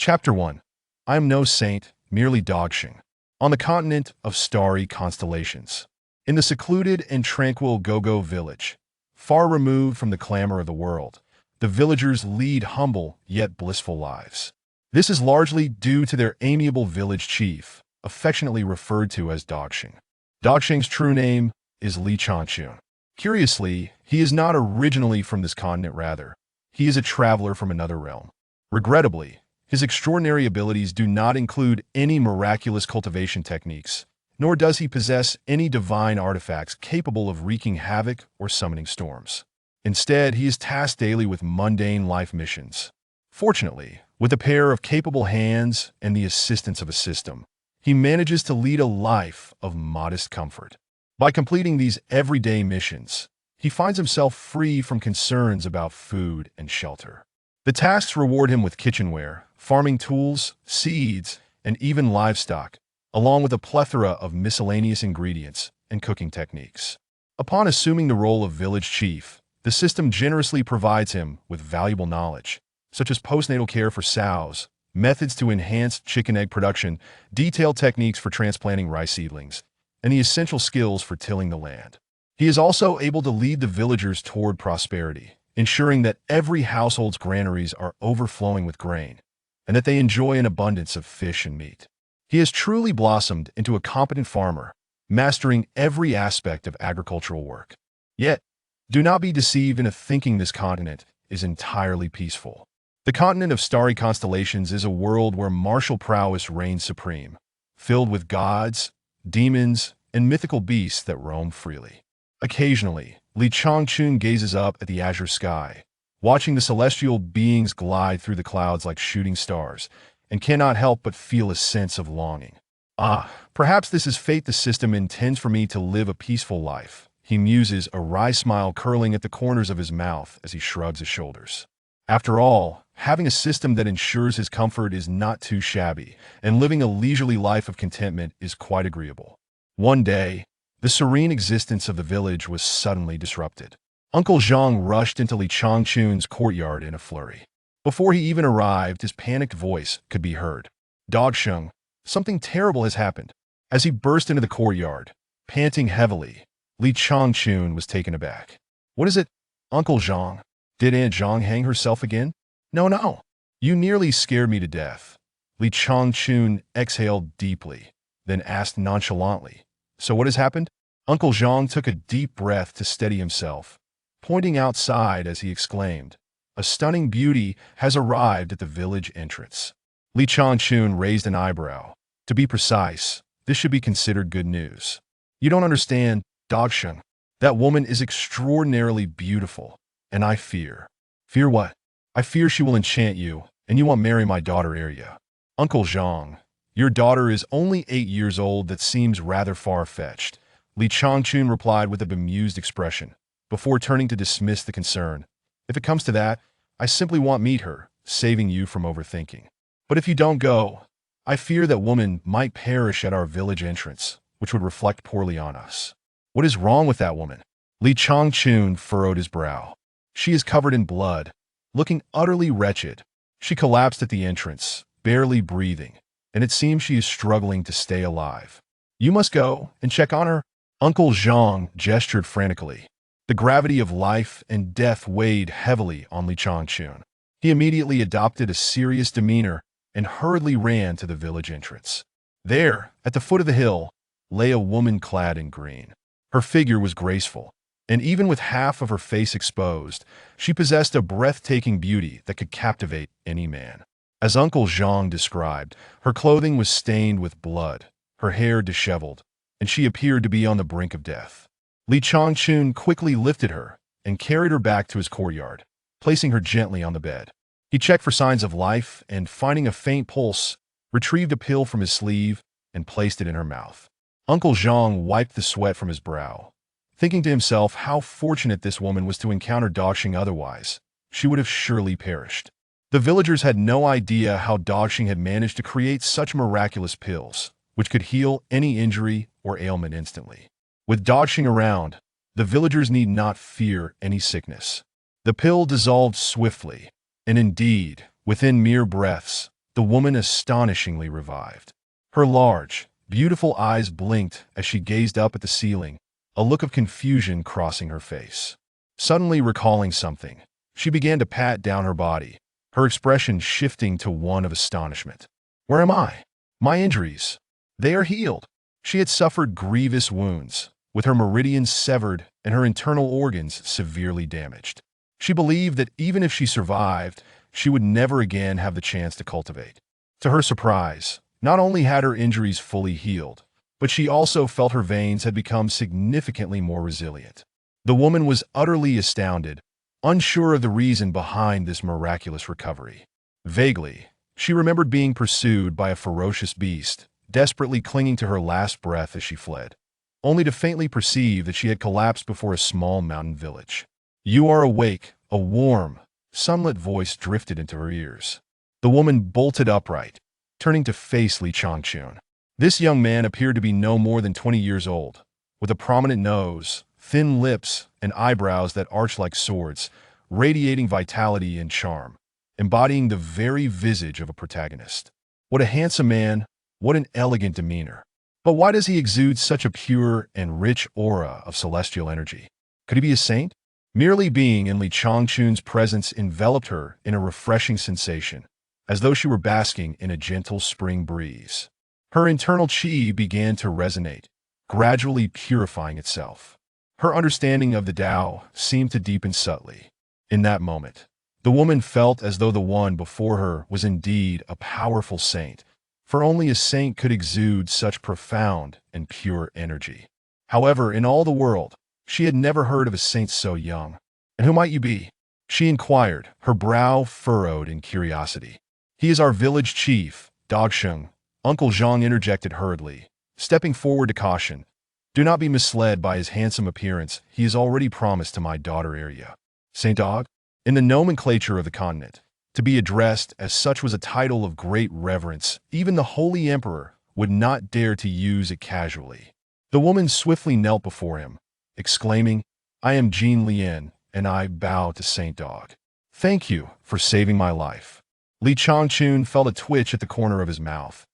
Chapter 1. I am no saint, merely Dogshing. On the continent of starry constellations. In the secluded and tranquil Gogo village, far removed from the clamor of the world, the villagers lead humble yet blissful lives. This is largely due to their amiable village chief, affectionately referred to as Dogshing. Dogshing's true name is Li Changchun. Curiously, he is not originally from this continent, rather. He is a traveler from another realm. Regrettably, his extraordinary abilities do not include any miraculous cultivation techniques, nor does he possess any divine artifacts capable of wreaking havoc or summoning storms. Instead, he is tasked daily with mundane life missions. Fortunately, with a pair of capable hands and the assistance of a system, he manages to lead a life of modest comfort. By completing these everyday missions, he finds himself free from concerns about food and shelter. The tasks reward him with kitchenware, farming tools, seeds, and even livestock, along with a plethora of miscellaneous ingredients and cooking techniques. Upon assuming the role of village chief, the system generously provides him with valuable knowledge, such as postnatal care for sows, methods to enhance chicken egg production, detailed techniques for transplanting rice seedlings, and the essential skills for tilling the land. He is also able to lead the villagers toward prosperity, ensuring that every household's granaries are overflowing with grain, and that they enjoy an abundance of fish and meat. He has truly blossomed into a competent farmer, mastering every aspect of agricultural work. Yet, do not be deceived into thinking this continent is entirely peaceful. The continent of starry constellations is a world where martial prowess reigns supreme, filled with gods, demons, and mythical beasts that roam freely. Occasionally, Li Changchun gazes up at the azure sky, watching the celestial beings glide through the clouds like shooting stars, and cannot help but feel a sense of longing. Perhaps this is fate the system intends for me to live a peaceful life, he muses, a wry smile curling at the corners of his mouth as he shrugs his shoulders. After all, having a system that ensures his comfort is not too shabby, and living a leisurely life of contentment is quite agreeable. One day, the serene existence of the village was suddenly disrupted. Uncle Zhang rushed into Li Changchun's courtyard in a flurry. Before he even arrived, his panicked voice could be heard. Dogsheng, something terrible has happened. As he burst into the courtyard, panting heavily, Li Changchun was taken aback. What is it, Uncle Zhang? Did Aunt Zhang hang herself again? No. You nearly scared me to death. Li Changchun exhaled deeply, then asked nonchalantly, So what has happened? Uncle Zhang took a deep breath to steady himself, pointing outside as he exclaimed, A stunning beauty has arrived at the village entrance. Li Changchun raised an eyebrow. To be precise, this should be considered good news. You don't understand, Dogsheng. That woman is extraordinarily beautiful, and I fear. Fear what? I fear she will enchant you, and you won't marry my daughter Arya. Uncle Zhang, your daughter is only 8 years old. That seems rather far-fetched. Li Changchun replied with a bemused expression, before turning to dismiss the concern. If it comes to that, I simply want to meet her, saving you from overthinking. But if you don't go, I fear that woman might perish at our village entrance, which would reflect poorly on us. What is wrong with that woman? Li Changchun furrowed his brow. She is covered in blood, looking utterly wretched. She collapsed at the entrance, barely breathing, and it seems she is struggling to stay alive. You must go and check on her. Uncle Zhang gestured frantically. The gravity of life and death weighed heavily on Li Changchun. He immediately adopted a serious demeanor and hurriedly ran to the village entrance. There, at the foot of the hill, lay a woman clad in green. Her figure was graceful, and even with half of her face exposed, she possessed a breathtaking beauty that could captivate any man. As Uncle Zhang described, her clothing was stained with blood, her hair disheveled, and she appeared to be on the brink of death. Li Changchun quickly lifted her and carried her back to his courtyard, placing her gently on the bed. He checked for signs of life and, finding a faint pulse, retrieved a pill from his sleeve and placed it in her mouth. Uncle Zhang wiped the sweat from his brow, thinking to himself how fortunate this woman was to encounter Dogshing. Otherwise, she would have surely perished. The villagers had no idea how Dogshing had managed to create such miraculous pills, which could heal any injury or ailment instantly. With Dogshing around, the villagers need not fear any sickness. The pill dissolved swiftly, and indeed, within mere breaths, the woman astonishingly revived. Her large, beautiful eyes blinked as she gazed up at the ceiling, a look of confusion crossing her face. Suddenly recalling something, she began to pat down her body, her expression shifting to one of astonishment. Where am I? My injuries. They are healed. She had suffered grievous wounds, with her meridians severed and her internal organs severely damaged. She believed that even if she survived, she would never again have the chance to cultivate. To her surprise, not only had her injuries fully healed, but she also felt her veins had become significantly more resilient. The woman was utterly astounded, unsure of the reason behind this miraculous recovery. Vaguely, she remembered being pursued by a ferocious beast, desperately clinging to her last breath as she fled, only to faintly perceive that she had collapsed before a small mountain village. "You are awake," a warm, sunlit voice drifted into her ears. The woman bolted upright, turning to face Li Changchun. This young man appeared to be no more than 20 years old, with a prominent nose, thin lips, and eyebrows that arched like swords, radiating vitality and charm, embodying the very visage of a protagonist. What a handsome man, what an elegant demeanor. But why does he exude such a pure and rich aura of celestial energy? Could he be a saint? Merely being in Li Changchun's presence enveloped her in a refreshing sensation, as though she were basking in a gentle spring breeze. Her internal qi began to resonate, gradually purifying itself. Her understanding of the Tao seemed to deepen subtly. In that moment, the woman felt as though the one before her was indeed a powerful saint, for only a saint could exude such profound and pure energy. However, in all the world, she had never heard of a saint so young. "And who might you be?" she inquired, her brow furrowed in curiosity. "He is our village chief, Dogsheng," Uncle Zhang interjected hurriedly, stepping forward to caution. "Do not be misled by his handsome appearance. He is already promised to my daughter Arya." Saint Dog? In the nomenclature of the continent, to be addressed as such was a title of great reverence. Even the Holy Emperor would not dare to use it casually. The woman swiftly knelt before him, exclaiming, "I am Jean Lien, and I bow to Saint Dog. Thank you for saving my life." Li Changchun felt a twitch at the corner of his mouth,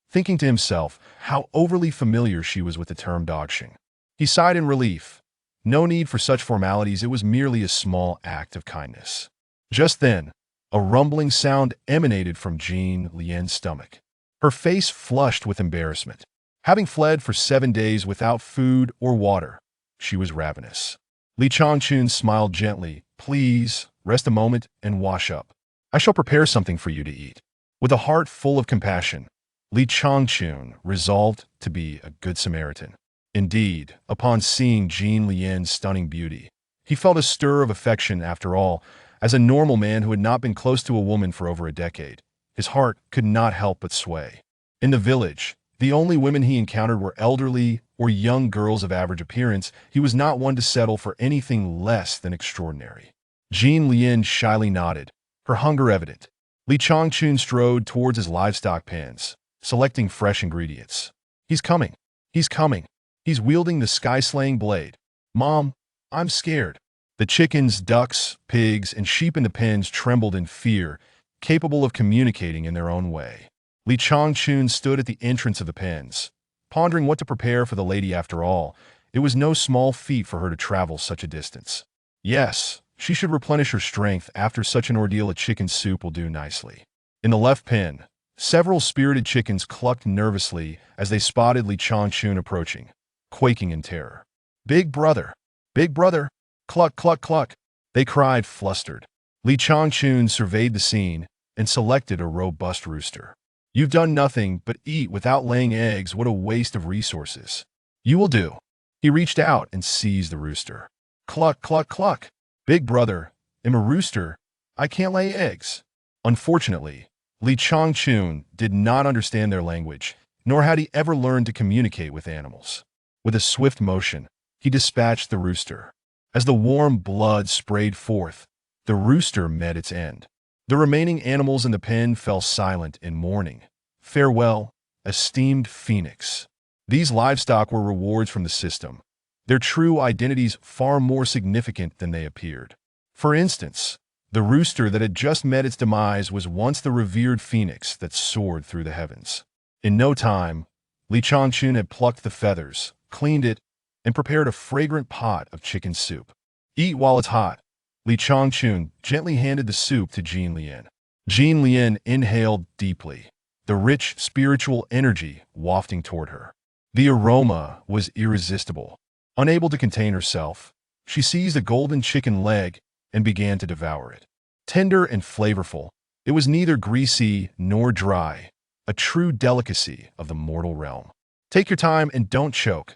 thinking to himself how overly familiar she was with the term Dogsheng. He sighed in relief. No need for such formalities, it was merely a small act of kindness. Just then, a rumbling sound emanated from Jean Lien's stomach. Her face flushed with embarrassment. Having fled for 7 days without food or water, she was ravenous. Li Changchun smiled gently. "Please, rest a moment and wash up. I shall prepare something for you to eat." With a heart full of compassion, Li Changchun resolved to be a good Samaritan. Indeed, upon seeing Jean Lien's stunning beauty, he felt a stir of affection. After all, as a normal man who had not been close to a woman for over a decade, his heart could not help but sway. In the village, the only women he encountered were elderly or young girls of average appearance. He was not one to settle for anything less than extraordinary. Jean Lien shyly nodded, her hunger evident. Li Changchun strode towards his livestock pens, selecting fresh ingredients. "He's coming. He's coming. He's wielding the sky-slaying blade. Mom, I'm scared." The chickens, ducks, pigs, and sheep in the pens trembled in fear, capable of communicating in their own way. Li Changchun stood at the entrance of the pens, pondering what to prepare for the lady. After all, it was no small feat for her to travel such a distance. Yes, she should replenish her strength after such an ordeal. A chicken soup will do nicely. In the left pen, several spirited chickens clucked nervously as they spotted Li Changchun approaching, quaking in terror. Big brother! Big brother! Cluck, cluck, cluck!" they cried, flustered. Li Changchun surveyed the scene and selected a robust rooster. "You've done nothing but eat without laying eggs. What a waste of resources." "You will do." He reached out and seized the rooster. Cluck, cluck, cluck! "Big brother, I'm a rooster. I can't lay eggs." Unfortunately, Li Changchun did not understand their language, nor had he ever learned to communicate with animals. With a swift motion, he dispatched the rooster. As the warm blood sprayed forth, the rooster met its end. The remaining animals in the pen fell silent in mourning. Farewell, esteemed phoenix. These livestock were rewards from the system, their true identities far more significant than they appeared. For instance, The rooster that had just met its demise was once the revered phoenix that soared through the heavens. In no time, Li Changchun had plucked the feathers, cleaned it, and prepared a fragrant pot of chicken soup. Eat while it's hot. Li Changchun gently handed the soup to Jin Lian. Jin Lian inhaled deeply, the rich spiritual energy wafting toward her. The aroma was irresistible. Unable to contain herself, she seized a golden chicken leg and began to devour it. Tender and flavorful, it was neither greasy nor dry, a true delicacy of the mortal realm. Take your time and don't choke,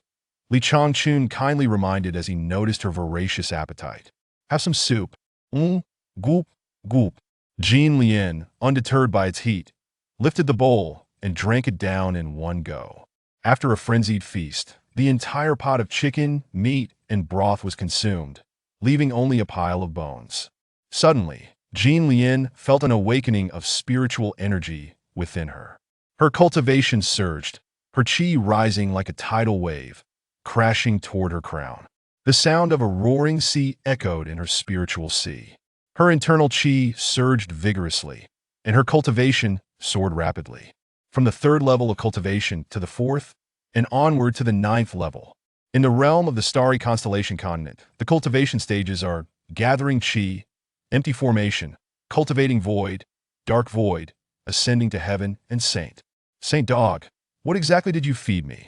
Li Changchun kindly reminded as he noticed her voracious appetite. Have some soup. Goop, goop. Jin Lian, undeterred by its heat, lifted the bowl and drank it down in one go. After a frenzied feast, the entire pot of chicken, meat, and broth was consumed, leaving only a pile of bones. Suddenly, Jin Lian felt an awakening of spiritual energy within her. Her cultivation surged, her qi rising like a tidal wave, crashing toward her crown. The sound of a roaring sea echoed in her spiritual sea. Her internal qi surged vigorously, and her cultivation soared rapidly. From the 3rd level of cultivation to the 4th, and onward to the 9th level. In the realm of the starry constellation continent, the cultivation stages are gathering qi, empty formation, cultivating void, dark void, ascending to heaven, and saint. Saint Dog, what exactly did you feed me?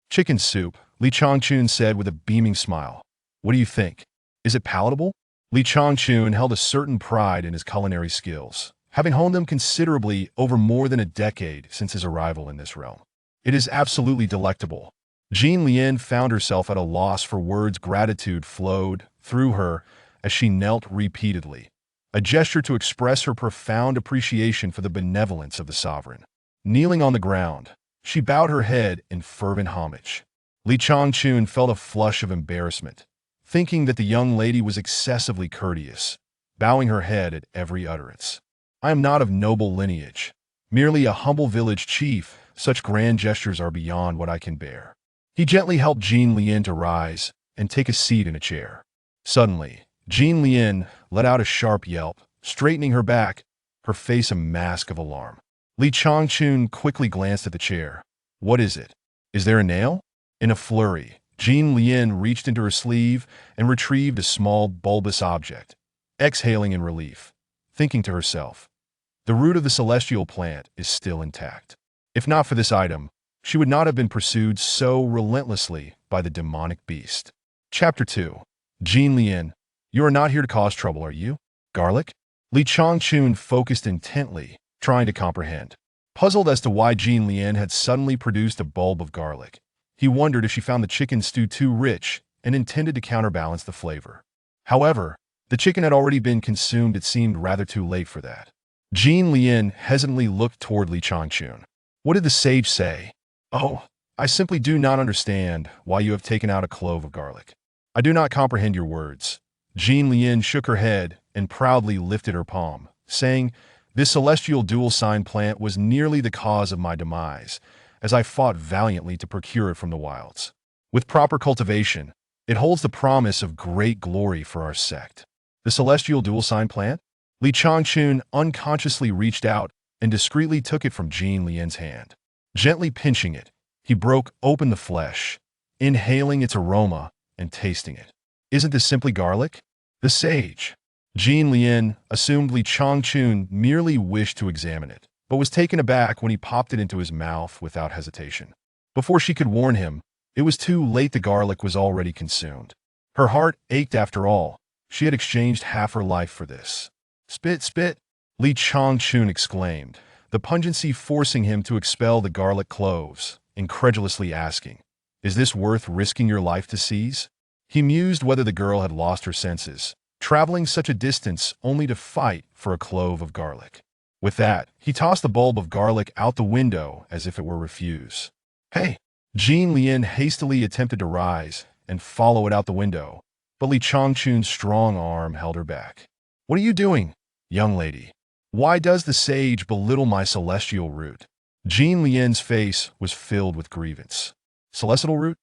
Chicken soup, Li Changchun said with a beaming smile. What do you think? Is it palatable? Li Changchun held a certain pride in his culinary skills, having honed them considerably over more than a decade since his arrival in this realm. It is absolutely delectable. Jin Lian found herself at a loss for words. Gratitude flowed through her as she knelt repeatedly, a gesture to express her profound appreciation for the benevolence of the sovereign. Kneeling on the ground, she bowed her head in fervent homage. Li Changchun felt a flush of embarrassment, thinking that the young lady was excessively courteous, bowing her head at every utterance. I am not of noble lineage, merely a humble village chief. Such grand gestures are beyond what I can bear. He gently helped Jin Lian to rise and take a seat in a chair. Suddenly, Jin Lian let out a sharp yelp, straightening her back, her face a mask of alarm. Li Changchun quickly glanced at the chair. What is it? Is there a nail? In a flurry, Jin Lian reached into her sleeve and retrieved a small, bulbous object, exhaling in relief, thinking to herself, the root of the celestial plant is still intact. If not for this item, she would not have been pursued so relentlessly by the demonic beast. Chapter 2. Jin Lian, you are not here to cause trouble, are you? Garlic? Li Changchun focused intently, trying to comprehend. Puzzled as to why Jin Lian had suddenly produced a bulb of garlic, he wondered if she found the chicken stew too rich and intended to counterbalance the flavor. However, the chicken had already been consumed. It seemed rather too late for that. Jin Lian hesitantly looked toward Li Changchun. What did the sage say? Oh, I simply do not understand why you have taken out a clove of garlic. I do not comprehend your words. Jin Lian shook her head and proudly lifted her palm, saying, this celestial dual-sign plant was nearly the cause of my demise, as I fought valiantly to procure it from the wilds. With proper cultivation, it holds the promise of great glory for our sect. The celestial dual-sign plant? Li Changchun unconsciously reached out and discreetly took it from Jin Lian's hand. Gently pinching it, he broke open the flesh, inhaling its aroma and tasting it. Isn't this simply garlic? The sage. Jin Lian assumed Li Changchun merely wished to examine it, but was taken aback when he popped it into his mouth without hesitation. Before she could warn him, it was too late. The garlic was already consumed. Her heart ached after all. She had exchanged half her life for this. Spit, spit, Li Changchun exclaimed, the pungency forcing him to expel the garlic cloves, incredulously asking, is this worth risking your life to seize? He mused whether the girl had lost her senses, traveling such a distance only to fight for a clove of garlic. With that, he tossed the bulb of garlic out the window as if it were refuse. Hey! Jin Lian hastily attempted to rise and follow it out the window, but Li Changchun's strong arm held her back. What are you doing, young lady? Why does the sage belittle my celestial root? Jin Lian's face was filled with grievance. Celestial root?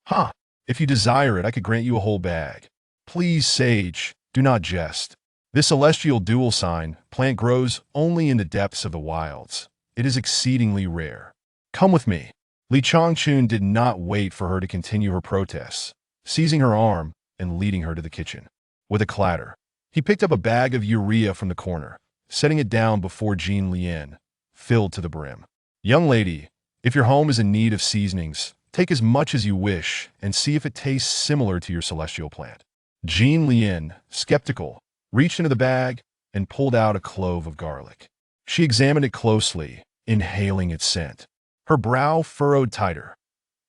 Huh. If you desire it, I could grant you a whole bag. Please, sage, do not jest. This celestial dual sign plant grows only in the depths of the wilds. It is exceedingly rare. Come with me. Li Changchun did not wait for her to continue her protests, seizing her arm and leading her to the kitchen. With a clatter, he picked up a bag of urea from the corner, setting it down before Jean Lien, filled to the brim. Young lady, if your home is in need of seasonings, take as much as you wish and see if it tastes similar to your celestial plant. Jean Lien, skeptical, reached into the bag and pulled out a clove of garlic. She examined it closely, inhaling its scent. Her brow furrowed tighter.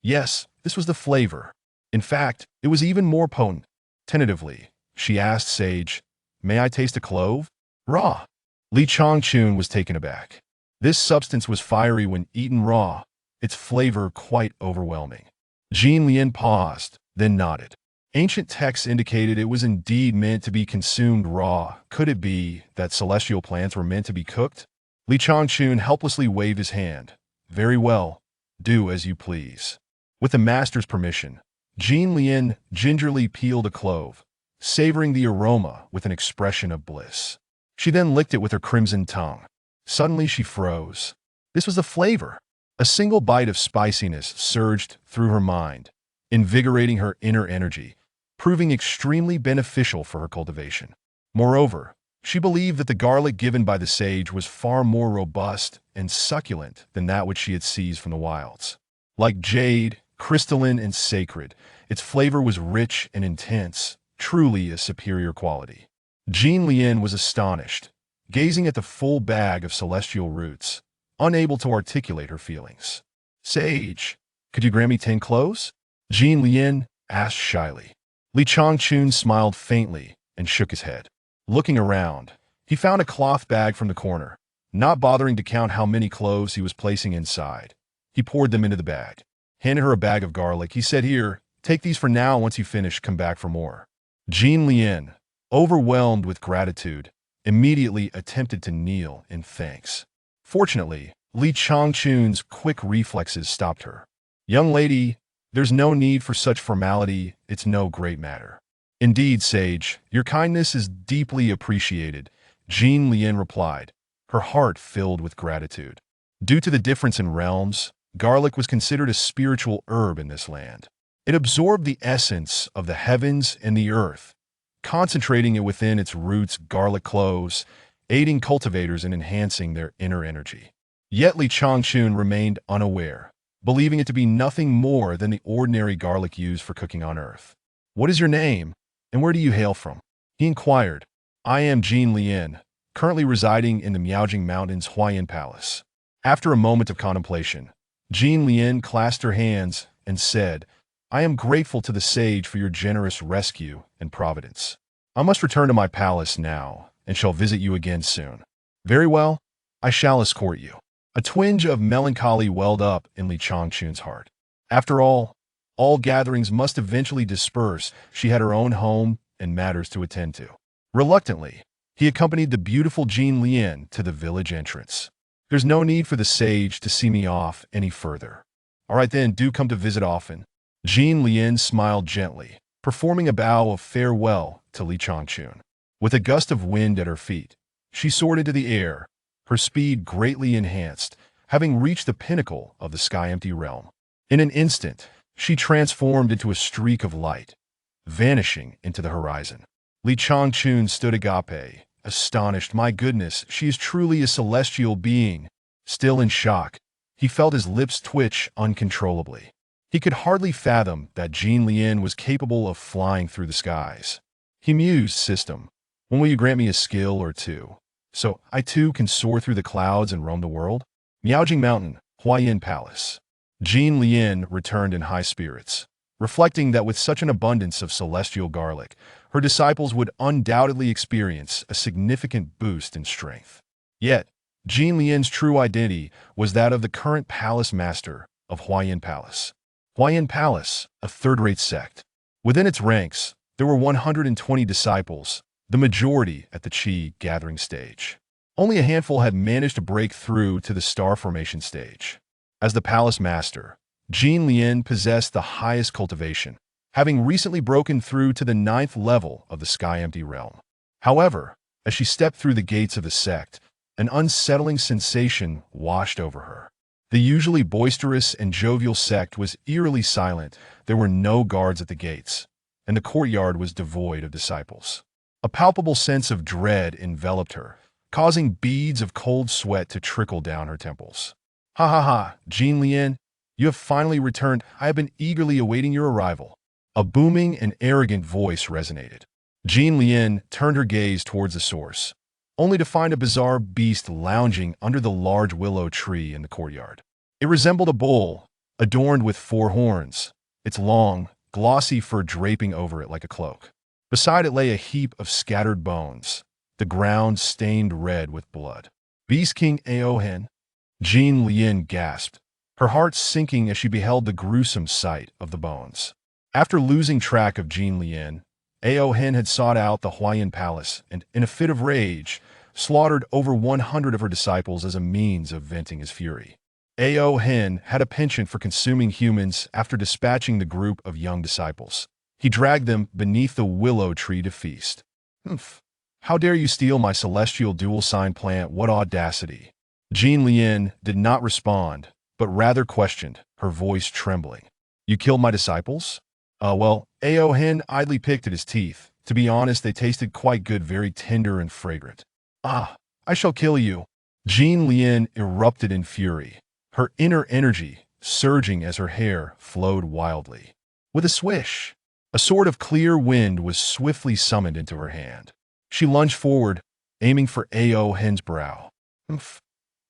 Yes, this was the flavor. In fact, it was even more potent. Tentatively, she asked Sage, "May I taste a clove?" Raw. Li Changchun was taken aback. This substance was fiery when eaten raw, its flavor quite overwhelming. Jean Lien paused, then nodded. Ancient texts indicated it was indeed meant to be consumed raw. Could it be that celestial plants were meant to be cooked? Li Changchun helplessly waved his hand. Very well, do as you please. With the master's permission, Jean Lien gingerly peeled a clove, savoring the aroma with an expression of bliss. She then licked it with her crimson tongue. Suddenly she froze. This was the flavor. A single bite of spiciness surged through her mind, invigorating her inner energy, proving extremely beneficial for her cultivation. Moreover, she believed that the garlic given by the sage was far more robust and succulent than that which she had seized from the wilds. Like jade, crystalline and sacred, its flavor was rich and intense, truly a superior quality. Jean Lien was astonished, gazing at the full bag of celestial roots, unable to articulate her feelings. "Sage, could you grant me 10 cloves?" Jean Lien asked shyly. Li Changchun smiled faintly and shook his head. Looking around, he found a cloth bag from the corner. Not bothering to count how many cloves he was placing inside, he poured them into the bag. Handed her a bag of garlic, he said, "Here, take these for now. Once you finish, come back for more." Jean Lien, overwhelmed with gratitude, immediately attempted to kneel in thanks. Fortunately, Li Changchun's quick reflexes stopped her. "Young lady, there's no need for such formality. It's no great matter." "Indeed, Sage, your kindness is deeply appreciated," Jean Lien replied, her heart filled with gratitude. Due to the difference in realms, garlic was considered a spiritual herb in this land. It absorbed the essence of the heavens and the earth, concentrating it within its roots. Garlic cloves, aiding cultivators in enhancing their inner energy. Yet Li Changchun remained unaware, believing it to be nothing more than the ordinary garlic used for cooking on earth. "What is your name, and where do you hail from?" he inquired. "I am Jean Lien, currently residing in the Miaojing Mountains Huayan Palace." After a moment of contemplation, Jean Lien clasped her hands and said, "I am grateful to the sage for your generous rescue and providence. I must return to my palace now and shall visit you again soon." "Very well, I shall escort you." A twinge of melancholy welled up in Li Changchun's heart. After all gatherings must eventually disperse. She had her own home and matters to attend to. Reluctantly, he accompanied the beautiful Jean Lien to the village entrance. "There's no need for the sage to see me off any further. All right then, do come to visit often." Jean Lien smiled gently, performing a bow of farewell to Li Changchun. With a gust of wind at her feet, she soared into the air, her speed greatly enhanced, having reached the pinnacle of the sky-empty realm. In an instant, she transformed into a streak of light, vanishing into the horizon. Li Changchun stood agape, astonished. My goodness, she is truly a celestial being. Still in shock, he felt his lips twitch uncontrollably. He could hardly fathom that Jean Lien was capable of flying through the skies. He mused, "System, when will you grant me a skill or two, so I too can soar through the clouds and roam the world?" Miaojing Mountain, Huayan Palace. Jean Lien returned in high spirits, reflecting that with such an abundance of celestial garlic, her disciples would undoubtedly experience a significant boost in strength. Yet, Jean Lien's true identity was that of the current palace master of Huayan Palace. Huayan Palace, a third-rate sect. Within its ranks, there were 120 disciples, the majority at the Qi gathering stage. Only a handful had managed to break through to the star formation stage. As the palace master, Jean Lien possessed the highest cultivation, having recently broken through to the 9th level of the sky-empty realm. However, As she stepped through the gates of the sect, an unsettling sensation washed over her. The usually boisterous and jovial sect was eerily silent. There were no guards at the gates, and the courtyard was devoid of disciples. A palpable sense of dread enveloped her, causing beads of cold sweat to trickle down her temples. "Ha ha ha, Jean Lien, you have finally returned. I have been eagerly awaiting your arrival." A booming and arrogant voice resonated. Jean Lien turned her gaze towards the source, only to find a bizarre beast lounging under the large willow tree in the courtyard. It resembled a bull, adorned with 4 horns, its long, glossy fur draping over it like a cloak. Beside it lay a heap of scattered bones, the ground stained red with blood. "Beast King Aohen?" Jean Lien gasped, her heart sinking as she beheld the gruesome sight of the bones. After losing track of Jean Lien, Aohen had sought out the Huayan Palace and, in a fit of rage, slaughtered over 100 of her disciples as a means of venting his fury. Aohen had a penchant for consuming humans after dispatching the group of young disciples. He dragged them beneath the willow tree to feast. "Humph! How dare you steal my celestial dual-sign plant? What audacity!" Jean Lien did not respond, but rather questioned, her voice trembling. "You killed my disciples?" Well, Aohen idly picked at his teeth. To be honest, they tasted quite good, very tender and fragrant. "Ah, I shall kill you!" Jean Lien erupted in fury, her inner energy surging as her hair flowed wildly. With a swish, a sword of clear wind was swiftly summoned into her hand. She lunged forward, aiming for Aohen's brow. "Humph!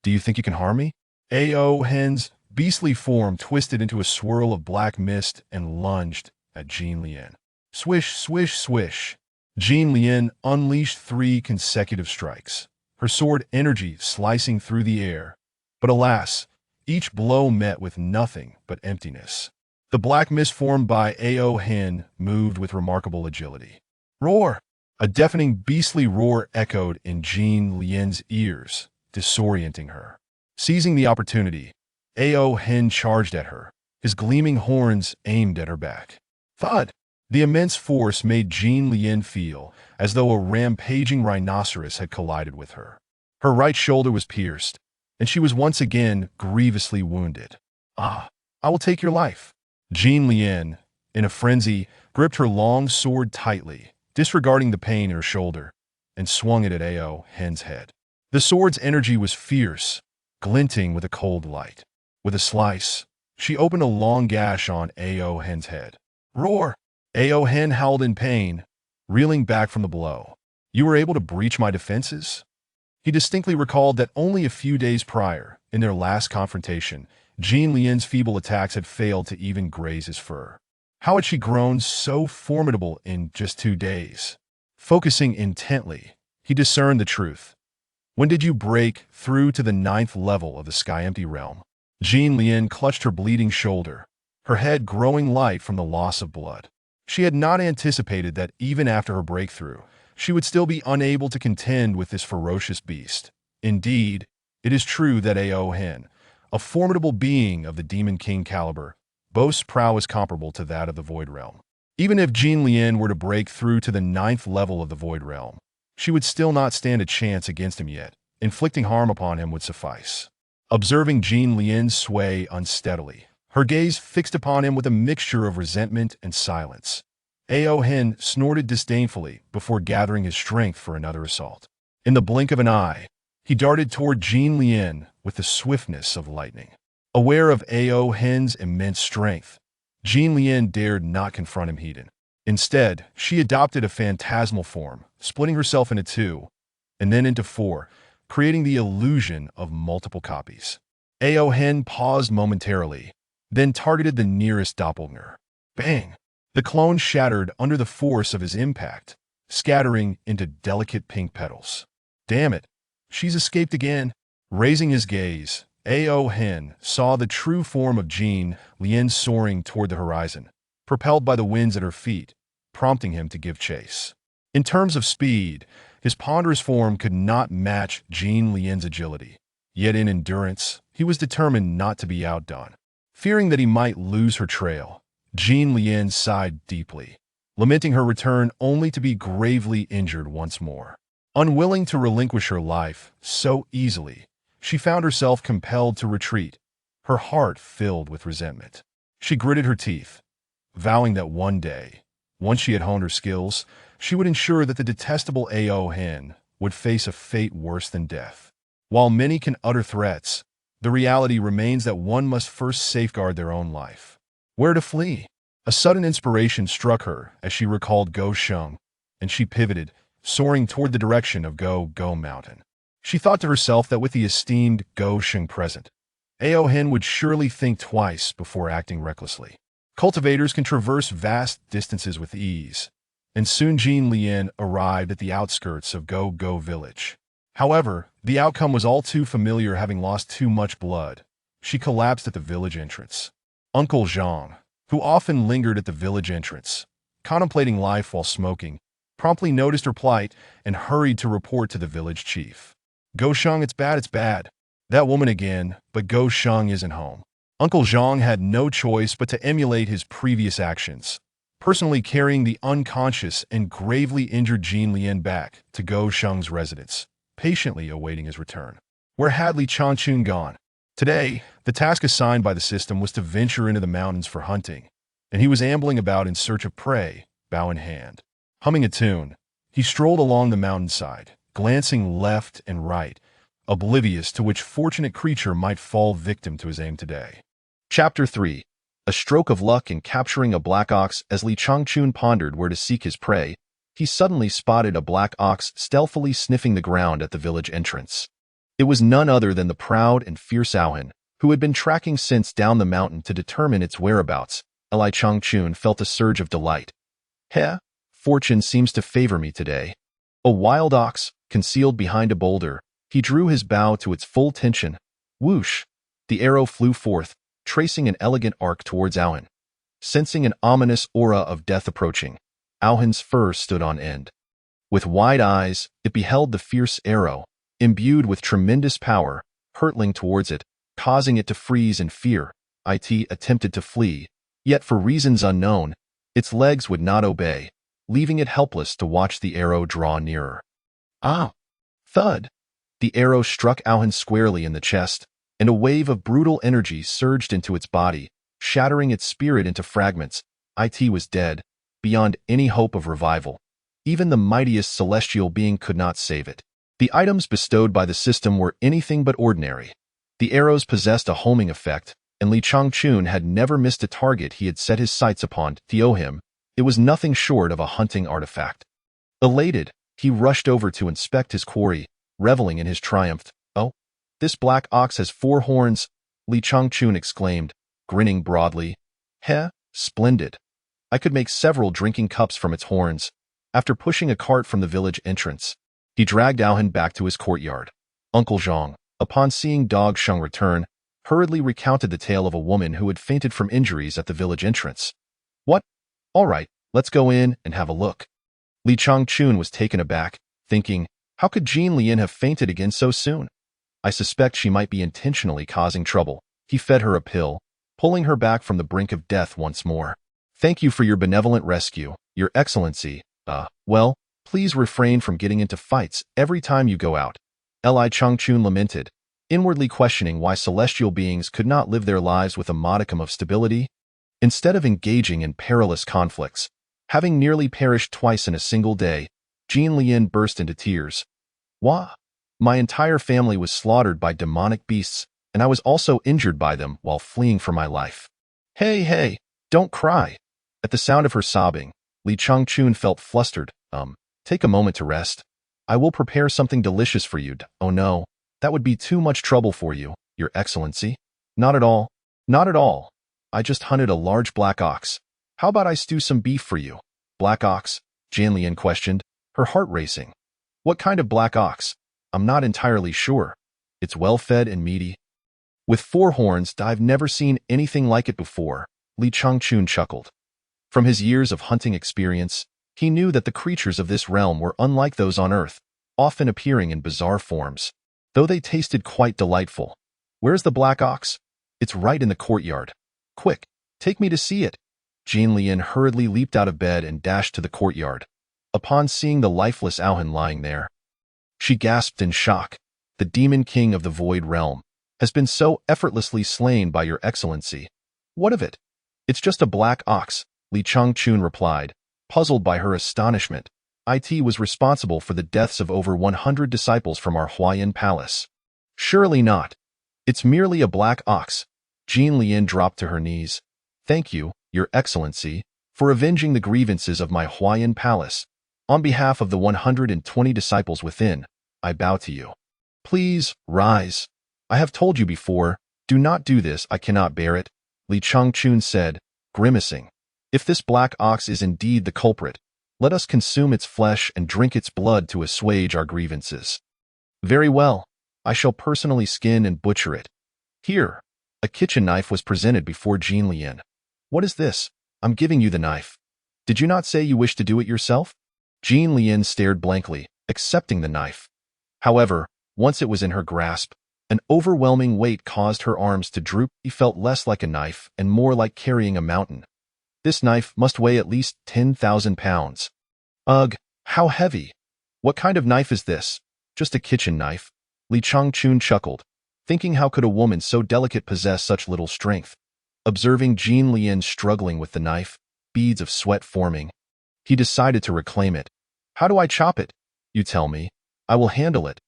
Do you think you can harm me?" Aohen's beastly form twisted into a swirl of black mist and lunged at Jean Lien. Swish, swish, swish. Jean Lien unleashed 3 consecutive strikes, her sword energy slicing through the air. But alas, each blow met with nothing but emptiness. The black mist formed by Aohen moved with remarkable agility. Roar! A deafening beastly roar echoed in Jean Lien's ears, disorienting her. Seizing the opportunity, Aohen charged at her, his gleaming horns aimed at her back. Thud! The immense force made Jean Lien feel as though a rampaging rhinoceros had collided with her. Her right shoulder was pierced, and she was once again grievously wounded. "Ah, I will take your life." Jean Lien, in a frenzy, gripped her long sword tightly, disregarding the pain in her shoulder, and swung it at Aohen's head. The sword's energy was fierce, glinting with a cold light. With a slice, she opened a long gash on Aohen's head. Roar! Aohen howled in pain, reeling back from the blow. "You were able to breach my defenses?" He distinctly recalled that only a few days prior, in their last confrontation, Jean Lien's feeble attacks had failed to even graze his fur. How had she grown so formidable in just 2 days? Focusing intently, he discerned the truth. "When did you break through to the 9th level of the Sky-Empty realm?" Jean Lien clutched her bleeding shoulder, her head growing light from the loss of blood. She had not anticipated that even after her breakthrough, she would still be unable to contend with this ferocious beast. Indeed, it is true that Aohen, a formidable being of the Demon King caliber, boasts prowess comparable to that of the Void Realm. Even if Jean Lien were to break through to the 9th level of the Void Realm, she would still not stand a chance against him yet. Inflicting harm upon him would suffice. Observing Jean Lien sway unsteadily, her gaze fixed upon him with a mixture of resentment and silence, Aohen snorted disdainfully before gathering his strength for another assault. In the blink of an eye, he darted toward Jean Lien with the swiftness of lightning. Aware of Aohen's immense strength, Jean Lien dared not confront him head-on. Instead, she adopted a phantasmal form, splitting herself into 2, and then into 4, creating the illusion of multiple copies. Aohen paused momentarily, then targeted the nearest doppelganger. Bang! The clone shattered under the force of his impact, scattering into delicate pink petals. Damn it! She's escaped again. Raising his gaze, Aohen saw the true form of Jean Lien soaring toward the horizon, propelled by the winds at her feet, prompting him to give chase. In terms of speed, his ponderous form could not match Jean Lien's agility. Yet in endurance, he was determined not to be outdone. Fearing that he might lose her trail, Jean Lien sighed deeply, lamenting her return only to be gravely injured once more. Unwilling to relinquish her life so easily, she found herself compelled to retreat, her heart filled with resentment. She gritted her teeth, vowing that one day, once she had honed her skills, she would ensure that the detestable Ao Hin would face a fate worse than death. While many can utter threats, the reality remains that one must first safeguard their own life. Where to flee? A sudden inspiration struck her as she recalled Go Sheng, and she pivoted, soaring toward the direction of Go Mountain. She thought to herself that with the esteemed Go Sheng present, Ao Hin would surely think twice before acting recklessly. Cultivators can traverse vast distances with ease, and soon Jean Lien arrived at the outskirts of Go Village. However, the outcome was all too familiar, having lost too much blood. She collapsed at the village entrance. Uncle Zhang, who often lingered at the village entrance, contemplating life while smoking, promptly noticed her plight and hurried to report to the village chief. Go Sheng, it's bad. That woman again, but Go Sheng isn't home. Uncle Zhang had no choice but to emulate his previous actions, personally carrying the unconscious and gravely injured Jean Lien back to Go Sheng's residence, patiently awaiting his return. Where had Li Changchun gone? Today, the task assigned by the system was to venture into the mountains for hunting, and he was ambling about in search of prey, bow in hand. Humming a tune, he strolled along the mountainside, glancing left and right, oblivious to which fortunate creature might fall victim to his aim today. Chapter 3. A stroke of luck in capturing a black ox. As Li Changchun pondered where to seek his prey, he suddenly spotted a black ox stealthily sniffing the ground at the village entrance. It was none other than the proud and fierce Auhin, who had been tracking since down the mountain to determine its whereabouts. Li Changchun felt a surge of delight. Heh, fortune seems to favor me today. A wild ox, concealed behind a boulder, he drew his bow to its full tension. Whoosh! The arrow flew forth, tracing an elegant arc towards Auhin. Sensing an ominous aura of death approaching, Auhin's fur stood on end. With wide eyes, it beheld the fierce arrow, imbued with tremendous power, hurtling towards it, causing it to freeze in fear. It attempted to flee, yet for reasons unknown, its legs would not obey, leaving it helpless to watch the arrow draw nearer. Ah! Thud! The arrow struck Auhin squarely in the chest, and a wave of brutal energy surged into its body, shattering its spirit into fragments. It was dead, beyond any hope of revival. Even the mightiest celestial being could not save it. The items bestowed by the system were anything but ordinary. The arrows possessed a homing effect, and Li Changchun had never missed a target he had set his sights upon. To him, it was nothing short of a hunting artifact. Elated, he rushed over to inspect his quarry, reveling in his triumph. Oh, this black ox has 4 horns, Li Changchun exclaimed, grinning broadly. Heh, splendid. I could make several drinking cups from its horns. After pushing a cart from the village entrance, he dragged Auhin back to his courtyard. Uncle Zhang, upon seeing Dog Sheng return, hurriedly recounted the tale of a woman who had fainted from injuries at the village entrance. What? All right, let's go in and have a look. Li Changchun was taken aback, thinking, how could Jean Lien have fainted again so soon? I suspect she might be intentionally causing trouble. He fed her a pill, pulling her back from the brink of death once more. Thank you for your benevolent rescue, Your Excellency. Well, please refrain from getting into fights every time you go out. Li Changchun lamented, inwardly questioning why celestial beings could not live their lives with a modicum of stability. Instead of engaging in perilous conflicts, having nearly perished twice in a single day, Jean Lien burst into tears. Wah! My entire family was slaughtered by demonic beasts, and I was also injured by them while fleeing for my life. Hey, don't cry. At the sound of her sobbing, Li Changchun felt flustered. Take a moment to rest. I will prepare something delicious for you. Oh no, that would be too much trouble for you, Your Excellency. Not at all. Not at all. I just hunted a large black ox. How about I stew some beef for you? Black ox? Jean Lien questioned, her heart racing. What kind of black ox? I'm not entirely sure. It's well-fed and meaty. With 4 horns, I've never seen anything like it before, Li Changchun chuckled. From his years of hunting experience, he knew that the creatures of this realm were unlike those on Earth, often appearing in bizarre forms, though they tasted quite delightful. Where's the black ox? It's right in the courtyard. Quick, take me to see it. Jean Lien hurriedly leaped out of bed and dashed to the courtyard. Upon seeing the lifeless Auhin lying there, She gasped in shock. The demon king of the void realm has been so effortlessly slain by your excellency. What of it? It's just a black ox, Li Changchun replied, puzzled by her astonishment. It was responsible for the deaths of over 100 disciples from our Huayan palace. Surely not. It's merely a black ox. Jean Lian dropped to her knees. Thank you, your excellency, for avenging the grievances of my Huayan palace. On behalf of the 120 disciples within, I bow to you. Please, rise. I have told you before, do not do this, I cannot bear it, Li Changchun said, grimacing. If this black ox is indeed the culprit, let us consume its flesh and drink its blood to assuage our grievances. Very well, I shall personally skin and butcher it. Here, a kitchen knife was presented before Jean Lian. What is this? I'm giving you the knife. Did you not say you wished to do it yourself? Jean Lian stared blankly, accepting the knife. However, once it was in her grasp, an overwhelming weight caused her arms to droop. He felt less like a knife and more like carrying a mountain. This knife must weigh at least 10,000 pounds. Ugh, how heavy. What kind of knife is this? Just a kitchen knife. Li Changchun chuckled, thinking how could a woman so delicate possess such little strength. Observing Jean Lian struggling with the knife, beads of sweat forming, he decided to reclaim it. How do I chop it? You tell me. I will handle it.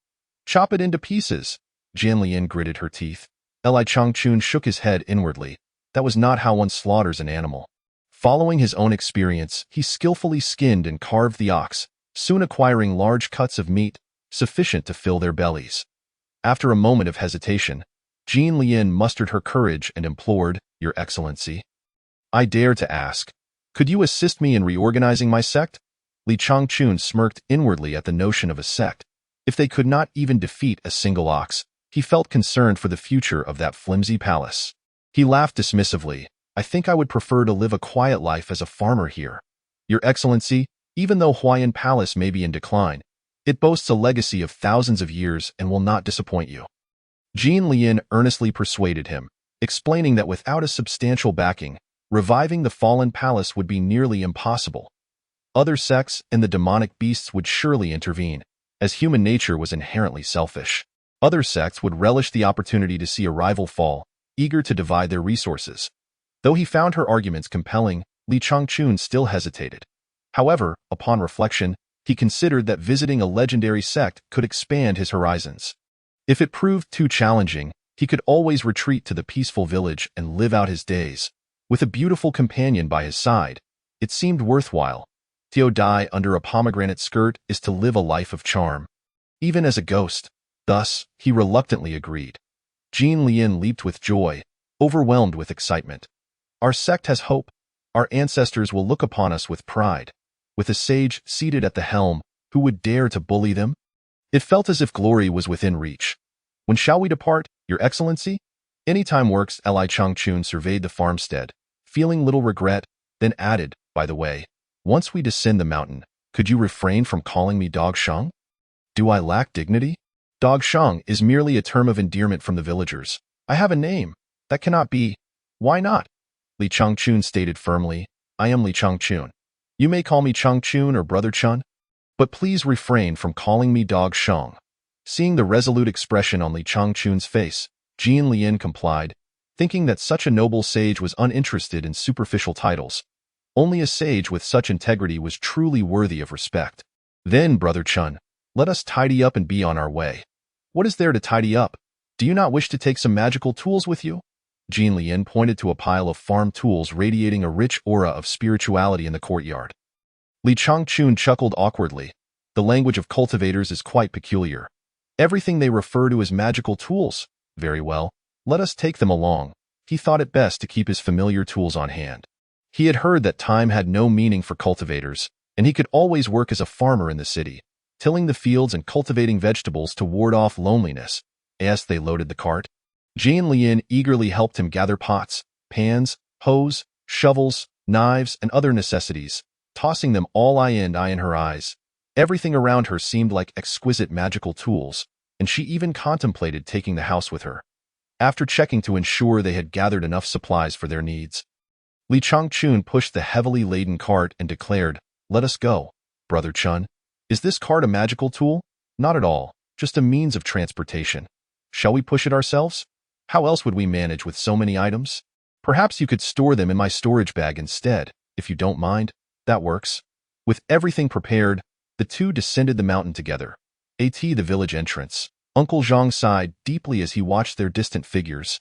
Chop it into pieces. Jean Lian gritted her teeth. Li Changchun shook his head inwardly. That was not how one slaughters an animal. Following his own experience, he skillfully skinned and carved the ox, soon acquiring large cuts of meat, sufficient to fill their bellies. After a moment of hesitation, Jean Lian mustered her courage and implored, Your Excellency, I dare to ask, could you assist me in reorganizing my sect? Li Changchun smirked inwardly at the notion of a sect. If they could not even defeat a single ox, he felt concerned for the future of that flimsy palace. He laughed dismissively. I think I would prefer to live a quiet life as a farmer here. Your Excellency, even though Huayan Palace may be in decline, it boasts a legacy of thousands of years and will not disappoint you. Jean Lian earnestly persuaded him, explaining that without a substantial backing, reviving the fallen palace would be nearly impossible. Other sects and the demonic beasts would surely intervene, as human nature was inherently selfish. Other sects would relish the opportunity to see a rival fall, eager to divide their resources. Though he found her arguments compelling, Li Changchun still hesitated. However, upon reflection, he considered that visiting a legendary sect could expand his horizons. If it proved too challenging, he could always retreat to the peaceful village and live out his days. With a beautiful companion by his side, it seemed worthwhile. To die under a pomegranate skirt is to live a life of charm, even as a ghost. Thus, he reluctantly agreed. Jean Lian leaped with joy, overwhelmed with excitement. Our sect has hope. Our ancestors will look upon us with pride. With a sage seated at the helm, who would dare to bully them? It felt as if glory was within reach. When shall we depart, Your Excellency? Any time works. Li Changchun surveyed the farmstead, feeling little regret, then added, by the way, once we descend the mountain, could you refrain from calling me Dog Shang? Do I lack dignity? Dog Shang is merely a term of endearment from the villagers. I have a name. That cannot be. Why not? Li Changchun stated firmly, I am Li Changchun. You may call me Changchun or Brother Chun, but please refrain from calling me Dog Shang. Seeing the resolute expression on Li Changchun's face, Jean Lian complied, thinking that such a noble sage was uninterested in superficial titles. Only a sage with such integrity was truly worthy of respect. Then, Brother Chun, let us tidy up and be on our way. What is there to tidy up? Do you not wish to take some magical tools with you? Jean Lian pointed to a pile of farm tools radiating a rich aura of spirituality in the courtyard. Li Changchun chuckled awkwardly. The language of cultivators is quite peculiar. Everything they refer to as magical tools. Very well, let us take them along. He thought it best to keep his familiar tools on hand. He had heard that time had no meaning for cultivators, and he could always work as a farmer in the city, tilling the fields and cultivating vegetables to ward off loneliness. As they loaded the cart, Jean Lian eagerly helped him gather pots, pans, hoes, shovels, knives, and other necessities, tossing them all eye in her eyes. Everything around her seemed like exquisite magical tools, and she even contemplated taking the house with her. After checking to ensure they had gathered enough supplies for their needs, Li Changchun pushed the heavily laden cart and declared, Let us go, Brother Chun. Is this cart a magical tool? Not at all, just a means of transportation. Shall we push it ourselves? How else would we manage with so many items? Perhaps you could store them in my storage bag instead, if you don't mind. That works. With everything prepared, the two descended the mountain together. The village entrance. Uncle Zhang sighed deeply as he watched their distant figures.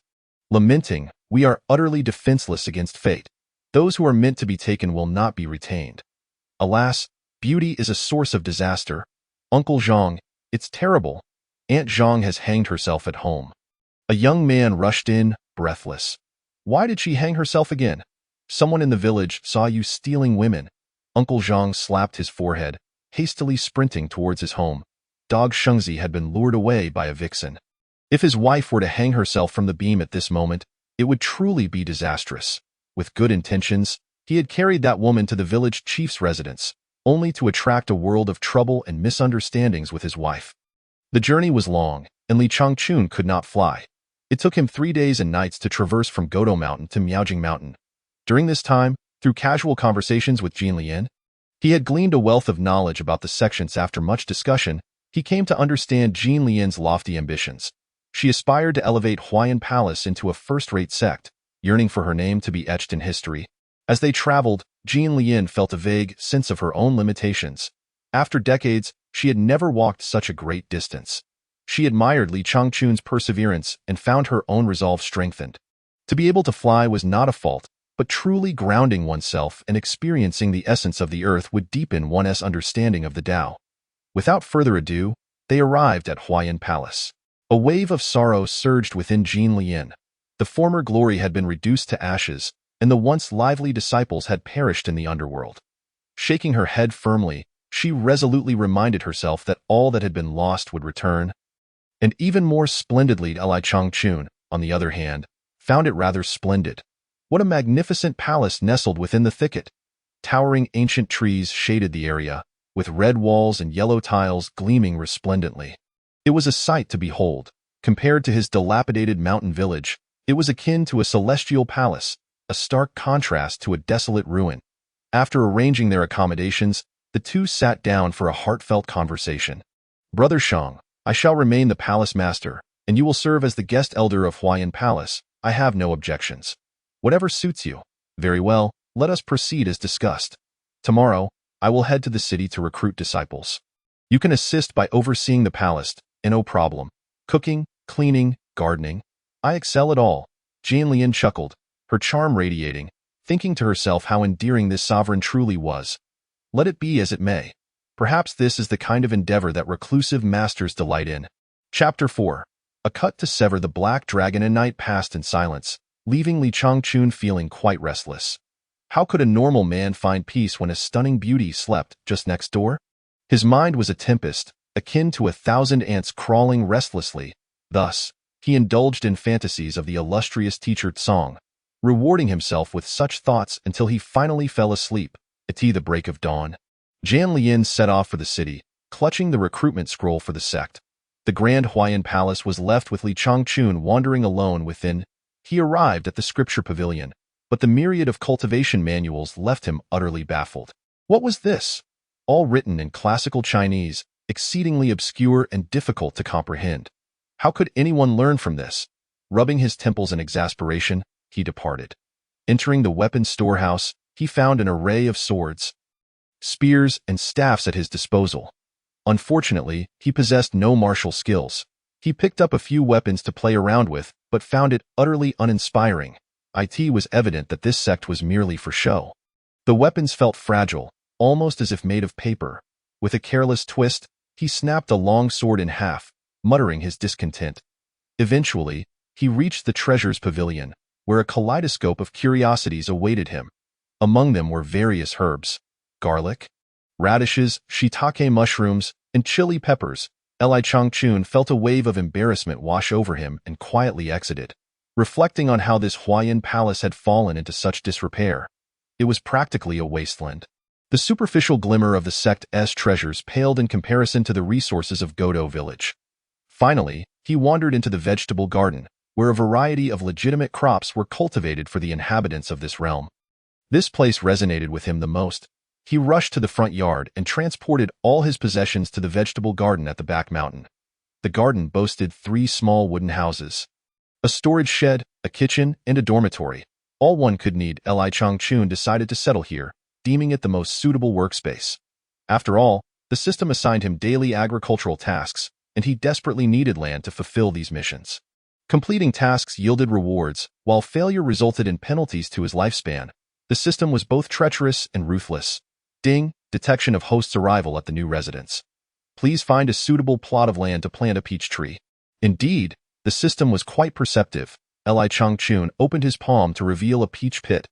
Lamenting, we are utterly defenseless against fate. Those who are meant to be taken will not be retained. Alas, beauty is a source of disaster. Uncle Zhang, it's terrible. Aunt Zhang has hanged herself at home. A young man rushed in, breathless. Why did she hang herself again? Someone in the village saw you stealing women. Uncle Zhang slapped his forehead, hastily sprinting towards his home. Dog Shengzi had been lured away by a vixen. If his wife were to hang herself from the beam at this moment, it would truly be disastrous. With good intentions, he had carried that woman to the village chief's residence, only to attract a world of trouble and misunderstandings with his wife. The journey was long, and Li Changchun could not fly. It took him 3 days and nights to traverse from Godo Mountain to Miaojing Mountain. During this time, through casual conversations with Jin Lian, he had gleaned a wealth of knowledge about the sections. After much discussion, he came to understand Jin Lian's lofty ambitions. She aspired to elevate Huayan Palace into a first-rate sect, yearning for her name to be etched in history. As they traveled, Jin Lian felt a vague sense of her own limitations. After decades, she had never walked such a great distance. She admired Li Changchun's perseverance and found her own resolve strengthened. To be able to fly was not a fault, but truly grounding oneself and experiencing the essence of the earth would deepen one's understanding of the Tao. Without further ado, they arrived at Huayan Palace. A wave of sorrow surged within Jin Lian. The former glory had been reduced to ashes, and the once lively disciples had perished in the underworld. Shaking her head firmly, she resolutely reminded herself that all that had been lost would return. And even more splendidly, Li Changchun, on the other hand, found it rather splendid. What a magnificent palace nestled within the thicket! Towering ancient trees shaded the area, with red walls and yellow tiles gleaming resplendently. It was a sight to behold. Compared to his dilapidated mountain village, it was akin to a celestial palace, a stark contrast to a desolate ruin. After arranging their accommodations, the two sat down for a heartfelt conversation. Brother Shang, I shall remain the palace master, and you will serve as the guest elder of Huayan Palace. I have no objections. Whatever suits you. Very well, let us proceed as discussed. Tomorrow, I will head to the city to recruit disciples. You can assist by overseeing the palace, and no problem. Cooking, cleaning, gardening. I excel at all. Jin Lian chuckled, her charm radiating, thinking to herself how endearing this sovereign truly was. Let it be as it may. Perhaps this is the kind of endeavor that reclusive masters delight in. Chapter 4. A cut to sever the black dragon. A night passed in silence, leaving Li Changchun feeling quite restless. How could a normal man find peace when a stunning beauty slept just next door? His mind was a tempest, akin to 1,000 ants crawling restlessly. Thus, he indulged in fantasies of the illustrious teacher Tsong, rewarding himself with such thoughts until he finally fell asleep, at the break of dawn. Jin Lian set off for the city, clutching the recruitment scroll for the sect. The grand Huayan Palace was left with Li Changchun wandering alone within. He arrived at the scripture pavilion, but the myriad of cultivation manuals left him utterly baffled. What was this? All written in classical Chinese, exceedingly obscure and difficult to comprehend. How could anyone learn from this? Rubbing his temples in exasperation, he departed. Entering the weapons storehouse, he found an array of swords, spears, and staffs at his disposal. Unfortunately, he possessed no martial skills. He picked up a few weapons to play around with, but found it utterly uninspiring. It was evident that this sect was merely for show. The weapons felt fragile, almost as if made of paper. With a careless twist, he snapped a long sword in half, muttering his discontent. Eventually, he reached the treasures pavilion, where a kaleidoscope of curiosities awaited him. Among them were various herbs, garlic, radishes, shiitake mushrooms, and chili peppers. Li Changchun felt a wave of embarrassment wash over him and quietly exited, reflecting on how this Huayan Palace had fallen into such disrepair. It was practically a wasteland. The superficial glimmer of the sect's treasures paled in comparison to the resources of Godo village. Finally, he wandered into the vegetable garden, where a variety of legitimate crops were cultivated for the inhabitants of this realm. This place resonated with him the most. He rushed to the front yard and transported all his possessions to the vegetable garden at the back mountain. The garden boasted 3 small wooden houses, a storage shed, a kitchen, and a dormitory. All one could need. Li Changchun decided to settle here, deeming it the most suitable workspace. After all, the system assigned him daily agricultural tasks, and he desperately needed land to fulfill these missions. Completing tasks yielded rewards, while failure resulted in penalties to his lifespan. The system was both treacherous and ruthless. Ding, detection of host's arrival at the new residence. Please find a suitable plot of land to plant a peach tree. Indeed, the system was quite perceptive. Li Changchun opened his palm to reveal a peach pit.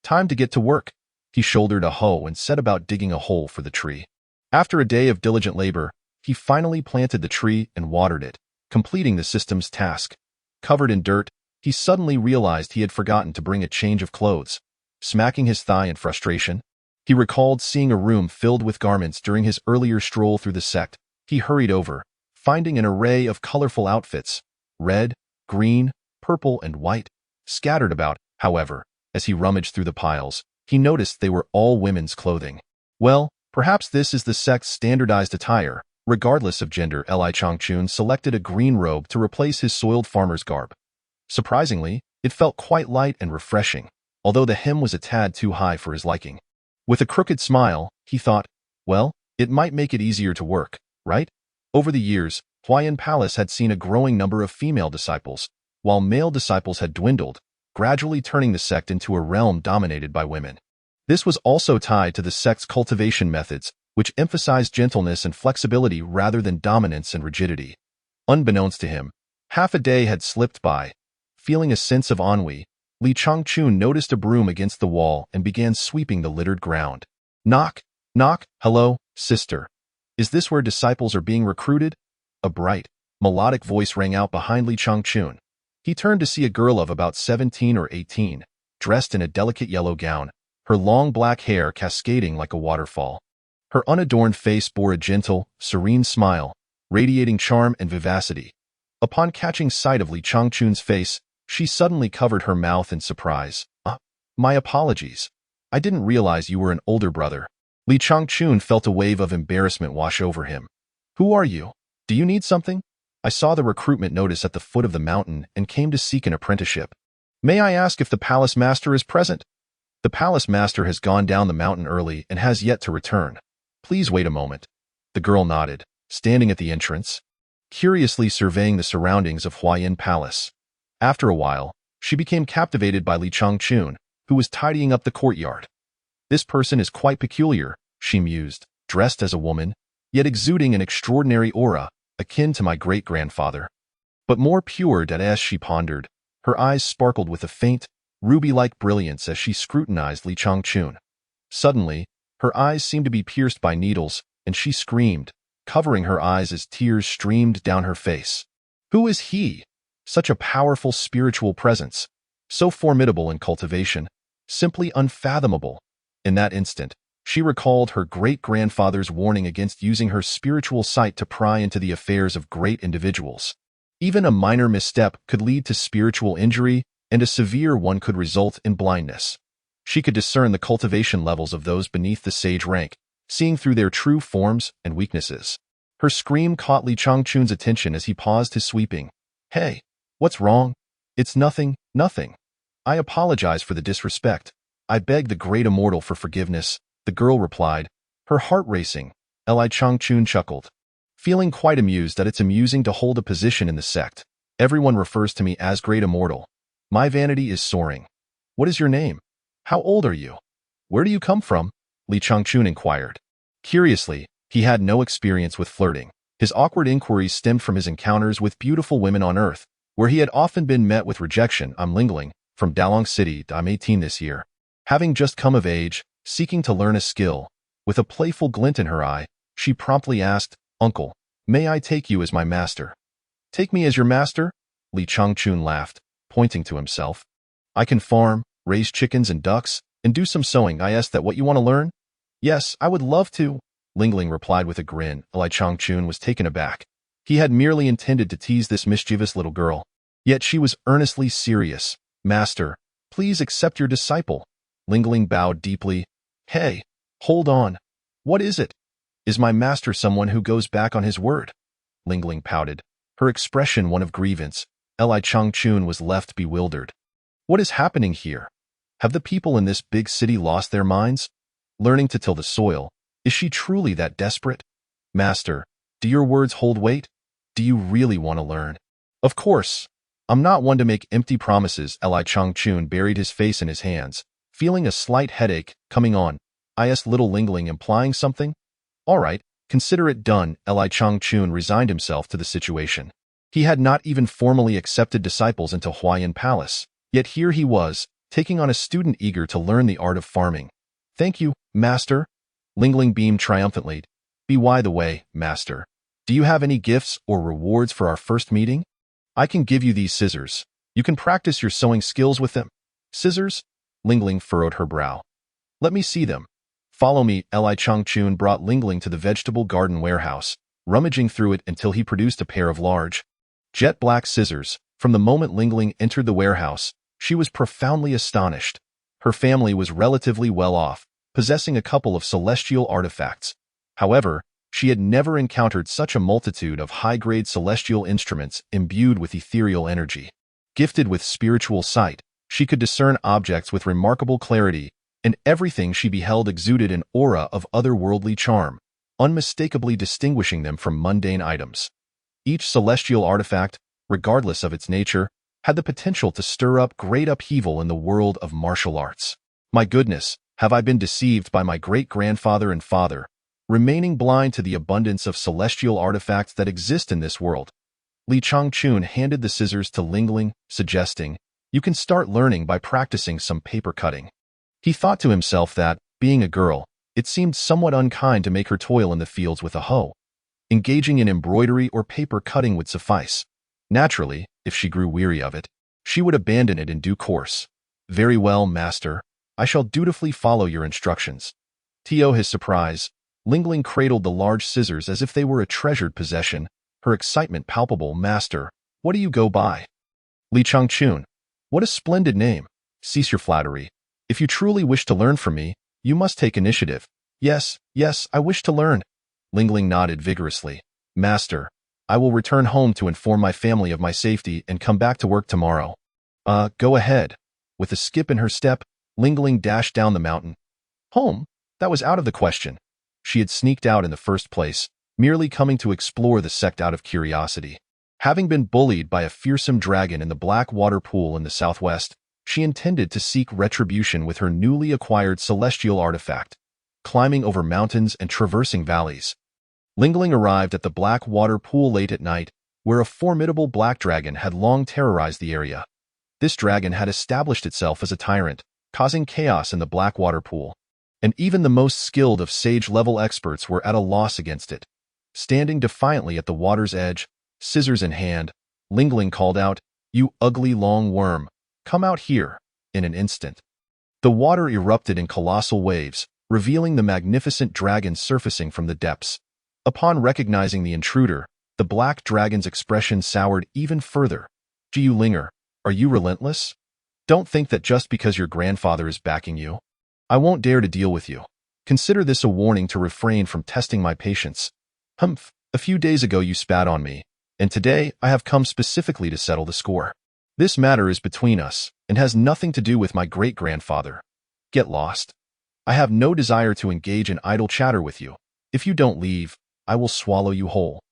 Time to get to work. He shouldered a hoe and set about digging a hole for the tree. After a day of diligent labor, he finally planted the tree and watered it, completing the system's task. Covered in dirt, he suddenly realized he had forgotten to bring a change of clothes. Smacking his thigh in frustration, he recalled seeing a room filled with garments during his earlier stroll through the sect. He hurried over, finding an array of colorful outfits, red, green, purple, and white, scattered about. However, as he rummaged through the piles, he noticed they were all women's clothing. Well, perhaps this is the sect's standardized attire. Regardless of gender, Li Changchun selected a green robe to replace his soiled farmer's garb. Surprisingly, it felt quite light and refreshing, although the hem was a tad too high for his liking. With a crooked smile, he thought, well, it might make it easier to work, right? Over the years, Huayan Palace had seen a growing number of female disciples, while male disciples had dwindled, gradually turning the sect into a realm dominated by women. This was also tied to the sect's cultivation methods, which emphasized gentleness and flexibility rather than dominance and rigidity. Unbeknownst to him, half a day had slipped by. Feeling a sense of ennui, Li Changchun noticed a broom against the wall and began sweeping the littered ground. Knock, knock, hello, sister. Is this where disciples are being recruited? A bright, melodic voice rang out behind Li Changchun. He turned to see a girl of about 17 or 18, dressed in a delicate yellow gown, her long black hair cascading like a waterfall. Her unadorned face bore a gentle, serene smile, radiating charm and vivacity. Upon catching sight of Li Changchun's face, she suddenly covered her mouth in surprise. My apologies. I didn't realize you were an older brother. Li Changchun felt a wave of embarrassment wash over him. Who are you? Do you need something? I saw the recruitment notice at the foot of the mountain and came to seek an apprenticeship. May I ask if the palace master is present? The palace master has gone down the mountain early and has yet to return. Please wait a moment. The girl nodded, standing at the entrance, curiously surveying the surroundings of Huayan Palace. After a while, she became captivated by Li Changchun, who was tidying up the courtyard. This person is quite peculiar, she mused, dressed as a woman, yet exuding an extraordinary aura, akin to my great-grandfather. But more pure than as she pondered, her eyes sparkled with a faint, ruby-like brilliance as she scrutinized Li Changchun. Suddenly, her eyes seemed to be pierced by needles, and she screamed, covering her eyes as tears streamed down her face. Who is he? Such a powerful spiritual presence, so formidable in cultivation, simply unfathomable. In that instant, she recalled her great-grandfather's warning against using her spiritual sight to pry into the affairs of great individuals. Even a minor misstep could lead to spiritual injury, and a severe one could result in blindness. She could discern the cultivation levels of those beneath the sage rank, seeing through their true forms and weaknesses. Her scream caught Li Changchun's attention as he paused his sweeping. Hey, what's wrong? It's nothing, nothing. I apologize for the disrespect. I beg the great immortal for forgiveness, the girl replied, her heart racing. Li Changchun chuckled, feeling quite amused that it's amusing to hold a position in the sect. Everyone refers to me as great immortal. My vanity is soaring. What is your name? How old are you? Where do you come from? Li Changchun inquired. Curiously, he had no experience with flirting. His awkward inquiries stemmed from his encounters with beautiful women on Earth, where he had often been met with rejection. I'm Lingling, from Dalong City. I'm 18 this year. Having just come of age, seeking to learn a skill, with a playful glint in her eye, she promptly asked, Uncle, may I take you as my master? Take me as your master? Li Changchun laughed, pointing to himself. I can farm, raise chickens and ducks, and do some sewing. Is that what you want to learn? Yes, I would love to, Lingling replied with a grin. Li Changchun was taken aback. He had merely intended to tease this mischievous little girl. Yet she was earnestly serious. Master, please accept your disciple. Lingling bowed deeply. Hey, Hold on. What is it? Is my master someone who goes back on his word? Lingling pouted, her expression one of grievance. Li Changchun was left bewildered. What is happening here? Have the people in this big city lost their minds? Learning to till the soil, is she truly that desperate? Master, do your words hold weight? Do you really want to learn? Of course. I'm not one to make empty promises. Li Changchun buried his face in his hands, feeling a slight headache coming on. I asked little Lingling, implying something. All right, consider it done. Li Changchun resigned himself to the situation. He had not even formally accepted disciples into Huayan Palace, yet here he was, taking on a student eager to learn the art of farming. Thank you, Master. Lingling beamed triumphantly. By the way, Master, do you have any gifts or rewards for our first meeting? I can give you these scissors. You can practice your sewing skills with them. Scissors? Lingling furrowed her brow. Let me see them. Follow me. Li Changchun brought Lingling to the vegetable garden warehouse, rummaging through it until he produced a pair of large, jet black scissors. From the moment Lingling entered the warehouse, she was profoundly astonished. Her family was relatively well off, possessing a couple of celestial artifacts. However, she had never encountered such a multitude of high-grade celestial instruments imbued with ethereal energy. Gifted with spiritual sight, she could discern objects with remarkable clarity, and everything she beheld exuded an aura of otherworldly charm, unmistakably distinguishing them from mundane items. Each celestial artifact, regardless of its nature, had the potential to stir up great upheaval in the world of martial arts. My goodness, have I been deceived by my great-grandfather and father, remaining blind to the abundance of celestial artifacts that exist in this world? Li Changchun handed the scissors to Lingling, suggesting, you can start learning by practicing some paper cutting. He thought to himself that, being a girl, it seemed somewhat unkind to make her toil in the fields with a hoe. Engaging in embroidery or paper cutting would suffice. Naturally, if she grew weary of it, she would abandon it in due course. Very well, Master. I shall dutifully follow your instructions. To his surprise, Lingling cradled the large scissors as if they were a treasured possession, her excitement palpable. Master, what do you go by? Li Changchun. What a splendid name. Cease your flattery. If you truly wish to learn from me, you must take initiative. Yes, I wish to learn. Lingling nodded vigorously. Master, I will return home to inform my family of my safety and come back to work tomorrow. Go ahead. With a skip in her step, Lingling dashed down the mountain. Home? That was out of the question. She had sneaked out in the first place, merely coming to explore the sect out of curiosity. Having been bullied by a fearsome dragon in the black water pool in the southwest, she intended to seek retribution with her newly acquired celestial artifact, climbing over mountains and traversing valleys. Lingling arrived at the black water pool late at night, where a formidable black dragon had long terrorized the area. This dragon had established itself as a tyrant, causing chaos in the black water pool, and even the most skilled of sage-level experts were at a loss against it. Standing defiantly at the water's edge, scissors in hand, Lingling called out, "You ugly long worm, come out here," in an instant. The water erupted in colossal waves, revealing the magnificent dragon surfacing from the depths. Upon recognizing the intruder, the black dragon's expression soured even further. "Jiu Linger, are you relentless? Don't think that just because your grandfather is backing you, I won't dare to deal with you. Consider this a warning to refrain from testing my patience. Humph, a few days ago you spat on me, and today I have come specifically to settle the score. This matter is between us, and has nothing to do with my great-grandfather. Get lost. I have no desire to engage in idle chatter with you. If you don't leave, I will swallow you whole."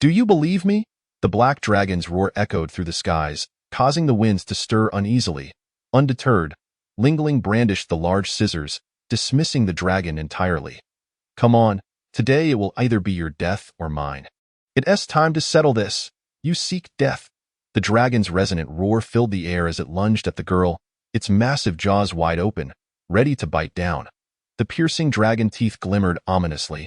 "Do you believe me?" The black dragon's roar echoed through the skies, causing the winds to stir uneasily. Undeterred, Lingling brandished the large scissors, dismissing the dragon entirely. "Come on, today it will either be your death or mine. It's time to settle this. You seek death." The dragon's resonant roar filled the air as it lunged at the girl, its massive jaws wide open, ready to bite down. The piercing dragon teeth glimmered ominously,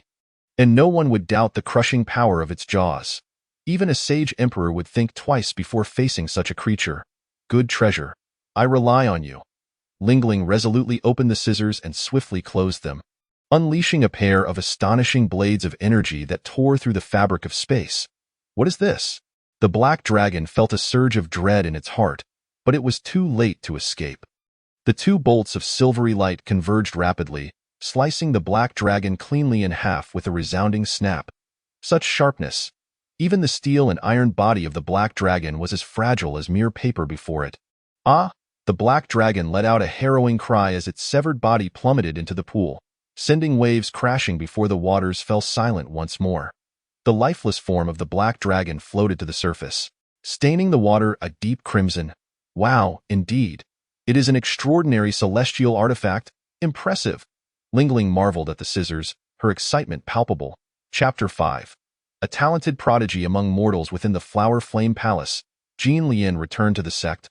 and no one would doubt the crushing power of its jaws. Even a sage emperor would think twice before facing such a creature. "Good treasure. I rely on you." Lingling resolutely opened the scissors and swiftly closed them, unleashing a pair of astonishing blades of energy that tore through the fabric of space. "What is this?" The black dragon felt a surge of dread in its heart, but it was too late to escape. The two bolts of silvery light converged rapidly, slicing the black dragon cleanly in half with a resounding snap. Such sharpness! Even the steel and iron body of the black dragon was as fragile as mere paper before it. Ah! The black dragon let out a harrowing cry as its severed body plummeted into the pool, sending waves crashing before the waters fell silent once more. The lifeless form of the black dragon floated to the surface, staining the water a deep crimson. Wow, indeed. It is an extraordinary celestial artifact. Impressive. Lingling marveled at the scissors, her excitement palpable. Chapter 5. A talented prodigy among mortals within the Flower Flame Palace, Jean Lien returned to the sect,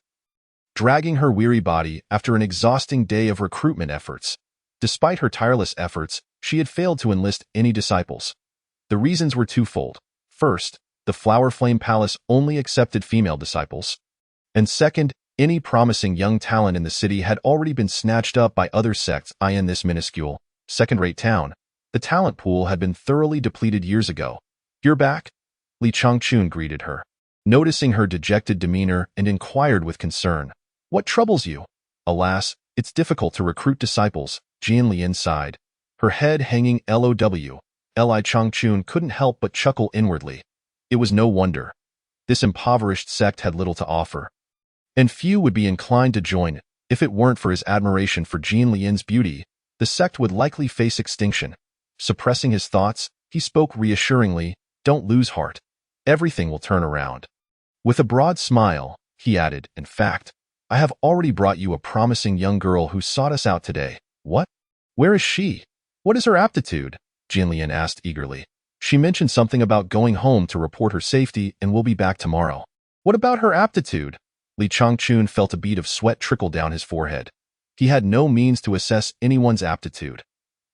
dragging her weary body after an exhausting day of recruitment efforts. Despite her tireless efforts, she had failed to enlist any disciples. The reasons were twofold. First, the Flower Flame Palace only accepted female disciples. And second, any promising young talent in the city had already been snatched up by other sects. In this minuscule, second-rate town, the talent pool had been thoroughly depleted years ago. "You're back?" Li Changchun greeted her, noticing her dejected demeanor, and inquired with concern. "What troubles you?" "Alas, it's difficult to recruit disciples," Jian Lian sighed, her head hanging low. Li Changchun couldn't help but chuckle inwardly. It was no wonder. This impoverished sect had little to offer, and few would be inclined to join it. If it weren't for his admiration for Jian Lian's beauty, the sect would likely face extinction. Suppressing his thoughts, he spoke reassuringly, "Don't lose heart. Everything will turn around." With a broad smile, he added, "In fact, I have already brought you a promising young girl who sought us out today." "What? Where is she? What is her aptitude?" Jian Lian asked eagerly. "She mentioned something about going home to report her safety and will be back tomorrow." "What about her aptitude?" Li Changchun felt a bead of sweat trickle down his forehead. He had no means to assess anyone's aptitude.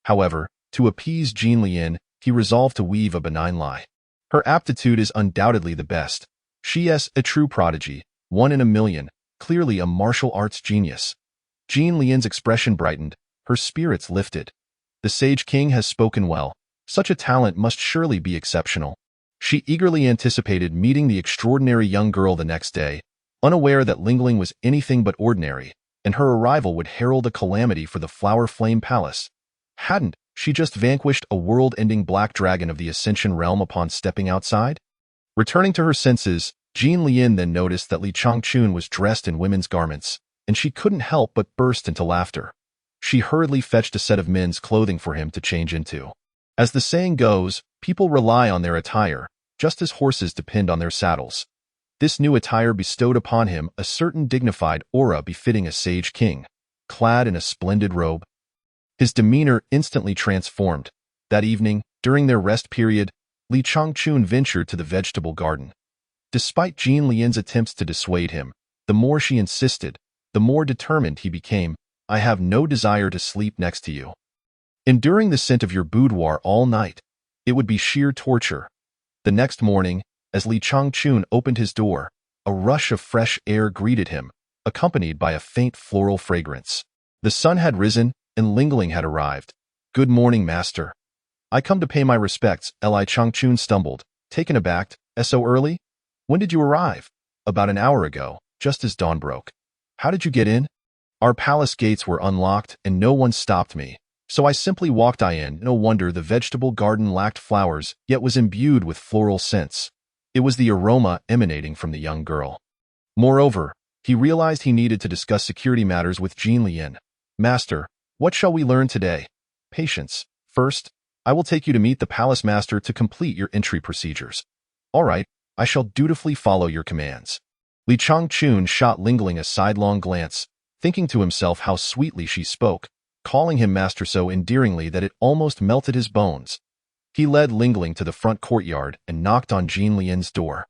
However, to appease Jian Lian, he resolved to weave a benign lie. "Her aptitude is undoubtedly the best. She is a true prodigy, 1 in a million, clearly a martial arts genius." Jian Lian's expression brightened, her spirits lifted. The Sage King has spoken well. Such a talent must surely be exceptional. She eagerly anticipated meeting the extraordinary young girl the next day, unaware that Lingling was anything but ordinary, and her arrival would herald a calamity for the Flower Flame Palace. Hadn't she just vanquished a world-ending black dragon of the Ascension realm upon stepping outside? Returning to her senses, Jian Lian then noticed that Li Changchun was dressed in women's garments, and she couldn't help but burst into laughter. She hurriedly fetched a set of men's clothing for him to change into. As the saying goes, people rely on their attire, just as horses depend on their saddles. This new attire bestowed upon him a certain dignified aura befitting a sage king, clad in a splendid robe. His demeanor instantly transformed. That evening, during their rest period, Li Changchun ventured to the vegetable garden. Despite Jian Lian's attempts to dissuade him, the more she insisted, the more determined he became. "I have no desire to sleep next to you. Enduring the scent of your boudoir all night, it would be sheer torture." The next morning, as Li Changchun opened his door, a rush of fresh air greeted him, accompanied by a faint floral fragrance. The sun had risen, and Lingling had arrived. "Good morning, master." "I come to pay my respects," Li Changchun stumbled, taken aback. "So early? When did you arrive?" "About an hour ago, just as dawn broke." "How did you get in?" "Our palace gates were unlocked, and no one stopped me, so I simply walked in." No wonder the vegetable garden lacked flowers, yet was imbued with floral scents. It was the aroma emanating from the young girl. Moreover, he realized he needed to discuss security matters with Jian Lian. "Master, what shall we learn today?" "Patience. First, I will take you to meet the palace master to complete your entry procedures." "All right, I shall dutifully follow your commands." Li Changchun shot Lingling a sidelong glance, thinking to himself how sweetly she spoke, calling him master so endearingly that it almost melted his bones. He led Lingling to the front courtyard and knocked on Jian Lian's door.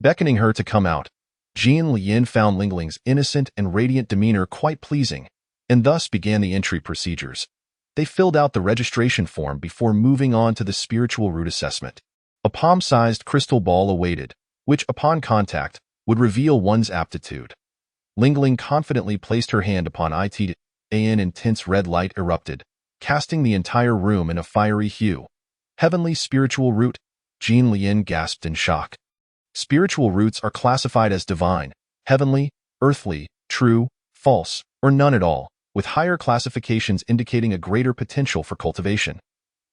Beckoning her to come out, Jian Lian found Lingling's innocent and radiant demeanor quite pleasing, and thus began the entry procedures. They filled out the registration form before moving on to the spiritual root assessment. A palm-sized crystal ball awaited, which, upon contact, would reveal one's aptitude. Lingling confidently placed her hand upon it. An intense red light erupted, casting the entire room in a fiery hue. "Heavenly spiritual root," Jian Lian gasped in shock. Spiritual roots are classified as divine, heavenly, earthly, true, false, or none at all, with higher classifications indicating a greater potential for cultivation.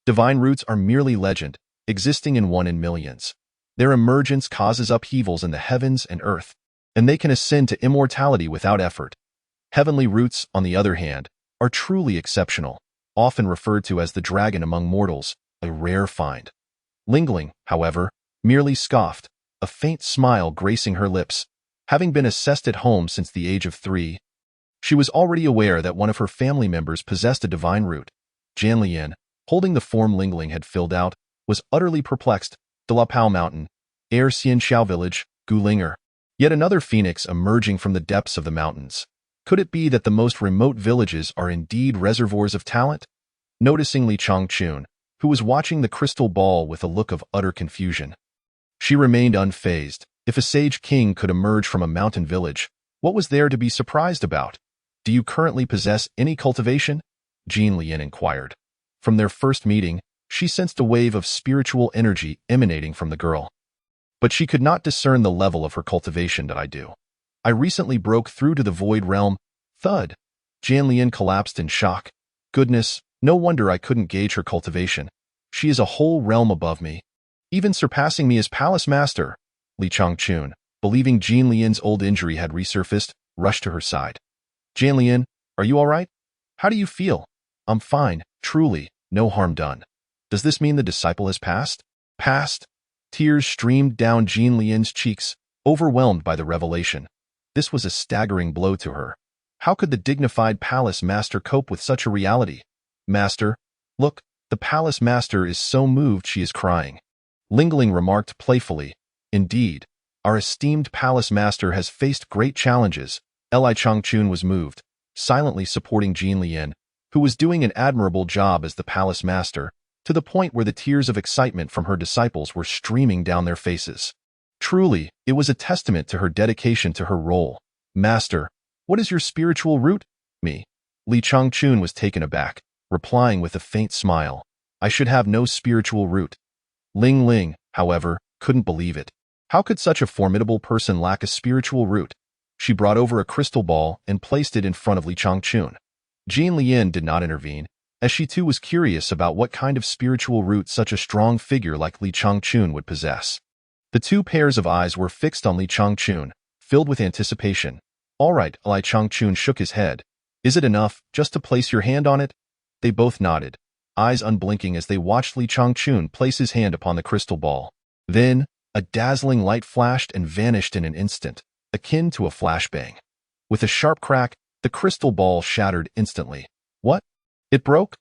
Divine roots are merely legend, existing in one in millions. Their emergence causes upheavals in the heavens and earth, and they can ascend to immortality without effort. Heavenly roots, on the other hand, are truly exceptional, often referred to as the dragon among mortals, a rare find. Lingling, however, merely scoffed, a faint smile gracing her lips. Having been assessed at home since the age of 3, she was already aware that one of her family members possessed a divine root. Jianlian, holding the form Lingling had filled out, was utterly perplexed. Dalapao Mountain, Air Xianxiao Village, Gulinger. Yet another phoenix emerging from the depths of the mountains. Could it be that the most remote villages are indeed reservoirs of talent? Noticing Li Changchun, who was watching the crystal ball with a look of utter confusion, she remained unfazed. If a sage king could emerge from a mountain village, what was there to be surprised about? Do you currently possess any cultivation? Jean Lian inquired. From their first meeting, she sensed a wave of spiritual energy emanating from the girl. But she could not discern the level of her cultivation. That I do. I recently broke through to the void realm. Thud. Jian Lian collapsed in shock. Goodness, no wonder I couldn't gauge her cultivation. She is a whole realm above me, even surpassing me as palace master. Li Changchun, believing Jean Lian's old injury had resurfaced, rushed to her side. Jian Lian, are you all right? How do you feel? I'm fine, truly, no harm done. Does this mean the disciple has passed? Passed? Tears streamed down Jean Lian's cheeks, overwhelmed by the revelation. This was a staggering blow to her. How could the dignified palace master cope with such a reality? Master, look, the palace master is so moved she is crying. Lingling remarked playfully. Indeed, our esteemed palace master has faced great challenges. Li Changchun was moved, silently supporting Jean Lian, who was doing an admirable job as the palace master, to the point where the tears of excitement from her disciples were streaming down their faces. Truly, it was a testament to her dedication to her role. Master, what is your spiritual root? Me. Li Changchun was taken aback, replying with a faint smile. I should have no spiritual root. Ling, however, couldn't believe it. How could such a formidable person lack a spiritual root? She brought over a crystal ball and placed it in front of Li Changchun. Jean Lian did not intervene, as she too was curious about what kind of spiritual root such a strong figure like Li Changchun would possess. The two pairs of eyes were fixed on Li Changchun, filled with anticipation. All right, Li Changchun shook his head. Is it enough, just to place your hand on it? They both nodded, eyes unblinking as they watched Li Changchun place his hand upon the crystal ball. Then, a dazzling light flashed and vanished in an instant, akin to a flashbang. With a sharp crack, the crystal ball shattered instantly. What? It broke?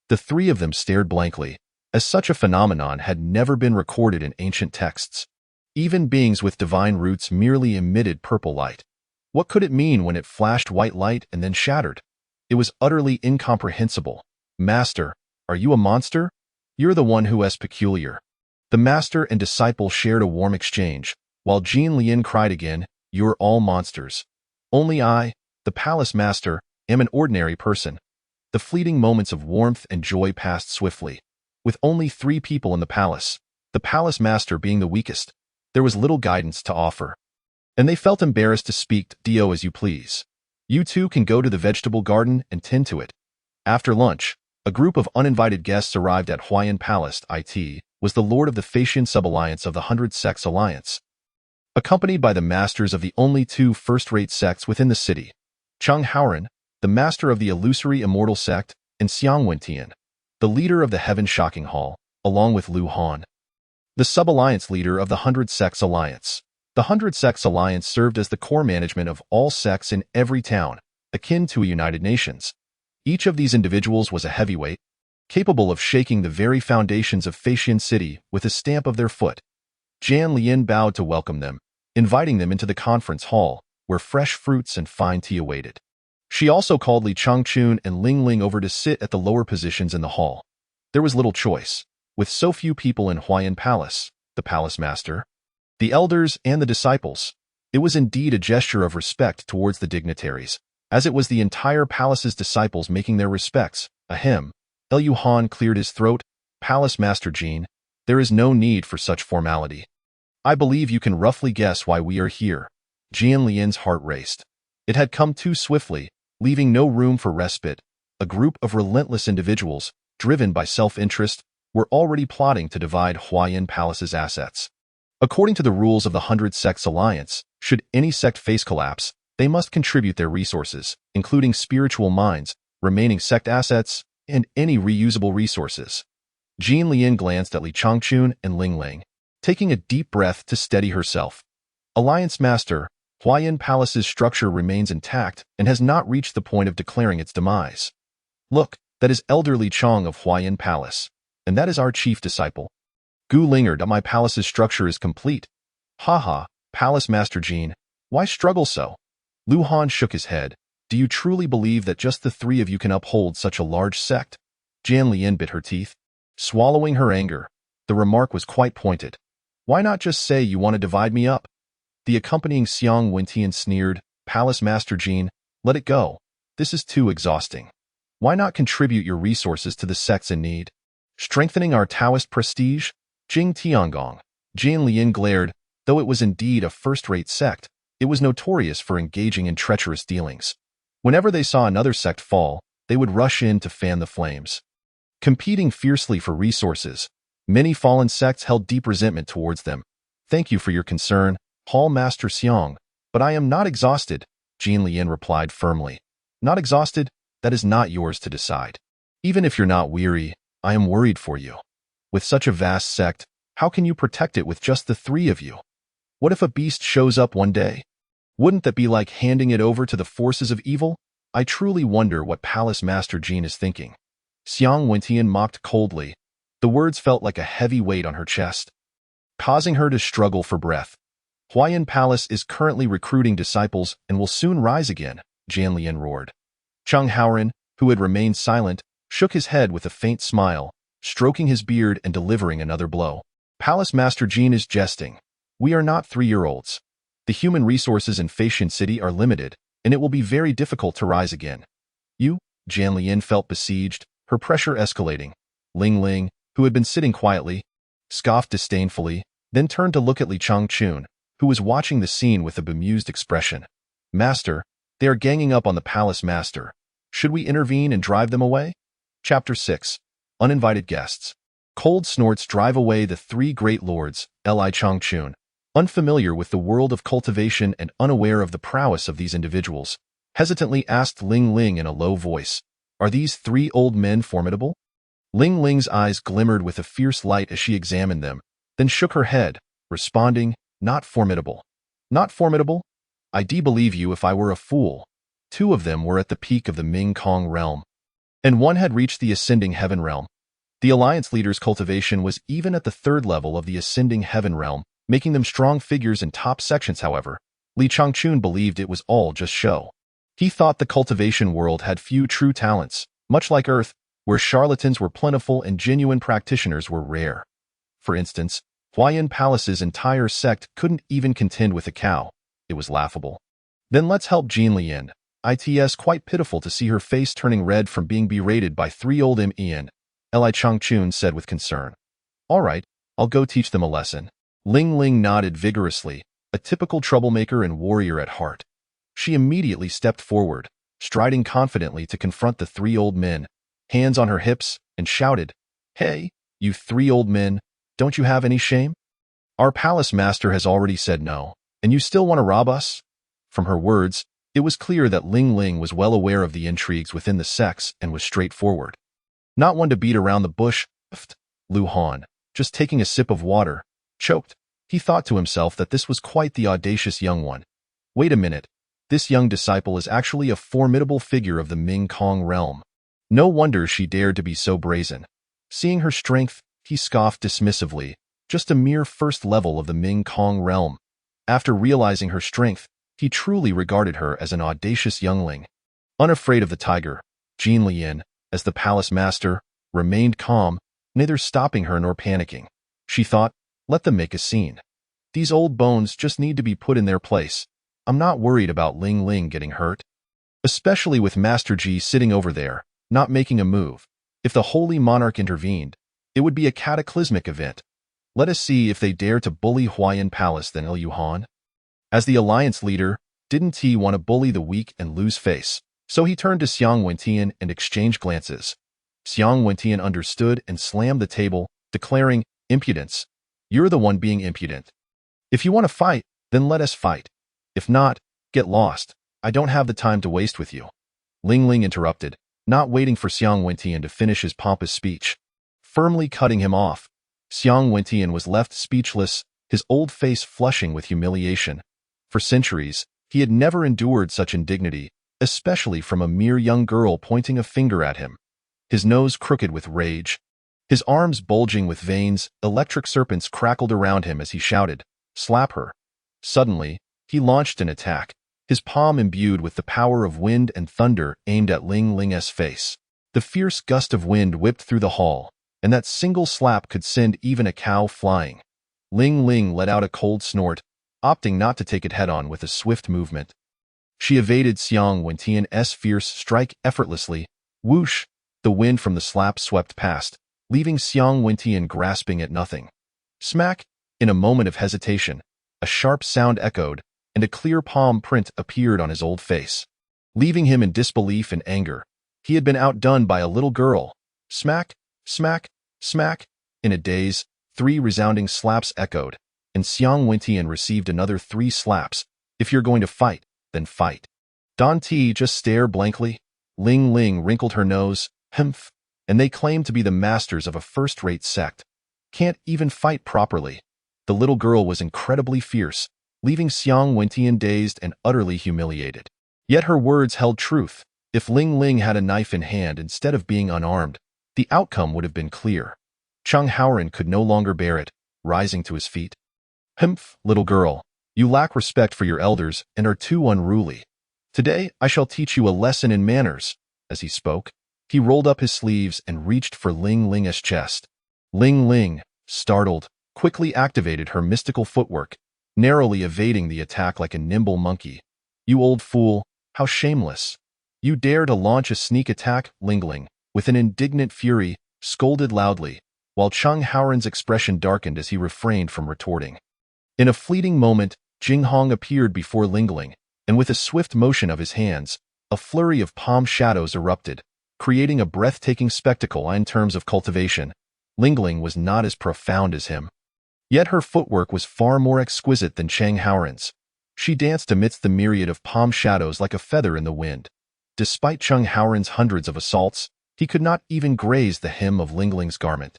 The three of them stared blankly, as such a phenomenon had never been recorded in ancient texts. Even beings with divine roots merely emitted purple light. What could it mean when it flashed white light and then shattered? It was utterly incomprehensible. Master, are you a monster? You're the one who is peculiar. The master and disciple shared a warm exchange, while Jean Lian cried again, You're all monsters. Only I, the palace master, am an ordinary person. The fleeting moments of warmth and joy passed swiftly. With only 3 people in the palace master being the weakest, there was little guidance to offer. And they felt embarrassed to speak. Do as you please. You two can go to the vegetable garden and tend to it. After lunch, a group of uninvited guests arrived at Huayan Palace. It was the lord of the Faxian sub-alliance of the 100 Sects Alliance, accompanied by the masters of the only 2 first-rate sects within the city, Cheng Haoran, the master of the illusory immortal sect, and Xiang Wentian, the leader of the Heaven-Shocking Hall, along with Lu Han, the sub-alliance leader of the 100 Sects Alliance. The 100 Sects Alliance served as the core management of all sects in every town, akin to a United Nations. Each of these individuals was a heavyweight, capable of shaking the very foundations of Faxian City with a stamp of their foot. Jian Lian bowed to welcome them, inviting them into the conference hall, where fresh fruits and fine tea awaited. She also called Li Changchun and Ling over to sit at the lower positions in the hall. There was little choice, with so few people in Huayan Palace, the palace master, the elders, and the disciples. It was indeed a gesture of respect towards the dignitaries, as it was the entire palace's disciples making their respects. Ahem. Lu Han cleared his throat. Palace Master Jean, there is no need for such formality. I believe you can roughly guess why we are here. Jian Lian's heart raced. It had come too swiftly, leaving no room for respite. A group of relentless individuals, driven by self-interest, were already plotting to divide Huayan Palace's assets. According to the rules of the 100 Sects Alliance, should any sect face collapse, they must contribute their resources, including spiritual minds, remaining sect assets, and any reusable resources. Jean Lian glanced at Li Changchun and Ling Ling, taking a deep breath to steady herself. Alliance Master, Huayan Palace's structure remains intact and has not reached the point of declaring its demise. Look, that is elderly Chong of Huayan Palace, and that is our chief disciple. Gu lingered, my palace's structure is complete. Haha, Palace Master Jean, why struggle so? Lu Han shook his head. Do you truly believe that just the three of you can uphold such a large sect? Jian Lian bit her teeth. Swallowing her anger, the remark was quite pointed. Why not just say you want to divide me up? The accompanying Xiang Wentian sneered, Palace Master Jean, let it go. This is too exhausting. Why not contribute your resources to the sects in need? Strengthening our Taoist prestige? Jing Tiangong. Jian Lian glared. Though it was indeed a first-rate sect, it was notorious for engaging in treacherous dealings. Whenever they saw another sect fall, they would rush in to fan the flames. Competing fiercely for resources, many fallen sects held deep resentment towards them. Thank you for your concern, Hall Master Xiang, but I am not exhausted, Jian Lian replied firmly. Not exhausted? That is not yours to decide. Even if you're not weary, I am worried for you. With such a vast sect, how can you protect it with just the three of you? What if a beast shows up one day? Wouldn't that be like handing it over to the forces of evil? I truly wonder what Palace Master Jean is thinking. Xiang Wentian mocked coldly. The words felt like a heavy weight on her chest, causing her to struggle for breath. Huayan Palace is currently recruiting disciples and will soon rise again, Jian Lian roared. Cheng Haoran, who had remained silent, shook his head with a faint smile, stroking his beard and delivering another blow. Palace Master Jean is jesting. We are not 3-year-olds. The human resources in Feishan City are limited, and it will be very difficult to rise again. You? Jian Lian felt besieged, her pressure escalating. Ling Ling, who had been sitting quietly, scoffed disdainfully, then turned to look at Li Changchun, who was watching the scene with a bemused expression. Master, they are ganging up on the Palace Master. Should we intervene and drive them away? Chapter 6. Uninvited Guests. Cold snorts drive away the three great lords, Li Changchun. Unfamiliar with the world of cultivation and unaware of the prowess of these individuals, hesitantly asked Ling Ling in a low voice, Are these three old men formidable? Ling Ling's eyes glimmered with a fierce light as she examined them, then shook her head, responding, Not formidable. Not formidable? I do believe you if I were a fool. Two of them were at the peak of the Ming Kong realm, and one had reached the Ascending Heaven realm. The Alliance leader's cultivation was even at the third level of the Ascending Heaven realm, making them strong figures in top sections. However, Li Changchun believed it was all just show. He thought the cultivation world had few true talents, much like Earth, where charlatans were plentiful and genuine practitioners were rare. For instance, Huayan Palace's entire sect couldn't even contend with a cow. It was laughable. Then let's help Jian Lian. It's quite pitiful to see her face turning red from being berated by three old men, Li Changchun said with concern. All right, I'll go teach them a lesson. Ling Ling nodded vigorously, a typical troublemaker and warrior at heart. She immediately stepped forward, striding confidently to confront the three old men, hands on her hips, and shouted, Hey, you three old men, don't you have any shame? Our palace master has already said no, and you still want to rob us? From her words, it was clear that Ling Ling was well aware of the intrigues within the sects and was straightforward. Not one to beat around the bush, Lu Han, just taking a sip of water, choked. He thought to himself that this was quite the audacious young one. Wait a minute, this young disciple is actually a formidable figure of the Ming Kong realm. No wonder she dared to be so brazen. Seeing her strength, he scoffed dismissively, just a mere first level of the Ming Kong realm. After realizing her strength, he truly regarded her as an audacious youngling. Unafraid of the tiger, Jian Lian, as the palace master, remained calm, neither stopping her nor panicking. She thought, let them make a scene. These old bones just need to be put in their place. I'm not worried about Ling Ling getting hurt. Especially with Master Ji sitting over there, not making a move. If the Holy Monarch intervened, it would be a cataclysmic event. Let us see if they dare to bully Huayan Palace then Liu Han. As the alliance leader, didn't he want to bully the weak and lose face? So he turned to Xiang Wentian and exchanged glances. Xiang Wentian understood and slammed the table, declaring, "Impudence. You're the one being impudent. If you want to fight, then let us fight. If not, get lost. I don't have the time to waste with you." Ling Ling interrupted, not waiting for Xiang Wentian to finish his pompous speech. Firmly cutting him off, Xiang Wentian was left speechless, his old face flushing with humiliation. For centuries, he had never endured such indignity, especially from a mere young girl pointing a finger at him. His nose crooked with rage, his arms bulging with veins, electric serpents crackled around him as he shouted, "Slap her." Suddenly, he launched an attack, his palm imbued with the power of wind and thunder aimed at Ling Ling's face. The fierce gust of wind whipped through the hall, and that single slap could send even a cow flying. Ling Ling let out a cold snort, opting not to take it head-on with a swift movement. She evaded Xiang Wentian's fierce strike effortlessly. Whoosh! The wind from the slap swept past, leaving Xiang Wentian grasping at nothing. Smack! In a moment of hesitation, a sharp sound echoed, and a clear palm print appeared on his old face. Leaving him in disbelief and anger, he had been outdone by a little girl. Smack! Smack! Smack! In a daze, 3 resounding slaps echoed, and Xiang Wentian received another 3 slaps. "If you're going to fight, then fight." Don T just stared blankly. Ling Ling wrinkled her nose. Humph. And they claimed to be the masters of a first-rate sect. Can't even fight properly. The little girl was incredibly fierce, leaving Xiang Wentian dazed and utterly humiliated. Yet her words held truth. If Ling Ling had a knife in hand instead of being unarmed, the outcome would have been clear. Cheng Haoran could no longer bear it, rising to his feet. "Humph, little girl, you lack respect for your elders and are too unruly. Today I shall teach you a lesson in manners." As he spoke, he rolled up his sleeves and reached for Ling Ling's chest. Ling Ling, startled, quickly activated her mystical footwork, narrowly evading the attack like a nimble monkey. "You old fool, how shameless. You dare to launch a sneak attack?" Ling Ling, with an indignant fury, scolded loudly, while Cheng Haoran's expression darkened as he refrained from retorting. In a fleeting moment, Jing Hong appeared before Ling Ling, and with a swift motion of his hands, a flurry of palm shadows erupted, creating a breathtaking spectacle. In terms of cultivation, Ling Ling was not as profound as him. Yet her footwork was far more exquisite than Cheng Haoran's. She danced amidst the myriad of palm shadows like a feather in the wind. Despite Cheng Haoran's hundreds of assaults, he could not even graze the hem of Ling Ling's garment.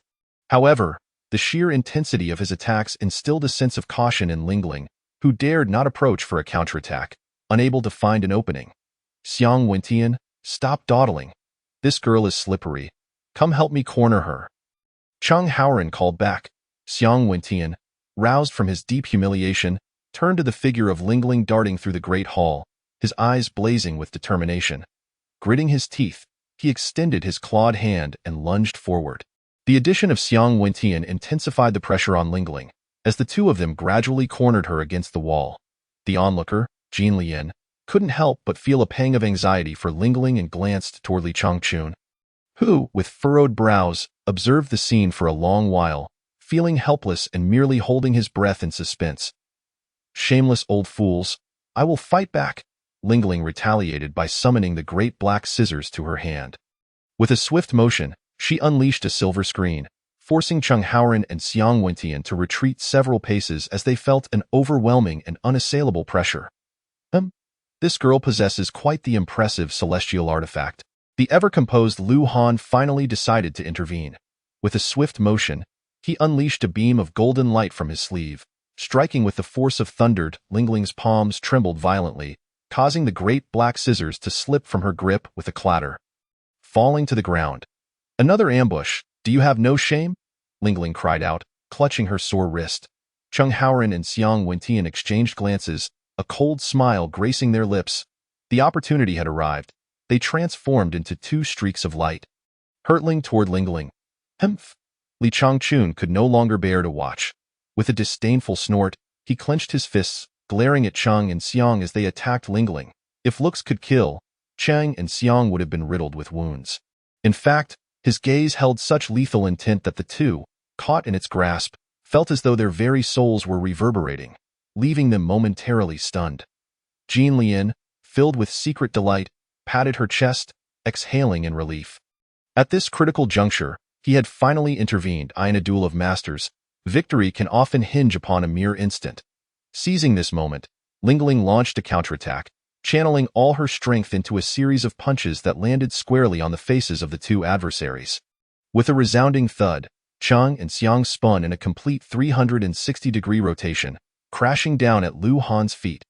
However, the sheer intensity of his attacks instilled a sense of caution in Ling Ling, who dared not approach for a counterattack, unable to find an opening. "Xiang Wentian, stop dawdling. This girl is slippery. Come help me corner her." Cheng Haoran called back. Xiang Wentian, roused from his deep humiliation, turned to the figure of Ling Ling darting through the great hall, his eyes blazing with determination. Gritting his teeth, he extended his clawed hand and lunged forward. The addition of Xiang Wentian intensified the pressure on Ling Ling, as the two of them gradually cornered her against the wall. The onlooker, Jin Lian, couldn't help but feel a pang of anxiety for Ling Ling and glanced toward Li Changchun, who, with furrowed brows, observed the scene for a long while, feeling helpless and merely holding his breath in suspense. "Shameless old fools, I will fight back," Ling Ling retaliated by summoning the great black scissors to her hand. With a swift motion, she unleashed a silver screen, forcing Cheng Haoran and Xiang Wentian to retreat several paces as they felt an overwhelming and unassailable pressure. This girl possesses quite the impressive celestial artifact. The ever-composed Lu Han finally decided to intervene. With a swift motion, he unleashed a beam of golden light from his sleeve, striking with the force of thunder. Ling Ling's palms trembled violently, causing the great black scissors to slip from her grip with a clatter, falling to the ground. "Another ambush. Do you have no shame?" Ling Ling cried out, clutching her sore wrist. Cheng Haoran and Xiang Wentian exchanged glances, a cold smile gracing their lips. The opportunity had arrived. They transformed into 2 streaks of light, hurtling toward Ling Ling. "Humph!" Li Changchun could no longer bear to watch. With a disdainful snort, he clenched his fists, glaring at Cheng and Xiang as they attacked Ling Ling. If looks could kill, Cheng and Xiang would have been riddled with wounds. In fact, his gaze held such lethal intent that the two, caught in its grasp, felt as though their very souls were reverberating, leaving them momentarily stunned. Jin Lian, filled with secret delight, patted her chest, exhaling in relief. At this critical juncture, he had finally intervened. In a duel of masters, victory can often hinge upon a mere instant. Seizing this moment, Lingling launched a counterattack, channeling all her strength into a series of punches that landed squarely on the faces of the two adversaries. With a resounding thud, Chang and Xiang spun in a complete 360-degree rotation, crashing down at Lu Han's feet.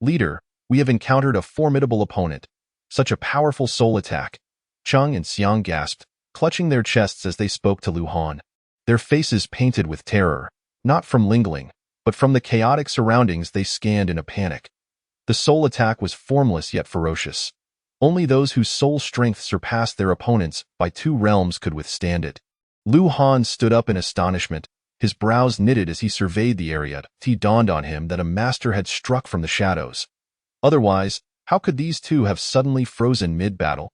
"Leader, we have encountered a formidable opponent. Such a powerful soul attack." Chang and Xiang gasped, clutching their chests as they spoke to Lu Han. Their faces painted with terror, not from Lingling, but from the chaotic surroundings they scanned in a panic. The soul attack was formless yet ferocious. Only those whose soul strength surpassed their opponents by 2 realms could withstand it. Lu Han stood up in astonishment, his brows knitted as he surveyed the area. It dawned on him that a master had struck from the shadows. Otherwise, how could these two have suddenly frozen mid-battle?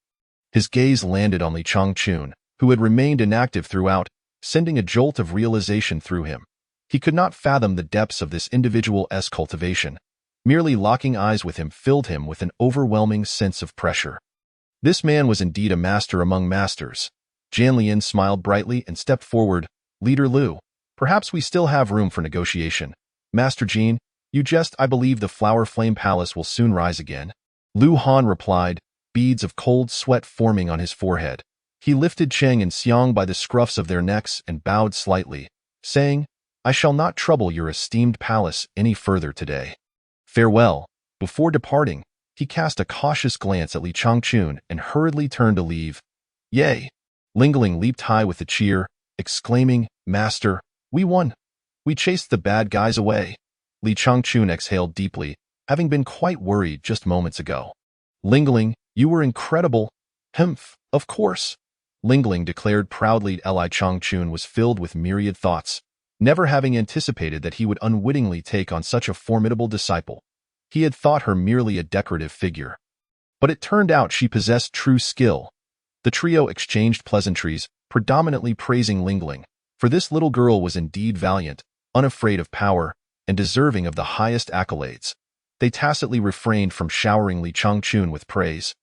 His gaze landed on Li Changchun, who had remained inactive throughout, sending a jolt of realization through him. He could not fathom the depths of this individual's cultivation. Merely locking eyes with him filled him with an overwhelming sense of pressure. This man was indeed a master among masters. Janlian smiled brightly and stepped forward. "Leader Lu, perhaps we still have room for negotiation. Master Jin, you jest. I believe the Flower Flame Palace will soon rise again." Lu Han replied, beads of cold sweat forming on his forehead. He lifted Cheng and Xiang by the scruffs of their necks and bowed slightly, saying, "I shall not trouble your esteemed palace any further today. Farewell." Before departing, he cast a cautious glance at Li Changchun and hurriedly turned to leave. "Yay!" Lingling leaped high with a cheer, exclaiming, "Master, we won! We chased the bad guys away." Li Changchun exhaled deeply, having been quite worried just moments ago. "Lingling, you were incredible." "Humph, of course," Lingling declared proudly. Li Changchun was filled with myriad thoughts, never having anticipated that he would unwittingly take on such a formidable disciple. He had thought her merely a decorative figure. But it turned out she possessed true skill. The trio exchanged pleasantries, predominantly praising Lingling, for this little girl was indeed valiant, unafraid of power, and deserving of the highest accolades. They tacitly refrained from showering Li Changchun with praise,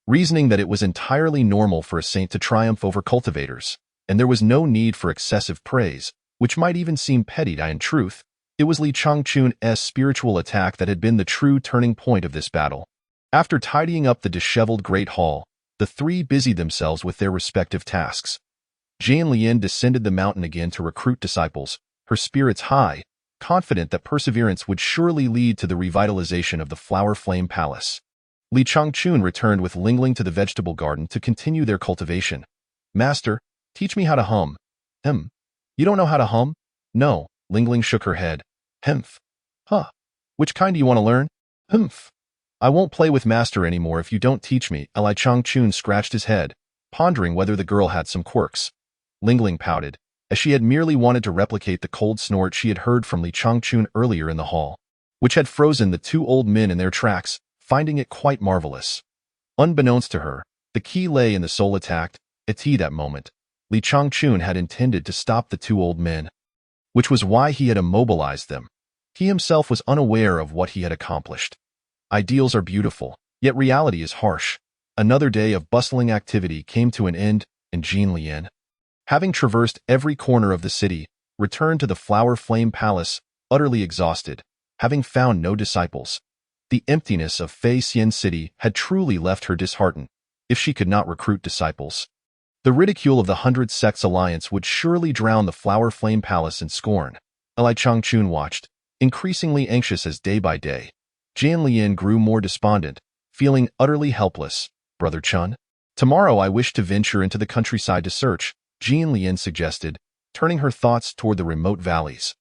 reasoning that it was entirely normal for a saint to triumph over cultivators, and there was no need for excessive praise, which might even seem petty. In truth, it was Li Changchun's spiritual attack that had been the true turning point of this battle. After tidying up the disheveled Great Hall, the three busied themselves with their respective tasks. Janlian descended the mountain again to recruit disciples, her spirits high, confident that perseverance would surely lead to the revitalization of the Flower Flame Palace. Li Changchun returned with Lingling to the vegetable garden to continue their cultivation. "Master, teach me how to hum." You don't know how to hum?" "No." Lingling shook her head. "Humph. Huh. Which kind do you want to learn?" "Humph. I won't play with Master anymore if you don't teach me." Li Changchun scratched his head, pondering whether the girl had some quirks. Lingling pouted, as she had merely wanted to replicate the cold snort she had heard from Li Changchun earlier in the hall, which had frozen the 2 old men in their tracks, finding it quite marvelous. Unbeknownst to her, the key lay in the soul attack. At that moment, Li Changchun had intended to stop the 2 old men, which was why he had immobilized them. He himself was unaware of what he had accomplished. Ideals are beautiful, yet reality is harsh. Another day of bustling activity came to an end, and Janlian, having traversed every corner of the city, returned to the Flower Flame Palace, utterly exhausted, having found no disciples. The emptiness of Fei Xian City had truly left her disheartened, if she could not recruit disciples. The ridicule of the 100 Sects Alliance would surely drown the Flower Flame Palace in scorn. Li Changchun watched, increasingly anxious as day by day. Janlian grew more despondent, feeling utterly helpless. "Brother Chun, tomorrow I wish to venture into the countryside to search," Janlian suggested, turning her thoughts toward the remote valleys.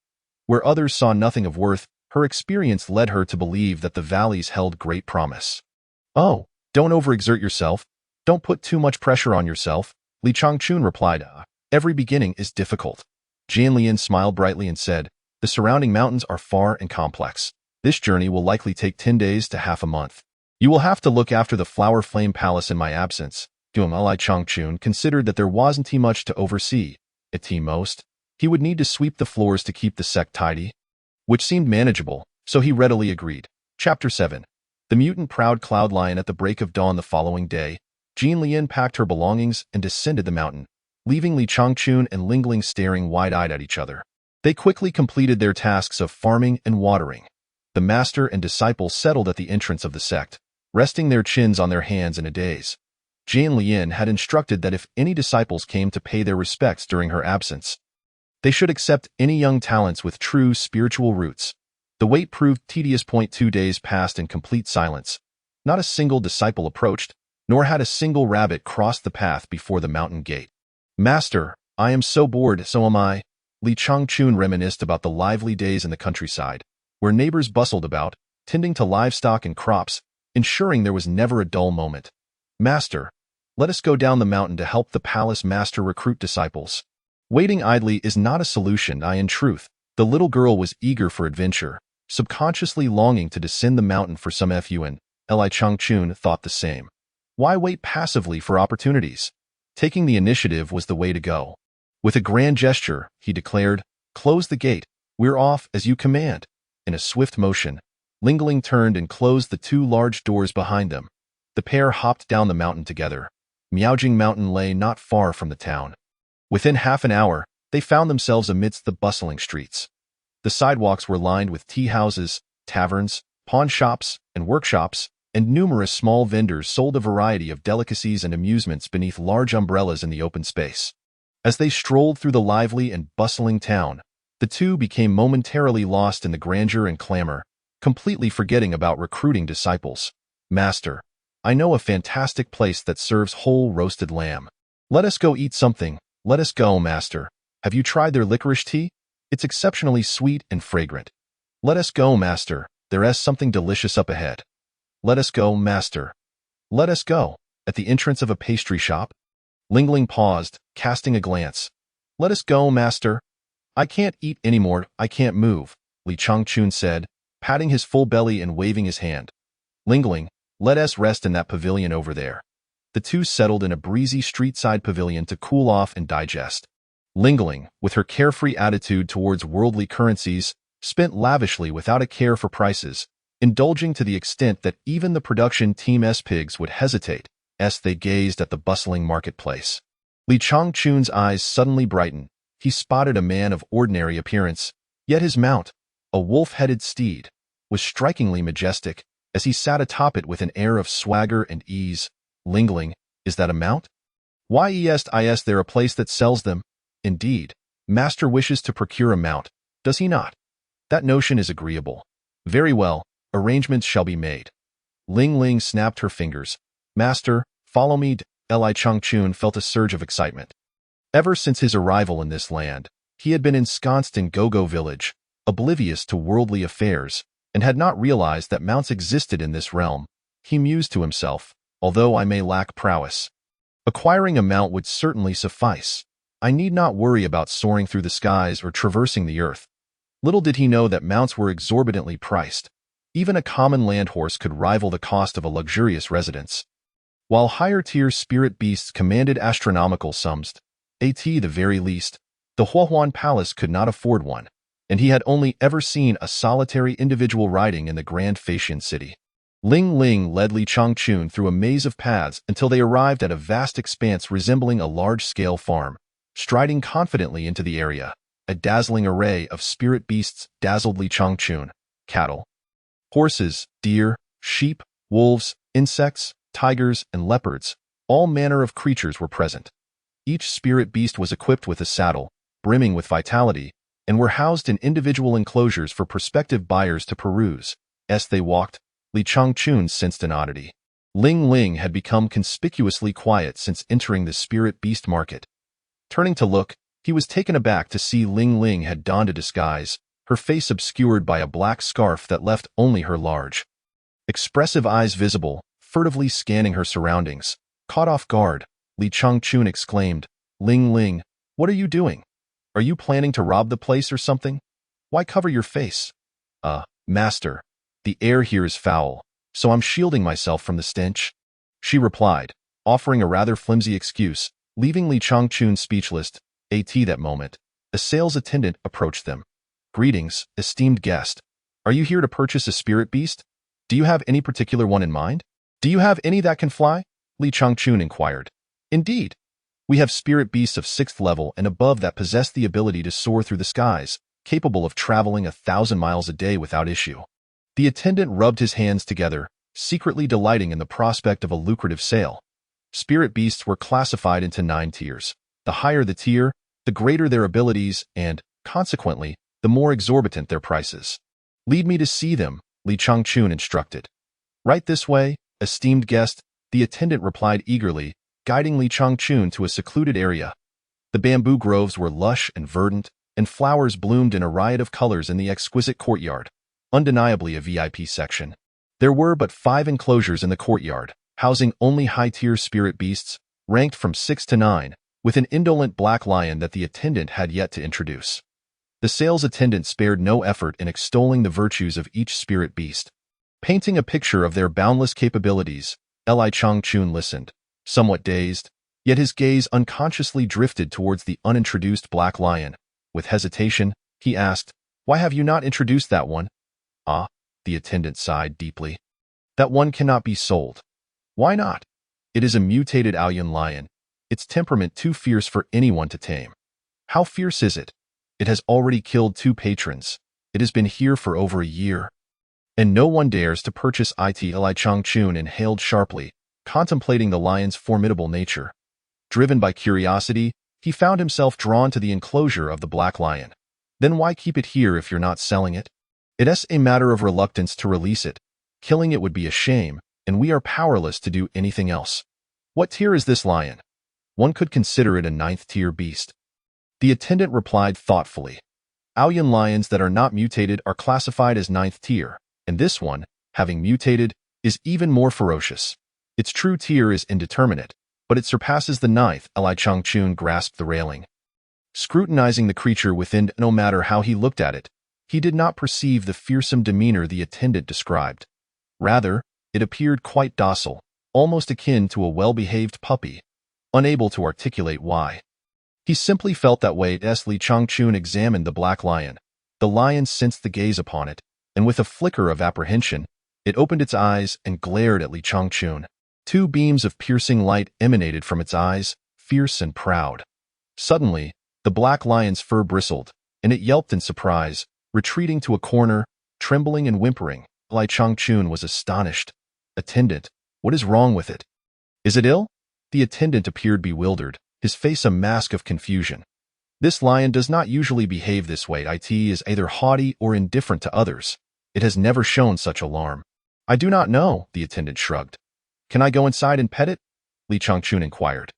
Where others saw nothing of worth, her experience led her to believe that the valleys held great promise. "Oh, don't overexert yourself. Don't put too much pressure on yourself," Li Changchun replied. "Every beginning is difficult." Janlian smiled brightly and said, "The surrounding mountains are far and complex. This journey will likely take 10 days to half a month. You will have to look after the Flower Flame Palace in my absence." Li Changchun considered that there wasn't much to oversee. At most, he would need to sweep the floors to keep the sect tidy, which seemed manageable, so he readily agreed. Chapter 7. The mutant proud cloud lion at the break of dawn the following day, Jean Lian packed her belongings and descended the mountain, leaving Li Changchun and Ling Ling staring wide-eyed at each other. They quickly completed their tasks of farming and watering. The master and disciple settled at the entrance of the sect, resting their chins on their hands in a daze. Jean Lian had instructed that if any disciples came to pay their respects during her absence, they should accept any young talents with true spiritual roots. The wait proved tedious. 2 days passed in complete silence. Not a single disciple approached, nor had a single rabbit crossed the path before the mountain gate. Master, I am so bored, so am I. Li Changchun reminisced about the lively days in the countryside, where neighbors bustled about, tending to livestock and crops, ensuring there was never a dull moment. Master, let us go down the mountain to help the palace master recruit disciples. Waiting idly is not a solution. In truth, the little girl was eager for adventure, subconsciously longing to descend the mountain for some fun. Li Changchun thought the same. Why wait passively for opportunities? Taking the initiative was the way to go. With a grand gesture, he declared, "Close the gate. We're off as you command." In a swift motion, Ling Ling turned and closed the 2 large doors behind them. The pair hopped down the mountain together. Miaojing Mountain lay not far from the town. Within half an hour, they found themselves amidst the bustling streets. The sidewalks were lined with tea houses, taverns, pawn shops, and workshops, and numerous small vendors sold a variety of delicacies and amusements beneath large umbrellas in the open space. As they strolled through the lively and bustling town, the two became momentarily lost in the grandeur and clamor, completely forgetting about recruiting disciples. Master, I know a fantastic place that serves whole roasted lamb. Let us go eat something. Let us go, master. Have you tried their licorice tea? It's exceptionally sweet and fragrant. Let us go, master. There's something delicious up ahead. Let us go, master. Let us go. At the entrance of a pastry shop, Ling Ling paused, casting a glance. Let us go, master. I can't eat anymore. I can't move, Li Changchun said, patting his full belly and waving his hand. Ling Ling, let us rest in that pavilion over there. The two settled in a breezy street-side pavilion to cool off and digest. Ling Ling, with her carefree attitude towards worldly currencies, spent lavishly without a care for prices, indulging to the extent that even the production team's pigs would hesitate as they gazed at the bustling marketplace. Li Changchun's eyes suddenly brightened. He spotted a man of ordinary appearance, yet his mount, a wolf-headed steed, was strikingly majestic as he sat atop it with an air of swagger and ease. Ling Ling, is that a mount? Why is there a place that sells them? Indeed, master wishes to procure a mount, does he not? That notion is agreeable. Very well, arrangements shall be made. Ling Ling snapped her fingers. Master, follow me. Li Changchun felt a surge of excitement. Ever since his arrival in this land, he had been ensconced in Go-Go Village, oblivious to worldly affairs, and had not realized that mounts existed in this realm. He mused to himself, although I may lack prowess, acquiring a mount would certainly suffice. I need not worry about soaring through the skies or traversing the earth. Little did he know that mounts were exorbitantly priced. Even a common land horse could rival the cost of a luxurious residence, while higher-tier spirit beasts commanded astronomical sums. At the very least, the Huahuan Palace could not afford one, and he had only ever seen a solitary individual riding in the Grand Facian city. Ling Ling led Li Changchun through a maze of paths until they arrived at a vast expanse resembling a large-scale farm. Striding confidently into the area, a dazzling array of spirit beasts dazzled Li Changchun. Cattle, horses, deer, sheep, wolves, insects, tigers, and leopards, all manner of creatures were present. Each spirit beast was equipped with a saddle, brimming with vitality, and were housed in individual enclosures for prospective buyers to peruse. As they walked, Li Changchun sensed an oddity. Ling Ling had become conspicuously quiet since entering the spirit beast market. Turning to look, he was taken aback to see Ling Ling had donned a disguise, her face obscured by a black scarf that left only her large, expressive eyes visible, furtively scanning her surroundings. Caught off guard, Li Changchun exclaimed, Ling Ling, what are you doing? Are you planning to rob the place or something? Why cover your face? Master, the air here is foul, so I'm shielding myself from the stench, she replied, offering a rather flimsy excuse, leaving Li Changchun speechless. At that moment, a sales attendant approached them. Greetings, esteemed guest. Are you here to purchase a spirit beast? Do you have any particular one in mind? Do you have any that can fly? Li Changchun inquired. Indeed. We have spirit beasts of 6th level and above that possess the ability to soar through the skies, capable of traveling 1,000 miles a day without issue. The attendant rubbed his hands together, secretly delighting in the prospect of a lucrative sale. Spirit beasts were classified into 9 tiers. The higher the tier, the greater their abilities and, consequently, the more exorbitant their prices. Lead me to see them, Li Changchun instructed. Right this way, esteemed guest, the attendant replied eagerly, guiding Li Changchun to a secluded area. The bamboo groves were lush and verdant, and flowers bloomed in a riot of colors in the exquisite courtyard, undeniably a VIP section. There were but 5 enclosures in the courtyard, housing only high-tier spirit beasts, ranked from 6 to 9, with an indolent black lion that the attendant had yet to introduce. The sales attendant spared no effort in extolling the virtues of each spirit beast. Painting a picture of their boundless capabilities, Li Changchun listened, somewhat dazed, yet his gaze unconsciously drifted towards the unintroduced black lion. With hesitation, he asked, "Why have you not introduced that one?" "Ah," the attendant sighed deeply. "That one cannot be sold." "Why not?" "It is a mutated Aoyan lion, its temperament too fierce for anyone to tame." "How fierce is it?" "It has already killed 2 patrons. It has been here for over a year. And no one dares to purchase it." Li Changchun inhaled sharply, contemplating the lion's formidable nature. Driven by curiosity, he found himself drawn to the enclosure of the black lion. "Then why keep it here if you're not selling it?" "It's a matter of reluctance to release it. Killing it would be a shame, and we are powerless to do anything else." "What tier is this lion?" "One could consider it a 9th-tier beast." The attendant replied thoughtfully. "Aoyan lions that are not mutated are classified as 9th tier, and this one, having mutated, is even more ferocious. Its true tier is indeterminate, but it surpasses the 9th." Li Changchun grasped the railing. Scrutinizing the creature within, no matter how he looked at it, he did not perceive the fearsome demeanor the attendant described. Rather, it appeared quite docile, almost akin to a well-behaved puppy, unable to articulate why. He simply felt that way as Li Changchun examined the black lion. The lion sensed the gaze upon it, and with a flicker of apprehension, it opened its eyes and glared at Li Changchun. 2 beams of piercing light emanated from its eyes, fierce and proud. Suddenly, the black lion's fur bristled, and it yelped in surprise, retreating to a corner, trembling and whimpering. Li Changchun was astonished. "Attendant, what is wrong with it? Is it ill?" The attendant appeared bewildered, his face a mask of confusion. "This lion does not usually behave this way. It is either haughty or indifferent to others. It has never shown such alarm." "I do not know," the attendant shrugged. "Can I go inside and pet it?" Li Changchun inquired.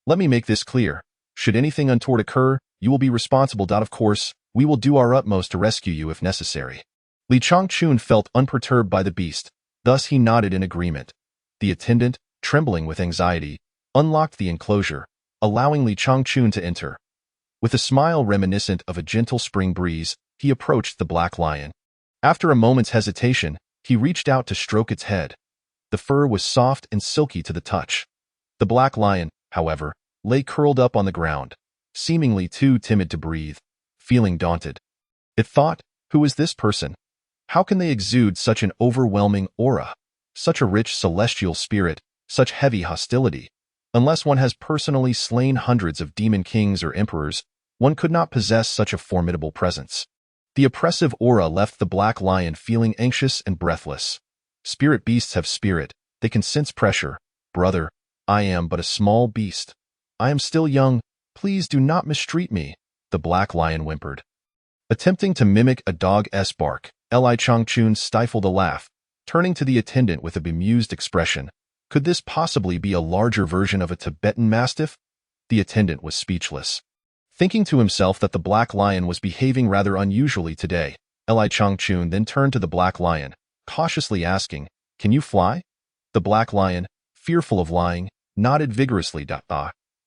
"Let me make this clear. Should anything untoward occur, you will be responsible. Of course, we will do our utmost to rescue you if necessary." Li Changchun felt unperturbed by the beast, thus he nodded in agreement. The attendant, trembling with anxiety, unlocked the enclosure, allowing Li Changchun to enter. With a smile reminiscent of a gentle spring breeze, he approached the black lion. After a moment's hesitation, he reached out to stroke its head. The fur was soft and silky to the touch. The black lion, however, lay curled up on the ground, seemingly too timid to breathe, feeling daunted. It thought, "Who is this person? How can they exude such an overwhelming aura? Such a rich celestial spirit, such heavy hostility? Unless one has personally slain hundreds of demon kings or emperors, one could not possess such a formidable presence." The oppressive aura left the black lion feeling anxious and breathless. Spirit beasts have spirit. They can sense pressure. "Brother, I am but a small beast. I am still young. Please do not mistreat me," the black lion whimpered. Attempting to mimic a dog's bark, Li Changchun stifled a laugh, turning to the attendant with a bemused expression. Could this possibly be a larger version of a Tibetan mastiff? The attendant was speechless. Thinking to himself that the black lion was behaving rather unusually today, Li Changchun then turned to the black lion, cautiously asking, "Can you fly?" The black lion, fearful of lying, nodded vigorously.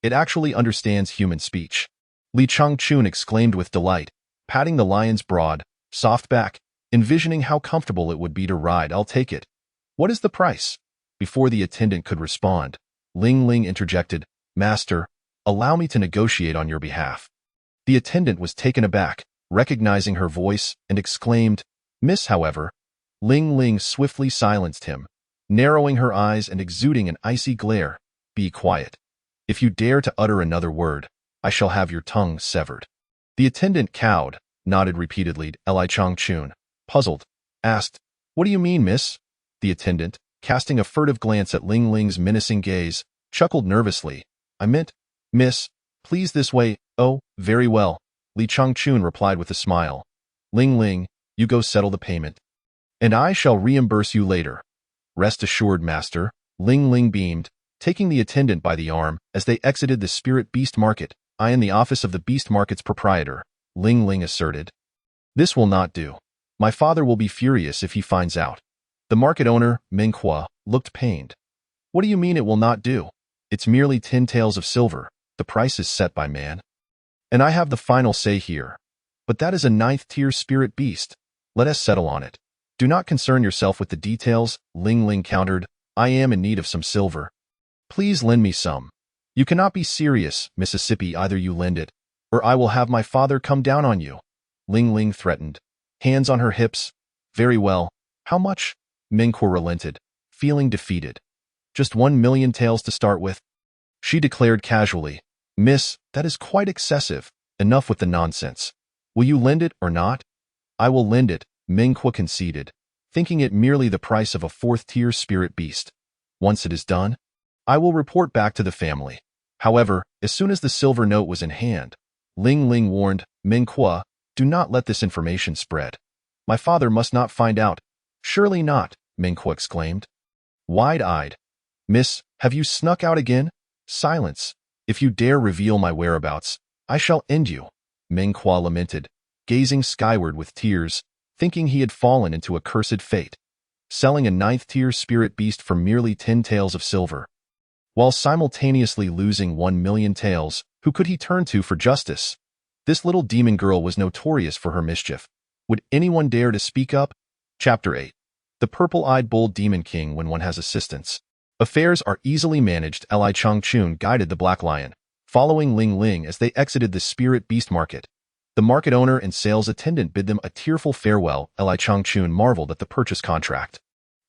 It actually understands human speech." Li Changchun exclaimed with delight, patting the lion's broad, soft back, envisioning how comfortable it would be to ride. "I'll take it." "What is the price?" Before the attendant could respond, Ling Ling interjected, "Master, allow me to negotiate on your behalf." The attendant was taken aback, recognizing her voice, and exclaimed, "Miss, however." Ling Ling swiftly silenced him, narrowing her eyes and exuding an icy glare. Be quiet. If you dare to utter another word, I shall have your tongue severed. The attendant cowed, nodded repeatedly. Li Changchun, puzzled, asked, What do you mean, miss? The attendant, casting a furtive glance at Ling Ling's menacing gaze, chuckled nervously. I meant, miss, please this way. Oh, very well, Li Changchun replied with a smile. Ling Ling, you go settle the payment, and I shall reimburse you later. Rest assured, master, Ling Ling beamed, taking the attendant by the arm as they exited the Spirit Beast Market. I am the office of the Beast Market's proprietor, Ling Ling asserted. This will not do. My father will be furious if he finds out. The market owner, Ming Hua, looked pained. What do you mean it will not do? It's merely 10 taels of silver. The price is set by man. And I have the final say here. But that is a 9th-tier spirit beast. Let us settle on it. Do not concern yourself with the details, Ling Ling countered. I am in need of some silver. Please lend me some. You cannot be serious, Mississippi. Either you lend it, or I will have my father come down on you, Ling Ling threatened, hands on her hips. Very well. How much? Ming Hua relented, feeling defeated. Just 1 million taels to start with. She declared casually, Miss, that is quite excessive. Enough with the nonsense. Will you lend it or not? I will lend it, Ming Hua conceded, thinking it merely the price of a 4th-tier spirit beast. Once it is done, I will report back to the family. However, as soon as the silver note was in hand, Ling Ling warned, Ming Hua, do not let this information spread. My father must not find out. Surely not, Ming Hua exclaimed, wide-eyed. Miss, have you snuck out again? Silence. If you dare reveal my whereabouts, I shall end you, Ming Hua lamented, gazing skyward with tears, thinking he had fallen into a cursed fate, selling a 9th-tier spirit beast for merely 10 taels of silver. While simultaneously losing 1 million taels, who could he turn to for justice? This little demon girl was notorious for her mischief. Would anyone dare to speak up? Chapter 8. The Purple-Eyed Bold Demon King when one has assistance. Affairs are easily managed. Li Changchun guided the Black Lion, following Ling Ling as they exited the Spirit Beast Market. The market owner and sales attendant bid them a tearful farewell. Li Changchun marveled at the purchase contract,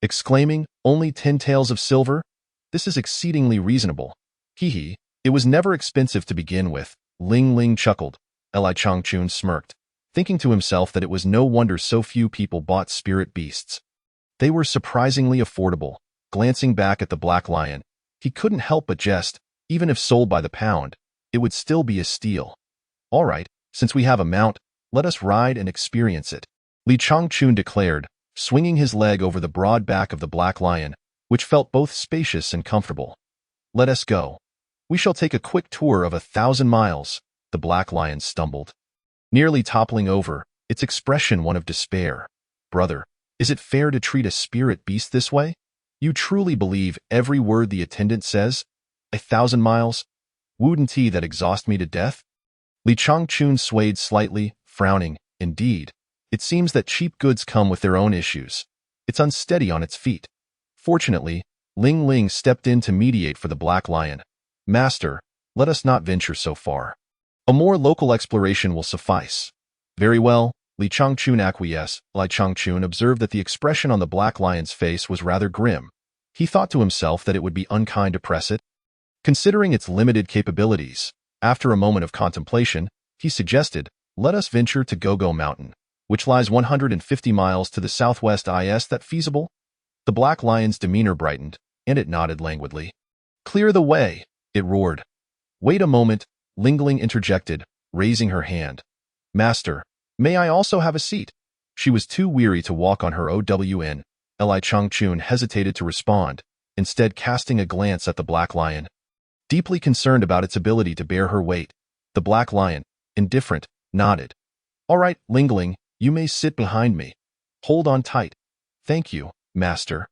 exclaiming, only 10 taels of silver? This is exceedingly reasonable. Hee. It was never expensive to begin with, Ling Ling chuckled. Li Changchun smirked, thinking to himself that it was no wonder so few people bought spirit beasts. They were surprisingly affordable. Glancing back at the Black Lion, he couldn't help but jest. Even if sold by the pound, it would still be a steal. All right, since we have a mount, let us ride and experience it, Li Changchun declared, swinging his leg over the broad back of the Black Lion, which felt both spacious and comfortable. Let us go. We shall take a quick tour of 1,000 miles, the Black Lion stumbled, nearly toppling over, its expression one of despair. Brother, is it fair to treat a spirit beast this way? You truly believe every word the attendant says? 1,000 miles? Wouldn't he that exhaust me to death? Li Changchun swayed slightly, frowning. Indeed, it seems that cheap goods come with their own issues. It's unsteady on its feet. Fortunately, Ling Ling stepped in to mediate for the Black Lion. Master, let us not venture so far. A more local exploration will suffice. Very well, Li Changchun acquiesced. Li Changchun observed that the expression on the Black Lion's face was rather grim. He thought to himself that it would be unkind to press it. Considering its limited capabilities, after a moment of contemplation, he suggested, let us venture to Gogo Mountain, which lies 150 miles to the southwest. Is that feasible? The Black Lion's demeanor brightened, and it nodded languidly. Clear the way, it roared. Wait a moment, Ling Ling interjected, raising her hand. Master, may I also have a seat? She was too weary to walk on her own. Li Changchun hesitated to respond, instead casting a glance at the Black Lion. Deeply concerned about its ability to bear her weight, the Black Lion, indifferent, nodded. All right, Ling Ling, you may sit behind me. Hold on tight. Thank you, master.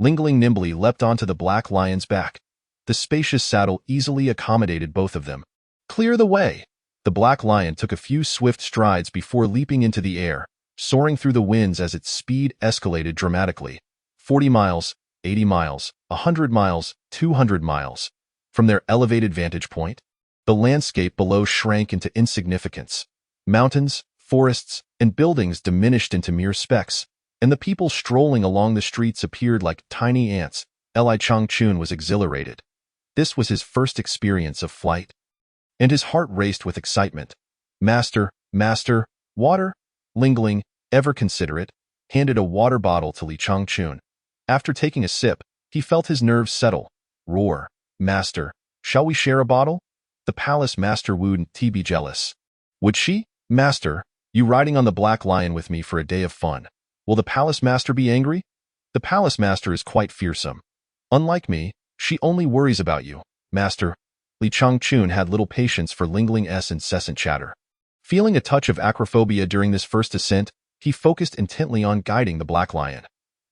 Ling Ling nimbly leapt onto the Black Lion's back. The spacious saddle easily accommodated both of them. Clear the way. The Black Lion took a few swift strides before leaping into the air, soaring through the winds as its speed escalated dramatically. 40 miles, 80 miles, 100 miles, 200 miles. From their elevated vantage point, the landscape below shrank into insignificance. Mountains, forests, and buildings diminished into mere specks. and the people strolling along the streets appeared like tiny ants. Li Changchun was exhilarated. This was his first experience of flight, and his heart raced with excitement. Master, master, water? Lingling, ever considerate, handed a water bottle to Li Changchun. After taking a sip, he felt his nerves settle. Roar, master, shall we share a bottle? The palace master wouldn't be jealous. Would she? Master, you riding on the Black Lion with me for a day of fun. Will the palace master be angry? The palace master is quite fearsome. Unlike me, she only worries about you. Master, Li Changchun had little patience for Lingling's incessant chatter. Feeling a touch of acrophobia during this first ascent, he focused intently on guiding the Black Lion.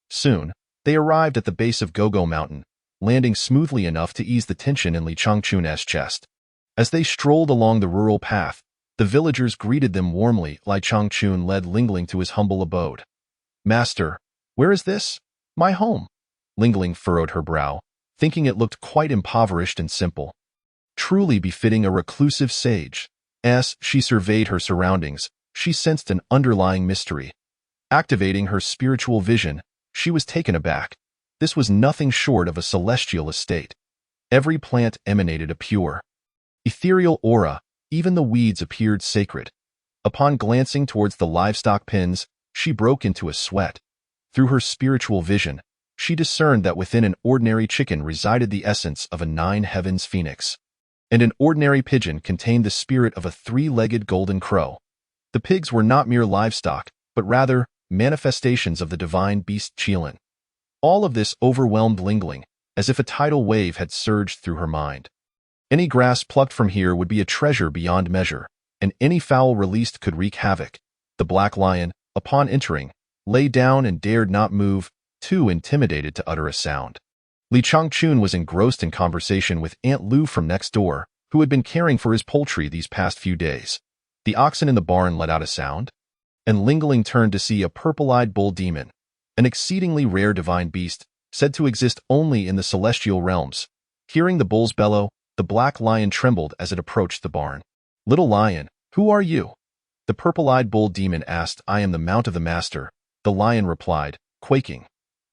Soon, they arrived at the base of Gogo Mountain, landing smoothly enough to ease the tension in Li Changchun's chest. As they strolled along the rural path, the villagers greeted them warmly. Li Changchun led Lingling to his humble abode. Master, where is this? My home. Lingling furrowed her brow, thinking it looked quite impoverished and simple. Truly befitting a reclusive sage. As she surveyed her surroundings, she sensed an underlying mystery. Activating her spiritual vision, she was taken aback. This was nothing short of a celestial estate. Every plant emanated a pure, ethereal aura, even the weeds appeared sacred. Upon glancing towards the livestock pens, she broke into a sweat. Through her spiritual vision, she discerned that within an ordinary chicken resided the essence of a nine-heavens phoenix, and an ordinary pigeon contained the spirit of a three-legged golden crow. The pigs were not mere livestock, but rather manifestations of the divine beast Qilin. All of this overwhelmed Lingling, as if a tidal wave had surged through her mind. Any grass plucked from here would be a treasure beyond measure, and any fowl released could wreak havoc. The Black Lion, upon entering, lay down and dared not move, too intimidated to utter a sound. Li Changchun was engrossed in conversation with Aunt Lu from next door, who had been caring for his poultry these past few days. The oxen in the barn let out a sound, and Lingling turned to see a purple-eyed bull demon, an exceedingly rare divine beast, said to exist only in the celestial realms. Hearing the bull's bellow, the Black Lion trembled as it approached the barn. Little lion, who are you? The purple-eyed bull demon asked. I am the mount of the master, the lion replied, quaking.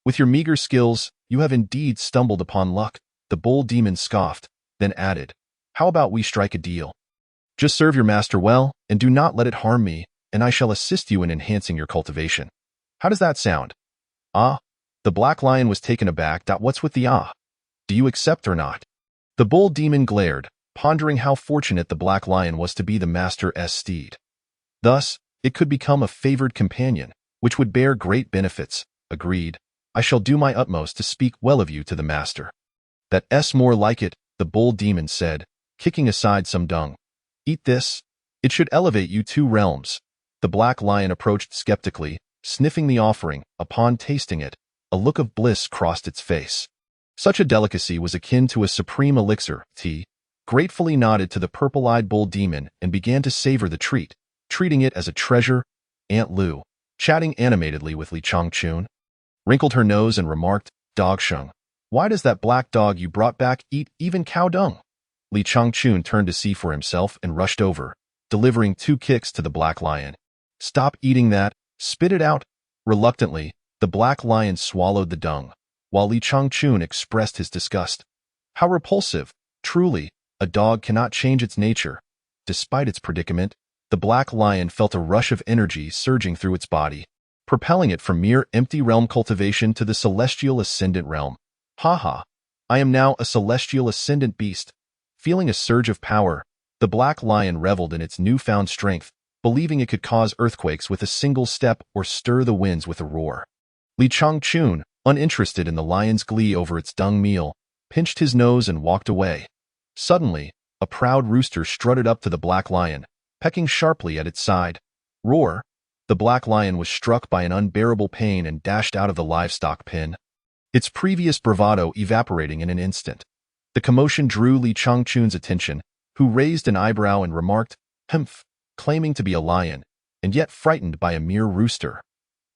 With your meager skills, you have indeed stumbled upon luck. The bull demon scoffed, then added, how about we strike a deal? Just serve your master well, and do not let it harm me, and I shall assist you in enhancing your cultivation. How does that sound? Ah? The Black Lion was taken aback. What's with the ah? Do you accept or not? The bull demon glared, pondering how fortunate the Black Lion was to be the master's steed. Thus, it could become a favored companion, which would bear great benefits. Agreed. I shall do my utmost to speak well of you to the master. That's more like it, the bull demon said, kicking aside some dung. Eat this. It should elevate you 2 realms. The Black Lion approached skeptically, sniffing the offering. Upon tasting it, a look of bliss crossed its face. Such a delicacy was akin to a supreme elixir. He gratefully nodded to the purple-eyed bull demon and began to savor the treat, treating it as a treasure. Aunt Lu, chatting animatedly with Li Changchun, wrinkled her nose and remarked, Dog Sheng, why does that black dog you brought back eat even cow dung? Li Changchun turned to see for himself and rushed over, delivering 2 kicks to the Black Lion. Stop eating that, spit it out. Reluctantly, the Black Lion swallowed the dung, while Li Changchun expressed his disgust. How repulsive! Truly, a dog cannot change its nature. Despite its predicament, the Black Lion felt a rush of energy surging through its body, propelling it from mere empty realm cultivation to the celestial ascendant realm. Ha ha! I am now a celestial ascendant beast. Feeling a surge of power, the Black Lion reveled in its newfound strength, believing it could cause earthquakes with a single step or stir the winds with a roar. Li Changchun, uninterested in the lion's glee over its dung meal, pinched his nose and walked away. Suddenly, a proud rooster strutted up to the Black Lion, pecking sharply at its side. Roar! The Black Lion was struck by an unbearable pain and dashed out of the livestock pen, its previous bravado evaporating in an instant. The commotion drew Li Changchun's attention, who raised an eyebrow and remarked, Humph, claiming to be a lion, and yet frightened by a mere rooster.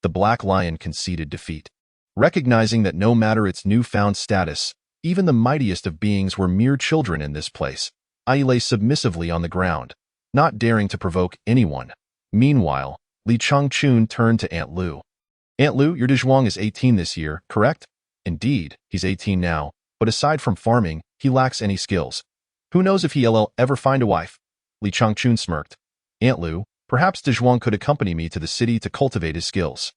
The Black Lion conceded defeat. Recognizing that no matter its newfound status, even the mightiest of beings were mere children in this place, I lay submissively on the ground, not daring to provoke anyone. Meanwhile, Li Changchun turned to Aunt Lu. Aunt Lu, your Dezhuang is 18 this year, correct? Indeed, he's 18 now, but aside from farming, he lacks any skills. Who knows if he'll ever find a wife? Li Changchun smirked. Aunt Lu, perhaps Dezhuang could accompany me to the city to cultivate his skills.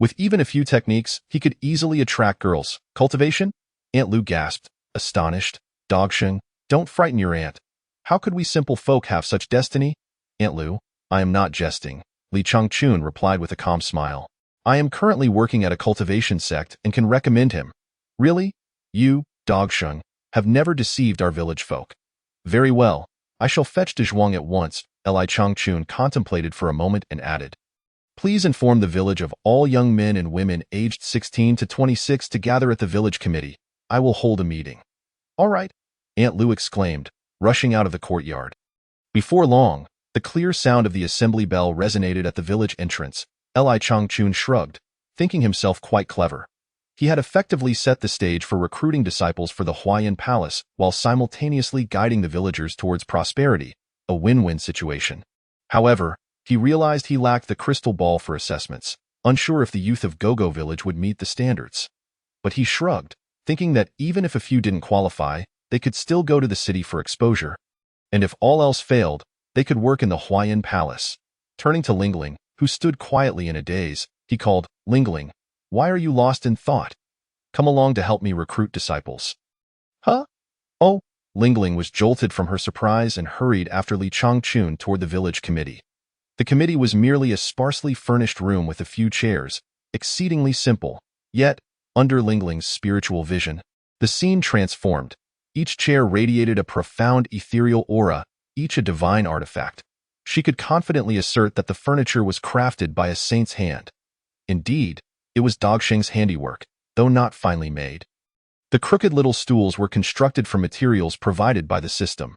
With even a few techniques, he could easily attract girls. Cultivation? Aunt Lu gasped, astonished. Dogsheng, don't frighten your aunt. How could we simple folk have such destiny? Aunt Lu, I am not jesting. Li Changchun replied with a calm smile. I am currently working at a cultivation sect and can recommend him. Really? You, Dogsheng, have never deceived our village folk. Very well. I shall fetch Dezhuang at once. Li Changchun contemplated for a moment and added. Please inform the village of all young men and women aged 16 to 26 to gather at the village committee. I will hold a meeting. All right, Aunt Lu exclaimed, rushing out of the courtyard. Before long, the clear sound of the assembly bell resonated at the village entrance. Li Changchun shrugged, thinking himself quite clever. He had effectively set the stage for recruiting disciples for the Huayan Palace while simultaneously guiding the villagers towards prosperity, a win-win situation. However, he realized he lacked the crystal ball for assessments, unsure if the youth of Gogo Village would meet the standards. But he shrugged, thinking that even if a few didn't qualify, they could still go to the city for exposure. And if all else failed, they could work in the Huayan Palace. Turning to Lingling, who stood quietly in a daze, he called, Lingling, why are you lost in thought? Come along to help me recruit disciples. Huh? Oh, Lingling was jolted from her surprise and hurried after Li Changchun toward the village committee. The committee was merely a sparsely furnished room with a few chairs, exceedingly simple, yet, under Lingling's spiritual vision, the scene transformed. Each chair radiated a profound ethereal aura, each a divine artifact. She could confidently assert that the furniture was crafted by a saint's hand. Indeed, it was Dogsheng's handiwork, though not finely made. The crooked little stools were constructed from materials provided by the system.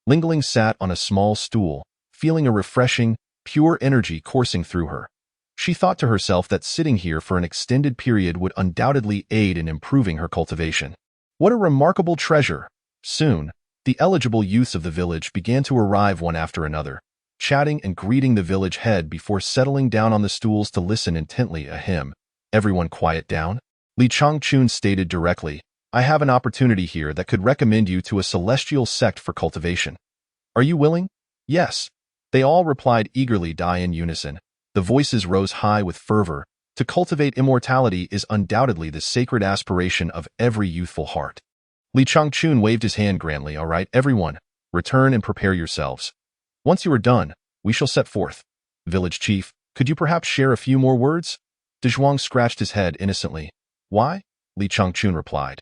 Lingling sat on a small stool, feeling a refreshing, pure energy coursing through her. She thought to herself that sitting here for an extended period would undoubtedly aid in improving her cultivation. What a remarkable treasure! Soon, the eligible youths of the village began to arrive one after another, chatting and greeting the village head before settling down on the stools to listen intently a hymn. Everyone quiet down? Li Changchun stated directly, I have an opportunity here that could recommend you to a celestial sect for cultivation. Are you willing? Yes. They all replied eagerly, in unison. The voices rose high with fervor. To cultivate immortality is undoubtedly the sacred aspiration of every youthful heart. Li Changchun waved his hand grandly. All right, everyone, return and prepare yourselves. Once you are done, we shall set forth. Village chief, could you perhaps share a few more words? Dezhuang scratched his head innocently. Why? Li Changchun replied.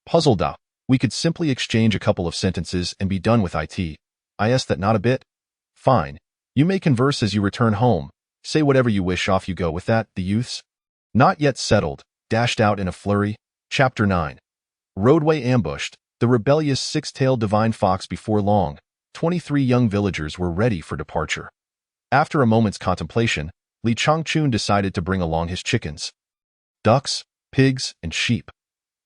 Puzzled out, we could simply exchange a couple of sentences and be done with it. Is that not a bit? Fine. You may converse as you return home. Say whatever you wish. Off you go. With that, the youths, not yet settled, dashed out in a flurry. Chapter 9. Roadway ambushed, the rebellious six-tailed divine fox. Before long, 23 young villagers were ready for departure. After a moment's contemplation, Li Changchun decided to bring along his chickens, ducks, pigs, and sheep.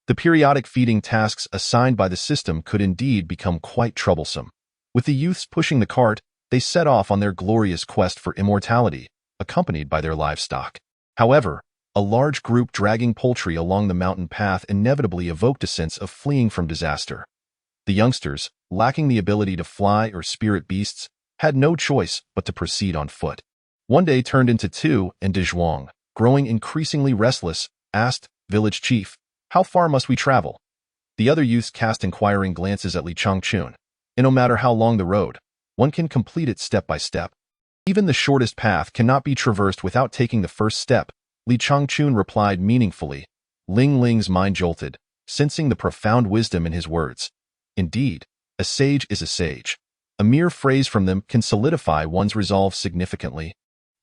The periodic feeding tasks assigned by the system could indeed become quite troublesome. With the youths pushing the cart, they set off on their glorious quest for immortality, accompanied by their livestock. However, a large group dragging poultry along the mountain path inevitably evoked a sense of fleeing from disaster. The youngsters, lacking the ability to fly or spirit beasts, had no choice but to proceed on foot. One day turned into two, and Dezhuang, growing increasingly restless, asked, Village chief, how far must we travel? The other youths cast inquiring glances at Li Changchun. And no matter how long the road, one can complete it step by step. Even the shortest path cannot be traversed without taking the first step, Li Changchun replied meaningfully. Ling's mind jolted, sensing the profound wisdom in his words. Indeed, a sage is a sage. A mere phrase from them can solidify one's resolve significantly.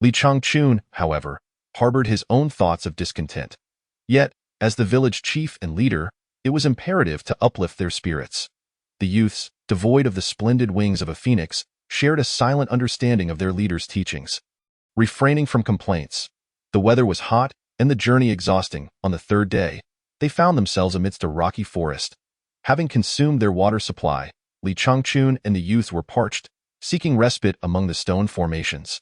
Li Changchun, however, harbored his own thoughts of discontent. Yet, as the village chief and leader, it was imperative to uplift their spirits. The youths, devoid of the splendid wings of a phoenix, shared a silent understanding of their leader's teachings. Refraining from complaints, the weather was hot and the journey exhausting. On the third day, they found themselves amidst a rocky forest. Having consumed their water supply, Li Changchun and the youths were parched, seeking respite among the stone formations.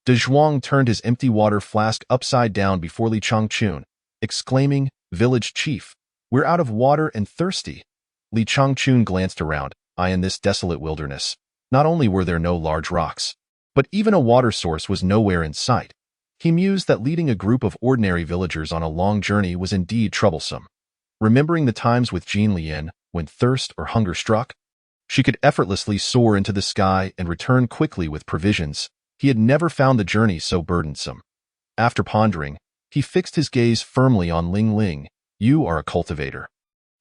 De Zhuang turned his empty water flask upside down before Li Changchun, exclaiming, "Village chief, we're out of water and thirsty." Li Changchun glanced around, eyeing this desolate wilderness. Not only were there no large rocks, but even a water source was nowhere in sight. He mused that leading a group of ordinary villagers on a long journey was indeed troublesome. Remembering the times with Jean Lian, when thirst or hunger struck, she could effortlessly soar into the sky and return quickly with provisions. He had never found the journey so burdensome. After pondering, he fixed his gaze firmly on Ling Ling. "You are a cultivator.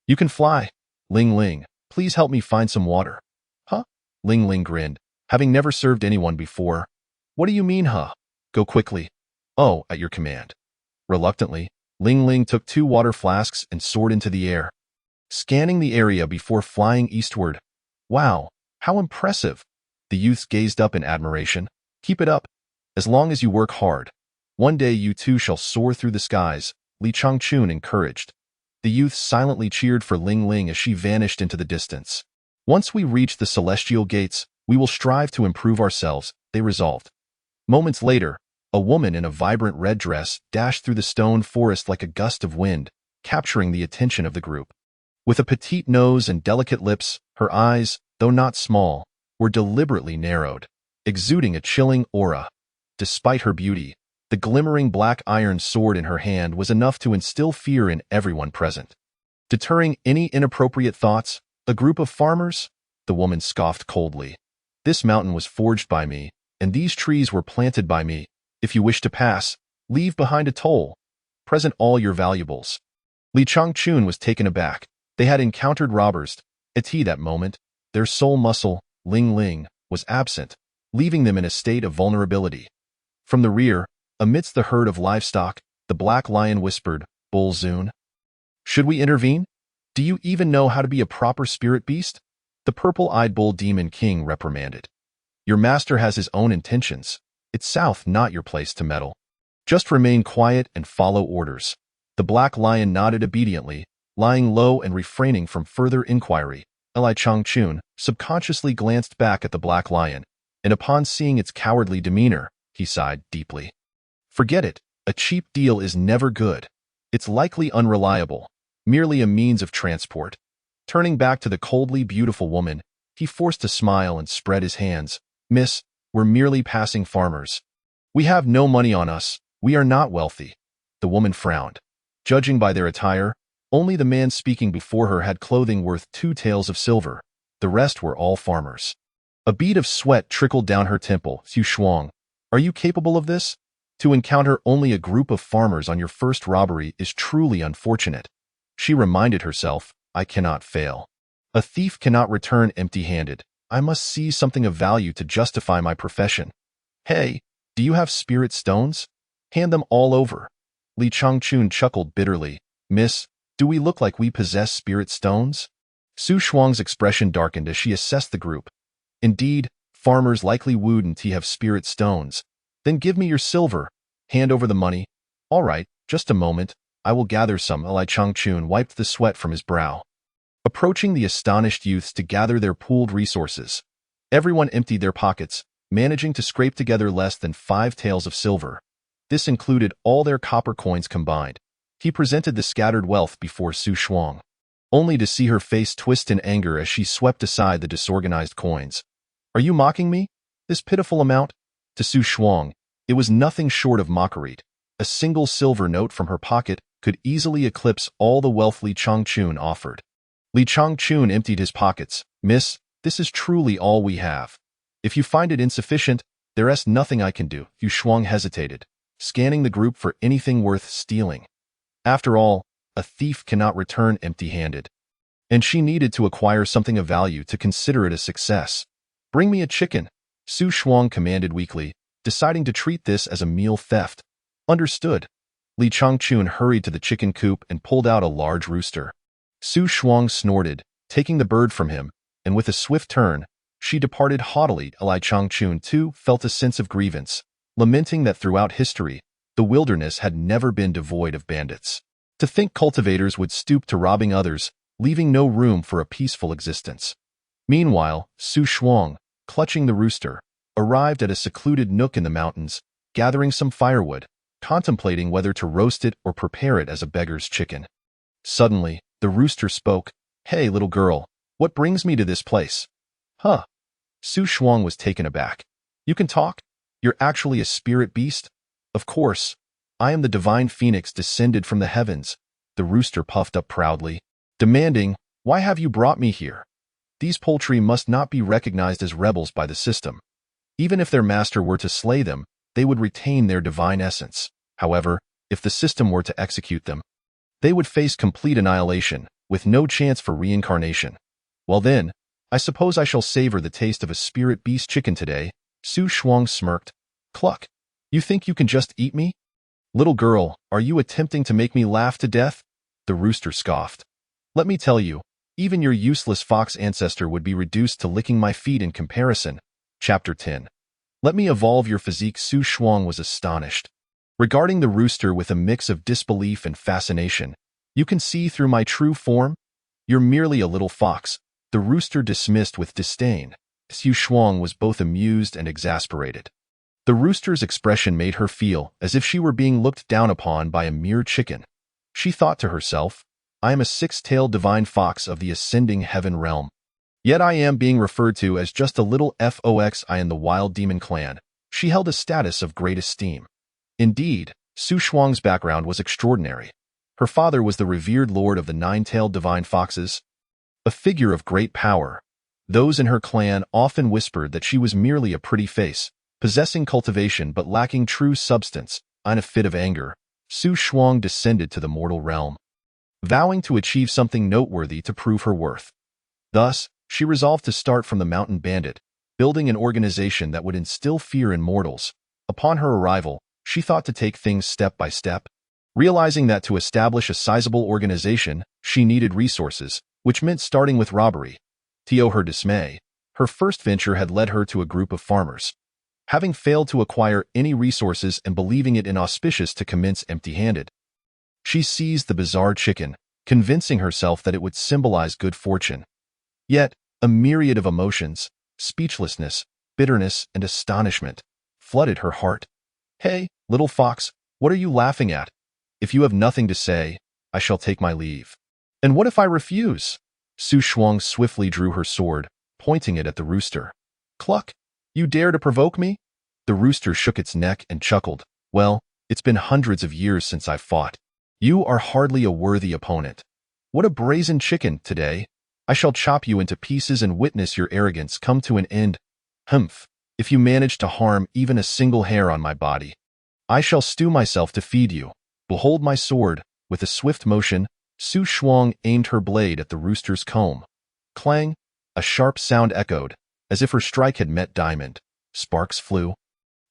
You can fly. Ling Ling, please help me find some water." "Huh?" Ling Ling grinned, having never served anyone before. "What do you mean, huh? Go quickly." "Oh, at your command." Reluctantly, Ling Ling took 2 water flasks and soared into the air, scanning the area before flying eastward. "Wow, how impressive!" The youths gazed up in admiration. "Keep it up. As long as you work hard, one day you too shall soar through the skies," Li Changchun encouraged. The youths silently cheered for Ling Ling as she vanished into the distance. "Once we reach the celestial gates, we will strive to improve ourselves," they resolved. Moments later, a woman in a vibrant red dress dashed through the stone forest like a gust of wind, capturing the attention of the group. With a petite nose and delicate lips, her eyes, though not small, were deliberately narrowed, exuding a chilling aura. Despite her beauty, the glimmering black iron sword in her hand was enough to instill fear in everyone present. Deterring any inappropriate thoughts, "A group of farmers?" The woman scoffed coldly. "This mountain was forged by me, and these trees were planted by me. If you wish to pass, leave behind a toll. Present all your valuables." Li Changchun was taken aback. They had encountered robbers. At that moment, their sole muscle, Ling Ling, was absent, leaving them in a state of vulnerability. From the rear, amidst the herd of livestock, the black lion whispered, "Bull Zun, should we intervene? Do you even know how to be a proper spirit beast?" The purple-eyed bull demon king reprimanded. "Your master has his own intentions. It's south, not your place to meddle. Just remain quiet and follow orders." The black lion nodded obediently, lying low and refraining from further inquiry. Li Changchun subconsciously glanced back at the black lion, and upon seeing its cowardly demeanor, he sighed deeply. "Forget it. A cheap deal is never good. It's likely unreliable, merely a means of transport." Turning back to the coldly beautiful woman, he forced a smile and spread his hands. "Miss, we're merely passing farmers. We have no money on us. We are not wealthy." The woman frowned. Judging by their attire, only the man speaking before her had clothing worth 2 taels of silver. The rest were all farmers. A bead of sweat trickled down her temple. "Xu Shuang, are you capable of this? To encounter only a group of farmers on your first robbery is truly unfortunate." She reminded herself, "I cannot fail. A thief cannot return empty-handed. I must seize something of value to justify my profession." "Hey, do you have spirit stones? Hand them all over." Li Changchun chuckled bitterly. "Miss, do we look like we possess spirit stones?" Xu Shuang's expression darkened as she assessed the group. "Indeed, farmers likely wouldn't have spirit stones. Then give me your silver. Hand over the money." "All right, just a moment. I will gather some." Li Changchun wiped the sweat from his brow. Approaching the astonished youths to gather their pooled resources, everyone emptied their pockets, managing to scrape together less than 5 taels of silver. This included all their copper coins combined. He presented the scattered wealth before Xu Shuang, only to see her face twist in anger as she swept aside the disorganized coins. "Are you mocking me? This pitiful amount?" To Xu Shuang, it was nothing short of mockery. A single silver note from her pocket could easily eclipse all the wealth Li Changchun offered. Li Changchun emptied his pockets. "Miss, this is truly all we have. If you find it insufficient, there is nothing I can do." Xu Shuang hesitated, scanning the group for anything worth stealing. After all, a thief cannot return empty-handed, and she needed to acquire something of value to consider it a success. "Bring me a chicken," Xu Shuang commanded weakly, deciding to treat this as a meal theft. "Understood." Li Changchun hurried to the chicken coop and pulled out a large rooster. Xu Shuang snorted, taking the bird from him, and with a swift turn, she departed haughtily. Li Changchun too felt a sense of grievance, lamenting that throughout history, the wilderness had never been devoid of bandits. To think cultivators would stoop to robbing others, leaving no room for a peaceful existence. Meanwhile, Xu Shuang, clutching the rooster, arrived at a secluded nook in the mountains, gathering some firewood, contemplating whether to roast it or prepare it as a beggar's chicken. Suddenly, the rooster spoke. "Hey, little girl, what brings me to this place?" "Huh?" Su Shuang was taken aback. "You can talk? You're actually a spirit beast?" "Of course. I am the divine phoenix descended from the heavens," the rooster puffed up proudly, demanding, "Why have you brought me here? These poultry must not be recognized as rebels by the system. Even if their master were to slay them, they would retain their divine essence. However, if the system were to execute them, they would face complete annihilation, with no chance for reincarnation. Well then, I suppose I shall savor the taste of a spirit beast chicken today." Su Shuang smirked. "Cluck. You think you can just eat me? Little girl, are you attempting to make me laugh to death?" The rooster scoffed. "Let me tell you, even your useless fox ancestor would be reduced to licking my feet in comparison." Chapter 10. "Let me evolve your physique." Su Shuang was astonished. Regarding the rooster with a mix of disbelief and fascination. "You can see through my true form? You're merely a little fox," the rooster dismissed with disdain. Su Shuang was both amused and exasperated. The rooster's expression made her feel as if she were being looked down upon by a mere chicken. She thought to herself, "I am a six-tailed divine fox of the ascending heaven realm. Yet I am being referred to as just a little fox in the wild demon clan." She held a status of great esteem. Indeed, Su Shuang's background was extraordinary. Her father was the revered lord of the nine-tailed divine foxes, a figure of great power. Those in her clan often whispered that she was merely a pretty face, possessing cultivation but lacking true substance. In a fit of anger, Su Shuang descended to the mortal realm, vowing to achieve something noteworthy to prove her worth. Thus, she resolved to start from the mountain bandit, building an organization that would instill fear in mortals. Upon her arrival, she thought to take things step by step, realizing that to establish a sizable organization, she needed resources, which meant starting with robbery. To her dismay, her first venture had led her to a group of farmers. Having failed to acquire any resources and believing it inauspicious to commence empty-handed, she seized the bizarre chicken, convincing herself that it would symbolize good fortune. Yet, a myriad of emotions, speechlessness, bitterness, and astonishment, flooded her heart. "Hey, little fox, what are you laughing at? If you have nothing to say, I shall take my leave." "And what if I refuse?" Su Shuang swiftly drew her sword, pointing it at the rooster. "Cluck! You dare to provoke me?" The rooster shook its neck and chuckled. "Well, it's been hundreds of years since I've fought. You are hardly a worthy opponent. What a brazen chicken today! I shall chop you into pieces and witness your arrogance come to an end. Humph! If you manage to harm even a single hair on my body, I shall stew myself to feed you. Behold my sword." With a swift motion, Su Shuang aimed her blade at the rooster's comb. Clang! A sharp sound echoed, as if her strike had met diamond. Sparks flew.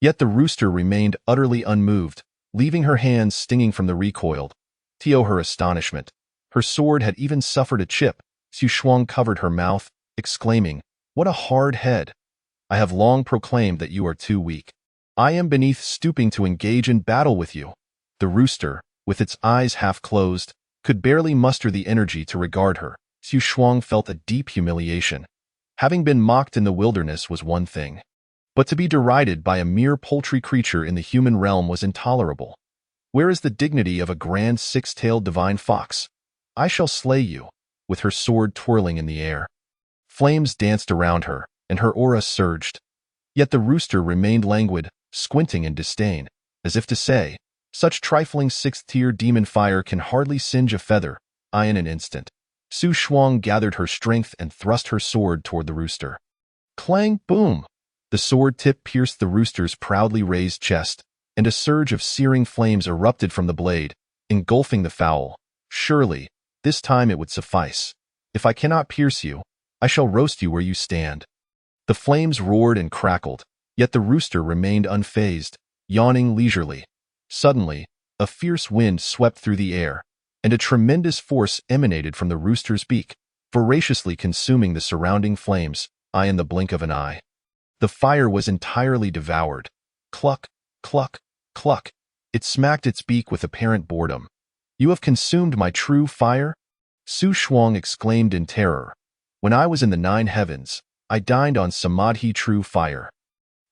Yet the rooster remained utterly unmoved, leaving her hands stinging from the recoil. To her astonishment, her sword had even suffered a chip. Su Shuang covered her mouth, exclaiming, "What a hard head! I have long proclaimed that you are too weak. I am beneath stooping to engage in battle with you." The rooster, with its eyes half closed, could barely muster the energy to regard her. Su Shuang felt a deep humiliation. Having been mocked in the wilderness was one thing, but to be derided by a mere poultry creature in the human realm was intolerable. Where is the dignity of a grand six-tailed divine fox? I shall slay you. With her sword twirling in the air, flames danced around her, and her aura surged. Yet the rooster remained languid, squinting in disdain, as if to say, "Such trifling sixth-tier demon fire can hardly singe a feather." In an instant, Su Shuang gathered her strength and thrust her sword toward the rooster. Clang, boom! The sword tip pierced the rooster's proudly raised chest, and a surge of searing flames erupted from the blade, engulfing the fowl. Surely, this time it would suffice. If I cannot pierce you, I shall roast you where you stand. The flames roared and crackled, yet the rooster remained unfazed, yawning leisurely. Suddenly, a fierce wind swept through the air, and a tremendous force emanated from the rooster's beak, voraciously consuming the surrounding flames, in the blink of an eye. The fire was entirely devoured. Cluck, cluck, cluck. It smacked its beak with apparent boredom. "You have consumed my true fire?" Su Shuang exclaimed in terror. "When I was in the 9 heavens, I dined on Samadhi true fire.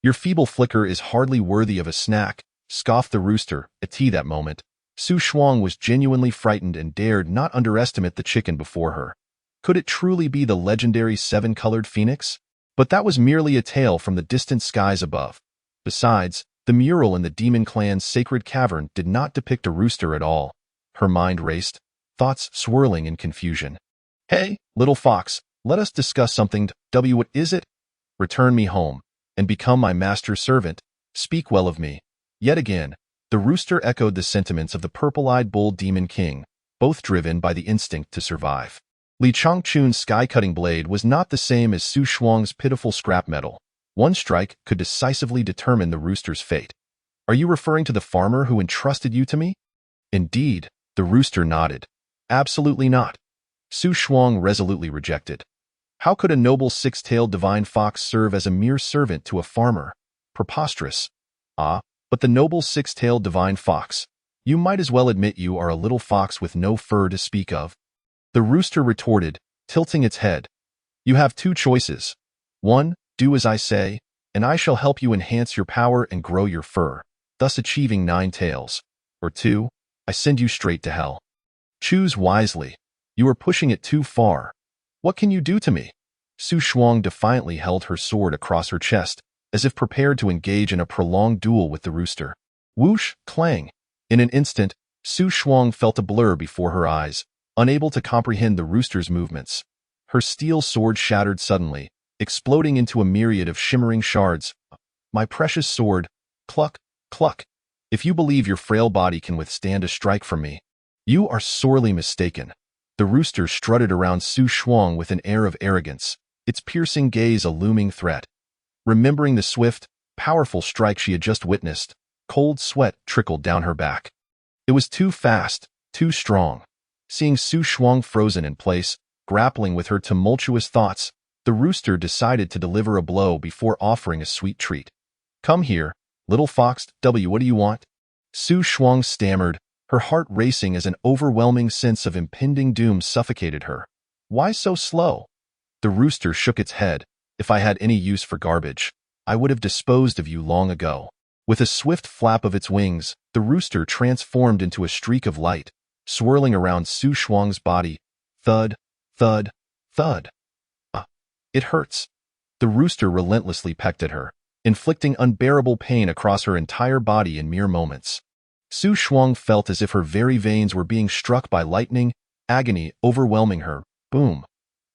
Your feeble flicker is hardly worthy of a snack, scoffed the rooster. At that moment, Su Shuang was genuinely frightened and dared not underestimate the chicken before her. Could it truly be the legendary seven-colored phoenix? But that was merely a tale from the distant skies above. Besides, the mural in the demon clan's sacred cavern did not depict a rooster at all. Her mind raced, thoughts swirling in confusion. Hey, little fox, let us discuss something. What is it? Return me home, and become my master's servant. Speak well of me. Yet again, the rooster echoed the sentiments of the purple-eyed bull demon king, both driven by the instinct to survive. Li Changchun's sky-cutting blade was not the same as Su Shuang's pitiful scrap metal. One strike could decisively determine the rooster's fate. Are you referring to the farmer who entrusted you to me? Indeed, the rooster nodded. Absolutely not. Su Shuang resolutely rejected. How could a noble six-tailed divine fox serve as a mere servant to a farmer? Preposterous. Ah, but the noble six-tailed divine fox. You might as well admit you are a little fox with no fur to speak of. The rooster retorted, tilting its head. You have two choices. One, do as I say, and I shall help you enhance your power and grow your fur, thus achieving 9 tails. Or two, I send you straight to hell. Choose wisely. You are pushing it too far. What can you do to me? Su Shuang defiantly held her sword across her chest, as if prepared to engage in a prolonged duel with the rooster. Whoosh, clang. In an instant, Su Shuang felt a blur before her eyes, unable to comprehend the rooster's movements. Her steel sword shattered suddenly, exploding into a myriad of shimmering shards. My precious sword, cluck, cluck. If you believe your frail body can withstand a strike from me, you are sorely mistaken. The rooster strutted around Su Shuang with an air of arrogance, its piercing gaze a looming threat. Remembering the swift, powerful strike she had just witnessed, cold sweat trickled down her back. It was too fast, too strong. Seeing Su Shuang frozen in place, grappling with her tumultuous thoughts, the rooster decided to deliver a blow before offering a sweet treat. Come here, little fox. What do you want? Su Shuang stammered, her heart racing as an overwhelming sense of impending doom suffocated her. Why so slow? The rooster shook its head. If I had any use for garbage, I would have disposed of you long ago. With a swift flap of its wings, the rooster transformed into a streak of light, swirling around Su Shuang's body. Thud, thud, thud. It hurts. The rooster relentlessly pecked at her, inflicting unbearable pain across her entire body in mere moments. Su Shuang felt as if her very veins were being struck by lightning, agony overwhelming her. Boom.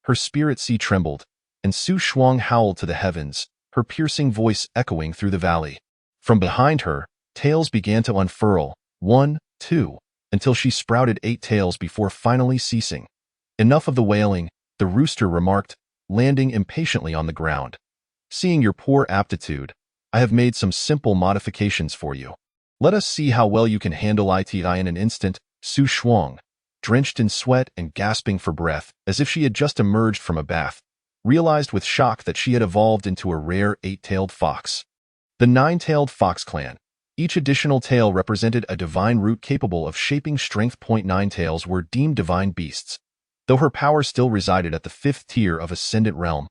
Her spirit sea trembled, and Su Shuang howled to the heavens, her piercing voice echoing through the valley. From behind her, tails began to unfurl, 1, 2, until she sprouted 8 tails before finally ceasing. Enough of the wailing, the rooster remarked, landing impatiently on the ground. Seeing your poor aptitude, I have made some simple modifications for you. Let us see how well you can handle it in an instant. Su Shuang, drenched in sweat and gasping for breath, as if she had just emerged from a bath, realized with shock that she had evolved into a rare 8-tailed fox. The 9-tailed fox clan. Each additional tail represented a divine root capable of shaping strength. 9 tails were deemed divine beasts, though her power still resided at the 5th tier of Ascendant Realm.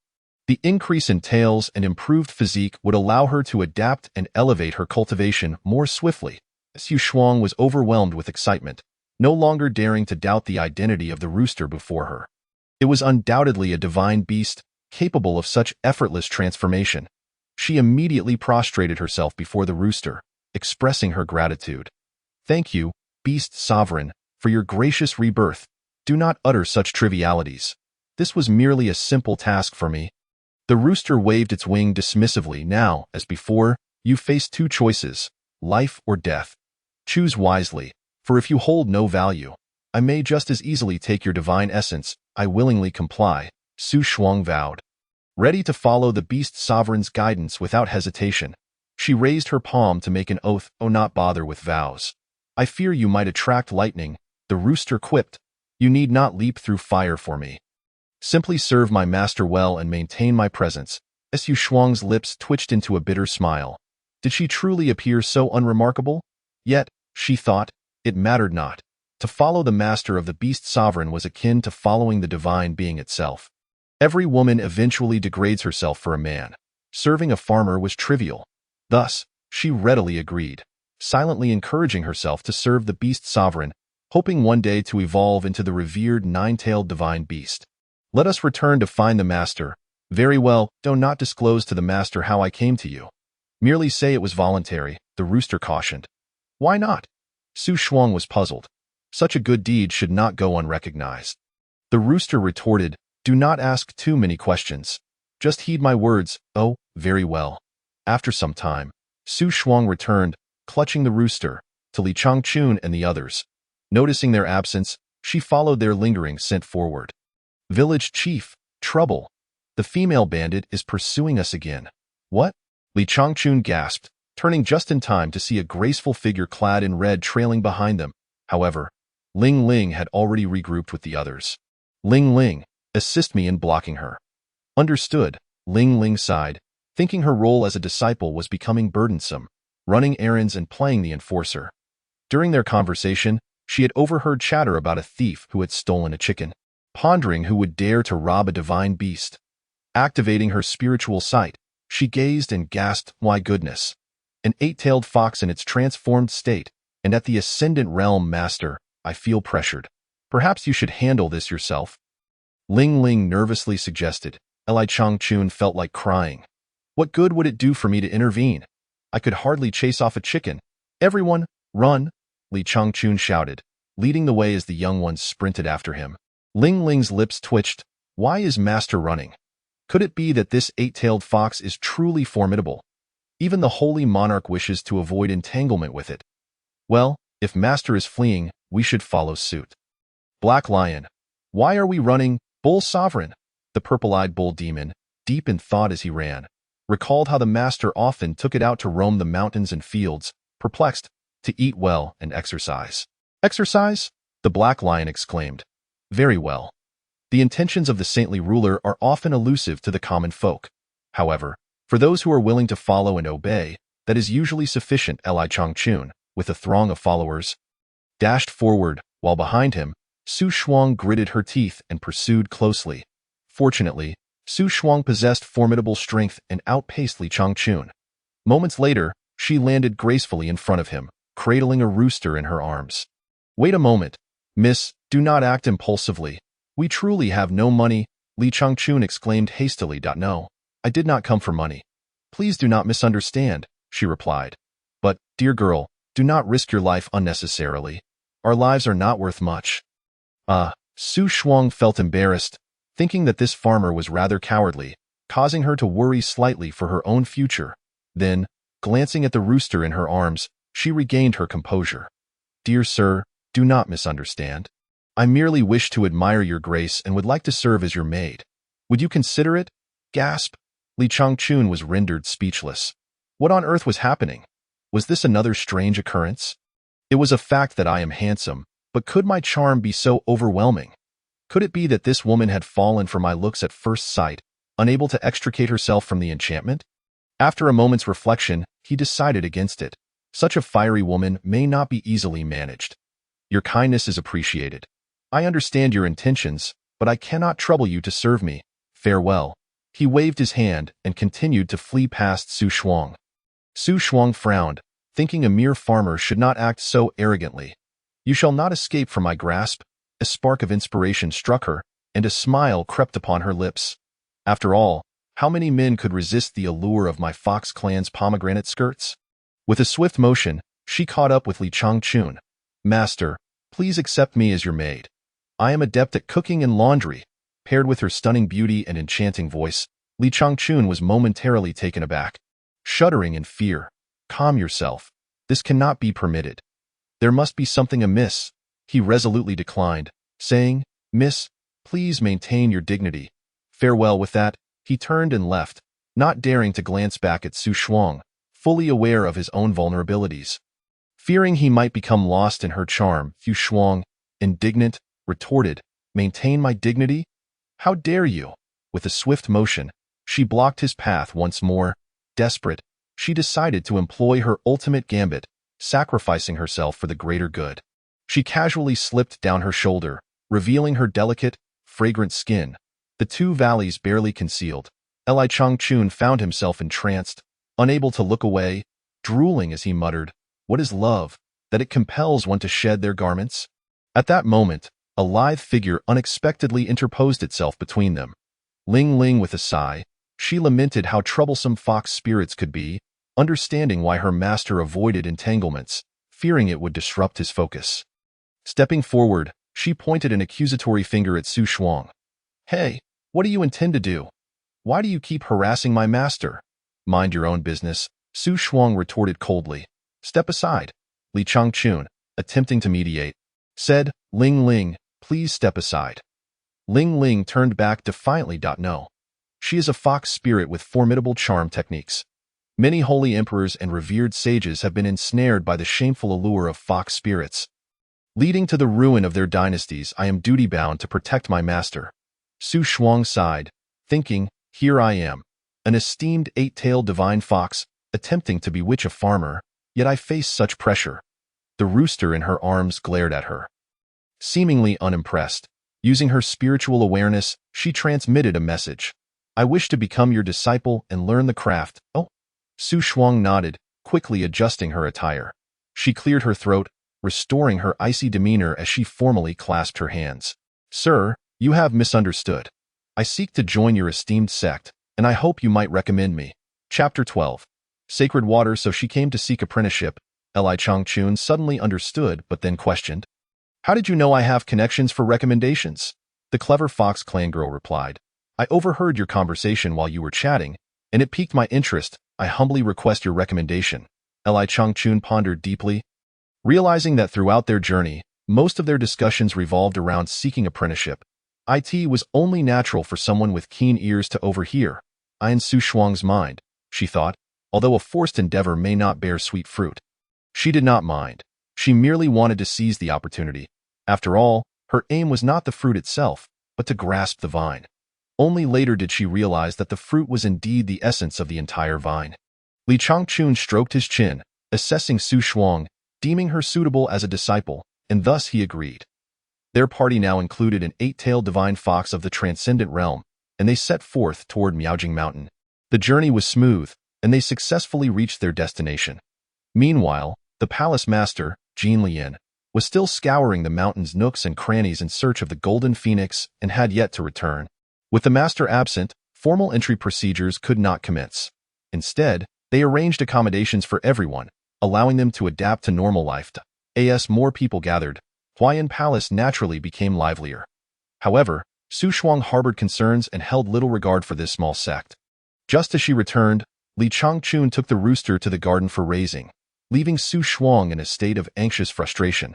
The increase in tails and improved physique would allow her to adapt and elevate her cultivation more swiftly. Su Shuang was overwhelmed with excitement, no longer daring to doubt the identity of the rooster before her. It was undoubtedly a divine beast, capable of such effortless transformation. She immediately prostrated herself before the rooster, expressing her gratitude. Thank you, beast sovereign, for your gracious rebirth. Do not utter such trivialities. This was merely a simple task for me. The rooster waved its wing dismissively. Now, as before, you face 2 choices, life or death. Choose wisely, for if you hold no value, I may just as easily take your divine essence. I willingly comply, Su Shuang vowed. Ready to follow the beast sovereign's guidance without hesitation, she raised her palm to make an oath. Oh, not bother with vows. I fear you might attract lightning, the rooster quipped. You need not leap through fire for me. Simply serve my master well and maintain my presence. Su Shuang's lips twitched into a bitter smile. Did she truly appear so unremarkable? Yet, she thought, it mattered not. To follow the master of the beast sovereign was akin to following the divine being itself. Every woman eventually degrades herself for a man. Serving a farmer was trivial. Thus, she readily agreed, silently encouraging herself to serve the beast sovereign, hoping one day to evolve into the revered nine-tailed divine beast. Let us return to find the master. Very well, do not disclose to the master how I came to you. Merely say it was voluntary, the rooster cautioned. Why not? Su Shuang was puzzled. Such a good deed should not go unrecognized. The rooster retorted, do not ask too many questions. Just heed my words. Oh, very well. After some time, Su Shuang returned, clutching the rooster, to Li Changchun and the others. Noticing their absence, she followed their lingering scent forward. Village chief, trouble. The female bandit is pursuing us again. What? Li Changchun gasped, turning just in time to see a graceful figure clad in red trailing behind them. However, Ling Ling had already regrouped with the others. Ling Ling, assist me in blocking her. Understood, Ling Ling sighed, thinking her role as a disciple was becoming burdensome, running errands and playing the enforcer. During their conversation, she had overheard chatter about a thief who had stolen a chicken, pondering who would dare to rob a divine beast. Activating her spiritual sight, she gazed and gasped, my goodness. An eight-tailed fox in its transformed state, and at the ascendant realm master, I feel pressured. Perhaps you should handle this yourself. Ling Ling nervously suggested. Li Changchun felt like crying. What good would it do for me to intervene? I could hardly chase off a chicken. Everyone, run! Li Changchun shouted, leading the way as the young ones sprinted after him. Ling Ling's lips twitched. Why is master running? Could it be that this eight-tailed fox is truly formidable? Even the holy monarch wishes to avoid entanglement with it. Well, if master is fleeing, we should follow suit. Black Lion. Why are we running? Bull Sovereign. The purple-eyed bull demon, deep in thought as he ran, recalled how the master often took it out to roam the mountains and fields, perplexed, to eat well and exercise. Exercise? The Black Lion exclaimed. Very well. The intentions of the saintly ruler are often elusive to the common folk. However, for those who are willing to follow and obey, that is usually sufficient. Li Changchun, with a throng of followers, dashed forward, while behind him, Su Shuang gritted her teeth and pursued closely. Fortunately, Su Shuang possessed formidable strength and outpaced Li Changchun. Moments later, she landed gracefully in front of him, cradling a rooster in her arms. Wait a moment. Miss, do not act impulsively. We truly have no money, Li Changchun exclaimed hastily. No, I did not come for money. Please do not misunderstand, she replied. But, dear girl, do not risk your life unnecessarily. Our lives are not worth much. Su Shuang felt embarrassed, thinking that this farmer was rather cowardly, causing her to worry slightly for her own future. Then, glancing at the rooster in her arms, she regained her composure. Dear sir, do not misunderstand. I merely wish to admire your grace and would like to serve as your maid. Would you consider it? Gasp. Li Changchun was rendered speechless. What on earth was happening? Was this another strange occurrence? It was a fact that I am handsome, but could my charm be so overwhelming? Could it be that this woman had fallen for my looks at first sight, unable to extricate herself from the enchantment? After a moment's reflection, he decided against it. Such a fiery woman may not be easily managed. Your kindness is appreciated. I understand your intentions, but I cannot trouble you to serve me. Farewell. He waved his hand and continued to flee past Su Shuang. Su Shuang frowned, thinking a mere farmer should not act so arrogantly. You shall not escape from my grasp. A spark of inspiration struck her, and a smile crept upon her lips. After all, how many men could resist the allure of my Fox clan's pomegranate skirts? With a swift motion, she caught up with Li Changchun. Master, please accept me as your maid. I am adept at cooking and laundry. Paired with her stunning beauty and enchanting voice, Li Changchun was momentarily taken aback. Shuddering in fear. Calm yourself. This cannot be permitted. There must be something amiss. He resolutely declined, saying, Miss, please maintain your dignity. Farewell. With that, he turned and left, not daring to glance back at Su Shuang, fully aware of his own vulnerabilities. Fearing he might become lost in her charm, Su Shuang, indignant, retorted, Maintain my dignity? How dare you? With a swift motion, she blocked his path once more. Desperate, she decided to employ her ultimate gambit, sacrificing herself for the greater good. She casually slipped down her shoulder, revealing her delicate, fragrant skin, the two valleys barely concealed. Li Changchun found himself entranced, unable to look away, drooling as he muttered, "What is love, that it compels one to shed their garments?" At that moment, a lithe figure unexpectedly interposed itself between them. Ling Ling with a sigh, she lamented how troublesome fox spirits could be, understanding why her master avoided entanglements, fearing it would disrupt his focus. Stepping forward, she pointed an accusatory finger at Su Shuang. "Hey, what do you intend to do? Why do you keep harassing my master?" "Mind your own business," Su Shuang retorted coldly. "Step aside." Li Changchun, attempting to mediate, said, "Ling Ling, please step aside." Ling Ling turned back defiantly. "No. She is a fox spirit with formidable charm techniques. Many holy emperors and revered sages have been ensnared by the shameful allure of fox spirits. Leading to the ruin of their dynasties, I am duty-bound to protect my master." Su Shuang sighed, thinking, "Here I am, an esteemed eight-tailed divine fox, attempting to bewitch a farmer, yet I face such pressure." The rooster in her arms glared at her. Seemingly unimpressed, using her spiritual awareness, she transmitted a message. "I wish to become your disciple and learn the craft." "Oh." Su Shuang nodded, quickly adjusting her attire. She cleared her throat, restoring her icy demeanor as she formally clasped her hands. "Sir, you have misunderstood. I seek to join your esteemed sect, and I hope you might recommend me." Chapter 12. Sacred Water. So she came to seek apprenticeship. Li Changchun suddenly understood, but then questioned. "How did you know I have connections for recommendations?" The clever Fox Clan girl replied. "I overheard your conversation while you were chatting, and it piqued my interest. I humbly request your recommendation." Li Changchun pondered deeply, realizing that throughout their journey, most of their discussions revolved around seeking apprenticeship. It was only natural for someone with keen ears to overhear. In Su Shuang's mind, she thought, although a forced endeavor may not bear sweet fruit. She did not mind. She merely wanted to seize the opportunity. After all, her aim was not the fruit itself, but to grasp the vine. Only later did she realize that the fruit was indeed the essence of the entire vine. Li Changchun stroked his chin, assessing Su Shuang, deeming her suitable as a disciple, and thus he agreed. Their party now included an eight-tailed divine fox of the transcendent realm, and they set forth toward Miaojing Mountain. The journey was smooth, and they successfully reached their destination. Meanwhile, the palace master, Jin Lian, was still scouring the mountain's nooks and crannies in search of the golden phoenix and had yet to return. With the master absent, formal entry procedures could not commence. Instead, they arranged accommodations for everyone, allowing them to adapt to normal life. As more people gathered, Huayan Palace naturally became livelier. However, Su Shuang harbored concerns and held little regard for this small sect. Just as she returned, Li Changchun took the rooster to the garden for raising, leaving Su Shuang in a state of anxious frustration.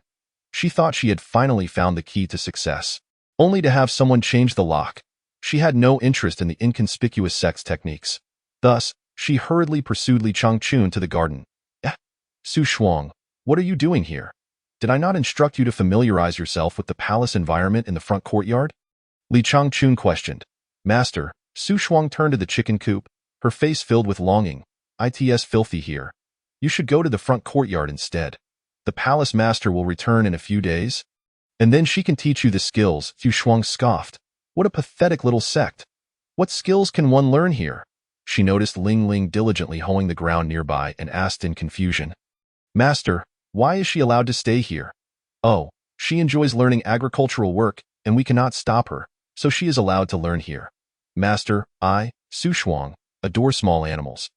She thought she had finally found the key to success, only to have someone change the lock. She had no interest in the inconspicuous sect's techniques. Thus, she hurriedly pursued Li Changchun to the garden. Su Shuang, what are you doing here? Did I not instruct you to familiarize yourself with the palace environment in the front courtyard?" Li Changchun questioned. "Master," Su Shuang turned to the chicken coop, her face filled with longing. "It's filthy here. You should go to the front courtyard instead. The palace master will return in a few days, and then she can teach you the skills." Su Shuang scoffed. "What a pathetic little sect. What skills can one learn here?" She noticed Ling Ling diligently hoeing the ground nearby and asked in confusion. "Master, why is she allowed to stay here?" "Oh, she enjoys learning agricultural work, and we cannot stop her, so she is allowed to learn here." "Master, I, Su Shuang, adore small animals.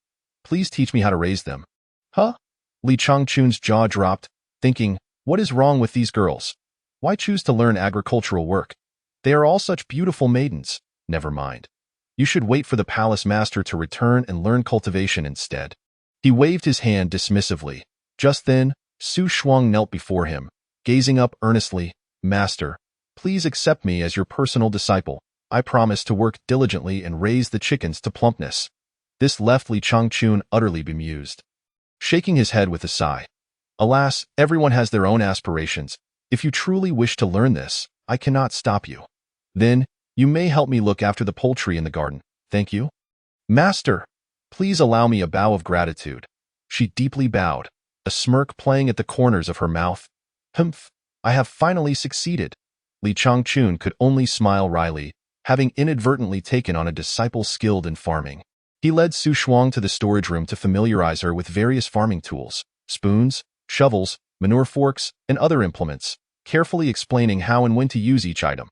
Please teach me how to raise them." "Huh?" Li Changchun's jaw dropped, thinking, what is wrong with these girls? Why choose to learn agricultural work? They are all such beautiful maidens. Never mind. You should wait for the palace master to return and learn cultivation instead. He waved his hand dismissively. Just then, Su Shuang knelt before him, gazing up earnestly. "Master, please accept me as your personal disciple. I promise to work diligently and raise the chickens to plumpness." This left Li Changchun utterly bemused, shaking his head with a sigh. "Alas, everyone has their own aspirations. If you truly wish to learn this, I cannot stop you. Then, you may help me look after the poultry in the garden. Thank you." "Master, please allow me a bow of gratitude." She deeply bowed, a smirk playing at the corners of her mouth. "Humph, I have finally succeeded." Li Changchun could only smile wryly, having inadvertently taken on a disciple skilled in farming. He led Su Shuang to the storage room to familiarize her with various farming tools, spoons, shovels, manure forks, and other implements, carefully explaining how and when to use each item.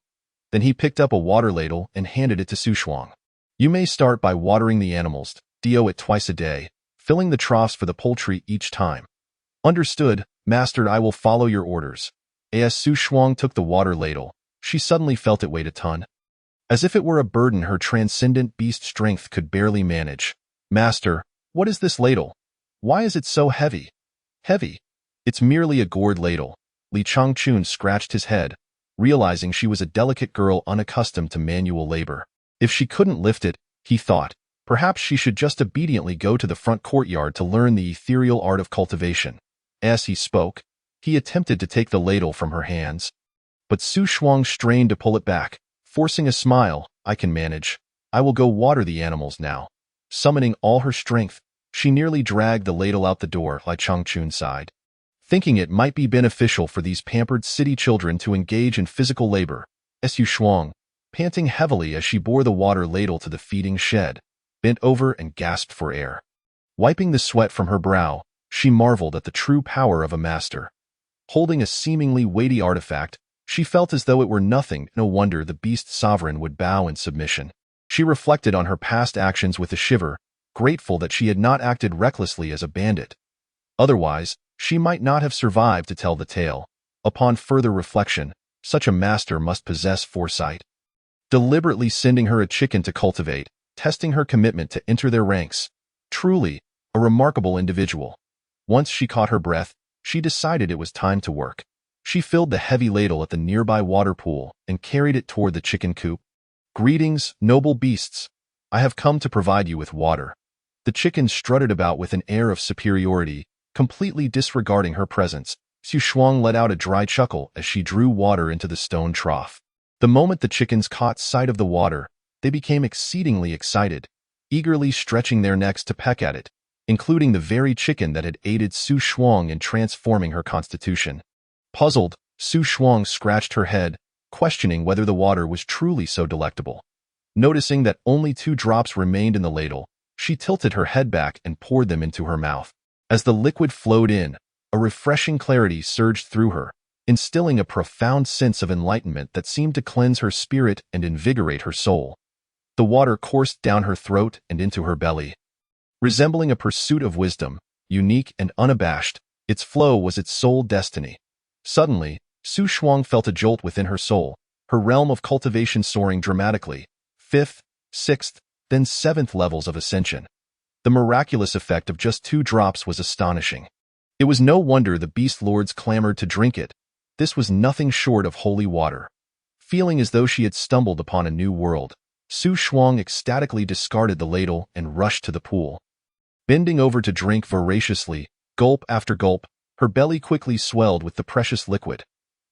Then he picked up a water ladle and handed it to Su Shuang. You may start by watering the animals, do it twice a day, filling the troughs for the poultry each time. Understood, Master, I will follow your orders. As Su Shuang took the water ladle, she suddenly felt it weighed a ton. As if it were a burden her transcendent beast strength could barely manage. Master, what is this ladle? Why is it so heavy? Heavy? It's merely a gourd ladle. Li Changchun scratched his head, realizing she was a delicate girl unaccustomed to manual labor. If she couldn't lift it, he thought, perhaps she should just obediently go to the front courtyard to learn the ethereal art of cultivation. As he spoke, he attempted to take the ladle from her hands. But Su Shuang strained to pull it back, forcing a smile. I can manage. I will go water the animals now. Summoning all her strength, she nearly dragged the ladle out the door. Li Changchun sighed, thinking it might be beneficial for these pampered city children to engage in physical labor. Su Shuang, panting heavily as she bore the water ladle to the feeding shed, bent over and gasped for air. Wiping the sweat from her brow, she marveled at the true power of a master. Holding a seemingly weighty artifact, she felt as though it were nothing. No wonder the beast sovereign would bow in submission. She reflected on her past actions with a shiver, grateful that she had not acted recklessly as a bandit. Otherwise, she might not have survived to tell the tale. Upon further reflection, such a master must possess foresight. Deliberately sending her a chicken to cultivate, testing her commitment to enter their ranks. Truly, a remarkable individual. Once she caught her breath, she decided it was time to work. She filled the heavy ladle at the nearby water pool and carried it toward the chicken coop. Greetings, noble beasts. I have come to provide you with water. The chickens strutted about with an air of superiority, completely disregarding her presence. Su Shuang let out a dry chuckle as she drew water into the stone trough. The moment the chickens caught sight of the water, they became exceedingly excited, eagerly stretching their necks to peck at it, including the very chicken that had aided Su Shuang in transforming her constitution. Puzzled, Su Shuang scratched her head, questioning whether the water was truly so delectable. Noticing that only 2 drops remained in the ladle, she tilted her head back and poured them into her mouth. As the liquid flowed in, a refreshing clarity surged through her, instilling a profound sense of enlightenment that seemed to cleanse her spirit and invigorate her soul. The water coursed down her throat and into her belly. Resembling a pursuit of wisdom, unique and unabashed, its flow was its sole destiny. Suddenly, Su Shuang felt a jolt within her soul, her realm of cultivation soaring dramatically, 5th, 6th, then 7th levels of ascension. The miraculous effect of just 2 drops was astonishing. It was no wonder the beast lords clamored to drink it. This was nothing short of holy water. Feeling as though she had stumbled upon a new world, Su Shuang ecstatically discarded the ladle and rushed to the pool. Bending over to drink voraciously, gulp after gulp, her belly quickly swelled with the precious liquid.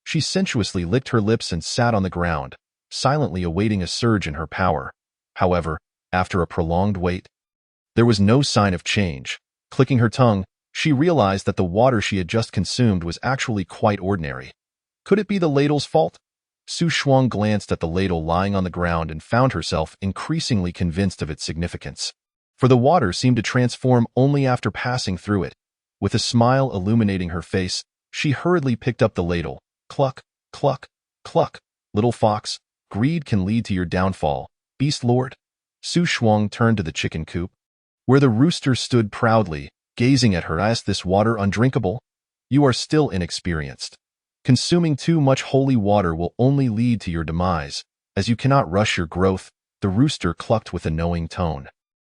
She sensuously licked her lips and sat on the ground, silently awaiting a surge in her power. However, after a prolonged wait, there was no sign of change. Clicking her tongue, she realized that the water she had just consumed was actually quite ordinary. Could it be the ladle's fault? Su Shuang glanced at the ladle lying on the ground and found herself increasingly convinced of its significance. For the water seemed to transform only after passing through it. With a smile illuminating her face, she hurriedly picked up the ladle. Cluck, cluck, cluck. Little fox, greed can lead to your downfall, beast lord. Su Shuang turned to the chicken coop, where the rooster stood proudly, gazing at her. Is this water undrinkable? You are still inexperienced. Consuming too much holy water will only lead to your demise, as you cannot rush your growth, the rooster clucked with a knowing tone.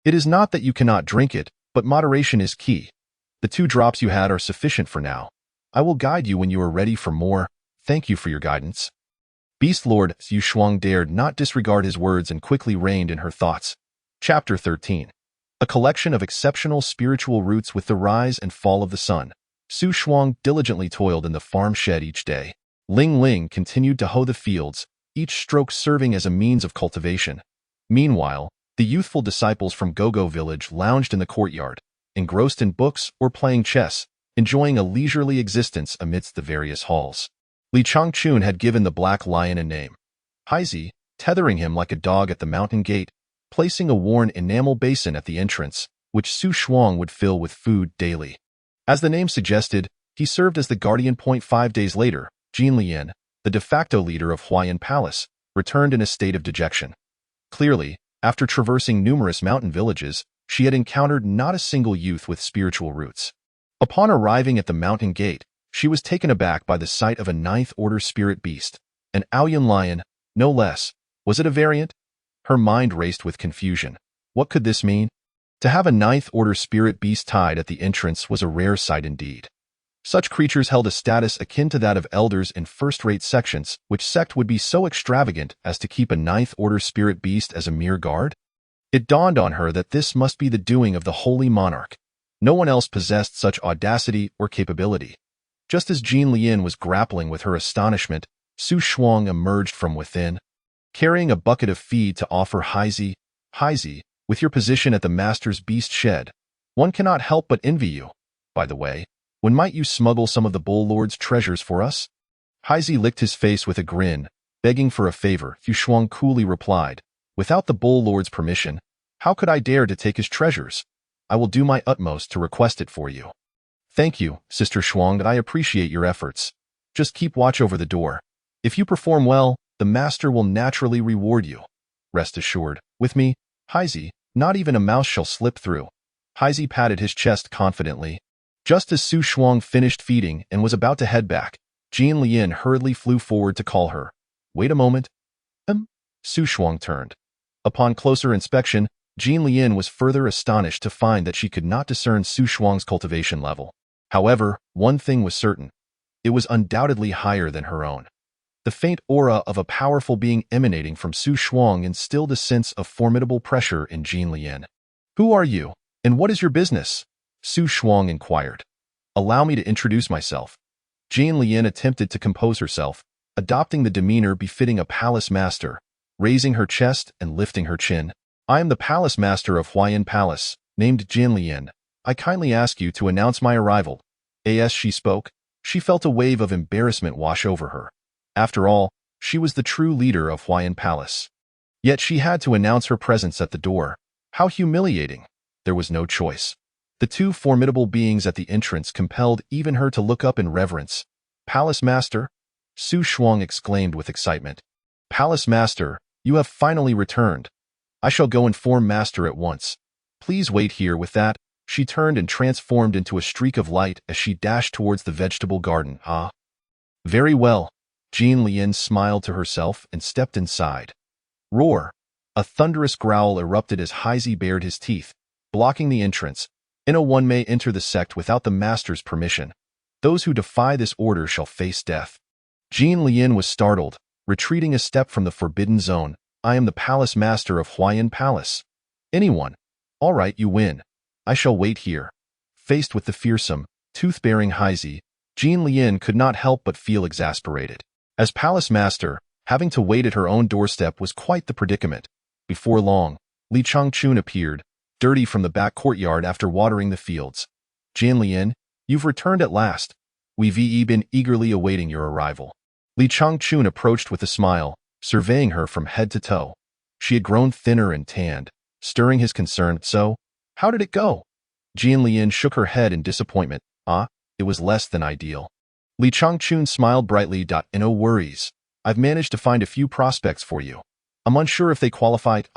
It is not that you cannot drink it, but moderation is key. The 2 drops you had are sufficient for now. I will guide you when you are ready for more. Thank you for your guidance. Beast Lord Su Shuang dared not disregard his words and quickly reined in her thoughts. Chapter 13. A collection of exceptional spiritual roots. With the rise and fall of the sun, Su Shuang diligently toiled in the farm shed each day. Ling Ling continued to hoe the fields, each stroke serving as a means of cultivation. Meanwhile, the youthful disciples from Gogo village lounged in the courtyard, engrossed in books or playing chess, enjoying a leisurely existence amidst the various halls. Li Changchun had given the Black Lion a name. Haizi, tethering him like a dog at the mountain gate, placing a worn enamel basin at the entrance, which Su Shuang would fill with food daily. As the name suggested, he served as the guardian. 5 days later, Jin Lian, the de facto leader of Huayan Palace, returned in a state of dejection. Clearly, after traversing numerous mountain villages, she had encountered not a single youth with spiritual roots. Upon arriving at the mountain gate, she was taken aback by the sight of a ninth-order spirit beast, an Aoyan lion, no less. Was it a variant? Her mind raced with confusion. What could this mean? To have a ninth-order spirit beast tied at the entrance was a rare sight indeed. Such creatures held a status akin to that of elders in first-rate sections. Which sect would be so extravagant as to keep a ninth-order spirit beast as a mere guard? It dawned on her that this must be the doing of the holy monarch. No one else possessed such audacity or capability. Just as Jin Lian was grappling with her astonishment, Su Shuang emerged from within, carrying a bucket of feed to offer Haizi. Haizi, with your position at the master's beast shed, one cannot help but envy you. By the way, when might you smuggle some of the Bull Lord's treasures for us? Haizi licked his face with a grin, begging for a favor. Su Shuang coolly replied, without the Bull Lord's permission, how could I dare to take his treasures? I will do my utmost to request it for you. Thank you, Sister Shuang, I appreciate your efforts. Just keep watch over the door. If you perform well, the master will naturally reward you. Rest assured, with me, Haizi, not even a mouse shall slip through. Haizi patted his chest confidently. Just as Su Shuang finished feeding and was about to head back, Jin Lian hurriedly flew forward to call her. Wait a moment. Su Shuang turned. Upon closer inspection, Jin Lian was further astonished to find that she could not discern Su Shuang's cultivation level. However, one thing was certain. It was undoubtedly higher than her own. The faint aura of a powerful being emanating from Su Shuang instilled a sense of formidable pressure in Jin Lian. Who are you, and what is your business? Su Shuang inquired. Allow me to introduce myself. Jin Lian attempted to compose herself, adopting the demeanor befitting a palace master, raising her chest and lifting her chin. I am the palace master of Huayan Palace, named Jin Lian. I kindly ask you to announce my arrival. As she spoke, she felt a wave of embarrassment wash over her. After all, she was the true leader of Huayan Palace. Yet she had to announce her presence at the door. How humiliating. There was no choice. The two formidable beings at the entrance compelled even her to look up in reverence. Palace Master? Su Shuang exclaimed with excitement. Palace Master, you have finally returned. I shall go inform Master at once. Please wait here. With that, she turned and transformed into a streak of light as she dashed towards the vegetable garden. Ah. Very well. Jin Lian smiled to herself and stepped inside. Roar! A thunderous growl erupted as Haizi bared his teeth, blocking the entrance. No one may enter the sect without the master's permission. Those who defy this order shall face death. Jin Lian was startled, retreating a step from the forbidden zone. I am the palace master of Huayan Palace. Anyone? All right, you win. I shall wait here. Faced with the fearsome, tooth-bearing Haizi, Jin Lian could not help but feel exasperated. As palace master, having to wait at her own doorstep was quite the predicament. Before long, Li Changchun appeared, dirty from the back courtyard after watering the fields. Jin Lian, you've returned at last. We've been eagerly awaiting your arrival. Li Changchun approached with a smile, surveying her from head to toe. She had grown thinner and tanned, stirring his concern. So, how did it go? Jin Lian shook her head in disappointment. It was less than ideal. Li Changchun smiled brightly. No worries. I've managed to find a few prospects for you. I'm unsure if they qualified.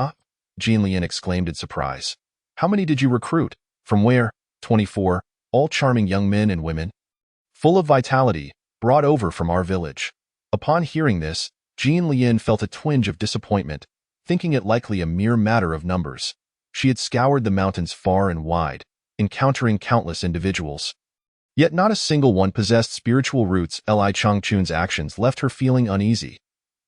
Jin Lian exclaimed in surprise. How many did you recruit? From where? 24, all charming young men and women. Full of vitality, brought over from our village. Upon hearing this, Jin Lian felt a twinge of disappointment, thinking it likely a mere matter of numbers. She had scoured the mountains far and wide, encountering countless individuals. Yet not a single one possessed spiritual roots. Li Changchun's actions left her feeling uneasy.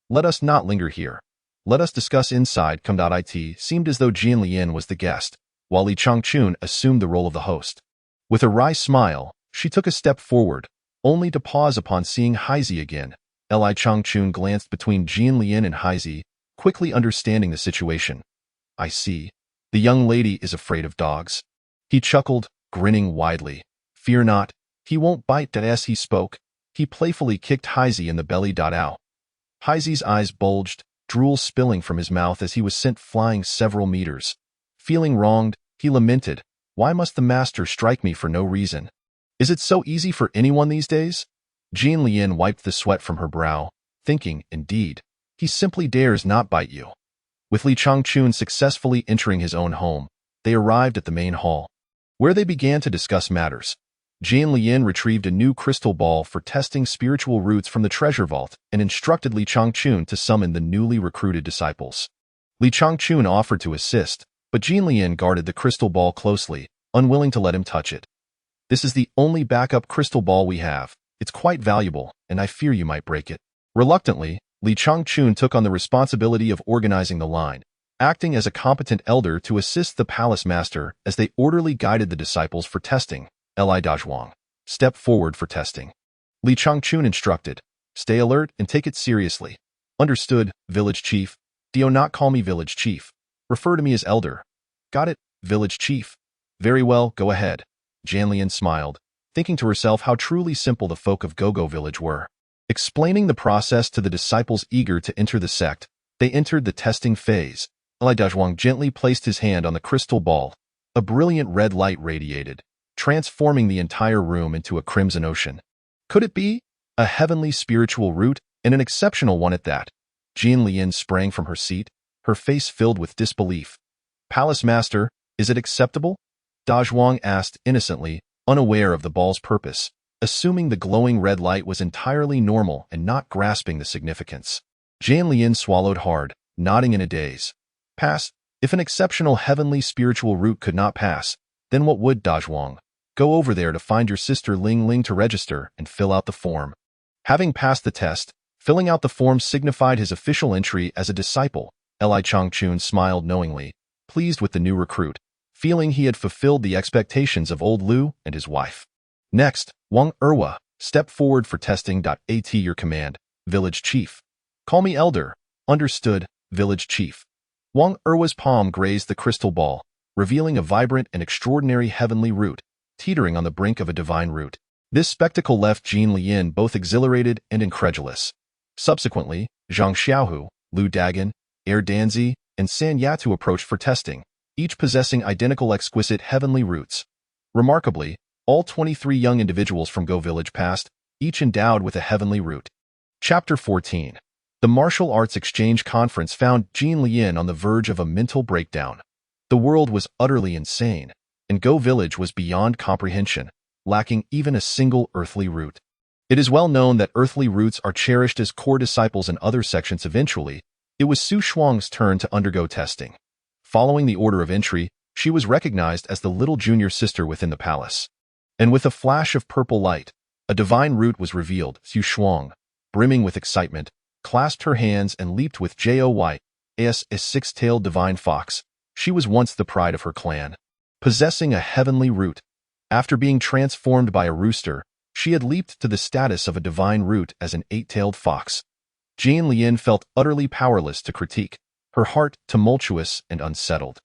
Let us not linger here. Let us discuss inside. It seemed as though Jin Lian was the guest, while Li Changchun assumed the role of the host. With a wry smile, she took a step forward, only to pause upon seeing Haizi again. Li Changchun glanced between Jin Lian and Haizi, quickly understanding the situation. I see. The young lady is afraid of dogs. He chuckled, grinning widely. Fear not. He won't bite. As he spoke, he playfully kicked Haizi in the belly. Ow. Haizi's eyes bulged, drool spilling from his mouth as he was sent flying several meters. Feeling wronged, he lamented, "Why must the master strike me for no reason? Is it so easy for anyone these days?" Jean Lien wiped the sweat from her brow, thinking, "Indeed, he simply dares not bite you." With Li Changchun successfully entering his own home, they arrived at the main hall, where they began to discuss matters. Jian Lian retrieved a new crystal ball for testing spiritual roots from the treasure vault and instructed Li Changchun to summon the newly recruited disciples. Li Changchun offered to assist, but Jian Lian guarded the crystal ball closely, unwilling to let him touch it. "This is the only backup crystal ball we have. It's quite valuable, and I fear you might break it." Reluctantly, Li Changchun took on the responsibility of organizing the line, acting as a competent elder to assist the palace master as they orderly guided the disciples for testing. Li Dazhuang, step forward for testing. Li Changchun instructed, "Stay alert and take it seriously." "Understood, village chief." "Do not call me village chief. Refer to me as elder." "Got it, village chief." "Very well, go ahead." Janlian smiled, thinking to herself how truly simple the folk of Gogo village were. Explaining the process to the disciples eager to enter the sect, they entered the testing phase. Li Dazhuang gently placed his hand on the crystal ball. A brilliant red light radiated, transforming the entire room into a crimson ocean. Could it be a heavenly spiritual root, and an exceptional one at that? Jian Lian sprang from her seat, her face filled with disbelief. "Palace master, is it acceptable?" Dazhuang asked innocently, unaware of the ball's purpose, assuming the glowing red light was entirely normal and not grasping the significance. Jian Lian swallowed hard, nodding in a daze. "Pass. If an exceptional heavenly spiritual root could not pass, then what would? Dazhuang, go over there to find your sister Ling Ling to register and fill out the form." Having passed the test, filling out the form signified his official entry as a disciple. Li Changchun smiled knowingly, pleased with the new recruit, feeling he had fulfilled the expectations of old Lu and his wife. Next, Wang Erwa, step forward for testing. At your command, village chief. "Call me elder." "Understood, village chief." Wang Erwa's palm grazed the crystal ball, revealing a vibrant and extraordinary heavenly root, teetering on the brink of a divine root. This spectacle left Jian Lian both exhilarated and incredulous. Subsequently, Zhang Xiaohu, Lu Dagan, Er Danzi, and San Yatu approached for testing, each possessing identical exquisite heavenly roots. Remarkably, all 23 young individuals from Go Village passed, each endowed with a heavenly root. Chapter 14. The Martial Arts Exchange Conference found Jian Lian on the verge of a mental breakdown. The world was utterly insane, and Go Village was beyond comprehension, lacking even a single earthly root. It is well known that earthly roots are cherished as core disciples in other sections. Eventually, it was Su Shuang's turn to undergo testing. Following the order of entry, she was recognized as the little junior sister within the palace. And with a flash of purple light, a divine root was revealed. Su Shuang, brimming with excitement, clasped her hands and leaped with joy as a six-tailed divine fox. She was once the pride of her clan, possessing a heavenly root. After being transformed by a rooster, she had leaped to the status of a divine root as an eight-tailed fox. Jian Lian felt utterly powerless to critique, her heart tumultuous and unsettled.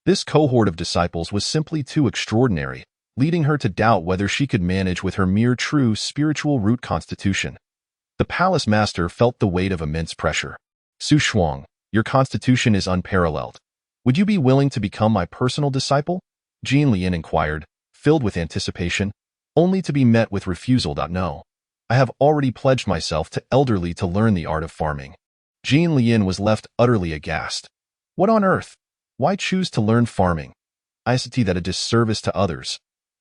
This cohort of disciples was simply too extraordinary, leading her to doubt whether she could manage with her mere true spiritual root constitution. The palace master felt the weight of immense pressure. "Su Shuang, your constitution is unparalleled. Would you be willing to become my personal disciple?" Jian Lian inquired, filled with anticipation, only to be met with refusal. "No. I have already pledged myself to elderly to learn the art of farming." Jian Lian was left utterly aghast. What on earth? Why choose to learn farming? I see that a disservice to others.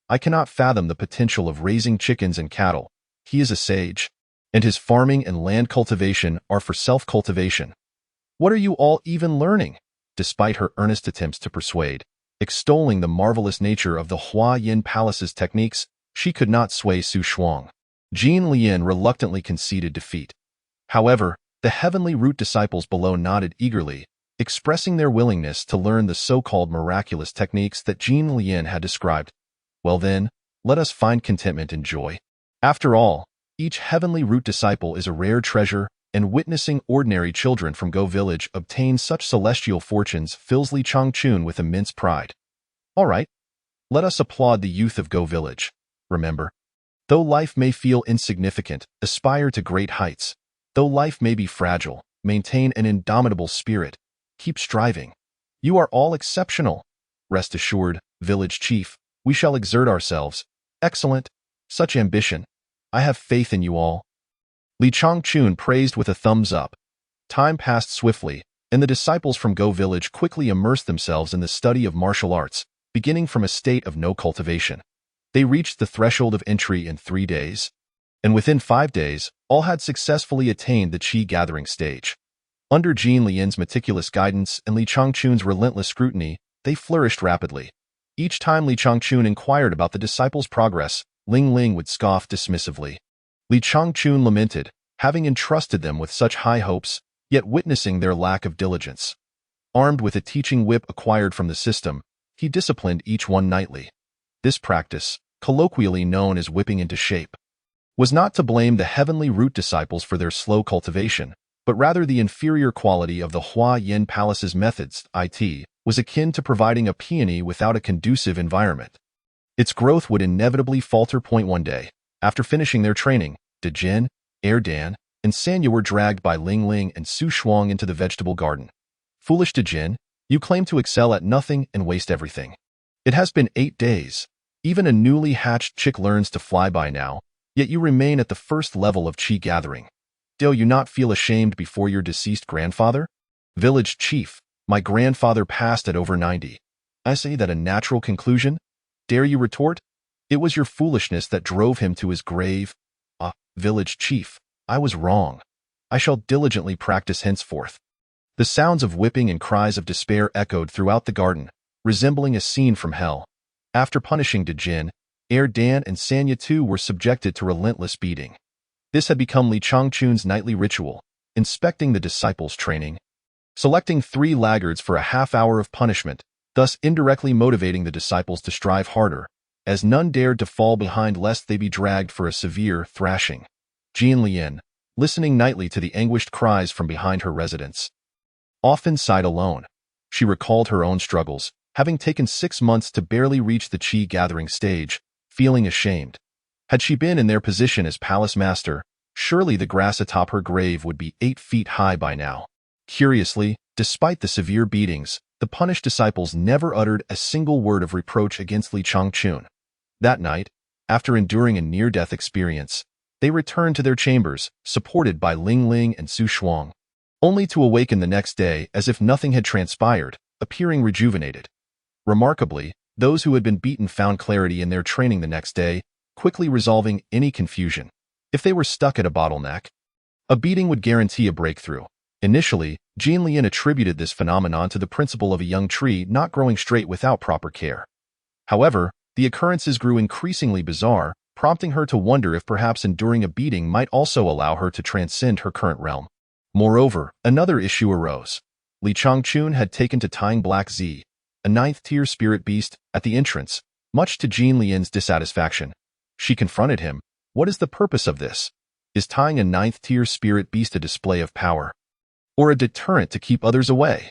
I cannot fathom the potential of raising chickens and cattle. He is a sage, and his farming and land cultivation are for self-cultivation. What are you all even learning? Despite her earnest attempts to persuade, extolling the marvelous nature of the Hua Yin Palace's techniques, she could not sway Su Shuang. Jian Lian reluctantly conceded defeat. However, the heavenly root disciples below nodded eagerly, expressing their willingness to learn the so-called miraculous techniques that Jian Lian had described. Well then, let us find contentment and joy. After all, each heavenly root disciple is a rare treasure, and witnessing ordinary children from Go Village obtain such celestial fortunes fills Li Changchun with immense pride. All right, let us applaud the youth of Go Village. Remember, though life may feel insignificant, aspire to great heights. Though life may be fragile, Maintain an indomitable spirit. Keep striving. You are all exceptional. Rest assured, village chief, we shall exert ourselves. Excellent. Such ambition. I have faith in you all. Li Changchun praised with a thumbs up. Time passed swiftly, and the disciples from Go Village quickly immersed themselves in the study of martial arts, beginning from a state of no cultivation. They reached the threshold of entry in 3 days, and within 5 days, all had successfully attained the qi gathering stage. Under Jin Lian's meticulous guidance and Li Changchun's relentless scrutiny, they flourished rapidly. Each time Li Changchun inquired about the disciples' progress, Ling Ling would scoff dismissively. Li Changchun lamented, having entrusted them with such high hopes, yet witnessing their lack of diligence. Armed with a teaching whip acquired from the system, he disciplined each one nightly. This practice, colloquially known as whipping into shape, was not to blame the heavenly root disciples for their slow cultivation, but rather the inferior quality of the Hua Yin Palace's methods, was akin to providing a peony without a conducive environment. Its growth would inevitably falter. One day, after finishing their training, De Jin, Dan, and Sanya were dragged by Ling Ling and Su Shuang into the vegetable garden. Foolish De Jin, you claim to excel at nothing and waste everything. It has been 8 days. Even a newly hatched chick learns to fly by now, yet you remain at the first level of qi gathering. Do you not feel ashamed before your deceased grandfather? Village chief, my grandfather passed at over 90. I say that a natural conclusion? Dare you retort? It was your foolishness that drove him to his grave. Village chief, I was wrong. I shall diligently practice henceforth. The sounds of whipping and cries of despair echoed throughout the garden, resembling a scene from hell. After punishing De Jin, Dan and Sanya too were subjected to relentless beating. This had become Li Changchun's nightly ritual, inspecting the disciples' training, selecting 3 laggards for a half-hour of punishment, thus indirectly motivating the disciples to strive harder, as none dared to fall behind lest they be dragged for a severe thrashing. Jin Lian, listening nightly to the anguished cries from behind her residence, often sighed alone. She recalled her own struggles, having taken 6 months to barely reach the qi gathering stage, feeling ashamed. Had she been in their position as palace master, surely the grass atop her grave would be 8 feet high by now. Curiously, despite the severe beatings, the punished disciples never uttered a single word of reproach against Li Changchun. That night, after enduring a near-death experience, they returned to their chambers, supported by Ling Ling and Su Shuang, only to awaken the next day as if nothing had transpired, appearing rejuvenated. Remarkably, those who had been beaten found clarity in their training the next day, quickly resolving any confusion. If they were stuck at a bottleneck, a beating would guarantee a breakthrough. Initially, Jin Lian attributed this phenomenon to the principle of a young tree not growing straight without proper care. However, the occurrences grew increasingly bizarre, prompting her to wonder if perhaps enduring a beating might also allow her to transcend her current realm. Moreover, another issue arose. Li Changchun had taken to tying Black Z, a 9th-tier spirit beast, at the entrance, much to Jin Lian's dissatisfaction. She confronted him. What is the purpose of this? Is tying a 9th-tier spirit beast a display of power, or a deterrent to keep others away?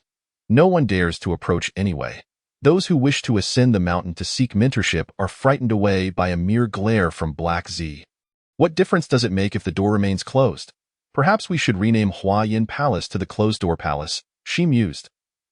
No one dares to approach anyway. Those who wish to ascend the mountain to seek mentorship are frightened away by a mere glare from Black Z. What difference does it make if the door remains closed? Perhaps we should rename Hua Yin Palace to the Closed-Door Palace, she mused.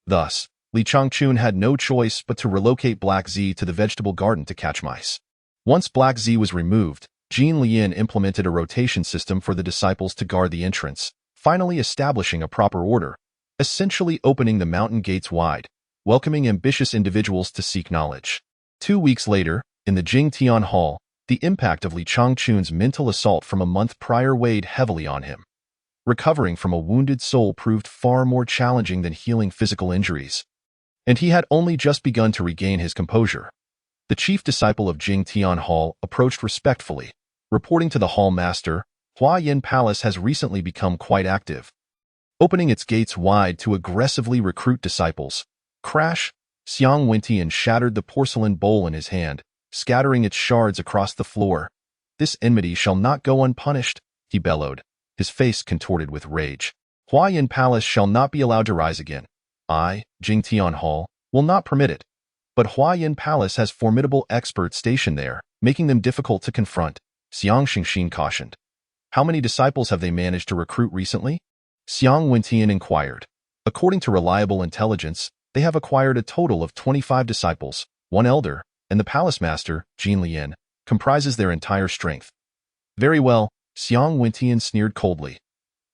Thus, Li Changchun had no choice but to relocate Black Z to the vegetable garden to catch mice. Once Black Z was removed, Jin Lian implemented a rotation system for the disciples to guard the entrance, finally establishing a proper order, essentially opening the mountain gates wide, welcoming ambitious individuals to seek knowledge. 2 weeks later, in the Jingtian Hall, the impact of Li Changchun's mental assault from a month prior weighed heavily on him. Recovering from a wounded soul proved far more challenging than healing physical injuries, and he had only just begun to regain his composure. The chief disciple of Jingtian Hall approached respectfully, reporting to the hall master, Hua Yin Palace has recently become quite active, opening its gates wide to aggressively recruit disciples. Crash! Xiang Wentian shattered the porcelain bowl in his hand, scattering its shards across the floor. This enmity shall not go unpunished, he bellowed, his face contorted with rage. Hua Yin Palace shall not be allowed to rise again. I, Jingtian Hall, will not permit it. But Hua Yin Palace has formidable experts stationed there, making them difficult to confront, Xiang Xingxin cautioned. How many disciples have they managed to recruit recently? Xiang Wentian inquired. According to reliable intelligence, they have acquired a total of 25 disciples, 1 elder, and the palace master, Jin Lian, comprises their entire strength. Very well, Xiang Wentian sneered coldly.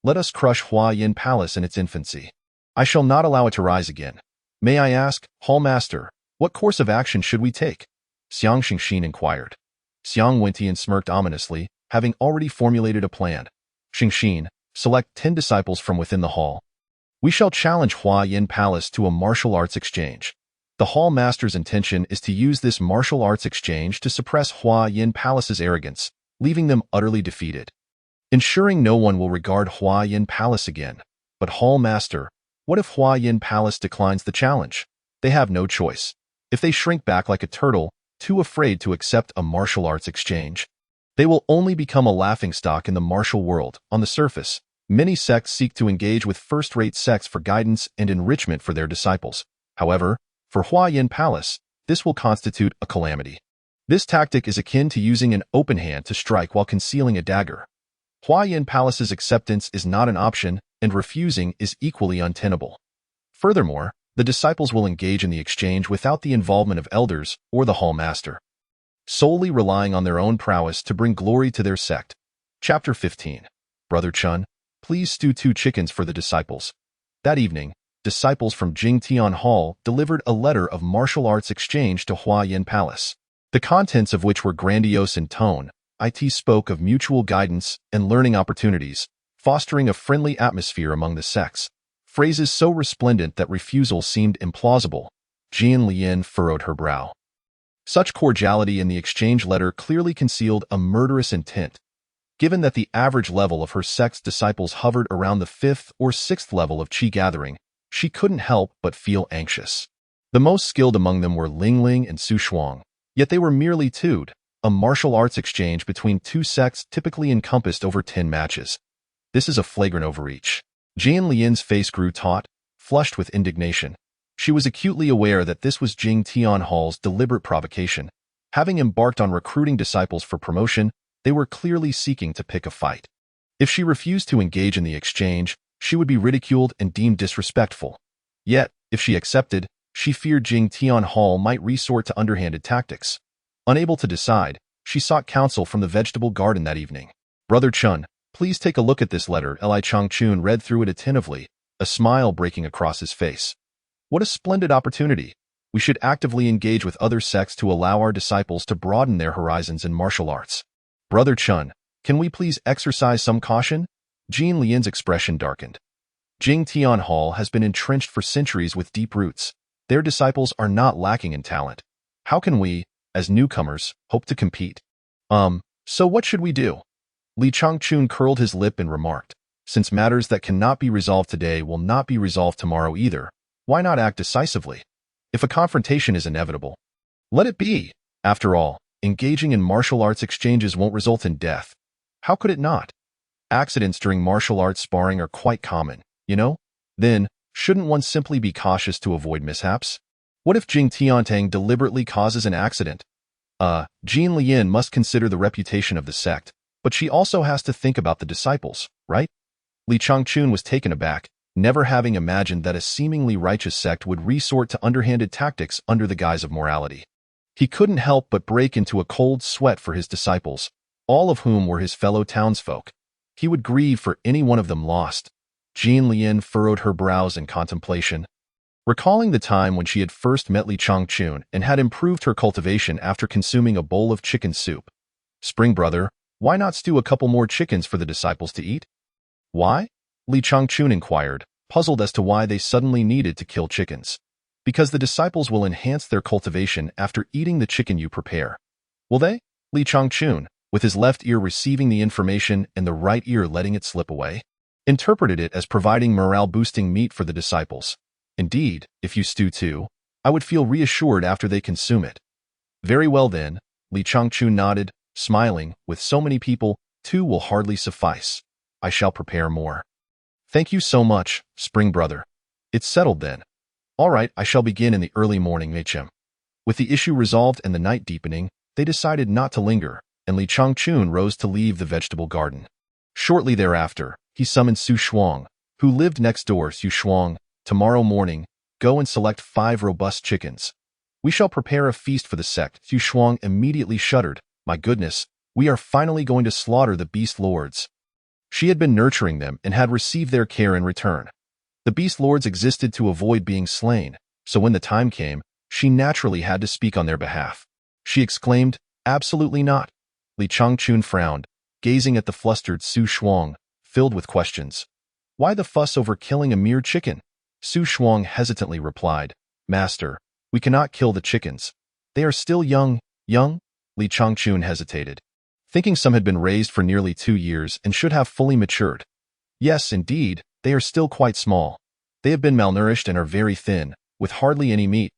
Let us crush Hua Yin Palace in its infancy. I shall not allow it to rise again. May I ask, Hall Master, what course of action should we take? Xiang Xingxin inquired. Xiang Wentian smirked ominously, having already formulated a plan. Xingxin, select 10 disciples from within the hall. We shall challenge Hua Yin Palace to a martial arts exchange. The Hall Master's intention is to use this martial arts exchange to suppress Hua Yin Palace's arrogance, leaving them utterly defeated. Ensuring no one will regard Hua Yin Palace again. But Hall Master, what if Hua Yin Palace declines the challenge? They have no choice. If they shrink back like a turtle, too afraid to accept a martial arts exchange, they will only become a laughingstock in the martial world. On the surface, many sects seek to engage with first-rate sects for guidance and enrichment for their disciples. However, for Hua Yin Palace, this will constitute a calamity. This tactic is akin to using an open hand to strike while concealing a dagger. Hua Yin Palace's acceptance is not an option, and refusing is equally untenable. Furthermore, the disciples will engage in the exchange without the involvement of elders or the Hall Master, solely relying on their own prowess to bring glory to their sect. Chapter 15. Brother Chun, please stew 2 chickens for the disciples. That evening, disciples from Jingtian Hall delivered a letter of martial arts exchange to Hua Yin Palace, the contents of which were grandiose in tone. It spoke of mutual guidance and learning opportunities, fostering a friendly atmosphere among the sects. Phrases so resplendent that refusal seemed implausible. Jin Lian furrowed her brow. Such cordiality in the exchange letter clearly concealed a murderous intent. Given that the average level of her sect's disciples hovered around the 5th or 6th level of qi gathering, she couldn't help but feel anxious. The most skilled among them were Ling Ling and Su Shuang, yet they were merely tutored. A martial arts exchange between 2 sects typically encompassed over 10 matches. This is a flagrant overreach. Jin Lian's face grew taut, flushed with indignation. She was acutely aware that this was Jingtian Hall's deliberate provocation. Having embarked on recruiting disciples for promotion, they were clearly seeking to pick a fight. If she refused to engage in the exchange, she would be ridiculed and deemed disrespectful. Yet, if she accepted, she feared Jingtian Hall might resort to underhanded tactics. Unable to decide, she sought counsel from the vegetable garden that evening. Brother Chun, please take a look at this letter. Li Changchun read through it attentively, a smile breaking across his face. What a splendid opportunity. We should actively engage with other sects to allow our disciples to broaden their horizons in martial arts. Brother Chun, can we please exercise some caution? Jin Lian's expression darkened. Jingtian Hall has been entrenched for centuries with deep roots. Their disciples are not lacking in talent. How can we, as newcomers, hope to compete? So what should we do? Li Changchun curled his lip and remarked, since matters that cannot be resolved today will not be resolved tomorrow either, why not act decisively? If a confrontation is inevitable, let it be. After all, engaging in martial arts exchanges won't result in death. How could it not? Accidents during martial arts sparring are quite common, you know? Then, shouldn't one simply be cautious to avoid mishaps? What if Jing Tiantang deliberately causes an accident? Jin Lian must consider the reputation of the sect, but she also has to think about the disciples, right? Li Changchun was taken aback, never having imagined that a seemingly righteous sect would resort to underhanded tactics under the guise of morality. He couldn't help but break into a cold sweat for his disciples, all of whom were his fellow townsfolk. He would grieve for any one of them lost. Jin Lian furrowed her brows in contemplation, recalling the time when she had first met Li Changchun and had improved her cultivation after consuming a bowl of chicken soup. Spring brother, why not stew a couple more chickens for the disciples to eat? Why? Li Changchun inquired, puzzled as to why they suddenly needed to kill chickens. Because the disciples will enhance their cultivation after eating the chicken you prepare. Will they? Li Changchun, with his left ear receiving the information and the right ear letting it slip away, interpreted it as providing morale-boosting meat for the disciples. Indeed, if you stew too, I would feel reassured after they consume it. Very well then, Li Changchun nodded, smiling. With so many people, 2 will hardly suffice. I shall prepare more. Thank you so much, Spring brother. It's settled then. All right, I shall begin in the early morning, Machem. With the issue resolved and the night deepening, they decided not to linger, and Li Changchun rose to leave the vegetable garden. Shortly thereafter, he summoned Su Shuang, who lived next door, Su Shuang, tomorrow morning, go and select 5 robust chickens. We shall prepare a feast for the sect. Su Shuang immediately shuddered. My goodness, we are finally going to slaughter the beast lords. She had been nurturing them and had received their care in return. The beast lords existed to avoid being slain, so when the time came, she naturally had to speak on their behalf. She exclaimed, absolutely not. Li Changchun frowned, gazing at the flustered Su Shuang, filled with questions. Why the fuss over killing a mere chicken? Su Shuang hesitantly replied, Master, we cannot kill the chickens. They are still young. Young? Li Changchun hesitated, thinking some had been raised for nearly 2 years and should have fully matured. Yes, indeed, they are still quite small. They have been malnourished and are very thin, with hardly any meat.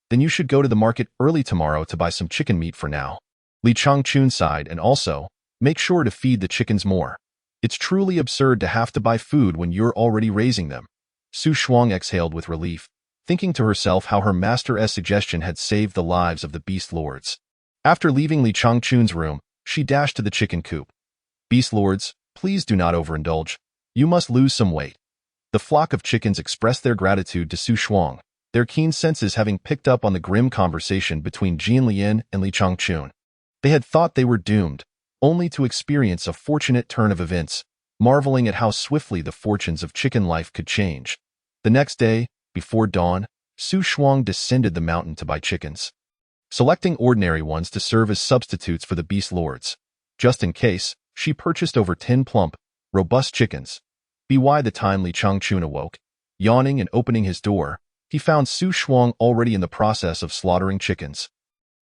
Then you should go to the market early tomorrow to buy some chicken meat for now. Li Changchun sighed, and also, make sure to feed the chickens more. It's truly absurd to have to buy food when you're already raising them. Su Shuang exhaled with relief, thinking to herself how her master's suggestion had saved the lives of the beast lords. After leaving Li Changchun's room, she dashed to the chicken coop. Beast lords, please do not overindulge. You must lose some weight. The flock of chickens expressed their gratitude to Su Shuang, their keen senses having picked up on the grim conversation between Jian Lian and Li Changchun. They had thought they were doomed, only to experience a fortunate turn of events, marveling at how swiftly the fortunes of chicken life could change. The next day, before dawn, Su Shuang descended the mountain to buy chickens, selecting ordinary ones to serve as substitutes for the beast lords. Just in case, she purchased over 10 plump, robust chickens. By the time Li Changchun awoke, yawning and opening his door, he found Su Shuang already in the process of slaughtering chickens,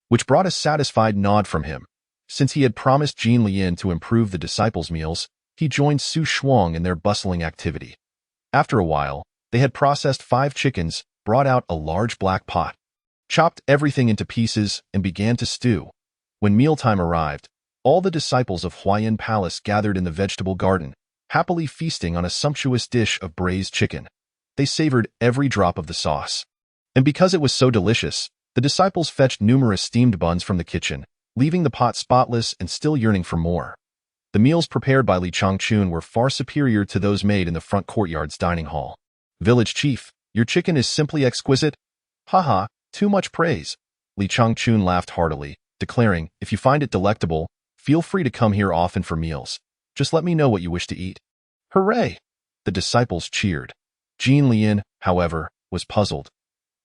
which brought a satisfied nod from him. Since he had promised Jian Lian to improve the disciples' meals, he joined Su Shuang in their bustling activity. After a while, they had processed 5 chickens, brought out a large black pot, chopped everything into pieces, and began to stew. When mealtime arrived, all the disciples of Huayan Palace gathered in the vegetable garden, happily feasting on a sumptuous dish of braised chicken. They savored every drop of the sauce. And because it was so delicious, the disciples fetched numerous steamed buns from the kitchen, leaving the pot spotless and still yearning for more. The meals prepared by Li Changchun were far superior to those made in the front courtyard's dining hall. Village chief, your chicken is simply exquisite. Haha, too much praise. Li Changchun laughed heartily, declaring, if you find it delectable, feel free to come here often for meals. Just let me know what you wish to eat. Hooray! The disciples cheered. Jian Lian, however, was puzzled.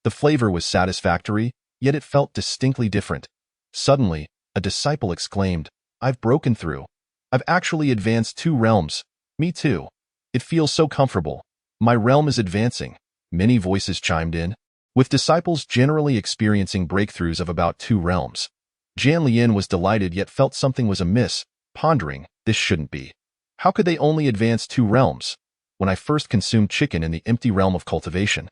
The flavor was satisfactory, yet it felt distinctly different. Suddenly, a disciple exclaimed, I've broken through. I've actually advanced 2 realms. Me too. It feels so comfortable. My realm is advancing. Many voices chimed in, with disciples generally experiencing breakthroughs of about 2 realms. Jian Lian was delighted yet felt something was amiss, pondering, this shouldn't be. How could they only advance 2 realms? When I first consumed chicken in the empty realm of cultivation,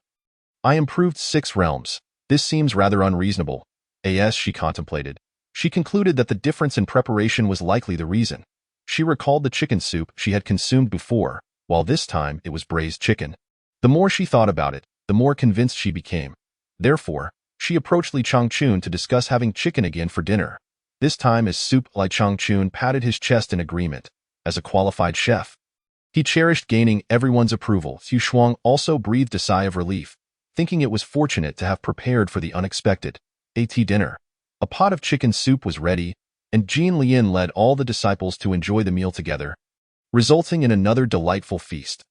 I improved 6 realms. This seems rather unreasonable. As she contemplated, she concluded that the difference in preparation was likely the reason. She recalled the chicken soup she had consumed before, while this time it was braised chicken. The more she thought about it, the more convinced she became. Therefore, she approached Li Changchun to discuss having chicken again for dinner. This time as soup. Li Changchun patted his chest in agreement. As a qualified chef, he cherished gaining everyone's approval. Su Shuang also breathed a sigh of relief, thinking it was fortunate to have prepared for the unexpected. Dinner. A pot of chicken soup was ready, and Jian Lian led all the disciples to enjoy the meal together, resulting in another delightful feast.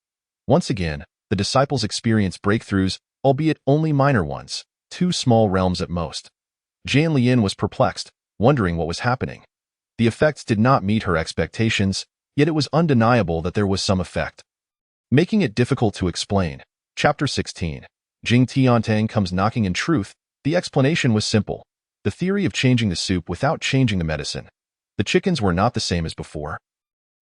Once again, the disciples experienced breakthroughs, albeit only minor ones, 2 small realms at most. Jian Lian was perplexed, wondering what was happening. The effects did not meet her expectations, yet it was undeniable that there was some effect, making it difficult to explain. Chapter 16. Jing Tiantang comes knocking. In truth, the explanation was simple. The theory of changing the soup without changing the medicine. The chickens were not the same as before,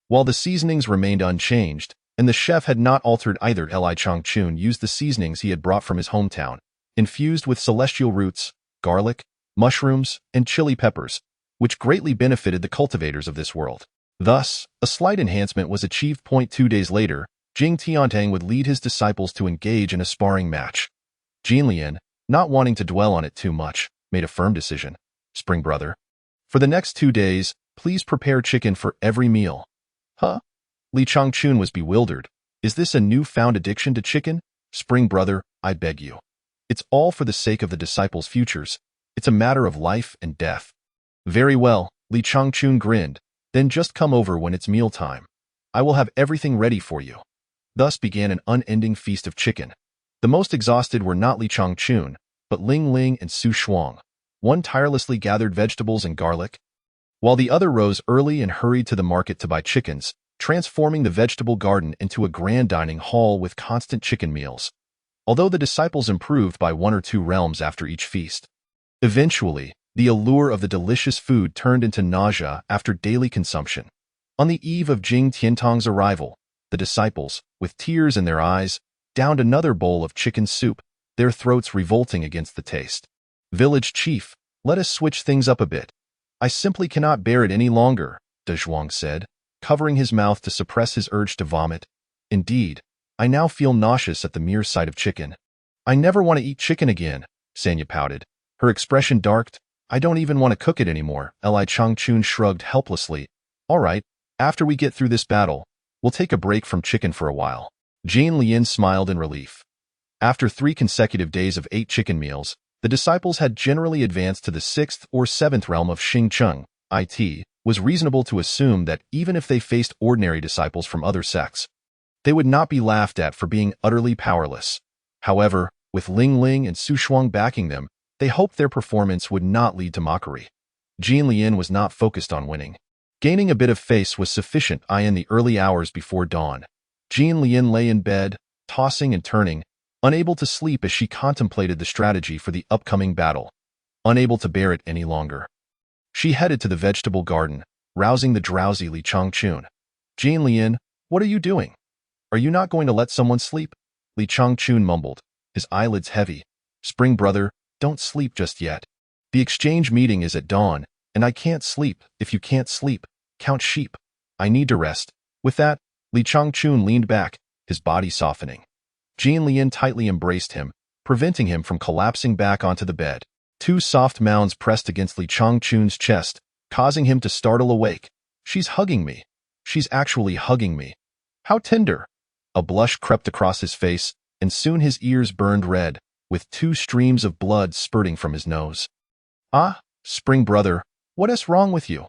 while the seasonings remained unchanged, and the chef had not altered either. Li Changchun used the seasonings he had brought from his hometown, infused with celestial roots, garlic, mushrooms, and chili peppers, which greatly benefited the cultivators of this world. Thus, a slight enhancement was achieved. 2 days later, Jing Tiantang would lead his disciples to engage in a sparring match. Jian Lian, not wanting to dwell on it too much, made a firm decision. Spring brother, for the next 2 days, please prepare chicken for every meal. Huh? Li Changchun was bewildered. Is this a newfound addiction to chicken? Spring brother, I beg you. It's all for the sake of the disciples' futures. It's a matter of life and death. Very well, Li Changchun grinned. Then just come over when it's mealtime. I will have everything ready for you. Thus began an unending feast of chicken. The most exhausted were not Li Changchun, but Ling Ling and Su Shuang. One tirelessly gathered vegetables and garlic, while the other rose early and hurried to the market to buy chickens, transforming the vegetable garden into a grand dining hall with constant chicken meals. Although the disciples improved by 1 or 2 realms after each feast. Eventually, the allure of the delicious food turned into nausea after daily consumption. On the eve of Jing Tiantong's arrival, the disciples, with tears in their eyes, downed another bowl of chicken soup, their throats revolting against the taste. Village chief, let us switch things up a bit. I simply cannot bear it any longer, De Zhuang said, covering his mouth to suppress his urge to vomit. Indeed, I now feel nauseous at the mere sight of chicken. I never want to eat chicken again, Sanya pouted. Her expression darkened. I don't even want to cook it anymore. Li Changchun shrugged helplessly. All right, after we get through this battle, we'll take a break from chicken for a while. Jane Lian smiled in relief. After 3 consecutive days of 8 chicken meals, the disciples had generally advanced to the 6th or 7th realm of Xingcheng. It was reasonable to assume that even if they faced ordinary disciples from other sects, they would not be laughed at for being utterly powerless. However, with Ling Ling and Su Shuang backing them, they hoped their performance would not lead to mockery. Jin Lian was not focused on winning. Gaining a bit of face was sufficient. In the early hours before dawn, Jin Lian lay in bed, tossing and turning, unable to sleep as she contemplated the strategy for the upcoming battle. Unable to bear it any longer, she headed to the vegetable garden, rousing the drowsy Li Changchun. Jin Lian, what are you doing? Are you not going to let someone sleep? Li Changchun mumbled, his eyelids heavy. Spring brother, don't sleep just yet. The exchange meeting is at dawn, and I can't sleep. If you can't sleep, count sheep. I need to rest. With that, Li Changchun leaned back, his body softening. Jin Lian tightly embraced him, preventing him from collapsing back onto the bed. 2 soft mounds pressed against Li Changchun's chest, causing him to startle awake. She's hugging me. She's actually hugging me. How tender. A blush crept across his face, and soon his ears burned red, with 2 streams of blood spurting from his nose. Ah, spring brother, what is wrong with you?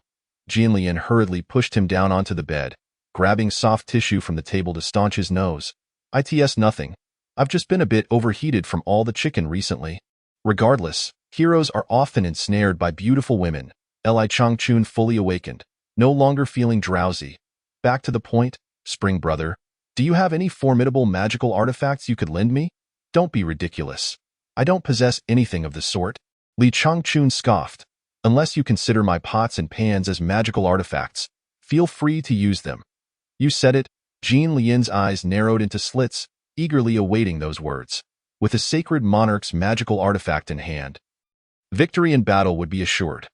Jin Lian hurriedly pushed him down onto the bed, grabbing soft tissue from the table to staunch his nose. It's nothing. I've just been a bit overheated from all the chicken recently. Regardless, heroes are often ensnared by beautiful women. Li Changchun fully awakened, no longer feeling drowsy. Back to the point, spring brother. Do you have any formidable magical artifacts you could lend me? Don't be ridiculous. I don't possess anything of the sort. Li Changchun scoffed. Unless you consider my pots and pans as magical artifacts, feel free to use them. You said it. Jin Lian's eyes narrowed into slits, eagerly awaiting those words. With a sacred monarch's magical artifact in hand, victory in battle would be assured.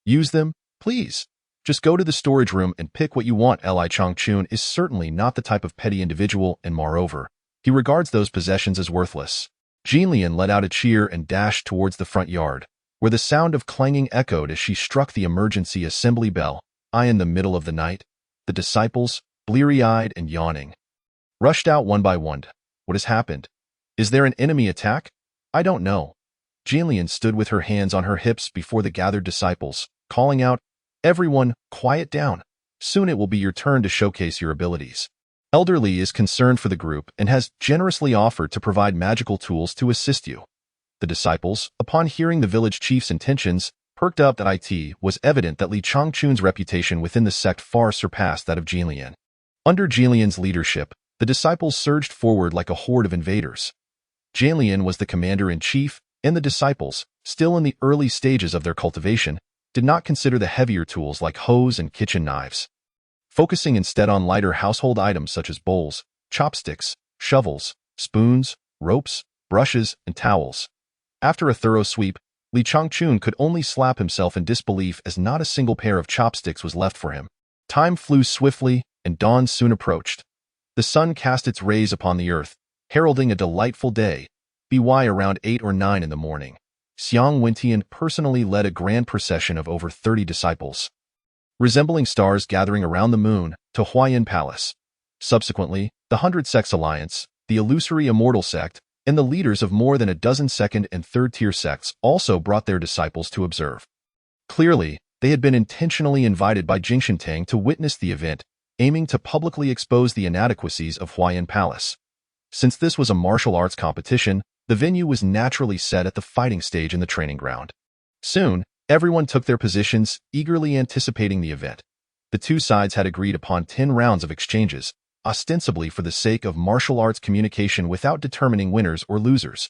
Use them, please. Just go to the storage room and pick what you want. Li Changchun is certainly not the type of petty individual, and moreover, he regards those possessions as worthless. Jin Lian let out a cheer and dashed towards the front yard, where the sound of clanging echoed as she struck the emergency assembly bell. In the middle of the night, the disciples, bleary-eyed and yawning, rushed out one by one. What has happened? Is there an enemy attack? I don't know. Jin Lian stood with her hands on her hips before the gathered disciples, calling out, Everyone, quiet down. Soon it will be your turn to showcase your abilities. Elder Li is concerned for the group and has generously offered to provide magical tools to assist you. The disciples, upon hearing the village chief's intentions, perked up. That it was evident that Li Changchun's reputation within the sect far surpassed that of Jin Lian. Under Jin Lian's leadership, the disciples surged forward like a horde of invaders. Jin Lian was the commander-in-chief, and the disciples, still in the early stages of their cultivation, did not consider the heavier tools like hoes and kitchen knives, focusing instead on lighter household items such as bowls, chopsticks, shovels, spoons, ropes, brushes, and towels. After a thorough sweep, Li Changchun could only slap himself in disbelief as not a single pair of chopsticks was left for him. Time flew swiftly, and dawn soon approached. The sun cast its rays upon the earth, heralding a delightful day. By around 8 or 9 in the morning, Xiang Wentian personally led a grand procession of over 30 disciples, resembling stars gathering around the moon, to Huayan Palace. Subsequently, the 100 Sects Alliance, the illusory Immortal Sect, and the leaders of more than a dozen second and third-tier sects also brought their disciples to observe. Clearly, they had been intentionally invited by Jingshentang to witness the event, aiming to publicly expose the inadequacies of Huayan Palace. Since this was a martial arts competition, the venue was naturally set at the fighting stage in the training ground. Soon, everyone took their positions, eagerly anticipating the event. The two sides had agreed upon 10 rounds of exchanges, ostensibly for the sake of martial arts communication without determining winners or losers.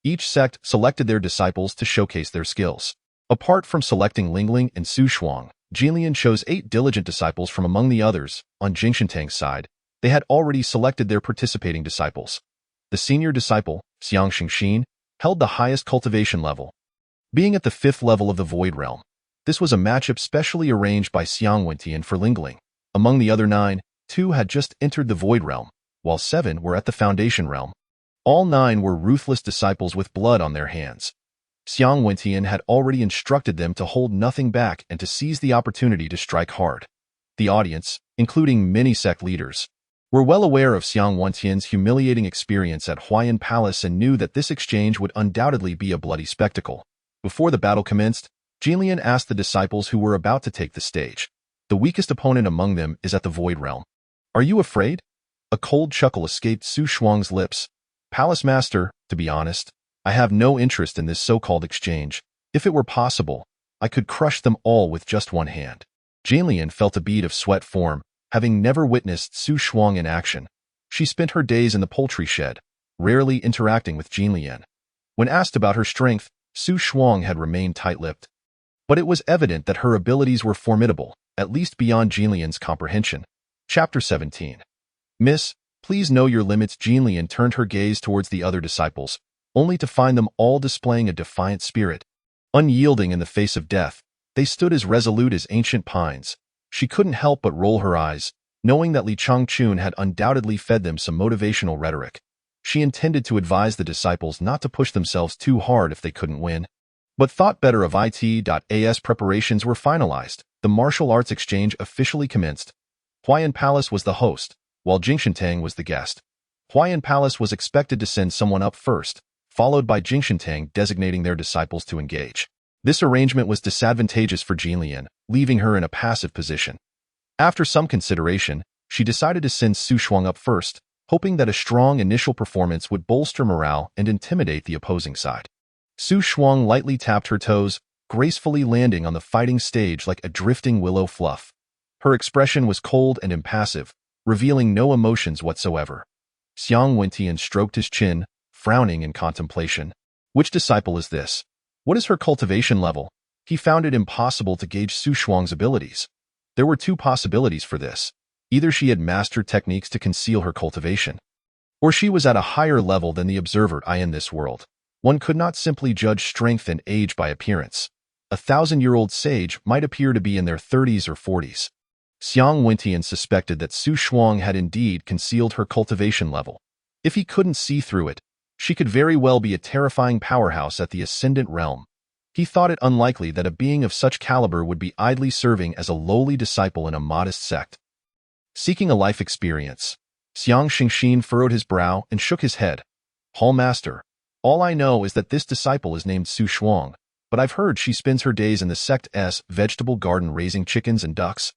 Each sect selected their disciples to showcase their skills. Apart from selecting Lingling and Su Shuang, Jilian chose 8 diligent disciples from among the others. On Jingshentang's side, they had already selected their participating disciples. The senior disciple, Xiang Xingxin, held the highest cultivation level. Being at the 5th level of the Void Realm, this was a matchup specially arranged by Xiang Wentian for Lingling. Among the other 9, 2 had just entered the Void Realm, while 7 were at the Foundation Realm. All 9 were ruthless disciples with blood on their hands. Xiang Wentian had already instructed them to hold nothing back and to seize the opportunity to strike hard. The audience, including many sect leaders, were well aware of Xiang Wentian's humiliating experience at Huayan Palace and knew that this exchange would undoubtedly be a bloody spectacle. Before the battle commenced, Jilian asked the disciples who were about to take the stage. The weakest opponent among them is at the Void Realm. Are you afraid? A cold chuckle escaped Su Shuang's lips. Palace Master, to be honest, I have no interest in this so-called exchange. If it were possible, I could crush them all with just one hand. Jilian felt a bead of sweat form, having never witnessed Su Shuang in action. She spent her days in the poultry shed, rarely interacting with Jilian. When asked about her strength, Su Shuang had remained tight-lipped. But it was evident that her abilities were formidable, at least beyond Jilian's comprehension. Chapter 17. Miss, please know your limits. Jilian turned her gaze towards the other disciples, only to find them all displaying a defiant spirit. Unyielding in the face of death, they stood as resolute as ancient pines. She couldn't help but roll her eyes, knowing that Li Changchun had undoubtedly fed them some motivational rhetoric. She intended to advise the disciples not to push themselves too hard if they couldn't win. But thought better of it.as preparations were finalized. The martial arts exchange officially commenced. Huayan Palace was the host, while Jingshentang was the guest. Huayan Palace was expected to send someone up first, followed by Jingshentang designating their disciples to engage. This arrangement was disadvantageous for Jilian, leaving her in a passive position. After some consideration, she decided to send Su Shuang up first, hoping that a strong initial performance would bolster morale and intimidate the opposing side. Su Shuang lightly tapped her toes, gracefully landing on the fighting stage like a drifting willow fluff. Her expression was cold and impassive, revealing no emotions whatsoever. Xiang Wentian stroked his chin, frowning in contemplation. Which disciple is this? What is her cultivation level? He found it impossible to gauge Su Shuang's abilities. There were 2 possibilities for this. Either she had mastered techniques to conceal her cultivation, or she was at a higher level than the observer in this world. One could not simply judge strength and age by appearance. A 1,000-year-old sage might appear to be in their 30s or 40s. Xiang Wentian suspected that Su Shuang had indeed concealed her cultivation level. If he couldn't see through it, she could very well be a terrifying powerhouse at the Ascendant Realm. He thought it unlikely that a being of such caliber would be idly serving as a lowly disciple in a modest sect. Seeking a life experience, Xiang Xingxin furrowed his brow and shook his head. Hall Master, all I know is that this disciple is named Su Shuang, but I've heard she spends her days in the sect's vegetable garden raising chickens and ducks.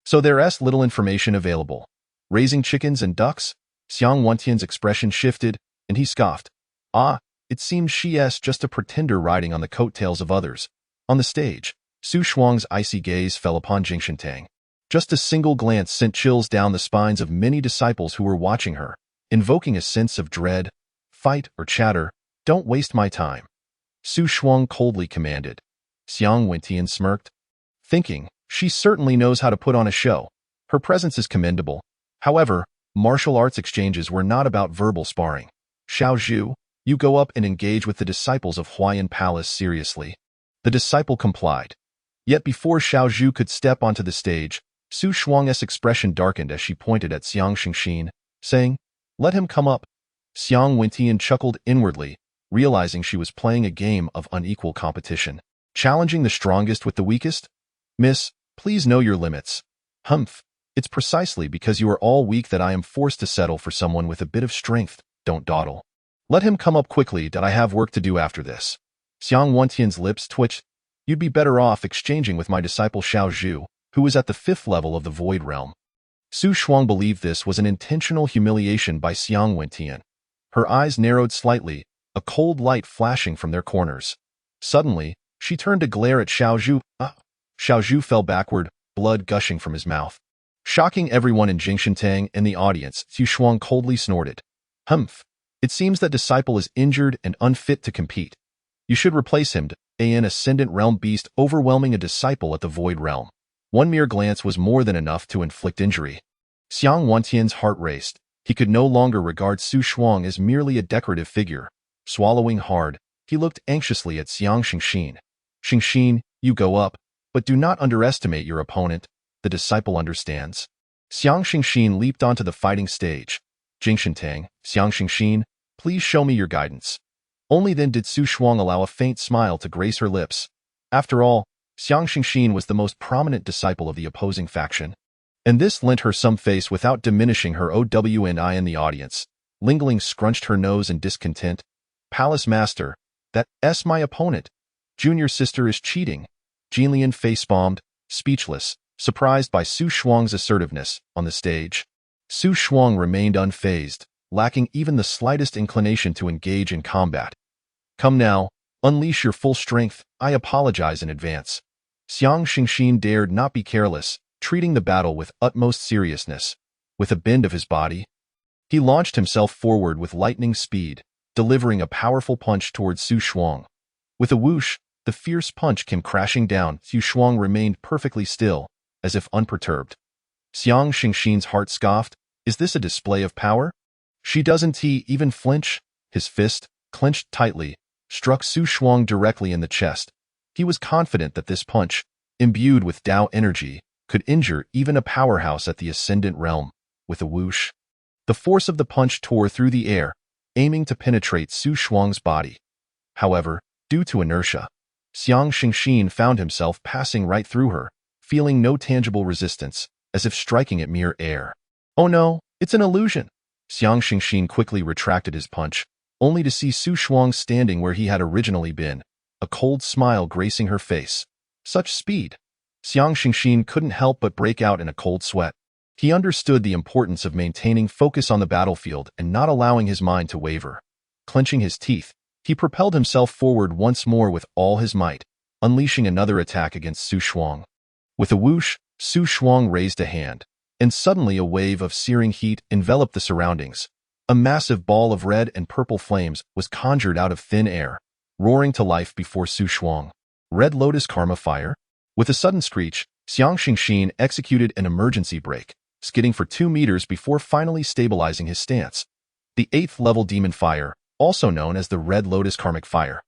So there's little information available. Raising chickens and ducks? Xiang Wentian's expression shifted, and he scoffed. It seems she's just a pretender riding on the coattails of others. On the stage, Su Shuang's icy gaze fell upon Jingshentang. Just a single glance sent chills down the spines of many disciples who were watching her, invoking a sense of dread. Fight or chatter, don't waste my time. Su Shuang coldly commanded. Xiang Wentian smirked, thinking, she certainly knows how to put on a show. Her presence is commendable. However, martial arts exchanges were not about verbal sparring. Xiao Zhu, you go up and engage with the disciples of Huayan Palace seriously. The disciple complied. Yet before Xiao Zhu could step onto the stage, Su Shuang's expression darkened as she pointed at Xiang Xingxin, saying, let him come up. Xiang Wentian chuckled inwardly, realizing she was playing a game of unequal competition. Challenging the strongest with the weakest? Miss, please know your limits. Humph. It's precisely because you are all weak that I am forced to settle for someone with a bit of strength. Don't dawdle. Let him come up quickly, that I have work to do after this. Xiang Wentian's lips twitched. You'd be better off exchanging with my disciple Xiao Zhu, who is at the 5th level of the Void Realm. Su Shuang believed this was an intentional humiliation by Xiang Wentian. Her eyes narrowed slightly, a cold light flashing from their corners. Suddenly, she turned to glare at Xiao Zhu. Xiao Zhu fell backward, blood gushing from his mouth. Shocking everyone in Jingshentang and the audience, Su Shuang coldly snorted. Humph. It seems that disciple is injured and unfit to compete. You should replace him. An ascendant realm beast overwhelming a disciple at the Void Realm. One mere glance was more than enough to inflict injury. Xiang Wentian's heart raced. He could no longer regard Su Shuang as merely a decorative figure. Swallowing hard, he looked anxiously at Xiang Xingxin. Xingxin, you go up, but do not underestimate your opponent. The disciple understands. Xiang Xingxin leaped onto the fighting stage. Jingshentang, Xiang Xingxin, please show me your guidance. Only then did Su Shuang allow a faint smile to grace her lips. After all, Xiang Xingxin was the most prominent disciple of the opposing faction, and this lent her some face without diminishing her OWNI in the audience. Ling Ling scrunched her nose in discontent. Palace Master, that's my opponent. Junior sister is cheating. Jinlian face-bombed, speechless, surprised by Su Shuang's assertiveness on the stage. Su Shuang remained unfazed, lacking even the slightest inclination to engage in combat. Come now, unleash your full strength. I apologize in advance. Xiang Xingxin dared not be careless, treating the battle with utmost seriousness. With a bend of his body, he launched himself forward with lightning speed, delivering a powerful punch towards Su Shuang. With a whoosh, the fierce punch came crashing down. Su Shuang remained perfectly still, as if unperturbed. Xiang Xingxin's heart scoffed. Is this a display of power? She doesn't he even flinch? His fist, clenched tightly, struck Su Shuang directly in the chest. He was confident that this punch, imbued with Dao energy, could injure even a powerhouse at the Ascendant Realm. With a whoosh, the force of the punch tore through the air, aiming to penetrate Su Shuang's body. However, due to inertia, Xiang Xingxin found himself passing right through her, feeling no tangible resistance, as if striking at mere air. Oh no, it's an illusion. Xiang Xingxin quickly retracted his punch, only to see Su Shuang standing where he had originally been, a cold smile gracing her face. Such speed! Xiang Xingxin couldn't help but break out in a cold sweat. He understood the importance of maintaining focus on the battlefield and not allowing his mind to waver. Clenching his teeth, he propelled himself forward once more with all his might, unleashing another attack against Su Shuang. With a whoosh, Su Shuang raised a hand, and suddenly a wave of searing heat enveloped the surroundings. A massive ball of red and purple flames was conjured out of thin air, roaring to life before Su Shuang. Red Lotus Karma Fire? With a sudden screech, Xiang Xingxin executed an emergency brake, skidding for 2 meters before finally stabilizing his stance. The 8th level Demon Fire, also known as the Red Lotus Karmic Fire,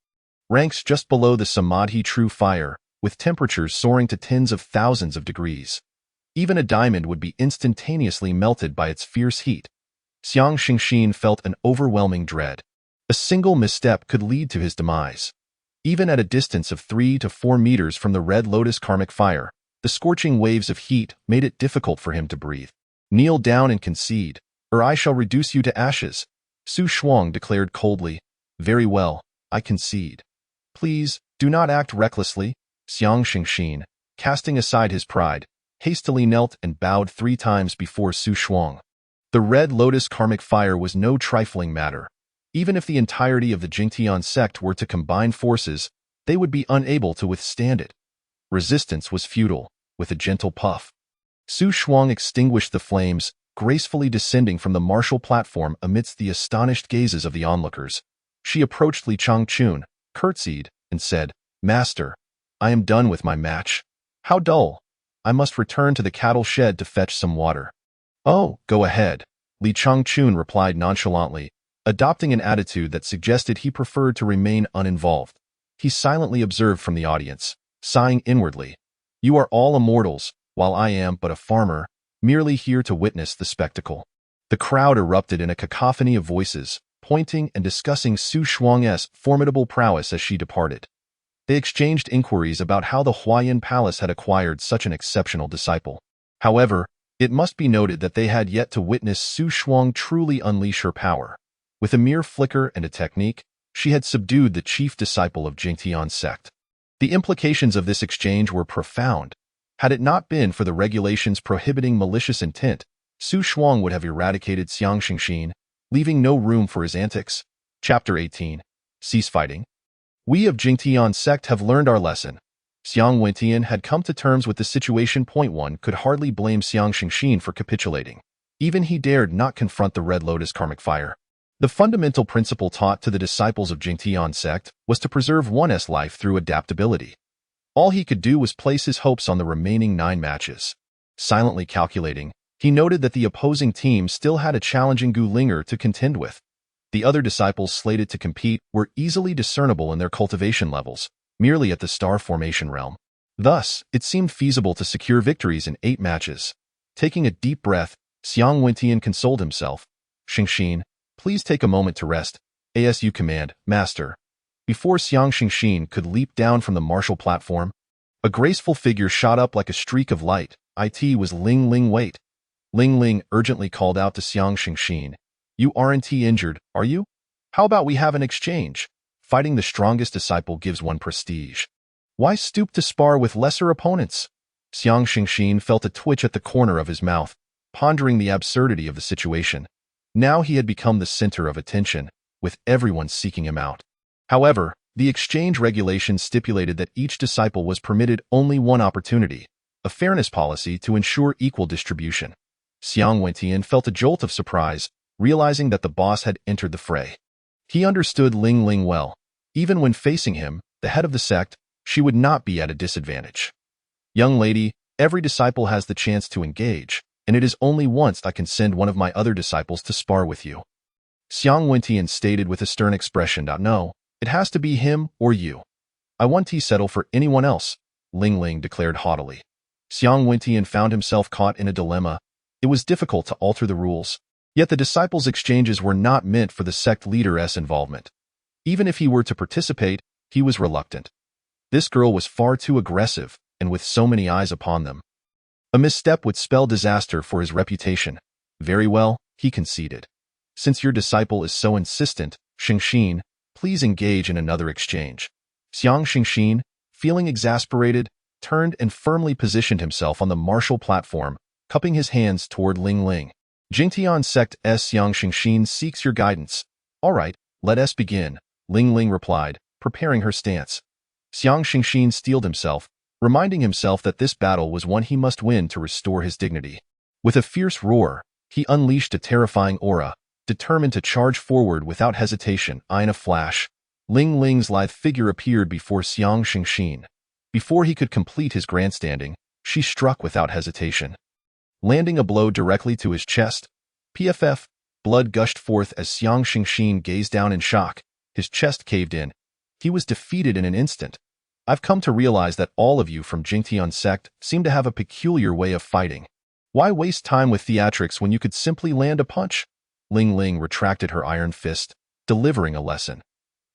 ranks just below the Samadhi True Fire, with temperatures soaring to tens of thousands of degrees. Even a diamond would be instantaneously melted by its fierce heat. Xiang Xingxin felt an overwhelming dread. A single misstep could lead to his demise. Even at a distance of 3 to 4 meters from the Red Lotus Karmic Fire, the scorching waves of heat made it difficult for him to breathe. Kneel down and concede, or I shall reduce you to ashes, Su Shuang declared coldly. Very well, I concede. Please, do not act recklessly. Xiang Xingxin, casting aside his pride, hastily knelt and bowed 3 times before Su Shuang. The Red Lotus Karmic Fire was no trifling matter. Even if the entirety of the Jingtian sect were to combine forces, they would be unable to withstand it. Resistance was futile. With a gentle puff, Su Shuang extinguished the flames, gracefully descending from the martial platform amidst the astonished gazes of the onlookers. She approached Li Changchun, curtsied, and said, Master, I am done with my match. How dull. I must return to the cattle shed to fetch some water. Oh, go ahead, Li Changchun replied nonchalantly, adopting an attitude that suggested he preferred to remain uninvolved. He silently observed from the audience, sighing inwardly. You are all immortals, while I am but a farmer, merely here to witness the spectacle. The crowd erupted in a cacophony of voices, pointing and discussing Su Shuang's formidable prowess as she departed. They exchanged inquiries about how the Huayan Palace had acquired such an exceptional disciple. However, It must be noted that they had yet to witness Su Shuang truly unleash her power. With a mere flicker and a technique, she had subdued the chief disciple of Jingtian's sect. The implications of this exchange were profound. Had it not been for the regulations prohibiting malicious intent, Su Shuang would have eradicated Xiang Xingxin, leaving no room for his antics. Chapter 18. Cease fighting. We of Jingtian's sect have learned our lesson. Xiang Wentian had come to terms with the situation. One could hardly blame Xiang Xingxin for capitulating. Even he dared not confront the Red Lotus karmic fire. The fundamental principle taught to the disciples of Jingtian's sect was to preserve one's life through adaptability. All he could do was place his hopes on the remaining 9 matches. Silently calculating, he noted that the opposing team still had a challenging Gulinger to contend with. The other disciples slated to compete were easily discernible in their cultivation levels, merely at the star formation realm. Thus, it seemed feasible to secure victories in 8 matches. Taking a deep breath, Xiang Wentian consoled himself. Xingxin, please take a moment to rest. ASU command, Master. Before Xiang Xingxin could leap down from the martial platform, a graceful figure shot up like a streak of light. It was Ling Ling. Wait. Ling Ling urgently called out to Xiang Xingxin. You aren't injured, are you? How about we have an exchange? Fighting the strongest disciple gives one prestige. Why stoop to spar with lesser opponents? Xiang Xingxin felt a twitch at the corner of his mouth, pondering the absurdity of the situation. Now he had become the center of attention, with everyone seeking him out. However, the exchange regulations stipulated that each disciple was permitted only one opportunity, a fairness policy to ensure equal distribution. Xiang Wentian felt a jolt of surprise, realizing that the boss had entered the fray. He understood Ling Ling well. Even when facing him, the head of the sect, she would not be at a disadvantage. Young lady, every disciple has the chance to engage, and it is only once I can send one of my other disciples to spar with you. Xiang Wentian stated with a stern expression. No, it has to be him or you. I won't settle for anyone else, Ling Ling declared haughtily. Xiang Wentian found himself caught in a dilemma. It was difficult to alter the rules, yet the disciples' exchanges were not meant for the sect leader's involvement. Even if he were to participate, he was reluctant. This girl was far too aggressive, and with so many eyes upon them. A misstep would spell disaster for his reputation. Very well, he conceded. Since your disciple is so insistent, Xingxin, please engage in another exchange. Xiang Xingxin, feeling exasperated, turned and firmly positioned himself on the martial platform, cupping his hands toward Ling Ling. Jingtian Sect's Xiang Xingxin seeks your guidance. All right, let us begin, Ling Ling replied, preparing her stance. Xiang Xingxin steeled himself, reminding himself that this battle was one he must win to restore his dignity. With a fierce roar, he unleashed a terrifying aura, determined to charge forward without hesitation. In a flash, Ling Ling's lithe figure appeared before Xiang Xingxin. Before he could complete his grandstanding, she struck without hesitation. Landing a blow directly to his chest, PFF, blood gushed forth as Xiang Xingxin gazed down in shock. His chest caved in. He was defeated in an instant. I've come to realize that all of you from Jingtian sect seem to have a peculiar way of fighting. Why waste time with theatrics when you could simply land a punch? Ling Ling retracted her iron fist, delivering a lesson.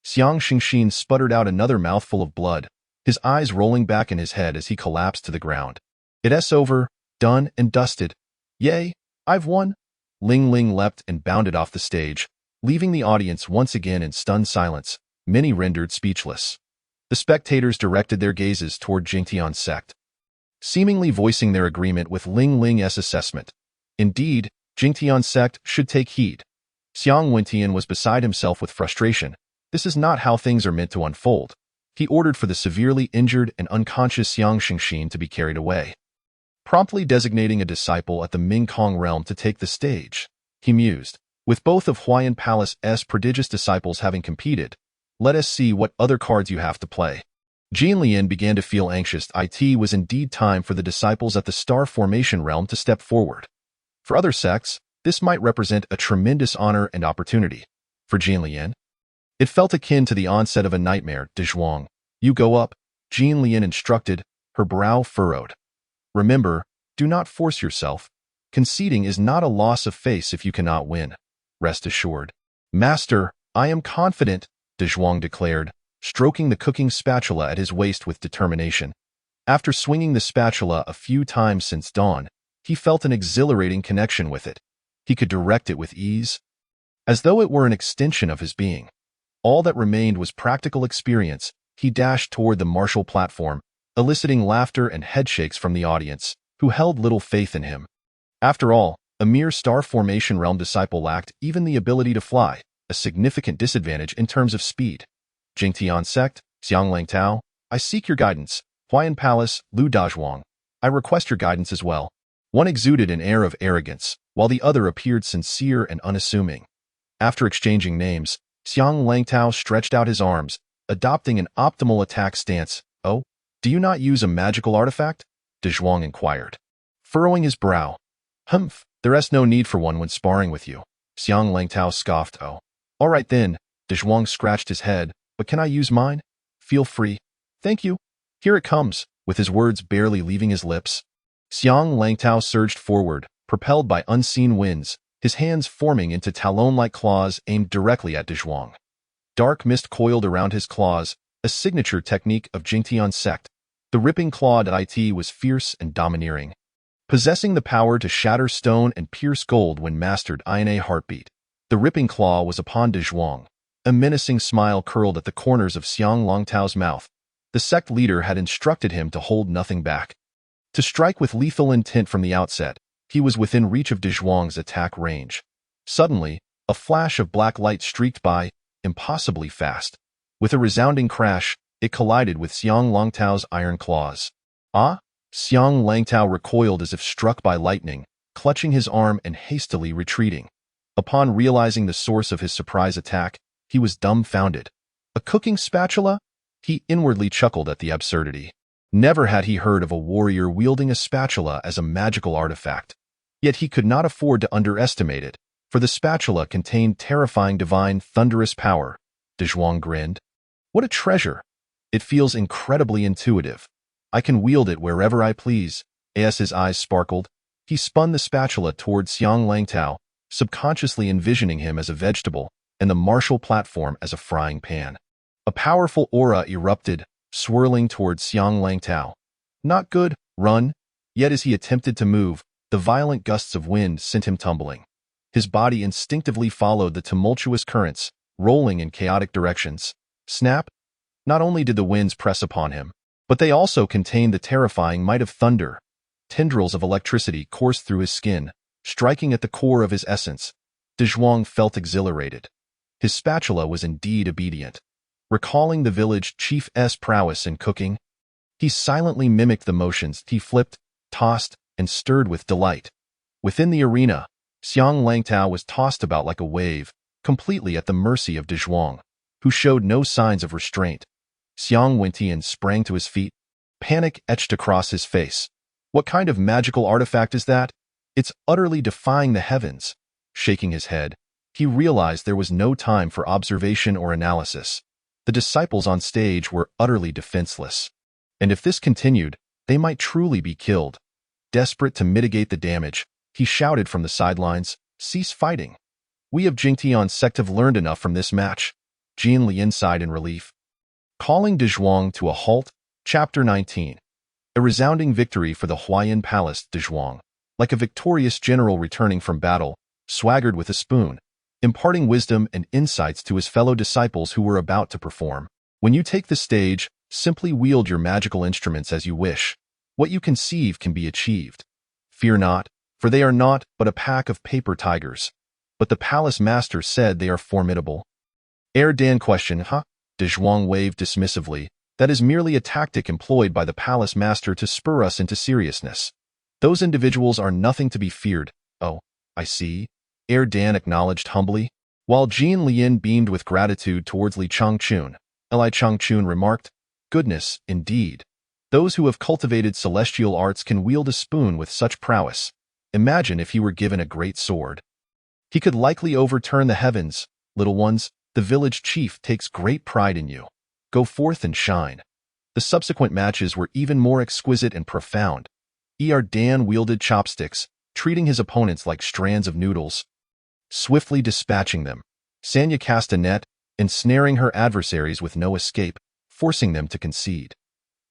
Xiang Xingxin sputtered out another mouthful of blood, his eyes rolling back in his head as he collapsed to the ground. It's over, done and dusted. Yay, I've won. Ling Ling leapt and bounded off the stage, leaving the audience once again in stunned silence, many rendered speechless. The spectators directed their gazes toward Jingtian's sect, seemingly voicing their agreement with Ling Ling's assessment. Indeed, Jingtian's sect should take heed. Xiang Wentian was beside himself with frustration. This is not how things are meant to unfold. He ordered for the severely injured and unconscious Xiang Xingxin to be carried away, promptly designating a disciple at the Mingkong realm to take the stage. He mused, with both of Huayan Palace's prodigious disciples having competed, let us see what other cards you have to play. Jinlian began to feel anxious. It was indeed time for the disciples at the Star Formation realm to step forward. For other sects, this might represent a tremendous honor and opportunity. For Jinlian, it felt akin to the onset of a nightmare. Dezhuang, you go up, Jinlian instructed, her brow furrowed. Remember, do not force yourself. Conceding is not a loss of face if you cannot win. Rest assured. Master, I am confident, Dezhuang declared, stroking the cooking spatula at his waist with determination. After swinging the spatula a few times since dawn, He felt an exhilarating connection with it. He could direct it with ease, as though it were an extension of his being. All that remained was practical experience. He dashed toward the martial platform, eliciting laughter and headshakes from the audience, who held little faith in him. After all, a mere star formation realm disciple lacked even the ability to fly, a significant disadvantage in terms of speed. Jingtian sect, Xianglang Tao, I seek your guidance. Huayan Palace, Lu Dazhuang, I request your guidance as well. One exuded an air of arrogance, while the other appeared sincere and unassuming. After exchanging names, Xiang Langtao stretched out his arms, adopting an optimal attack stance. Oh, do you not use a magical artifact? Dezhuang inquired, furrowing his brow. Humph, there is no need for one when sparring with you. Xiang Langtao scoffed. Oh, all right then. Dezhuang scratched his head. But can I use mine? Feel free. Thank you. Here it comes. With his words barely leaving his lips, Xiang Langtao surged forward, propelled by unseen winds, his hands forming into talon-like claws aimed directly at Dezhuang. Dark mist coiled around his claws, a signature technique of Jingtian sect. The ripping clawed it was fierce and domineering, possessing the power to shatter stone and pierce gold when mastered INA heartbeat. The ripping claw was upon Dezhuang. A menacing smile curled at the corners of Xiang Langtao's mouth. The sect leader had instructed him to hold nothing back, to strike with lethal intent from the outset. He was within reach of Dezhuang's attack range. Suddenly, a flash of black light streaked by, impossibly fast. With a resounding crash, it collided with Xiang Langtao's iron claws. Ah! Xiang Langtao recoiled as if struck by lightning, clutching his arm and hastily retreating. Upon realizing the source of his surprise attack, he was dumbfounded. A cooking spatula? He inwardly chuckled at the absurdity. Never had he heard of a warrior wielding a spatula as a magical artifact. Yet he could not afford to underestimate it, for the spatula contained terrifying divine thunderous power. Dezhuang grinned. What a treasure! It feels incredibly intuitive. I can wield it wherever I please. As his eyes sparkled, he spun the spatula toward Xiang Langtao, subconsciously envisioning him as a vegetable and the martial platform as a frying pan. A powerful aura erupted, swirling towards Xiang Langtao. Not good, run. Yet as he attempted to move, the violent gusts of wind sent him tumbling. His body instinctively followed the tumultuous currents, rolling in chaotic directions. Snap! Not only did the winds press upon him, but they also contained the terrifying might of thunder. Tendrils of electricity coursed through his skin, striking at the core of his essence. Dezhuang felt exhilarated. His spatula was indeed obedient. Recalling the village chief's prowess in cooking, he silently mimicked the motions. He flipped, tossed, and stirred with delight. Within the arena, Xiang Langtao was tossed about like a wave, completely at the mercy of Dezhuang, who showed no signs of restraint. Xiang Wentian sprang to his feet, panic etched across his face. What kind of magical artifact is that? It's utterly defying the heavens. Shaking his head, he realized there was no time for observation or analysis. The disciples on stage were utterly defenseless. And if this continued, they might truly be killed. Desperate to mitigate the damage, he shouted from the sidelines, "Cease fighting. We of Jingtian sect have learned enough from this match." Jian Lian sighed in relief. Calling Dezhuang to a halt, Chapter 19. A resounding victory for the Huayan Palace. Dezhuang, like a victorious general returning from battle, swaggered with a spoon, imparting wisdom and insights to his fellow disciples who were about to perform. When you take the stage, simply wield your magical instruments as you wish. What you conceive can be achieved. Fear not, for they are naught but a pack of paper tigers. But the palace master said they are formidable. Dan questioned, huh? Dezhuang waved dismissively. That is merely a tactic employed by the palace master to spur us into seriousness. Those individuals are nothing to be feared. Oh, I see. Dan acknowledged humbly, while Jian Lian beamed with gratitude towards Li Changchun. Li Changchun remarked, "Goodness, indeed. Those who have cultivated celestial arts can wield a spoon with such prowess. Imagine if he were given a great sword. He could likely overturn the heavens. Little ones, the village chief takes great pride in you. Go forth and shine." The subsequent matches were even more exquisite and profound. Dan wielded chopsticks, treating his opponents like strands of noodles, swiftly dispatching them. Sanya cast a net, ensnaring her adversaries with no escape, forcing them to concede.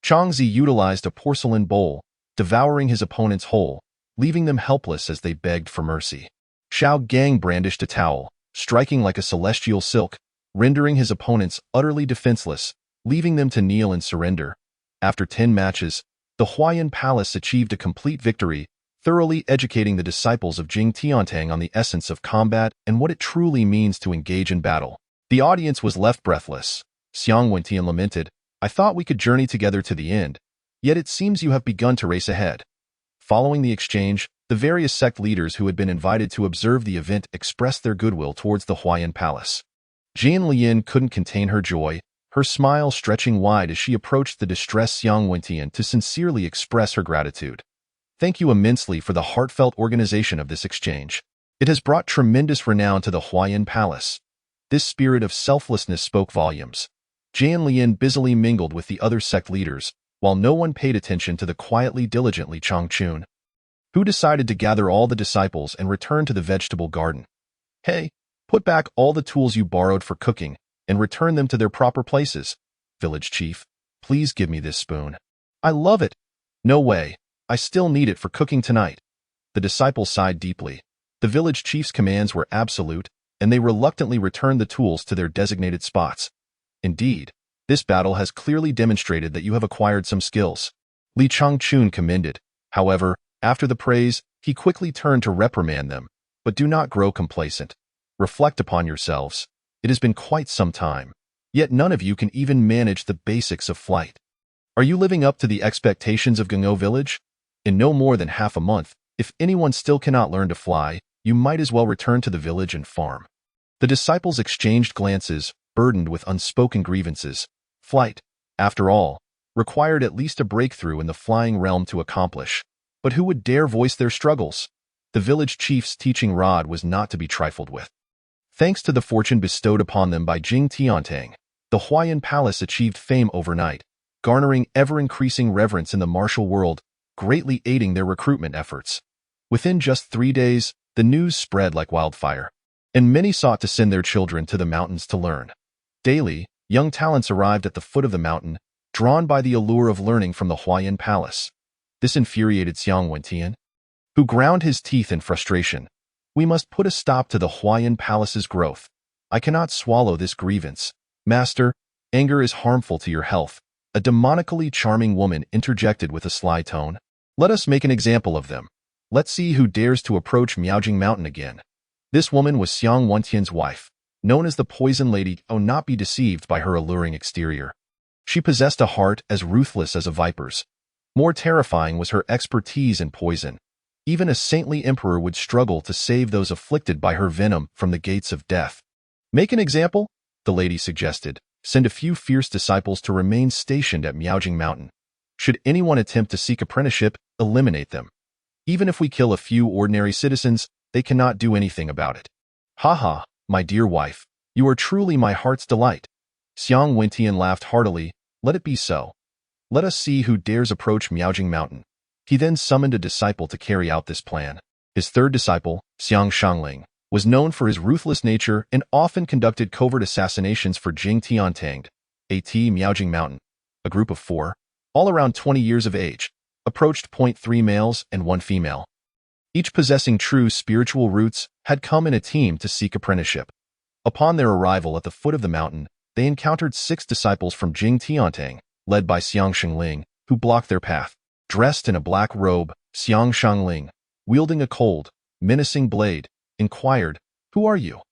Changzi utilized a porcelain bowl, devouring his opponents whole. leaving them helpless as they begged for mercy. Xiao Gang brandished a towel, striking like a celestial silk, rendering his opponents utterly defenseless, leaving them to kneel and surrender. After 10 matches, the Huayan Palace achieved a complete victory, thoroughly educating the disciples of Jing Tiantang on the essence of combat and what it truly means to engage in battle. The audience was left breathless. Xiang Wentian lamented, "I thought we could journey together to the end, yet it seems you have begun to race ahead." Following the exchange, the various sect leaders who had been invited to observe the event expressed their goodwill towards the Huayan Palace. Jian Lian couldn't contain her joy, her smile stretching wide as she approached the distressed Xiang Wentian to sincerely express her gratitude. "Thank you immensely for the heartfelt organization of this exchange. It has brought tremendous renown to the Huayan Palace." This spirit of selflessness spoke volumes. Jian Lian busily mingled with the other sect leaders, while no one paid attention to the quietly diligently Chang Chun, who decided to gather all the disciples and return to the vegetable garden. "Hey, put back all the tools you borrowed for cooking and return them to their proper places. Village chief, please give me this spoon. I love it." "No way, I still need it for cooking tonight." The disciples sighed deeply. The village chief's commands were absolute, and they reluctantly returned the tools to their designated spots. "Indeed, this battle has clearly demonstrated that you have acquired some skills." Li Changchun commended. However, after the praise, he quickly turned to reprimand them. "But do not grow complacent. Reflect upon yourselves. It has been quite some time, yet none of you can even manage the basics of flight. Are you living up to the expectations of Gengou Village? In no more than half a month, if anyone still cannot learn to fly, you might as well return to the village and farm." The disciples exchanged glances, burdened with unspoken grievances. Flight, after all, required at least a breakthrough in the flying realm to accomplish. But who would dare voice their struggles? The village chief's teaching rod was not to be trifled with. Thanks to the fortune bestowed upon them by Jing Tiantang, the Huayan Palace achieved fame overnight, garnering ever-increasing reverence in the martial world, greatly aiding their recruitment efforts. Within just 3 days, the news spread like wildfire, and many sought to send their children to the mountains to learn. Daily, young talents arrived at the foot of the mountain, drawn by the allure of learning from the Huayan Palace. This infuriated Xiang Wentian, who ground his teeth in frustration. "We must put a stop to the Huayan Palace's growth. I cannot swallow this grievance. Master, anger is harmful to your health," a demonically charming woman interjected with a sly tone. "Let us make an example of them. Let's see who dares to approach Miaojing Mountain again." This woman was Xiang Wentian's wife, known as the Poison Lady. Oh, not be deceived by her alluring exterior. She possessed a heart as ruthless as a viper's. More terrifying was her expertise in poison. Even a saintly emperor would struggle to save those afflicted by her venom from the gates of death. "Make an example," the lady suggested. "Send a few fierce disciples to remain stationed at Miaojing Mountain. Should anyone attempt to seek apprenticeship, eliminate them. Even if we kill a few ordinary citizens, they cannot do anything about it." "Ha, my dear wife, you are truly my heart's delight." Xiang Wentian laughed heartily. "Let it be so. Let us see who dares approach Miaojing Mountain." He then summoned a disciple to carry out this plan. His third disciple, Xiang Shangling, was known for his ruthless nature and often conducted covert assassinations for Jing Tiantang. At Miaojing Mountain, a group of 4, all around 20 years of age, approached. 3 males and 1 female. Each possessing true spiritual roots, had come in a team to seek apprenticeship. Upon their arrival at the foot of the mountain, they encountered 6 disciples from Jing Tiantang, led by Xiang Shengling, who blocked their path. Dressed in a black robe, Xiang Shangling, wielding a cold, menacing blade, inquired, "Who are you?"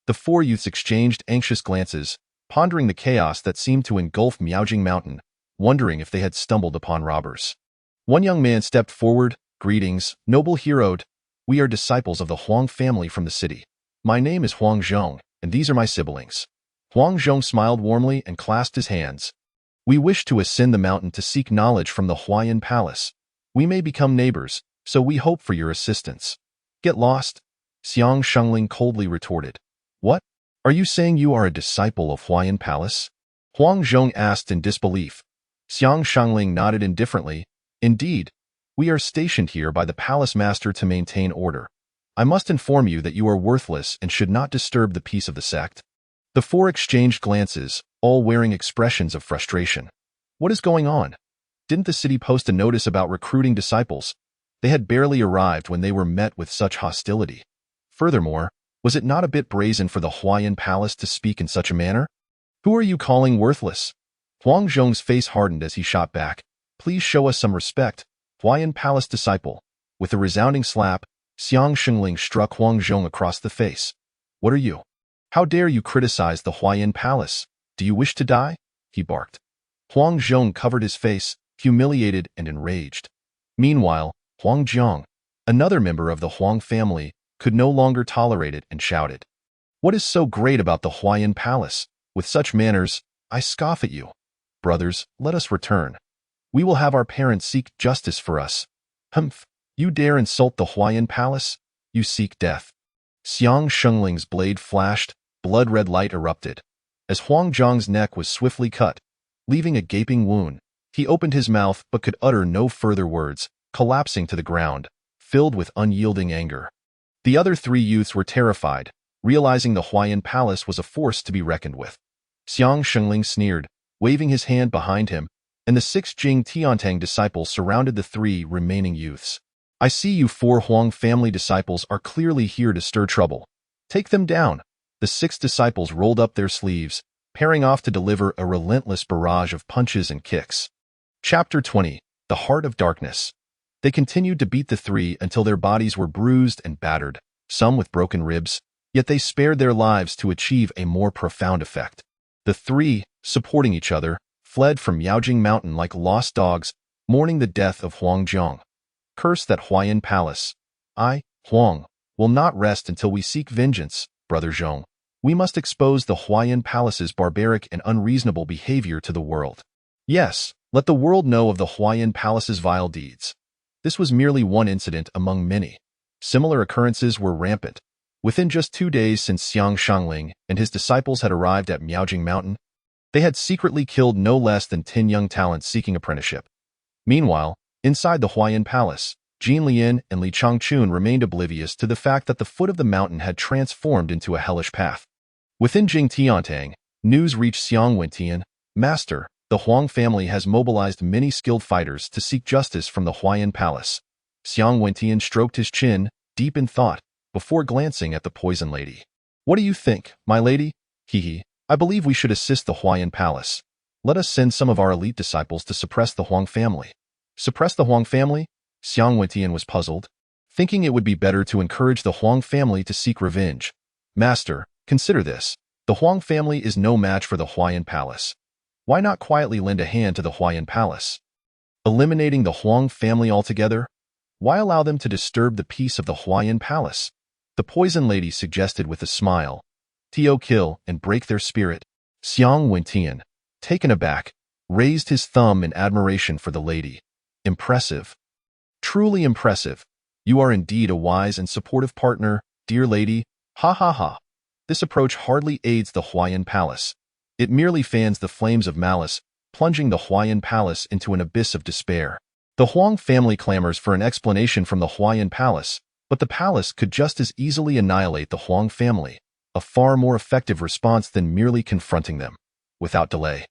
The 4 youths exchanged anxious glances, pondering the chaos that seemed to engulf Miaojing Mountain, wondering if they had stumbled upon robbers. One young man stepped forward. "Greetings, noble hero. We are disciples of the Huang family from the city. My name is Huang Zhong, and these are my siblings." Huang Zhong smiled warmly and clasped his hands. "We wish to ascend the mountain to seek knowledge from the Huayan Palace. We may become neighbors, so we hope for your assistance." "Get lost," Xiang Shengling coldly retorted. "What? Are you saying you are a disciple of Huayan Palace?" Huang Zhong asked in disbelief. Xiang Shengling nodded indifferently. "Indeed, we are stationed here by the palace master to maintain order. I must inform you that you are worthless and should not disturb the peace of the sect." The 4 exchanged glances, all wearing expressions of frustration. "What is going on? Didn't the city post a notice about recruiting disciples? They had barely arrived when they were met with such hostility. Furthermore, was it not a bit brazen for the Huayan Palace to speak in such a manner? Who are you calling worthless? Huang Zhong's face hardened as he shot back. Please show us some respect, Huayan Palace disciple. With a resounding slap, Xiang Shengling struck Huang Zhong across the face. What are you? How dare you criticize the Huayan Palace? Do you wish to die? He barked. Huang Zhong covered his face, humiliated and enraged. Meanwhile, Huang Zhong, another member of the Huang family, could no longer tolerate it and shouted. What is so great about the Huayan Palace? With such manners, I scoff at you. Brothers, let us return. We will have our parents seek justice for us. Humph, you dare insult the Huayan Palace? You seek death. Xiang Shengling's blade flashed, blood-red light erupted. As Huang Zhong's neck was swiftly cut, leaving a gaping wound, he opened his mouth but could utter no further words, collapsing to the ground, filled with unyielding anger. The other three youths were terrified, realizing the Huayan Palace was a force to be reckoned with. Xiang Shengling sneered, waving his hand behind him, and the 6 Jing Tiantang disciples surrounded the 3 remaining youths. I see you 4 Huang family disciples are clearly here to stir trouble. Take them down. The 6 disciples rolled up their sleeves, pairing off to deliver a relentless barrage of punches and kicks. Chapter 20. The Heart of Darkness. They continued to beat the 3 until their bodies were bruised and battered, some with broken ribs, yet they spared their lives to achieve a more profound effect. The 3, supporting each other, fled from Miaojing Mountain like lost dogs, mourning the death of Huang Zhong. Curse that Huayan Palace. I, Huang, will not rest until we seek vengeance, Brother Zhong. We must expose the Huayan Palace's barbaric and unreasonable behavior to the world. Yes, let the world know of the Huayan Palace's vile deeds. This was merely one incident among many. Similar occurrences were rampant. Within just 2 days since Xiang Shangling and his disciples had arrived at Miaojing Mountain, they had secretly killed no less than 10 young talents seeking apprenticeship. Meanwhile, inside the Huayan Palace, Jin Lian and Li Changchun remained oblivious to the fact that the foot of the mountain had transformed into a hellish path. Within Jing Tiantang, news reached Xiang Wentian, Master, the Huang family has mobilized many skilled fighters to seek justice from the Huayan Palace. Xiang Wentian stroked his chin, deep in thought, before glancing at the Poison Lady. What do you think, my lady? Hee. I believe we should assist the Huayan Palace. Let us send some of our elite disciples to suppress the Huang family. Suppress the Huang family? Xiang Wentian was puzzled, thinking it would be better to encourage the Huang family to seek revenge. Master, consider this. The Huang family is no match for the Huayan Palace. Why not quietly lend a hand to the Huayan Palace? Eliminating the Huang family altogether? Why allow them to disturb the peace of the Huayan Palace? The Poison Lady suggested with a smile. To kill and break their spirit. Xiang Wentian, taken aback, raised his thumb in admiration for the lady. Impressive. Truly impressive. You are indeed a wise and supportive partner, dear lady. Ha ha ha. This approach hardly aids the Huayan Palace. It merely fans the flames of malice, plunging the Huayan Palace into an abyss of despair. The Huang family clamors for an explanation from the Huayan Palace, but the palace could just as easily annihilate the Huang family, a far more effective response than merely confronting them. Without delay,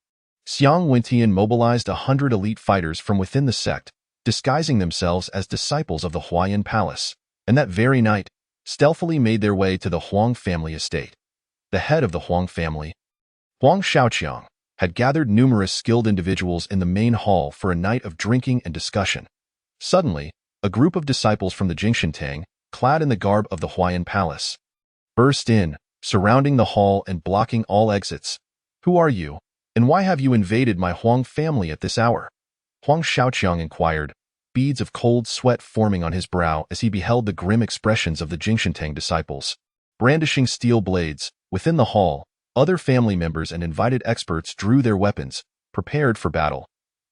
Xiang Wentian mobilized 100 elite fighters from within the sect, disguising themselves as disciples of the Huayan Palace, and that very night, stealthily made their way to the Huang family estate. The head of the Huang family, Huang Shaoqiang, had gathered numerous skilled individuals in the main hall for a night of drinking and discussion. Suddenly, a group of disciples from the Jingshentang, clad in the garb of the Huayan Palace, burst in, surrounding the hall and blocking all exits. Who are you, and why have you invaded my Huang family at this hour? Huang Shaoqiang inquired, beads of cold sweat forming on his brow as he beheld the grim expressions of the Jingshentang disciples. Brandishing steel blades, within the hall, other family members and invited experts drew their weapons, prepared for battle.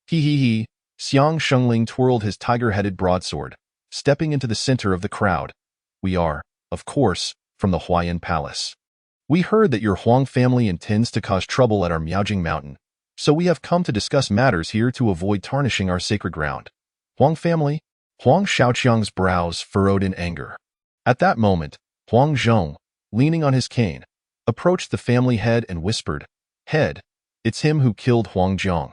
He. Xiang Shengling twirled his tiger-headed broadsword, stepping into the center of the crowd. We are, of course, from the Huayan Palace. We heard that your Huang family intends to cause trouble at our Miaojing Mountain, so we have come to discuss matters here to avoid tarnishing our sacred ground. Huang family? Huang Shaoqiang's brows furrowed in anger. At that moment, Huang Zhong, leaning on his cane, approached the family head and whispered, Head, it's him who killed Huang Zhong.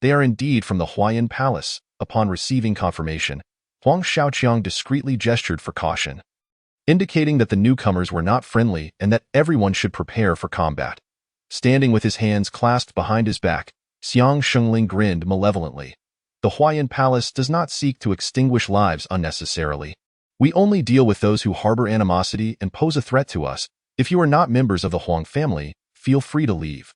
They are indeed from the Huayan Palace. Upon receiving confirmation, Huang Shaoqiang discreetly gestured for caution, indicating that the newcomers were not friendly and that everyone should prepare for combat. Standing with his hands clasped behind his back, Xiang Shengling grinned malevolently. The Huayan Palace does not seek to extinguish lives unnecessarily. We only deal with those who harbor animosity and pose a threat to us. If you are not members of the Huang family, feel free to leave.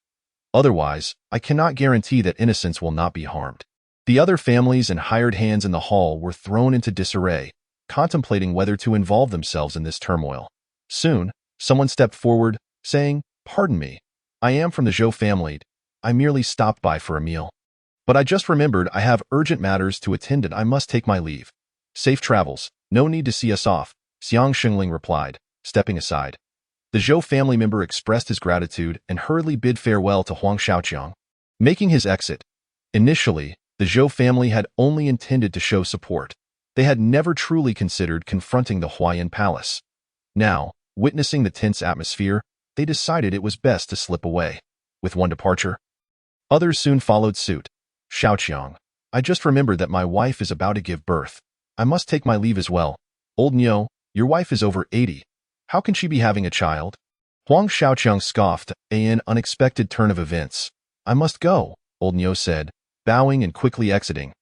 Otherwise, I cannot guarantee that innocents will not be harmed. The other families and hired hands in the hall were thrown into disarray, contemplating whether to involve themselves in this turmoil. Soon, someone stepped forward, saying, "Pardon me. I am from the Zhou family. I merely stopped by for a meal. But I just remembered I have urgent matters to attend and I must take my leave. Safe travels. No need to see us off," Xiang Shengling replied, stepping aside. The Zhou family member expressed his gratitude and hurriedly bid farewell to Huang Shaoqiang, making his exit. Initially, the Zhou family had only intended to show support. They had never truly considered confronting the Huayan Palace. Now, witnessing the tense atmosphere, they decided it was best to slip away. With one departure, others soon followed suit. "Shaoqiang, I just remembered that my wife is about to give birth. I must take my leave as well. Old Niu, your wife is over 80. How can she be having a child?" Huang Shaoqiang scoffed at an unexpected turn of events. "I must go," Old Niu said, bowing and quickly exiting.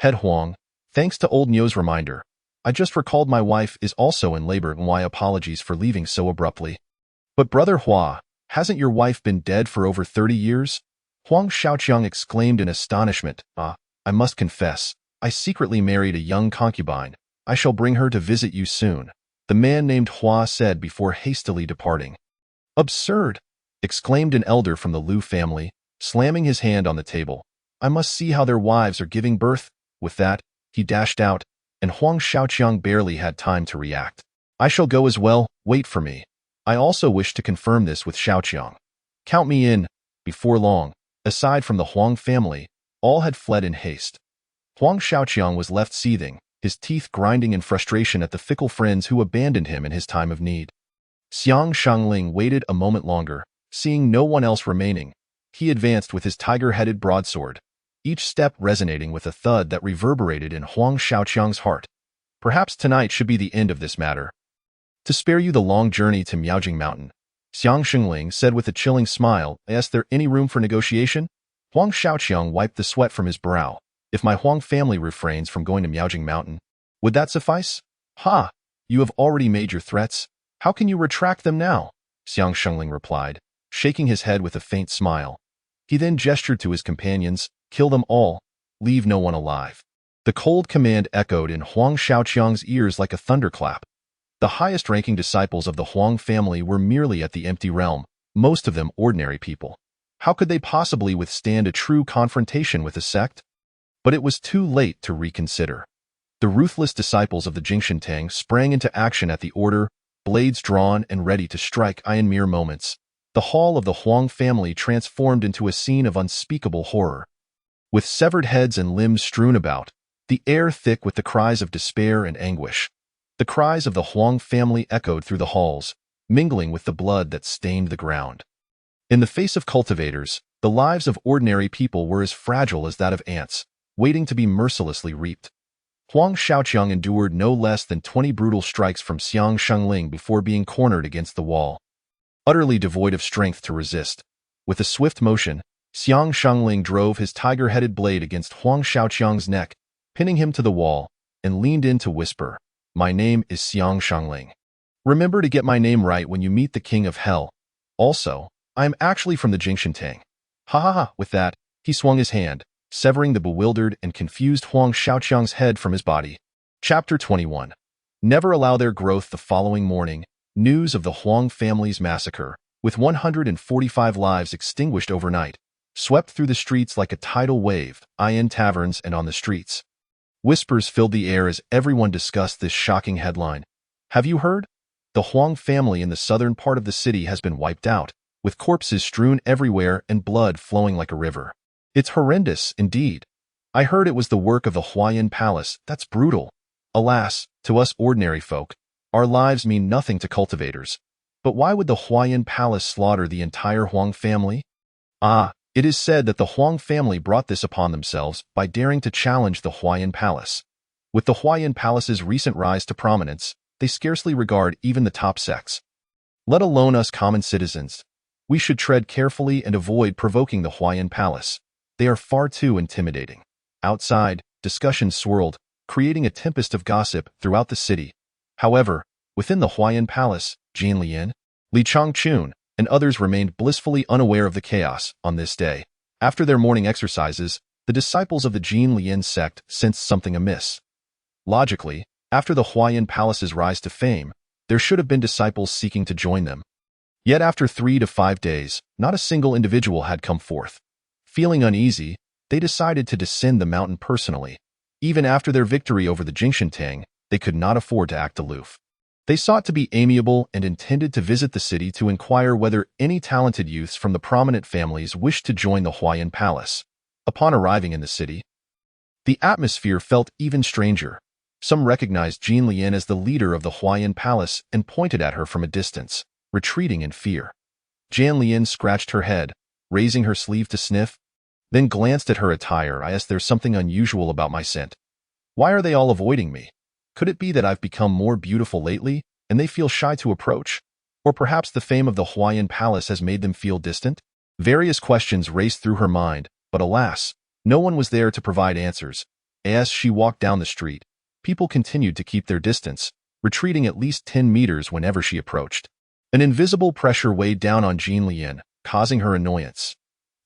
"Head Huang, thanks to Old Niu's reminder. I just recalled my wife is also in labor and my apologies for leaving so abruptly." "But Brother Hua, hasn't your wife been dead for over 30 years? Huang Shaoqiang exclaimed in astonishment. I must confess, I secretly married a young concubine. I shall bring her to visit you soon," the man named Hua said before hastily departing. "Absurd!" exclaimed an elder from the Liu family, slamming his hand on the table. "I must see how their wives are giving birth." With that, he dashed out, and Huang Shaoqiang barely had time to react. "I shall go as well, wait for me. I also wish to confirm this with Shaoqiang. Count me in." Before long, aside from the Huang family, all had fled in haste. Huang Shaoqiang was left seething, his teeth grinding in frustration at the fickle friends who abandoned him in his time of need. Xiang Shangling waited a moment longer, seeing no one else remaining. He advanced with his tiger-headed broadsword, each step resonating with a thud that reverberated in Huang Shaoqiang's heart. "Perhaps tonight should be the end of this matter. To spare you the long journey to Miaojing Mountain," Xiang Shengling said with a chilling smile. "Is there any room for negotiation?" Huang Shaoqiang wiped the sweat from his brow. "If my Huang family refrains from going to Miaojing Mountain, would that suffice?" "Ha! You have already made your threats. How can you retract them now?" Xiang Shengling replied, shaking his head with a faint smile. He then gestured to his companions, "Kill them all. Leave no one alive." The cold command echoed in Huang Shaoqiang's ears like a thunderclap. The highest-ranking disciples of the Huang family were merely at the empty realm, most of them ordinary people. How could they possibly withstand a true confrontation with a sect? But it was too late to reconsider. The ruthless disciples of the Jingshentang sprang into action at the order, blades drawn and ready to strike. In mere moments, the hall of the Huang family transformed into a scene of unspeakable horror. With severed heads and limbs strewn about, the air thick with the cries of despair and anguish. The cries of the Huang family echoed through the halls, mingling with the blood that stained the ground. In the face of cultivators, the lives of ordinary people were as fragile as that of ants, waiting to be mercilessly reaped. Huang Shaoqiang endured no less than 20 brutal strikes from Xiang Shengling before being cornered against the wall, utterly devoid of strength to resist. With a swift motion, Xiang Shengling drove his tiger-headed blade against Huang Shaoqiang's neck, pinning him to the wall, and leaned in to whisper, "My name is Xiang Shengling. Remember to get my name right when you meet the King of Hell. Also, I am actually from the Jingshentang." Ha ha ha! With that, he swung his hand, severing the bewildered and confused Huang Shaoqiang's head from his body. Chapter 21. Never allow their growth. The following morning, news of the Huang family's massacre, with 145 lives extinguished overnight, swept through the streets like a tidal wave, in taverns and on the streets. Whispers filled the air as everyone discussed this shocking headline. "Have you heard? The Huang family in the southern part of the city has been wiped out, with corpses strewn everywhere and blood flowing like a river. It's horrendous, indeed. I heard it was the work of the Huayan Palace. That's brutal. Alas, to us ordinary folk, our lives mean nothing to cultivators. But why would the Huayan Palace slaughter the entire Huang family? It is said that the Huang family brought this upon themselves by daring to challenge the Huayan Palace. With the Huayan Palace's recent rise to prominence, they scarcely regard even the top sects, let alone us common citizens. We should tread carefully and avoid provoking the Huayan Palace. They are far too intimidating. Outside, discussions swirled, creating a tempest of gossip throughout the city. However, within the Huayan Palace, Jin Lian, Li Changchun, and others remained blissfully unaware of the chaos on this day. After their morning exercises, the disciples of the Jin Lian sect sensed something amiss. Logically, after the Huayan Palace's rise to fame, there should have been disciples seeking to join them. Yet after 3 to 5 days, not a single individual had come forth. Feeling uneasy, they decided to descend the mountain personally. Even after their victory over the Jingshentang, they could not afford to act aloof. They sought to be amiable and intended to visit the city to inquire whether any talented youths from the prominent families wished to join the Huayan Palace. Upon arriving in the city, the atmosphere felt even stranger. Some recognized Jin Lian as the leader of the Huayan Palace and pointed at her from a distance, retreating in fear. Jin Lian scratched her head, raising her sleeve to sniff, then glanced at her attire. I asked, "There's something unusual about my scent. Why are they all avoiding me? Could it be that I've become more beautiful lately, and they feel shy to approach? Or perhaps the fame of the Huayan Palace has made them feel distant?" Various questions raced through her mind, but alas, no one was there to provide answers. As she walked down the street, people continued to keep their distance, retreating at least 10 meters whenever she approached. An invisible pressure weighed down on Jin Lian, causing her annoyance.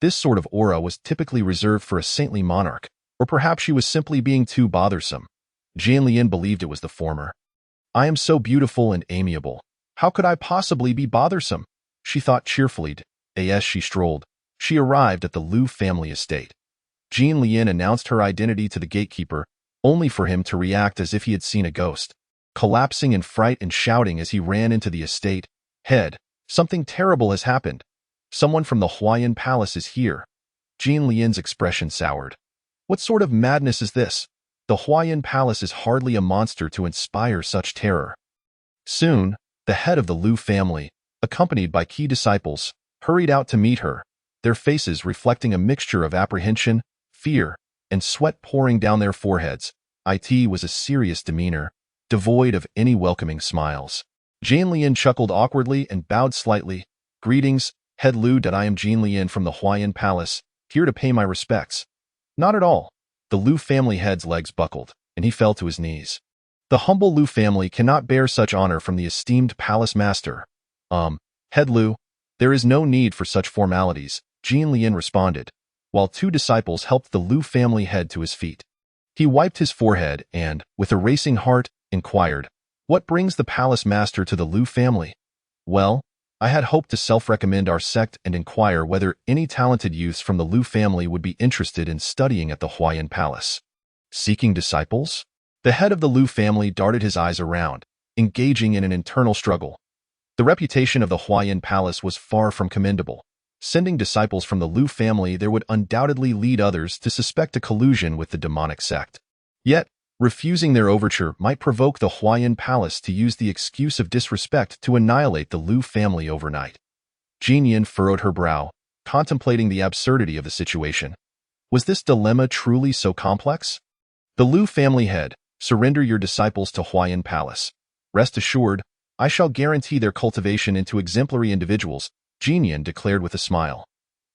This sort of aura was typically reserved for a saintly monarch, or perhaps she was simply being too bothersome. Jin Lian believed it was the former. "I am so beautiful and amiable. How could I possibly be bothersome?" she thought cheerfully. As she strolled, she arrived at the Liu family estate. Jin Lian announced her identity to the gatekeeper, only for him to react as if he had seen a ghost, collapsing in fright and shouting as he ran into the estate. "Head, something terrible has happened. Someone from the Huayan Palace is here." Jin Lian's expression soured. What sort of madness is this? The Huayan Palace is hardly a monster to inspire such terror. Soon, the head of the Liu family, accompanied by key disciples, hurried out to meet her, their faces reflecting a mixture of apprehension, fear, and sweat pouring down their foreheads. It was a serious demeanor, devoid of any welcoming smiles. Jin Lian chuckled awkwardly and bowed slightly. "Greetings, Head Liu. I am Jin Lian from the Huayan Palace, here to pay my respects." "Not at all." The Liu family head's legs buckled, and he fell to his knees. "The humble Liu family cannot bear such honor from the esteemed palace master." Head Liu, there is no need for such formalities," Jin Lian responded, while 2 disciples helped the Liu family head to his feet. He wiped his forehead and, with a racing heart, inquired, "What brings the palace master to the Liu family?" "Well, I had hoped to self-recommend our sect and inquire whether any talented youths from the Liu family would be interested in studying at the Huayan Palace." "Seeking disciples?" The head of the Liu family darted his eyes around, engaging in an internal struggle. The reputation of the Huayan Palace was far from commendable. Sending disciples from the Liu family there would undoubtedly lead others to suspect a collusion with the demonic sect. Yet, refusing their overture might provoke the Huayan Palace to use the excuse of disrespect to annihilate the Liu family overnight. Jin Lian furrowed her brow, contemplating the absurdity of the situation. Was this dilemma truly so complex? The Liu family head, "Surrender your disciples to Huayan Palace. Rest assured, I shall guarantee their cultivation into exemplary individuals," Jin Lian declared with a smile.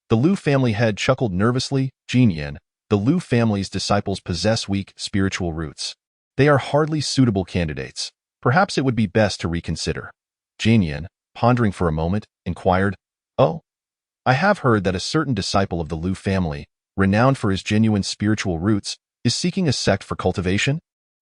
The Liu family head chuckled nervously. "Jin Lian, the Liu family's disciples possess weak spiritual roots. They are hardly suitable candidates. Perhaps it would be best to reconsider." Jin Lian, pondering for a moment, inquired, "Oh, I have heard that a certain disciple of the Liu family, renowned for his genuine spiritual roots, is seeking a sect for cultivation?"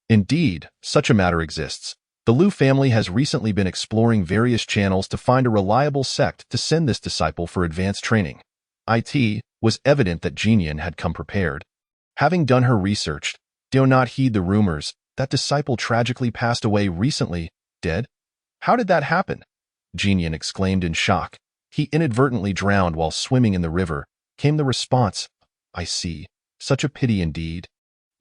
"Indeed, such a matter exists. The Liu family has recently been exploring various channels to find a reliable sect to send this disciple for advanced training." It was evident that Jin Lian had come prepared. Having done her research, do not heed the rumors that disciple tragically passed away recently. "Dead? How did that happen?" Jin Lian exclaimed in shock. "He inadvertently drowned while swimming in the river," came the response. "I see. Such a pity indeed."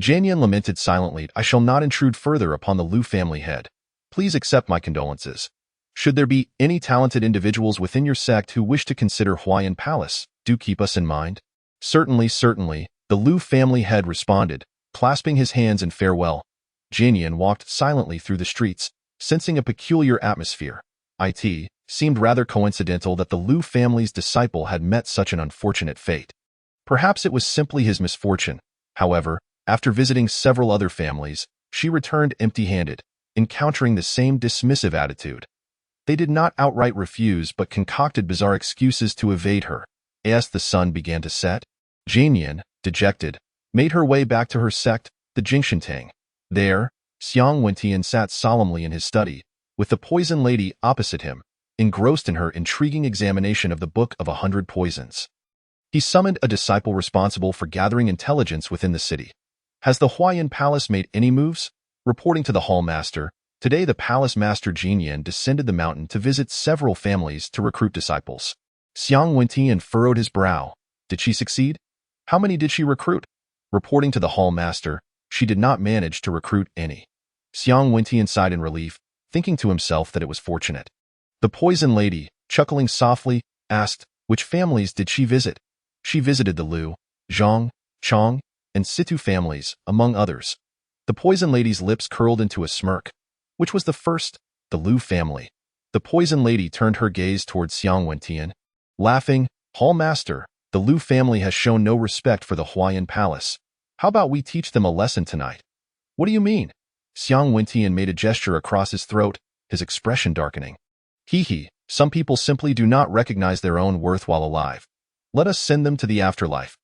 Jin Lian lamented silently. "I shall not intrude further upon the Liu family head. Please accept my condolences. Should there be any talented individuals within your sect who wish to consider Huayan Palace, do keep us in mind." "Certainly, certainly," the Liu family head responded, clasping his hands in farewell. Jinian walked silently through the streets, sensing a peculiar atmosphere. It seemed rather coincidental that the Liu family's disciple had met such an unfortunate fate. Perhaps it was simply his misfortune. However, after visiting several other families, she returned empty-handed, encountering the same dismissive attitude. They did not outright refuse but concocted bizarre excuses to evade her. As the sun began to set, Jinian, dejected, made her way back to her sect, the Jingshentang. There, Xiang Wentian sat solemnly in his study, with the poison lady opposite him, engrossed in her intriguing examination of the Book of 100 Poisons. He summoned a disciple responsible for gathering intelligence within the city. Has the Huayan Palace made any moves? Reporting to the Hall Master, today the Palace Master Jinian descended the mountain to visit several families to recruit disciples. Xiang Wentian furrowed his brow. Did she succeed? How many did she recruit? Reporting to the Hall Master, she did not manage to recruit any. Xiang Wentian sighed in relief, thinking to himself that it was fortunate. The poison lady, chuckling softly, asked, which families did she visit? She visited the Liu, Zhang, Chong, and Situ families, among others. The poison lady's lips curled into a smirk. Which was the first? The Liu family. The poison lady turned her gaze towards Xiang Wentian. Laughing, Hall Master, the Liu family has shown no respect for the Huayan Palace. How about we teach them a lesson tonight? What do you mean? Xiang Wentian made a gesture across his throat, his expression darkening. Hee, some people simply do not recognize their own worth while alive. Let us send them to the afterlife.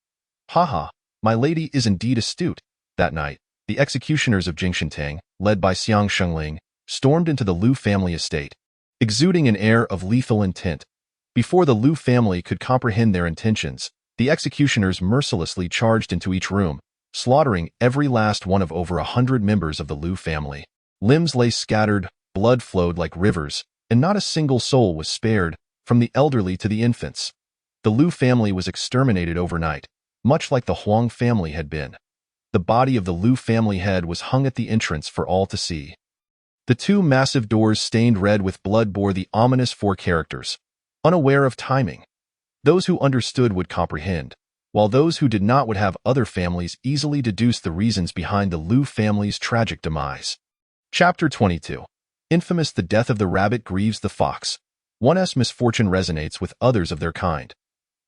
Haha, my lady is indeed astute. That night, the executioners of Jingshentang, led by Xiang Shengling, stormed into the Liu family estate, exuding an air of lethal intent. Before the Liu family could comprehend their intentions, the executioners mercilessly charged into each room, slaughtering every last one of over 100 members of the Liu family. Limbs lay scattered, blood flowed like rivers, and not a single soul was spared, from the elderly to the infants. The Liu family was exterminated overnight, much like the Huang family had been. The body of the Liu family head was hung at the entrance for all to see. The two massive doors stained red with blood bore the ominous 4 characters, unaware of timing. Those who understood would comprehend, while those who did not would have other families easily deduce the reasons behind the Liu family's tragic demise. Chapter 22. Infamous. The death of the rabbit grieves the fox. One's misfortune resonates with others of their kind.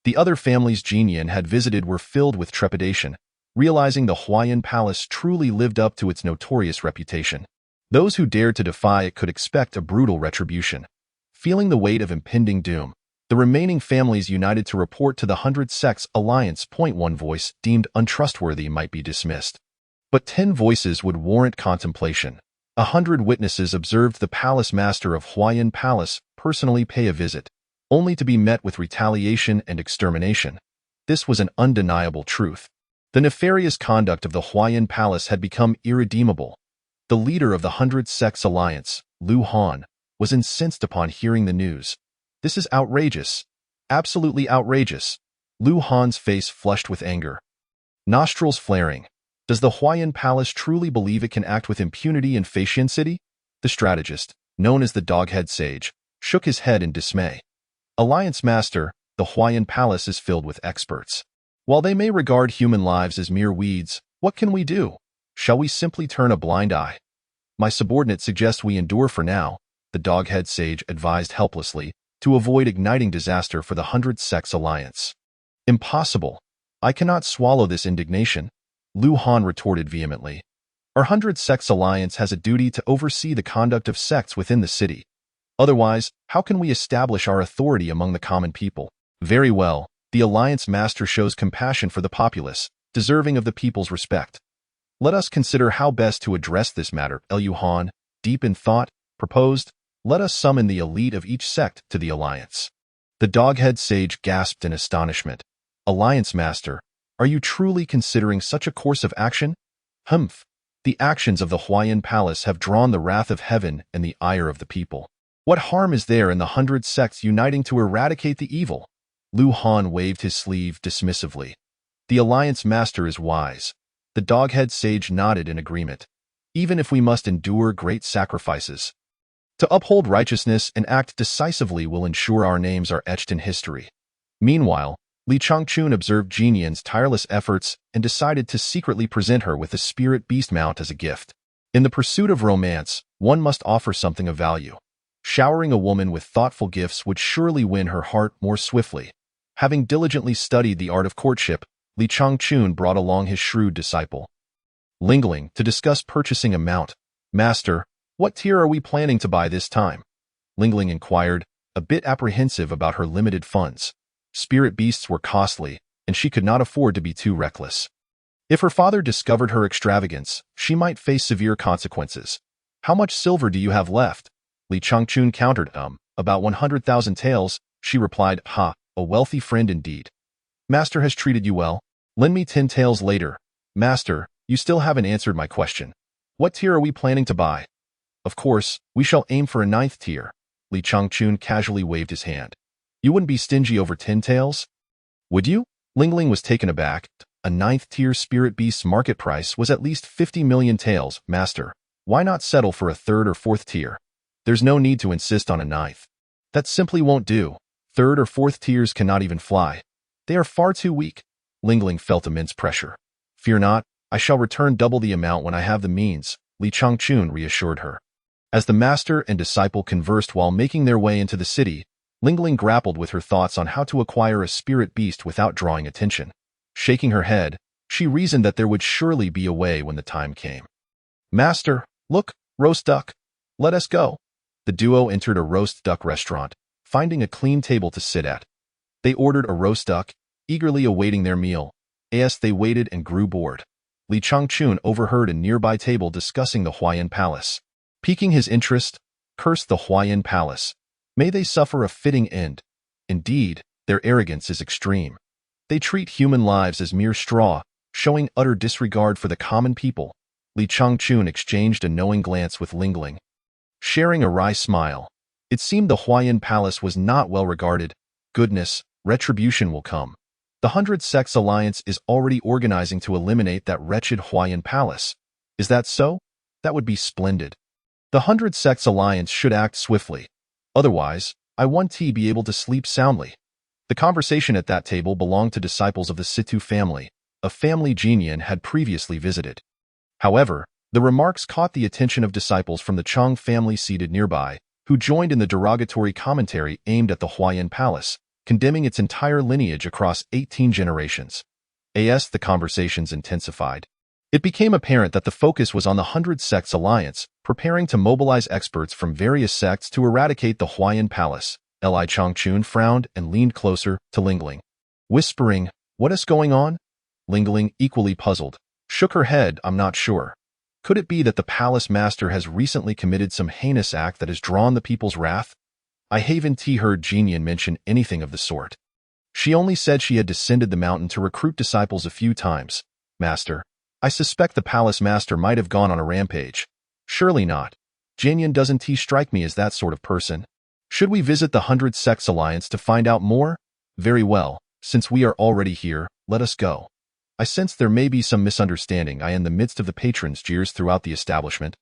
The other families Jinian had visited were filled with trepidation, realizing the Huayan Palace truly lived up to its notorious reputation. Those who dared to defy it could expect a brutal retribution. Feeling the weight of impending doom, the remaining families united to report to the 100 Sects Alliance. One voice deemed untrustworthy might be dismissed. But 10 voices would warrant contemplation. 100 witnesses observed the Palace Master of Huayan Palace personally pay a visit, only to be met with retaliation and extermination. This was an undeniable truth. The nefarious conduct of the Huayan Palace had become irredeemable. The leader of the 100 Sects Alliance, Liu Han, was incensed upon hearing the news. This is outrageous. Absolutely outrageous. Liu Han's face flushed with anger. Nostrils flaring. Does the Huayan Palace truly believe it can act with impunity in Feishan City? The strategist, known as the Doghead Sage, shook his head in dismay. Alliance Master, the Huayan Palace is filled with experts. While they may regard human lives as mere weeds, what can we do? Shall we simply turn a blind eye? My subordinate suggests we endure for now, the Doghead Sage advised helplessly, to avoid igniting disaster for the 100 Sects Alliance. Impossible. I cannot swallow this indignation, Liu Han retorted vehemently. Our 100 Sects Alliance has a duty to oversee the conduct of sects within the city. Otherwise, how can we establish our authority among the common people? Very well, the Alliance Master shows compassion for the populace, deserving of the people's respect. Let us consider how best to address this matter. Liu Han, deep in thought, proposed, let us summon the elite of each sect to the Alliance. The Doghead Sage gasped in astonishment. Alliance Master, are you truly considering such a course of action? Humph. The actions of the Huayan Palace have drawn the wrath of heaven and the ire of the people. What harm is there in the 100 sects uniting to eradicate the evil? Liu Han waved his sleeve dismissively. The Alliance Master is wise. The Doghead Sage nodded in agreement. Even if we must endure great sacrifices, to uphold righteousness and act decisively will ensure our names are etched in history. Meanwhile, Li Changchun observed Jinian's tireless efforts and decided to secretly present her with the spirit beast mount as a gift. In the pursuit of romance, one must offer something of value. Showering a woman with thoughtful gifts would surely win her heart more swiftly. Having diligently studied the art of courtship, Li Changchun brought along his shrewd disciple, Lingling, to discuss purchasing a mount. "Master, what tier are we planning to buy this time?" Lingling inquired, a bit apprehensive about her limited funds. Spirit beasts were costly, and she could not afford to be too reckless. If her father discovered her extravagance, she might face severe consequences. "How much silver do you have left?" Li Changchun countered, about 100,000 taels. She replied, "Ha, a wealthy friend indeed. Master has treated you well. Lend me 10 taels later." "Master, you still haven't answered my question. What tier are we planning to buy?" "Of course, we shall aim for a 9th tier." Li Changchun casually waved his hand. "You wouldn't be stingy over 10 taels? Would you?" Lingling was taken aback. A 9th tier spirit beast's market price was at least 50 million taels. "Master, why not settle for a 3rd or 4th tier? There's no need to insist on a 9th. That simply won't do. 3rd or 4th tiers cannot even fly. They are far too weak." Lingling felt immense pressure. "Fear not, I shall return double the amount when I have the means," Li Changchun reassured her. As the master and disciple conversed while making their way into the city, Lingling grappled with her thoughts on how to acquire a spirit beast without drawing attention. Shaking her head, she reasoned that there would surely be a way when the time came. "Master, look, roast duck. Let us go." The duo entered a roast duck restaurant, finding a clean table to sit at. They ordered a roast duck, eagerly awaiting their meal. As they waited and grew bored, Li Changchun overheard a nearby table discussing the Huayan Palace. Piquing his interest, "Curse the Huayan Palace. May they suffer a fitting end. Indeed, their arrogance is extreme. They treat human lives as mere straw, showing utter disregard for the common people." Li Changchun exchanged a knowing glance with Lingling, sharing a wry smile. It seemed the Huayan Palace was not well regarded. "Goodness, retribution will come. The 100 Sects Alliance is already organizing to eliminate that wretched Huayan Palace. Is that so? That would be splendid. The 100 Sects Alliance should act swiftly. Otherwise, I won't be able to sleep soundly." The conversation at that table belonged to disciples of the Situ family, a family Jinian had previously visited. However, the remarks caught the attention of disciples from the Chang family seated nearby, who joined in the derogatory commentary aimed at the Huayan Palace, condemning its entire lineage across 18 generations. As the conversations intensified, it became apparent that the focus was on the 100 Sects Alliance, preparing to mobilize experts from various sects to eradicate the Huayan Palace. Li Changchun frowned and leaned closer to Lingling, whispering, "What is going on?" Lingling, equally puzzled, shook her head. "I'm not sure. Could it be that the palace master has recently committed some heinous act that has drawn the people's wrath?" I haven't heard Jinian mention anything of the sort. She only said she had descended the mountain to recruit disciples a few times. "Master, I suspect the palace master might have gone on a rampage." "Surely not. Jinian doesn't strike me as that sort of person. Should we visit the 100 Sects Alliance to find out more?" "Very well. Since we are already here, let us go. I sense there may be some misunderstanding." In the midst of the patrons' jeers throughout the establishment,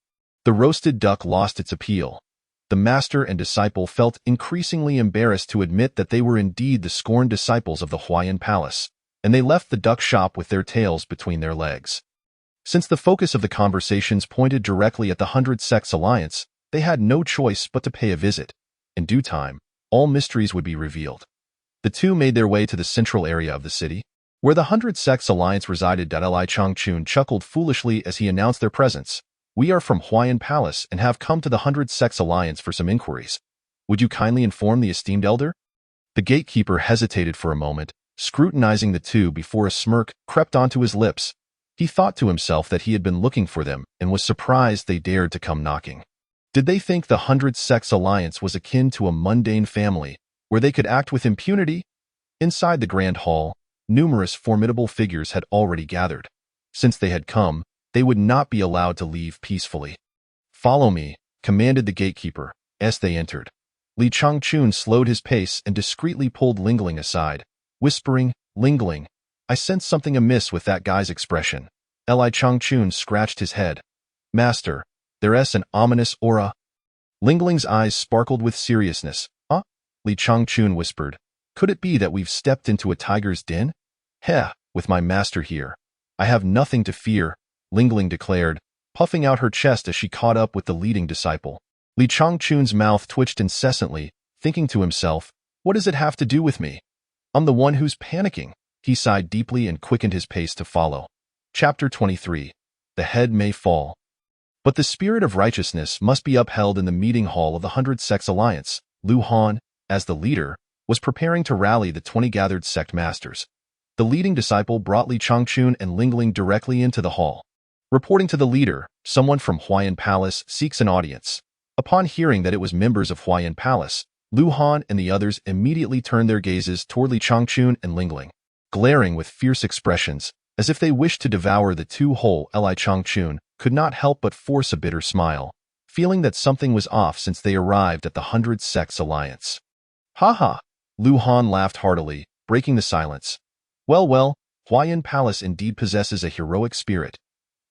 the roasted duck lost its appeal. The master and disciple felt increasingly embarrassed to admit that they were indeed the scorned disciples of the Huayan Palace, and they left the duck shop with their tails between their legs. Since the focus of the conversations pointed directly at the 100 Sects Alliance, they had no choice but to pay a visit. In due time, all mysteries would be revealed. The two made their way to the central area of the city, where the 100 Sects Alliance resided. Li Changchun chuckled foolishly as he announced their presence. "We are from Huayan Palace and have come to the 100 Sects Alliance for some inquiries. Would you kindly inform the esteemed elder?" The gatekeeper hesitated for a moment, scrutinizing the two before a smirk crept onto his lips. He thought to himself that he had been looking for them and was surprised they dared to come knocking. Did they think the 100 Sects Alliance was akin to a mundane family, where they could act with impunity? Inside the grand hall, numerous formidable figures had already gathered. Since they had come, they would not be allowed to leave peacefully. "Follow me," commanded the gatekeeper, as they entered. Li Changchun slowed his pace and discreetly pulled Lingling aside, whispering, "Lingling, I sense something amiss with that guy's expression." Li Changchun scratched his head. "Master, there's an ominous aura." Lingling's eyes sparkled with seriousness. "Huh?" Li Changchun whispered. "Could it be that we've stepped into a tiger's den?" "Heh, with my master here, I have nothing to fear," Lingling declared, puffing out her chest as she caught up with the leading disciple. Li Changchun's mouth twitched incessantly, thinking to himself, "What does it have to do with me? I'm the one who's panicking." He sighed deeply and quickened his pace to follow. Chapter 23. The head may fall, but the spirit of righteousness must be upheld. In the meeting hall of the 100 Sects Alliance, Lu Han, as the leader, was preparing to rally the 20 gathered sect masters. The leading disciple brought Li Changchun and Ling Ling directly into the hall. Reporting to the leader, someone from Huayan Palace seeks an audience. Upon hearing that it was members of Huayan Palace, Lu Han and the others immediately turned their gazes toward Li Changchun and Ling Ling, glaring with fierce expressions, as if they wished to devour the two whole. Li Changchun could not help but force a bitter smile, feeling that something was off since they arrived at the 100 Sects Alliance. "Ha ha!" Lu Han laughed heartily, breaking the silence. Well, Huayan Palace indeed possesses a heroic spirit.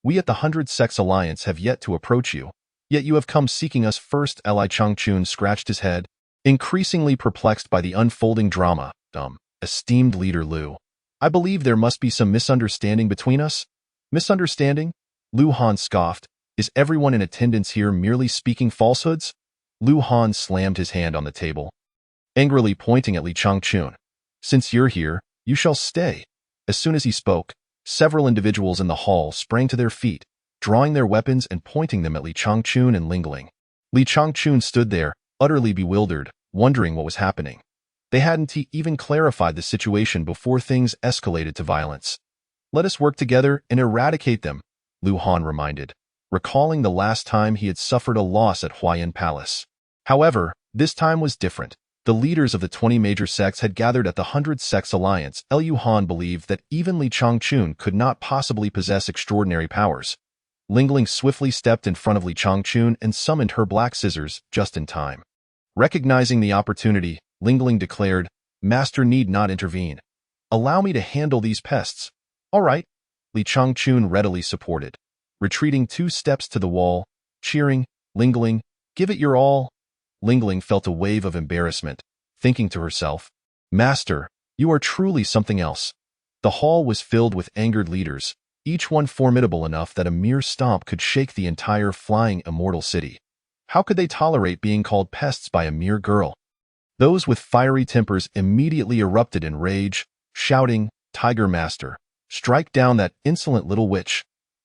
We at the 100 Sects Alliance have yet to approach you, yet you have come seeking us first." Li Changchun scratched his head, increasingly perplexed by the unfolding drama. Esteemed leader Lu, I believe there must be some misunderstanding between us." "Misunderstanding?" Lu Han scoffed. "Is everyone in attendance here merely speaking falsehoods?" Lu Han slammed his hand on the table, angrily pointing at Li Changchun. "Since you're here, you shall stay." As soon as he spoke, several individuals in the hall sprang to their feet, drawing their weapons and pointing them at Li Changchun and Ling Ling. Li Changchun stood there, utterly bewildered, wondering what was happening. They hadn't even clarified the situation before things escalated to violence. "Let us work together and eradicate them," Lu Han reminded, recalling the last time he had suffered a loss at Huayan Palace. However, this time was different. The leaders of the 20 major sects had gathered at the 100 Sects Alliance. Lu Han believed that even Li Changchun could not possibly possess extraordinary powers. Ling Ling swiftly stepped in front of Li Changchun and summoned her black scissors just in time. Recognizing the opportunity, Ling Ling declared, "Master need not intervene. Allow me to handle these pests." "All right," Li Changchun readily supported, retreating 2 steps to the wall, cheering, "Ling Ling, give it your all." Ling Ling felt a wave of embarrassment, thinking to herself, "Master, you are truly something else." The hall was filled with angered leaders, each one formidable enough that a mere stomp could shake the entire flying immortal city. How could they tolerate being called pests by a mere girl? Those with fiery tempers immediately erupted in rage, shouting, "Tiger Master, strike down that insolent little witch."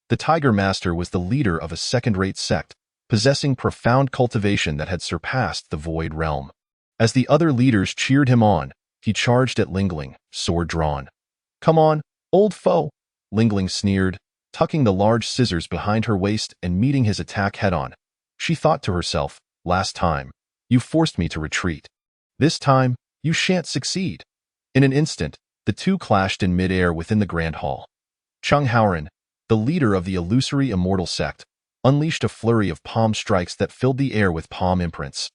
The Tiger Master was the leader of a second-rate sect, possessing profound cultivation that had surpassed the Void Realm. As the other leaders cheered him on, he charged at Ling Ling, sword drawn. "Come on, old foe," Ling Ling sneered, tucking the large scissors behind her waist and meeting his attack head-on. She thought to herself, "Last time, you forced me to retreat. This time, you shan't succeed." In an instant, the two clashed in mid-air within the Grand Hall. Chung Haoran, the leader of the illusory immortal sect, unleashed a flurry of palm strikes that filled the air with palm imprints.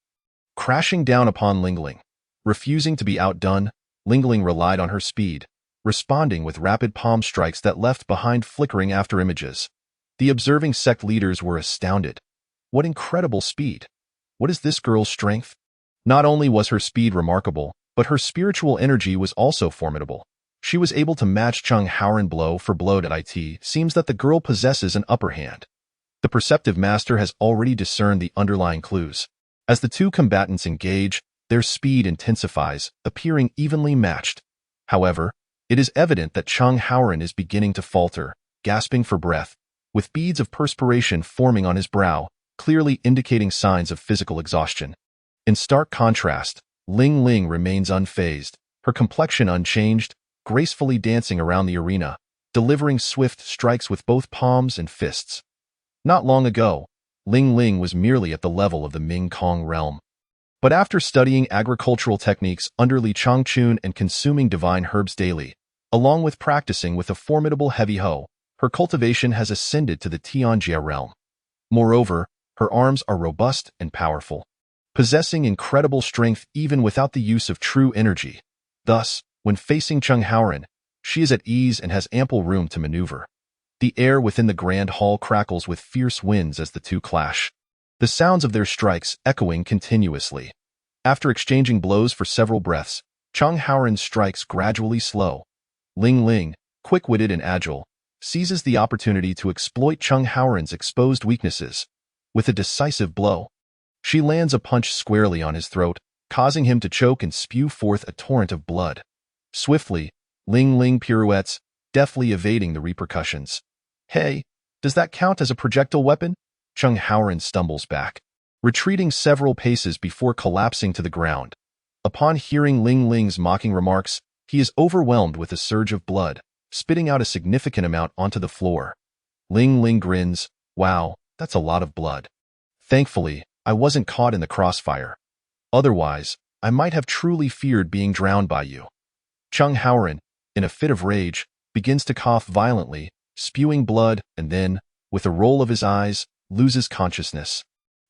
Crashing down upon Ling Ling. Refusing to be outdone, Ling Ling relied on her speed, responding with rapid palm strikes that left behind flickering afterimages. The observing sect leaders were astounded. What incredible speed! What is this girl's strength? Not only was her speed remarkable, but her spiritual energy was also formidable. She was able to match Chung Haoran blow for blow. It seems that the girl possesses an upper hand. The perceptive master has already discerned the underlying clues. As the two combatants engage, their speed intensifies, appearing evenly matched. However, it is evident that Chung Haoran is beginning to falter, gasping for breath, with beads of perspiration forming on his brow, clearly indicating signs of physical exhaustion. In stark contrast, Ling Ling remains unfazed, her complexion unchanged, gracefully dancing around the arena, delivering swift strikes with both palms and fists. Not long ago, Ling Ling was merely at the level of the Ming Kong realm. But after studying agricultural techniques under Li Changchun and consuming divine herbs daily, along with practicing with a formidable heavy hoe, her cultivation has ascended to the Tianjia realm. Moreover, her arms are robust and powerful, possessing incredible strength even without the use of true energy. Thus, when facing Chung Haoran, she is at ease and has ample room to maneuver. The air within the grand hall crackles with fierce winds as the two clash, the sounds of their strikes echoing continuously. After exchanging blows for several breaths, Chung Haoran's strikes gradually slow. Ling Ling, quick-witted and agile, seizes the opportunity to exploit Chung Haoran's exposed weaknesses. With a decisive blow, she lands a punch squarely on his throat, causing him to choke and spew forth a torrent of blood. Swiftly, Ling Ling pirouettes, deftly evading the repercussions. Hey, does that count as a projectile weapon? Chung Haoran stumbles back, retreating several paces before collapsing to the ground. Upon hearing Ling Ling's mocking remarks, he is overwhelmed with a surge of blood, spitting out a significant amount onto the floor. Ling Ling grins. Wow, that's a lot of blood. Thankfully, I wasn't caught in the crossfire. Otherwise, I might have truly feared being drowned by you. Chung Haoran, in a fit of rage, begins to cough violently, spewing blood, and then, with a roll of his eyes, loses consciousness,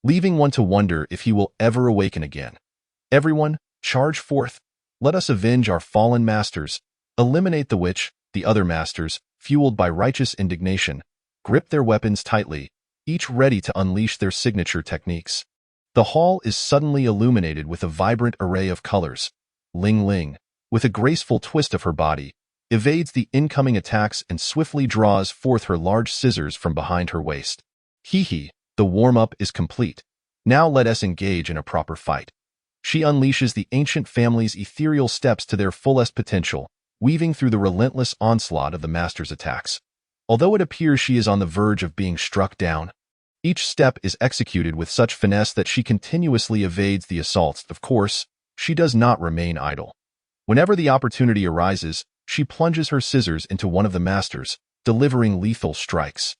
leaving one to wonder if he will ever awaken again. Everyone, charge forth. Let us avenge our fallen masters. Eliminate the witch. The other masters, fueled by righteous indignation, grip their weapons tightly, each ready to unleash their signature techniques. The hall is suddenly illuminated with a vibrant array of colors. Ling Ling, with a graceful twist of her body, evades the incoming attacks and swiftly draws forth her large scissors from behind her waist. Hee, the warm-up is complete. Now let us engage in a proper fight. She unleashes the ancient family's ethereal steps to their fullest potential, weaving through the relentless onslaught of the master's attacks. Although it appears she is on the verge of being struck down, each step is executed with such finesse that she continuously evades the assaults. Of course, she does not remain idle. Whenever the opportunity arises, she plunges her scissors into one of the masters, delivering lethal strikes.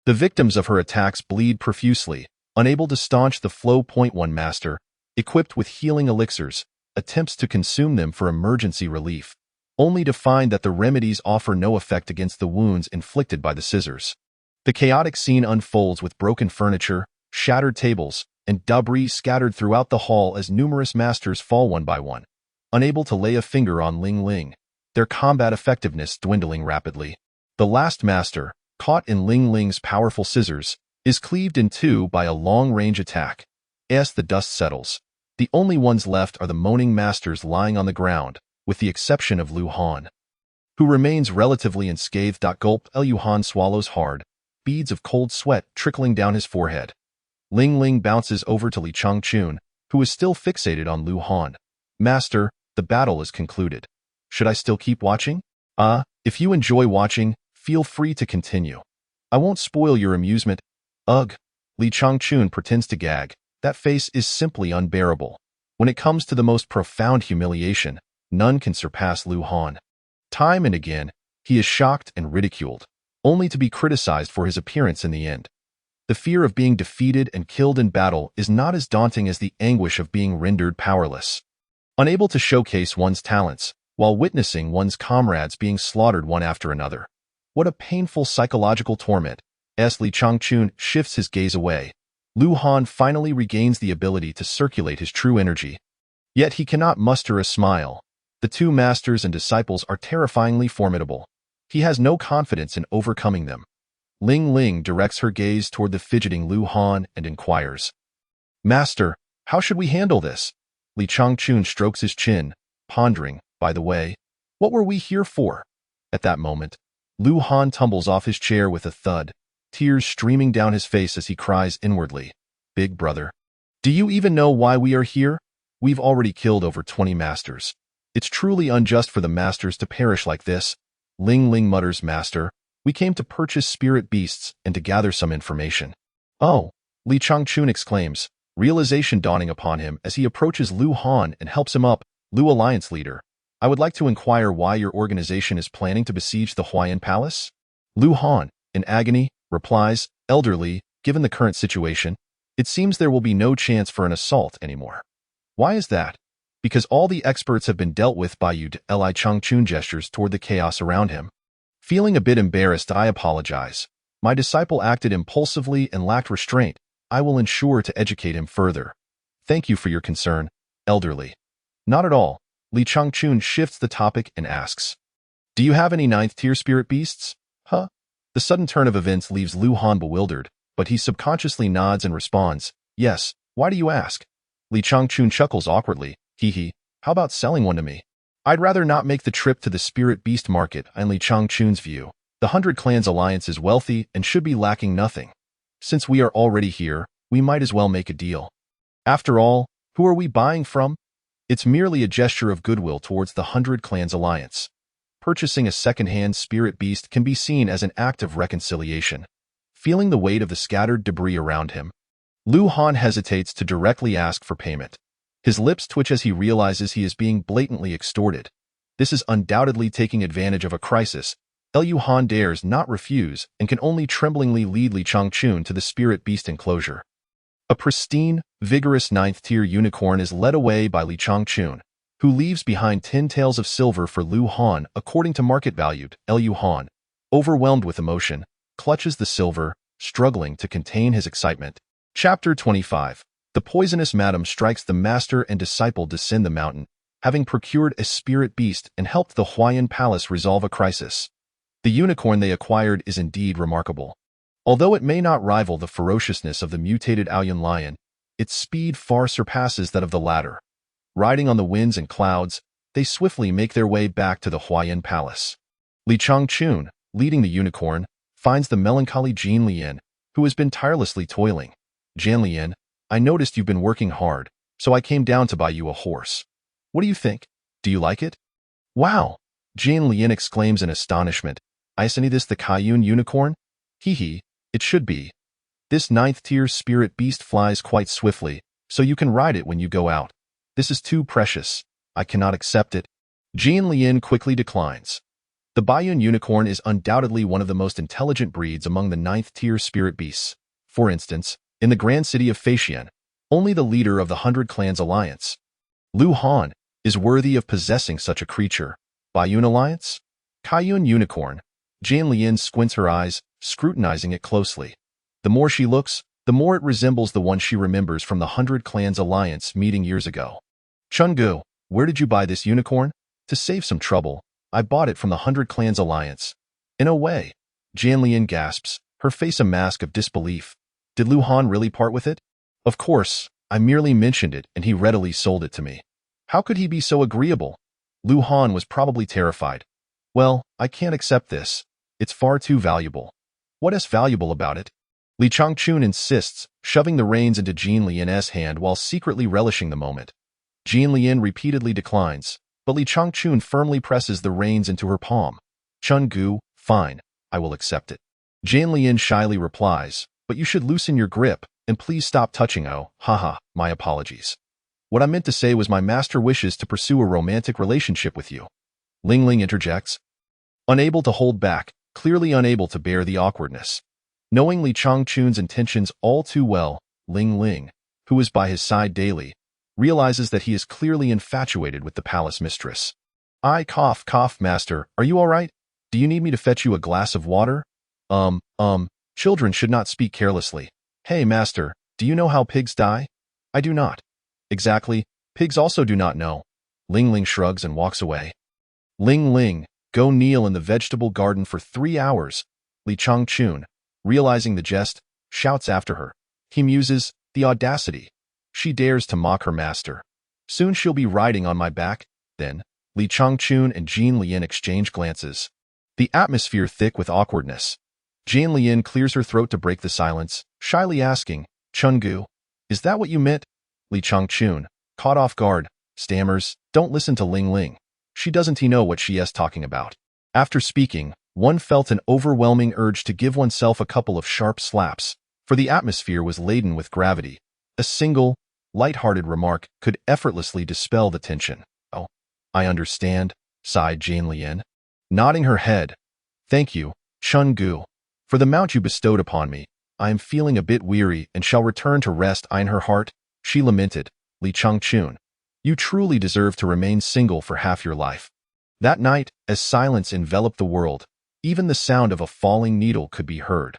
The victims of her attacks bleed profusely, unable to staunch the flow. One master, equipped with healing elixirs, attempts to consume them for emergency relief, only to find that the remedies offer no effect against the wounds inflicted by the scissors. The chaotic scene unfolds with broken furniture, shattered tables, and debris scattered throughout the hall as numerous masters fall one by one, unable to lay a finger on Ling Ling, their combat effectiveness dwindling rapidly. The last master, caught in Ling Ling's powerful scissors, is cleaved in two by a long-range attack. As the dust settles, the only ones left are the moaning masters lying on the ground, with the exception of Lu Han, who remains relatively unscathed. Gulp. Lu Han swallows hard, beads of cold sweat trickling down his forehead. Ling Ling bounces over to Li Changchun, who is still fixated on Lu Han. Master, the battle is concluded. Should I still keep watching? If you enjoy watching, feel free to continue. I won't spoil your amusement. Ugh. Li Changchun pretends to gag. That face is simply unbearable. When it comes to the most profound humiliation, none can surpass Lu Han. Time and again, he is shocked and ridiculed, only to be criticized for his appearance in the end. The fear of being defeated and killed in battle is not as daunting as the anguish of being rendered powerless, unable to showcase one's talents, while witnessing one's comrades being slaughtered one after another. What a painful psychological torment. As Li Changchun shifts his gaze away, Lu Han finally regains the ability to circulate his true energy. Yet he cannot muster a smile. The two masters and disciples are terrifyingly formidable. He has no confidence in overcoming them. Ling Ling directs her gaze toward the fidgeting Lu Han and inquires, Master, how should we handle this? Li Changchun strokes his chin, pondering, by the way, what were we here for? At that moment, Lu Han tumbles off his chair with a thud, tears streaming down his face as he cries inwardly, Big brother, do you even know why we are here? We've already killed over 20 masters. It's truly unjust for the masters to perish like this. Ling Ling mutters, Master, we came to purchase spirit beasts and to gather some information. Oh, Li Changchun exclaims, realization dawning upon him as he approaches Lu Han and helps him up. Lu Alliance leader, I would like to inquire why your organization is planning to besiege the Huayan Palace? Lu Han, in agony, replies, Elderly, given the current situation, it seems there will be no chance for an assault anymore. Why is that? Because all the experts have been dealt with by you. Li Changchun gestures toward the chaos around him. Feeling a bit embarrassed, I apologize. My disciple acted impulsively and lacked restraint. I will ensure to educate him further. Thank you for your concern, elderly. Not at all. Li Changchun shifts the topic and asks, Do you have any 9th-tier spirit beasts? Huh? The sudden turn of events leaves Lu Han bewildered, but he subconsciously nods and responds, Yes, why do you ask? Li Changchun chuckles awkwardly, Hee, how about selling one to me? I'd rather not make the trip to the spirit beast market. In Li Changchun's view, The 100 Clans Alliance is wealthy and should be lacking nothing. Since we are already here, we might as well make a deal. After all, who are we buying from? It's merely a gesture of goodwill towards the 100 Clans Alliance. Purchasing a second-hand spirit beast can be seen as an act of reconciliation. Feeling the weight of the scattered debris around him, Lu Han hesitates to directly ask for payment. His lips twitch as he realizes he is being blatantly extorted. This is undoubtedly taking advantage of a crisis. Lu Han dares not refuse and can only tremblingly lead Li Changchun to the spirit beast enclosure. A pristine, vigorous 9th-tier unicorn is led away by Li Changchun, who leaves behind 10 taels of silver for Lu Han according to market value. Lu Han, overwhelmed with emotion, clutches the silver, struggling to contain his excitement. Chapter 25. The poisonous madam strikes. The master and disciple descend the mountain, having procured a spirit beast and helped the Huayan Palace resolve a crisis. The unicorn they acquired is indeed remarkable. Although it may not rival the ferociousness of the mutated Aoyan lion, its speed far surpasses that of the latter. Riding on the winds and clouds, they swiftly make their way back to the Huayan Palace. Li Changchun, leading the unicorn, finds the melancholy Jin Lian, who has been tirelessly toiling. Jan Lian, I noticed you've been working hard, so I came down to buy you a horse. What do you think? Do you like it? Wow! Jin Lian exclaims in astonishment. Isn't this the Kaiyun unicorn? Hee, it should be. This 9th-tier spirit beast flies quite swiftly, so you can ride it when you go out. This is too precious. I cannot accept it. Jin Lian quickly declines. The Baiyun unicorn is undoubtedly one of the most intelligent breeds among the 9th-tier spirit beasts. For instance, in the grand city of Feixian, only the leader of the 100 Clans Alliance, Lu Han, is worthy of possessing such a creature. Baiyun Alliance? Kaiyun unicorn. Jin Lian squints her eyes, scrutinizing it closely. The more she looks, the more it resembles the one she remembers from the 100 Clans Alliance meeting years ago. Chungu, where did you buy this unicorn? To save some trouble, I bought it from the 100 Clans Alliance. In a way. Jin Lian gasps, her face a mask of disbelief. Did Lu Han really part with it? Of course, I merely mentioned it and he readily sold it to me. How could he be so agreeable? Lu Han was probably terrified. Well, I can't accept this. It's far too valuable. What is valuable about it? Li Changchun insists, shoving the reins into Jin Lian's hand while secretly relishing the moment. Jin Lian repeatedly declines, but Li Changchun firmly presses the reins into her palm. Chungu, fine, I will accept it. Jin Lian shyly replies, but you should loosen your grip, and please stop touching. Oh, haha, my apologies. What I meant to say was my master wishes to pursue a romantic relationship with you. Ling Ling interjects. Unable to hold back, clearly unable to bear the awkwardness. Knowing Li Changchun's intentions all too well, Ling Ling, who is by his side daily, realizes that he is clearly infatuated with the palace mistress. Cough, master, are you all right? Do you need me to fetch you a glass of water? Children should not speak carelessly. Hey, master, do you know how pigs die? I do not. Exactly, pigs also do not know. Ling Ling shrugs and walks away. Ling Ling, go kneel in the vegetable garden for 3 hours. Li Changchun, realizing the jest, shouts after her. He muses, the audacity. She dares to mock her master. Soon she'll be riding on my back. Then, Li Changchun and Jin Lian exchange glances. The atmosphere thick with awkwardness. Jin Lian clears her throat to break the silence, shyly asking, Chungu, is that what you meant? Li Changchun, caught off guard, stammers, don't listen to Ling Ling. She doesn't know what she is talking about. After speaking, one felt an overwhelming urge to give oneself a couple of sharp slaps, for the atmosphere was laden with gravity. A single, light-hearted remark could effortlessly dispel the tension. Oh, I understand, sighed Jin Lian, nodding her head. Thank you, Chungu, for the mount you bestowed upon me. I am feeling a bit weary and shall return to rest. In her heart, she lamented, Li Changchun, you truly deserve to remain single for half your life. That night, as silence enveloped the world, even the sound of a falling needle could be heard.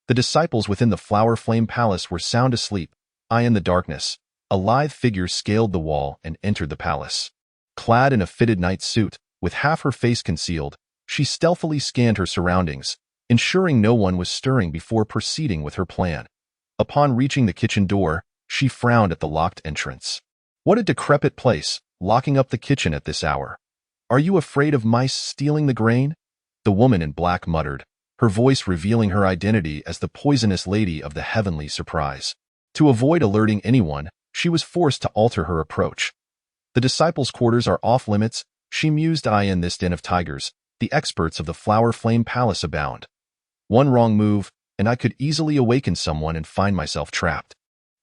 The disciples within the Flower Flame Palace were sound asleep. In the darkness, a lithe figure scaled the wall and entered the palace. Clad in a fitted night suit, with half her face concealed, she stealthily scanned her surroundings, ensuring no one was stirring before proceeding with her plan. Upon reaching the kitchen door, she frowned at the locked entrance. What a decrepit place, locking up the kitchen at this hour. Are you afraid of mice stealing the grain? the woman in black muttered, her voice revealing her identity as the poisonous lady of the heavenly surprise. To avoid alerting anyone, she was forced to alter her approach. The disciples' quarters are off limits, she mused. In this den of tigers, the experts of the Flower Flame Palace abound. One wrong move, and I could easily awaken someone and find myself trapped.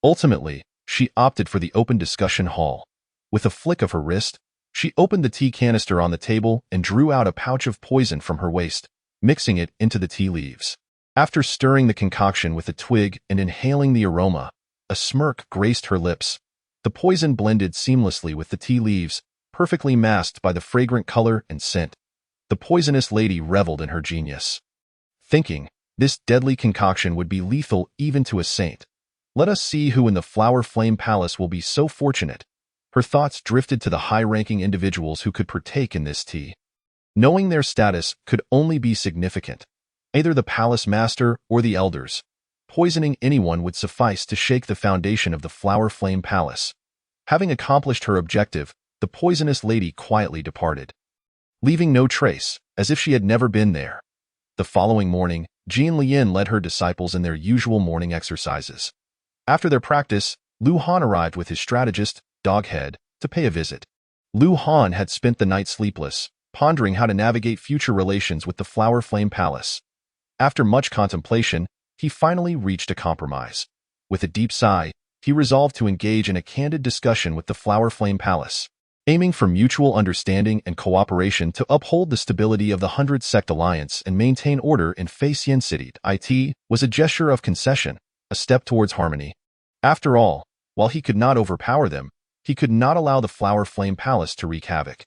Ultimately, she opted for the open discussion hall. With a flick of her wrist, she opened the tea canister on the table and drew out a pouch of poison from her waist, mixing it into the tea leaves. After stirring the concoction with a twig and inhaling the aroma, a smirk graced her lips. The poison blended seamlessly with the tea leaves, perfectly masked by the fragrant color and scent. The poisonous lady reveled in her genius, thinking, this deadly concoction would be lethal even to a saint. Let us see who in the Flower Flame Palace will be so fortunate. Her thoughts drifted to the high-ranking individuals who could partake in this tea. Knowing their status could only be significant. Either the palace master or the elders. Poisoning anyone would suffice to shake the foundation of the Flower Flame Palace. Having accomplished her objective, the poisonous lady quietly departed, leaving no trace, as if she had never been there. The following morning, Jean Lien led her disciples in their usual morning exercises. After their practice, Lu Han arrived with his strategist, Doghead, to pay a visit. Lu Han had spent the night sleepless, pondering how to navigate future relations with the Flower Flame Palace. After much contemplation, he finally reached a compromise. With a deep sigh, he resolved to engage in a candid discussion with the Flower Flame Palace, aiming for mutual understanding and cooperation to uphold the stability of the 100-sect alliance and maintain order in Facian City. It was a gesture of concession, a step towards harmony. After all, while he could not overpower them, he could not allow the Flower Flame Palace to wreak havoc.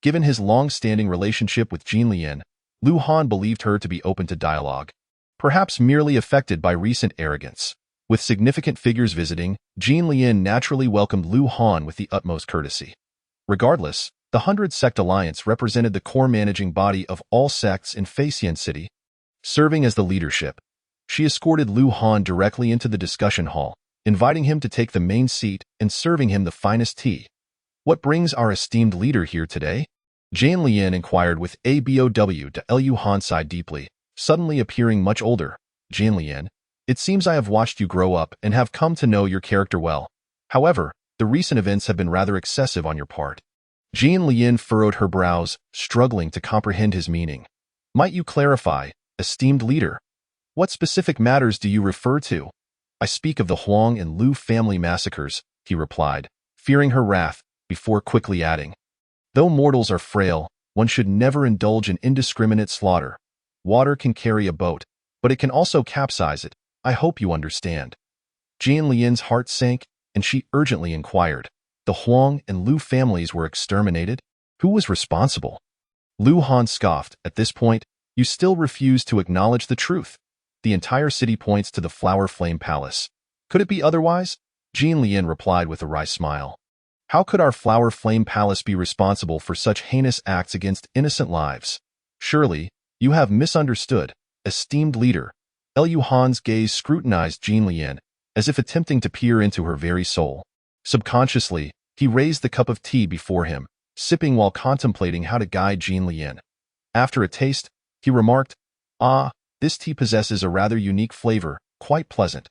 Given his long-standing relationship with Jean Lien, Lu Han believed her to be open to dialogue, perhaps merely affected by recent arrogance. With significant figures visiting, Jean Lien naturally welcomed Lu Han with the utmost courtesy. Regardless, the 100-sect alliance represented the core managing body of all sects in Facian City. Serving as the leadership, she escorted Lu Han directly into the discussion hall, inviting him to take the main seat and serving him the finest tea. What brings our esteemed leader here today? Jean Lien inquired with a bow to Lu Han sighed deeply, suddenly appearing much older. Jean Lien, it seems I have watched you grow up and have come to know your character well. However, the recent events have been rather excessive on your part. Jean Lien furrowed her brows, struggling to comprehend his meaning. Might you clarify, esteemed leader? What specific matters do you refer to? I speak of the Huang and Lu family massacres, he replied, fearing her wrath, before quickly adding, though mortals are frail, one should never indulge in indiscriminate slaughter. Water can carry a boat, but it can also capsize it. I hope you understand. Jean Lien's heart sank, and she urgently inquired, the Huang and Lu families were exterminated? Who was responsible? Lu Han scoffed. At this point, you still refuse to acknowledge the truth. The entire city points to the Flower Flame Palace. Could it be otherwise? Jean Lien replied with a wry smile. How could our Flower Flame Palace be responsible for such heinous acts against innocent lives? Surely, you have misunderstood, esteemed leader. Lu Han's gaze scrutinized Jean Lien, as if attempting to peer into her very soul. Subconsciously, he raised the cup of tea before him, sipping while contemplating how to guide Jean Lien. After a taste, he remarked, "Ah, this tea possesses a rather unique flavor, quite pleasant."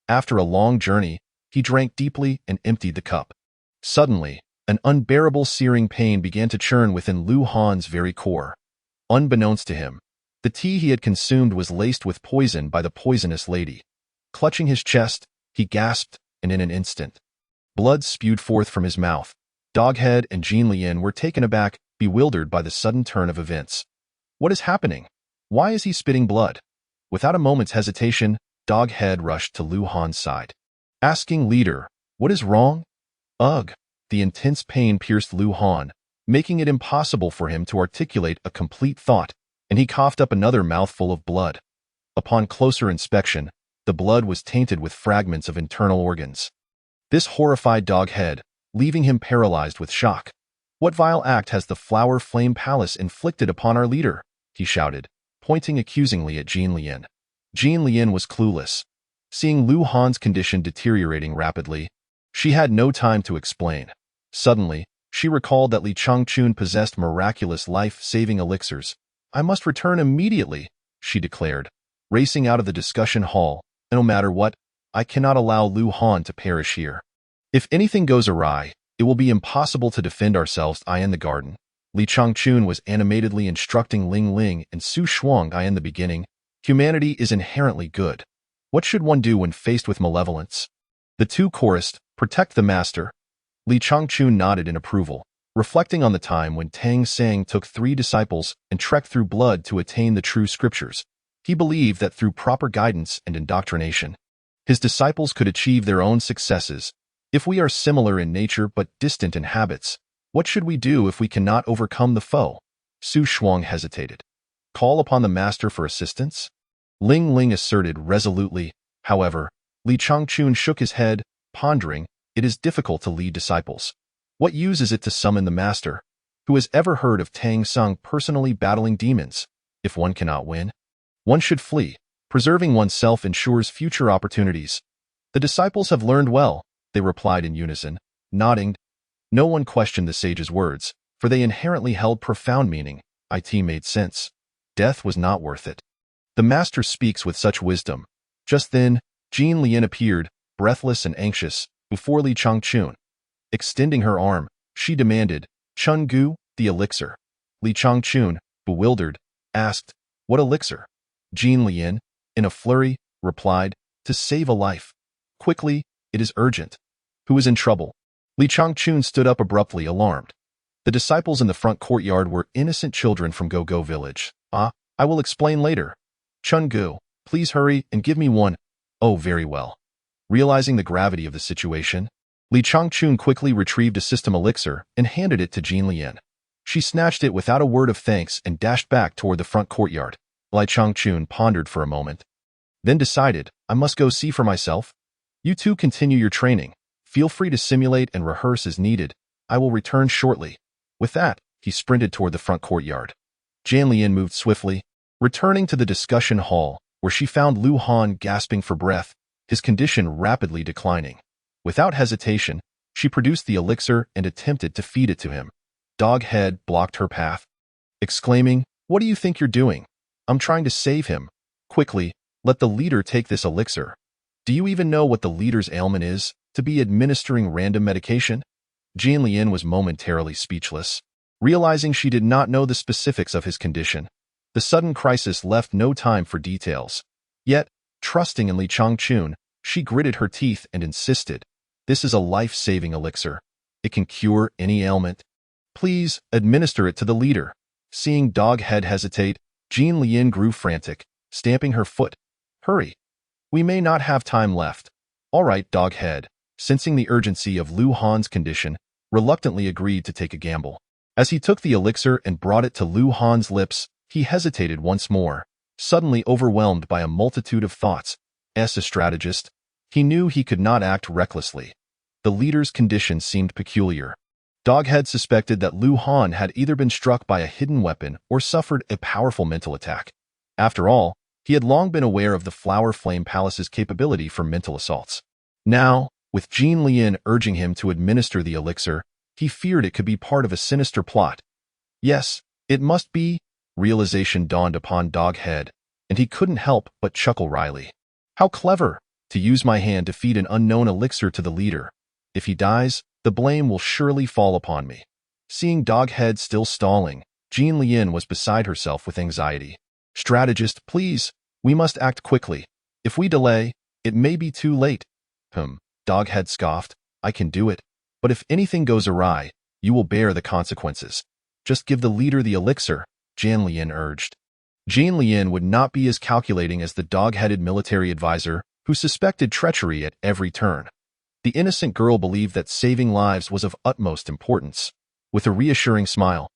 After a long journey, he drank deeply and emptied the cup. Suddenly, an unbearable searing pain began to churn within Lu Han's very core. Unbeknownst to him, the tea he had consumed was laced with poison by the poisonous lady. Clutching his chest, he gasped, and in an instant, blood spewed forth from his mouth. Doghead and Jean Lien were taken aback, bewildered by the sudden turn of events. What is happening? Why is he spitting blood? Without a moment's hesitation, Doghead rushed to Lu Han's side, asking, "Leader, what is wrong?" Ugh! The intense pain pierced Lu Han, making it impossible for him to articulate a complete thought, and he coughed up another mouthful of blood. Upon closer inspection, the blood was tainted with fragments of internal organs. This horrified Doghead, leaving him paralyzed with shock. "What vile act has the Flower Flame Palace inflicted upon our leader?" he shouted, pointing accusingly at Jean Lien. Jean Lien was clueless. Seeing Lu Han's condition deteriorating rapidly, she had no time to explain. Suddenly, she recalled that Li Changchun possessed miraculous life-saving elixirs, I must return immediately, she declared, racing out of the discussion hall. No matter what, I cannot allow Lu Han to perish here. If anything goes awry, it will be impossible to defend ourselves in the garden. Li Changchun was animatedly instructing Ling Ling and Su Shuang in the beginning. Humanity is inherently good. What should one do when faced with malevolence? The two chorused, protect the master. Li Changchun nodded in approval, reflecting on the time when Tang Sang took 3 disciples and trekked through blood to attain the true scriptures. He believed that through proper guidance and indoctrination, his disciples could achieve their own successes. If we are similar in nature but distant in habits, what should we do if we cannot overcome the foe? Su Shuang hesitated. Call upon the master for assistance? Ling Ling asserted resolutely. However, Li Changchun shook his head, pondering, it is difficult to lead disciples. What use is it to summon the master? Who has ever heard of Tang Sung personally battling demons? If one cannot win, one should flee. Preserving oneself ensures future opportunities. The disciples have learned well, they replied in unison, nodding. No one questioned the sage's words, for they inherently held profound meaning. It made sense. Death was not worth it. The master speaks with such wisdom. Just then, Jean Lian appeared, breathless and anxious, before Li Changchun. Extending her arm, she demanded, Chun Gu, the elixir. Li Changchun, bewildered, asked, what elixir? Jean Lian, in a flurry, replied, to save a life. Quickly, it is urgent. Who is in trouble? Li Changchun stood up abruptly, alarmed. The disciples in the front courtyard were innocent children from Go-Go village. I will explain later. Chun Gu, please hurry and give me one. Oh, very well. Realizing the gravity of the situation, Li Changchun quickly retrieved a system elixir and handed it to Jean Lian. She snatched it without a word of thanks and dashed back toward the front courtyard. Li Changchun pondered for a moment, then decided, I must go see for myself. You two continue your training. Feel free to simulate and rehearse as needed. I will return shortly. With that, he sprinted toward the front courtyard. Jian Lian moved swiftly, returning to the discussion hall, where she found Lu Han gasping for breath, his condition rapidly declining. Without hesitation, she produced the elixir and attempted to feed it to him. Doghead blocked her path, exclaiming, what do you think you're doing? I'm trying to save him. Quickly, let the leader take this elixir. Do you even know what the leader's ailment is, to be administering random medication? Jian Lian was momentarily speechless, realizing she did not know the specifics of his condition. The sudden crisis left no time for details. Yet, trusting in Li Changchun, she gritted her teeth and insisted, this is a life-saving elixir. It can cure any ailment. Please, administer it to the leader. Seeing Doghead hesitate, Jean Lian grew frantic, stamping her foot. Hurry. We may not have time left. All right, Doghead, sensing the urgency of Lu Han's condition, reluctantly agreed to take a gamble. As he took the elixir and brought it to Lu Han's lips, he hesitated once more, suddenly overwhelmed by a multitude of thoughts. As a strategist, he knew he could not act recklessly. The leader's condition seemed peculiar. Doghead suspected that Lu Han had either been struck by a hidden weapon or suffered a powerful mental attack. After all, he had long been aware of the Flower Flame Palace's capability for mental assaults. Now, with Jean Lian urging him to administer the elixir, he feared it could be part of a sinister plot. Yes, it must be. Realization dawned upon Doghead, and he couldn't help but chuckle wryly. How clever, to use my hand to feed an unknown elixir to the leader. If he dies, the blame will surely fall upon me. Seeing Doghead still stalling, Jean Lian was beside herself with anxiety. Strategist, please, we must act quickly. If we delay, it may be too late. Doghead scoffed, I can do it. But if anything goes awry, you will bear the consequences. Just give the leader the elixir, Jian Lian urged. Jian Lian would not be as calculating as the dog-headed military advisor who suspected treachery at every turn. The innocent girl believed that saving lives was of utmost importance. With a reassuring smile,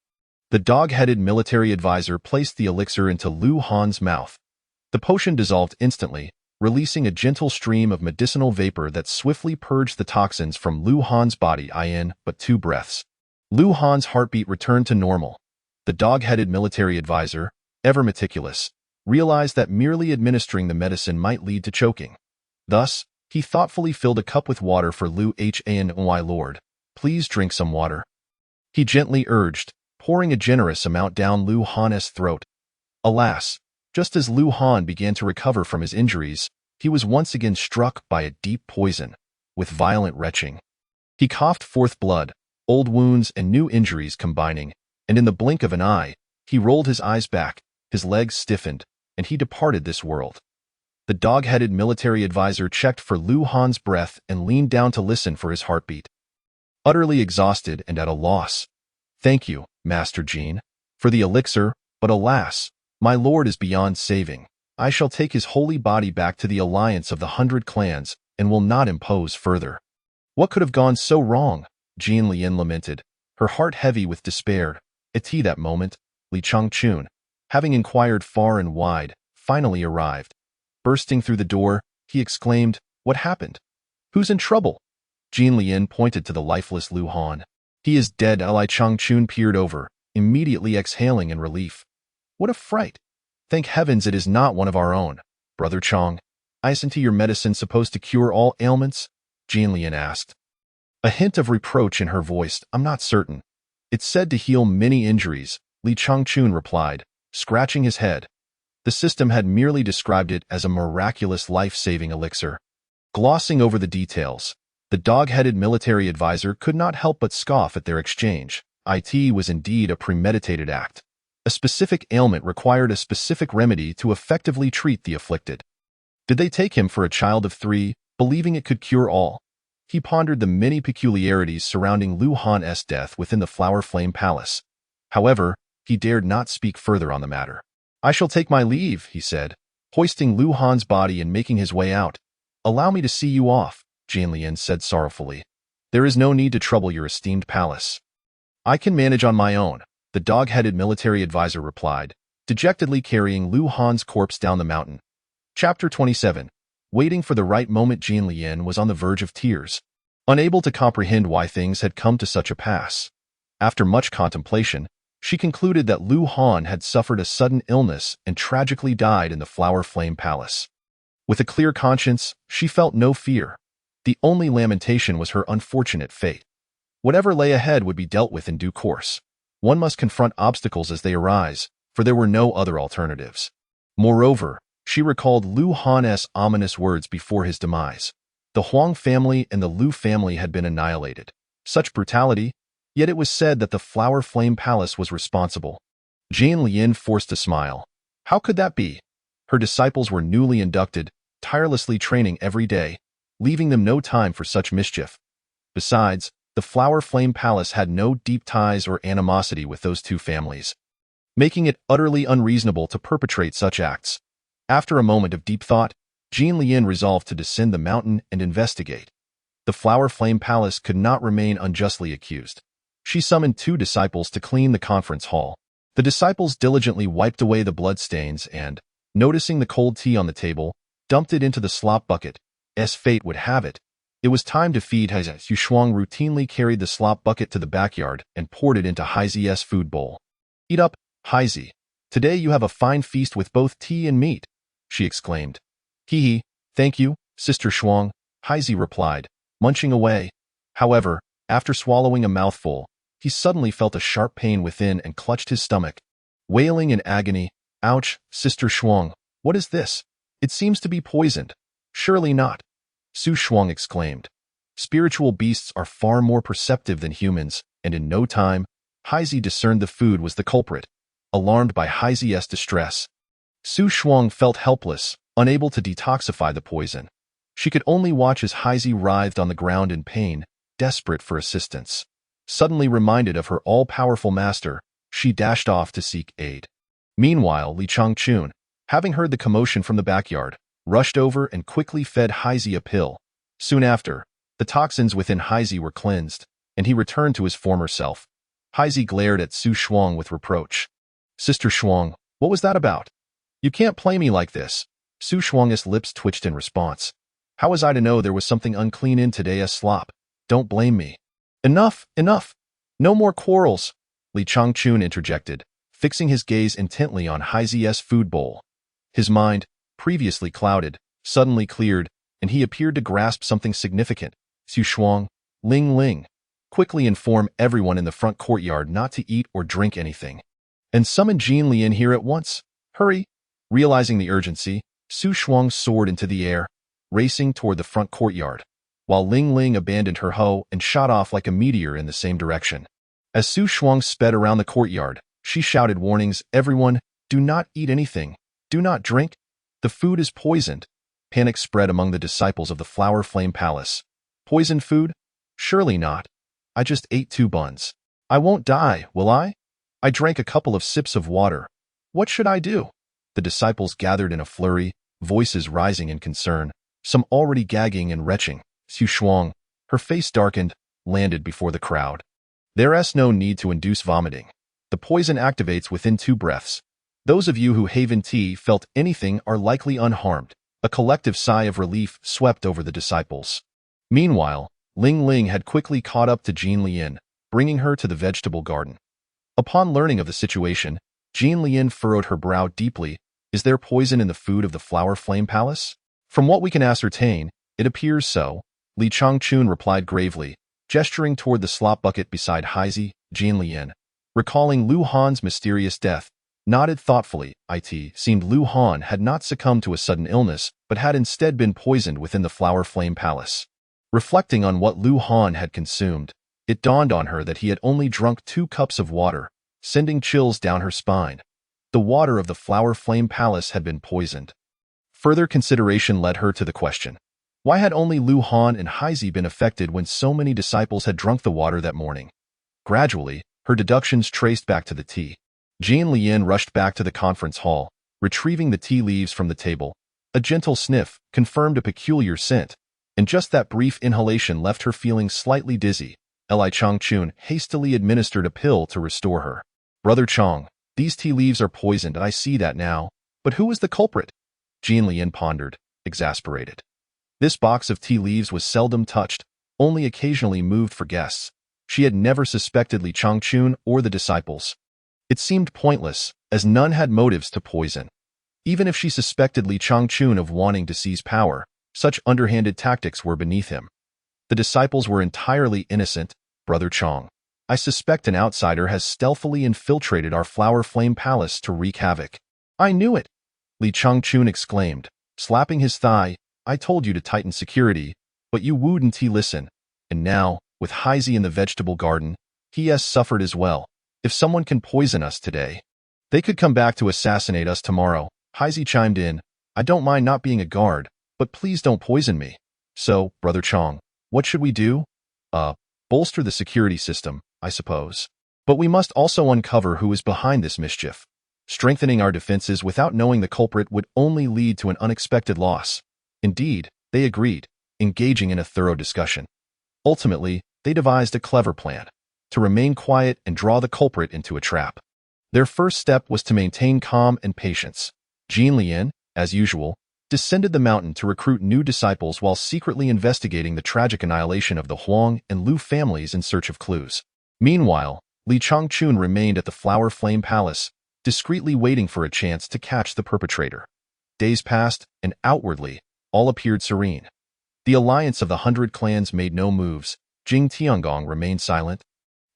the dog-headed military advisor placed the elixir into Lu Han's mouth. The potion dissolved instantly, releasing a gentle stream of medicinal vapor that swiftly purged the toxins from Lu Han's body in but 2 breaths. Lu Han's heartbeat returned to normal. The dog-headed military advisor, ever meticulous, realized that merely administering the medicine might lead to choking. Thus, he thoughtfully filled a cup with water for Lu Han. Lord, please drink some water. He gently urged, pouring a generous amount down Lu Han's throat. Alas, just as Lu Han began to recover from his injuries, he was once again struck by a deep poison, with violent retching. He coughed forth blood, old wounds and new injuries combining, and in the blink of an eye, he rolled his eyes back, his legs stiffened, and he departed this world. The dog-headed military advisor checked for Lu Han's breath and leaned down to listen for his heartbeat. Utterly exhausted and at a loss. "Thank you, Master Jean, for the elixir, but alas, my lord is beyond saving. I shall take his holy body back to the alliance of the 100 clans and will not impose further." "What could have gone so wrong?" Jean Lian lamented, her heart heavy with despair. At that moment, Li Changchun, having inquired far and wide, finally arrived. Bursting through the door, he exclaimed, "What happened? Who's in trouble?" Jean Lian pointed to the lifeless Lu Han. "He is dead." Li Changchun peered over, immediately exhaling in relief. "What a fright! Thank heavens it is not one of our own." "Brother Chong, isn't your medicine supposed to cure all ailments?" Jean Lian asked. A hint of reproach in her voice. "I'm not certain. It's said to heal many injuries," Li Changchun replied, scratching his head. The system had merely described it as a miraculous life-saving elixir. Glossing over the details, the dog-headed military advisor could not help but scoff at their exchange. It was indeed a premeditated act. A specific ailment required a specific remedy to effectively treat the afflicted. Did they take him for a child of 3, believing it could cure all? He pondered the many peculiarities surrounding Lu Han's death within the Flower Flame Palace. However, he dared not speak further on the matter. "I shall take my leave," he said, hoisting Lu Han's body and making his way out. "Allow me to see you off," Jean Lian said sorrowfully. "There is no need to trouble your esteemed palace." "I can manage on my own," the dog-headed military advisor replied, dejectedly carrying Lu Han's corpse down the mountain. Chapter 27. Waiting for the right moment. Jean Lian was on the verge of tears, unable to comprehend why things had come to such a pass. After much contemplation, she concluded that Lu Han had suffered a sudden illness and tragically died in the Flower Flame Palace. With a clear conscience, she felt no fear. The only lamentation was her unfortunate fate. Whatever lay ahead would be dealt with in due course. One must confront obstacles as they arise, for there were no other alternatives. Moreover, she recalled Lu Han's ominous words before his demise. The Huang family and the Lu family had been annihilated. Such brutality, yet it was said that the Flower Flame Palace was responsible. Jean Lian forced a smile. How could that be? Her disciples were newly inducted, tirelessly training every day, leaving them no time for such mischief. Besides, the Flower Flame Palace had no deep ties or animosity with those two families, making it utterly unreasonable to perpetrate such acts. After a moment of deep thought, Jean Lian resolved to descend the mountain and investigate. The Flower Flame Palace could not remain unjustly accused. She summoned 2 disciples to clean the conference hall. The disciples diligently wiped away the bloodstains and, noticing the cold tea on the table, dumped it into the slop bucket. As fate would have it, it was time to feed Haizi. Xu Shuang routinely carried the slop bucket to the backyard and poured it into Haizi's food bowl. "Eat up, Haizi. Today you have a fine feast with both tea and meat," she exclaimed. "Hee, thank you, Sister Shuang," Haizi replied, munching away. However, after swallowing a mouthful, he suddenly felt a sharp pain within and clutched his stomach. Wailing in agony, "Ouch, Sister Shuang, what is this? It seems to be poisoned." "Surely not," Su Shuang exclaimed. Spiritual beasts are far more perceptive than humans, and in no time, Haizi discerned the food was the culprit. Alarmed by Haizi's distress, Su Shuang felt helpless, unable to detoxify the poison. She could only watch as Haizi writhed on the ground in pain, desperate for assistance. Suddenly reminded of her all-powerful master, she dashed off to seek aid. Meanwhile, Li Changchun, having heard the commotion from the backyard, rushed over and quickly fed Haizi a pill. Soon after, the toxins within Haizi were cleansed, and he returned to his former self. Haizi glared at Su Shuang with reproach. "Sister Shuang, what was that about? You can't play me like this." Su Shuang's lips twitched in response. "How was I to know there was something unclean in today's slop? Don't blame me." Enough! No more quarrels," Li Changchun interjected, fixing his gaze intently on Haizi's food bowl. His mind, previously clouded, suddenly cleared, and he appeared to grasp something significant. "Su Shuang, Ling, quickly inform everyone in the front courtyard not to eat or drink anything. And summon Jean Lian here at once." Hurry! Realizing the urgency, Su Shuang soared into the air, racing toward the front courtyard, while Ling Ling abandoned her hoe and shot off like a meteor in the same direction. As Su Shuang sped around the courtyard, she shouted warnings, "Everyone, do not eat anything. Do not drink. The food is poisoned." Panic spread among the disciples of the Flower Flame Palace. Poisoned food? Surely not. I just ate 2 buns. I won't die, will I? I drank a couple of sips of water. What should I do? The disciples gathered in a flurry, voices rising in concern, some already gagging and retching. Su Shuang, her face darkened, landed before the crowd. There's no need to induce vomiting. The poison activates within 2 breaths. Those of you who haven't felt anything are likely unharmed. A collective sigh of relief swept over the disciples. Meanwhile, Ling Ling had quickly caught up to Jean Lian, bringing her to the vegetable garden. Upon learning of the situation, Jean Lian furrowed her brow deeply. Is there poison in the food of the Flower Flame Palace? From what we can ascertain, it appears so, Li Changchun replied gravely, gesturing toward the slop bucket beside Haizi. Jean Lian, recalling Lu Han's mysterious death, nodded thoughtfully. It seemed Lu Han had not succumbed to a sudden illness, but had instead been poisoned within the Flower Flame Palace. Reflecting on what Lu Han had consumed, it dawned on her that he had only drunk 2 cups of water, sending chills down her spine. The water of the Flower Flame Palace had been poisoned. Further consideration led her to the question, why had only Lu Han and Haizi been affected when so many disciples had drunk the water that morning? Gradually, her deductions traced back to the tea. Jean Lian rushed back to the conference hall, retrieving the tea leaves from the table. A gentle sniff confirmed a peculiar scent, and just that brief inhalation left her feeling slightly dizzy. Li Changchun hastily administered a pill to restore her. Brother Chang, these tea leaves are poisoned, I see that now. But who is the culprit? Jean Lian pondered, exasperated. This box of tea leaves was seldom touched, only occasionally moved for guests. She had never suspected Li Changchun or the disciples. It seemed pointless, as none had motives to poison. Even if she suspected Li Changchun of wanting to seize power, such underhanded tactics were beneath him. The disciples were entirely innocent. Brother Chang, I suspect an outsider has stealthily infiltrated our Flower Flame Palace to wreak havoc. I knew it! Li Changchun exclaimed, slapping his thigh. I told you to tighten security, but you wouldn't listen. And now, with Haizi in the vegetable garden, he has suffered as well. If someone can poison us today, they could come back to assassinate us tomorrow. Haizi chimed in, I don't mind not being a guard, but please don't poison me. So, Brother Chang, what should we do? Bolster the security system, I suppose. But we must also uncover who is behind this mischief. Strengthening our defenses without knowing the culprit would only lead to an unexpected loss. Indeed, they agreed, engaging in a thorough discussion. Ultimately, they devised a clever plan to remain quiet and draw the culprit into a trap. Their first step was to maintain calm and patience. Jean Lian, as usual, descended the mountain to recruit new disciples while secretly investigating the tragic annihilation of the Huang and Lu families in search of clues. Meanwhile, Li Changchun remained at the Flower Flame Palace, discreetly waiting for a chance to catch the perpetrator. Days passed, and outwardly, all appeared serene. The alliance of the 100 clans made no moves, Jing Tiangong remained silent,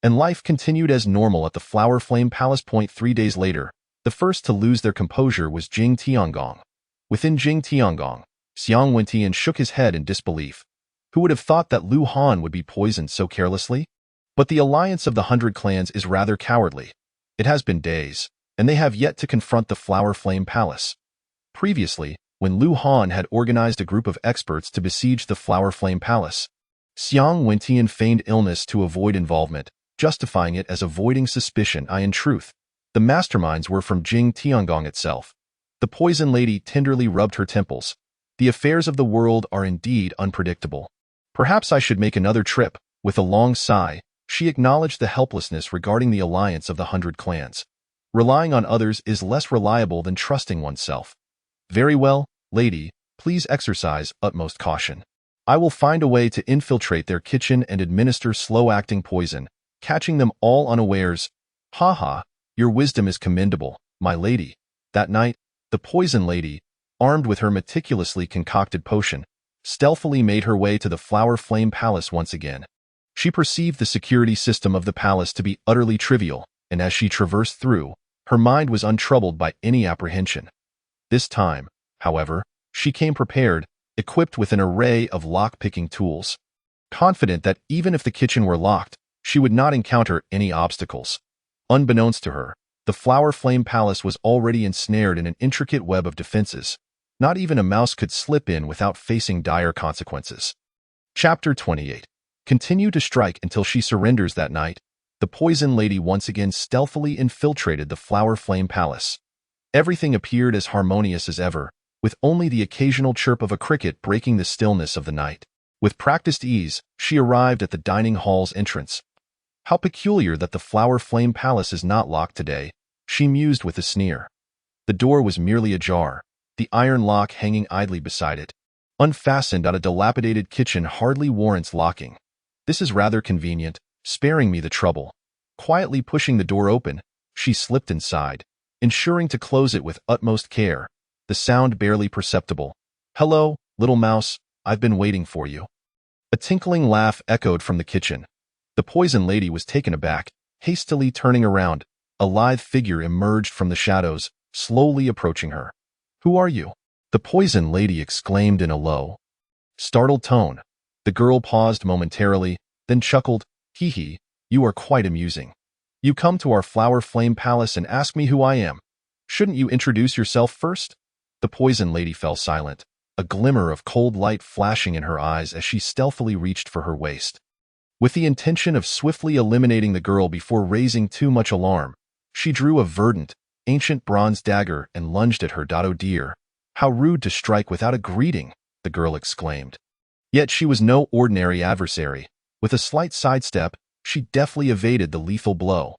and life continued as normal at the Flower Flame Palace. 3 days later, the first to lose their composure was Jing Tiangong. Within Jing Tiangong, Xiang Wentian shook his head in disbelief. Who would have thought that Lu Han would be poisoned so carelessly? But the alliance of the 100 clans is rather cowardly. It has been days, and they have yet to confront the Flower Flame Palace. Previously, when Lu Han had organized a group of experts to besiege the Flower Flame Palace, Xiang Wentian feigned illness to avoid involvement, justifying it as avoiding suspicion. In truth, the masterminds were from Jing Tiangong itself. The poison lady tenderly rubbed her temples. The affairs of the world are indeed unpredictable. Perhaps I should make another trip. With a long sigh, she acknowledged the helplessness regarding the alliance of the 100 clans. Relying on others is less reliable than trusting oneself. Very well, lady, please exercise utmost caution. I will find a way to infiltrate their kitchen and administer slow-acting poison, catching them all unawares. Ha ha, your wisdom is commendable, my lady. That night, the poison lady, armed with her meticulously concocted potion, stealthily made her way to the Flower Flame Palace once again. She perceived the security system of the palace to be utterly trivial, and as she traversed through, Her mind was untroubled by any apprehension. This time, however, she came prepared, equipped with an array of lock-picking tools. Confident that even if the kitchen were locked, she would not encounter any obstacles. Unbeknownst to her, the Flower Flame Palace was already ensnared in an intricate web of defenses. Not even a mouse could slip in without facing dire consequences. Chapter 28. Continue to strike until she surrenders. That night, the Poison Lady once again stealthily infiltrated the Flower Flame Palace. Everything appeared as harmonious as ever, with only the occasional chirp of a cricket breaking the stillness of the night. With practiced ease, she arrived at the dining hall's entrance. How peculiar that the Flower Flame Palace is not locked today, she mused with a sneer. The door was merely ajar, the iron lock hanging idly beside it. Unfastened on a dilapidated kitchen hardly warrants locking. This is rather convenient, sparing me the trouble. Quietly pushing the door open, she slipped inside, ensuring to close it with utmost care, the sound barely perceptible. "Hello, little mouse, I've been waiting for you." A tinkling laugh echoed from the kitchen. The Poison Lady was taken aback, hastily turning around. A lithe figure emerged from the shadows, slowly approaching her. "Who are you?" the Poison Lady exclaimed in a low, startled tone. The girl paused momentarily, then chuckled, "Hee hee, you are quite amusing. You come to our Flower Flame Palace and ask me who I am. Shouldn't you introduce yourself first?" The Poison Lady fell silent, a glimmer of cold light flashing in her eyes as she stealthily reached for her waist. With the intention of swiftly eliminating the girl before raising too much alarm, she drew a verdant, ancient bronze dagger and lunged at her. "Oh dear, how rude to strike without a greeting," the girl exclaimed. Yet she was no ordinary adversary. With a slight sidestep, she deftly evaded the lethal blow.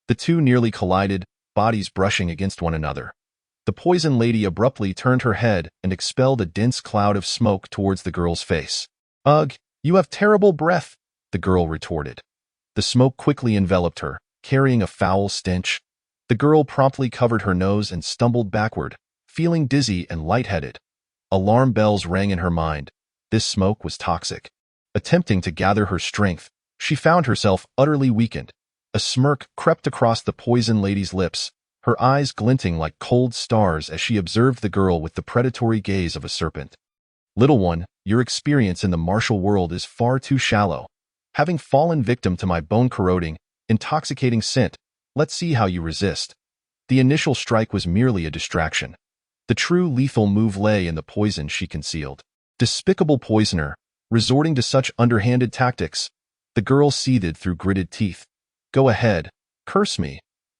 The two nearly collided, bodies brushing against one another. The Poison Lady abruptly turned her head and expelled a dense cloud of smoke towards the girl's face. "Ugh, you have terrible breath," the girl retorted. The smoke quickly enveloped her, carrying a foul stench. The girl promptly covered her nose and stumbled backward, feeling dizzy and lightheaded. Alarm bells rang in her mind. This smoke was toxic. Attempting to gather her strength, she found herself utterly weakened. A smirk crept across the Poison Lady's lips, her eyes glinting like cold stars as she observed the girl with the predatory gaze of a serpent. "Little one, your experience in the martial world is far too shallow. Having fallen victim to my bone-corroding, intoxicating scent, let's see how you resist." The initial strike was merely a distraction. The true lethal move lay in the poison she concealed. Despicable poisoner, resorting to such underhanded tactics. The girl seethed through gritted teeth. "Go ahead, curse me.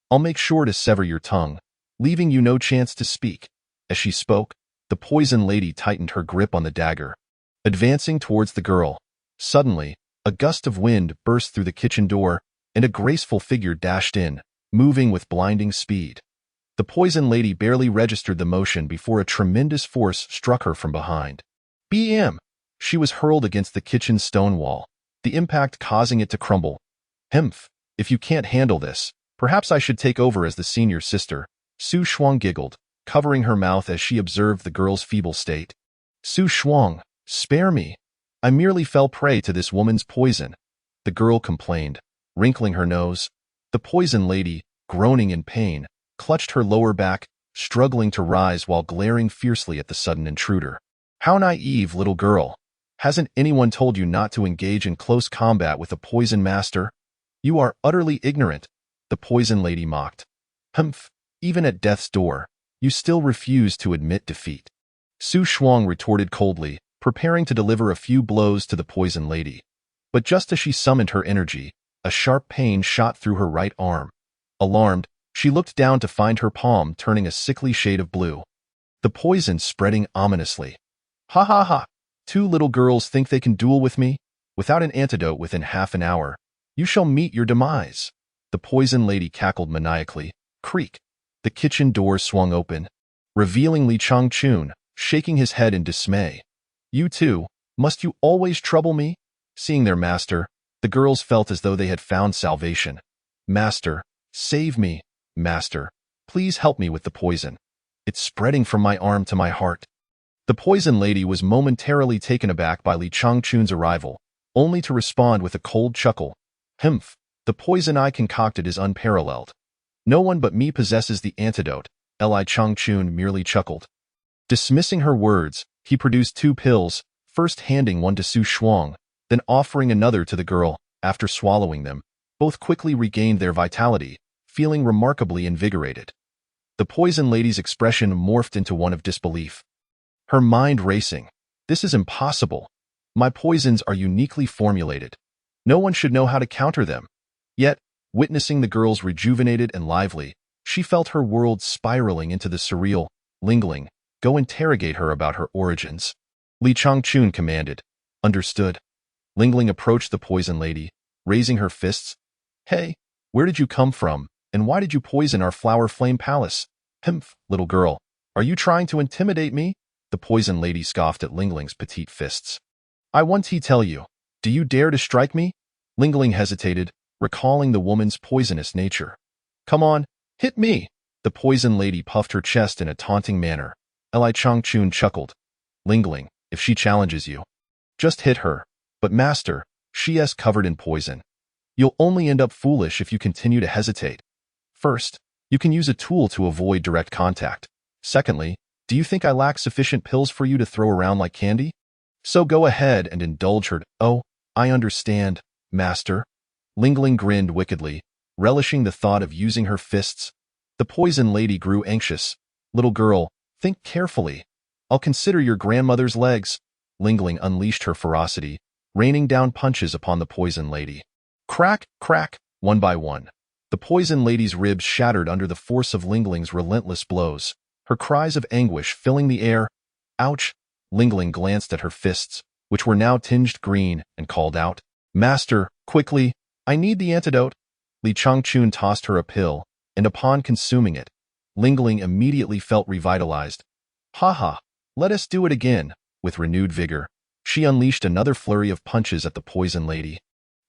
I'll make sure to sever your tongue, leaving you no chance to speak." As she spoke, the Poison Lady tightened her grip on the dagger. Advancing towards the girl, suddenly, a gust of wind burst through the kitchen door, and a graceful figure dashed in, moving with blinding speed. The Poison Lady barely registered the motion before a tremendous force struck her from behind. Bam! She was hurled against the kitchen's stone wall, the impact causing it to crumble. "Hmph, if you can't handle this, perhaps I should take over as the senior sister," Su Shuang giggled, covering her mouth as she observed the girl's feeble state. "Su Shuang, spare me. I merely fell prey to this woman's poison," the girl complained, wrinkling her nose. The Poison Lady, groaning in pain, clutched her lower back, struggling to rise while glaring fiercely at the sudden intruder. "How naive, little girl. Hasn't anyone told you not to engage in close combat with a poison master? You are utterly ignorant," the Poison Lady mocked. "Humph, even at death's door, you still refuse to admit defeat." Su Shuang retorted coldly, preparing to deliver a few blows to the Poison Lady. But just as she summoned her energy, a sharp pain shot through her right arm. Alarmed, she looked down to find her palm turning a sickly shade of blue. The poison spreading ominously. "Ha ha ha! Two little girls think they can duel with me? Without an antidote within half an hour, you shall meet your demise." The Poison Lady cackled maniacally. Creak! The kitchen door swung open, revealing Li Changchun, shaking his head in dismay. "You too, must you always trouble me?" Seeing their master, the girls felt as though they had found salvation. "Master, save me. Master, please help me with the poison. It's spreading from my arm to my heart." The Poison Lady was momentarily taken aback by Li Changchun's arrival, only to respond with a cold chuckle. "Humph, the poison I concocted is unparalleled. No one but me possesses the antidote, Li Changchun merely chuckled. Dismissing her words, he produced 2 pills, first handing one to Su Shuang, then offering another to the girl. After swallowing them, both quickly regained their vitality, feeling remarkably invigorated. The poison lady's expression morphed into one of disbelief. Her mind racing. This is impossible. My poisons are uniquely formulated. No one should know how to counter them. Yet, witnessing the girl's rejuvenated and lively, she felt her world spiraling into the surreal. Lingling, go interrogate her about her origins. Li Changchun commanded. Understood. Lingling approached the poison lady, raising her fists. Hey, where did you come from, and why did you poison our flower flame palace? Humph, little girl, are you trying to intimidate me? The poison lady scoffed at Lingling's petite fists. I want to tell you, do you dare to strike me? Lingling hesitated, recalling the woman's poisonous nature. Come on, hit me! The poison lady puffed her chest in a taunting manner. Li Changchun chuckled. Lingling, if she challenges you, just hit her. But master, she is covered in poison. You'll only end up foolish if you continue to hesitate. First, you can use a tool to avoid direct contact. Secondly, do you think I lack sufficient pills for you to throw around like candy? So go ahead and indulge her. Oh, I understand, master. Lingling grinned wickedly, relishing the thought of using her fists. The poison lady grew anxious. Little girl, think carefully. I'll consider your grandmother's legs. Lingling unleashed her ferocity, raining down punches upon the poison lady. Crack, crack, one by one. The poison lady's ribs shattered under the force of Lingling's relentless blows, her cries of anguish filling the air. Ouch! Lingling glanced at her fists, which were now tinged green, and called out, Master, quickly, I need the antidote. Li Changchun tossed her a pill, and upon consuming it, Lingling immediately felt revitalized. Ha ha, let us do it again. With renewed vigor, she unleashed another flurry of punches at the poison lady,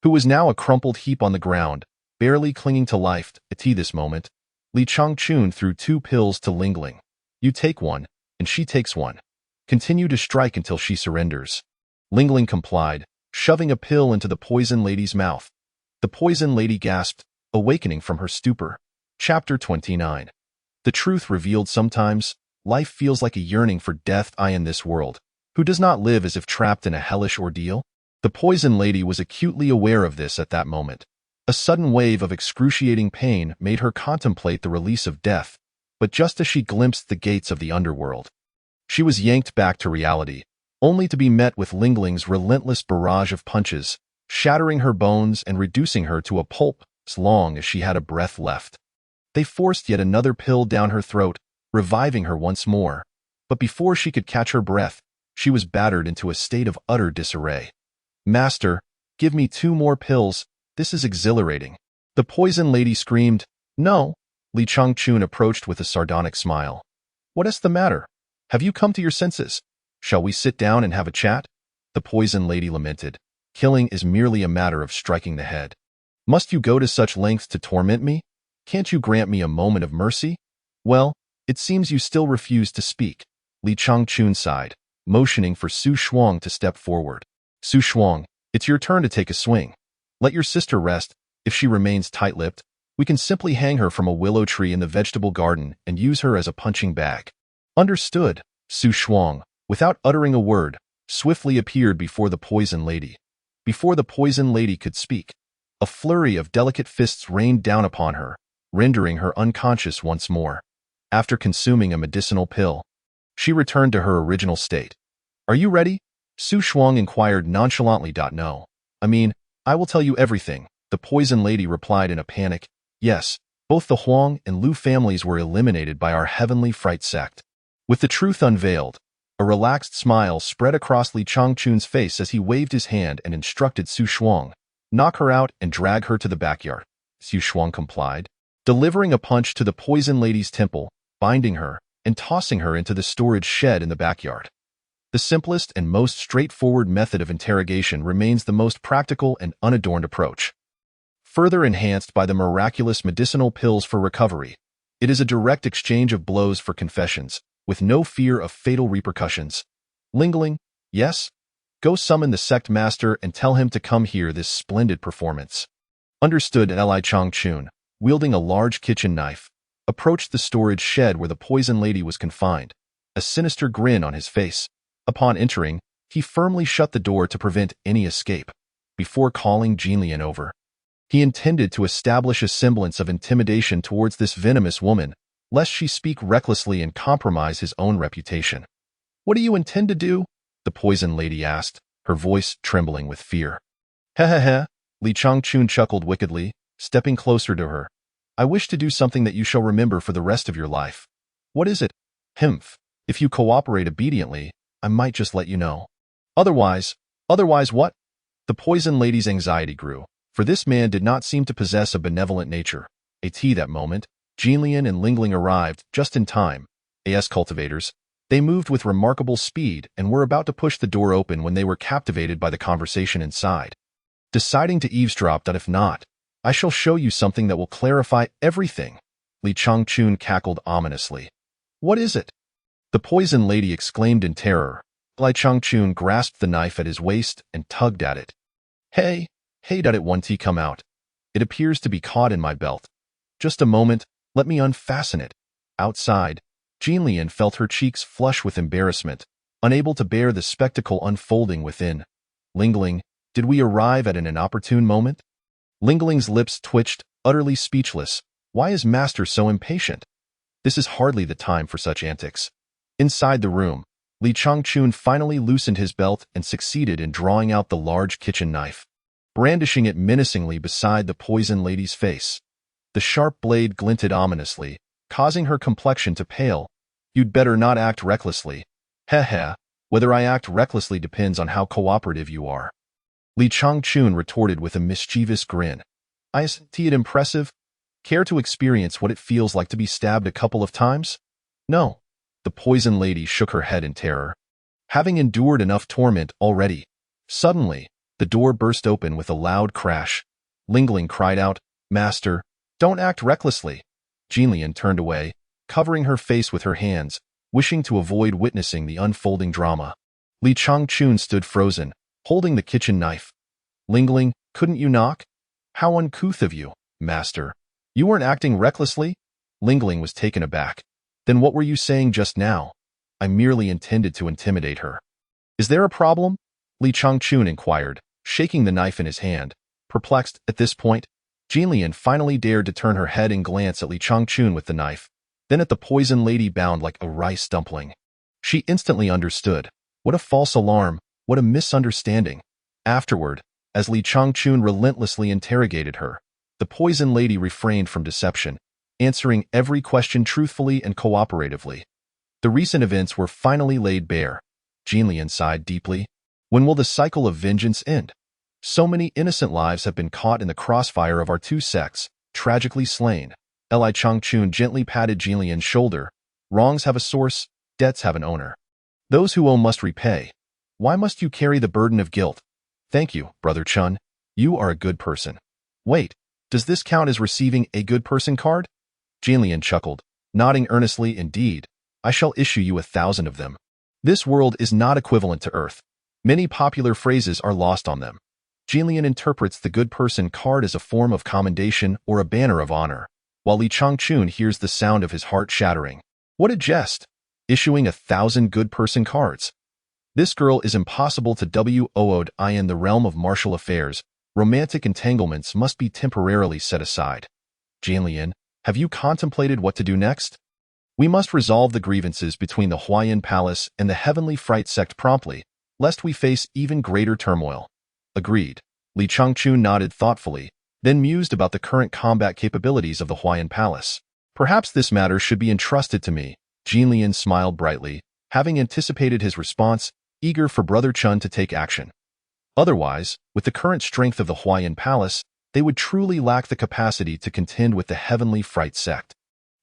who was now a crumpled heap on the ground, barely clinging to life. At this moment, Li Changchun threw 2 pills to Lingling. You take one, and she takes one. Continue to strike until she surrenders. Lingling complied, shoving a pill into the poison lady's mouth. The poison lady gasped, awakening from her stupor. Chapter 29. The truth revealed. Sometimes, life feels like a yearning for death. In this world, who does not live as if trapped in a hellish ordeal? The poison lady was acutely aware of this at that moment. A sudden wave of excruciating pain made her contemplate the release of death, but just as she glimpsed the gates of the underworld, she was yanked back to reality, only to be met with Lingling's relentless barrage of punches, shattering her bones and reducing her to a pulp as long as she had a breath left. They forced yet another pill down her throat, reviving her once more, but before she could catch her breath, she was battered into a state of utter disarray. Master, give me 2 more pills. This is exhilarating. The poison lady screamed. No. Li Changchun approached with a sardonic smile. What is the matter? Have you come to your senses? Shall we sit down and have a chat? The poison lady lamented. Killing is merely a matter of striking the head. Must you go to such lengths to torment me? Can't you grant me a moment of mercy? Well, it seems you still refuse to speak. Li Changchun sighed, motioning for Su Shuang to step forward. Su Shuang, it's your turn to take a swing. Let your sister rest. If she remains tight-lipped, we can simply hang her from a willow tree in the vegetable garden and use her as a punching bag. Understood. Su Shuang, without uttering a word, swiftly appeared before the poison lady. Before the poison lady could speak, a flurry of delicate fists rained down upon her, rendering her unconscious once more. After consuming a medicinal pill, she returned to her original state. Are you ready? Su Shuang inquired nonchalantly. No. I will tell you everything, the poison lady replied in a panic. Yes, both the Huang and Lu families were eliminated by our heavenly fright sect. With the truth unveiled, a relaxed smile spread across Li Changchun's face as he waved his hand and instructed Su Shuang, knock her out and drag her to the backyard. Su Shuang complied, delivering a punch to the poison lady's temple, binding her, and tossing her into the storage shed in the backyard. The simplest and most straightforward method of interrogation remains the most practical and unadorned approach. Further enhanced by the miraculous medicinal pills for recovery, it is a direct exchange of blows for confessions, with no fear of fatal repercussions. Lingling, yes? Go summon the sect master and tell him to come hear this splendid performance. Understood. Li Changchun, wielding a large kitchen knife, approached the storage shed where the poison lady was confined, a sinister grin on his face. Upon entering, he firmly shut the door to prevent any escape. Before calling Jinlian over, he intended to establish a semblance of intimidation towards this venomous woman, lest she speak recklessly and compromise his own reputation. "What do you intend to do?" the poison lady asked, her voice trembling with fear. "Heh. Li Changchun chuckled wickedly, stepping closer to her. "I wish to do something that you shall remember for the rest of your life." "What is it?" "Humph. If you cooperate obediently, I might just let you know. Otherwise what?" The poison lady's anxiety grew, for this man did not seem to possess a benevolent nature. That moment, Jinlian and Lingling arrived just in time. As cultivators, they moved with remarkable speed and were about to push the door open when they were captivated by the conversation inside. Deciding to eavesdrop that if not, I shall show you something that will clarify everything. Li Changchun cackled ominously. "What is it?" the poison lady exclaimed in terror. Li Changchun grasped the knife at his waist and tugged at it. Hey, did it one T come out? It appears to be caught in my belt. Just a moment, let me unfasten it. Outside, Jinlian felt her cheeks flush with embarrassment, unable to bear the spectacle unfolding within. Lingling, did we arrive at an inopportune moment? Lingling's lips twitched, utterly speechless. Why is Master so impatient? This is hardly the time for such antics. Inside the room, Li Changchun finally loosened his belt and succeeded in drawing out the large kitchen knife, brandishing it menacingly beside the poison lady's face. The sharp blade glinted ominously, causing her complexion to pale. "You'd better not act recklessly." "Heh. Whether I act recklessly depends on how cooperative you are," Li Changchun retorted with a mischievous grin. "I see it impressive. Care to experience what it feels like to be stabbed a couple of times?" "No." The poison lady shook her head in terror, having endured enough torment already. Suddenly, the door burst open with a loud crash. Lingling cried out, "Master, don't act recklessly." Jinlian turned away, covering her face with her hands, wishing to avoid witnessing the unfolding drama. Li Changchun stood frozen, holding the kitchen knife. "Lingling, couldn't you knock?" "How uncouth of you, Master. You weren't acting recklessly?" Lingling was taken aback. "Then what were you saying just now?" "I merely intended to intimidate her." "Is there a problem?" Li Changchun inquired, shaking the knife in his hand. Perplexed at this point, Jinlian finally dared to turn her head and glance at Li Changchun with the knife, then at the poison lady bound like a rice dumpling. She instantly understood. What a false alarm, what a misunderstanding. Afterward, as Li Changchun relentlessly interrogated her, the poison lady refrained from deception, answering every question truthfully and cooperatively. The recent events were finally laid bare. Jinlian sighed deeply. When will the cycle of vengeance end? So many innocent lives have been caught in the crossfire of our two sects, tragically slain. Li Changchun gently patted Jinlian's shoulder. Wrongs have a source, debts have an owner. Those who owe must repay. Why must you carry the burden of guilt? Thank you, Brother Chun. You are a good person. Wait, does this count as receiving a good person card? Jinlian chuckled, nodding earnestly. Indeed, I shall issue you 1,000 of them. This world is not equivalent to Earth. Many popular phrases are lost on them. Jinlian interprets the good person card as a form of commendation or a banner of honor, while Li Changchun hears the sound of his heart shattering. What a jest! Issuing 1,000 good person cards. This girl is impossible to wood in the realm of martial affairs. Romantic entanglements must be temporarily set aside. Jinlian, have you contemplated what to do next? We must resolve the grievances between the Huayan Palace and the Heavenly Fright sect promptly, lest we face even greater turmoil. Agreed. Li Changchun nodded thoughtfully, then mused about the current combat capabilities of the Huayan Palace. Perhaps this matter should be entrusted to me. Jinlian smiled brightly, having anticipated his response, eager for Brother Chun to take action. Otherwise, with the current strength of the Huayan Palace, they would truly lack the capacity to contend with the Heavenly Fright sect.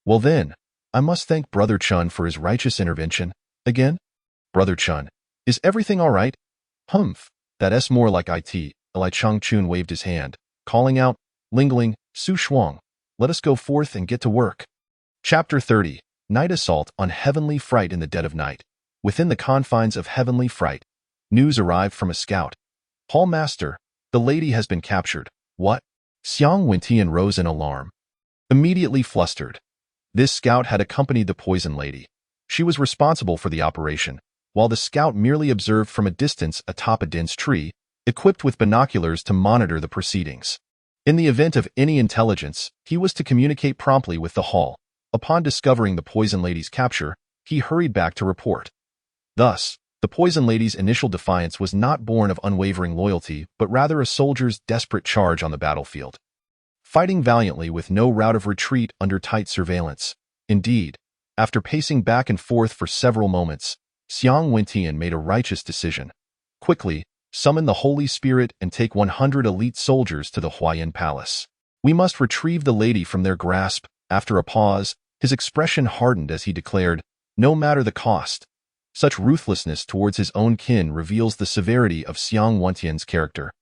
Well then, I must thank Brother Chun for his righteous intervention. Again? Brother Chun, is everything all right? Humph, that's more like it. Li Changchun waved his hand, calling out, Lingling, Su Shuang, let us go forth and get to work. Chapter 30, Night Assault on Heavenly Fright in the Dead of Night. Within the confines of Heavenly Fright, news arrived from a scout. Hall Master, the lady has been captured. What? Xiang Wentian rose in alarm. immediately flustered. This scout had accompanied the poison lady. She was responsible for the operation, while the scout merely observed from a distance atop a dense tree, equipped with binoculars to monitor the proceedings. In the event of any intelligence, he was to communicate promptly with the hall. Upon discovering the poison lady's capture, he hurried back to report. Thus, the poison lady's initial defiance was not born of unwavering loyalty, but rather a soldier's desperate charge on the battlefield, fighting valiantly with no route of retreat under tight surveillance. Indeed, after pacing back and forth for several moments, Xiang Wentian made a righteous decision. Quickly, summon the Holy Spirit and take 100 elite soldiers to the Huayan Palace. We must retrieve the lady from their grasp. After a pause, his expression hardened as he declared, no matter the cost. Such ruthlessness towards his own kin reveals the severity of Xiang Wentian's character.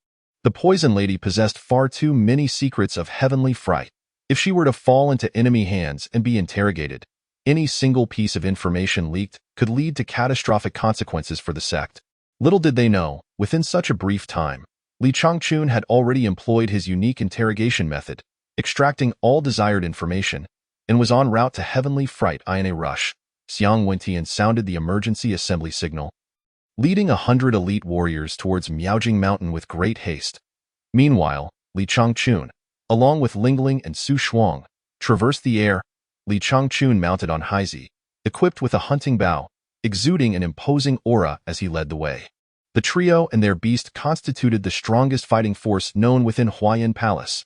The poison lady possessed far too many secrets of heavenly fright. If she were to fall into enemy hands and be interrogated, any single piece of information leaked could lead to catastrophic consequences for the sect. Little did they know, within such a brief time, Li Changchun had already employed his unique interrogation method, extracting all desired information, and was en route to heavenly fright. In a rush, Xiang Wentian sounded the emergency assembly signal, leading 100 elite warriors towards Miaojing Mountain with great haste. Meanwhile, Li Changchun, along with Lingling and Su Shuang, traversed the air. Li Changchun mounted on Haizi, equipped with a hunting bow, exuding an imposing aura as he led the way. The trio and their beast constituted the strongest fighting force known within Huayan Palace.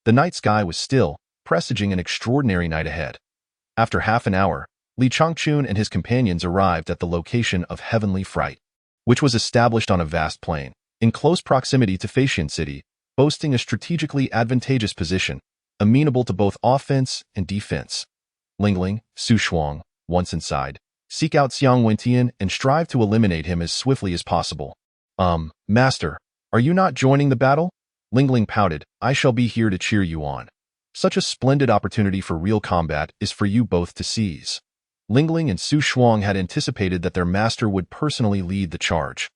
The night sky was still, presaging an extraordinary night ahead. After half an hour, Li Changchun and his companions arrived at the location of Heavenly Fright, which was established on a vast plain, in close proximity to Feixian City, boasting a strategically advantageous position, amenable to both offense and defense. Lingling, Su Shuang, once inside, seek out Xiang Wentian and strive to eliminate him as swiftly as possible. Master, are you not joining the battle? Lingling pouted, I shall be here to cheer you on. Such a splendid opportunity for real combat is for you both to seize. Lingling and Su Shuang had anticipated that their master would personally lead the charge.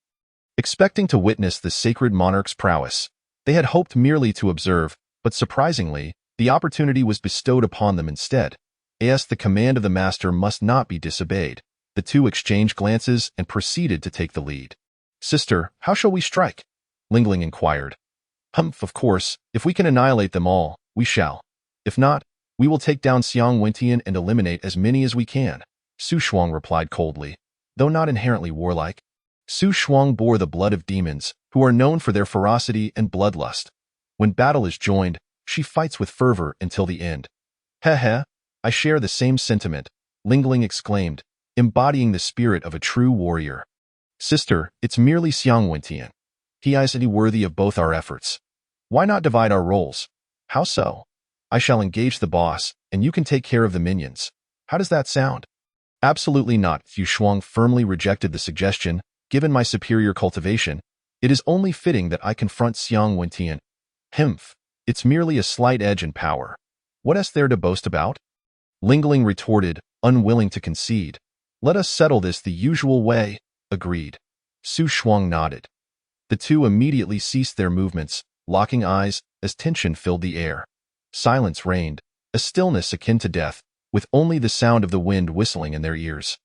Expecting to witness the sacred monarch's prowess, they had hoped merely to observe, but surprisingly, the opportunity was bestowed upon them instead. As the command of the master must not be disobeyed, the two exchanged glances and proceeded to take the lead. Sister, how shall we strike? Lingling inquired. Of course, if we can annihilate them all, we shall. If not, we will take down Xiang Wentian and eliminate as many as we can, Su Shuang replied coldly, though not inherently warlike. Su Shuang bore the blood of demons, who are known for their ferocity and bloodlust. When battle is joined, she fights with fervor until the end. Heh, I share the same sentiment, Lingling exclaimed, embodying the spirit of a true warrior. Sister, it's merely Xiang Wentian. He is worthy of both our efforts. Why not divide our roles? How so? I shall engage the boss, and you can take care of the minions. How does that sound? Absolutely not. Su Shuang firmly rejected the suggestion. Given my superior cultivation, it is only fitting that I confront Xiang Wentian. It's merely a slight edge in power. What is there to boast about? Lingling retorted, unwilling to concede. Let us settle this the usual way, agreed. Su Shuang nodded. The two immediately ceased their movements, locking eyes, as tension filled the air. Silence reigned, a stillness akin to death, with only the sound of the wind whistling in their ears.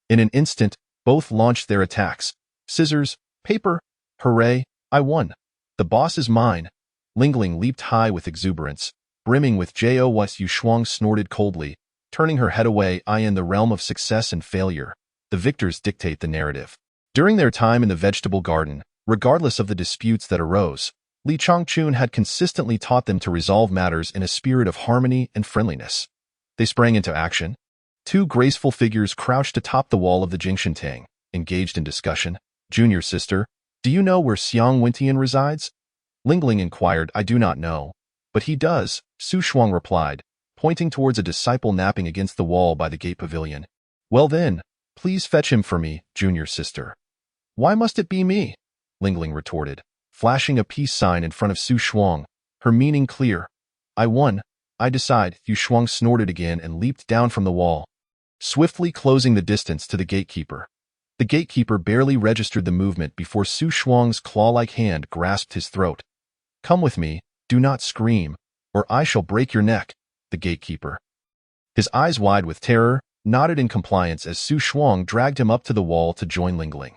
In an instant, both launched their attacks. Scissors, paper, hooray, I won. The boss is mine. Lingling leaped high with exuberance, brimming with joy. Su Shuang snorted coldly, turning her head away. In the realm of success and failure, the victors dictate the narrative. During their time in the vegetable garden, regardless of the disputes that arose, Li Changchun had consistently taught them to resolve matters in a spirit of harmony and friendliness. They sprang into action. Two graceful figures crouched atop the wall of the Jingshentang, engaged in discussion. Junior sister, do you know where Xiang Wentian resides? Lingling inquired. I do not know. But he does, Su Shuang replied, pointing towards a disciple napping against the wall by the gate pavilion. Well then, please fetch him for me, junior sister. Why must it be me? Lingling retorted, flashing a peace sign in front of Su Shuang, her meaning clear. I won. I decide. Su Shuang snorted again and leaped down from the wall, swiftly closing the distance to the gatekeeper. The gatekeeper barely registered the movement before Su Shuang's claw-like hand grasped his throat. Come with me, do not scream, or I shall break your neck. the gatekeeper. His eyes wide with terror, nodded in compliance as Su Shuang dragged him up to the wall to join Lingling.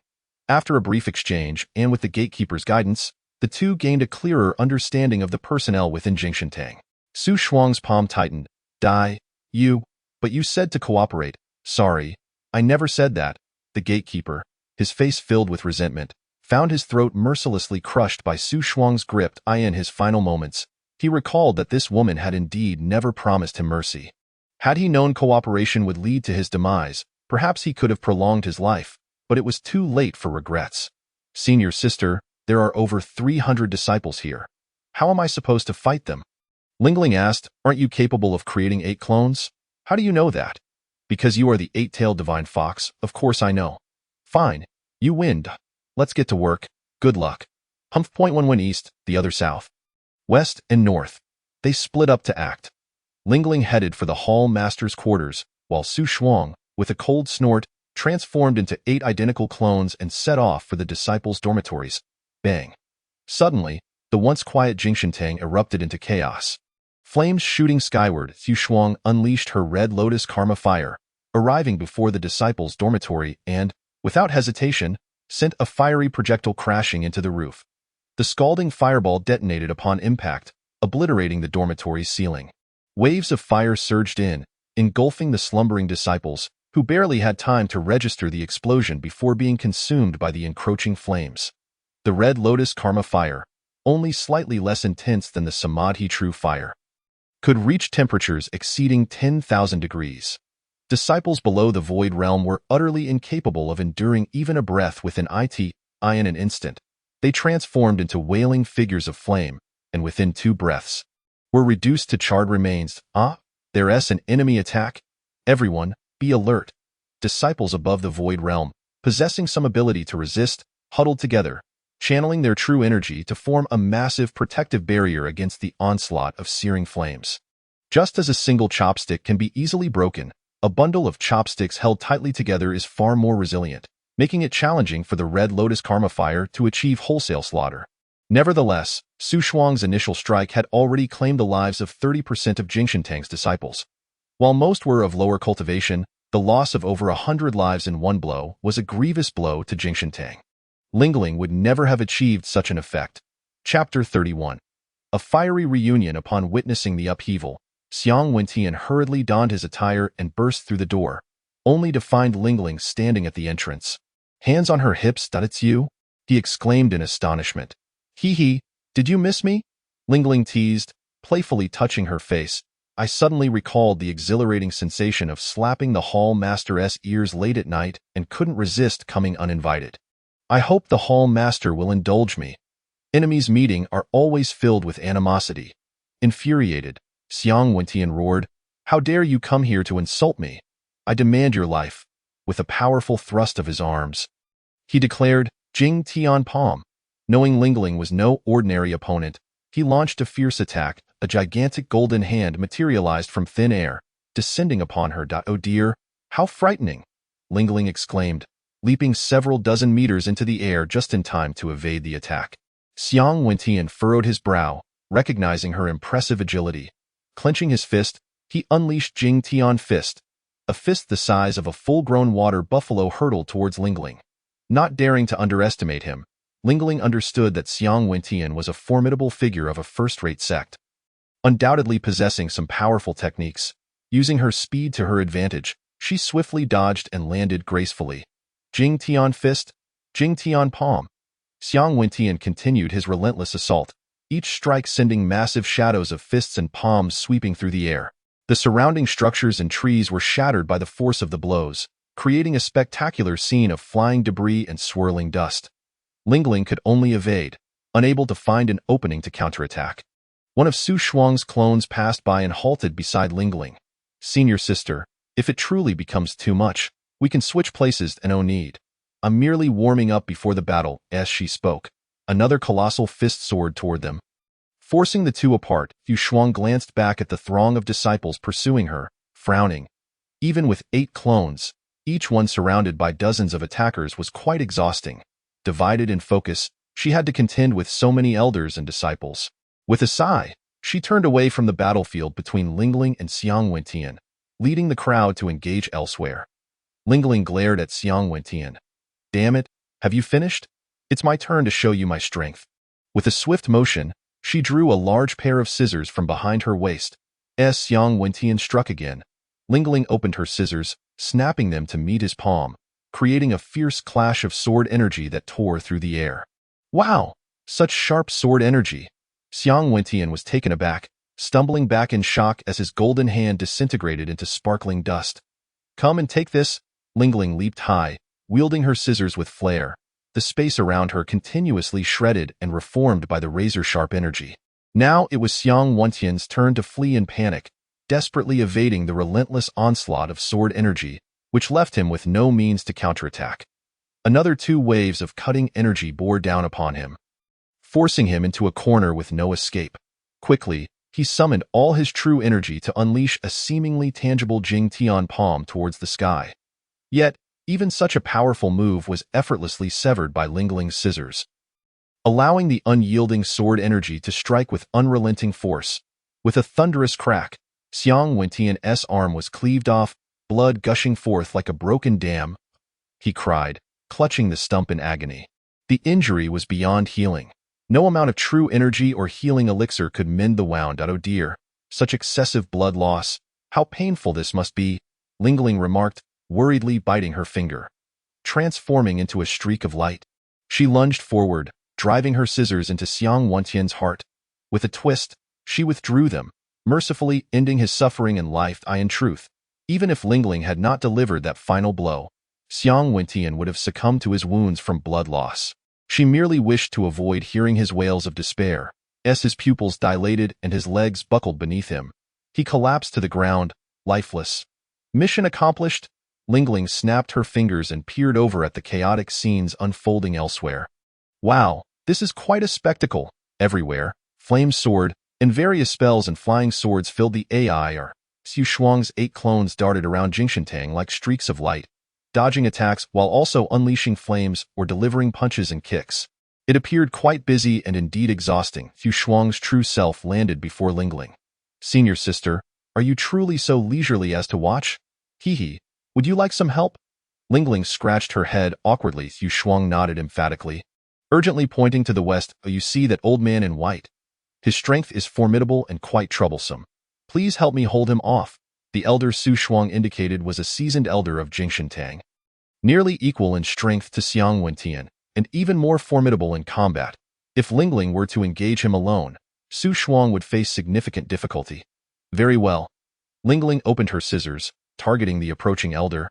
After a brief exchange, and with the gatekeeper's guidance, the two gained a clearer understanding of the personnel within Jingshan. Su Shuang's palm tightened. But you said to cooperate. Sorry, I never said that. The gatekeeper, his face filled with resentment, found his throat mercilessly crushed by Su Shuang's grip. In his final moments, he recalled that this woman had indeed never promised him mercy. Had he known cooperation would lead to his demise, perhaps he could have prolonged his life, but it was too late for regrets. Senior sister, there are over 300 disciples here. How am I supposed to fight them? Lingling asked, aren't you capable of creating 8 clones? How do you know that? Because you are the 8-tailed divine fox, of course I know. Fine, you win. Let's get to work. Good luck. One went east, the other south. West and north. They split up to act. Lingling headed for the hall master's quarters, while Su Shuang, with a cold snort, transformed into 8 identical clones and set off for the disciples' dormitories. Bang. Suddenly, the once quiet Jingshan erupted into chaos. Flames shooting skyward, Su Shuang unleashed her red lotus karma fire, arriving before the disciples' dormitory and, without hesitation, sent a fiery projectile crashing into the roof. The scalding fireball detonated upon impact, obliterating the dormitory's ceiling. Waves of fire surged in, engulfing the slumbering disciples, who barely had time to register the explosion before being consumed by the encroaching flames. The red lotus karma fire, only slightly less intense than the Samadhi true fire, could reach temperatures exceeding 10,000 degrees. Disciples below the void realm were utterly incapable of enduring even a breath within in an instant. They transformed into wailing figures of flame, and within 2 breaths, were reduced to charred remains. There's an enemy attack. Everyone, be alert. Disciples above the void realm, possessing some ability to resist, huddled together, channeling their true energy to form a massive protective barrier against the onslaught of searing flames. Just as a single chopstick can be easily broken, a bundle of chopsticks held tightly together is far more resilient, making it challenging for the red lotus karma fire to achieve wholesale slaughter. Nevertheless, Su Shuang's initial strike had already claimed the lives of 30% of Jingshan disciples. While most were of lower cultivation, the loss of over 100 lives in one blow was a grievous blow to Jingshan. Lingling would never have achieved such an effect. Chapter 31. A fiery reunion. Upon witnessing the upheaval, Xiang Wentian hurriedly donned his attire and burst through the door, only to find Lingling standing at the entrance. Hands on her hips. It's you? He exclaimed in astonishment. Did you miss me? Lingling teased, playfully touching her face. I suddenly recalled the exhilarating sensation of slapping the hall master's ears late at night and couldn't resist coming uninvited. I hope the hall master will indulge me. Enemies meeting are always filled with animosity. Infuriated, Xiang Wentian roared, how dare you come here to insult me? I demand your life. With a powerful thrust of his arms, he declared, Jing Tian Palm. Knowing Lingling was no ordinary opponent, he launched a fierce attack. A gigantic golden hand materialized from thin air, descending upon her. Oh dear, how frightening! Lingling exclaimed, leaping several dozen meters into the air just in time to evade the attack. Xiang Wentian furrowed his brow, recognizing her impressive agility. Clenching his fist, he unleashed Jing Tian Fist. A fist the size of a full-grown water buffalo hurtled towards Lingling. Not daring to underestimate him, Lingling understood that Xiang Wentian was a formidable figure of a first-rate sect, undoubtedly possessing some powerful techniques. Using her speed to her advantage, she swiftly dodged and landed gracefully. Jing Tian Fist, Jing Tian Palm. Xiang Wentian continued his relentless assault, each strike sending massive shadows of fists and palms sweeping through the air. The surrounding structures and trees were shattered by the force of the blows, creating a spectacular scene of flying debris and swirling dust. Lingling could only evade, unable to find an opening to counterattack. One of Su Shuang's clones passed by and halted beside Lingling. Senior sister, if it truly becomes too much, we can switch places and no need. I'm merely warming up before the battle. As she spoke, another colossal fist soared toward them. Forcing the two apart, Su Shuang glanced back at the throng of disciples pursuing her, frowning. Even with 8 clones, each one surrounded by dozens of attackers, was quite exhausting. Divided in focus, she had to contend with so many elders and disciples. With a sigh, She turned away from the battlefield between Lingling and Xiang Wentian, leading the crowd to engage elsewhere. Lingling glared at Xiang Wentian. Damn it, have you finished? It's my turn to show you my strength. With a swift motion, she drew a large pair of scissors from behind her waist. As Xiang Wentian struck again, Lingling opened her scissors, snapping them to meet his palm, creating a fierce clash of sword energy that tore through the air. Wow! Such sharp sword energy! Xiang Wentian was taken aback, stumbling back in shock as his golden hand disintegrated into sparkling dust. Come and take this! Lingling leaped high, wielding her scissors with flair. The space around her continuously shredded and reformed by the razor-sharp energy. Now it was Xiang Wentian's turn to flee in panic, desperately evading the relentless onslaught of sword energy, which left him with no means to counterattack. Another 2 waves of cutting energy bore down upon him, forcing him into a corner with no escape. Quickly, he summoned all his true energy to unleash a seemingly tangible Jing Tian palm towards the sky. Yet, even such a powerful move was effortlessly severed by Lingling's scissors, allowing the unyielding sword energy to strike with unrelenting force. With a thunderous crack, Xiang Wentian's arm was cleaved off, blood gushing forth like a broken dam. He cried, clutching the stump in agony. The injury was beyond healing. No amount of true energy or healing elixir could mend the wound. Oh dear, such excessive blood loss. How painful this must be, Lingling remarked, worriedly biting her finger. Transforming into a streak of light, she lunged forward, driving her scissors into Xiang Wentian's heart. With a twist, she withdrew them, mercifully ending his suffering and life. In truth, even if Lingling had not delivered that final blow, Xiang Wentian would have succumbed to his wounds from blood loss. She merely wished to avoid hearing his wails of despair. As his pupils dilated and his legs buckled beneath him, he collapsed to the ground, lifeless. Mission accomplished. Lingling snapped her fingers and peered over at the chaotic scenes unfolding elsewhere. Wow, this is quite a spectacle. Everywhere, flame sword, and various spells and flying swords filled the air. Xu Shuang's 8 clones darted around Jingshentang like streaks of light, dodging attacks while also unleashing flames or delivering punches and kicks. It appeared quite busy and indeed exhausting. Xu Shuang's true self landed before Lingling. Senior sister, are you truly so leisurely as to watch? Hee. Would you like some help? Lingling scratched her head awkwardly. Xu Shuang nodded emphatically, urgently pointing to the west. You see that old man in white? His strength is formidable and quite troublesome. Please help me hold him off. The elder Xu Shuang indicated was a seasoned elder of Jingshentang, nearly equal in strength to Xiang Wentian, and even more formidable in combat. If Lingling were to engage him alone, Xu Shuang would face significant difficulty. Very well. Lingling opened her scissors, targeting the approaching elder,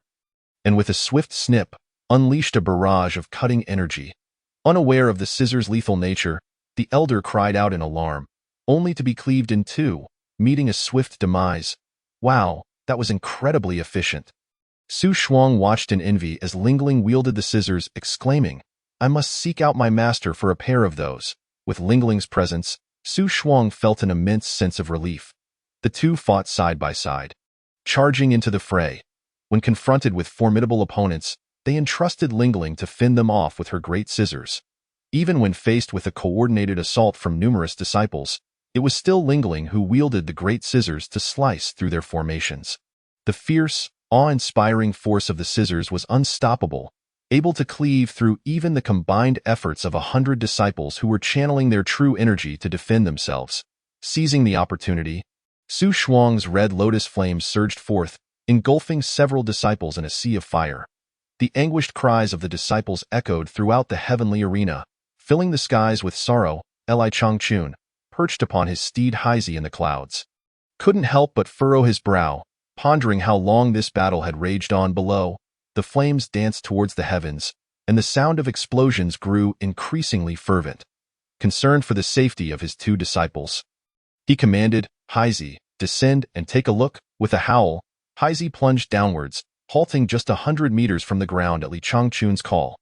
and with a swift snip, unleashed a barrage of cutting energy. Unaware of the scissors' lethal nature, the elder cried out in alarm, only to be cleaved in 2, meeting a swift demise. Wow, that was incredibly efficient. Xu Shuang watched in envy as Lingling wielded the scissors, exclaiming, I must seek out my master for a pair of those. With Lingling's presence, Xu Shuang felt an immense sense of relief. The 2 fought side by side, charging into the fray. When confronted with formidable opponents, they entrusted Lingling to fend them off with her great scissors. Even when faced with a coordinated assault from numerous disciples, it was still Lingling who wielded the great scissors to slice through their formations. The fierce, awe-inspiring force of the scissors was unstoppable, able to cleave through even the combined efforts of 100 disciples who were channeling their true energy to defend themselves. Seizing the opportunity, Xu Shuang's red lotus flames surged forth, engulfing several disciples in a sea of fire. The anguished cries of the disciples echoed throughout the heavenly arena, filling the skies with sorrow. Li Changchun, perched upon his steed Haizi in the clouds, couldn't help but furrow his brow, pondering how long this battle had raged on below. The flames danced towards the heavens, and the sound of explosions grew increasingly fervent. Concerned for the safety of his 2 disciples, he commanded, Haizi, descend and take a look. With a howl, Haizi plunged downwards, halting just 100 meters from the ground at Li Changchun's call.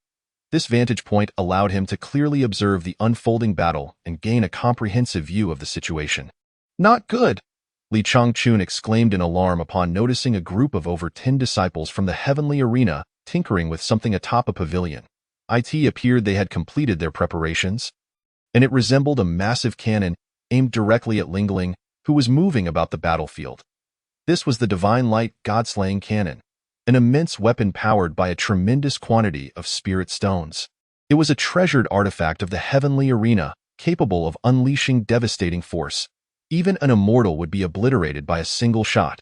This vantage point allowed him to clearly observe the unfolding battle and gain a comprehensive view of the situation. Not good! Li Changchun exclaimed in alarm upon noticing a group of over 10 disciples from the heavenly arena tinkering with something atop a pavilion. It appeared they had completed their preparations, and it resembled a massive cannon. aimed directly at Lingling, who was moving about the battlefield. This was the Divine Light God-slaying cannon, an immense weapon powered by a tremendous quantity of spirit stones. It was a treasured artifact of the heavenly arena, capable of unleashing devastating force. Even an immortal would be obliterated by a single shot.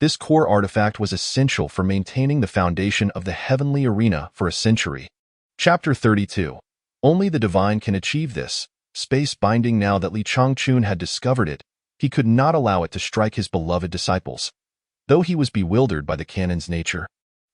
This core artifact was essential for maintaining the foundation of the heavenly arena for a century. Chapter 32. Only the divine can achieve this. Space binding. Now that Li Changchun had discovered it, he could not allow it to strike his beloved disciples. Though he was bewildered by the cannon's nature,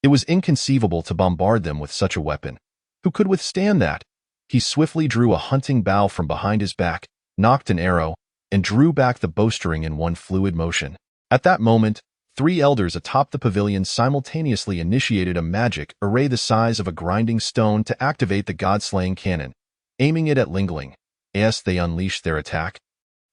it was inconceivable to bombard them with such a weapon. Who could withstand that? He swiftly drew a hunting bow from behind his back, nocked an arrow, and drew back the bowstring in one fluid motion. At that moment, 3 elders atop the pavilion simultaneously initiated a magic array the size of a grinding stone to activate the god-slaying cannon, aiming it at Lingling. As they unleashed their attack,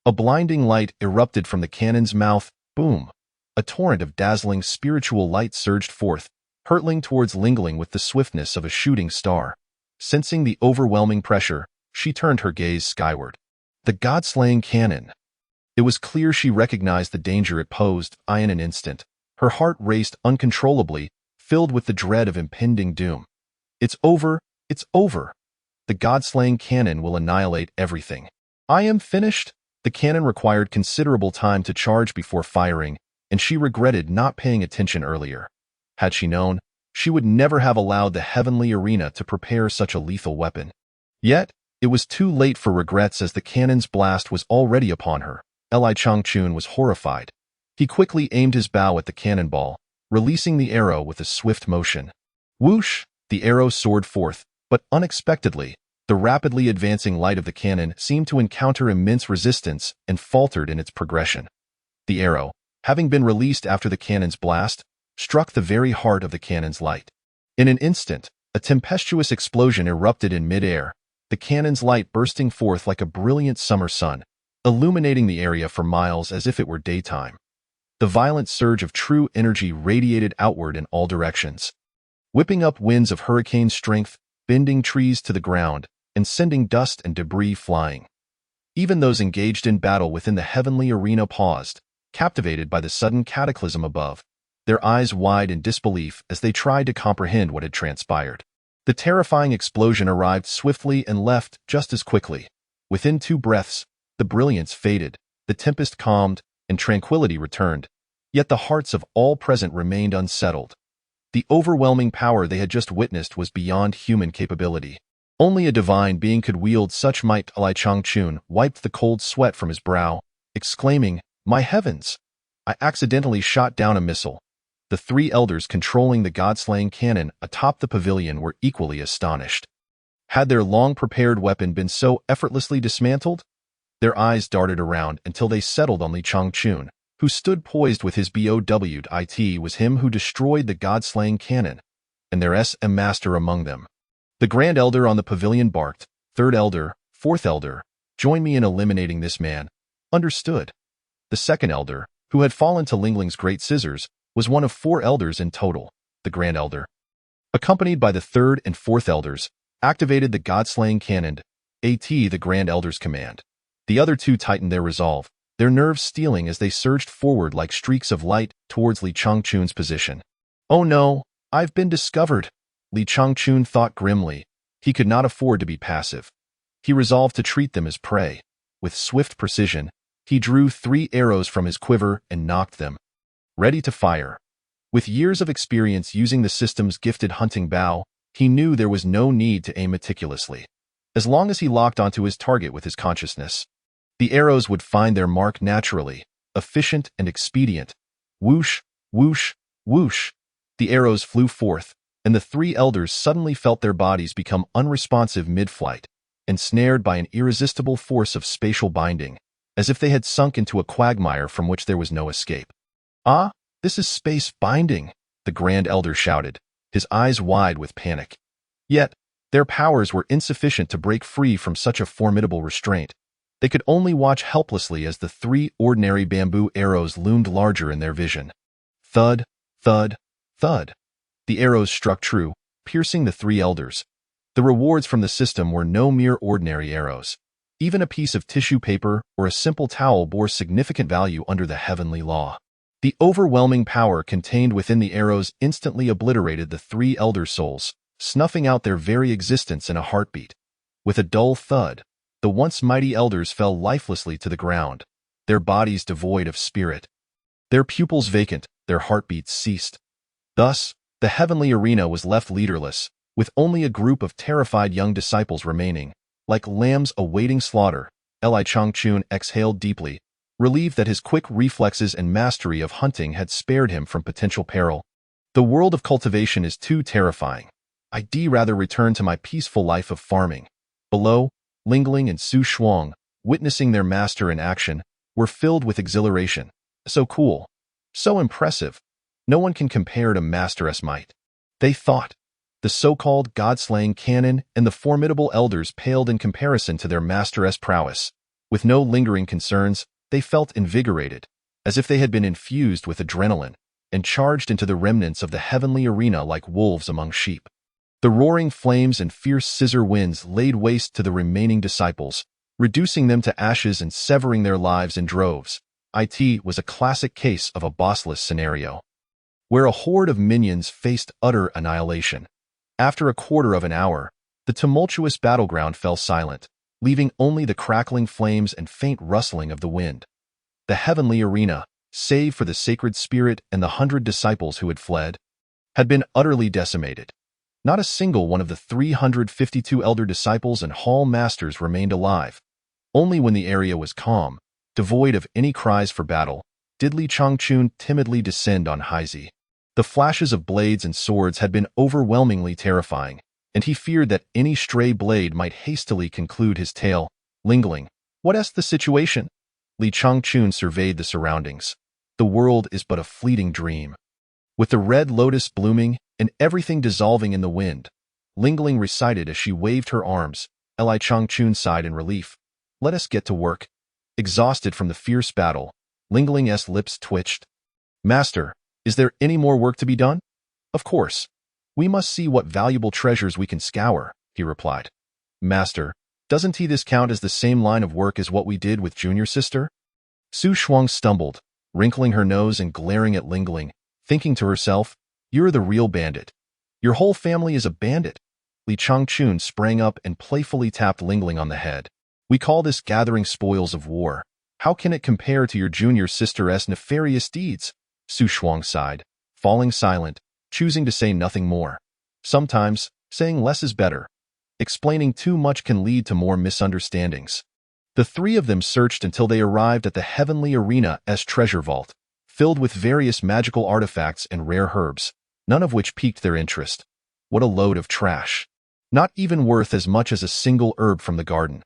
a blinding light erupted from the cannon's mouth. Boom! A torrent of dazzling spiritual light surged forth, hurtling towards Lingling with the swiftness of a shooting star. Sensing the overwhelming pressure, she turned her gaze skyward. The god-slaying cannon. It was clear she recognized the danger it posed. In an instant, her heart raced uncontrollably, filled with the dread of impending doom. It's over, it's over. The god-slaying cannon will annihilate everything. I am finished. The cannon required considerable time to charge before firing, and she regretted not paying attention earlier. Had she known, she would never have allowed the heavenly arena to prepare such a lethal weapon. Yet, it was too late for regrets as the cannon's blast was already upon her. Li Changchun was horrified. He quickly aimed his bow at the cannonball, releasing the arrow with a swift motion. Whoosh! The arrow soared forth, but unexpectedly, the rapidly advancing light of the cannon seemed to encounter immense resistance and faltered in its progression. The arrow, having been released after the cannon's blast, struck the very heart of the cannon's light. In an instant, a tempestuous explosion erupted in mid-air, the cannon's light bursting forth like a brilliant summer sun, illuminating the area for miles as if it were daytime. The violent surge of true energy radiated outward in all directions, whipping up winds of hurricane strength, bending trees to the ground, and sending dust and debris flying. Even those engaged in battle within the heavenly arena paused, captivated by the sudden cataclysm above, their eyes wide in disbelief as they tried to comprehend what had transpired. The terrifying explosion arrived swiftly and left just as quickly. Within 2 breaths, the brilliance faded, the tempest calmed, and tranquility returned, yet the hearts of all present remained unsettled. The overwhelming power they had just witnessed was beyond human capability. Only a divine being could wield such might. Li Changchun wiped the cold sweat from his brow, exclaiming, "My heavens! I accidentally shot down a missile." The 3 elders controlling the god-slaying cannon atop the pavilion were equally astonished. Had their long-prepared weapon been so effortlessly dismantled? Their eyes darted around until they settled on Li Changchun, who stood poised with his bowed. It was him who destroyed the god-slaying cannon, and their SM master among them. The Grand Elder on the pavilion barked, "Third Elder, Fourth Elder, join me in eliminating this man." Understood. The Second Elder, who had fallen to Lingling's great scissors, was one of 4 elders in total. The Grand Elder, accompanied by the 3rd and 4th elders, activated the god-slaying cannon. The Grand Elder's command. The other 2 tightened their resolve, their nerves steeling as they surged forward like streaks of light towards Li Changchun's position. "Oh no, I've been discovered," Li Changchun thought grimly. He could not afford to be passive. He resolved to treat them as prey. With swift precision, he drew 3 arrows from his quiver and nocked them. Ready to fire. With years of experience using the system's gifted hunting bow, he knew there was no need to aim meticulously. As long as he locked onto his target with his consciousness, the arrows would find their mark naturally, efficient and expedient. Whoosh, whoosh, whoosh. The arrows flew forth, and the 3 elders suddenly felt their bodies become unresponsive mid-flight, ensnared by an irresistible force of spatial binding, as if they had sunk into a quagmire from which there was no escape. "Ah, this is space binding," the Grand Elder shouted, his eyes wide with panic. Yet, their powers were insufficient to break free from such a formidable restraint. They could only watch helplessly as the 3 ordinary bamboo arrows loomed larger in their vision. Thud, thud, thud. The arrows struck true, piercing the 3 elders. The rewards from the system were no mere ordinary arrows. Even a piece of tissue paper or a simple towel bore significant value under the heavenly law. The overwhelming power contained within the arrows instantly obliterated the three elder souls, snuffing out their very existence in a heartbeat. With a dull thud, the once mighty elders fell lifelessly to the ground, their bodies devoid of spirit. Their pupils vacant, their heartbeats ceased. Thus, the heavenly arena was left leaderless, with only a group of terrified young disciples remaining. Like lambs awaiting slaughter, Li Changchun exhaled deeply, relieved that his quick reflexes and mastery of hunting had spared him from potential peril. The world of cultivation is too terrifying. I'd rather return to my peaceful life of farming. Below, Lingling and Su Shuang, witnessing their master in action, were filled with exhilaration. So cool. So impressive. No one can compare to Master's might. They thought. The so-called god-slaying cannon and the formidable elders paled in comparison to their Master's prowess. With no lingering concerns, they felt invigorated, as if they had been infused with adrenaline, and charged into the remnants of the heavenly arena like wolves among sheep. The roaring flames and fierce scissor winds laid waste to the remaining disciples, reducing them to ashes and severing their lives in droves. It was a classic case of a bossless scenario, where a horde of minions faced utter annihilation. After a quarter of an hour, the tumultuous battleground fell silent, leaving only the crackling flames and faint rustling of the wind. The heavenly arena, save for the sacred spirit and the 100 disciples who had fled, had been utterly decimated. Not a single one of the 352 elder disciples and hall masters remained alive. Only when the area was calm, devoid of any cries for battle, did Li Changchun timidly descend on Haizi. The flashes of blades and swords had been overwhelmingly terrifying, and he feared that any stray blade might hastily conclude his tale. Lingling, what's the situation? Li Changchun surveyed the surroundings. The world is but a fleeting dream. With the red lotus blooming and everything dissolving in the wind, Lingling recited as she waved her arms. Li Changchun sighed in relief. Let us get to work. Exhausted from the fierce battle, Lingling's lips twitched. Master, is there any more work to be done? Of course. We must see what valuable treasures we can scour, he replied. Master, doesn't this count as the same line of work as what we did with junior sister? Su Shuang stumbled, wrinkling her nose and glaring at Lingling, thinking to herself, you're the real bandit. Your whole family is a bandit. Li Changchun sprang up and playfully tapped Lingling on the head. We call this gathering spoils of war. How can it compare to your junior sister's nefarious deeds? Su Shuang sighed, falling silent, choosing to say nothing more. Sometimes, saying less is better. Explaining too much can lead to more misunderstandings. The three of them searched until they arrived at the heavenly arena's treasure vault, filled with various magical artifacts and rare herbs, none of which piqued their interest. What a load of trash. Not even worth as much as a single herb from the garden.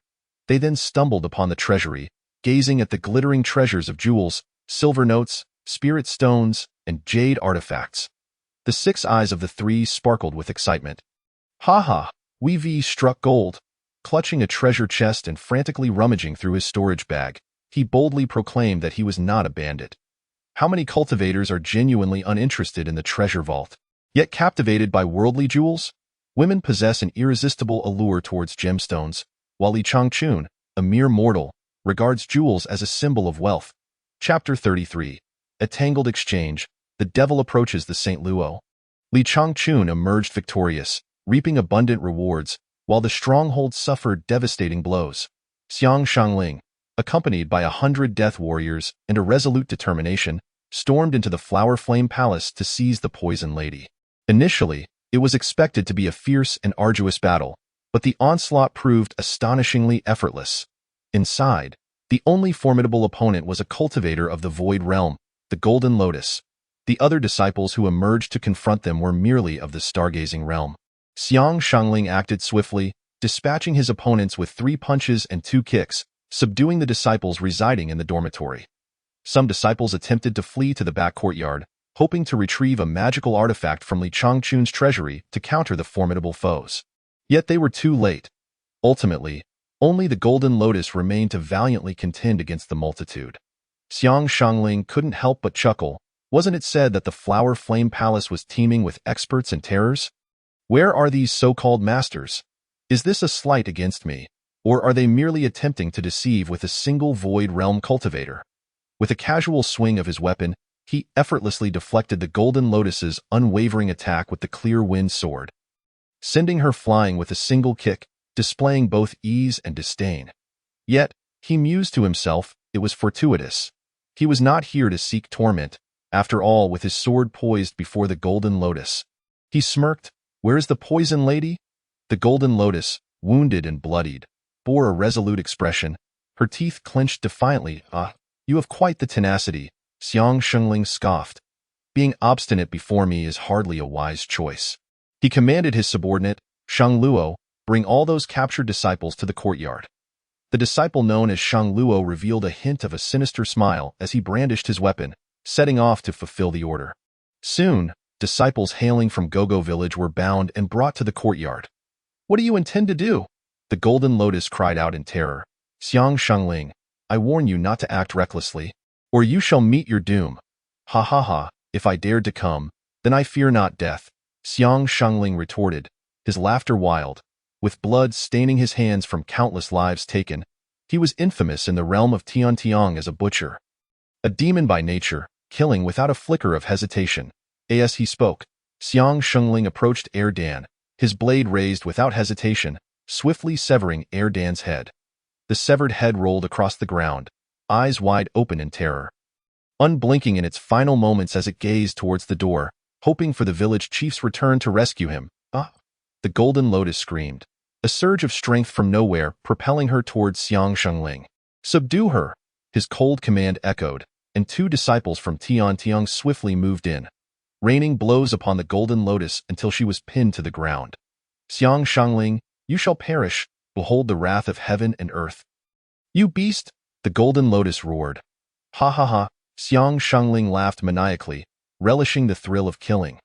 They then stumbled upon the treasury, gazing at the glittering treasures of jewels, silver notes, spirit stones, and jade artifacts. The 6 eyes of the three sparkled with excitement. Ha ha, we've struck gold. Clutching a treasure chest and frantically rummaging through his storage bag, he boldly proclaimed that he was not a bandit. How many cultivators are genuinely uninterested in the treasure vault, yet captivated by worldly jewels? Women possess an irresistible allure towards gemstones, while Li Changchun, a mere mortal, regards jewels as a symbol of wealth. Chapter 33. A Tangled Exchange. The Devil Approaches the St. Luo. Li Changchun emerged victorious, reaping abundant rewards, while the stronghold suffered devastating blows. Xiang Shangling, accompanied by 100 death warriors and a resolute determination, stormed into the Flower Flame Palace to seize the Poison Lady. Initially, it was expected to be a fierce and arduous battle, but the onslaught proved astonishingly effortless. Inside, the only formidable opponent was a cultivator of the Void Realm, the Golden Lotus. The other disciples who emerged to confront them were merely of the stargazing realm. Xiang Shangling acted swiftly, dispatching his opponents with 3 punches and 2 kicks, subduing the disciples residing in the dormitory. Some disciples attempted to flee to the back courtyard, hoping to retrieve a magical artifact from Li Changchun's treasury to counter the formidable foes. Yet they were too late. Ultimately, only the Golden Lotus remained to valiantly contend against the multitude. Xiang Shangling couldn't help but chuckle. Wasn't it said that the Flower Flame Palace was teeming with experts and terrors? Where are these so-called masters? Is this a slight against me, Or are they merely attempting to deceive with a single void realm cultivator? With a casual swing of his weapon, he effortlessly deflected the Golden Lotus's unwavering attack with the clear wind sword, sending her flying with a single kick, displaying both ease and disdain. Yet, he mused to himself, it was fortuitous. He was not here to seek torment, after all, with his sword poised before the Golden Lotus. He smirked. Where is the Poison Lady? The Golden Lotus, wounded and bloodied, bore a resolute expression. Her teeth clenched defiantly. You have quite the tenacity, Xiang Shengling scoffed. Being obstinate before me is hardly a wise choice. He commanded his subordinate, Shang Luo, bring all those captured disciples to the courtyard. The disciple known as Shang Luo revealed a hint of a sinister smile as he brandished his weapon, setting off to fulfill the order. Soon, disciples hailing from Gogo village were bound and brought to the courtyard. What do you intend to do? The Golden Lotus cried out in terror. Xiang Shengling, I warn you not to act recklessly, or you shall meet your doom. Ha ha ha, if I dared to come, then I fear not death, Xiang Shengling retorted, his laughter wild. With blood staining his hands from countless lives taken, he was infamous in the realm of Tiantiang as a butcher. A demon by nature, killing without a flicker of hesitation. As he spoke, Xiang Shengling approached Dan, his blade raised without hesitation, swiftly severing Dan's head. The severed head rolled across the ground, eyes wide open in terror, unblinking in its final moments as it gazed towards the door, hoping for the village chief's return to rescue him. The Golden Lotus screamed, a surge of strength from nowhere propelling her towards Xiang Shengling. Subdue her! His cold command echoed, and two disciples from Tiantiang swiftly moved in, raining blows upon the Golden Lotus until she was pinned to the ground. Xiang Shengling, you shall perish, behold the wrath of heaven and earth. You beast! The Golden Lotus roared. Ha ha ha, Xiang Shengling laughed maniacally, relishing the thrill of killing.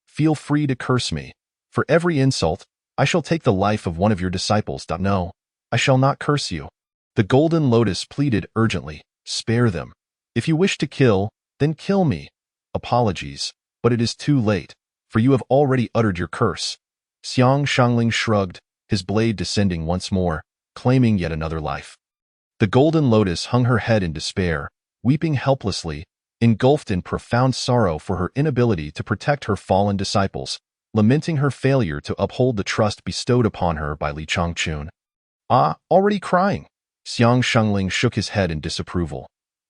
Feel free to curse me. For every insult, I shall take the life of one of your disciples. No, I shall not curse you. The Golden Lotus pleaded urgently, spare them. If you wish to kill, then kill me. Apologies, but it is too late, for you have already uttered your curse. Xiang Shengling shrugged, his blade descending once more, claiming yet another life. The Golden Lotus hung her head in despair, weeping helplessly, engulfed in profound sorrow for her inability to protect her fallen disciples, lamenting her failure to uphold the trust bestowed upon her by Li Changchun. Already crying? Xiang Shengling shook his head in disapproval.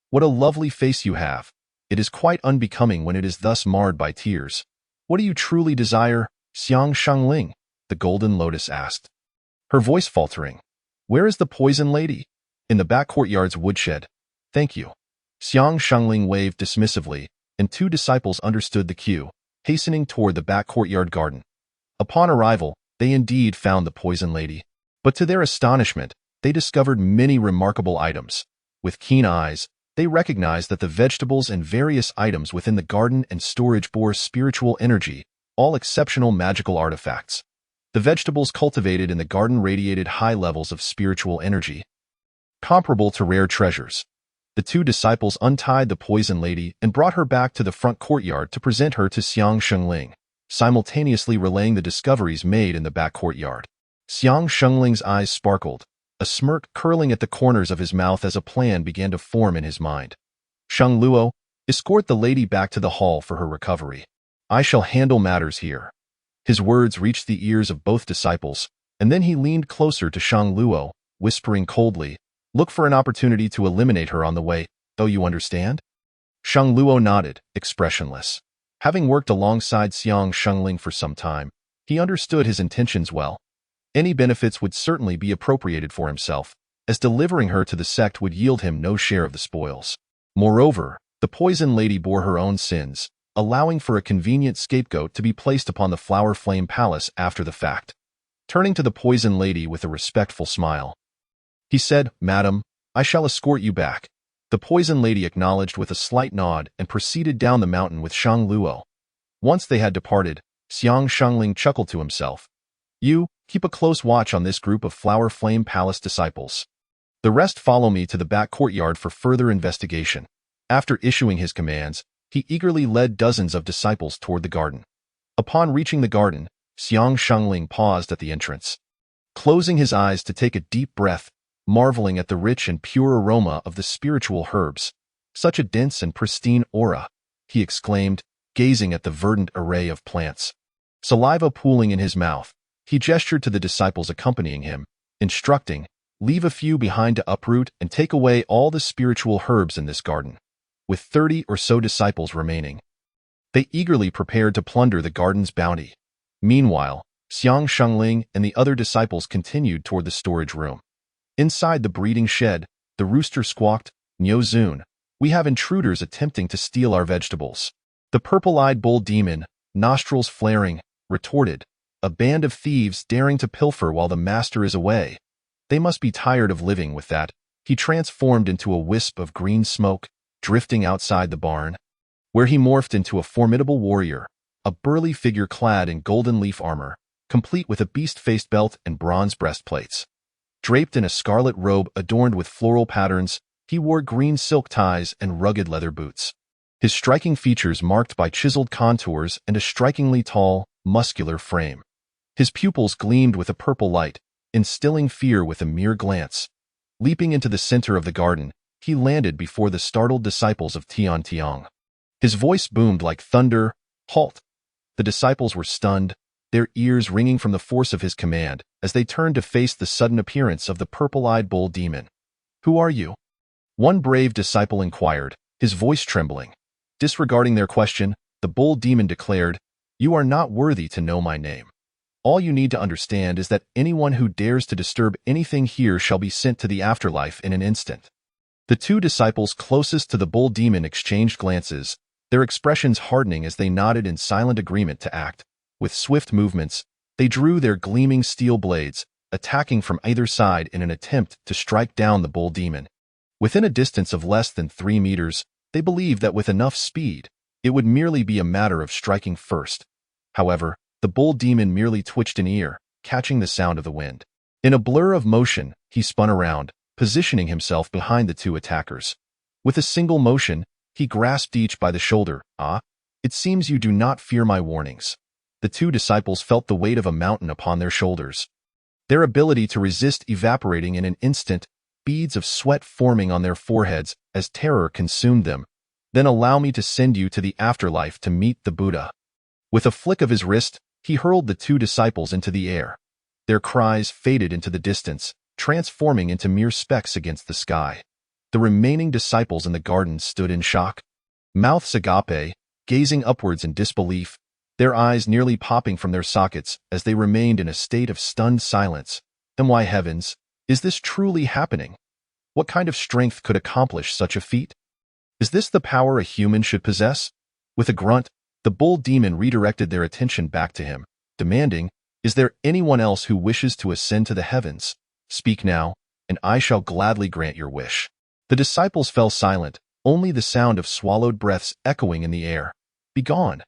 What a lovely face you have. It is quite unbecoming when it is thus marred by tears. What do you truly desire, Xiang Shengling? The Golden Lotus asked, her voice faltering. Where is the Poison Lady? In the back courtyard's woodshed. Thank you. Xiang Shengling waved dismissively, and two disciples understood the cue, hastening toward the back courtyard garden. Upon arrival, they indeed found the Poison Lady, but to their astonishment, they discovered many remarkable items. With keen eyes, they recognized that the vegetables and various items within the garden and storage bore spiritual energy, all exceptional magical artifacts. The vegetables cultivated in the garden radiated high levels of spiritual energy, comparable to rare treasures. The two disciples untied the Poison Lady and brought her back to the front courtyard to present her to Xiang Shengling, simultaneously relaying the discoveries made in the back courtyard. Xiang Shengling's eyes sparkled, a smirk curling at the corners of his mouth as a plan began to form in his mind. Shang Luo, escort the lady back to the hall for her recovery. I shall handle matters here. His words reached the ears of both disciples, and then he leaned closer to Shang Luo, whispering coldly, look for an opportunity to eliminate her on the way, though you understand? Shang Luo nodded, expressionless. Having worked alongside Xiang Shengling for some time, he understood his intentions well. Any benefits would certainly be appropriated for himself, as delivering her to the sect would yield him no share of the spoils. Moreover, the Poison Lady bore her own sins, allowing for a convenient scapegoat to be placed upon the Flower Flame Palace after the fact. Turning to the Poison Lady with a respectful smile, he said, Madam, I shall escort you back. The Poison Lady acknowledged with a slight nod and proceeded down the mountain with Shang Luo. Once they had departed, Xiang Shengling chuckled to himself. You, keep a close watch on this group of Flower Flame Palace disciples. The rest follow me to the back courtyard for further investigation. After issuing his commands, he eagerly led dozens of disciples toward the garden. Upon reaching the garden, Xiang Shengling paused at the entrance. closing his eyes to take a deep breath, marveling at the rich and pure aroma of the spiritual herbs. Such a dense and pristine aura, he exclaimed, gazing at the verdant array of plants. Saliva pooling in his mouth, he gestured to the disciples accompanying him, instructing, "Leave a few behind to uproot and take away all the spiritual herbs in this garden." With 30 or so disciples remaining, they eagerly prepared to plunder the garden's bounty. Meanwhile, Xiang Shengling and the other disciples continued toward the storage room. Inside the breeding shed, the rooster squawked, "Niu Zun, we have intruders attempting to steal our vegetables." The purple-eyed bull demon, nostrils flaring, retorted, "A band of thieves daring to pilfer while the master is away. They must be tired of living with that." He transformed into a wisp of green smoke, drifting outside the barn, where he morphed into a formidable warrior, a burly figure clad in golden leaf armor, complete with a beast-faced belt and bronze breastplates. Draped in a scarlet robe adorned with floral patterns, he wore green silk ties and rugged leather boots. His striking features marked by chiseled contours and a strikingly tall, muscular frame. His pupils gleamed with a purple light, instilling fear with a mere glance. Leaping into the center of the garden, he landed before the startled disciples of Tian Tiang. His voice boomed like thunder, "Halt!" The disciples were stunned, their ears ringing from the force of his command, as they turned to face the sudden appearance of the purple-eyed bull demon. "Who are you?" one brave disciple inquired, his voice trembling. Disregarding their question, the bull demon declared, "You are not worthy to know my name. All you need to understand is that anyone who dares to disturb anything here shall be sent to the afterlife in an instant." The two disciples closest to the bull demon exchanged glances, their expressions hardening as they nodded in silent agreement to act. With swift movements, they drew their gleaming steel blades, attacking from either side in an attempt to strike down the bull demon. Within a distance of less than 3 meters, they believed that with enough speed, it would merely be a matter of striking first. However, the bull demon merely twitched an ear, catching the sound of the wind. In a blur of motion, he spun around, positioning himself behind the two attackers. With a single motion, he grasped each by the shoulder. "Ah, it seems you do not fear my warnings." The two disciples felt the weight of a mountain upon their shoulders, their ability to resist evaporating in an instant, beads of sweat forming on their foreheads as terror consumed them. "Then allow me to send you to the afterlife to meet the Buddha." With a flick of his wrist, he hurled the two disciples into the air. Their cries faded into the distance, transforming into mere specks against the sky. The remaining disciples in the garden stood in shock, mouths agape, gazing upwards in disbelief, their eyes nearly popping from their sockets as they remained in a state of stunned silence. And why heavens, is this truly happening? What kind of strength could accomplish such a feat? Is this the power a human should possess? With a grunt, the bull demon redirected their attention back to him, demanding, "Is there anyone else who wishes to ascend to the heavens? Speak now, and I shall gladly grant your wish." The disciples fell silent, only the sound of swallowed breaths echoing in the air. "Begone!"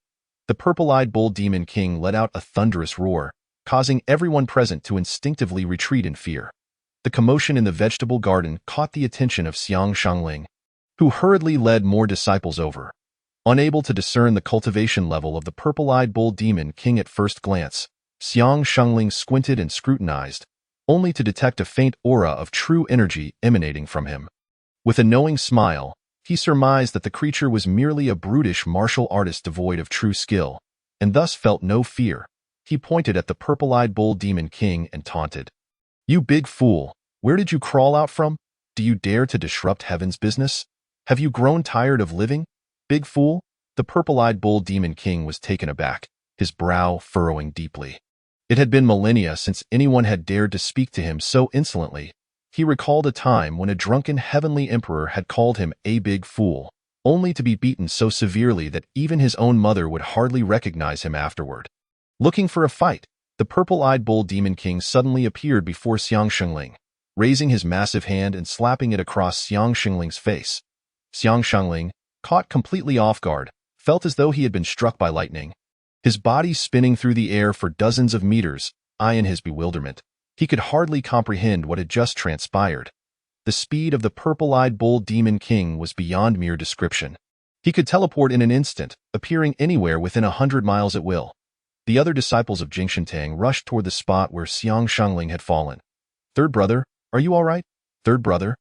The purple-eyed bull demon king let out a thunderous roar, causing everyone present to instinctively retreat in fear. The commotion in the vegetable garden caught the attention of Xiang Shengling, who hurriedly led more disciples over. Unable to discern the cultivation level of the purple-eyed bull demon king at first glance, Xiang Shengling squinted and scrutinized, only to detect a faint aura of true energy emanating from him. With a knowing smile, he surmised that the creature was merely a brutish martial artist devoid of true skill, and thus felt no fear. He pointed at the purple-eyed bull demon king and taunted, "You big fool, where did you crawl out from? Do you dare to disrupt heaven's business? Have you grown tired of living? Big fool?" The purple-eyed bull demon king was taken aback, his brow furrowing deeply. It had been millennia since anyone had dared to speak to him so insolently. He recalled a time when a drunken heavenly emperor had called him a big fool, only to be beaten so severely that even his own mother would hardly recognize him afterward. Looking for a fight, the purple-eyed bull demon king suddenly appeared before Xiang Shengling, raising his massive hand and slapping it across Xiang Shengling's face. Xiang Shengling, caught completely off guard, felt as though he had been struck by lightning. His body spinning through the air for dozens of meters, in his bewilderment, he could hardly comprehend what had just transpired. The speed of the purple-eyed bull demon king was beyond mere description. He could teleport in an instant, appearing anywhere within 100 miles at will. The other disciples of Jingshentang rushed toward the spot where Xiang Shangling had fallen. "Third brother, are you all right? Third brother,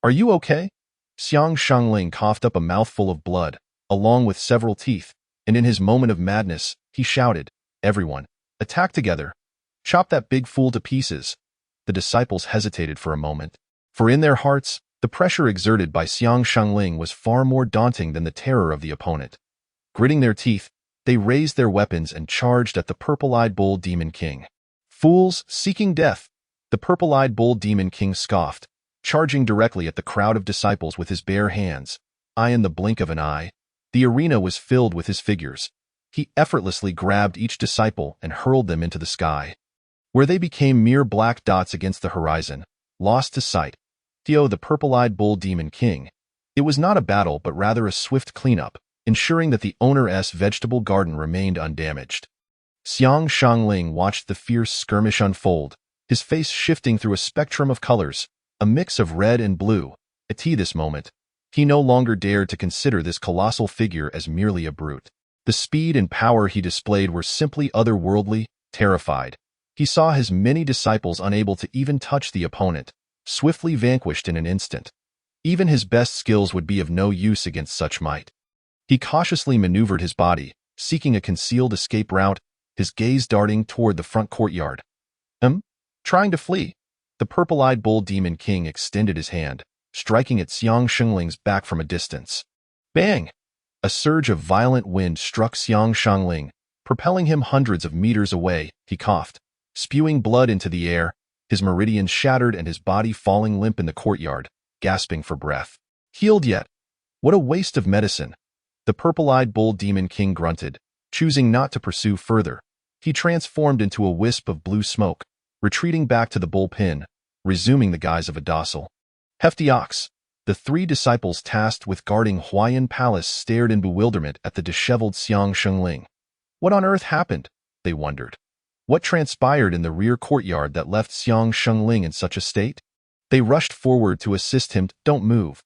are you okay?" Xiang Shangling coughed up a mouthful of blood, along with several teeth, and in his moment of madness, he shouted, "Everyone, attack together! Chop that big fool to pieces!" The disciples hesitated for a moment, for in their hearts, the pressure exerted by Xiang Shangling was far more daunting than the terror of the opponent. Gritting their teeth, they raised their weapons and charged at the purple-eyed bull demon king. "Fools, seeking death!" The purple-eyed bull demon king scoffed, charging directly at the crowd of disciples with his bare hands. In the blink of an eye, the arena was filled with his figures. He effortlessly grabbed each disciple and hurled them into the sky, where they became mere black dots against the horizon, lost to sight. The purple-eyed bull demon king. It was not a battle but rather a swift cleanup, ensuring that the owner's vegetable garden remained undamaged. Xiang Shangling watched the fierce skirmish unfold, his face shifting through a spectrum of colors, a mix of red and blue. At this moment, he no longer dared to consider this colossal figure as merely a brute. The speed and power he displayed were simply otherworldly. Terrified, he saw his many disciples unable to even touch the opponent, swiftly vanquished in an instant. Even his best skills would be of no use against such might. He cautiously maneuvered his body, seeking a concealed escape route, his gaze darting toward the front courtyard. Trying to flee. The purple-eyed bull demon king extended his hand, striking at Xiang Shangling's back from a distance. Bang! A surge of violent wind struck Xiang Shangling, propelling him hundreds of meters away. He coughed, spewing blood into the air, his meridians shattered and his body falling limp in the courtyard, gasping for breath. Healed yet? What a waste of medicine! The purple-eyed bull demon king grunted, choosing not to pursue further. He transformed into a wisp of blue smoke, retreating back to the bullpen, resuming the guise of a docile, hefty ox. The three disciples tasked with guarding Huayan Palace stared in bewilderment at the disheveled Xiang Shangling. What on earth happened? They wondered. What transpired in the rear courtyard that left Xiang Shangling in such a state? They rushed forward to assist him. Don't move.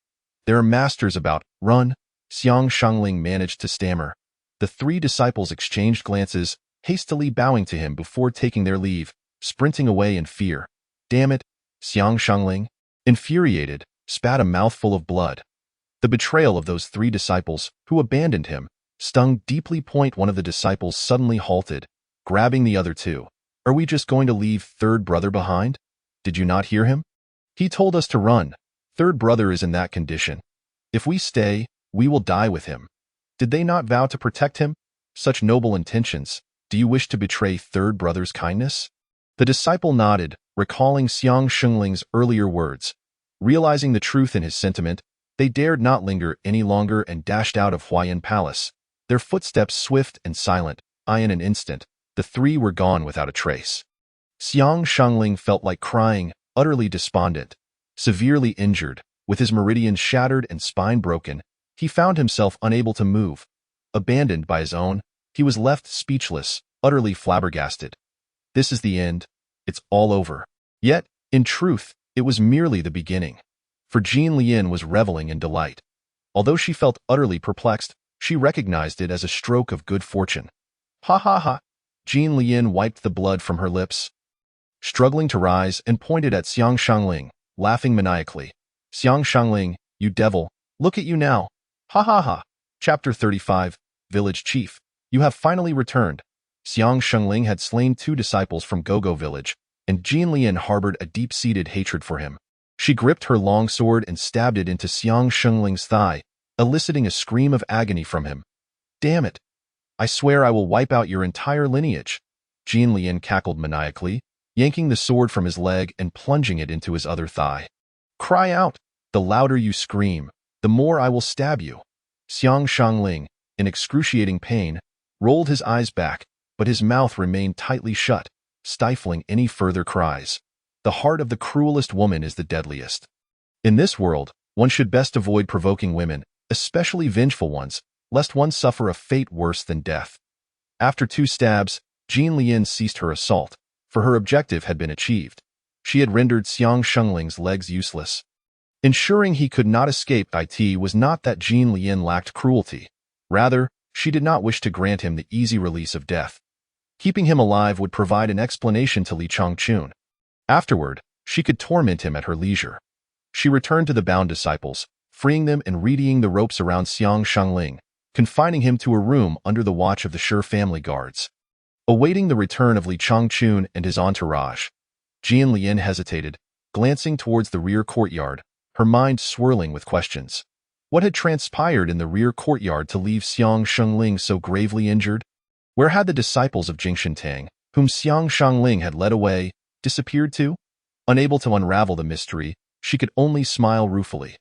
There are masters about. Run. Xiang Shangling managed to stammer. The three disciples exchanged glances, hastily bowing to him before taking their leave, sprinting away in fear. Damn it! Xiang Shangling, infuriated, spat a mouthful of blood. The betrayal of those three disciples, who abandoned him, stung deeply. One of the disciples suddenly halted, grabbing the other two. Are we just going to leave third brother behind? Did you not hear him? He told us to run. Third brother is in that condition. If we stay, we will die with him. Did they not vow to protect him? Such noble intentions. Do you wish to betray third brother's kindness? The disciple nodded, recalling Xiang Shangling's earlier words. Realizing the truth in his sentiment, they dared not linger any longer and dashed out of Huayan Palace, their footsteps swift and silent. In an instant, the three were gone without a trace. Xiang Shangling felt like crying, utterly despondent. Severely injured, with his meridians shattered and spine broken, he found himself unable to move. Abandoned by his own, he was left speechless, utterly flabbergasted. This is the end. It's all over. Yet, in truth, it was merely the beginning. For Jean Lien was reveling in delight. Although she felt utterly perplexed, she recognized it as a stroke of good fortune. Ha ha ha! Jean Lien wiped the blood from her lips, struggling to rise, and pointed at Xiang Shangling, laughing maniacally. Xiang Shangling, you devil, look at you now! Ha ha ha! Chapter 35, Village Chief. You have finally returned. Xiang Shangling had slain two disciples from Gogo Village, and Jean Lien harbored a deep-seated hatred for him. She gripped her long sword and stabbed it into Xiang Shangling's thigh, eliciting a scream of agony from him. Damn it! I swear I will wipe out your entire lineage. Jean Lien cackled maniacally, yanking the sword from his leg and plunging it into his other thigh. Cry out! The louder you scream, the more I will stab you. Xiang Shangling, in excruciating pain, rolled his eyes back, but his mouth remained tightly shut, stifling any further cries. The heart of the cruelest woman is the deadliest. In this world, one should best avoid provoking women, especially vengeful ones, lest one suffer a fate worse than death. After 2 stabs, Jean Lien ceased her assault, for her objective had been achieved. She had rendered Xiang Shangling's legs useless. Ensuring he could not escape, it was not that Jean Lien lacked cruelty. Rather, she did not wish to grant him the easy release of death. Keeping him alive would provide an explanation to Li Changchun. Afterward, she could torment him at her leisure. She returned to the bound disciples, freeing them and readying the ropes around Xiang Shangling, confining him to a room under the watch of the Shi family guards. Awaiting the return of Li Changchun and his entourage, Jian Lian hesitated, glancing towards the rear courtyard, her mind swirling with questions. What had transpired in the rear courtyard to leave Xiang Shangling so gravely injured? Where had the disciples of Jingshentang, whom Xiang Shangling had led away, disappeared to? Unable to unravel the mystery, she could only smile ruefully.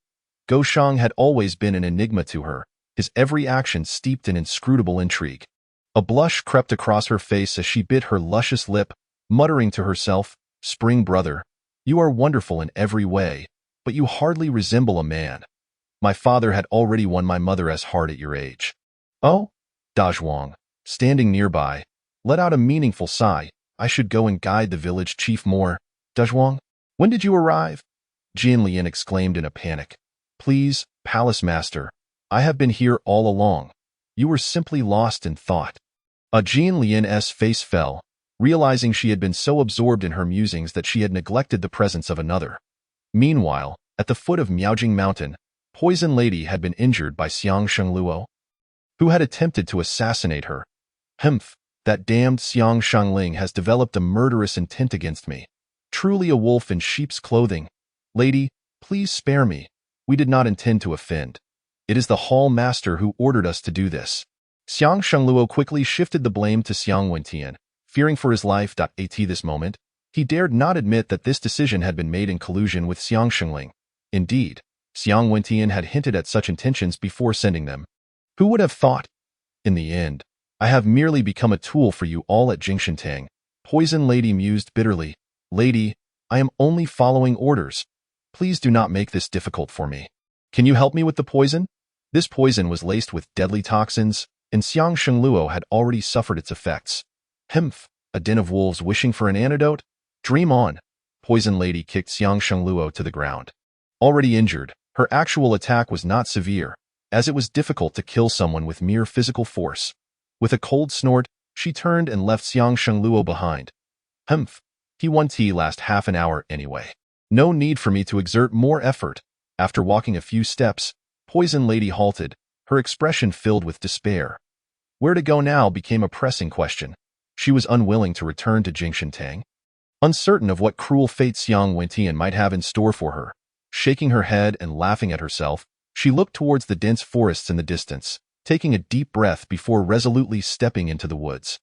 Gou Shang had always been an enigma to her, his every action steeped in inscrutable intrigue. A blush crept across her face as she bit her luscious lip, muttering to herself, "Spring brother, you are wonderful in every way, but you hardly resemble a man. My father had already won my mother as hard at your age." "Oh?" Da Zhuang, standing nearby, let out a meaningful sigh. "I should go and guide the village chief more." "Da Zhuang, when did you arrive?" Jian Lian exclaimed in a panic. "Please, palace master, I have been here all along. You were simply lost in thought." Jian Lian's face fell, realizing she had been so absorbed in her musings that she had neglected the presence of another. Meanwhile, at the foot of Miaojing Mountain, Poison Lady had been injured by Xiang Shengluo, who had attempted to assassinate her. "Humph, that damned Xiang Shangling has developed a murderous intent against me. Truly a wolf in sheep's clothing. Lady, please spare me. We did not intend to offend. It is the hall master who ordered us to do this." Xiang Shengluo quickly shifted the blame to Xiang Wentian, fearing for his life. At this moment, he dared not admit that this decision had been made in collusion with Xiang Shengling. Indeed, Xiang Wentian had hinted at such intentions before sending them. Who would have thought? In the end, I have merely become a tool for you all at Jingshentang. Poison Lady mused bitterly. "Lady, I am only following orders. Please do not make this difficult for me. Can you help me with the poison?" This poison was laced with deadly toxins, and Xiang Shengluo had already suffered its effects. "Humph, a den of wolves wishing for an antidote? Dream on." Poison Lady kicked Xiang Shengluo to the ground. Already injured, her actual attack was not severe, as it was difficult to kill someone with mere physical force. With a cold snort, she turned and left Xiang Shengluo behind. "Humph, he won't last half an hour anyway. No need for me to exert more effort." After walking a few steps, Poison Lady halted, her expression filled with despair. Where to go now became a pressing question. She was unwilling to return to Jingshentang, uncertain of what cruel fate Xiang Wentian might have in store for her. Shaking her head and laughing at herself, she looked towards the dense forests in the distance, taking a deep breath before resolutely stepping into the woods.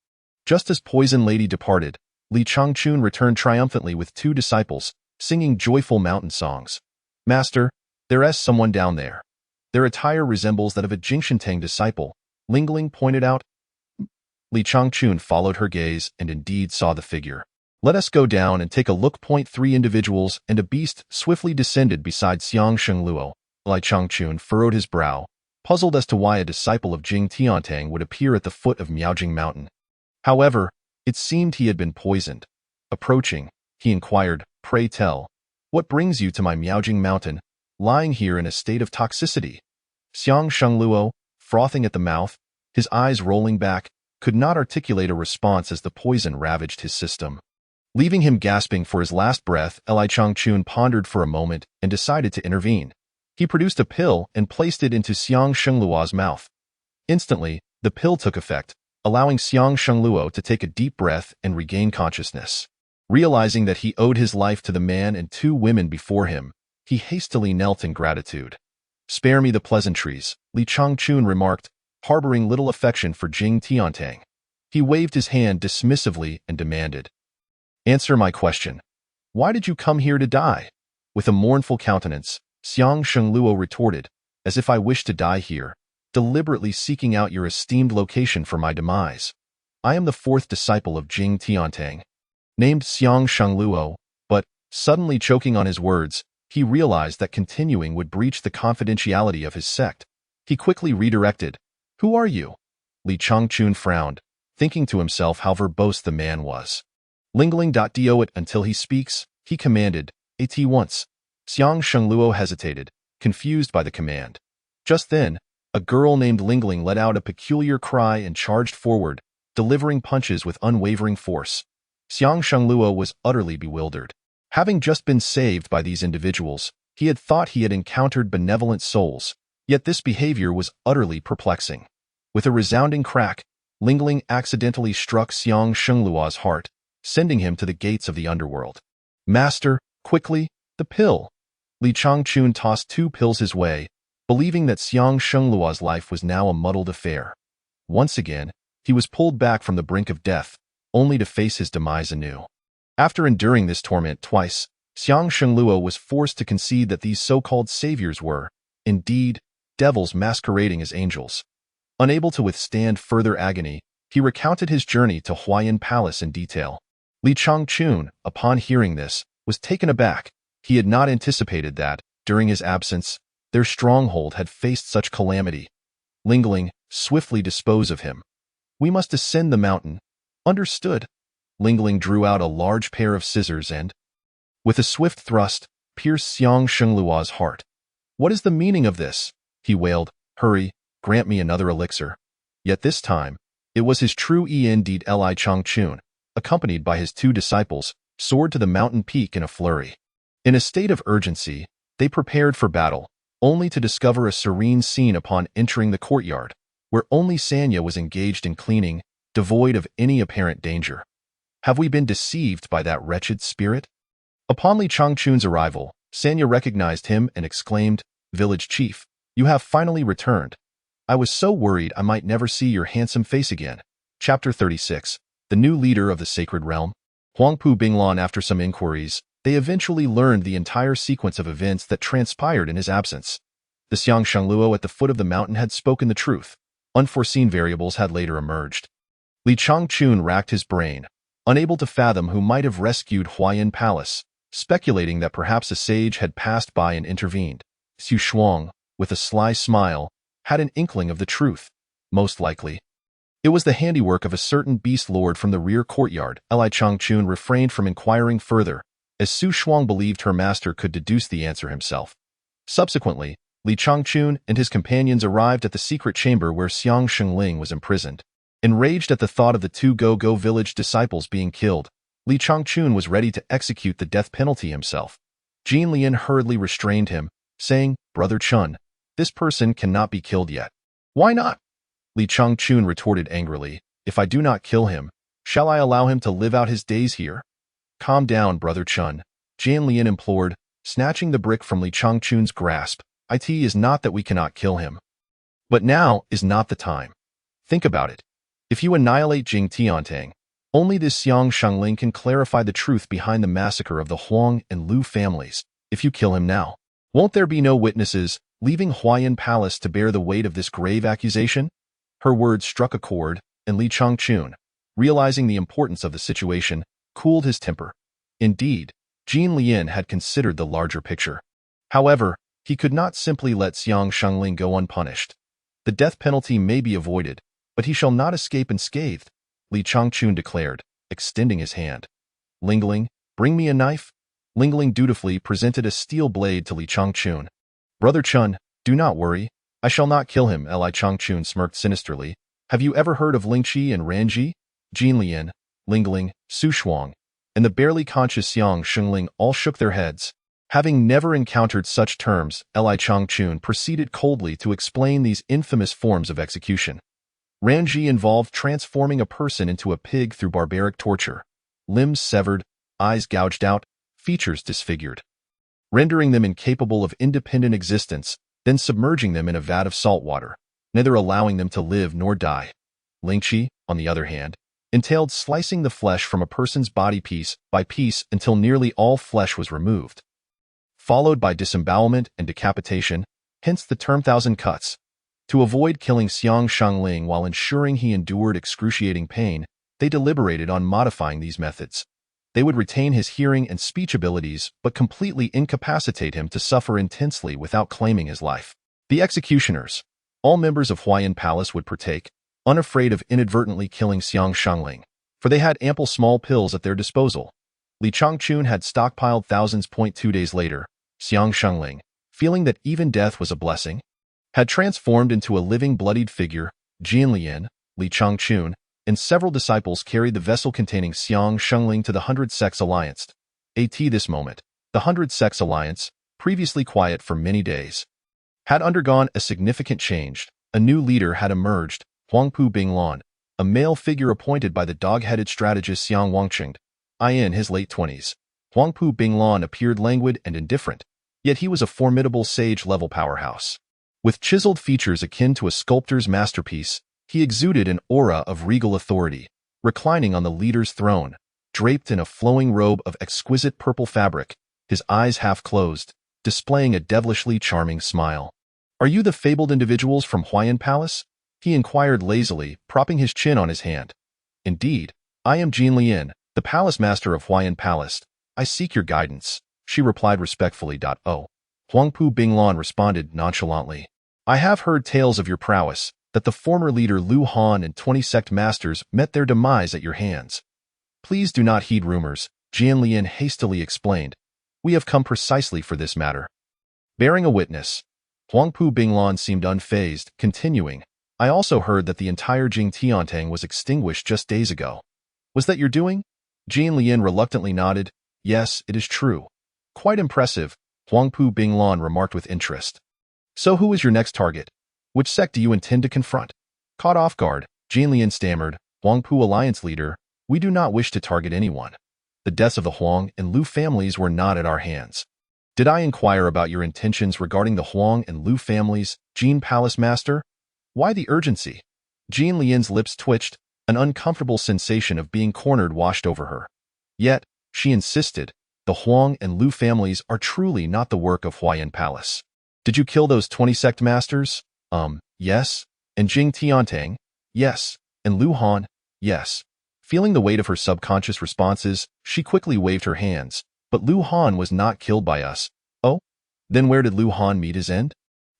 Just as Poison Lady departed, Li Changchun returned triumphantly with 2 disciples, singing joyful mountain songs. "Master, there is someone down there. Their attire resembles that of a Jingshentang disciple," Lingling pointed out. Li Changchun followed her gaze and indeed saw the figure. "Let us go down and take a look." 3 individuals and a beast swiftly descended beside Xiang Shengluo. Li Changchun furrowed his brow, puzzled as to why a disciple of Jing Tiantang would appear at the foot of Miaojing Mountain. However, it seemed he had been poisoned. Approaching, he inquired, "Pray tell, what brings you to my Miaojing Mountain, lying here in a state of toxicity?" Xiang Shengluo, frothing at the mouth, his eyes rolling back, could not articulate a response as the poison ravaged his system. Leaving him gasping for his last breath, Li Changchun pondered for a moment and decided to intervene. He produced a pill and placed it into Xiang Shengluo's mouth. Instantly, the pill took effect, allowing Xiang Shengluo to take a deep breath and regain consciousness. Realizing that he owed his life to the man and 2 women before him, he hastily knelt in gratitude. "Spare me the pleasantries," Li Changchun remarked, harboring little affection for Jing Tiantang. He waved his hand dismissively and demanded, "Answer my question. Why did you come here to die?" With a mournful countenance, Xiang Shengluo retorted, "As if I wished to die here, deliberately seeking out your esteemed location for my demise. I am the 4th disciple of Jing Tiantang, named Xiang Shengluo," but, suddenly choking on his words, he realized that continuing would breach the confidentiality of his sect. He quickly redirected, "Who are you?" Li Changchun frowned, thinking to himself how verbose the man was. "Lingling.do it until he speaks," he commanded, "at once." Xiang Shengluo hesitated, confused by the command. Just then, a girl named Lingling let out a peculiar cry and charged forward, delivering punches with unwavering force. Xiang Shengluo was utterly bewildered. Having just been saved by these individuals, he had thought he had encountered benevolent souls, yet this behavior was utterly perplexing. With a resounding crack, Lingling accidentally struck Xiang Shengluo's heart, sending him to the gates of the underworld. "Master, quickly, the pill!" Li Changchun tossed 2 pills his way, believing that Xiang Shengluo's life was now a muddled affair. Once again, he was pulled back from the brink of death, only to face his demise anew. After enduring this torment twice, Xiang Shengluo was forced to concede that these so-called saviors were, indeed, devils masquerading as angels. Unable to withstand further agony, he recounted his journey to Huayan Palace in detail. Li Changchun, upon hearing this, was taken aback. He had not anticipated that, during his absence, their stronghold had faced such calamity. Lingling, swiftly dispose of him. "We must ascend the mountain." "Understood." Lingling drew out a large pair of scissors and, with a swift thrust, pierced Xiang Shengluo's heart. "What is the meaning of this?" he wailed. "Hurry, grant me another elixir." Yet this time, it was his true indeed Li Changchun, accompanied by his 2 disciples, soared to the mountain peak in a flurry. In a state of urgency, they prepared for battle, only to discover a serene scene upon entering the courtyard, where only Sanya was engaged in cleaning, devoid of any apparent danger. Have we been deceived by that wretched spirit? Upon Li Changchun's arrival, Sanya recognized him and exclaimed, "Village chief, you have finally returned. I was so worried I might never see your handsome face again." Chapter 36. The new leader of the sacred realm. Huangpu Binglan. After some inquiries, they eventually learned the entire sequence of events that transpired in his absence. The Xiang Shengluo at the foot of the mountain had spoken the truth. Unforeseen variables had later emerged. Li Changchun racked his brain, unable to fathom who might have rescued Huayan Palace, speculating that perhaps a sage had passed by and intervened. Xu Shuang, with a sly smile, had an inkling of the truth. Most likely, it was the handiwork of a certain beast lord from the rear courtyard. Li Changchun refrained from inquiring further, as Xu Shuang believed her master could deduce the answer himself. Subsequently, Li Changchun and his companions arrived at the secret chamber where Xiang Shengling was imprisoned. Enraged at the thought of the 2 Go-Go village disciples being killed, Li Changchun was ready to execute the death penalty himself. Jin Lian hurriedly restrained him, saying, "Brother Chun, this person cannot be killed yet." "Why not?" Li Changchun retorted angrily. "If I do not kill him, shall I allow him to live out his days here?" "Calm down, Brother Chun," Jin Lian implored, snatching the brick from Li Changchun's grasp. "It is not that we cannot kill him. But now is not the time. Think about it. If you annihilate Jing Tiantang, only this Xiang Shengling can clarify the truth behind the massacre of the Huang and Lu families. If you kill him now, won't there be no witnesses, leaving Huayan Palace to bear the weight of this grave accusation?" Her words struck a chord, and Li Changchun, realizing the importance of the situation, cooled his temper. Indeed, Jin Lian had considered the larger picture. However, he could not simply let Xiang Shengling go unpunished. The death penalty may be avoided, but he shall not escape unscathed, Li Changchun declared, extending his hand. "Lingling, bring me a knife." Lingling dutifully presented a steel blade to Li Changchun. "Brother Chun, do not worry. I shall not kill him." Li Changchun smirked sinisterly. "Have you ever heard of Lingqi and Ranji?" Jin Lian, Lingling, Xu Shuang, and the barely conscious Xiang Shengling all shook their heads. Having never encountered such terms, Li Changchun proceeded coldly to explain these infamous forms of execution. Ranji involved transforming a person into a pig through barbaric torture, limbs severed, eyes gouged out, features disfigured, rendering them incapable of independent existence, then submerging them in a vat of salt water, neither allowing them to live nor die. Lingqi, on the other hand, entailed slicing the flesh from a person's body piece by piece until nearly all flesh was removed, followed by disembowelment and decapitation, hence the term thousand cuts. To avoid killing Xiang Shengling while ensuring he endured excruciating pain, they deliberated on modifying these methods. They would retain his hearing and speech abilities but completely incapacitate him to suffer intensely without claiming his life. The executioners, all members of Huayan Palace, would partake, unafraid of inadvertently killing Xiang Shengling, for they had ample small pills at their disposal. Li Changchun had stockpiled thousands. 2 days later, Xiang Shengling, feeling that even death was a blessing, had transformed into a living bloodied figure. Jin Lian, Li Changchun, and several disciples carried the vessel containing Xiang Shengling to the Hundred Sects Alliance. At this moment, the Hundred Sects Alliance, previously quiet for many days, had undergone a significant change. A new leader had emerged, Huangpu Binglan, a male figure appointed by the dog-headed strategist Xiang Wangqing. In his late 20s, Huangpu Binglan appeared languid and indifferent, yet he was a formidable sage-level powerhouse. With chiseled features akin to a sculptor's masterpiece, he exuded an aura of regal authority, reclining on the leader's throne, draped in a flowing robe of exquisite purple fabric, his eyes half closed, displaying a devilishly charming smile. "Are you the fabled individuals from Huayan Palace?" he inquired lazily, propping his chin on his hand. "Indeed, I am Jin Lian, the palace master of Huayan Palace. I seek your guidance," she replied respectfully. Huangpu Binglan responded nonchalantly. "I have heard tales of your prowess, that the former leader Lu Han and 20 sect masters met their demise at your hands." "Please do not heed rumors," Jian Lian hastily explained. "We have come precisely for this matter." Bearing a witness, Huangpu Binglan seemed unfazed, continuing, "I also heard that the entire Jing Tiantang was extinguished just days ago." "Was that your doing?" Jian Lian reluctantly nodded. "Yes, it is true." "Quite impressive," Huangpu Binglan remarked with interest. "So who is your next target? Which sect do you intend to confront?" Caught off guard, Jian Lian stammered, "Huangpu Alliance leader, we do not wish to target anyone. The deaths of the Huang and Lu families were not at our hands." "Did I inquire about your intentions regarding the Huang and Lu families, Jin Palace Master? Why the urgency?" Jian Lian's lips twitched, an uncomfortable sensation of being cornered washed over her. Yet, she insisted, the Huang and Lu families are truly not the work of Huayan Palace. "Did you kill those 20 sect masters?" Yes. "And Jing Tiantang?" "Yes. And Lu Han?" "Yes." Feeling the weight of her subconscious responses, she quickly waved her hands. "But Lu Han was not killed by us." "Oh? Then where did Lu Han meet his end?"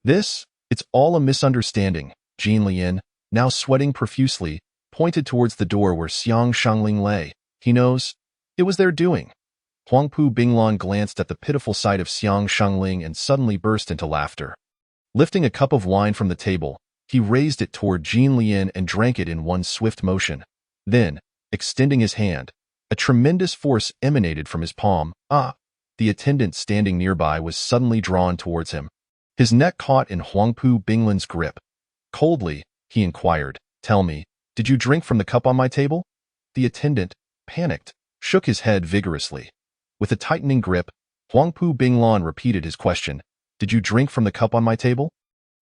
It's all a misunderstanding." Jian Lian, now sweating profusely, pointed towards the door where Xiang Shengling lay. "He knows. It was their doing." Huangpu Binglan glanced at the pitiful sight of Xiang Shengling and suddenly burst into laughter. Lifting a cup of wine from the table, he raised it toward Jian Lian and drank it in one swift motion. Then, extending his hand, a tremendous force emanated from his palm. The attendant standing nearby was suddenly drawn towards him. His neck caught in Huangpu Binglan's grip. Coldly, he inquired, "Tell me, did you drink from the cup on my table?" The attendant, panicked, shook his head vigorously. With a tightening grip, Huangpu Binglan repeated his question, "Did you drink from the cup on my table?"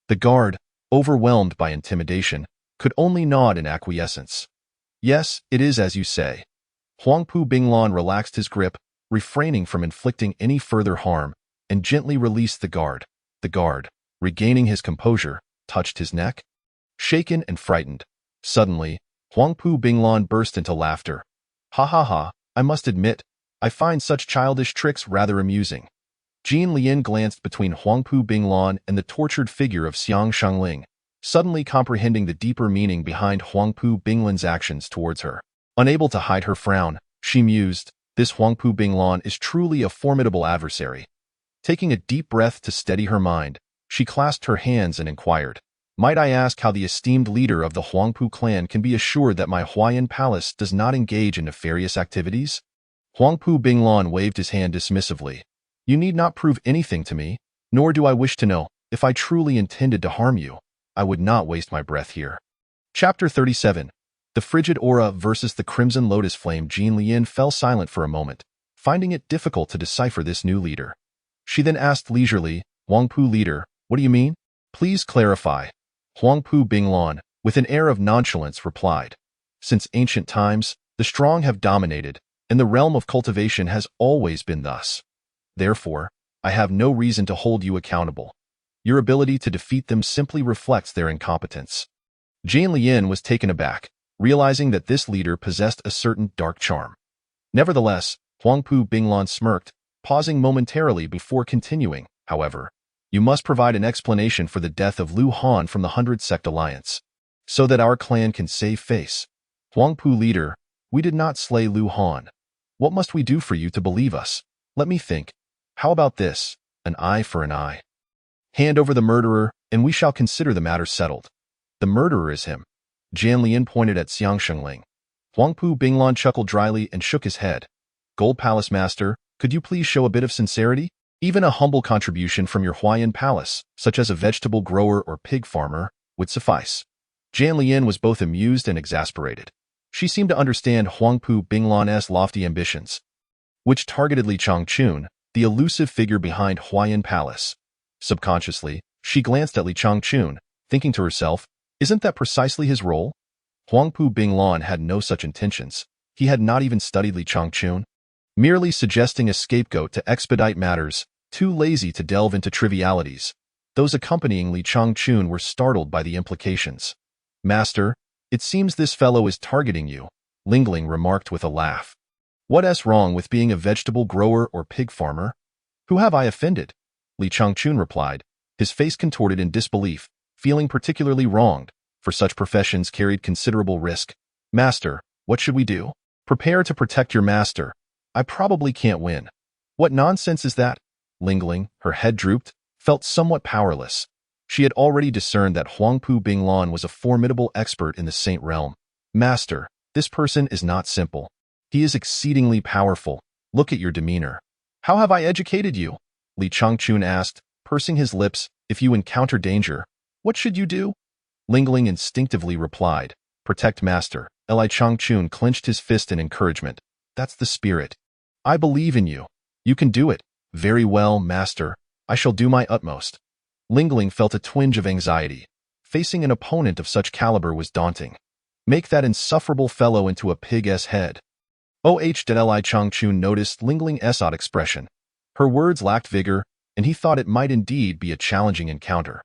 The guard, overwhelmed by intimidation, could only nod in acquiescence. "Yes, it is as you say." Huangpu Binglan relaxed his grip, refraining from inflicting any further harm, and gently released the guard. The guard, regaining his composure, touched his neck. Shaken and frightened, suddenly, Huangpu Binglan burst into laughter. "Ha ha ha, I must admit, I find such childish tricks rather amusing." Jian Lian glanced between Huangpu Binglan and the tortured figure of Xiang Shengling, suddenly comprehending the deeper meaning behind Huangpu Binglan's actions towards her. Unable to hide her frown, she mused, "This Huangpu Binglan is truly a formidable adversary." Taking a deep breath to steady her mind, she clasped her hands and inquired, "Might I ask how the esteemed leader of the Huangpu clan can be assured that my Huayan Palace does not engage in nefarious activities?" Huangpu Binglan waved his hand dismissively. "You need not prove anything to me, nor do I wish to know. If I truly intended to harm you, I would not waste my breath here." Chapter 37. The Frigid Aura versus the Crimson Lotus Flame. Jian Lian fell silent for a moment, finding it difficult to decipher this new leader. She then asked leisurely, "Huangpu leader, what do you mean? Please clarify." Huangpu Binglan, with an air of nonchalance, replied, "Since ancient times, the strong have dominated, and the realm of cultivation has always been thus. Therefore, I have no reason to hold you accountable. Your ability to defeat them simply reflects their incompetence." Jian Lian was taken aback, realizing that this leader possessed a certain dark charm. Nevertheless, Huangpu Binglan smirked, pausing momentarily before continuing, "However, you must provide an explanation for the death of Lu Han from the 100 Sect Alliance, so that our clan can save face. Huangpu leader, we did not slay Lu Han. What must we do for you to believe us? Let me think. How about this? An eye for an eye. Hand over the murderer, and we shall consider the matter settled." "The murderer is him." Jianlian pointed at Xiang Shengling. Huangpu Binglan chuckled dryly and shook his head. Gold Palace Master, could you please show a bit of sincerity? Even a humble contribution from your Huayan Palace, such as a vegetable grower or pig farmer, would suffice. Jianlian was both amused and exasperated. She seemed to understand Huangpu Binglan's lofty ambitions, which targeted Li Changchun, the elusive figure behind Huayan Palace. Subconsciously, she glanced at Li Changchun, thinking to herself, isn't that precisely his role? Huangpu Binglan had no such intentions. He had not even studied Li Changchun, merely suggesting a scapegoat to expedite matters, too lazy to delve into trivialities. Those accompanying Li Changchun were startled by the implications. Master, it seems this fellow is targeting you, Lingling remarked with a laugh. What's wrong with being a vegetable grower or pig farmer? Who have I offended? Li Changchun replied, his face contorted in disbelief, feeling particularly wronged, for such professions carried considerable risk. Master, what should we do? Prepare to protect your master. I probably can't win. What nonsense is that? Lingling, her head drooped, felt somewhat powerless. She had already discerned that Huangpu Binglan was a formidable expert in the Saint realm. Master, this person is not simple. He is exceedingly powerful. Look at your demeanor. How have I educated you? Li Changchun asked, pursing his lips. If you encounter danger, what should you do? Lingling instinctively replied, protect master. Li Changchun clenched his fist in encouragement. That's the spirit. I believe in you. You can do it. Very well, master. I shall do my utmost. Lingling felt a twinge of anxiety. Facing an opponent of such caliber was daunting. Make that insufferable fellow into a pig's head. Li Changchun noticed Lingling's odd expression. Her words lacked vigor, and he thought it might indeed be a challenging encounter.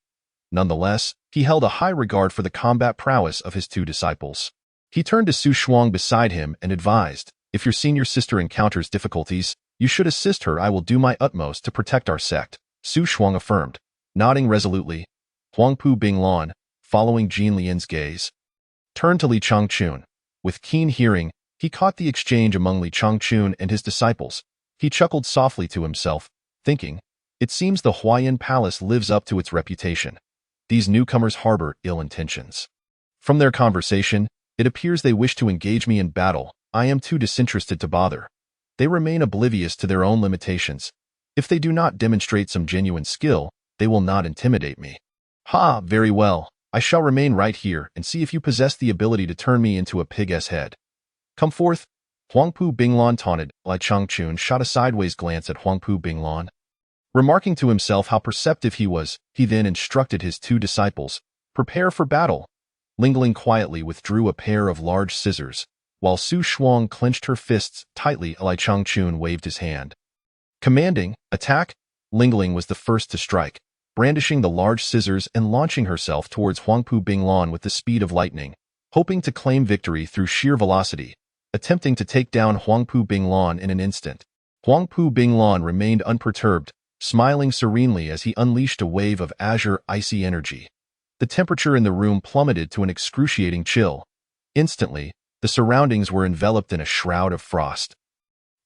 Nonetheless, he held a high regard for the combat prowess of his two disciples. He turned to Su Shuang beside him and advised, if your senior sister encounters difficulties, you should assist her. I will do my utmost to protect our sect, Su Shuang affirmed, nodding resolutely. Huangpu Binglan, following Jianlian's gaze, turned to Li Changchun. With keen hearing, he caught the exchange among Li Changchun and his disciples. He chuckled softly to himself, thinking, it seems the Huayan Palace lives up to its reputation. These newcomers harbor ill intentions. From their conversation, it appears they wish to engage me in battle. I am too disinterested to bother. They remain oblivious to their own limitations. If they do not demonstrate some genuine skill, they will not intimidate me. Ha, very well. I shall remain right here and see if you possess the ability to turn me into a pig's head. Come forth. Huangpu Binglan taunted. Li Changchun shot a sideways glance at Huangpu Binglan. Remarking to himself how perceptive he was, he then instructed his two disciples, prepare for battle. Lingling quietly withdrew a pair of large scissors, while Su Shuang clenched her fists tightly. Li Changchun waved his hand, commanding, attack. Lingling was the first to strike, brandishing the large scissors and launching herself towards Huangpu Binglan with the speed of lightning, hoping to claim victory through sheer velocity, attempting to take down Huangpu Binglan in an instant. Huangpu Binglan remained unperturbed, smiling serenely as he unleashed a wave of azure icy energy. The temperature in the room plummeted to an excruciating chill. Instantly, the surroundings were enveloped in a shroud of frost,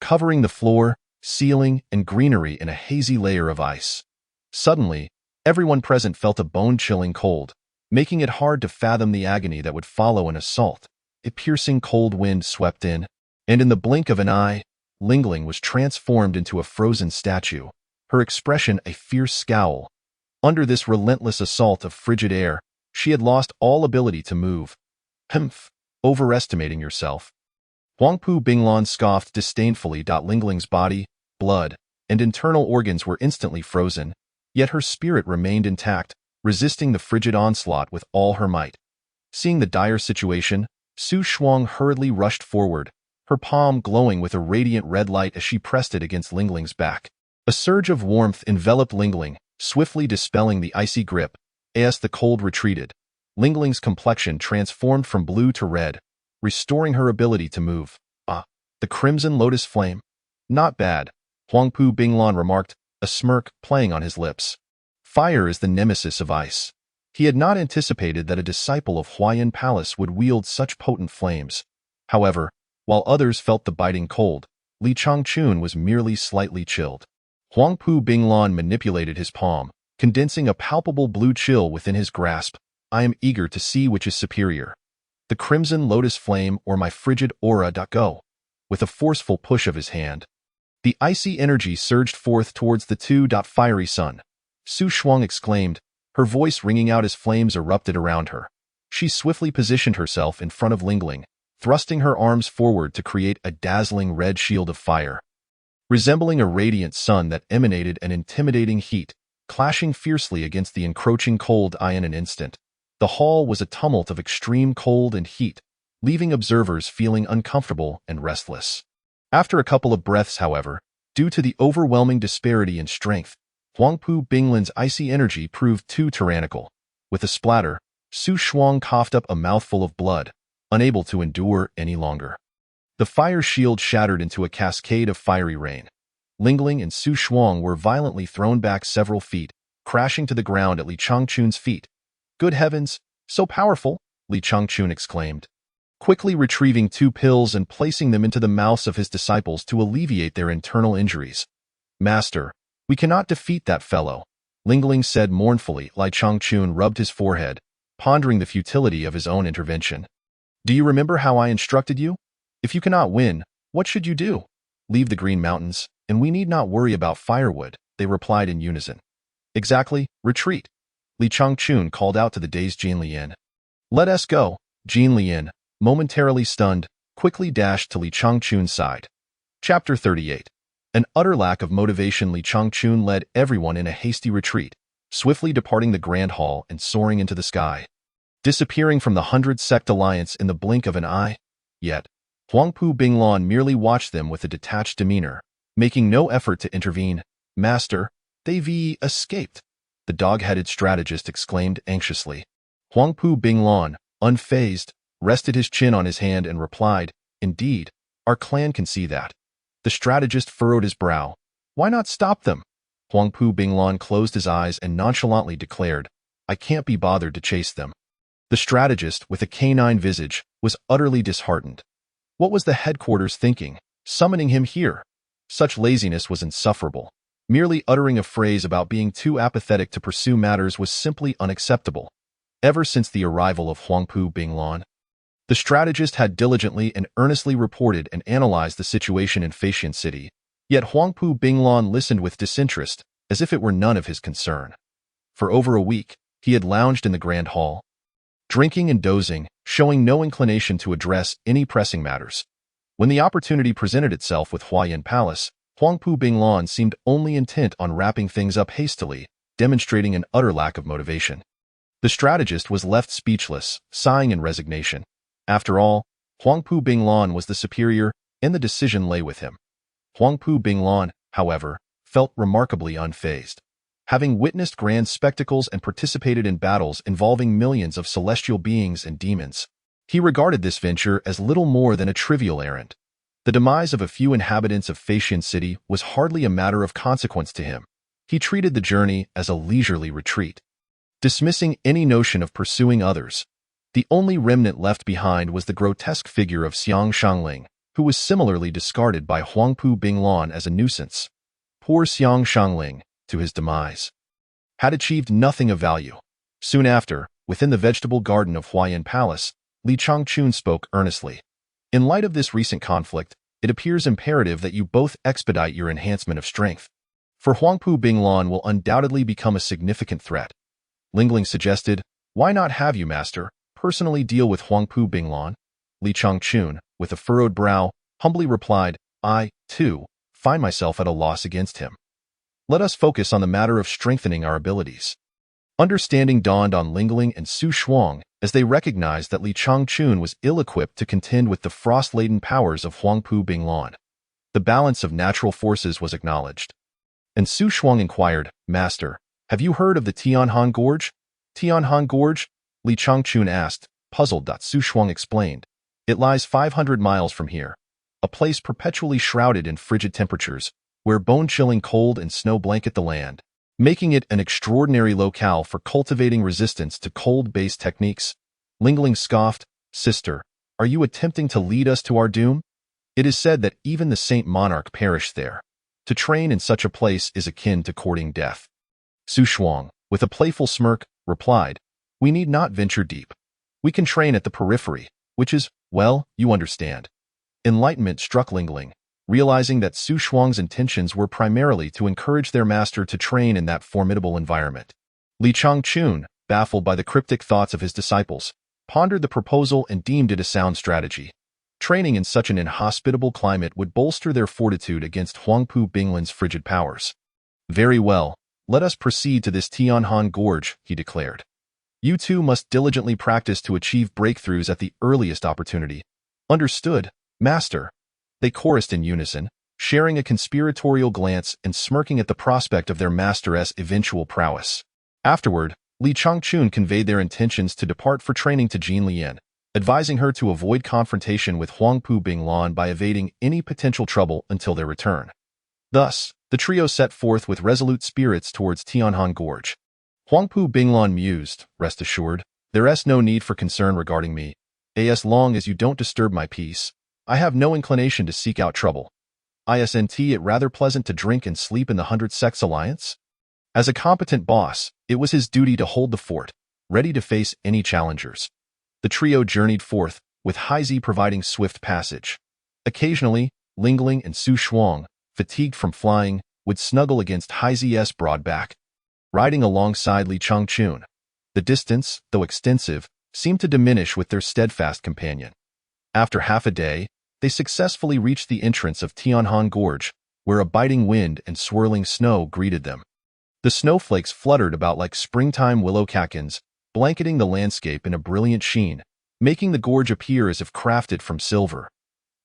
covering the floor, ceiling, and greenery in a hazy layer of ice. Suddenly, everyone present felt a bone-chilling cold, making it hard to fathom the agony that would follow an assault. A piercing cold wind swept in, and in the blink of an eye, Lingling was transformed into a frozen statue, her expression a fierce scowl. Under this relentless assault of frigid air, she had lost all ability to move. Humph, overestimating yourself. Huangpu Binglan scoffed disdainfully. Lingling's body, blood, and internal organs were instantly frozen, yet her spirit remained intact, resisting the frigid onslaught with all her might. Seeing the dire situation, Su Shuang hurriedly rushed forward, her palm glowing with a radiant red light as she pressed it against Lingling's back. A surge of warmth enveloped Lingling, swiftly dispelling the icy grip. As the cold retreated, Lingling's complexion transformed from blue to red, restoring her ability to move. Ah, the crimson lotus flame. Not bad, Huangpu Binglan remarked, a smirk playing on his lips. Fire is the nemesis of ice. He had not anticipated that a disciple of Huayan Palace would wield such potent flames. However, while others felt the biting cold, Li Changchun was merely slightly chilled. Huangpu Binglan manipulated his palm, condensing a palpable blue chill within his grasp. I am eager to see which is superior. The crimson lotus flame or my frigid aura. Go. With a forceful push of his hand, the icy energy surged forth towards the fiery sun. Su Shuang exclaimed, her voice ringing out as flames erupted around her. She swiftly positioned herself in front of Lingling, thrusting her arms forward to create a dazzling red shield of fire. Resembling a radiant sun that emanated an intimidating heat, clashing fiercely against the encroaching cold in an instant. The hall was a tumult of extreme cold and heat, leaving observers feeling uncomfortable and restless. After a couple of breaths, however, due to the overwhelming disparity in strength, Huangpu Binglan's icy energy proved too tyrannical. With a splatter, Su Shuang coughed up a mouthful of blood, unable to endure any longer. The fire shield shattered into a cascade of fiery rain. Lingling and Su Shuang were violently thrown back several feet, crashing to the ground at Li Changchun's feet. Good heavens, so powerful, Li Changchun exclaimed, quickly retrieving 2 pills and placing them into the mouths of his disciples to alleviate their internal injuries. Master, we cannot defeat that fellow, Lingling said mournfully. Li Changchun rubbed his forehead, pondering the futility of his own intervention. Do you remember how I instructed you? If you cannot win, what should you do? Leave the Green Mountains, and we need not worry about firewood, they replied in unison. Exactly, retreat. Li Changchun called out to the dazed Jin Lian. Let us go. Jin Lian, momentarily stunned, quickly dashed to Li Changchun's side. Chapter 38. An utter lack of motivation. Li Changchun led everyone in a hasty retreat, swiftly departing the Grand Hall and soaring into the sky, disappearing from the 100 Sect Alliance in the blink of an eye. Yet, Huangpu Binglan merely watched them with a detached demeanor, making no effort to intervene. Master, they've escaped, the dog-headed strategist exclaimed anxiously. Huangpu Binglan, unfazed, rested his chin on his hand and replied, Indeed, our clan can see that. The strategist furrowed his brow. Why not stop them? Huangpu Binglan closed his eyes and nonchalantly declared, I can't be bothered to chase them. The strategist, with a canine visage, was utterly disheartened. What was the headquarters thinking, summoning him here? Such laziness was insufferable. Merely uttering a phrase about being too apathetic to pursue matters was simply unacceptable. Ever since the arrival of Huangpu Binglan, the strategist had diligently and earnestly reported and analyzed the situation in Faxian City, yet Huangpu Binglan listened with disinterest, as if it were none of his concern. For over a week, he had lounged in the Grand Hall, drinking and dozing, showing no inclination to address any pressing matters. When the opportunity presented itself with Huayan Palace, Huangpu Binglan seemed only intent on wrapping things up hastily, demonstrating an utter lack of motivation. The strategist was left speechless, sighing in resignation. After all, Huangpu Binglan was the superior, and the decision lay with him. Huangpu Binglan, however, felt remarkably unfazed. Having witnessed grand spectacles and participated in battles involving millions of celestial beings and demons, he regarded this venture as little more than a trivial errand. The demise of a few inhabitants of Faxian City was hardly a matter of consequence to him. He treated the journey as a leisurely retreat, dismissing any notion of pursuing others. The only remnant left behind was the grotesque figure of Xiang Shangling, who was similarly discarded by Huangpu Binglan as a nuisance. Poor Xiang Shangling, to his demise, had achieved nothing of value. Soon after, within the vegetable garden of Huayan Palace, Li Changchun spoke earnestly. In light of this recent conflict, it appears imperative that you both expedite your enhancement of strength, for Huangpu Binglan will undoubtedly become a significant threat. Lingling suggested, Why not have you, master, personally deal with Huangpu Binglan? Li Changchun, with a furrowed brow, humbly replied, I, too, find myself at a loss against him. Let us focus on the matter of strengthening our abilities. Understanding dawned on Lingling and Su Shuang as they recognized that Li Changchun was ill-equipped to contend with the frost-laden powers of Huangpu Binglan. The balance of natural forces was acknowledged. And Su Shuang inquired, Master, have you heard of the Tianhan Gorge? Tianhan Gorge? Li Changchun asked, puzzled. Su Shuang explained. It lies 500 miles from here, a place perpetually shrouded in frigid temperatures, where bone-chilling cold and snow blanket the land, making it an extraordinary locale for cultivating resistance to cold-based techniques. Lingling scoffed, Sister, are you attempting to lead us to our doom? It is said that even the Saint Monarch perished there. To train in such a place is akin to courting death. Su Shuang, with a playful smirk, replied, We need not venture deep. We can train at the periphery, which is, well, you understand. Enlightenment struck Lingling, realizing that Su Shuang's intentions were primarily to encourage their master to train in that formidable environment. Li Changchun, baffled by the cryptic thoughts of his disciples, pondered the proposal and deemed it a sound strategy. Training in such an inhospitable climate would bolster their fortitude against Huangpu Binglin's frigid powers. Very well, let us proceed to this Tianhan Gorge, he declared. You two must diligently practice to achieve breakthroughs at the earliest opportunity. Understood, Master. They chorused in unison, sharing a conspiratorial glance and smirking at the prospect of their master's eventual prowess. Afterward, Li Changchun conveyed their intentions to depart for training to Jin Lian, advising her to avoid confrontation with Huangpu Binglan by evading any potential trouble until their return. Thus, the trio set forth with resolute spirits towards Tianhan Gorge. Huangpu Binglan mused, rest assured, there's no need for concern regarding me. As long as you don't disturb my peace, I have no inclination to seek out trouble. Isn't it rather pleasant to drink and sleep in the 100 Sects Alliance? As a competent boss, it was his duty to hold the fort, ready to face any challengers. The trio journeyed forth, with Haizi providing swift passage. Occasionally, Lingling and Su Shuang, fatigued from flying, would snuggle against Haizi's broad back. Riding alongside Li Changchun, the distance, though extensive, seemed to diminish with their steadfast companion. After half a day, they successfully reached the entrance of Tianhan Gorge, where a biting wind and swirling snow greeted them. The snowflakes fluttered about like springtime willow catkins, blanketing the landscape in a brilliant sheen, making the gorge appear as if crafted from silver.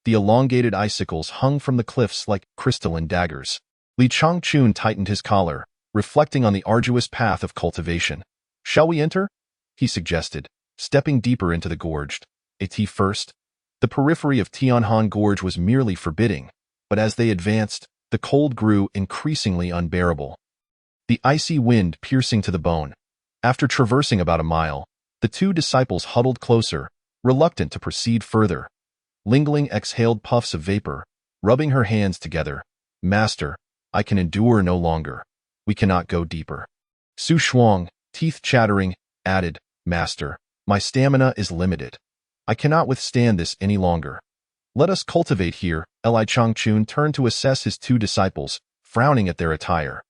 The elongated icicles hung from the cliffs like crystalline daggers. Li Changchun tightened his collar, reflecting on the arduous path of cultivation. Shall we enter? He suggested, stepping deeper into the gorge. First. The periphery of Tianhan Gorge was merely forbidding, but as they advanced, the cold grew increasingly unbearable. The icy wind piercing to the bone. After traversing about a mile, the two disciples huddled closer, reluctant to proceed further. Lingling exhaled puffs of vapor, rubbing her hands together. Master, I can endure no longer. We cannot go deeper. Su Shuang, teeth chattering, added, Master, my stamina is limited. I cannot withstand this any longer. Let us cultivate here. Li Changchun turned to assess his two disciples, frowning at their attire.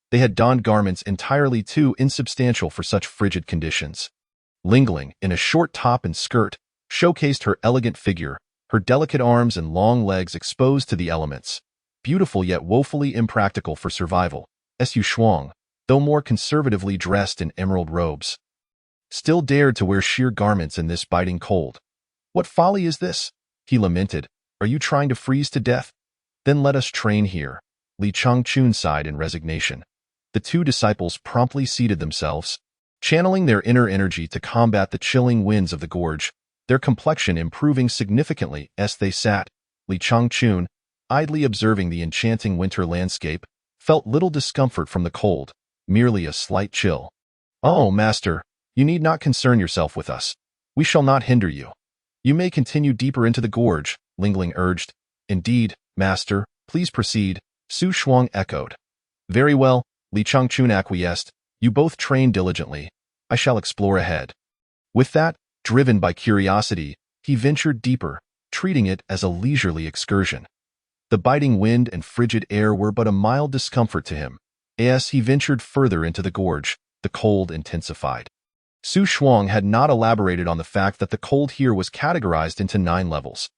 They had donned garments entirely too insubstantial for such frigid conditions. Lingling, in a short top and skirt, showcased her elegant figure, her delicate arms and long legs exposed to the elements. Beautiful yet woefully impractical for survival. Su Shuang, though more conservatively dressed in emerald robes, still dared to wear sheer garments in this biting cold. What folly is this? He lamented. Are you trying to freeze to death? Then let us train here. Li Changchun sighed in resignation. The two disciples promptly seated themselves, channeling their inner energy to combat the chilling winds of the gorge, their complexion improving significantly as they sat. Li Changchun, idly observing the enchanting winter landscape, felt little discomfort from the cold, merely a slight chill. Oh, Master, you need not concern yourself with us. We shall not hinder you. You may continue deeper into the gorge, Lingling urged. Indeed, Master, please proceed, Su Shuang echoed. Very well, Li Changchun acquiesced. You both train diligently. I shall explore ahead. With that, driven by curiosity, he ventured deeper, treating it as a leisurely excursion. The biting wind and frigid air were but a mild discomfort to him. As he ventured further into the gorge, the cold intensified. Su Shuang had not elaborated on the fact that the cold here was categorized into 9 levels.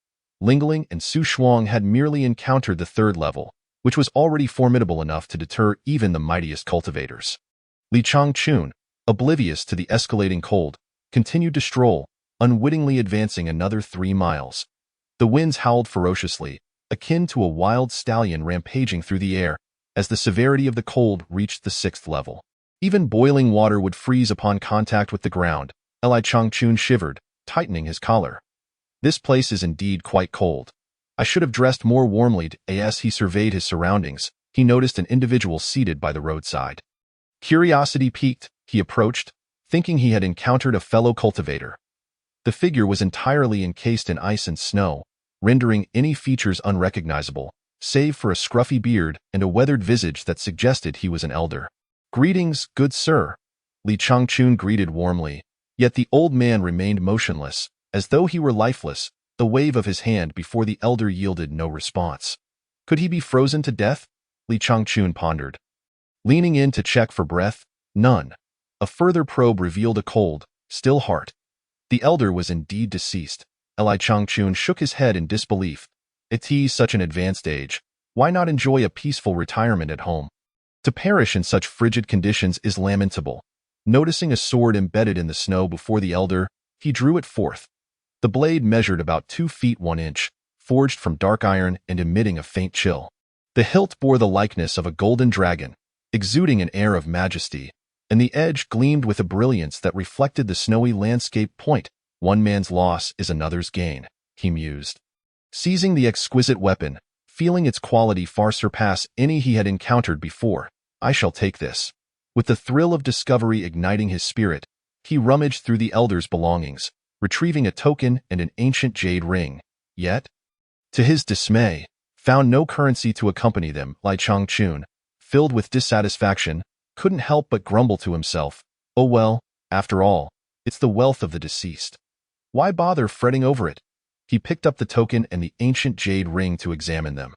Lingling and Su Shuang had merely encountered the 3rd level, which was already formidable enough to deter even the mightiest cultivators. Li Changchun, oblivious to the escalating cold, continued to stroll, unwittingly advancing another 3 miles. The winds howled ferociously, akin to a wild stallion rampaging through the air, as the severity of the cold reached the 6th level. Even boiling water would freeze upon contact with the ground. Li Changchun shivered, tightening his collar. This place is indeed quite cold. I should have dressed more warmly. As he surveyed his surroundings, he noticed an individual seated by the roadside. Curiosity piqued, he approached, thinking he had encountered a fellow cultivator. The figure was entirely encased in ice and snow, rendering any features unrecognizable, save for a scruffy beard and a weathered visage that suggested he was an elder. Greetings, good sir. Li Changchun greeted warmly, Yet the old man remained motionless, as though he were lifeless, the wave of his hand before the elder yielded no response. Could he be frozen to death? Li Changchun pondered. Leaning in to check for breath, none. A further probe revealed a cold, still heart. The elder was indeed deceased. Li Changchun shook his head in disbelief. At such an advanced age, why not enjoy a peaceful retirement at home? To perish in such frigid conditions is lamentable. Noticing a sword embedded in the snow before the elder, he drew it forth. The blade measured about 2 feet 1 inch, forged from dark iron and emitting a faint chill. The hilt bore the likeness of a golden dragon, exuding an air of majesty, and the edge gleamed with a brilliance that reflected the snowy landscape. Point. One man's loss is another's gain, he mused. Seizing the exquisite weapon, feeling its quality far surpass any he had encountered before, I shall take this. With the thrill of discovery igniting his spirit, he rummaged through the elder's belongings, retrieving a token and an ancient jade ring. Yet, to his dismay, found no currency to accompany them. Li Changchun, filled with dissatisfaction, couldn't help but grumble to himself, oh well, after all, it's the wealth of the deceased. Why bother fretting over it? He picked up the token and the ancient jade ring to examine them.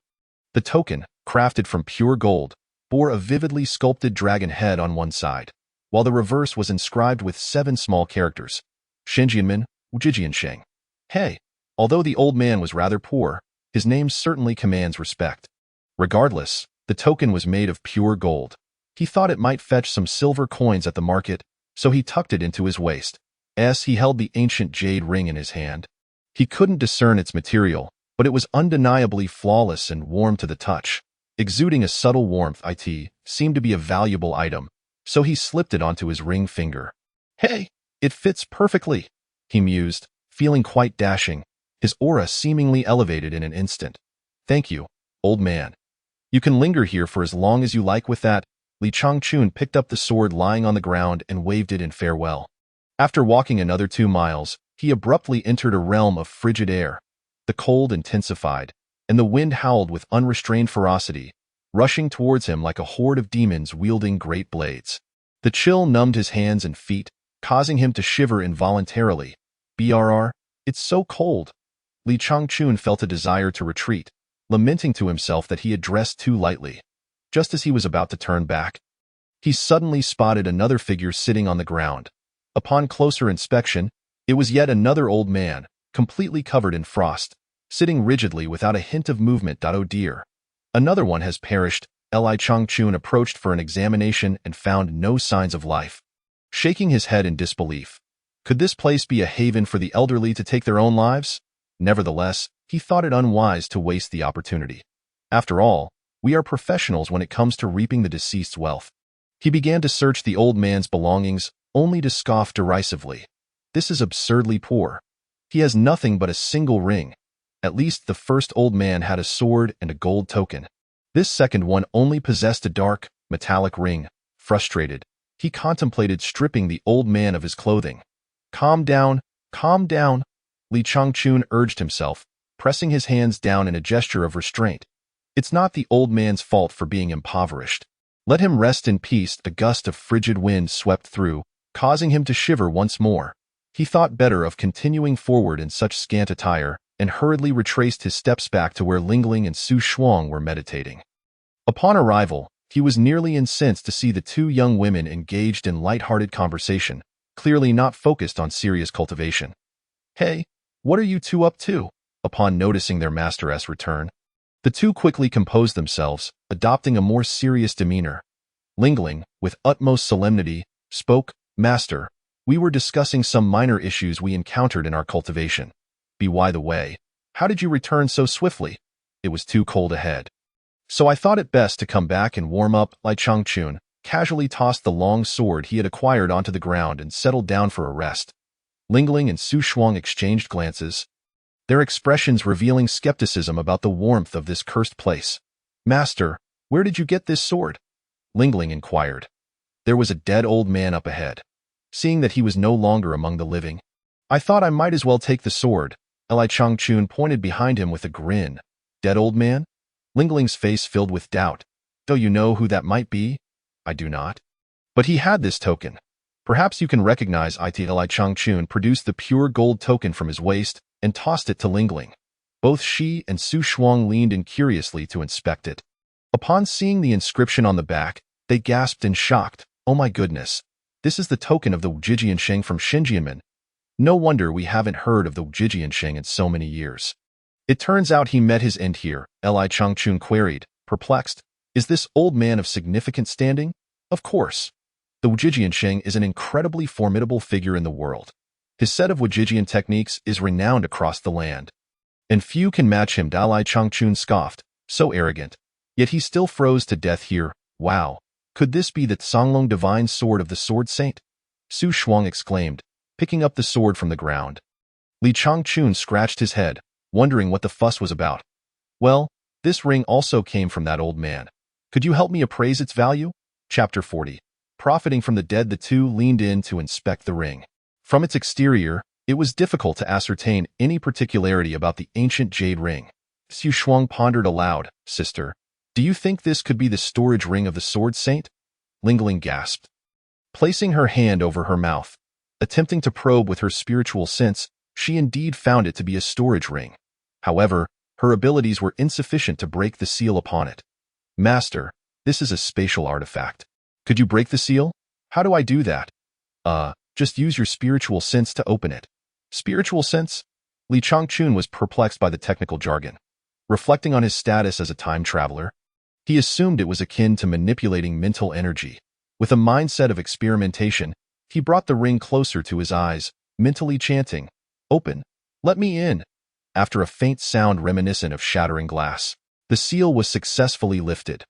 The token, crafted from pure gold, bore a vividly sculpted dragon head on one side, while the reverse was inscribed with 7 small characters. Shenjianmen, Wujijiansheng. Hey, although the old man was rather poor, his name certainly commands respect. Regardless, the token was made of pure gold. He thought it might fetch some silver coins at the market, so he tucked it into his waist. As he held the ancient jade ring in his hand, he couldn't discern its material, but it was undeniably flawless and warm to the touch. Exuding a subtle warmth, it seemed to be a valuable item, so he slipped it onto his ring finger. Hey, it fits perfectly, he mused, feeling quite dashing, his aura seemingly elevated in an instant. Thank you, old man. You can linger here for as long as you like with that. Li Changchun picked up the sword lying on the ground and waved it in farewell. After walking another 2 miles, he abruptly entered a realm of frigid air. The cold intensified, and the wind howled with unrestrained ferocity, rushing towards him like a horde of demons wielding great blades. The chill numbed his hands and feet, causing him to shiver involuntarily. Brr, it's so cold. Li Changchun felt a desire to retreat, lamenting to himself that he had dressed too lightly. Just as he was about to turn back, he suddenly spotted another figure sitting on the ground. Upon closer inspection, it was yet another old man, completely covered in frost, sitting rigidly without a hint of movement. Oh dear. Another one has perished. Li Changchun approached for an examination and found no signs of life. Shaking his head in disbelief, could this place be a haven for the elderly to take their own lives? Nevertheless, he thought it unwise to waste the opportunity. After all, we are professionals when it comes to reaping the deceased's wealth. He began to search the old man's belongings, only to scoff derisively. This is absurdly poor. He has nothing but a single ring. At least the first old man had a sword and a gold token. This second one only possessed a dark, metallic ring. Frustrated, he contemplated stripping the old man of his clothing. Calm down, Li Changchun urged himself, pressing his hands down in a gesture of restraint. It's not the old man's fault for being impoverished. Let him rest in peace. A gust of frigid wind swept through, causing him to shiver once more. He thought better of continuing forward in such scant attire, and hurriedly retraced his steps back to where Lingling and Su Shuang were meditating. Upon arrival, he was nearly incensed to see the 2 young women engaged in light-hearted conversation, clearly not focused on serious cultivation. Hey, what are you 2 up to? Upon noticing their master's return, the 2 quickly composed themselves, adopting a more serious demeanor. Lingling, with utmost solemnity, spoke, Master, we were discussing some minor issues we encountered in our cultivation. By the way, how did you return so swiftly? It was too cold ahead. So I thought it best to come back and warm up. Li Changchun casually tossed the long sword he had acquired onto the ground and settled down for a rest. Lingling and Su Shuang exchanged glances, their expressions revealing skepticism about the warmth of this cursed place. Master, where did you get this sword? Lingling inquired. There was a dead old man up ahead. Seeing that he was no longer among the living, I thought I might as well take the sword. Li Changchun pointed behind him with a grin. Dead old man? Lingling's face filled with doubt. Do you know who that might be? I do not. But he had this token. Perhaps you can recognize it. Li Changchun produced the pure gold token from his waist and tossed it to Lingling. Both she and Su Shuang leaned in curiously to inspect it. Upon seeing the inscription on the back, they gasped in shock. Oh my goodness, this is the token of the Wujijiansheng from Xinjianmen. No wonder we haven't heard of the Wujijiansheng in so many years. It turns out he met his end here, Li Changchun queried, perplexed. Is this old man of significant standing? Of course. The Wujijiansheng is an incredibly formidable figure in the world. His set of Wujijian techniques is renowned across the land. And few can match him, Li Changchun scoffed, so arrogant. Yet he still froze to death here. Wow. Could this be the Songlong divine sword of the sword saint? Su Shuang exclaimed, picking up the sword from the ground. Li Changchun scratched his head, wondering what the fuss was about. Well, this ring also came from that old man. Could you help me appraise its value? Chapter 40. Profiting from the dead, the two leaned in to inspect the ring. From its exterior, it was difficult to ascertain any particularity about the ancient jade ring. Su Shuang pondered aloud. Sister, do you think this could be the storage ring of the sword saint? Lingling gasped. Placing her hand over her mouth, attempting to probe with her spiritual sense, she indeed found it to be a storage ring. However, her abilities were insufficient to break the seal upon it. Master, this is a spatial artifact. Could you break the seal? How do I do that? Just use your spiritual sense to open it. Spiritual sense? Li Changchun was perplexed by the technical jargon. Reflecting on his status as a time traveler, he assumed it was akin to manipulating mental energy. With a mindset of experimentation, he brought the ring closer to his eyes, mentally chanting, "Open, let me in." After a faint sound reminiscent of shattering glass, the seal was successfully lifted.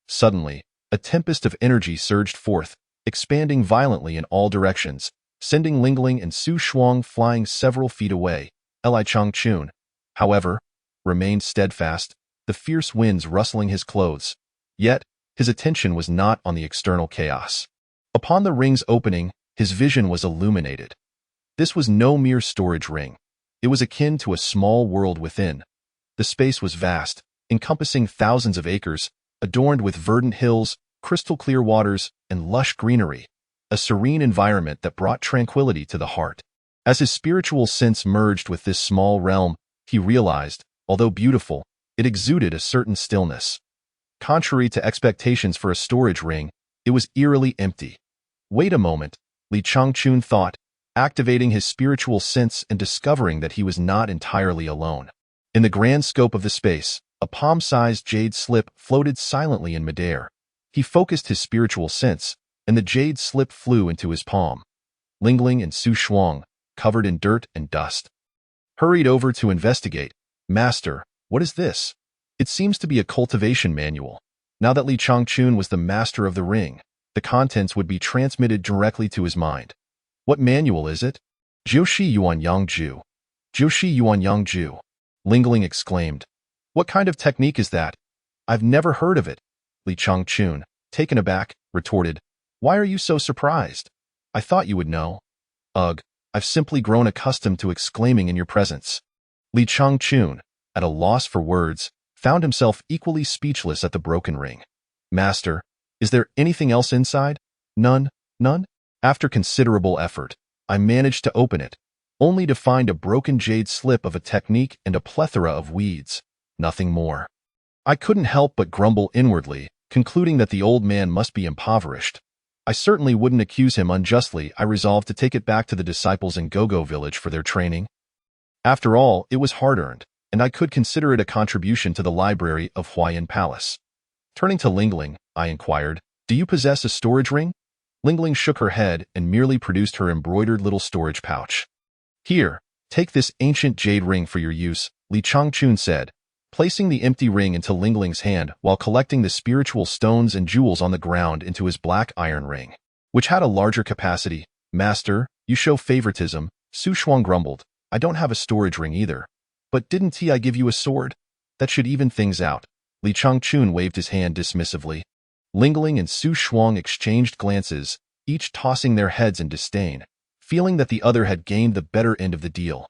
Suddenly, a tempest of energy surged forth, expanding violently in all directions, sending Lingling and Su Shuang flying several feet away. Li Changchun, however, remained steadfast, the fierce winds rustling his clothes. Yet, his attention was not on the external chaos. Upon the ring's opening, his vision was illuminated. This was no mere storage ring. It was akin to a small world within. The space was vast, encompassing thousands of acres, adorned with verdant hills, crystal-clear waters, and lush greenery, a serene environment that brought tranquility to the heart. As his spiritual sense merged with this small realm, he realized, although beautiful, it exuded a certain stillness. Contrary to expectations for a storage ring, it was eerily empty. Wait a moment, Li Changchun thought, activating his spiritual sense and discovering that he was not entirely alone. In the grand scope of the space, a palm-sized jade slip floated silently in midair. He focused his spiritual sense, and the jade slip flew into his palm. Lingling and Su Shuang, covered in dirt and dust, hurried over to investigate. Master, what is this? It seems to be a cultivation manual. Now that Li Changchun was the master of the ring, the contents would be transmitted directly to his mind. What manual is it? Jiushi Yuan Yang Ju. Jiushi Yuan Yang Ju. Lingling exclaimed. What kind of technique is that? I've never heard of it. Li Changchun, taken aback, retorted. Why are you so surprised? I thought you would know. Ugh, I've simply grown accustomed to exclaiming in your presence. Li Changchun, at a loss for words, found himself equally speechless at the broken ring. Master, is there anything else inside? None? After considerable effort, I managed to open it, only to find a broken jade slip of a technique and a plethora of weeds. Nothing more. I couldn't help but grumble inwardly, concluding that the old man must be impoverished. I certainly wouldn't accuse him unjustly. I resolved to take it back to the disciples in Gogo village for their training. After all, it was hard-earned, and I could consider it a contribution to the library of Huayan Palace. Turning to Lingling, I inquired, do you possess a storage ring? Lingling shook her head and merely produced her embroidered little storage pouch. Here, take this ancient jade ring for your use, Li Changchun said, placing the empty ring into Lingling's hand while collecting the spiritual stones and jewels on the ground into his black iron ring, which had a larger capacity. Master, you show favoritism, Su Shuang grumbled. I don't have a storage ring either. But didn't I give you a sword? That should even things out. Li Changchun waved his hand dismissively. Lingling and Su Shuang exchanged glances, each tossing their heads in disdain, feeling that the other had gained the better end of the deal.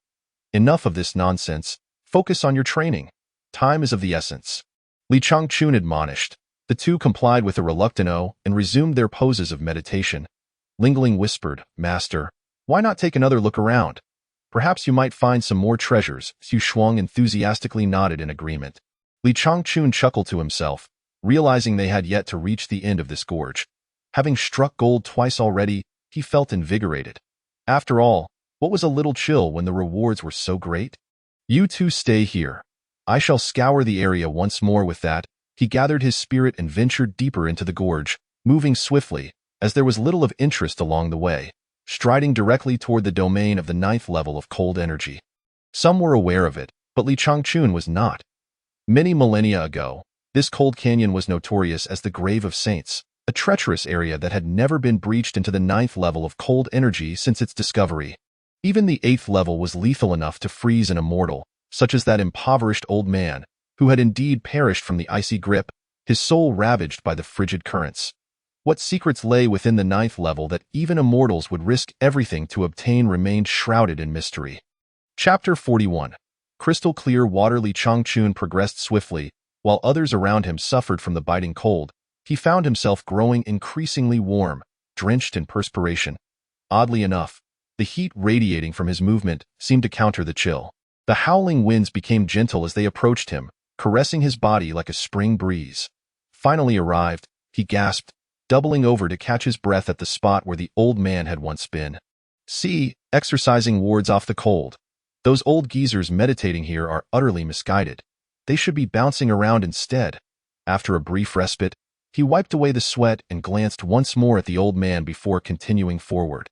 Enough of this nonsense. Focus on your training. Time is of the essence. Li Changchun admonished. The two complied with a reluctant "oh" and resumed their poses of meditation. Lingling whispered, "Master, why not take another look around? Perhaps you might find some more treasures." Xu Shuang enthusiastically nodded in agreement. Li Changchun chuckled to himself, realizing they had yet to reach the end of this gorge. Having struck gold twice already, he felt invigorated. After all, what was a little chill when the rewards were so great? "You two stay here. I shall scour the area once more." With that, he gathered his spirit and ventured deeper into the gorge, moving swiftly, as there was little of interest along the way, striding directly toward the domain of the 9th level of cold energy. Some were aware of it, but Li Changchun was not. Many millennia ago, this cold canyon was notorious as the Grave of Saints, a treacherous area that had never been breached into the 9th level of cold energy since its discovery. Even the 8th level was lethal enough to freeze an immortal, such as that impoverished old man, who had indeed perished from the icy grip, his soul ravaged by the frigid currents. What secrets lay within the 9th level that even immortals would risk everything to obtain remained shrouded in mystery. Chapter 41. Crystal clear water. Li Changchun progressed swiftly, while others around him suffered from the biting cold. He found himself growing increasingly warm, drenched in perspiration. Oddly enough, the heat radiating from his movement seemed to counter the chill. The howling winds became gentle as they approached him, caressing his body like a spring breeze. Finally arrived, he gasped, doubling over to catch his breath at the spot where the old man had once been. "See, exercising wards off the cold. Those old geezers meditating here are utterly misguided. They should be bouncing around instead." After a brief respite, he wiped away the sweat and glanced once more at the old man before continuing forward.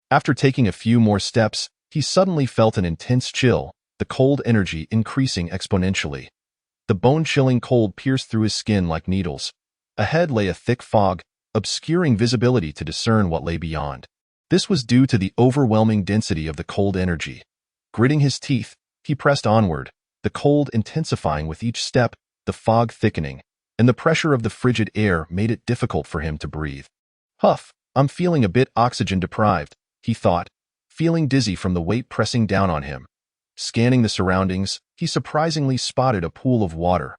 After taking a few more steps, he suddenly felt an intense chill, the cold energy increasing exponentially. The bone-chilling cold pierced through his skin like needles. Ahead lay a thick fog, obscuring visibility to discern what lay beyond. This was due to the overwhelming density of the cold energy. Gritting his teeth, he pressed onward, the cold intensifying with each step, the fog thickening, and the pressure of the frigid air made it difficult for him to breathe. "Huff, I'm feeling a bit oxygen-deprived," he thought, feeling dizzy from the weight pressing down on him. Scanning the surroundings, he surprisingly spotted a pool of water.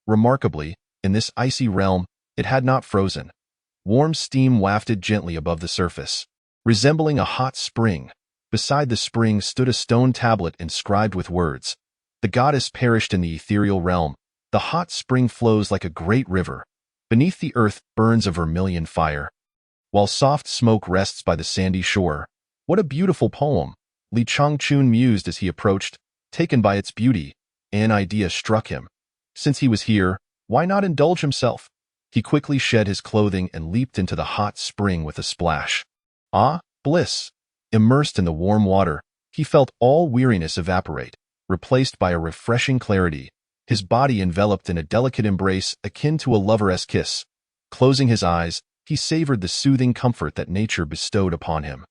Remarkably, in this icy realm, it had not frozen. Warm steam wafted gently above the surface, resembling a hot spring. Beside the spring stood a stone tablet inscribed with words. "The goddess perished in the ethereal realm. The hot spring flows like a great river. Beneath the earth burns a vermilion fire, while soft smoke rests by the sandy shore." What a beautiful poem, Li Changchun mused as he approached, taken by its beauty. An idea struck him. Since he was here, why not indulge himself? He quickly shed his clothing and leaped into the hot spring with a splash. Ah, bliss! Immersed in the warm water, he felt all weariness evaporate, replaced by a refreshing clarity, his body enveloped in a delicate embrace akin to a lover's kiss. Closing his eyes, he savored the soothing comfort that nature bestowed upon him.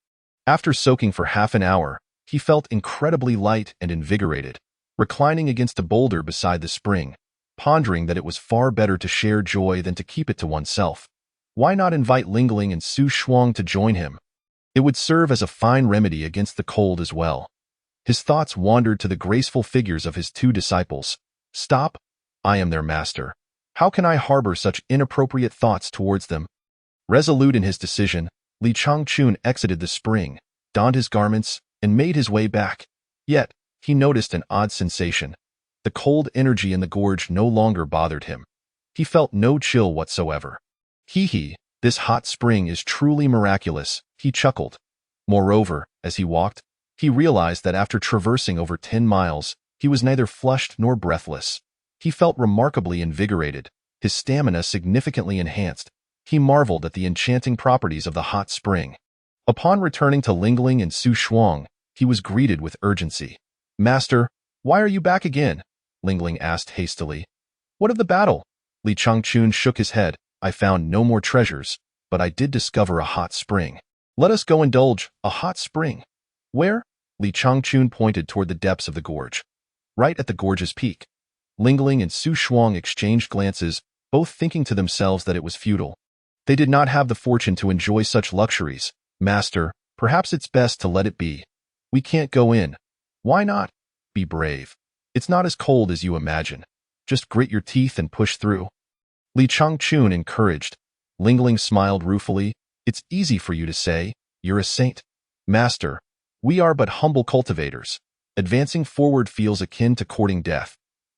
After soaking for half an hour, he felt incredibly light and invigorated, reclining against a boulder beside the spring, pondering that it was far better to share joy than to keep it to oneself. Why not invite Lingling and Xu Shuang to join him? It would serve as a fine remedy against the cold as well. His thoughts wandered to the graceful figures of his two disciples. "Stop! I am their master. How can I harbor such inappropriate thoughts towards them?" Resolute in his decision, Li Changchun exited the spring, donned his garments, and made his way back. Yet, he noticed an odd sensation. The cold energy in the gorge no longer bothered him. He felt no chill whatsoever. "Hee, this hot spring is truly miraculous," he chuckled. Moreover, as he walked, he realized that after traversing over 10 miles, he was neither flushed nor breathless. He felt remarkably invigorated, his stamina significantly enhanced. He marveled at the enchanting properties of the hot spring. Upon returning to Lingling and Xu Shuang, he was greeted with urgency. "Master, why are you back again?" Lingling asked hastily. "What of the battle?" Li Changchun shook his head. "I found no more treasures, but I did discover a hot spring." "Let us go indulge. A hot spring? Where?" Li Changchun pointed toward the depths of the gorge. "Right at the gorge's peak." Lingling and Xu Shuang exchanged glances, both thinking to themselves that it was futile. They did not have the fortune to enjoy such luxuries. "Master, perhaps it's best to let it be. We can't go in." "Why not? Be brave. It's not as cold as you imagine. Just grit your teeth and push through." Li Changchun encouraged. Lingling smiled ruefully. It's easy for you to say, you're a saint. Master, we are but humble cultivators. Advancing forward feels akin to courting death.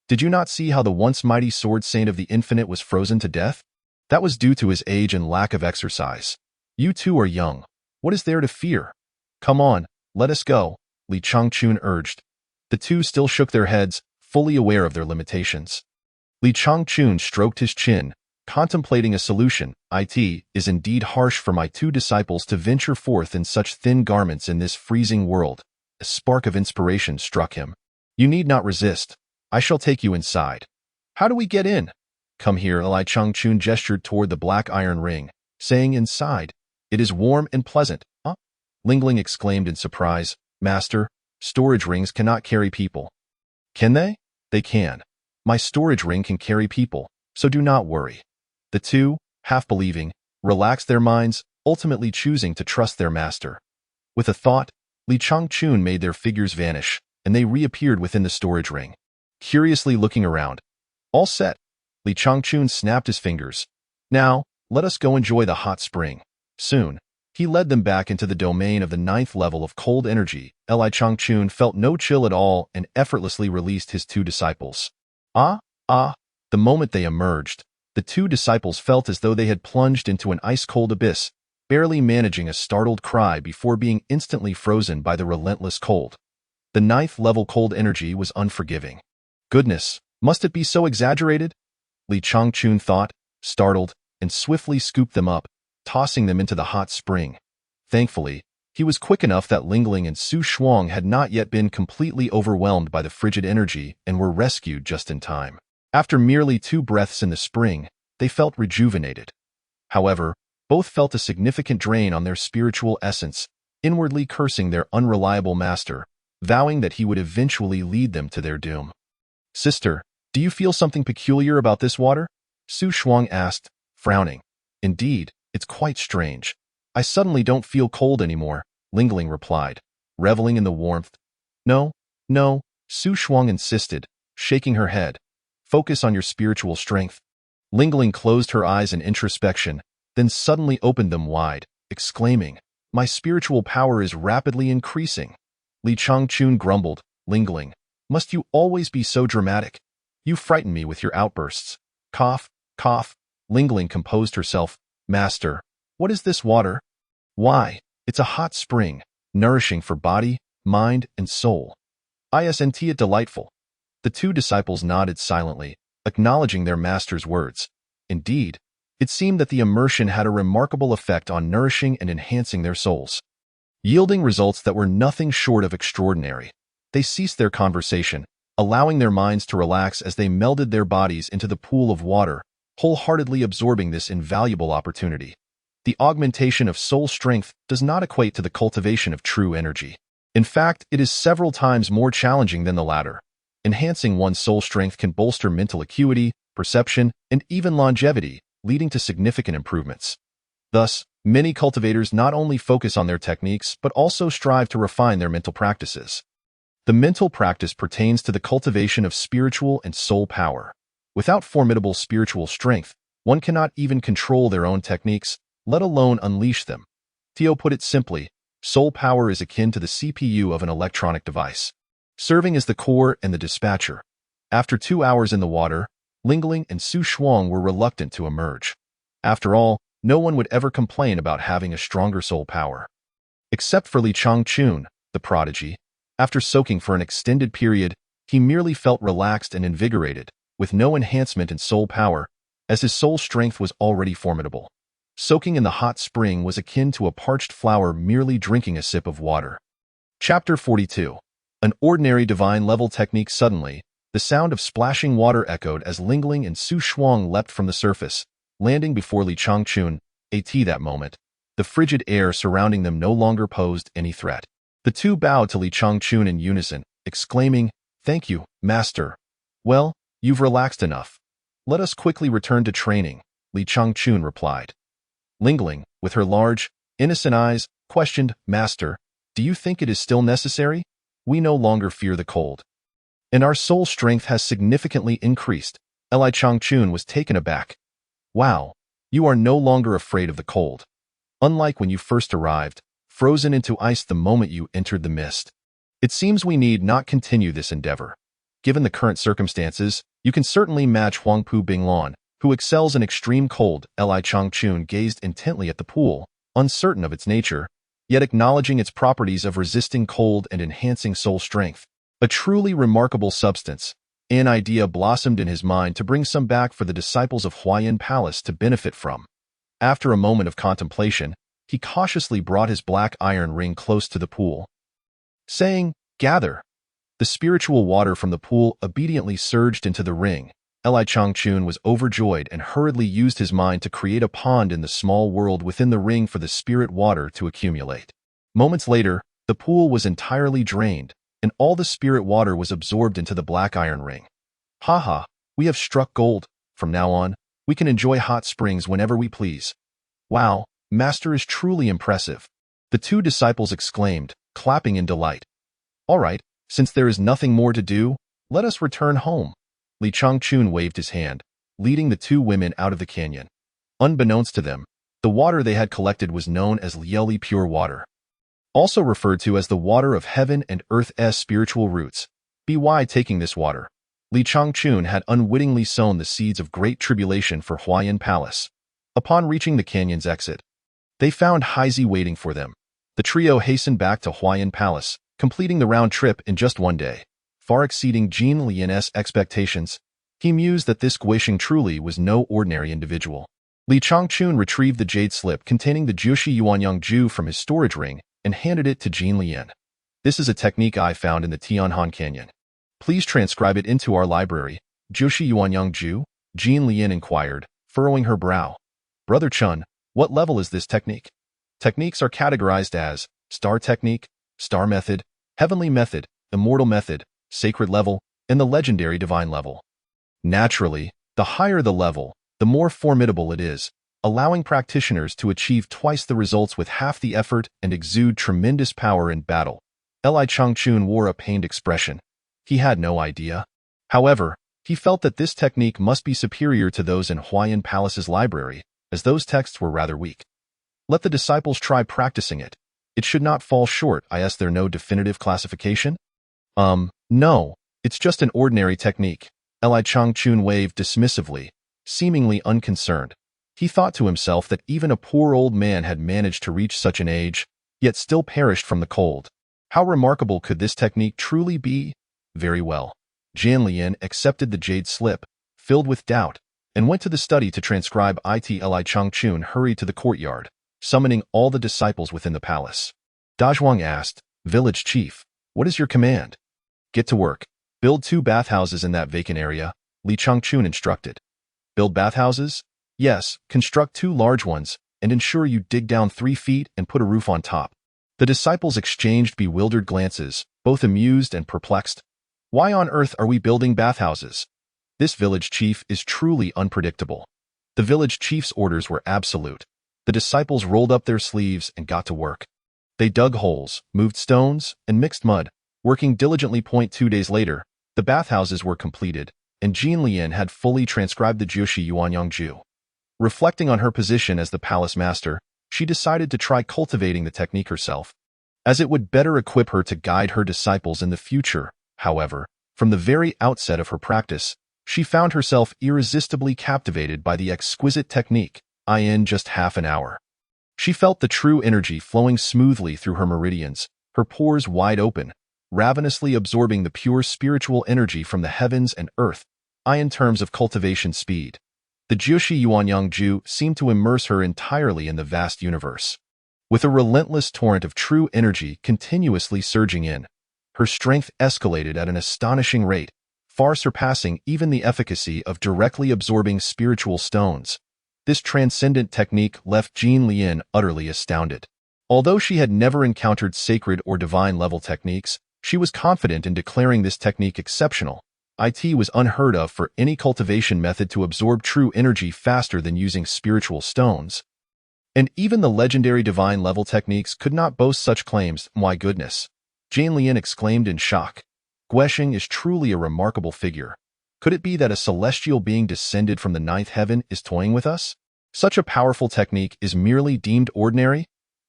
Did you not see how the once mighty sword saint of the infinite was frozen to death? That was due to his age and lack of exercise. You too are young. What is there to fear? Come on, let us go, Li Changchun urged. The two still shook their heads, fully aware of their limitations. Li Changchun stroked his chin, contemplating a solution. It is indeed harsh for my two disciples to venture forth in such thin garments in this freezing world. A spark of inspiration struck him. You need not resist. I shall take you inside. How do we get in? Come here, Li Changchun gestured toward the black iron ring, saying inside. It is warm and pleasant, huh? Lingling exclaimed in surprise. Master, storage rings cannot carry people. Can they? They can. My storage ring can carry people, so do not worry. The two, half believing, relaxed their minds, ultimately choosing to trust their master. With a thought, Li Changchun made their figures vanish, and they reappeared within the storage ring. Curiously looking around. All set. Li Changchun snapped his fingers. Now, let us go enjoy the hot spring. Soon, he led them back into the domain of the 9th level of cold energy. Li Changchun felt no chill at all and effortlessly released his two disciples. The moment they emerged, the two disciples felt as though they had plunged into an ice-cold abyss, barely managing a startled cry before being instantly frozen by the relentless cold. The 9th level cold energy was unforgiving. Goodness, must it be so exaggerated? Li Changchun thought, startled, and swiftly scooped them up, tossing them into the hot spring. Thankfully, he was quick enough that Lingling and Su Shuang had not yet been completely overwhelmed by the frigid energy and were rescued just in time. After merely 2 breaths in the spring, they felt rejuvenated. However, both felt a significant drain on their spiritual essence, inwardly cursing their unreliable master, vowing that he would eventually lead them to their doom. Sister, do you feel something peculiar about this water? Su Shuang asked, frowning. Indeed, it's quite strange. I suddenly don't feel cold anymore, Lingling replied, reveling in the warmth. No, Su Shuang insisted, shaking her head. Focus on your spiritual strength. Lingling closed her eyes in introspection, then suddenly opened them wide, exclaiming, my spiritual power is rapidly increasing. Li Changchun grumbled, Lingling, must you always be so dramatic? You frighten me with your outbursts. Cough, cough. Lingling composed herself. Master, what is this water? Why, it's a hot spring, nourishing for body, mind, and soul. Isn't it delightful? The two disciples nodded silently, acknowledging their master's words. Indeed, it seemed that the immersion had a remarkable effect on nourishing and enhancing their souls, yielding results that were nothing short of extraordinary. They ceased their conversation, allowing their minds to relax as they melded their bodies into the pool of water, wholeheartedly absorbing this invaluable opportunity. The augmentation of soul strength does not equate to the cultivation of true energy. In fact, it is several times more challenging than the latter. Enhancing one's soul strength can bolster mental acuity, perception, and even longevity, leading to significant improvements. Thus, many cultivators not only focus on their techniques but also strive to refine their mental practices. The mental practice pertains to the cultivation of spiritual and soul power. Without formidable spiritual strength, one cannot even control their own techniques, let alone unleash them. Theo put it simply, soul power is akin to the CPU of an electronic device, serving as the core and the dispatcher. After 2 hours in the water, Lingling and Su Shuang were reluctant to emerge. After all, no one would ever complain about having a stronger soul power. Except for Li Changchun, the prodigy. After soaking for an extended period, he merely felt relaxed and invigorated, with no enhancement in soul power, as his soul strength was already formidable. Soaking in the hot spring was akin to a parched flower merely drinking a sip of water. Chapter 42. An ordinary divine-level technique. Suddenly, the sound of splashing water echoed as Lingling and Su Shuang leapt from the surface, landing before Li Changchun. That moment, the frigid air surrounding them no longer posed any threat. The two bowed to Li Changchun in unison, exclaiming, Thank you, Master. Well, you've relaxed enough. Let us quickly return to training, Li Changchun replied. Lingling, with her large, innocent eyes, questioned, Master, do you think it is still necessary? We no longer fear the cold. And our soul strength has significantly increased. Li Changchun was taken aback. Wow, you are no longer afraid of the cold. unlike when you first arrived, frozen into ice the moment you entered the mist. It seems we need not continue this endeavor. Given the current circumstances, you can certainly match Huangpu Binglan, who excels in extreme cold. Li Changchun gazed intently at the pool, uncertain of its nature, yet acknowledging its properties of resisting cold and enhancing soul strength. A truly remarkable substance. An idea blossomed in his mind to bring some back for the disciples of Huayan Palace to benefit from. After a moment of contemplation, he cautiously brought his black iron ring close to the pool, saying, "Gather." The spiritual water from the pool obediently surged into the ring. Li Changchun was overjoyed and hurriedly used his mind to create a pond in the small world within the ring for the spirit water to accumulate. Moments later, the pool was entirely drained, and all the spirit water was absorbed into the black iron ring. "Haha, we have struck gold. From now on, we can enjoy hot springs whenever we please." "Wow, Master is truly impressive," the two disciples exclaimed, clapping in delight. "All right, since there is nothing more to do, let us return home." Li Changchun waved his hand, leading the two women out of the canyon. Unbeknownst to them, the water they had collected was known as Lieli pure water, also referred to as the water of heaven and earth's spiritual roots. By taking this water, Li Changchun had unwittingly sown the seeds of great tribulation for Huayan Palace. Upon reaching the canyon's exit, they found Haizi waiting for them. The trio hastened back to Huayan Palace, completing the round trip in just one day, far exceeding Jin Lian's expectations. He mused that this Guixing truly was no ordinary individual. Li Changchun retrieved the jade slip containing the Jiushi Yuanyang Ju from his storage ring and handed it to Jin Lian. "This is a technique I found in the Tianhan Canyon. Please transcribe it into our library." "Jiushi Yuanyang Ju?" Jin Lian inquired, furrowing her brow. "Brother Chun, what level is this technique?" Techniques are categorized as Star Technique, Star Method, Heavenly Method, Immortal Method, Sacred Level, and the Legendary Divine Level. Naturally, the higher the level, the more formidable it is, allowing practitioners to achieve twice the results with half the effort and exude tremendous power in battle. Li Changchun wore a pained expression. He had no idea. However, he felt that this technique must be superior to those in Huayan Palace's library, as those texts were rather weak. Let the disciples try practicing it. It should not fall short. Is there no definitive classification? No, it's just an ordinary technique. Li Changchun waved dismissively, seemingly unconcerned. He thought to himself that even a poor old man had managed to reach such an age, yet still perished from the cold. How remarkable could this technique truly be? Very well. Jin Lian accepted the jade slip, filled with doubt, and went to the study to transcribe it. Li Changchun hurried to the courtyard, summoning all the disciples within the palace. Dazhuang asked, "Village chief, what is your command?" "Get to work. Build 2 bathhouses in that vacant area," Li Changchun instructed. "Build bathhouses?" "Yes, construct 2 large ones, and ensure you dig down 3 feet and put a roof on top." The disciples exchanged bewildered glances, both amused and perplexed. Why on earth are we building bathhouses? This village chief is truly unpredictable. The village chief's orders were absolute. The disciples rolled up their sleeves and got to work. They dug holes, moved stones, and mixed mud, working diligently. 2 days later, the bathhouses were completed, and Jin Lian had fully transcribed the Jiushi Yuanyang Ju. Reflecting on her position as the palace master, she decided to try cultivating the technique herself, as it would better equip her to guide her disciples in the future. However, from the very outset of her practice, she found herself irresistibly captivated by the exquisite technique. In just half an hour, she felt the true energy flowing smoothly through her meridians, her pores wide open, ravenously absorbing the pure spiritual energy from the heavens and earth. In terms of cultivation speed, the Jiushi Yuanyang Ju seemed to immerse her entirely in the vast universe. With a relentless torrent of true energy continuously surging in, her strength escalated at an astonishing rate, far surpassing even the efficacy of directly absorbing spiritual stones. This transcendent technique left Jin Lian utterly astounded. Although she had never encountered sacred or divine level techniques, she was confident in declaring this technique exceptional. It was unheard of for any cultivation method to absorb true energy faster than using spiritual stones. And even the legendary divine level techniques could not boast such claims. My goodness! Jin Lian exclaimed in shock. Guixing is truly a remarkable figure. Could it be that a celestial being descended from the 9th heaven is toying with us? Such a powerful technique is merely deemed ordinary?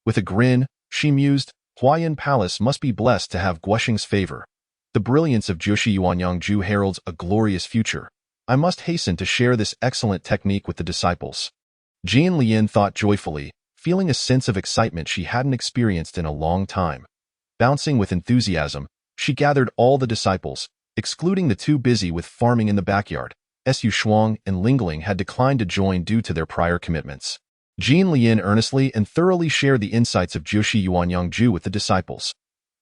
With a grin, she mused, Huayan Palace must be blessed to have Guoxing's favor. The brilliance of Jushi Yuanyangju heralds a glorious future. I must hasten to share this excellent technique with the disciples. Jian Lian thought joyfully, feeling a sense of excitement she hadn't experienced in a long time. Bouncing with enthusiasm, she gathered all the disciples, excluding the two busy with farming in the backyard. Su Shuang and Lingling had declined to join due to their prior commitments. Jian Lian earnestly and thoroughly shared the insights of Jushi Yuanyangju with the disciples.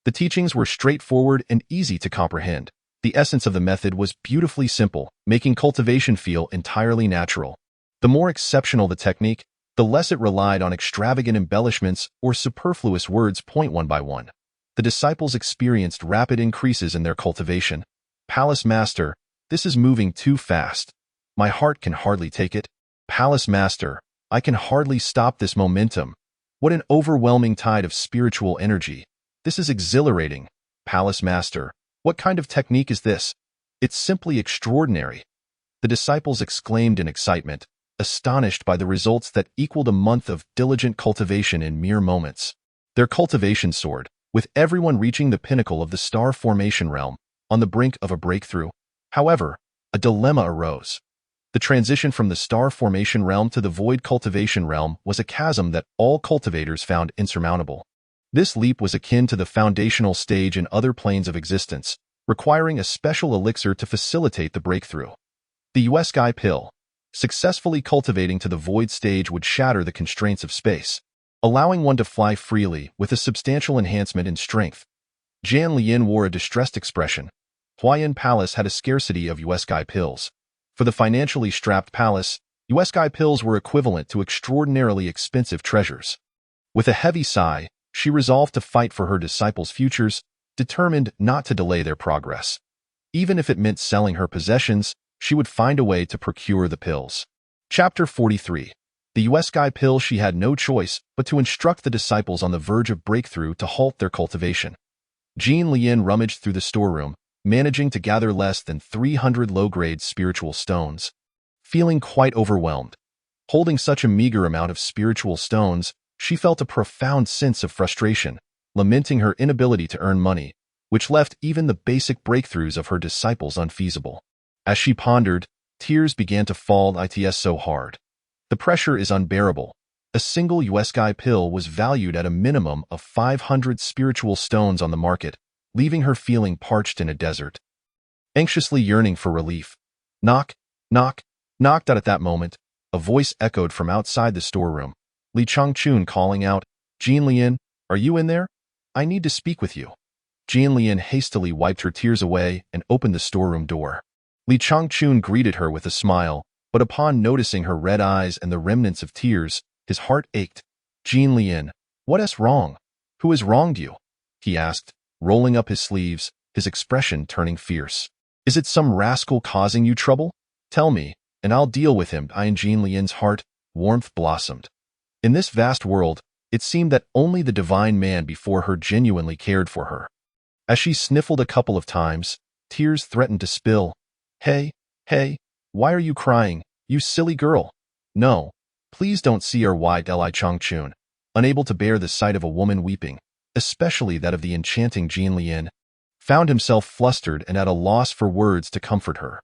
The teachings were straightforward and easy to comprehend. The essence of the method was beautifully simple, making cultivation feel entirely natural. The more exceptional the technique, the less it relied on extravagant embellishments or superfluous words. One by one, the disciples experienced rapid increases in their cultivation. Palace Master, this is moving too fast. My heart can hardly take it. Palace Master, I can hardly stop this momentum. What an overwhelming tide of spiritual energy. This is exhilarating. Palace Master, what kind of technique is this? It's simply extraordinary. The disciples exclaimed in excitement, astonished by the results that equaled a month of diligent cultivation in mere moments. Their cultivation soared, with everyone reaching the pinnacle of the star formation realm, on the brink of a breakthrough. However, a dilemma arose. The transition from the star formation realm to the void cultivation realm was a chasm that all cultivators found insurmountable. This leap was akin to the foundational stage in other planes of existence, requiring a special elixir to facilitate the breakthrough. The Ueskai pill, successfully cultivating to the void stage, would shatter the constraints of space, allowing one to fly freely with a substantial enhancement in strength. Jian Lian wore a distressed expression. Huayan Palace had a scarcity of Ueskai pills. For the financially strapped palace, Ueskai pills were equivalent to extraordinarily expensive treasures. With a heavy sigh, she resolved to fight for her disciples' futures, determined not to delay their progress. Even if it meant selling her possessions, she would find a way to procure the pills. Chapter 43. The Ueskai pill. She had no choice but to instruct the disciples on the verge of breakthrough to halt their cultivation. Jian Lian rummaged through the storeroom, managing to gather less than 300 low-grade spiritual stones. Feeling quite overwhelmed, holding such a meager amount of spiritual stones, she felt a profound sense of frustration, lamenting her inability to earn money, which left even the basic breakthroughs of her disciples unfeasible. As she pondered, tears began to fall. It's so hard. The pressure is unbearable. A single Ueskai pill was valued at a minimum of 500 spiritual stones on the market, leaving her feeling parched in a desert. Anxiously yearning for relief. Knock, knock, knocked out. At that moment, a voice echoed from outside the storeroom. Li Changchun calling out, Jian Lian, are you in there? I need to speak with you. Jian Lian hastily wiped her tears away and opened the storeroom door. Li Changchun greeted her with a smile, but upon noticing her red eyes and the remnants of tears, his heart ached. Jian Lian, what is wrong? Who has wronged you? He asked, rolling up his sleeves, his expression turning fierce. Is it some rascal causing you trouble? Tell me, and I'll deal with him. In Jian Lian's heart, warmth blossomed. In this vast world, it seemed that only the divine man before her genuinely cared for her. As she sniffled a couple of times, tears threatened to spill. Hey, why are you crying, you silly girl? No, please don't see her. Li Changchun, unable to bear the sight of a woman weeping, especially that of the enchanting Jian Lian, found himself flustered and at a loss for words to comfort her.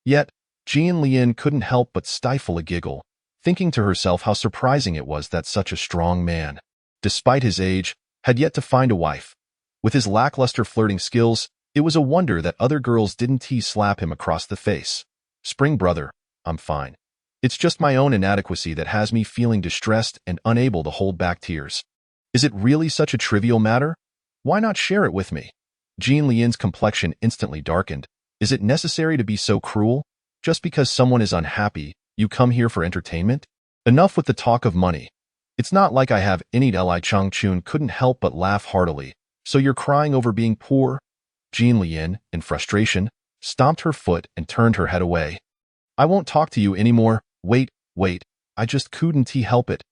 Yet, Jian Lian couldn't help but stifle a giggle, thinking to herself how surprising it was that such a strong man, despite his age, had yet to find a wife. With his lackluster flirting skills, it was a wonder that other girls didn't slap him across the face. Spring brother, I'm fine. It's just my own inadequacy that has me feeling distressed and unable to hold back tears. Is it really such a trivial matter? Why not share it with me? Jian Lian's complexion instantly darkened. Is it necessary to be so cruel? Just because someone is unhappy, you come here for entertainment? Enough with the talk of money. It's not like I have any. Li Changchun couldn't help but laugh heartily. So you're crying over being poor? Jian Lian, in frustration, stomped her foot and turned her head away. I won't talk to you anymore. Wait, I just couldn't help it.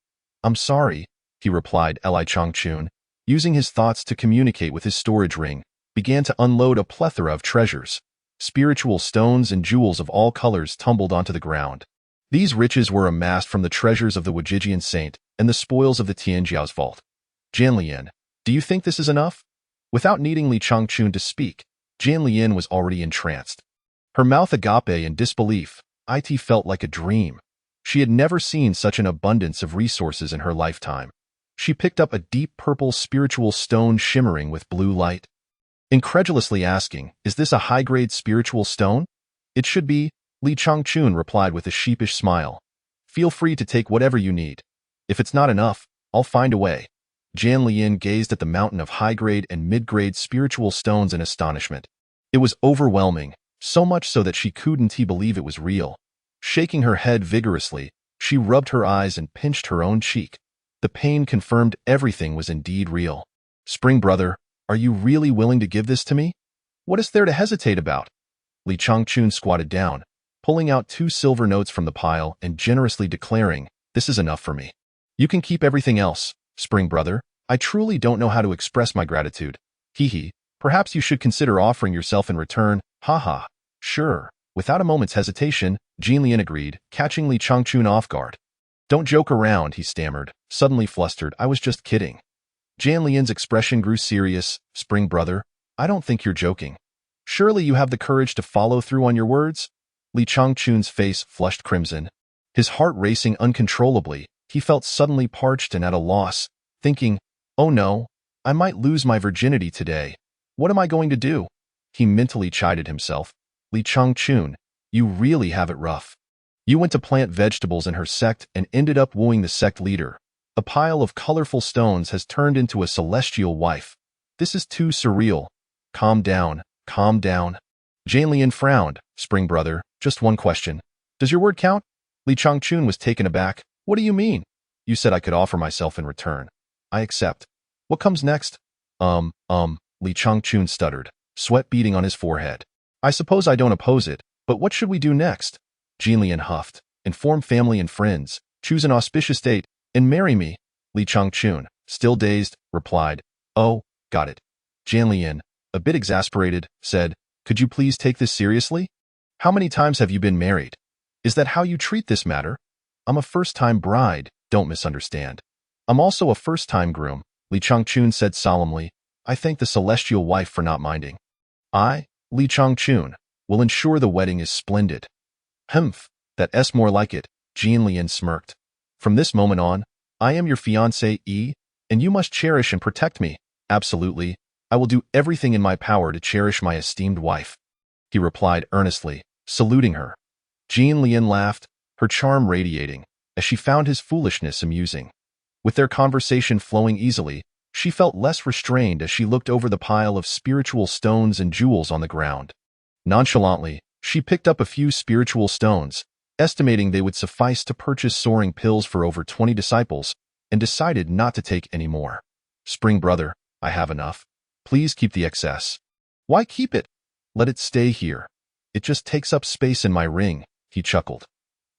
I'm sorry, he replied. Li Changchun, using his thoughts to communicate with his storage ring, began to unload a plethora of treasures. Spiritual stones and jewels of all colors tumbled onto the ground. These riches were amassed from the treasures of the Wajijian saint and the spoils of the Tianjiao's vault. Jianlian, do you think this is enough? Without needing Li Changchun to speak, Jianlian was already entranced. Her mouth agape in disbelief, it felt like a dream. She had never seen such an abundance of resources in her lifetime. She picked up a deep purple spiritual stone shimmering with blue light. Incredulously asking, is this a high-grade spiritual stone? It should be, Li Changchun replied with a sheepish smile. Feel free to take whatever you need. If it's not enough, I'll find a way. Jianlian gazed at the mountain of high-grade and mid-grade spiritual stones in astonishment. It was overwhelming, so much so that she couldn't believe it was real. Shaking her head vigorously, she rubbed her eyes and pinched her own cheek. The pain confirmed everything was indeed real. Spring brother, are you really willing to give this to me? What is there to hesitate about? Li Changchun squatted down, pulling out 2 silver notes from the pile and generously declaring, this is enough for me. You can keep everything else, Spring brother. I truly don't know how to express my gratitude. Hee. Perhaps you should consider offering yourself in return. Ha. Sure. Without a moment's hesitation, Jianlian agreed, catching Li Changchun off guard. Don't joke around, he stammered, suddenly flustered. I was just kidding. Jianlian's expression grew serious. Spring brother, I don't think you're joking. Surely you have the courage to follow through on your words? Li Changchun's face flushed crimson. His heart racing uncontrollably, he felt suddenly parched and at a loss, thinking, oh no, I might lose my virginity today. What am I going to do? He mentally chided himself. Li Changchun, you really have it rough. You went to plant vegetables in her sect and ended up wooing the sect leader. A pile of colorful stones has turned into a celestial wife. This is too surreal. Calm down. Jianlian frowned. Spring brother, just one question. Does your word count? Li Changchun was taken aback. What do you mean? You said I could offer myself in return. I accept. What comes next? Li Changchun stuttered, sweat beading on his forehead. I suppose I don't oppose it, but what should we do next? Jianlian huffed. Inform family and friends, choose an auspicious date, and marry me. Li Changchun, still dazed, replied, oh, got it. Jianlian, a bit exasperated, said, could you please take this seriously? How many times have you been married? Is that how you treat this matter? I'm a first-time bride, don't misunderstand. I'm also a first-time groom, Li Changchun said solemnly. I thank the celestial wife for not minding. I, Li Changchun, will ensure the wedding is splendid. That's more like it, Jianlian smirked. From this moment on, I am your fiancé, and you must cherish and protect me. Absolutely, I will do everything in my power to cherish my esteemed wife. He replied earnestly, saluting her. Jianlian laughed, her charm radiating, as she found his foolishness amusing. With their conversation flowing easily, she felt less restrained as she looked over the pile of spiritual stones and jewels on the ground. Nonchalantly, she picked up a few spiritual stones, estimating they would suffice to purchase soaring pills for over 20 disciples, and decided not to take any more. Spring brother, I have enough. Please keep the excess. Why keep it? Let it stay here. It just takes up space in my ring, he chuckled.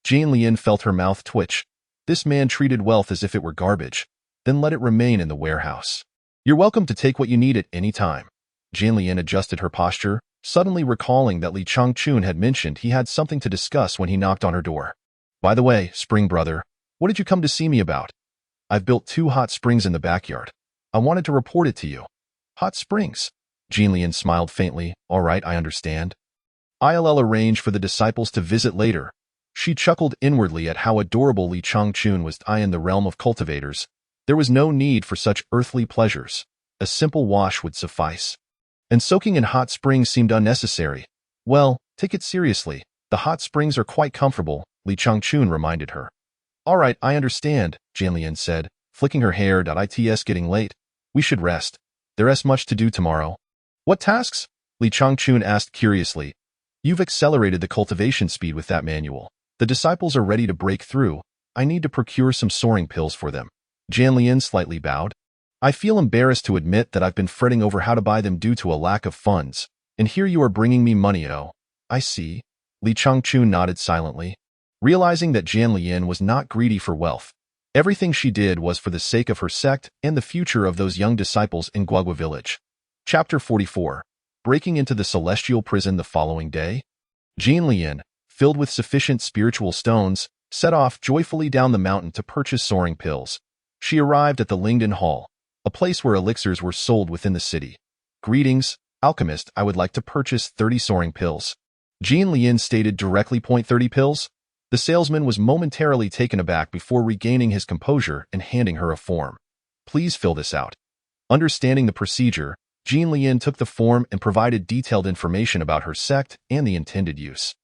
Jianlian felt her mouth twitch. This man treated wealth as if it were garbage, then let it remain in the warehouse. You're welcome to take what you need at any time. Jianlian adjusted her posture, suddenly recalling that Li Changchun had mentioned he had something to discuss when he knocked on her door. By the way, Spring brother, what did you come to see me about? I've built 2 hot springs in the backyard. I wanted to report it to you. Hot springs? Jianlian smiled faintly. All right, I understand. I'll arrange for the disciples to visit later. She chuckled inwardly at how adorable Li Changchun was in the realm of cultivators. There was no need for such earthly pleasures. A simple wash would suffice. And soaking in hot springs seemed unnecessary. Well, take it seriously. The hot springs are quite comfortable, Li Changchun reminded her. All right, I understand, Jianlian said, flicking her hair. It's getting late. We should rest. There's much to do tomorrow. What tasks? Li Changchun asked curiously. You've accelerated the cultivation speed with that manual. The disciples are ready to break through. I need to procure some soaring pills for them. Jianlian slightly bowed. I feel embarrassed to admit that I've been fretting over how to buy them due to a lack of funds, and here you are bringing me money. Oh, I see. Li Changchun nodded silently, realizing that Jianlian was not greedy for wealth. Everything she did was for the sake of her sect and the future of those young disciples in Guagua village. Chapter 44. Breaking into the celestial prison the following day. Jianlian, filled with sufficient spiritual stones, set off joyfully down the mountain to purchase soaring pills. She arrived at the Lingdon Hall, a place where elixirs were sold within the city. "Greetings, alchemist, I would like to purchase 30 soaring pills." Jean Lien stated directly. "30 pills?" The salesman was momentarily taken aback before regaining his composure and handing her a form. "Please fill this out." Understanding the procedure, Jean Lien took the form and provided detailed information about her sect and the intended use.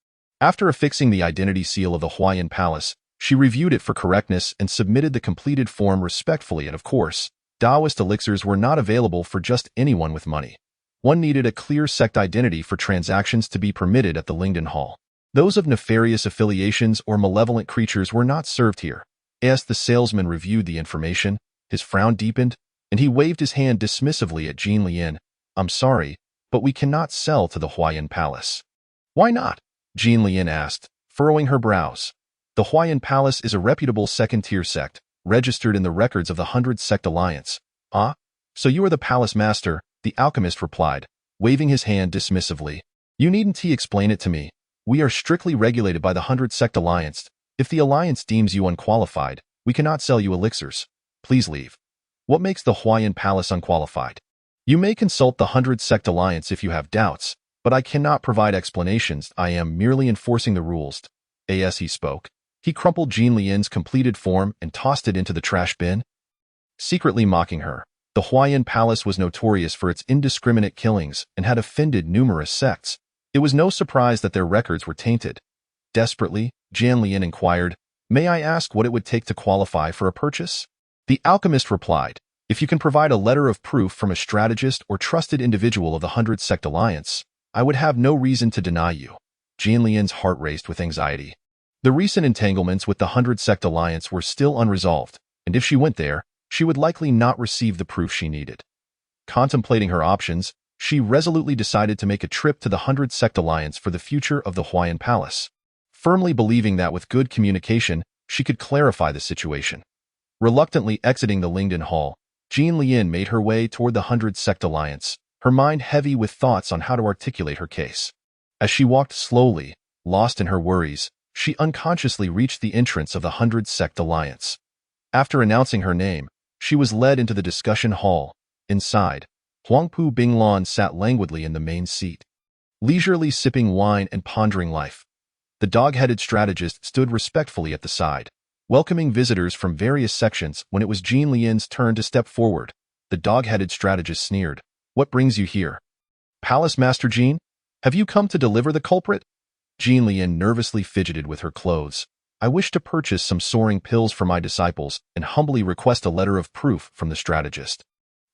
After affixing the identity seal of the Huayan Palace, she reviewed it for correctness and submitted the completed form respectfully. And of course, Taoist elixirs were not available for just anyone with money. One needed a clear sect identity for transactions to be permitted at the Lingdon Hall. Those of nefarious affiliations or malevolent creatures were not served here. As the salesman reviewed the information, his frown deepened, and he waved his hand dismissively at Jean Lien. "I'm sorry, but we cannot sell to the Huayan Palace." "Why not?" Jean Lien asked, furrowing her brows. "The Huayan Palace is a reputable second-tier sect, registered in the records of the 100 Sect Alliance." "Ah? So you are the palace master," the alchemist replied, waving his hand dismissively. "You needn't explain it to me. We are strictly regulated by the 100 Sect Alliance. If the Alliance deems you unqualified, we cannot sell you elixirs. Please leave." "What makes the Huayan Palace unqualified?" "You may consult the 100 Sect Alliance if you have doubts, but I cannot provide explanations. I am merely enforcing the rules." As he spoke, he crumpled Jean Lien's completed form and tossed it into the trash bin, secretly mocking her. The Huayan Palace was notorious for its indiscriminate killings and had offended numerous sects. It was no surprise that their records were tainted. Desperately, Jean Lien inquired, "May I ask what it would take to qualify for a purchase?" The alchemist replied, "If you can provide a letter of proof from a strategist or trusted individual of the 100 Sect Alliance, I would have no reason to deny you." Jean Lien's heart raced with anxiety. The recent entanglements with the 100 Sect Alliance were still unresolved, and if she went there, she would likely not receive the proof she needed. Contemplating her options, she resolutely decided to make a trip to the 100 Sect Alliance for the future of the Huayan Palace, firmly believing that with good communication, she could clarify the situation. Reluctantly exiting the Lingdon Hall, Jean Lien made her way toward the 100 Sect Alliance, her mind heavy with thoughts on how to articulate her case. As she walked slowly, lost in her worries, she unconsciously reached the entrance of the 100 Sect Alliance. After announcing her name, she was led into the discussion hall. Inside, Huangpu Binglan sat languidly in the main seat, leisurely sipping wine and pondering life. The dog-headed strategist stood respectfully at the side, welcoming visitors from various sections. When it was Jean Lien's turn to step forward, the dog-headed strategist sneered. "What brings you here?" "Palace Master Jean? Have you come to deliver the culprit?" Jean Lien nervously fidgeted with her clothes. "I wish to purchase some soaring pills for my disciples and humbly request a letter of proof from the strategist."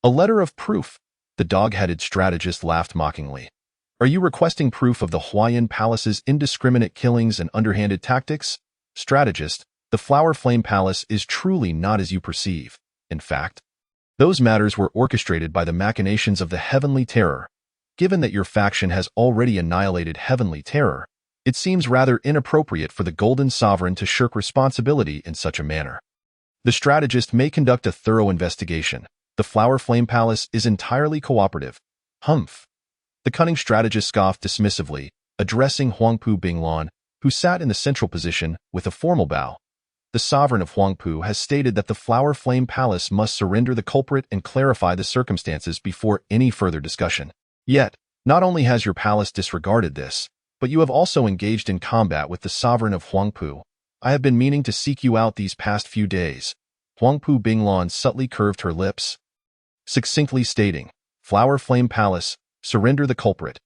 "A letter of proof?" The dog-headed strategist laughed mockingly. "Are you requesting proof of the Huayan Palace's indiscriminate killings and underhanded tactics?" "Strategist, the Flower Flame Palace is truly not as you perceive. In fact, those matters were orchestrated by the machinations of the Heavenly Terror. Given that your faction has already annihilated Heavenly Terror, it seems rather inappropriate for the Golden Sovereign to shirk responsibility in such a manner. The strategist may conduct a thorough investigation. The Flower Flame Palace is entirely cooperative." "Humph." The cunning strategist scoffed dismissively, addressing Huangpu Binglan, who sat in the central position, with a formal bow. "The sovereign of Huangpu has stated that the Flower Flame Palace must surrender the culprit and clarify the circumstances before any further discussion. Yet, not only has your palace disregarded this, but you have also engaged in combat with the sovereign of Huangpu. I have been meaning to seek you out these past few days." Huangpu Binglan subtly curved her lips, succinctly stating, "Flower Flame Palace, surrender the culprit."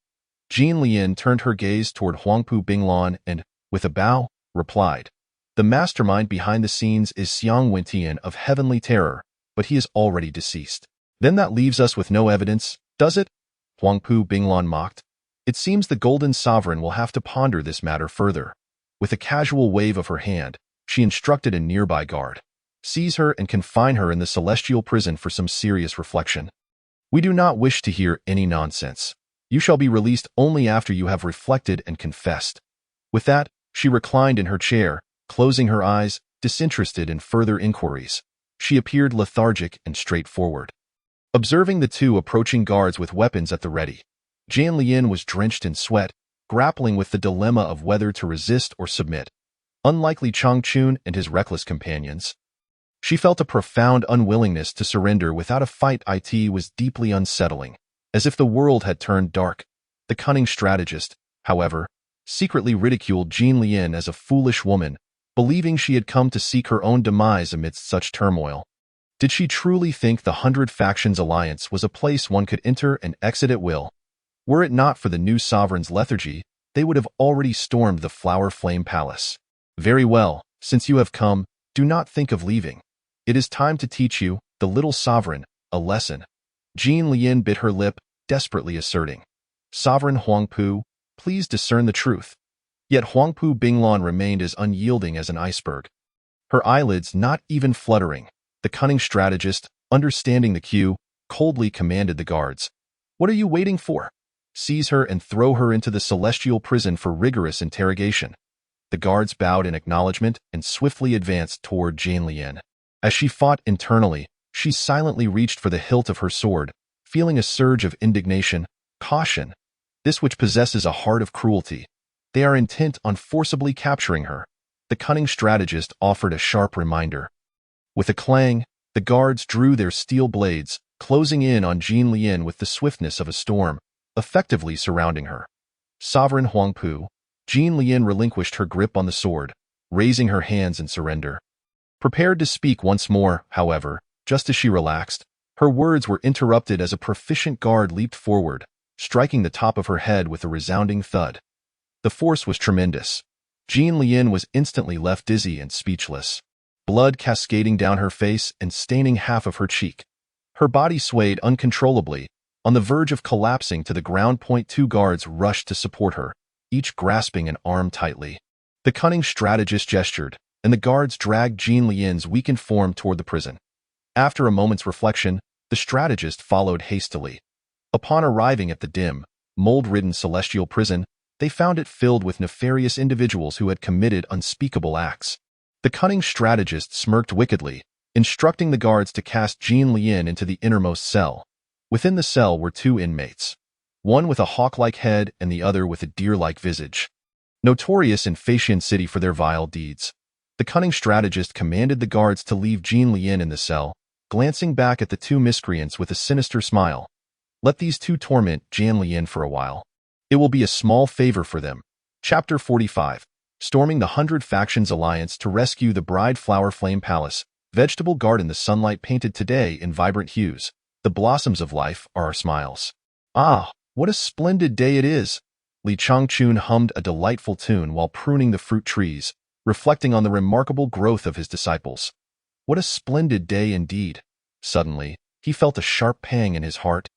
Jean Lien turned her gaze toward Huangpu Binglan and, with a bow, replied, "The mastermind behind the scenes is Xiang Wentian of Heavenly Terror, but he is already deceased." "Then that leaves us with no evidence, does it?" Huangpu Binglan mocked. "It seems the Golden Sovereign will have to ponder this matter further." With a casual wave of her hand, she instructed a nearby guard, "Seize her and confine her in the celestial prison for some serious reflection. We do not wish to hear any nonsense. You shall be released only after you have reflected and confessed." With that, she reclined in her chair, closing her eyes, disinterested in further inquiries. She appeared lethargic and straightforward. Observing the two approaching guards with weapons at the ready, Jean Lien was drenched in sweat, grappling with the dilemma of whether to resist or submit. Unlike Li Changchun and his reckless companions, she felt a profound unwillingness to surrender without a fight. It was deeply unsettling, as if the world had turned dark. The cunning strategist, however, secretly ridiculed Jin Lian as a foolish woman, believing she had come to seek her own demise amidst such turmoil. Did she truly think the 100 Factions Alliance was a place one could enter and exit at will? Were it not for the new sovereign's lethargy, they would have already stormed the Flower Flame Palace. Very well, since you have come, do not think of leaving. It is time to teach you, the little sovereign, a lesson. Jin Lian bit her lip, desperately asserting, Sovereign Huangpu, please discern the truth. Yet Huangpu Binglan remained as unyielding as an iceberg. Her eyelids not even fluttering. The cunning strategist, understanding the cue, coldly commanded the guards. What are you waiting for? Seize her and throw her into the celestial prison for rigorous interrogation. The guards bowed in acknowledgement and swiftly advanced toward Jin Lian. As she fought internally, she silently reached for the hilt of her sword, feeling a surge of indignation. Caution! This which possesses a heart of cruelty. They are intent on forcibly capturing her. The cunning strategist offered a sharp reminder. With a clang, the guards drew their steel blades, closing in on Jin Lian with the swiftness of a storm, effectively surrounding her. Sovereign Huangpu, Jin Lian relinquished her grip on the sword, raising her hands in surrender. Prepared to speak once more, however, just as she relaxed, her words were interrupted as a proficient guard leaped forward, striking the top of her head with a resounding thud. The force was tremendous. Jin Lian was instantly left dizzy and speechless, blood cascading down her face and staining half of her cheek. Her body swayed uncontrollably, on the verge of collapsing to the ground. Two guards rushed to support her, each grasping an arm tightly. The cunning strategist gestured, and the guards dragged Jin Lian's weakened form toward the prison. After a moment's reflection, the strategist followed hastily. Upon arriving at the dim, mold-ridden celestial prison, they found it filled with nefarious individuals who had committed unspeakable acts. The cunning strategist smirked wickedly, instructing the guards to cast Jin Lian into the innermost cell. Within the cell were two inmates, one with a hawk-like head and the other with a deer-like visage. Notorious in Faxian City for their vile deeds, the cunning strategist commanded the guards to leave Jin Lian in the cell, glancing back at the two miscreants with a sinister smile. Let these two torment Jin Lian for a while. It will be a small favor for them. Chapter 45. Storming the 100 Factions Alliance to rescue the Bride Flower Flame Palace. Vegetable garden. The sunlight painted today in vibrant hues. The blossoms of life are our smiles. Ah, what a splendid day it is! Li Changchun hummed a delightful tune while pruning the fruit trees, reflecting on the remarkable growth of his disciples. What a splendid day indeed! Suddenly, he felt a sharp pang in his heart,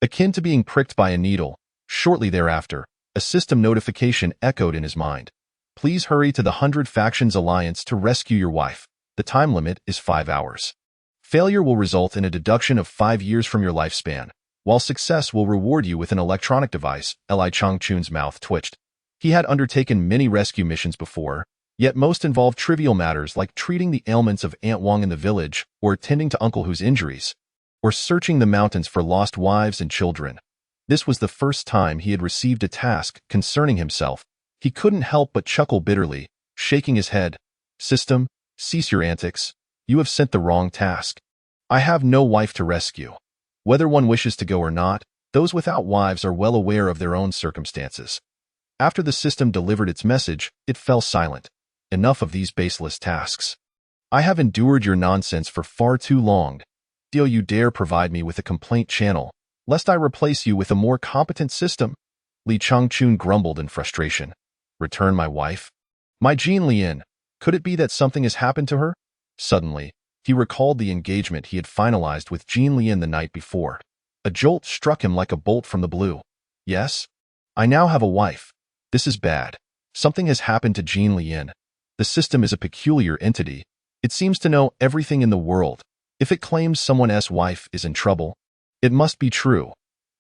akin to being pricked by a needle. Shortly thereafter, a system notification echoed in his mind. Please hurry to the 100 Factions Alliance to rescue your wife. The time limit is 5 hours. Failure will result in a deduction of 5 years from your lifespan, while success will reward you with an electronic device. Li Changchun's mouth twitched. He had undertaken many rescue missions before, yet most involved trivial matters like treating the ailments of Aunt Wang in the village, or tending to Uncle Hu's injuries, or searching the mountains for lost wives and children. This was the first time he had received a task concerning himself. He couldn't help but chuckle bitterly, shaking his head. System, cease your antics. You have sent the wrong task. I have no wife to rescue. Whether one wishes to go or not, those without wives are well aware of their own circumstances. After the system delivered its message, it fell silent. Enough of these baseless tasks. I have endured your nonsense for far too long. Do you dare provide me with a complaint channel, lest I replace you with a more competent system? Li Changchun grumbled in frustration. Return my wife? My Jin Lian, could it be that something has happened to her? Suddenly, he recalled the engagement he had finalized with Jin Lian the night before. A jolt struck him like a bolt from the blue. Yes? I now have a wife. This is bad. Something has happened to Jin Lian. The system is a peculiar entity. It seems to know everything in the world. If it claims someone's wife is in trouble, it must be true.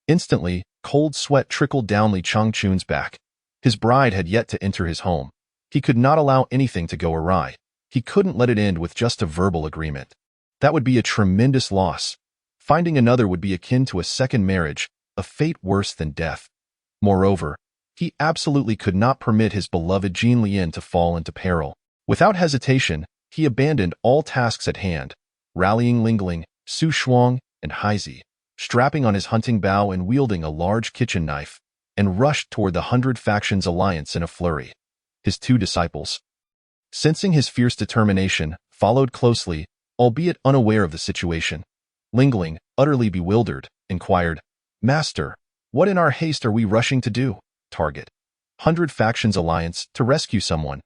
Instantly, cold sweat trickled down Li Changchun's back. His bride had yet to enter his home. He could not allow anything to go awry. He couldn't let it end with just a verbal agreement. That would be a tremendous loss. Finding another would be akin to a second marriage, a fate worse than death. Moreover, he absolutely could not permit his beloved Jin Lian to fall into peril. Without hesitation, he abandoned all tasks at hand, rallying Lingling, Su Shuang, and Haizi, strapping on his hunting bow and wielding a large kitchen knife, and rushed toward the 100 Factions Alliance in a flurry. His 2 disciples, sensing his fierce determination, followed closely, albeit unaware of the situation. Lingling, utterly bewildered, inquired, "Master, what in our haste are we rushing to do?" Target: 100 Factions Alliance, to rescue someone.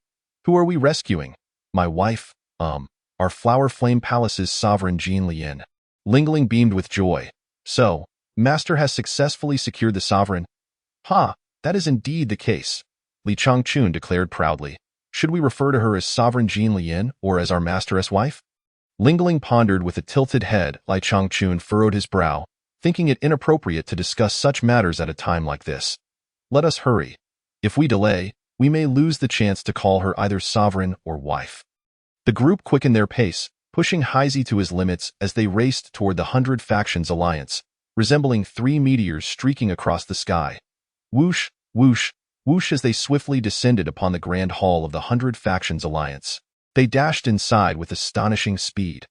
Who are we rescuing? My wife, our Flower Flame Palace's sovereign Jean Lien. Lingling beamed with joy. So, Master has successfully secured the sovereign? Ha, that is indeed the case, Li Changchun declared proudly. Should we refer to her as Sovereign Jean Lien or as our master's wife? Lingling pondered with a tilted head. Li Changchun furrowed his brow, thinking it inappropriate to discuss such matters at a time like this. Let us hurry. If we delay, we may lose the chance to call her either sovereign or wife. The group quickened their pace, pushing Haizi to his limits as they raced toward the 100 Factions Alliance, resembling 3 meteors streaking across the sky. Whoosh, whoosh, whoosh as they swiftly descended upon the grand hall of the 100 Factions Alliance. They dashed inside with astonishing speed.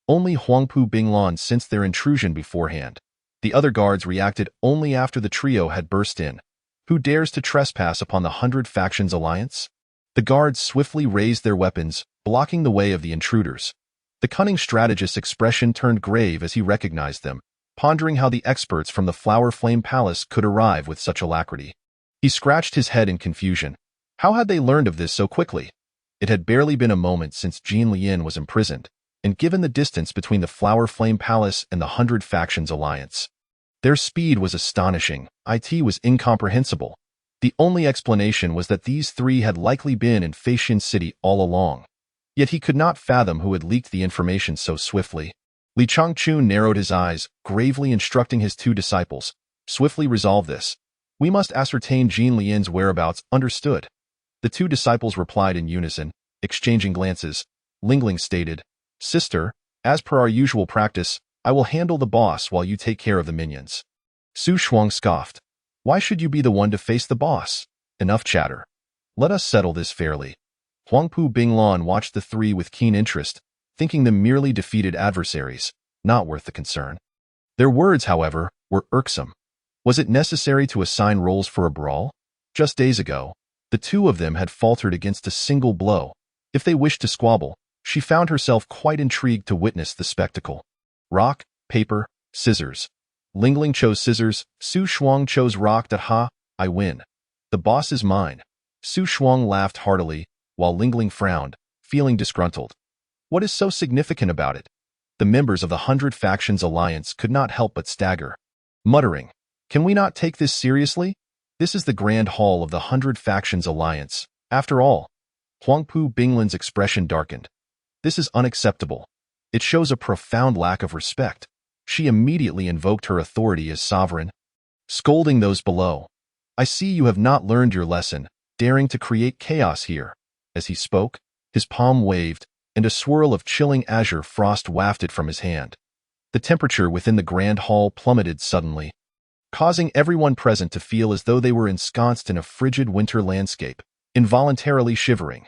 Only Huangpu Binglan sensed their intrusion beforehand. The other guards reacted only after the trio had burst in. Who dares to trespass upon the 100 Factions Alliance? The guards swiftly raised their weapons, blocking the way of the intruders. The cunning strategist's expression turned grave as he recognized them, pondering how the experts from the Flower Flame Palace could arrive with such alacrity. He scratched his head in confusion. How had they learned of this so quickly? It had barely been a moment since Jean Lien was imprisoned, and given the distance between the Flower Flame Palace and the 100 Factions Alliance, their speed was astonishing. It was incomprehensible. The only explanation was that these 3 had likely been in Feishan City all along. Yet he could not fathom who had leaked the information so swiftly. Li Changchun narrowed his eyes, gravely instructing his 2 disciples. Swiftly resolve this. We must ascertain Jean Lien's whereabouts. Understood. The 2 disciples replied in unison, exchanging glances. Lingling stated, Sister, as per our usual practice, I will handle the boss while you take care of the minions. Su Shuang scoffed. Why should you be the one to face the boss? Enough chatter. Let us settle this fairly. Huangpu Binglan watched the 3 with keen interest, thinking them merely defeated adversaries, not worth the concern. Their words, however, were irksome. Was it necessary to assign roles for a brawl? Just days ago, the 2 of them had faltered against a single blow. If they wished to squabble, she found herself quite intrigued to witness the spectacle. Rock, paper, scissors. Lingling chose scissors, Su Shuang chose rock. Ha, I win. The boss is mine. Su Shuang laughed heartily, while Lingling frowned, feeling disgruntled. What is so significant about it? The members of the 100 Factions Alliance could not help but stagger, muttering, Can we not take this seriously? This is the grand hall of the 100 Factions Alliance. After all, Huangpu Binglan's expression darkened. This is unacceptable. It shows a profound lack of respect. She immediately invoked her authority as sovereign, scolding those below. I see you have not learned your lesson, daring to create chaos here. As he spoke, his palm waved, and a swirl of chilling azure frost wafted from his hand. The temperature within the grand hall plummeted suddenly, causing everyone present to feel as though they were ensconced in a frigid winter landscape, involuntarily shivering.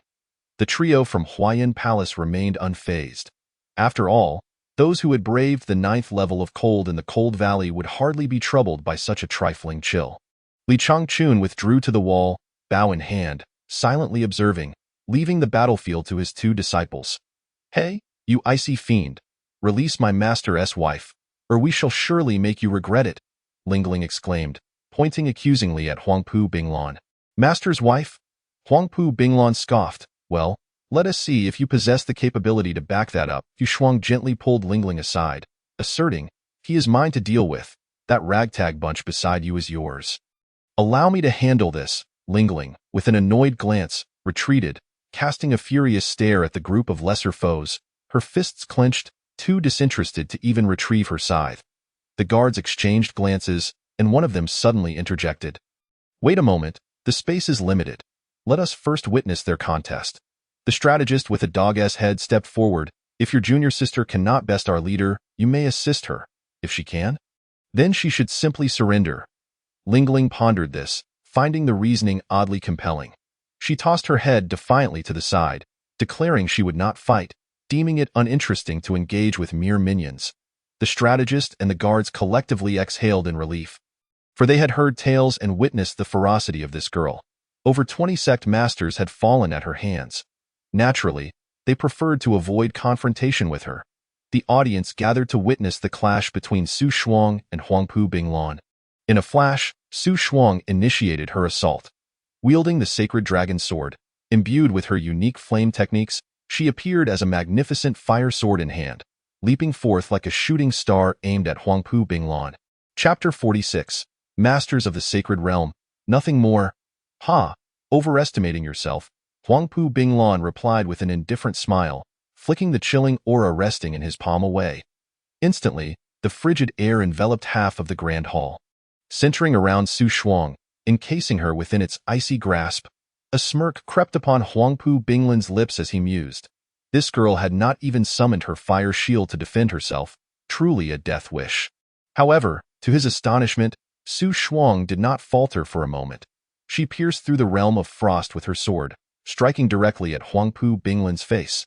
The trio from Huayan Palace remained unfazed. After all, those who had braved the 9th level of cold in the Cold Valley would hardly be troubled by such a trifling chill. Li Changchun withdrew to the wall, bow in hand, silently observing, leaving the battlefield to his 2 disciples. Hey, you icy fiend, release my master's wife, or we shall surely make you regret it, Lingling exclaimed, pointing accusingly at Huangpu Binglan. Master's wife? Huangpu Binglan scoffed. Well, let us see if you possess the capability to back that up. Yu Shuang gently pulled Lingling aside, asserting, He is mine to deal with. That ragtag bunch beside you is yours. Allow me to handle this. Lingling, with an annoyed glance, retreated, casting a furious stare at the group of lesser foes, her fists clenched, too disinterested to even retrieve her scythe. The guards exchanged glances, and one of them suddenly interjected. Wait a moment, the space is limited. Let us first witness their contest. The strategist with a dog-ass head stepped forward. If your junior sister cannot best our leader, you may assist her. If she can, then she should simply surrender. Lingling pondered this, finding the reasoning oddly compelling. She tossed her head defiantly to the side, declaring she would not fight, deeming it uninteresting to engage with mere minions. The strategist and the guards collectively exhaled in relief, for they had heard tales and witnessed the ferocity of this girl. Over 20 sect masters had fallen at her hands. Naturally, they preferred to avoid confrontation with her. The audience gathered to witness the clash between Su Shuang and Huangpu Binglan. In a flash, Su Shuang initiated her assault. Wielding the sacred dragon sword, imbued with her unique flame techniques, she appeared as a magnificent fire sword in hand, leaping forth like a shooting star aimed at Huangpu Binglan. Chapter 46. Masters of the Sacred Realm. Nothing more. Ha! Overestimating yourself, Huangpu Binglan replied with an indifferent smile, flicking the chilling aura resting in his palm away. Instantly, the frigid air enveloped half of the grand hall. Centering around Su Shuang, encasing her within its icy grasp, a smirk crept upon Huangpu Binglan's lips as he mused. This girl had not even summoned her fire shield to defend herself, truly a death wish. However, to his astonishment, Su Shuang did not falter for a moment. She pierced through the realm of frost with her sword, striking directly at Huangpu Binglan's face.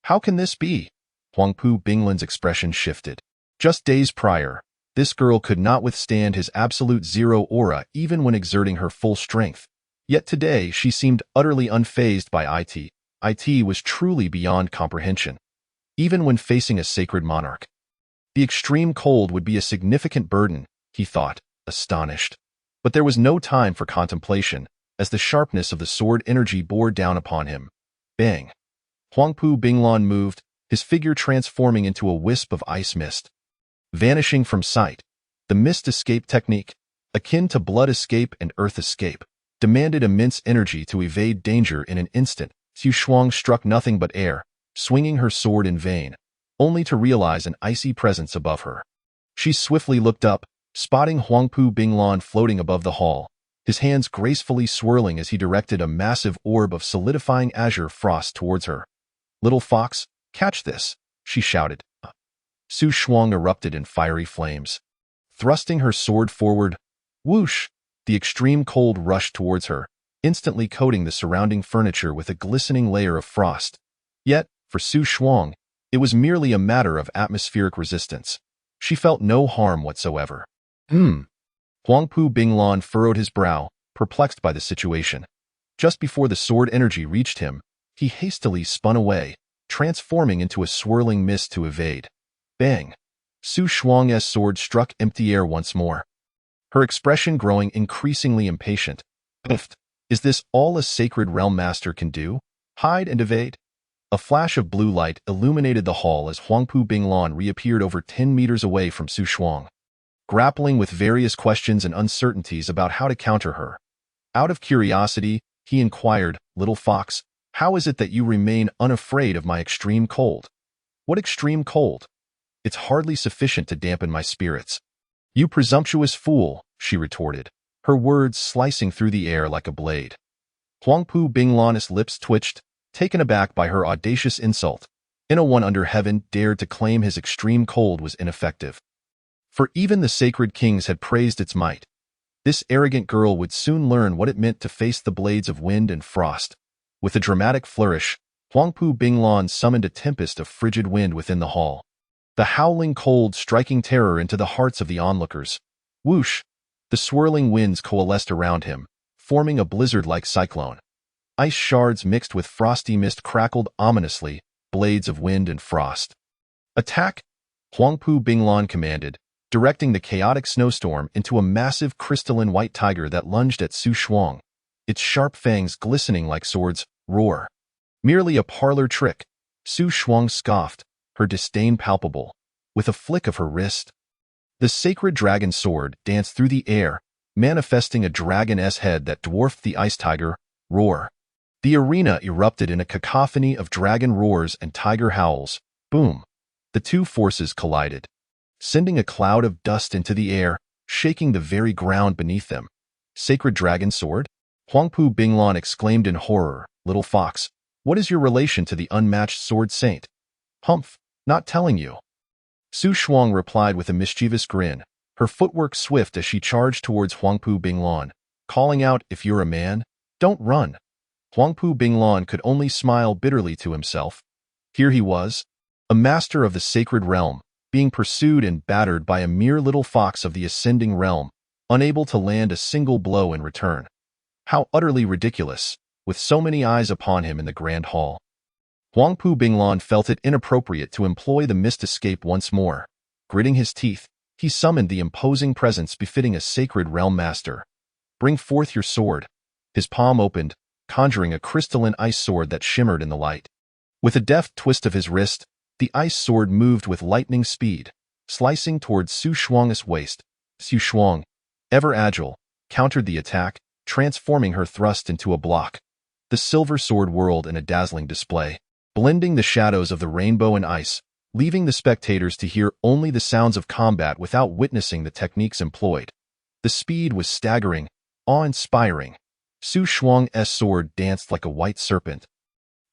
How can this be? Huangpu Binglan's expression shifted. Just days prior, this girl could not withstand his absolute zero aura even when exerting her full strength. Yet today she seemed utterly unfazed by it. It was truly beyond comprehension. Even when facing a sacred monarch, the extreme cold would be a significant burden, he thought, astonished. But there was no time for contemplation, as the sharpness of the sword energy bore down upon him. Bang! Huangpu Binglan moved, his figure transforming into a wisp of ice mist. Vanishing from sight, the mist escape technique, akin to blood escape and earth escape, demanded immense energy to evade danger in an instant. Su Shuang struck nothing but air, swinging her sword in vain, only to realize an icy presence above her. She swiftly looked up, spotting Huangpu Binglan floating above the hall, his hands gracefully swirling as he directed a massive orb of solidifying azure frost towards her. "Little fox, catch this," she shouted. Su Shuang erupted in fiery flames. Thrusting her sword forward, whoosh, the extreme cold rushed towards her, instantly coating the surrounding furniture with a glistening layer of frost. Yet, for Su Shuang, it was merely a matter of atmospheric resistance. She felt no harm whatsoever. Huangpu Binglan furrowed his brow, perplexed by the situation. Just before the sword energy reached him, he hastily spun away, transforming into a swirling mist to evade. Bang! Su Shuang's sword struck empty air once more, her expression growing increasingly impatient. Is this all a sacred realm master can do? Hide and evade? A flash of blue light illuminated the hall as Huangpu Binglan reappeared over 10 meters away from Su Shuang, grappling with various questions and uncertainties about how to counter her. Out of curiosity, he inquired, "Little fox, how is it that you remain unafraid of my extreme cold?" "What extreme cold? It's hardly sufficient to dampen my spirits." "You presumptuous fool," she retorted, her words slicing through the air like a blade. Huangpu Binglan's lips twitched, taken aback by her audacious insult. No one under heaven dared to claim his extreme cold was ineffective. For even the sacred kings had praised its might. This arrogant girl would soon learn what it meant to face the blades of wind and frost. With a dramatic flourish, Huangpu Binglan summoned a tempest of frigid wind within the hall, the howling cold striking terror into the hearts of the onlookers. Whoosh! The swirling winds coalesced around him, forming a blizzard-like cyclone. Ice shards mixed with frosty mist crackled ominously, blades of wind and frost. "Attack!" Huangpu Binglan commanded, directing the chaotic snowstorm into a massive crystalline white tiger that lunged at Su Shuang, its sharp fangs glistening like swords. "Roar!" "Merely a parlor trick," Su Shuang scoffed, her disdain palpable. With a flick of her wrist, the sacred dragon sword danced through the air, manifesting a dragon's head that dwarfed the ice tiger. "Roar!" The arena erupted in a cacophony of dragon roars and tiger howls. Boom! The two forces collided, sending a cloud of dust into the air, shaking the very ground beneath them. "Sacred dragon sword?" Huangpu Binglan exclaimed in horror. "Little fox, what is your relation to the unmatched sword saint?" "Humph, not telling you." Su Shuang replied with a mischievous grin, her footwork swift as she charged towards Huangpu Binglan, calling out, "If you're a man, don't run." Huangpu Binglan could only smile bitterly to himself. Here he was, a master of the sacred realm, being pursued and battered by a mere little fox of the ascending realm, unable to land a single blow in return. How utterly ridiculous, with so many eyes upon him in the grand hall. Huangpu Binglan felt it inappropriate to employ the missed escape once more. Gritting his teeth, he summoned the imposing presence befitting a sacred realm master. Bring forth your sword. His palm opened, conjuring a crystalline ice sword that shimmered in the light. With a deft twist of his wrist, the ice sword moved with lightning speed, slicing toward Su Shuang's waist. Su Shuang, ever agile, countered the attack, transforming her thrust into a block. The silver sword whirled in a dazzling display, blending the shadows of the rainbow and ice, leaving the spectators to hear only the sounds of combat without witnessing the techniques employed. The speed was staggering, awe-inspiring. Su Shuang's sword danced like a white serpent,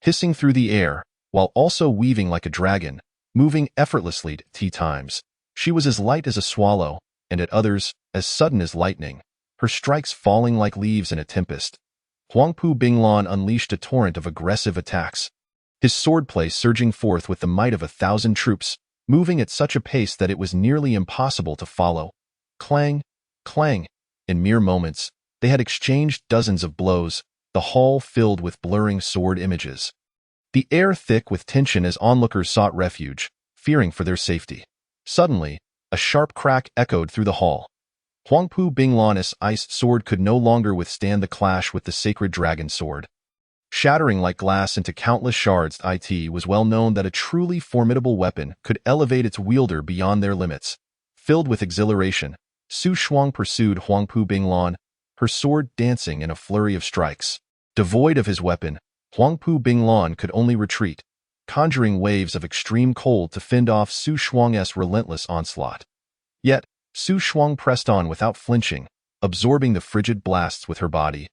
hissing through the air, while also weaving like a dragon, moving effortlessly at times. She was as light as a swallow, and at others, as sudden as lightning, her strikes falling like leaves in a tempest. Huangpu Binglan unleashed a torrent of aggressive attacks, his swordplay surging forth with the might of 1,000 troops, moving at such a pace that it was nearly impossible to follow. Clang, clang. In mere moments, they had exchanged dozens of blows, the hall filled with blurring sword images. The air thick with tension as onlookers sought refuge, fearing for their safety. Suddenly, a sharp crack echoed through the hall. Huangpu Binglan's ice sword could no longer withstand the clash with the sacred dragon sword. Shattering like glass into countless shards, it was well known that a truly formidable weapon could elevate its wielder beyond their limits. Filled with exhilaration, Su Shuang pursued Huangpu Binglan, her sword dancing in a flurry of strikes. Devoid of his weapon, Huangpu Binglan could only retreat, conjuring waves of extreme cold to fend off Su Shuang's relentless onslaught. Yet, Su Shuang pressed on without flinching, absorbing the frigid blasts with her body,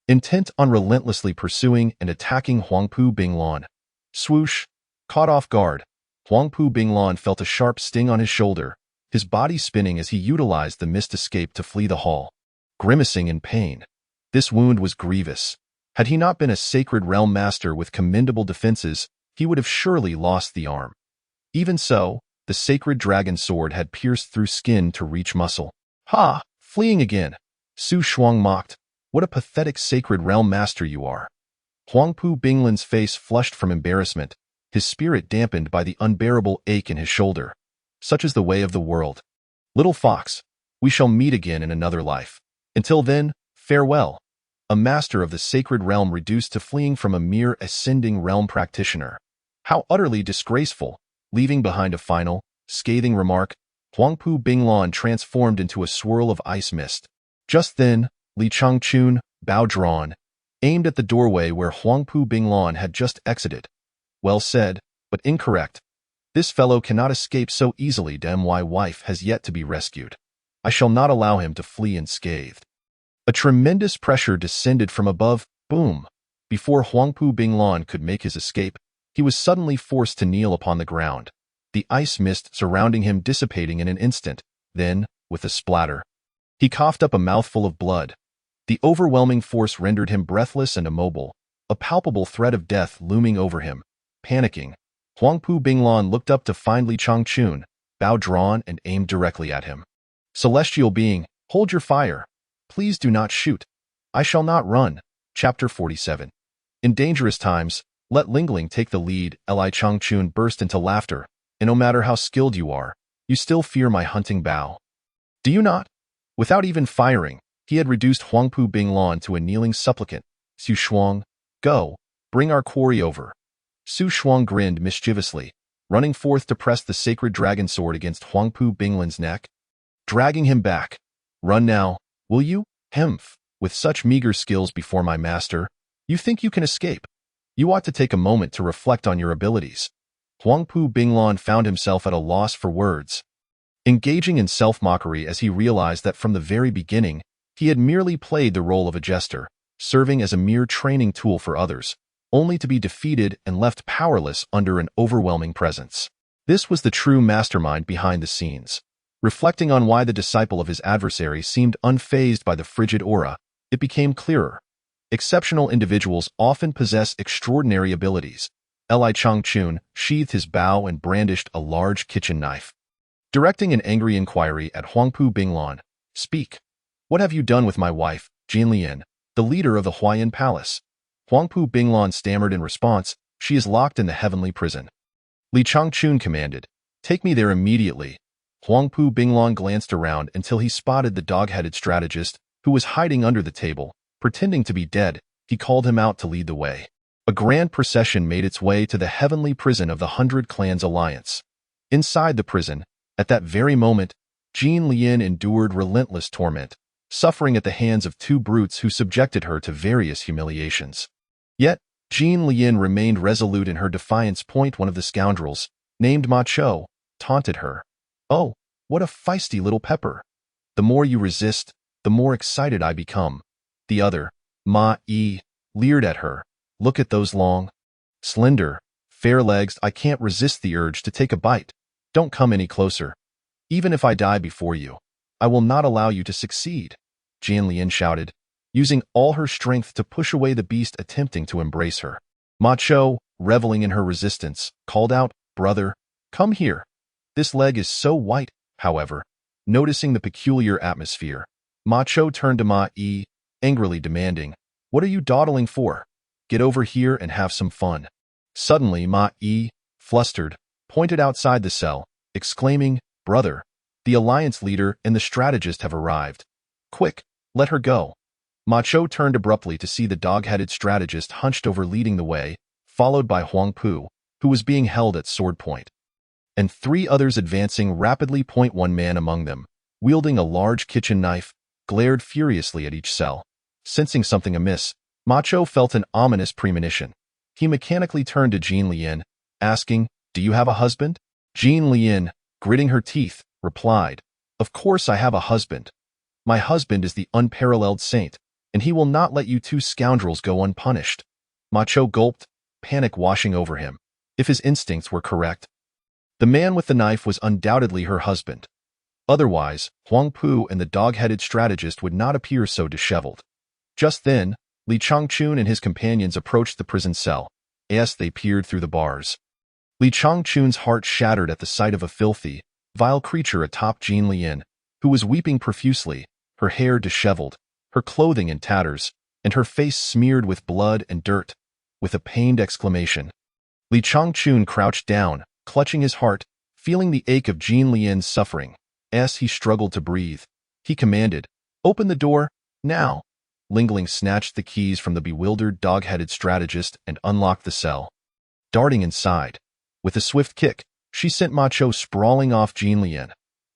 intent on relentlessly pursuing and attacking Huangpu Binglan. Swoosh! Caught off guard, Huangpu Binglan felt a sharp sting on his shoulder, his body spinning as he utilized the missed escape to flee the hall. Grimacing in pain. This wound was grievous. Had he not been a sacred realm master with commendable defenses, he would have surely lost the arm. Even so, the sacred dragon sword had pierced through skin to reach muscle. Ha! Fleeing again! Su Shuang mocked. What a pathetic sacred realm master you are. Huangpu Binglan's face flushed from embarrassment, his spirit dampened by the unbearable ache in his shoulder. Such is the way of the world. Little fox, we shall meet again in another life. Until then, farewell. A master of the sacred realm reduced to fleeing from a mere ascending realm practitioner. How utterly disgraceful, leaving behind a final, scathing remark, Huangpu Binglan transformed into a swirl of ice mist. Just then, Li Changchun, bow drawn, aimed at the doorway where Huangpu Binglan had just exited. Well said, but incorrect. This fellow cannot escape so easily. My wife has yet to be rescued. I shall not allow him to flee unscathed. A tremendous pressure descended from above, boom. Before Huangpu Binglan could make his escape, he was suddenly forced to kneel upon the ground, the ice mist surrounding him dissipating in an instant. Then, with a splatter, he coughed up a mouthful of blood. The overwhelming force rendered him breathless and immobile, a palpable threat of death looming over him. Panicking, Huangpu Binglan looked up to find Li Changchun, bow drawn and aimed directly at him. Celestial being, hold your fire. Please do not shoot. I shall not run. Chapter 47. In dangerous times, let Lingling take the lead. Li Changchun burst into laughter, and no matter how skilled you are, you still fear my hunting bow. Do you not? Without even firing, he had reduced Huangpu Binglan to a kneeling supplicant. Su Shuang, go, bring our quarry over. Su Shuang grinned mischievously, running forth to press the sacred dragon sword against Huangpu Binglan's neck, dragging him back. Run now, will you? Hemph, with such meager skills before my master, you think you can escape? You ought to take a moment to reflect on your abilities. Huangpu Binglan found himself at a loss for words, engaging in self-mockery as he realized that from the very beginning, he had merely played the role of a jester, serving as a mere training tool for others, only to be defeated and left powerless under an overwhelming presence. This was the true mastermind behind the scenes. Reflecting on why the disciple of his adversary seemed unfazed by the frigid aura, it became clearer. Exceptional individuals often possess extraordinary abilities. Li Changchun sheathed his bow and brandished a large kitchen knife. Directing an angry inquiry at Huangpu Binglan, "Speak. What have you done with my wife, Jin Lian, the leader of the Huayan Palace?" Huangpu Binglan stammered in response, "She is locked in the heavenly prison." Li Changchun commanded, "Take me there immediately." Huangpu Binglan glanced around until he spotted the dog-headed strategist, who was hiding under the table, pretending to be dead. He called him out to lead the way. A grand procession made its way to the heavenly prison of the 100 Clans Alliance. Inside the prison, at that very moment, Jin Lian endured relentless torment, suffering at the hands of two brutes who subjected her to various humiliations. Yet, Jin Lian remained resolute in her defiance. One of the scoundrels, named Ma Chou, taunted her. "Oh, what a feisty little pepper. The more you resist, the more excited I become." The other, Ma Yi, leered at her. "Look at those long, slender, fair legs. I can't resist the urge to take a bite. Don't come any closer. Even if I die before you, I will not allow you to succeed," Jin Lian shouted, using all her strength to push away the beast attempting to embrace her. Ma Chou, reveling in her resistance, called out, "Brother, come here." "This leg is so white." However, noticing the peculiar atmosphere, Ma Chou turned to Ma Yi, angrily demanding, "What are you dawdling for? Get over here and have some fun." Suddenly, Ma Yi, flustered, pointed outside the cell, exclaiming, "Brother, the alliance leader and the strategist have arrived. Quick, let her go." Ma Chou turned abruptly to see the dog-headed strategist hunched over leading the way, followed by Huangpu, who was being held at sword point, and three others advancing rapidly. One man among them, wielding a large kitchen knife, glared furiously at each cell. Sensing something amiss, Ma Chou felt an ominous premonition. He mechanically turned to Jin Lian, asking, "Do you have a husband?" Jin Lian, gritting her teeth, replied, "Of course I have a husband. My husband is the unparalleled saint, and he will not let you two scoundrels go unpunished." Ma Chou gulped, panic washing over him. If his instincts were correct, the man with the knife was undoubtedly her husband. Otherwise, Huangpu and the dog-headed strategist would not appear so disheveled. Just then, Li Changchun and his companions approached the prison cell. As they peered through the bars, Li Changchun's heart shattered at the sight of a filthy, vile creature atop Jin Lian, who was weeping profusely, her hair disheveled, her clothing in tatters, and her face smeared with blood and dirt. With a pained exclamation, Li Changchun crouched down, clutching his heart, feeling the ache of Jin Lian's suffering. As he struggled to breathe, he commanded, "Open the door, now." Ling Ling snatched the keys from the bewildered dog-headed strategist and unlocked the cell. Darting inside, with a swift kick, she sent Ma Chou sprawling off Jin Lian.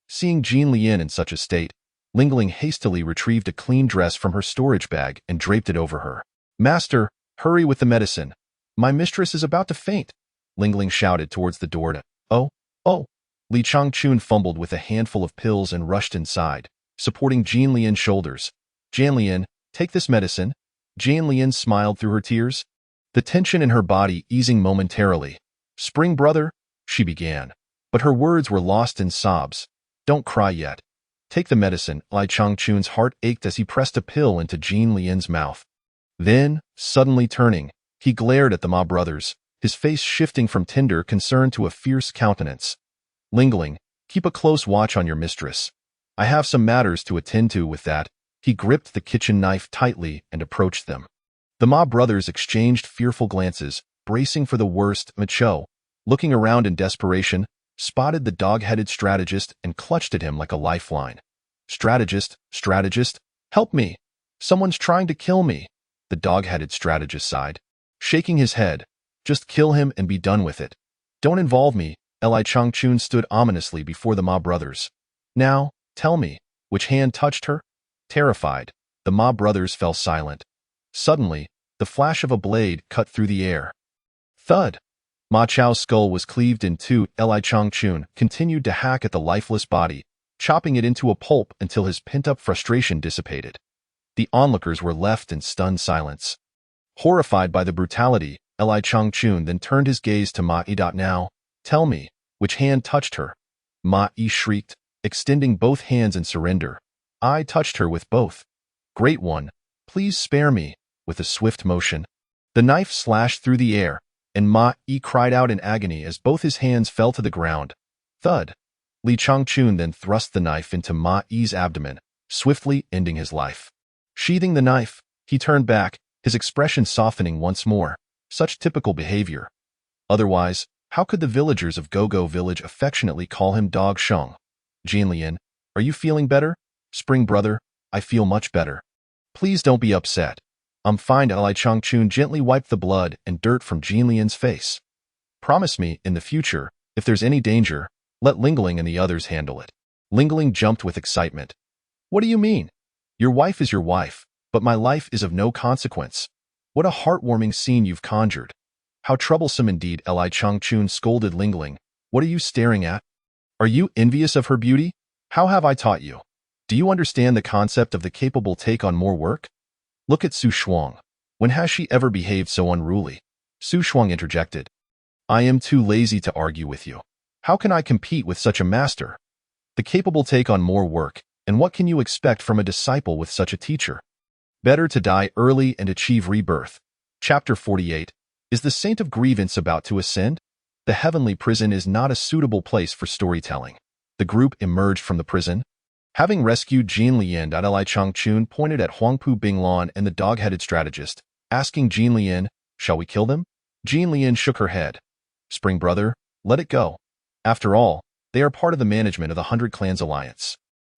Seeing Jin Lian in such a state, Ling Ling hastily retrieved a clean dress from her storage bag and draped it over her. "Master, hurry with the medicine. My mistress is about to faint," Ling Ling shouted towards the door. Oh! Li Changchun fumbled with a handful of pills and rushed inside, supporting Jin Lian's shoulders. "Jin Lian, take this medicine." Jin Lian smiled through her tears, the tension in her body easing momentarily. "Spring brother," she began, but her words were lost in sobs. "Don't cry yet. Take the medicine." Li Changchun's heart ached as he pressed a pill into Jin Lian's mouth. Then, suddenly turning, he glared at the Ma brothers, his face shifting from tender concern to a fierce countenance. "Ling Ling, keep a close watch on your mistress. I have some matters to attend to." With that, he gripped the kitchen knife tightly and approached them. The Ma brothers exchanged fearful glances, bracing for the worst. Ma Chou, looking around in desperation, spotted the dog-headed strategist and clutched at him like a lifeline. Strategist, help me! Someone's trying to kill me," the dog-headed strategist sighed, shaking his head. "Just kill him and be done with it. Don't involve me." Li Changchun stood ominously before the Ma brothers. "Now, tell me, which hand touched her?" Terrified, the Ma brothers fell silent. Suddenly, the flash of a blade cut through the air. Thud! Ma Chou's skull was cleaved in two. Li Changchun continued to hack at the lifeless body, chopping it into a pulp until his pent-up frustration dissipated. The onlookers were left in stunned silence. Horrified by the brutality, Li Changchun then turned his gaze to Ma Yi. "Now, tell me, which hand touched her?" Ma Yi shrieked, extending both hands in surrender. "I touched her with both." "Great one, please spare me." with a swift motion. The knife slashed through the air, and Ma-Yi cried out in agony as both his hands fell to the ground. Thud. Li Changchun then thrust the knife into Ma-Yi's abdomen, swiftly ending his life. Sheathing the knife, he turned back, his expression softening once more. Such typical behavior. Otherwise, how could the villagers of Gogo Village affectionately call him Dog Sheng? Jinlian, are you feeling better? Spring brother, I feel much better. Please don't be upset. I'm fine. Li Changchun gently wiped the blood and dirt from Jinlian's face. Promise me, in the future, if there's any danger, let Lingling and the others handle it. Lingling jumped with excitement. What do you mean? Your wife is your wife, but my life is of no consequence. What a heartwarming scene you've conjured. How troublesome indeed. Li Changchun scolded Lingling. What are you staring at? Are you envious of her beauty? How have I taught you? Do you understand the concept of the capable take on more work? Look at Su Shuang. When has she ever behaved so unruly? Su Shuang interjected. I am too lazy to argue with you. How can I compete with such a master? The capable take on more work, and what can you expect from a disciple with such a teacher? Better to die early and achieve rebirth. Chapter 48. Is the Saint of Grievance about to ascend? The heavenly prison is not a suitable place for storytelling. The group emerged from the prison. Having rescued Jinlian, Li Changchun pointed at Huangpu Binglan and the dog-headed strategist, asking Jinlian, shall we kill them? Jinlian shook her head. Spring brother, let it go. After all, they are part of the management of the 100 Clans Alliance.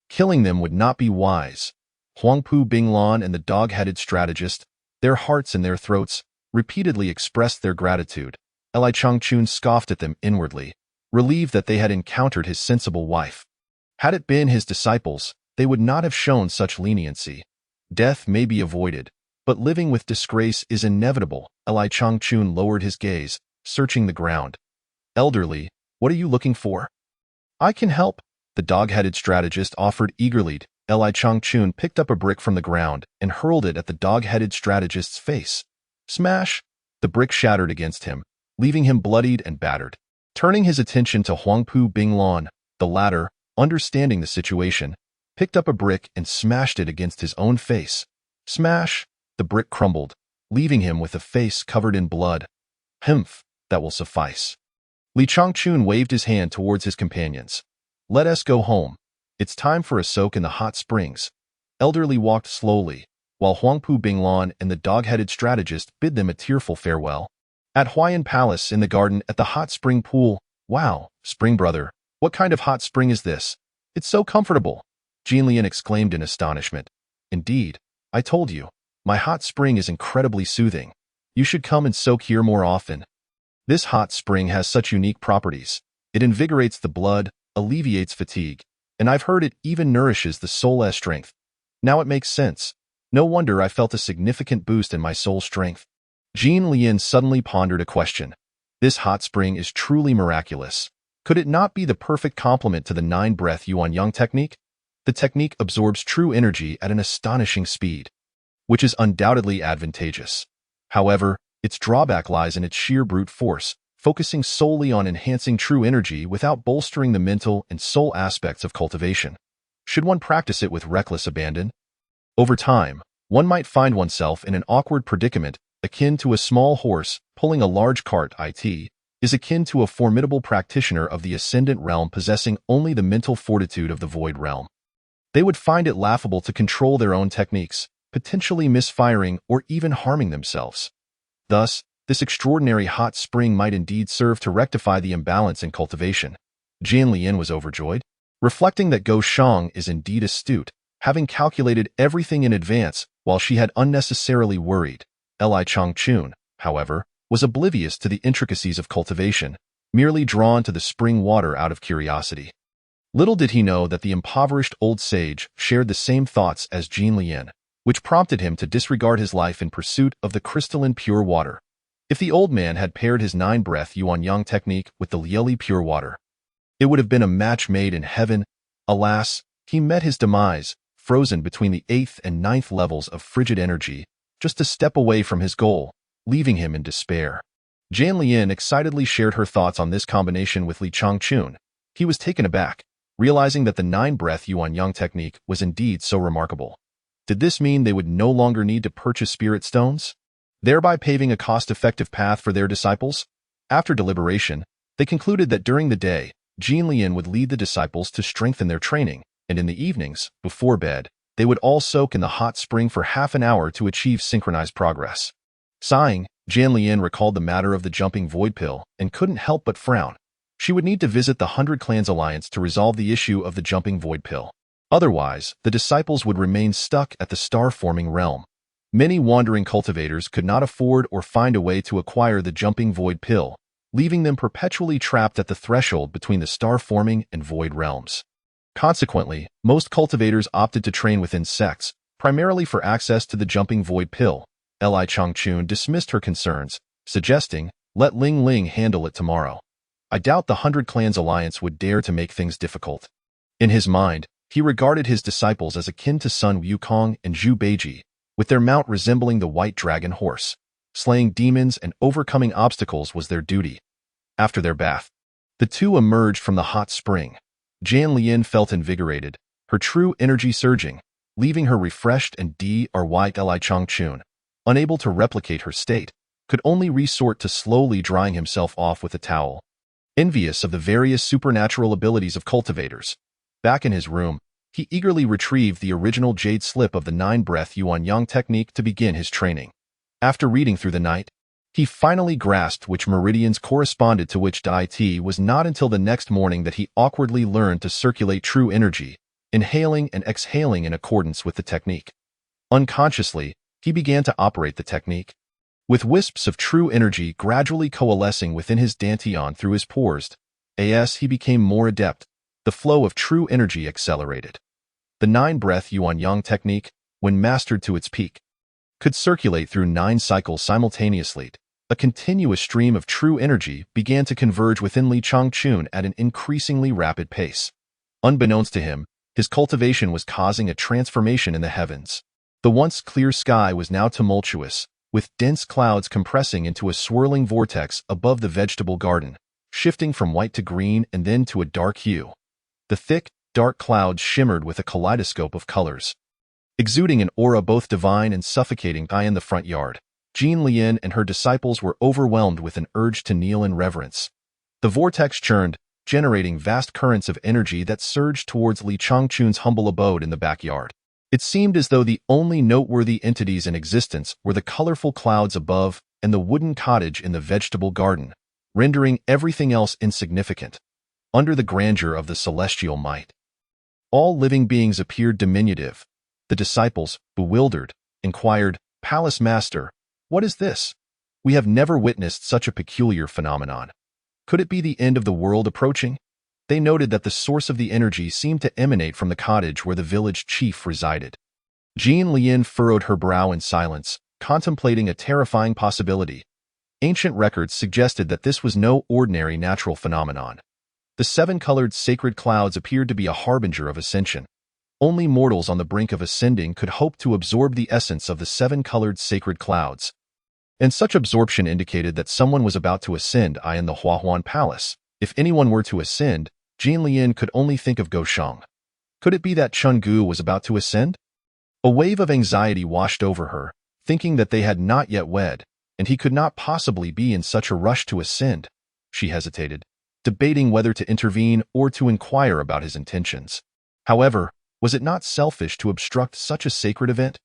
Killing them would not be wise. Huangpu Binglan and the dog-headed strategist, their hearts in their throats, repeatedly expressed their gratitude. Li Changchun scoffed at them inwardly, relieved that they had encountered his sensible wife. Had it been his disciples, they would not have shown such leniency. Death may be avoided, but living with disgrace is inevitable. Li Changchun lowered his gaze, searching the ground. Elderly, what are you looking for? I can help, the dog-headed strategist offered eagerly. Li Changchun picked up a brick from the ground and hurled it at the dog-headed strategist's face. Smash! The brick shattered against him, leaving him bloodied and battered. Turning his attention to Huangpu Binglan, the latter, understanding the situation, picked up a brick and smashed it against his own face. Smash! The brick crumbled, leaving him with a face covered in blood. Humph, that will suffice. Li Changchun waved his hand towards his companions. Let us go home. It's time for a soak in the hot springs. Elderly walked slowly, while Huangpu Binglan and the dog-headed strategist bid them a tearful farewell. At Huayan Palace in the garden at the hot spring pool, wow, spring brother, what kind of hot spring is this? It's so comfortable, Jinlian exclaimed in astonishment. Indeed, I told you, my hot spring is incredibly soothing. You should come and soak here more often. This hot spring has such unique properties. It invigorates the blood, alleviates fatigue, and I've heard it even nourishes the soul's strength. Now it makes sense. No wonder I felt a significant boost in my soul strength. Jinlian suddenly pondered a question. This hot spring is truly miraculous. Could it not be the perfect complement to the 9-breath Yuan Yang technique? The technique absorbs true energy at an astonishing speed, which is undoubtedly advantageous. However, its drawback lies in its sheer brute force, focusing solely on enhancing true energy without bolstering the mental and soul aspects of cultivation. Should one practice it with reckless abandon? Over time, one might find oneself in an awkward predicament akin to a small horse pulling a large cart. It is akin to a formidable practitioner of the ascendant realm possessing only the mental fortitude of the void realm. They would find it laughable to control their own techniques, potentially misfiring or even harming themselves. Thus, this extraordinary hot spring might indeed serve to rectify the imbalance in cultivation. Jinlian was overjoyed, reflecting that Go Shang is indeed astute, having calculated everything in advance while she had unnecessarily worried. Li Changchun, however, was oblivious to the intricacies of cultivation, merely drawn to the spring water out of curiosity. Little did he know that the impoverished old sage shared the same thoughts as Jinlian, which prompted him to disregard his life in pursuit of the crystalline pure water. If the old man had paired his 9-breath Yuan Yang technique with the Lieli pure water, it would have been a match made in heaven. Alas, he met his demise, frozen between the 8th and 9th levels of frigid energy, just a step away from his goal, leaving him in despair. Jinlian excitedly shared her thoughts on this combination with Li Changchun. He was taken aback, realizing that the 9-breath Yuan Yang technique was indeed so remarkable. Did this mean they would no longer need to purchase spirit stones, thereby paving a cost-effective path for their disciples? After deliberation, they concluded that during the day, Jean Lian would lead the disciples to strengthen their training, and in the evenings, before bed, they would all soak in the hot spring for half an hour to achieve synchronized progress. Sighing, Jian Lian recalled the matter of the jumping void pill and couldn't help but frown. She would need to visit the 100 Clans Alliance to resolve the issue of the jumping void pill. Otherwise, the disciples would remain stuck at the star-forming realm. Many wandering cultivators could not afford or find a way to acquire the jumping void pill, leaving them perpetually trapped at the threshold between the star-forming and void realms. Consequently, most cultivators opted to train within sects, primarily for access to the jumping void pill. Li Changchun dismissed her concerns, suggesting, "Let Ling Ling handle it tomorrow. I doubt the 100 Clans Alliance would dare to make things difficult." In his mind, he regarded his disciples as akin to Sun Wukong and Zhu Beiji, with their mount resembling the white dragon horse. Slaying demons and overcoming obstacles was their duty. After their bath, the two emerged from the hot spring. Jian Lian felt invigorated, her true energy surging, leaving her refreshed, and Li Changchun, unable to replicate her state, could only resort to slowly drying himself off with a towel. Envious of the various supernatural abilities of cultivators, back in his room, he eagerly retrieved the original jade slip of the 9-breath Yuan-Yang technique to begin his training. After reading through the night, he finally grasped which meridians corresponded to which deity. Was not until the next morning that he awkwardly learned to circulate true energy, inhaling and exhaling in accordance with the technique. Unconsciously, he began to operate the technique. With wisps of true energy gradually coalescing within his dantian through his pores, as he became more adept, the flow of true energy accelerated. The 9-breath Yuan-Yang technique, when mastered to its peak, could circulate through 9 cycles simultaneously. A continuous stream of true energy began to converge within Li Changchun at an increasingly rapid pace. Unbeknownst to him, his cultivation was causing a transformation in the heavens. The once clear sky was now tumultuous, with dense clouds compressing into a swirling vortex above the vegetable garden, shifting from white to green and then to a dark hue. The thick, dark clouds shimmered with a kaleidoscope of colors, exuding an aura both divine and suffocating. In the front yard, Jean Lian and her disciples were overwhelmed with an urge to kneel in reverence. The vortex churned, generating vast currents of energy that surged towards Li Changchun's humble abode in the backyard. It seemed as though the only noteworthy entities in existence were the colorful clouds above and the wooden cottage in the vegetable garden, rendering everything else insignificant. Under the grandeur of the celestial might, all living beings appeared diminutive. The disciples, bewildered, inquired, "Palace Master, what is this? We have never witnessed such a peculiar phenomenon. Could it be the end of the world approaching?" They noted that the source of the energy seemed to emanate from the cottage where the village chief resided. Jean Lian furrowed her brow in silence, contemplating a terrifying possibility. Ancient records suggested that this was no ordinary natural phenomenon. The 7-colored sacred clouds appeared to be a harbinger of ascension. Only mortals on the brink of ascending could hope to absorb the essence of the 7-colored sacred clouds. And such absorption indicated that someone was about to ascend in the Huahuan Palace. If anyone were to ascend, Jean Lian could only think of Gosheng. Could it be that Chun Gu was about to ascend? A wave of anxiety washed over her, thinking that they had not yet wed, and he could not possibly be in such a rush to ascend. She hesitated, debating whether to intervene or to inquire about his intentions. However, was it not selfish to obstruct such a sacred event?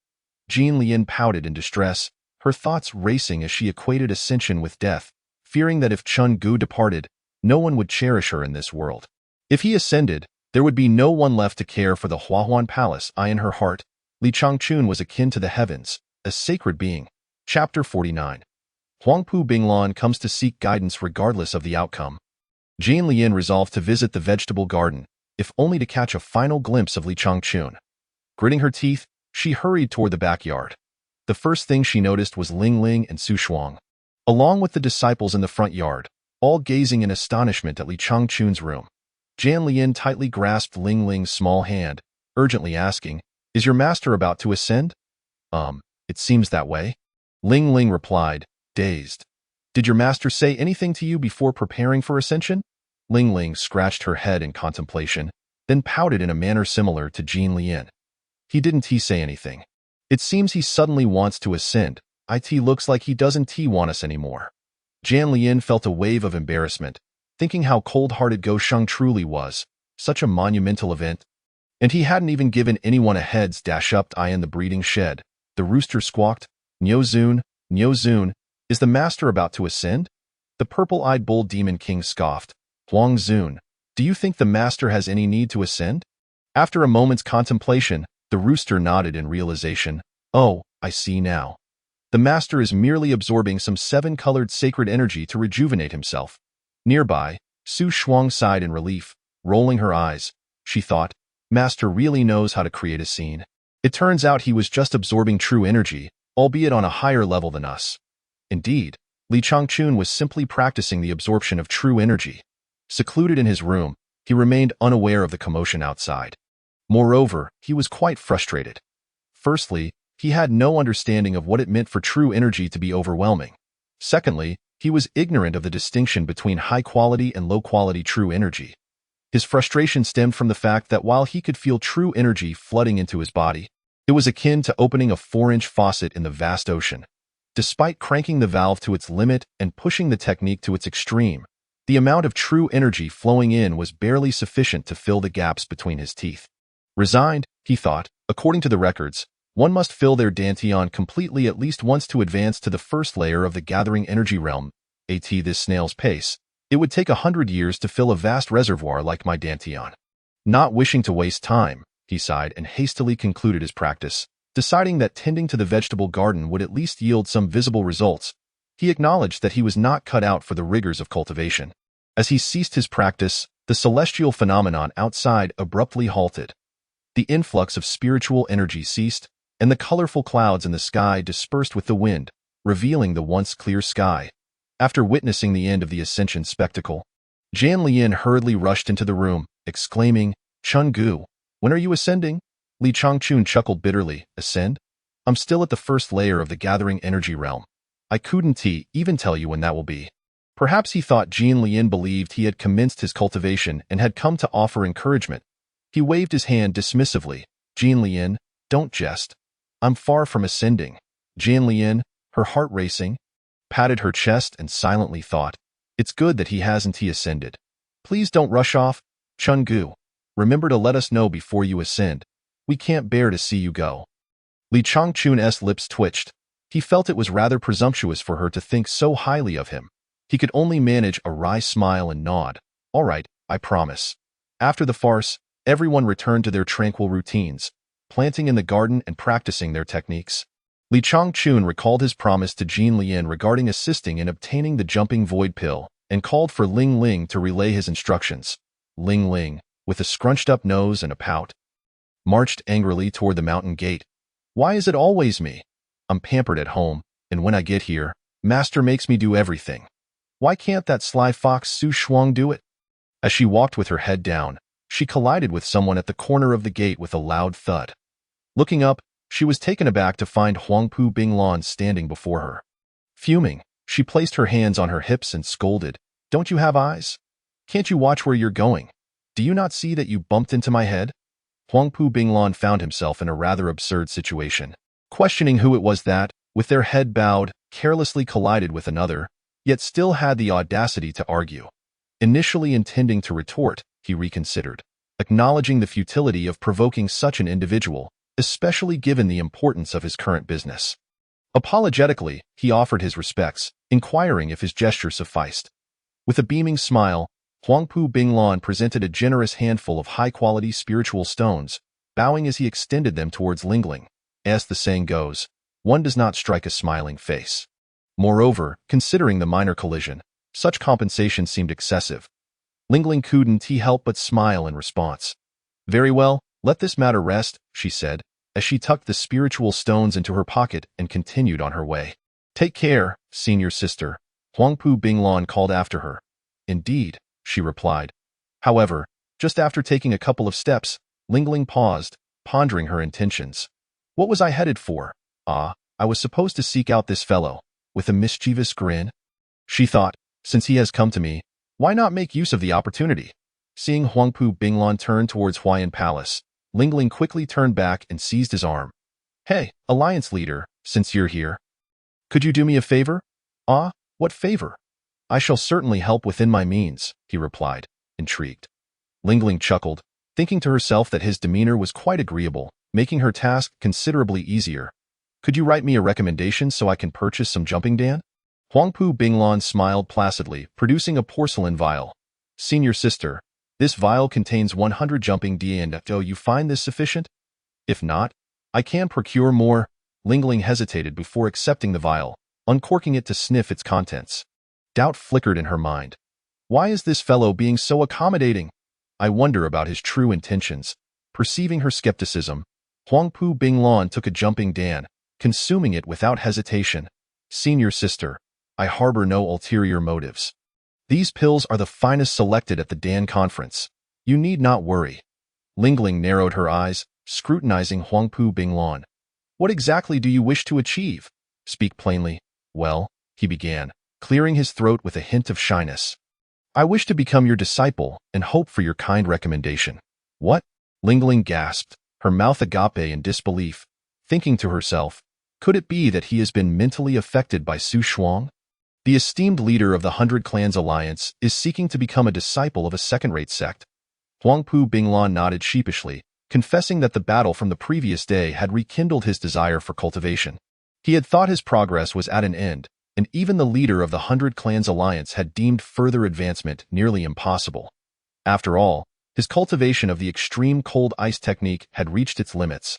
Jean Lian pouted in distress, her thoughts racing as she equated ascension with death, fearing that if Chun Gu departed, no one would cherish her in this world. If he ascended, there would be no one left to care for the Huahuan Palace. In her heart, Li Changchun was akin to the heavens, a sacred being. Chapter 49. Huangpu Binglan comes to seek guidance regardless of the outcome. Jean Lian resolved to visit the vegetable garden, if only to catch a final glimpse of Li Changchun. Gritting her teeth, she hurried toward the backyard. The first thing she noticed was Ling Ling and Su Shuang, along with the disciples in the front yard, all gazing in astonishment at Li Changchun's room. Jian Lian tightly grasped Ling Ling's small hand, urgently asking, "Is your master about to ascend?" It seems that way," Ling Ling replied, dazed. "Did your master say anything to you before preparing for ascension?" Ling Ling scratched her head in contemplation, then pouted in a manner similar to Jean Lian. He didn't say anything. It seems he suddenly wants to ascend. It looks like he doesn't want us anymore. Jan Lian felt a wave of embarrassment, thinking how cold-hearted Go Sheng truly was. Such a monumental event. And he hadn't even given anyone a heads dash up in the breeding shed. The rooster squawked, Niu Zun, is the master about to ascend? The purple-eyed bull demon king scoffed, Huang Zun, do you think the master has any need to ascend? After a moment's contemplation, the rooster nodded in realization. Oh, I see now. The master is merely absorbing some seven-colored sacred energy to rejuvenate himself. Nearby, Su Shuang sighed in relief, rolling her eyes. She thought, Master really knows how to create a scene. It turns out he was just absorbing true energy, albeit on a higher level than us. Indeed, Li Changchun was simply practicing the absorption of true energy. Secluded in his room, he remained unaware of the commotion outside. Moreover, he was quite frustrated. Firstly, he had no understanding of what it meant for true energy to be overwhelming. Secondly, he was ignorant of the distinction between high-quality and low-quality true energy. His frustration stemmed from the fact that while he could feel true energy flooding into his body, it was akin to opening a 4-inch faucet in the vast ocean. Despite cranking the valve to its limit and pushing the technique to its extreme, the amount of true energy flowing in was barely sufficient to fill the gaps between his teeth. Resigned, he thought, according to the records, one must fill their dantian completely at least once to advance to the first layer of the gathering energy realm. At this snail's pace, it would take 100 years to fill a vast reservoir like my dantian. Not wishing to waste time, he sighed and hastily concluded his practice, deciding that tending to the vegetable garden would at least yield some visible results. He acknowledged that he was not cut out for the rigors of cultivation. As he ceased his practice, the celestial phenomenon outside abruptly halted. The influx of spiritual energy ceased, and the colorful clouds in the sky dispersed with the wind, revealing the once clear sky. After witnessing the end of the ascension spectacle, Jan Lian hurriedly rushed into the room, exclaiming, Chun Gu, when are you ascending? Li Changchun chuckled bitterly, ascend? I'm still at the first layer of the gathering energy realm. I couldn't even tell you when that will be. Perhaps he thought Jan Lian believed he had commenced his cultivation and had come to offer encouragement. He waved his hand dismissively. Jan Lian, don't jest. I'm far from ascending. Jan Lian, her heart racing, patted her chest and silently thought, it's good that he hasn't ascended. Please don't rush off, Chun Gu. Remember to let us know before you ascend. We can't bear to see you go. Li Changchun's lips twitched. He felt it was rather presumptuous for her to think so highly of him. He could only manage a wry smile and nod. All right, I promise. After the farce, everyone returned to their tranquil routines, planting in the garden and practicing their techniques. Li Changchun recalled his promise to Jan Lian regarding assisting in obtaining the jumping void pill and called for Ling Ling to relay his instructions. Ling Ling, with a scrunched-up nose and a pout, marched angrily toward the mountain gate. Why is it always me? I'm pampered at home, and when I get here, Master makes me do everything. Why can't that sly fox Su Shuang do it? As she walked with her head down, she collided with someone at the corner of the gate with a loud thud. Looking up, she was taken aback to find Huangpu Binglan standing before her. Fuming, she placed her hands on her hips and scolded, Don't you have eyes? Can't you watch where you're going? Do you not see that you bumped into my head? Huangpu Binglan found himself in a rather absurd situation, questioning who it was that, with their head bowed, carelessly collided with another, yet still had the audacity to argue. Initially intending to retort, he reconsidered, acknowledging the futility of provoking such an individual, especially given the importance of his current business. Apologetically, he offered his respects, inquiring if his gesture sufficed. With a beaming smile, Huangpu Binglan presented a generous handful of high-quality spiritual stones, bowing as he extended them towards Ling Ling. As the saying goes, one does not strike a smiling face. Moreover, considering the minor collision, such compensation seemed excessive. Ling Ling couldn't help but smile in response. Very well, let this matter rest, she said, as she tucked the spiritual stones into her pocket and continued on her way. Take care, senior sister, Huangpu Binglan called after her. Indeed, she replied. However, just after taking a couple of steps, Ling Ling paused, pondering her intentions. What was I headed for? I was supposed to seek out this fellow, with a mischievous grin. She thought, since he has come to me, why not make use of the opportunity? Seeing Huangpu Binglan turn towards Huayan Palace, Ling Ling quickly turned back and seized his arm. Hey, Alliance Leader, since you're here, could you do me a favor? Ah, what favor? I shall certainly help within my means, he replied, intrigued. Lingling chuckled, thinking to herself that his demeanor was quite agreeable, making her task considerably easier. Could you write me a recommendation so I can purchase some jumping dan? Huangpu Binglan smiled placidly, producing a porcelain vial. Senior sister, this vial contains 100 jumping dan. Do you find this sufficient? If not, I can procure more. Lingling hesitated before accepting the vial, uncorking it to sniff its contents. Doubt flickered in her mind. Why is this fellow being so accommodating? I wonder about his true intentions. Perceiving her skepticism, Huangpu Binglan took a jumping dan, consuming it without hesitation. Senior sister, I harbor no ulterior motives. These pills are the finest selected at the Dan conference. You need not worry. Lingling narrowed her eyes, scrutinizing Huangpu Binglan. What exactly do you wish to achieve? Speak plainly. Well, he began, clearing his throat with a hint of shyness. I wish to become your disciple and hope for your kind recommendation. What? Lingling gasped, her mouth agape in disbelief, thinking to herself, could it be that he has been mentally affected by Su Shuang? The esteemed leader of the 100 Clans Alliance is seeking to become a disciple of a second-rate sect. Huangpu Binglan nodded sheepishly, confessing that the battle from the previous day had rekindled his desire for cultivation. He had thought his progress was at an end, and even the leader of the 100 Clans Alliance had deemed further advancement nearly impossible. After all, his cultivation of the extreme cold ice technique had reached its limits,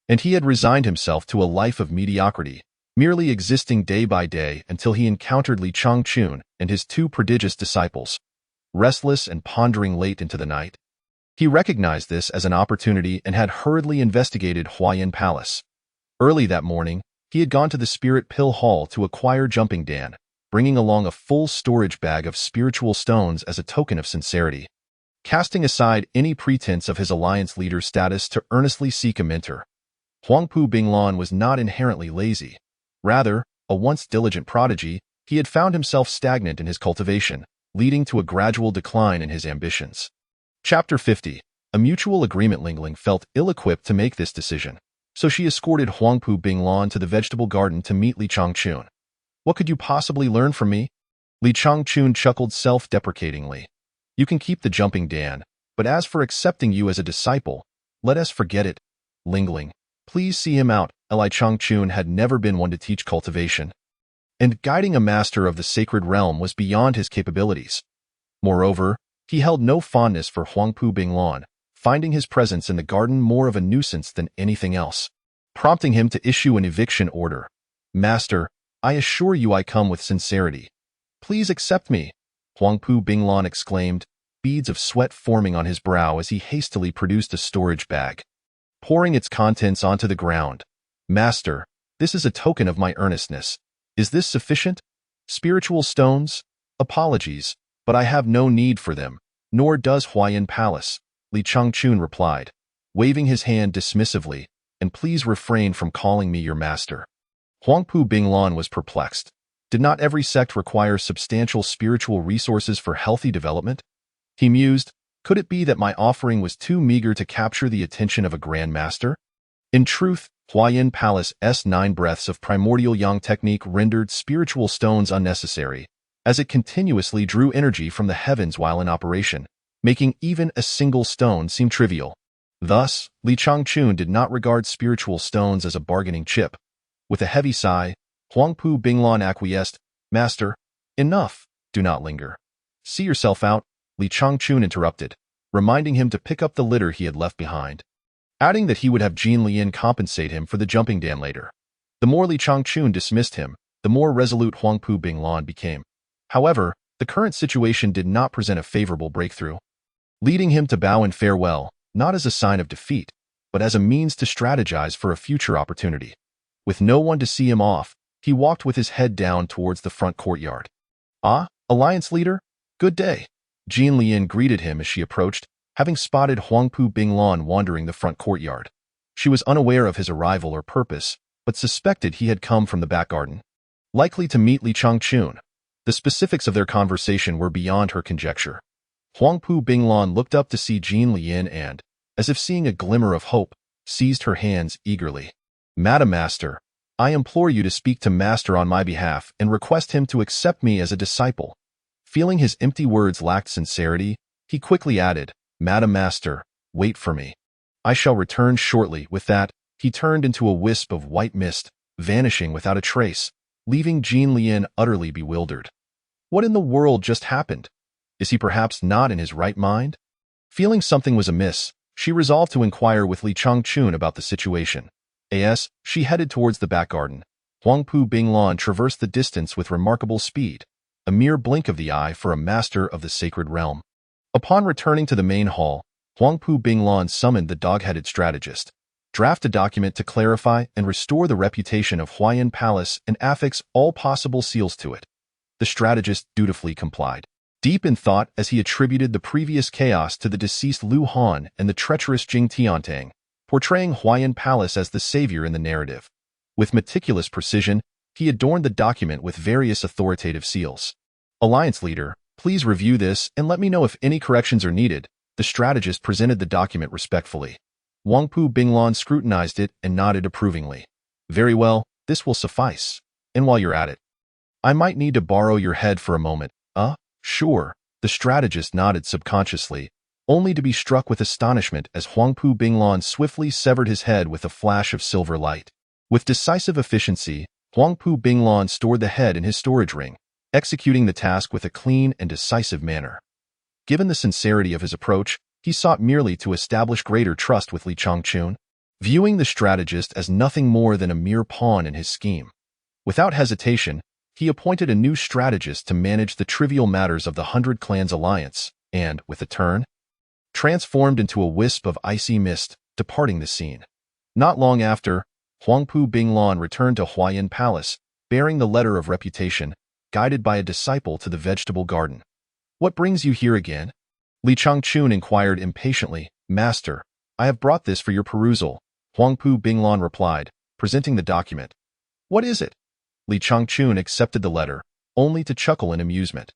and he had resigned himself to a life of mediocrity, merely existing day by day until he encountered Li Changchun and his two prodigious disciples. Restless and pondering late into the night, he recognized this as an opportunity and had hurriedly investigated Huayan Palace. Early that morning, he had gone to the Spirit Pill Hall to acquire jumping dan, bringing along a full storage bag of spiritual stones as a token of sincerity. Casting aside any pretense of his alliance leader's status to earnestly seek a mentor, Huangpu Binglan was not inherently lazy. Rather, a once diligent prodigy, he had found himself stagnant in his cultivation, leading to a gradual decline in his ambitions. Chapter 50. A mutual agreement. Lingling felt ill-equipped to make this decision, so she escorted Huangpu Binglan to the vegetable garden to meet Li Changchun. What could you possibly learn from me? Li Changchun chuckled self-deprecatingly. You can keep the jumping dan, but as for accepting you as a disciple, let us forget it. Lingling, please see him out. Li Changchun had never been one to teach cultivation, and guiding a master of the sacred realm was beyond his capabilities. Moreover, he held no fondness for Huangpu Binglan, finding his presence in the garden more of a nuisance than anything else, prompting him to issue an eviction order. Master, I assure you I come with sincerity. Please accept me, Huangpu Binglan exclaimed, beads of sweat forming on his brow as he hastily produced a storage bag, pouring its contents onto the ground. Master, this is a token of my earnestness. Is this sufficient? Spiritual stones? Apologies, but I have no need for them, nor does Huayan Palace, Li Changchun replied, waving his hand dismissively, and please refrain from calling me your master. Huangpu Binglan was perplexed. Did not every sect require substantial spiritual resources for healthy development? He mused, could it be that my offering was too meager to capture the attention of a grand master? In truth, Huayan Palace's 9 breaths of primordial yang technique rendered spiritual stones unnecessary, as it continuously drew energy from the heavens while in operation, making even a single stone seem trivial. Thus, Li Changchun did not regard spiritual stones as a bargaining chip. With a heavy sigh, Huangpu Binglan acquiesced, Master, enough, do not linger. See yourself out, Li Changchun interrupted, reminding him to pick up the litter he had left behind, adding that he would have Jin Lian compensate him for the jumping dan later. The more Li Changchun dismissed him, the more resolute Huangpu Binglan became. However, the current situation did not present a favorable breakthrough, leading him to bow in farewell, not as a sign of defeat, but as a means to strategize for a future opportunity. With no one to see him off, he walked with his head down towards the front courtyard. Ah, Alliance Leader? Good day. Jin Lian greeted him as she approached, having spotted Huangpu Binglan wandering the front courtyard. She was unaware of his arrival or purpose, but suspected he had come from the back garden, likely to meet Li Changchun. The specifics of their conversation were beyond her conjecture. Huangpu Binglan looked up to see Jin Lian and, as if seeing a glimmer of hope, seized her hands eagerly. Madam Master, I implore you to speak to Master on my behalf and request him to accept me as a disciple. Feeling his empty words lacked sincerity, he quickly added, Madam Master, wait for me. I shall return shortly. With that, he turned into a wisp of white mist, vanishing without a trace, leaving Jean Lien utterly bewildered. What in the world just happened? Is he perhaps not in his right mind? Feeling something was amiss, she resolved to inquire with Li Changchun about the situation. As she headed towards the back garden, Huangpu Binglan traversed the distance with remarkable speed, a mere blink of the eye for a master of the sacred realm. Upon returning to the main hall, Huangpu Binglan summoned the dog-headed strategist. Draft a document to clarify and restore the reputation of Huayan Palace and affix all possible seals to it. The strategist dutifully complied, deep in thought as he attributed the previous chaos to the deceased Lu Han and the treacherous Jing Tiantang, portraying Huayan Palace as the savior in the narrative. With meticulous precision, he adorned the document with various authoritative seals. Alliance leader, please review this and let me know if any corrections are needed. The strategist presented the document respectfully. Huangpu Binglan scrutinized it and nodded approvingly. Very well, this will suffice. And while you're at it, I might need to borrow your head for a moment. Sure. The strategist nodded subconsciously, only to be struck with astonishment as Huangpu Binglan swiftly severed his head with a flash of silver light. With decisive efficiency, Huangpu Binglan stored the head in his storage ring, executing the task with a clean and decisive manner. Given the sincerity of his approach, he sought merely to establish greater trust with Li Changchun, viewing the strategist as nothing more than a mere pawn in his scheme. Without hesitation, he appointed a new strategist to manage the trivial matters of the 100 Clans Alliance, and, with a turn, transformed into a wisp of icy mist, departing the scene. Not long after, Huangpu Binglan returned to Huayan Palace, bearing the letter of reputation, guided by a disciple to the vegetable garden. What brings you here again? Li Changchun inquired impatiently. Master, I have brought this for your perusal, Huangpu Binglan replied, presenting the document. What is it? Li Changchun accepted the letter, only to chuckle in amusement.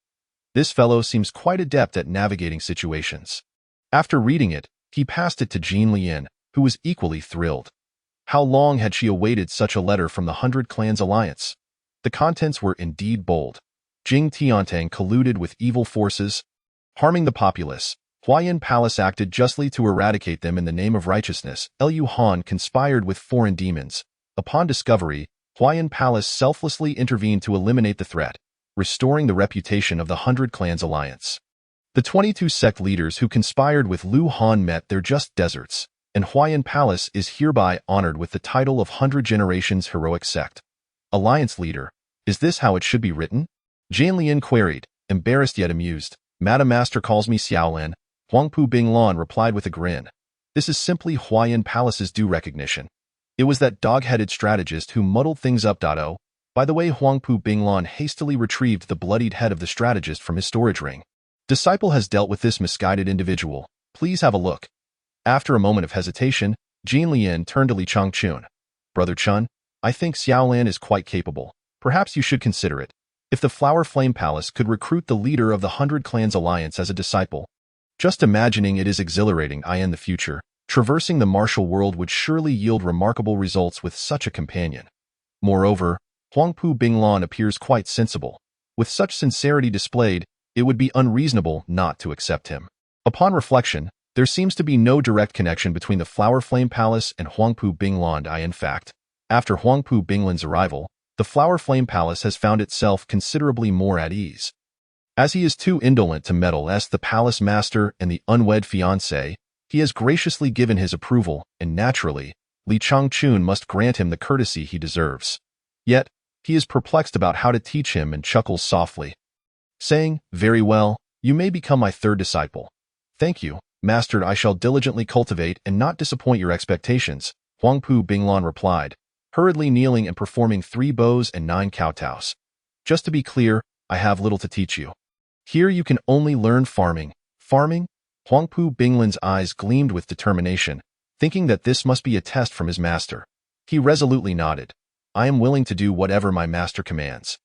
This fellow seems quite adept at navigating situations. After reading it, he passed it to Jean Lien, who was equally thrilled. How long had she awaited such a letter from the 100 Clans Alliance? The contents were indeed bold. Jing Tiantang colluded with evil forces, harming the populace. Huayan Palace acted justly to eradicate them in the name of righteousness. Liu Han conspired with foreign demons. Upon discovery, Huayan Palace selflessly intervened to eliminate the threat, restoring the reputation of the 100 Clans Alliance. The 22 sect leaders who conspired with Lu Han met their just deserts, and Huayan Palace is hereby honored with the title of 100 Generations Heroic Sect. Alliance leader, is this how it should be written? Jian Lian queried, embarrassed yet amused. Madam Master calls me Xiaolan, Huangpu Binglan replied with a grin. This is simply Huayan Palace's due recognition. It was that dog-headed strategist who muddled things up. By the way, Huangpu Binglan hastily retrieved the bloodied head of the strategist from his storage ring. Disciple has dealt with this misguided individual. Please have a look. After a moment of hesitation, Jean Lien turned to Li Changchun. Brother Chun, I think Xiaolan is quite capable. Perhaps you should consider it. If the Flower Flame Palace could recruit the leader of the 100 Clans Alliance as a disciple, just imagining it is exhilarating. In the future, traversing the martial world would surely yield remarkable results with such a companion. Moreover, Huangpu Binglan appears quite sensible. With such sincerity displayed, it would be unreasonable not to accept him. Upon reflection, there seems to be no direct connection between the Flower Flame Palace and Huangpu Binglan. In fact, after Huangpu Binglan's arrival, the Flower Flame Palace has found itself considerably more at ease. As he is too indolent to meddle with the palace master and the unwed fiancé, he has graciously given his approval, and naturally, Li Changchun must grant him the courtesy he deserves. Yet, he is perplexed about how to teach him and chuckles softly, saying, Very well, you may become my third disciple. Thank you, Master. I shall diligently cultivate and not disappoint your expectations, Huangpu Binglan replied, hurriedly kneeling and performing 3 bows and 9 kowtows. Just to be clear, I have little to teach you. Here you can only learn farming. Farming? Huangpu Binglan's eyes gleamed with determination, thinking that this must be a test from his master. He resolutely nodded. I am willing to do whatever my master commands.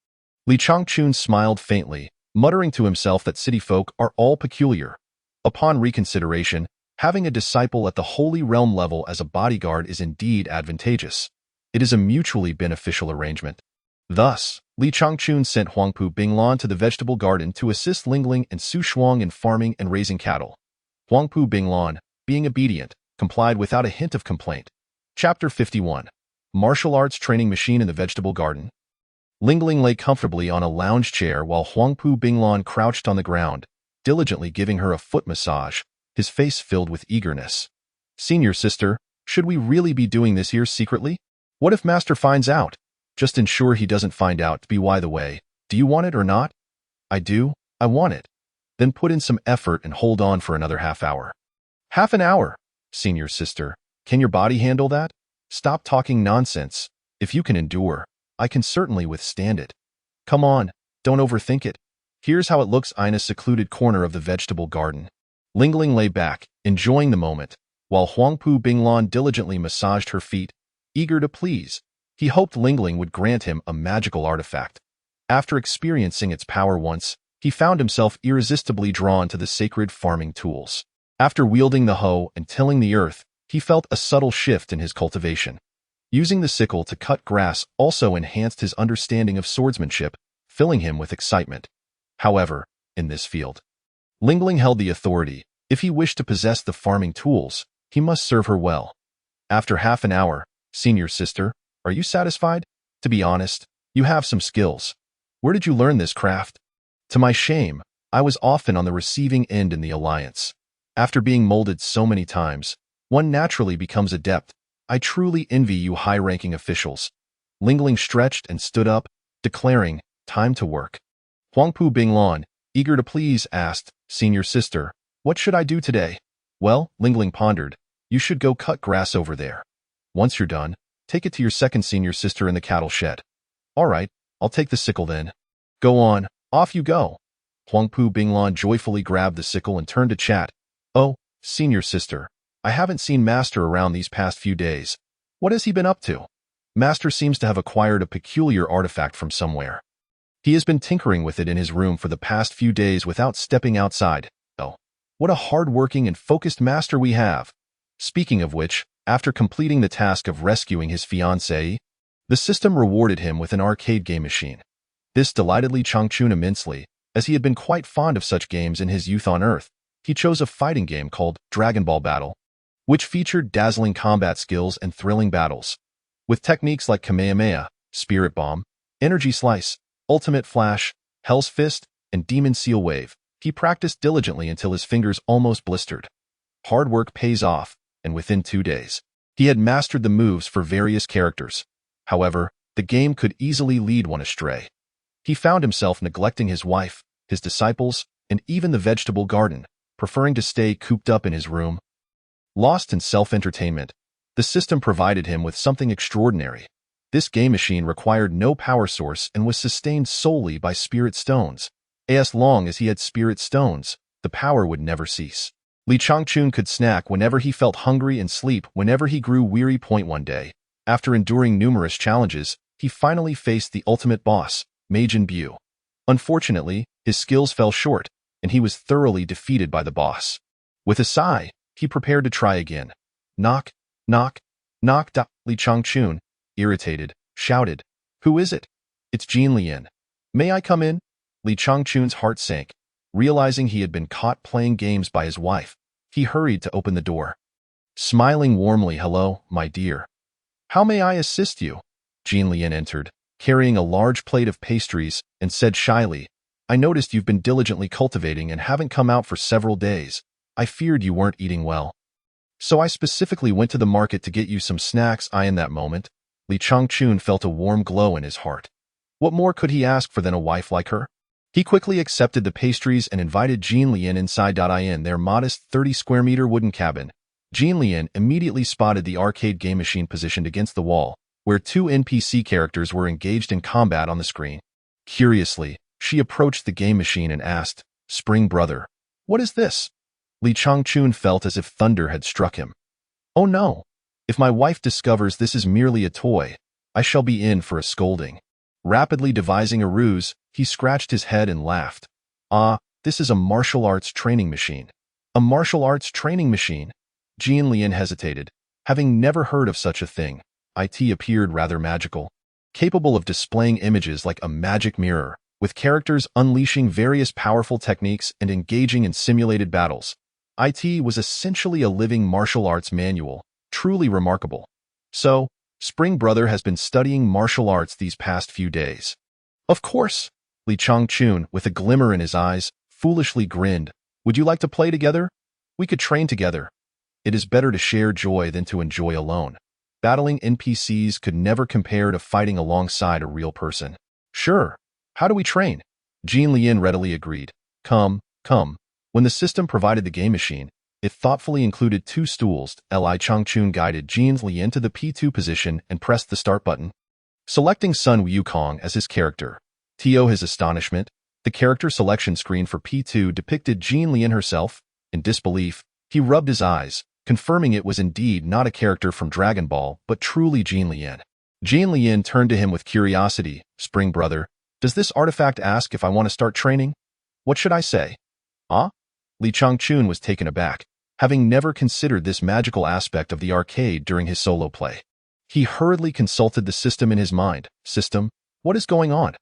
Li Changchun smiled faintly, muttering to himself that city folk are all peculiar. Upon reconsideration, having a disciple at the Holy Realm level as a bodyguard is indeed advantageous. It is a mutually beneficial arrangement. Thus, Li Changchun sent Huangpu Binglan to the vegetable garden to assist Lingling and Su Shuang in farming and raising cattle. Huangpu Binglan, being obedient, complied without a hint of complaint. Chapter 51. Martial Arts Training Machine in the Vegetable Garden. Lingling lay comfortably on a lounge chair while Huangpu Binglan crouched on the ground, diligently giving her a foot massage, his face filled with eagerness. "Senior sister, should we really be doing this here secretly? What if Master finds out? Just ensure he doesn't find out. By the way, do you want it or not?" "I do. I want it." "Then put in some effort and hold on for another half hour." "Half an hour? Senior sister, can your body handle that? Stop talking nonsense. If you can endure, I can certainly withstand it. Come on, don't overthink it." Here's how it looks in a secluded corner of the vegetable garden. Lingling lay back, enjoying the moment, while Huangpu Binglan diligently massaged her feet, eager to please. He hoped Lingling would grant him a magical artifact. After experiencing its power once, he found himself irresistibly drawn to the sacred farming tools. After wielding the hoe and tilling the earth, he felt a subtle shift in his cultivation. Using the sickle to cut grass also enhanced his understanding of swordsmanship, filling him with excitement. However, in this field, Lingling held the authority. If he wished to possess the farming tools, he must serve her well. After half an hour, "Senior sister, are you satisfied? To be honest, you have some skills. Where did you learn this craft?" "To my shame, I was often on the receiving end in the Alliance. After being molded so many times, one naturally becomes adept. I truly envy you high-ranking officials." Lingling stretched and stood up, declaring, "Time to work." Huangpu Binglan, eager to please, asked, "Senior sister, what should I do today?" "Well," Lingling pondered, "you should go cut grass over there. Once you're done, take it to your second senior sister in the cattle shed." "All right, I'll take the sickle then." "Go on, off you go." Huangpu Binglan joyfully grabbed the sickle and turned to chat. "Oh, senior sister, I haven't seen Master around these past few days. What has he been up to?" "Master seems to have acquired a peculiar artifact from somewhere. He has been tinkering with it in his room for the past few days without stepping outside. Oh, what a hard-working and focused master we have." Speaking of which, after completing the task of rescuing his fiancée, the system rewarded him with an arcade game machine. This delighted Li Changchun immensely, as he had been quite fond of such games in his youth on Earth. He chose a fighting game called Dragon Ball Battle, which featured dazzling combat skills and thrilling battles. With techniques like Kamehameha, Spirit Bomb, Energy Slice, Ultimate Flash, Hell's Fist, and Demon Seal Wave, he practiced diligently until his fingers almost blistered. Hard work pays off, and within 2 days, he had mastered the moves for various characters. However, the game could easily lead one astray. He found himself neglecting his wife, his disciples, and even the vegetable garden, preferring to stay cooped up in his room. Lost in self-entertainment, the system provided him with something extraordinary. This game machine required no power source and was sustained solely by spirit stones. As long as he had spirit stones, the power would never cease. Li Changchun could snack whenever he felt hungry and sleep whenever he grew weary. One day, after enduring numerous challenges, he finally faced the ultimate boss, Majin Bu. Unfortunately, his skills fell short, and he was thoroughly defeated by the boss. With a sigh, he prepared to try again. Knock, knock, knock. Li Changchun, irritated, shouted, "Who is it?" "It's Jin Lian. May I come in?" Li Changchun's heart sank. Realizing he had been caught playing games by his wife, he hurried to open the door. Smiling warmly, "Hello, my dear. How may I assist you?" Jin Lian entered, carrying a large plate of pastries, and said shyly, "I noticed you've been diligently cultivating and haven't come out for several days. I feared you weren't eating well. So I specifically went to the market to get you some snacks." In that moment, Li Changchun felt a warm glow in his heart. What more could he ask for than a wife like her? He quickly accepted the pastries and invited Jin Lian inside. In their modest 30-square-meter wooden cabin, Jin Lian immediately spotted the arcade game machine positioned against the wall, where 2 NPC characters were engaged in combat on the screen. Curiously, she approached the game machine and asked, "Spring brother, what is this?" Li Changchun felt as if thunder had struck him. "Oh no! If my wife discovers this is merely a toy, I shall be in for a scolding." Rapidly devising a ruse, he scratched his head and laughed. "Ah, this is a martial arts training machine." "A martial arts training machine?" Jin Lian hesitated, having never heard of such a thing. IT appeared rather magical, capable of displaying images like a magic mirror, with characters unleashing various powerful techniques and engaging in simulated battles. IT was essentially a living martial arts manual, truly remarkable. So, Spring Brother has been studying martial arts these past few days. Of course, Li Changchun, with a glimmer in his eyes, foolishly grinned. Would you like to play together? We could train together. It is better to share joy than to enjoy alone. Battling NPCs could never compare to fighting alongside a real person. Sure. How do we train? Jean Lian readily agreed. Come. When the system provided the game machine, it thoughtfully included 2 stools. Li Changchun guided Jean Lian to the P2 position and pressed the start button. Selecting Sun Wukong as his character. To his astonishment, the character selection screen for P2 depicted Jean Lian herself. In disbelief, he rubbed his eyes, confirming it was indeed not a character from Dragon Ball, but truly Jean Lian. Jean Lian turned to him with curiosity. Spring Brother, does this artifact ask if I want to start training? What should I say? Ah? Li Changchun was taken aback, having never considered this magical aspect of the arcade during his solo play. He hurriedly consulted the system in his mind. System, what is going on?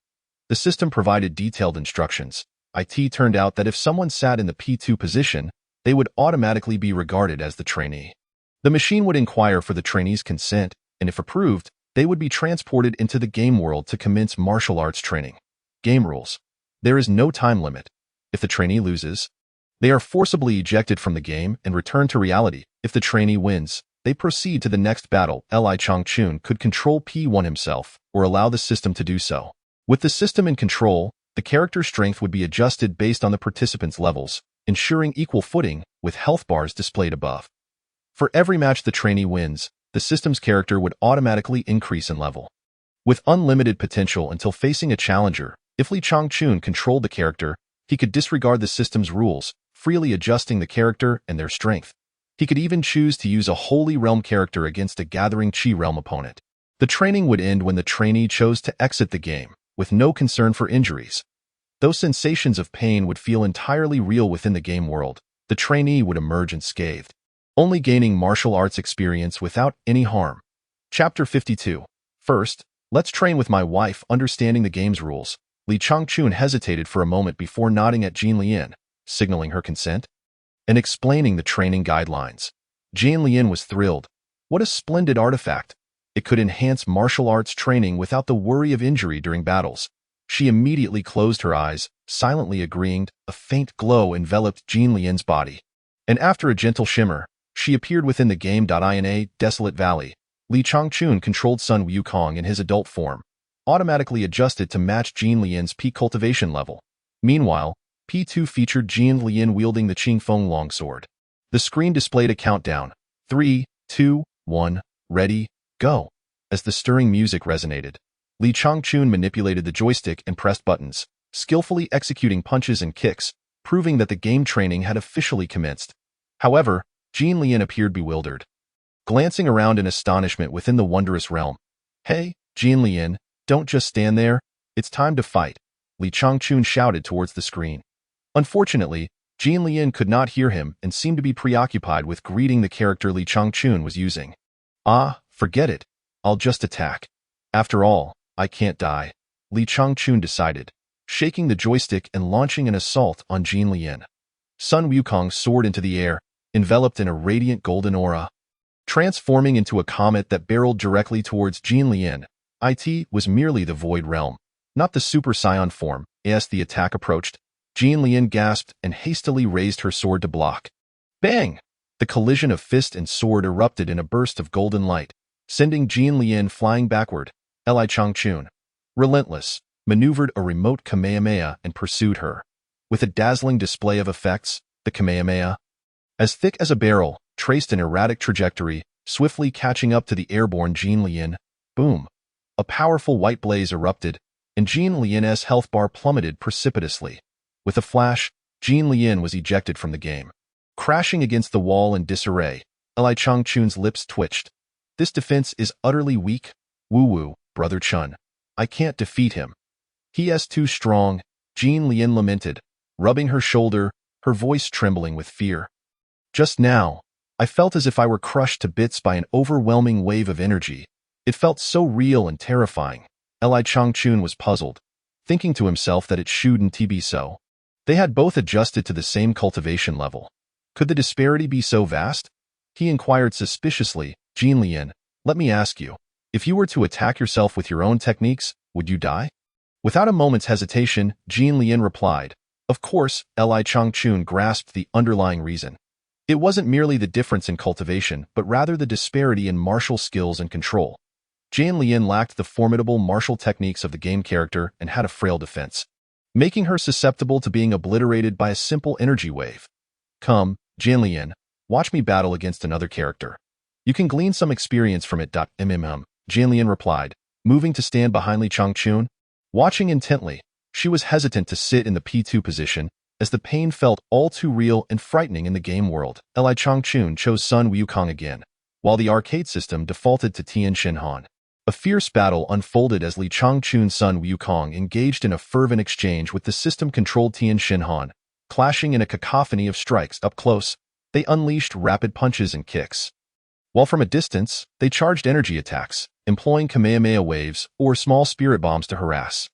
The system provided detailed instructions. It turned out that if someone sat in the P2 position, they would automatically be regarded as the trainee. The machine would inquire for the trainee's consent, and if approved, they would be transported into the game world to commence martial arts training. Game rules. There is no time limit. If the trainee loses, they are forcibly ejected from the game and returned to reality. If the trainee wins, they proceed to the next battle. Li Changchun could control P1 himself, or allow the system to do so. With the system in control, the character's strength would be adjusted based on the participants' levels, ensuring equal footing, with health bars displayed above. For every match the trainee wins, the system's character would automatically increase in level. With unlimited potential until facing a challenger, if Li Changchun controlled the character, he could disregard the system's rules, freely adjusting the character and their strength. He could even choose to use a Holy Realm character against a Gathering Chi Realm opponent. The training would end when the trainee chose to exit the game, with no concern for injuries. Those sensations of pain would feel entirely real within the game world. The trainee would emerge unscathed, only gaining martial arts experience without any harm. Chapter 52. First, let's train with my wife. Understanding the game's rules, Li Changchun hesitated for a moment before nodding at Jean Lian, signaling her consent, and explaining the training guidelines. Jean Lian was thrilled. What a splendid artifact! It could enhance martial arts training without the worry of injury during battles. She immediately closed her eyes, silently agreeing. A faint glow enveloped Jean Lian's body, and after a gentle shimmer, she appeared within the game. In a desolate valley, Li Changchun controlled Sun Wukong in his adult form, automatically adjusted to match Jean Lian's peak cultivation level. Meanwhile, P2 featured Jean Lian wielding the Qingfeng longsword. The screen displayed a countdown. 3, 2, 1, ready, go. As the stirring music resonated, Li Changchun manipulated the joystick and pressed buttons, skillfully executing punches and kicks, proving that the game training had officially commenced. However, Jean Lian appeared bewildered, glancing around in astonishment within the wondrous realm. Hey, Jean Lian, don't just stand there. It's time to fight, Li Changchun shouted towards the screen. Unfortunately, Jean Lian could not hear him and seemed to be preoccupied with greeting the character Li Changchun was using. Ah, forget it. I'll just attack. After all, I can't die, Li Changchun decided, shaking the joystick and launching an assault on Jean Lian. Sun Wukong soared into the air, enveloped in a radiant golden aura. Transforming into a comet that barreled directly towards Jean Lian, it was merely the Void Realm, not the Super Saiyan form. As the attack approached, Jean Lian gasped and hastily raised her sword to block. Bang! The collision of fist and sword erupted in a burst of golden light, sending Jean Lian flying backward. Li Changchun, relentless, maneuvered a remote Kamehameha and pursued her. With a dazzling display of effects, the Kamehameha, as thick as a barrel, traced an erratic trajectory, swiftly catching up to the airborne Jean Lian. Boom! A powerful white blaze erupted, and Jean Lian's health bar plummeted precipitously. With a flash, Jean Lian was ejected from the game. Crashing against the wall in disarray, Li Changchun's lips twitched. This defense is utterly weak. Woo-woo, Brother Chun. I can't defeat him. He is too strong, Jean Lian lamented, rubbing her shoulder, her voice trembling with fear. Just now, I felt as if I were crushed to bits by an overwhelming wave of energy. It felt so real and terrifying. Li Changchun was puzzled, thinking to himself that it shouldn't be so. They had both adjusted to the same cultivation level. Could the disparity be so vast? He inquired suspiciously, Jin Lian, let me ask you, if you were to attack yourself with your own techniques, would you die? Without a moment's hesitation, Jin Lian replied. Of course, Li Changchun grasped the underlying reason. It wasn't merely the difference in cultivation, but rather the disparity in martial skills and control. Jin Lian lacked the formidable martial techniques of the game character and had a frail defense, making her susceptible to being obliterated by a simple energy wave. Come, Jin Lian, watch me battle against another character. You can glean some experience from it. Jin Lian replied, moving to stand behind Li Changchun. Watching intently, she was hesitant to sit in the P2 position, as the pain felt all too real and frightening in the game world. Li Changchun chose Sun Wukong again, while the arcade system defaulted to Tian Xinhan. A fierce battle unfolded as Li Changchun's Sun Wukong engaged in a fervent exchange with the system-controlled Tian Xinhan. Clashing in a cacophony of strikes up close, they unleashed rapid punches and kicks. While from a distance, they charged energy attacks, employing Kamehameha waves or small spirit bombs to harass.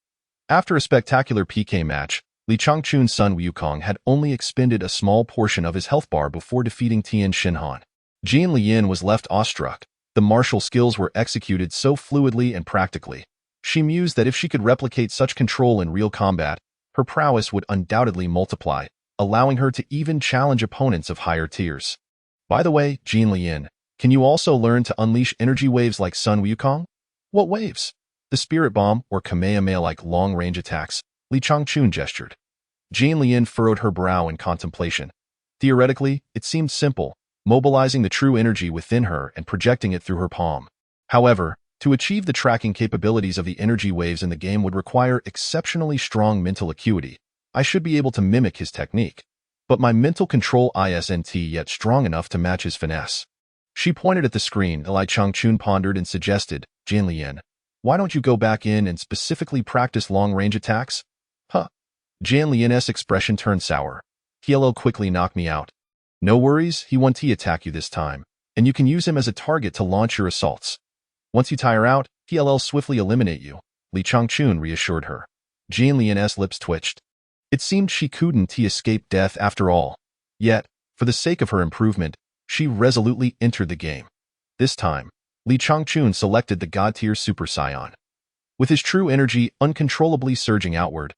After a spectacular PK match, Li Changchun's Sun Wukong had only expended a small portion of his health bar before defeating Tian Xinhan. Jin Lian was left awestruck. The martial skills were executed so fluidly and practically. She mused that if she could replicate such control in real combat, her prowess would undoubtedly multiply, allowing her to even challenge opponents of higher tiers. By the way, Jin Lian, can you also learn to unleash energy waves like Sun Wukong? What waves? The spirit bomb or Kamehameha-like long-range attacks, Li Changchun gestured. Jin Lian furrowed her brow in contemplation. Theoretically, it seemed simple, mobilizing the true energy within her and projecting it through her palm. However, to achieve the tracking capabilities of the energy waves in the game would require exceptionally strong mental acuity. I should be able to mimic his technique, but my mental control isn't yet strong enough to match his finesse. She pointed at the screen. Li Changchun pondered and suggested, Jin Lian, why don't you go back in and specifically practice long-range attacks? Huh. Jin Lian's expression turned sour. He'll quickly knock me out. No worries, he won't attack you this time, and you can use him as a target to launch your assaults. Once you tire out, he'll swiftly eliminate you, Li Changchun reassured her. Jin Lian's lips twitched. It seemed she couldn't escape death after all. Yet, for the sake of her improvement, she resolutely entered the game. This time, Li Changchun selected the God-tier Super Saiyan. With his true energy uncontrollably surging outward,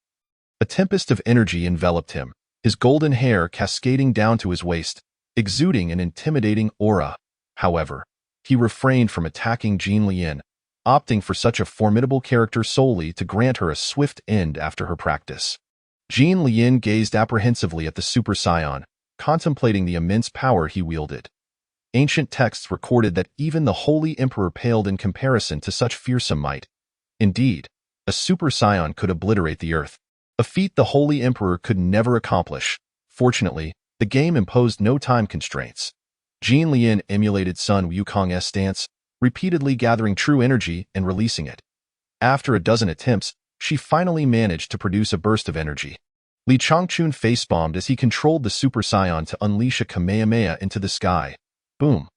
a tempest of energy enveloped him, his golden hair cascading down to his waist, exuding an intimidating aura. However, he refrained from attacking Jin Lian, opting for such a formidable character solely to grant her a swift end after her practice. Jin Lian gazed apprehensively at the Super Saiyan, contemplating the immense power he wielded. Ancient texts recorded that even the Holy Emperor paled in comparison to such fearsome might. Indeed, a Super Saiyan could obliterate the earth, a feat the Holy Emperor could never accomplish. Fortunately, the game imposed no time constraints. Jin Lian emulated Sun Wukong's stance, repeatedly gathering true energy and releasing it. After a dozen attempts, she finally managed to produce a burst of energy. Li Changchun face-bombed as he controlled the Super Saiyan to unleash a Kamehameha into the sky. Boom!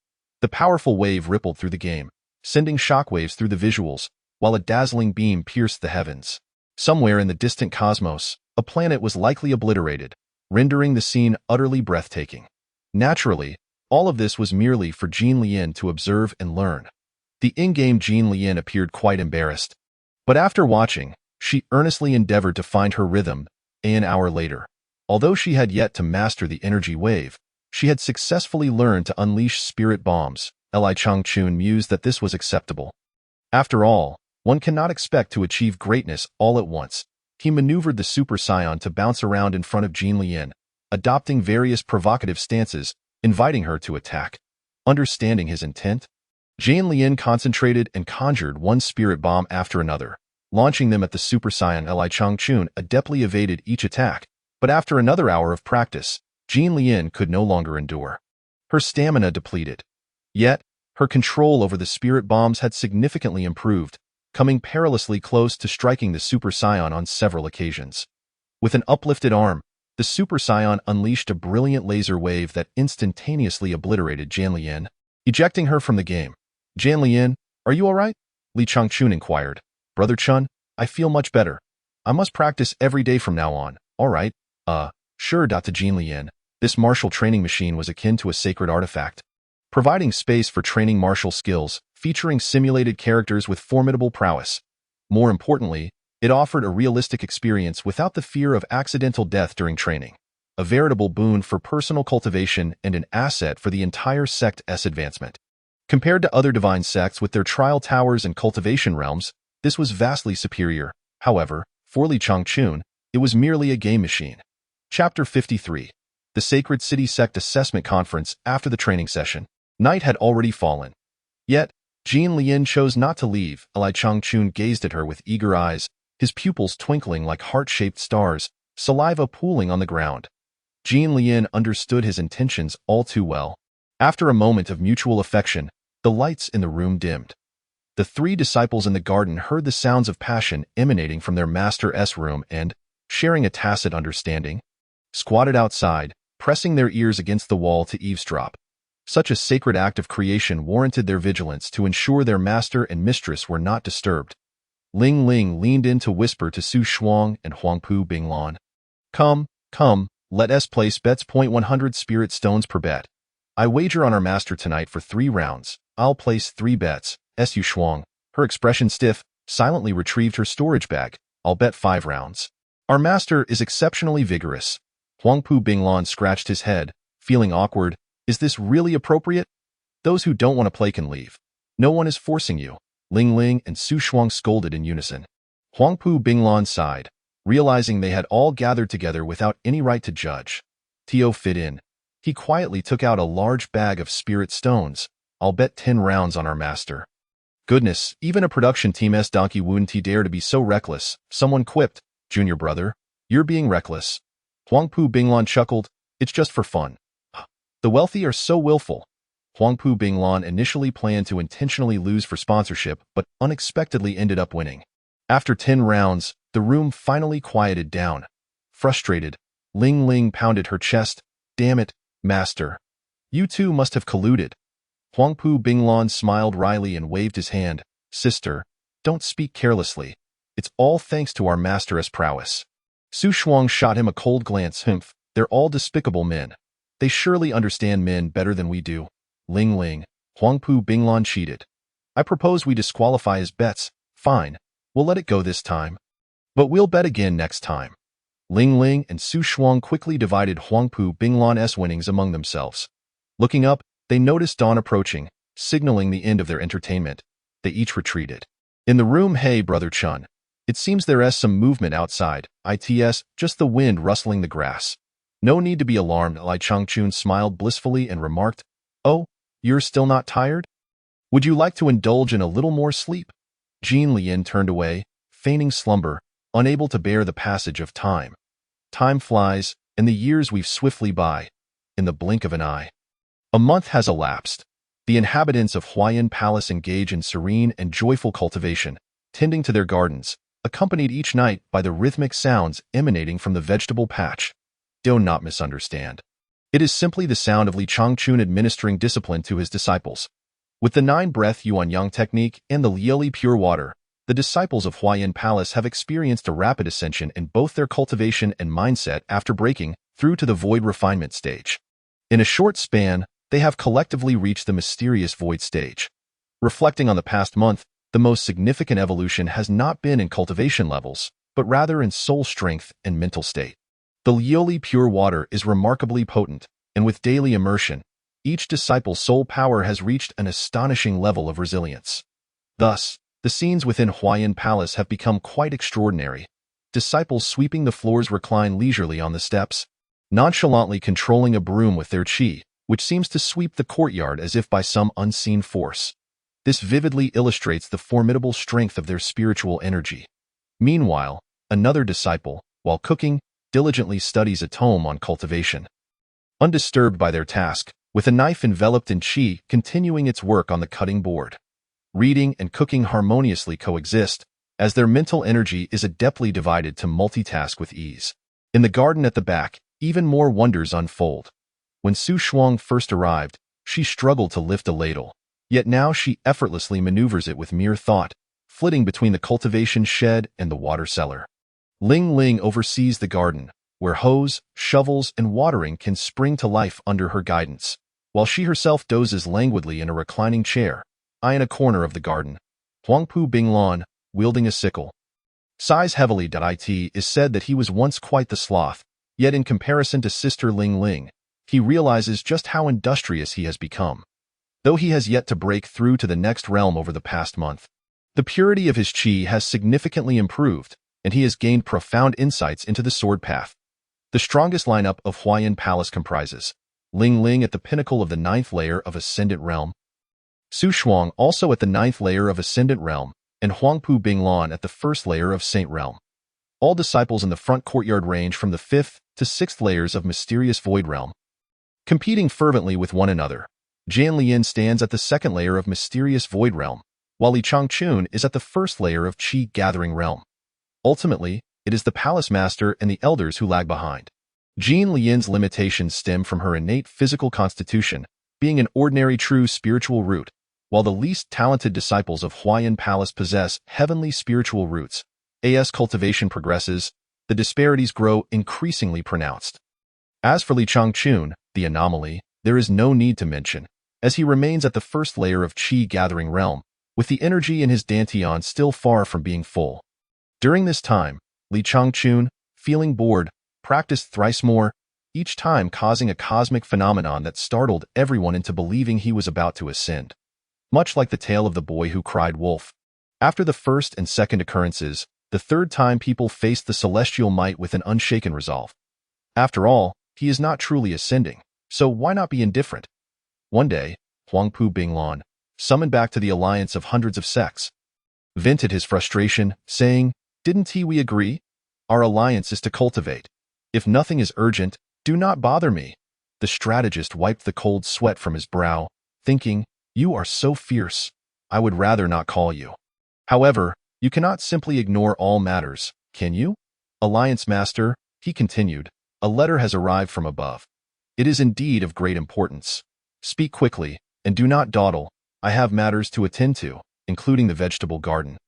The powerful wave rippled through the game, sending shockwaves through the visuals, while a dazzling beam pierced the heavens. Somewhere in the distant cosmos, a planet was likely obliterated, rendering the scene utterly breathtaking. Naturally, all of this was merely for Jin Lian to observe and learn. The in-game Jin Lian appeared quite embarrassed. But after watching, she earnestly endeavored to find her rhythm. An hour later, although she had yet to master the energy wave, she had successfully learned to unleash spirit bombs. Li Changchun mused that this was acceptable. After all, one cannot expect to achieve greatness all at once. He maneuvered the Super Saiyan to bounce around in front of Jin Lian, adopting various provocative stances, inviting her to attack. Understanding his intent, Jin Lian concentrated and conjured one spirit bomb after another, launching them at the Super Saiyan. Li Changchun adeptly evaded each attack, but after another hour of practice, Jin Lian could no longer endure. Her stamina depleted. Yet, her control over the spirit bombs had significantly improved, coming perilously close to striking the Super Saiyan on several occasions. With an uplifted arm, the Super Saiyan unleashed a brilliant laser wave that instantaneously obliterated Jin Lian, ejecting her from the game. Jin Lian, are you alright? Li Changchun inquired. Brother Chun, I feel much better. I must practice every day from now on. All right. Sure. To Jin Lian. This martial training machine was akin to a sacred artifact, providing space for training martial skills, featuring simulated characters with formidable prowess. More importantly, it offered a realistic experience without the fear of accidental death during training. A veritable boon for personal cultivation and an asset for the entire sect's advancement. Compared to other divine sects with their trial towers and cultivation realms, this was vastly superior. However, for Li Changchun, it was merely a game machine. Chapter 53. The Sacred City Sect Assessment Conference. After the training session, night had already fallen. Yet, Jin Lian chose not to leave. Li Changchun gazed at her with eager eyes, his pupils twinkling like heart-shaped stars, saliva pooling on the ground. Jin Lian understood his intentions all too well. After a moment of mutual affection, the lights in the room dimmed. The three disciples in the garden heard the sounds of passion emanating from their master's room and, sharing a tacit understanding, squatted outside, pressing their ears against the wall to eavesdrop. Such a sacred act of creation warranted their vigilance to ensure their master and mistress were not disturbed. Ling Ling leaned in to whisper to Su Shuang and Huangpu Binglan. Come, let us place bets. 100 spirit stones per bet. I wager on our master tonight for 3 rounds. I'll place 3 bets. Su Shuang, her expression stiff, silently retrieved her storage bag. I'll bet 5 rounds. Our master is exceptionally vigorous. Huangpu Binglan scratched his head, feeling awkward. Is this really appropriate? Those who don't want to play can leave. No one is forcing you. Ling Ling and Su Shuang scolded in unison. Huangpu Binglan sighed, realizing they had all gathered together without any right to judge. Tio fit in. He quietly took out a large bag of spirit stones. I'll bet 10 rounds on our master. Goodness, even a production team's donkey wouldn't dare to be so reckless, someone quipped. Junior brother, you're being reckless. Huangpu Binglan chuckled. It's just for fun. The wealthy are so willful. Huangpu Binglan initially planned to intentionally lose for sponsorship, but unexpectedly ended up winning. After 10 rounds, the room finally quieted down. Frustrated, Ling Ling pounded her chest. Damn it, master. You two must have colluded. Huangpu Binglan smiled wryly and waved his hand. Sister, don't speak carelessly. It's all thanks to our master's prowess. Su Shuang shot him a cold glance. Humph, they're all despicable men. They surely understand men better than we do. Ling Ling, Huangpu Binglan cheated. I propose we disqualify his bets. Fine, we'll let it go this time. But we'll bet again next time. Ling Ling and Su Shuang quickly divided Huangpu Binglan's winnings among themselves. Looking up, they noticed dawn approaching, signaling the end of their entertainment. They each retreated. In the room, hey, Brother Chun. It seems there's some movement outside. It's just the wind rustling the grass. No need to be alarmed. Li Changchun smiled blissfully and remarked, Oh, you're still not tired? Would you like to indulge in a little more sleep? Jin Lian turned away, feigning slumber, unable to bear the passage of time. Time flies, and the years weave swiftly by, in the blink of an eye. A month has elapsed. The inhabitants of Huayan Palace engage in serene and joyful cultivation, tending to their gardens, accompanied each night by the rhythmic sounds emanating from the vegetable patch. Do not misunderstand. It is simply the sound of Li Changchun administering discipline to his disciples. With the 9-breath Yuanyang technique and the Lieli pure water, the disciples of Huayan Palace have experienced a rapid ascension in both their cultivation and mindset after breaking through to the void refinement stage. In a short span, they have collectively reached the mysterious void stage. Reflecting on the past month, the most significant evolution has not been in cultivation levels, but rather in soul strength and mental state. The Lioli pure water is remarkably potent, and with daily immersion, each disciple's soul power has reached an astonishing level of resilience. Thus, the scenes within Huayan Palace have become quite extraordinary. Disciples sweeping the floors recline leisurely on the steps, nonchalantly controlling a broom with their qi, which seems to sweep the courtyard as if by some unseen force. This vividly illustrates the formidable strength of their spiritual energy. Meanwhile, another disciple, while cooking, diligently studies a tome on cultivation. Undisturbed by their task, with a knife enveloped in qi continuing its work on the cutting board. Reading and cooking harmoniously coexist, as their mental energy is adeptly divided to multitask with ease. In the garden at the back, even more wonders unfold. When Su Shuang first arrived, she struggled to lift a ladle, yet now she effortlessly maneuvers it with mere thought, flitting between the cultivation shed and the water cellar. Ling Ling oversees the garden, where hoes, shovels, and watering can spring to life under her guidance, while she herself dozes languidly in a reclining chair, eyeing a corner of the garden. Huangpu Binglan, wielding a sickle, sighs heavily. It is said that he was once quite the sloth, yet in comparison to sister Ling Ling, he realizes just how industrious he has become. Though he has yet to break through to the next realm over the past month, the purity of his qi has significantly improved, and he has gained profound insights into the sword path. The strongest lineup of Huayan Palace comprises Ling Ling at the pinnacle of the 9th layer of Ascendant Realm, Su Shuang also at the 9th layer of Ascendant Realm, and Huangpu Binglan at the 1st layer of Saint Realm. All disciples in the front courtyard range from the 5th to 6th layers of Mysterious Void Realm. Competing fervently with one another, Jian Lian stands at the 2nd layer of Mysterious Void Realm, while Li Changchun is at the 1st layer of Qi Gathering Realm. Ultimately, it is the Palace Master and the Elders who lag behind. Jian Lian's limitations stem from her innate physical constitution, being an ordinary true spiritual root, while the least talented disciples of Huayan Palace possess heavenly spiritual roots. As cultivation progresses, the disparities grow increasingly pronounced. As for Li Changchun, the anomaly, there is no need to mention, as he remains at the 1st layer of Qi Gathering Realm, with the energy in his dantian still far from being full. During this time, Li Changchun, feeling bored, practiced thrice more, each time causing a cosmic phenomenon that startled everyone into believing he was about to ascend. Much like the tale of the boy who cried wolf. After the 1st and 2nd occurrences, the 3rd time people faced the celestial might with an unshaken resolve. After all, he is not truly ascending, so why not be indifferent? One day, Huangpu Binglan, summoned back to the alliance of hundreds of sects, vented his frustration, saying, "Didn't we agree? Our alliance is to cultivate. If nothing is urgent, do not bother me." The strategist wiped the cold sweat from his brow, thinking, "You are so fierce. I would rather not call you. However, you cannot simply ignore all matters, can you? Alliance Master," he continued, "a letter has arrived from above. It is indeed of great importance. Speak quickly, and do not dawdle. I have matters to attend to, including the vegetable garden."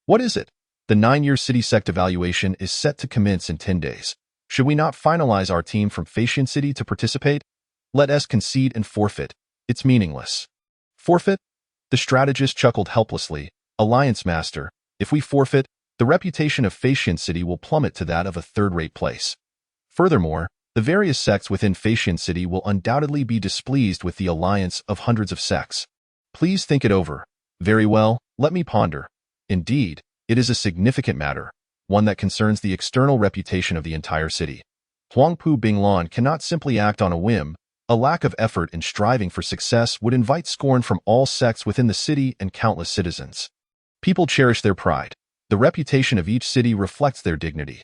"What is it?" "The 9-year city sect evaluation is set to commence in 10 days. Should we not finalize our team from Facian City to participate? Let us concede and forfeit. It's meaningless." "Forfeit?" The strategist chuckled helplessly. "Alliance Master, if we forfeit, the reputation of Facian City will plummet to that of a third-rate place. Furthermore, the various sects within Facian City will undoubtedly be displeased with the alliance of hundreds of sects. Please think it over." "Very well, let me ponder. Indeed, it is a significant matter, one that concerns the external reputation of the entire city. Huangpu Binglan cannot simply act on a whim. A lack of effort in striving for success would invite scorn from all sects within the city and countless citizens. People cherish their pride. The reputation of each city reflects their dignity.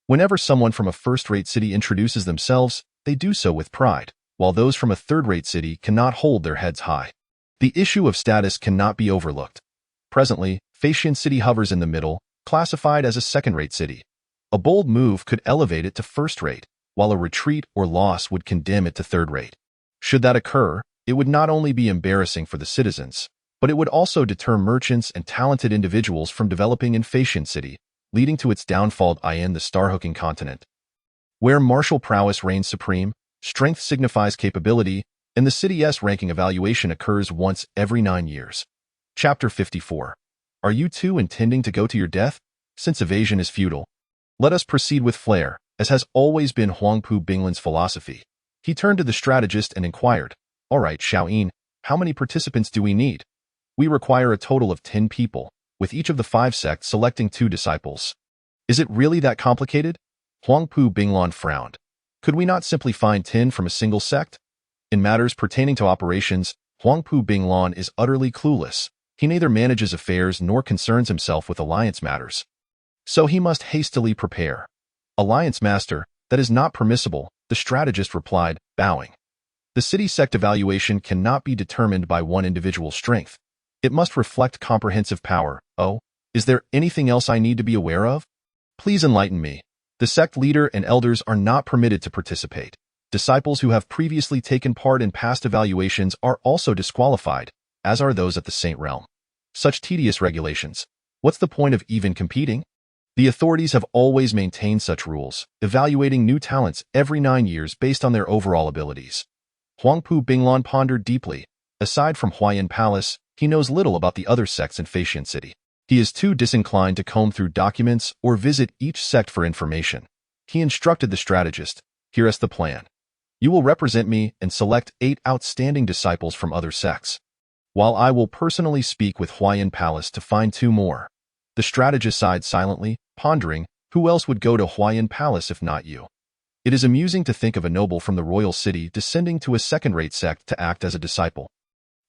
Whenever someone from a first-rate city introduces themselves, they do so with pride, while those from a third-rate city cannot hold their heads high. The issue of status cannot be overlooked. Presently, Facian City hovers in the middle, classified as a second-rate city. A bold move could elevate it to first-rate, while a retreat or loss would condemn it to third-rate. Should that occur, it would not only be embarrassing for the citizens, but it would also deter merchants and talented individuals from developing in Facian City, leading to its downfall in the star-hooking continent. Where martial prowess reigns supreme, strength signifies capability, and the city's ranking evaluation occurs once every 9 years. Chapter 54. Are you two intending to go to your death? Since evasion is futile, let us proceed with flair, as has always been Huangpu Binglan's philosophy. He turned to the strategist and inquired, "All right, Xiaoyin, how many participants do we need?" "We require a total of 10 people, with each of the 5 sects selecting 2 disciples." "Is it really that complicated?" Huangpu Binglan frowned. "Could we not simply find 10 from a single sect?" In matters pertaining to operations, Huangpu Binglan is utterly clueless. He neither manages affairs nor concerns himself with alliance matters. So he must hastily prepare. "Alliance Master, that is not permissible," the strategist replied, bowing. "The city sect evaluation cannot be determined by one individual's strength. It must reflect comprehensive power. Oh, is there anything else I need to be aware of? Please enlighten me." "The sect leader and elders are not permitted to participate. Disciples who have previously taken part in past evaluations are also disqualified, as are those at the Saint Realm. Such tedious regulations. What's the point of even competing? The authorities have always maintained such rules, evaluating new talents every 9 years based on their overall abilities. Huangpu Binglan pondered deeply. Aside from Huayan Palace, he knows little about the other sects in Faxian City. He is too disinclined to comb through documents or visit each sect for information. He instructed the strategist, "Here is the plan. You will represent me and select 8 outstanding disciples from other sects, while I will personally speak with Huayan Palace to find 2 more." The strategist sighed silently, pondering, who else would go to Huayan Palace if not you? It is amusing to think of a noble from the royal city descending to a second-rate sect to act as a disciple.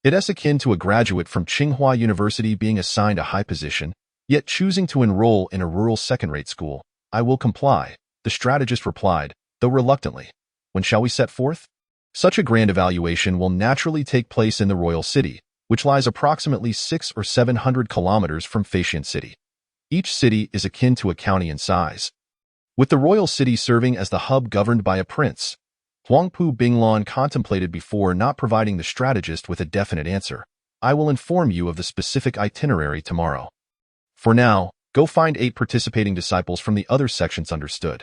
It is akin to a graduate from Tsinghua University being assigned a high position, yet choosing to enroll in a rural second-rate school. "I will comply," the strategist replied, though reluctantly. "When shall we set forth?" Such a grand evaluation will naturally take place in the royal city, which lies approximately 600 or 700 kilometers from Faxian City. Each city is akin to a county in size, with the royal city serving as the hub governed by a prince. Huangpu Binglan contemplated before not providing the strategist with a definite answer. "I will inform you of the specific itinerary tomorrow. For now, go find 8 participating disciples from the other sections." Understood.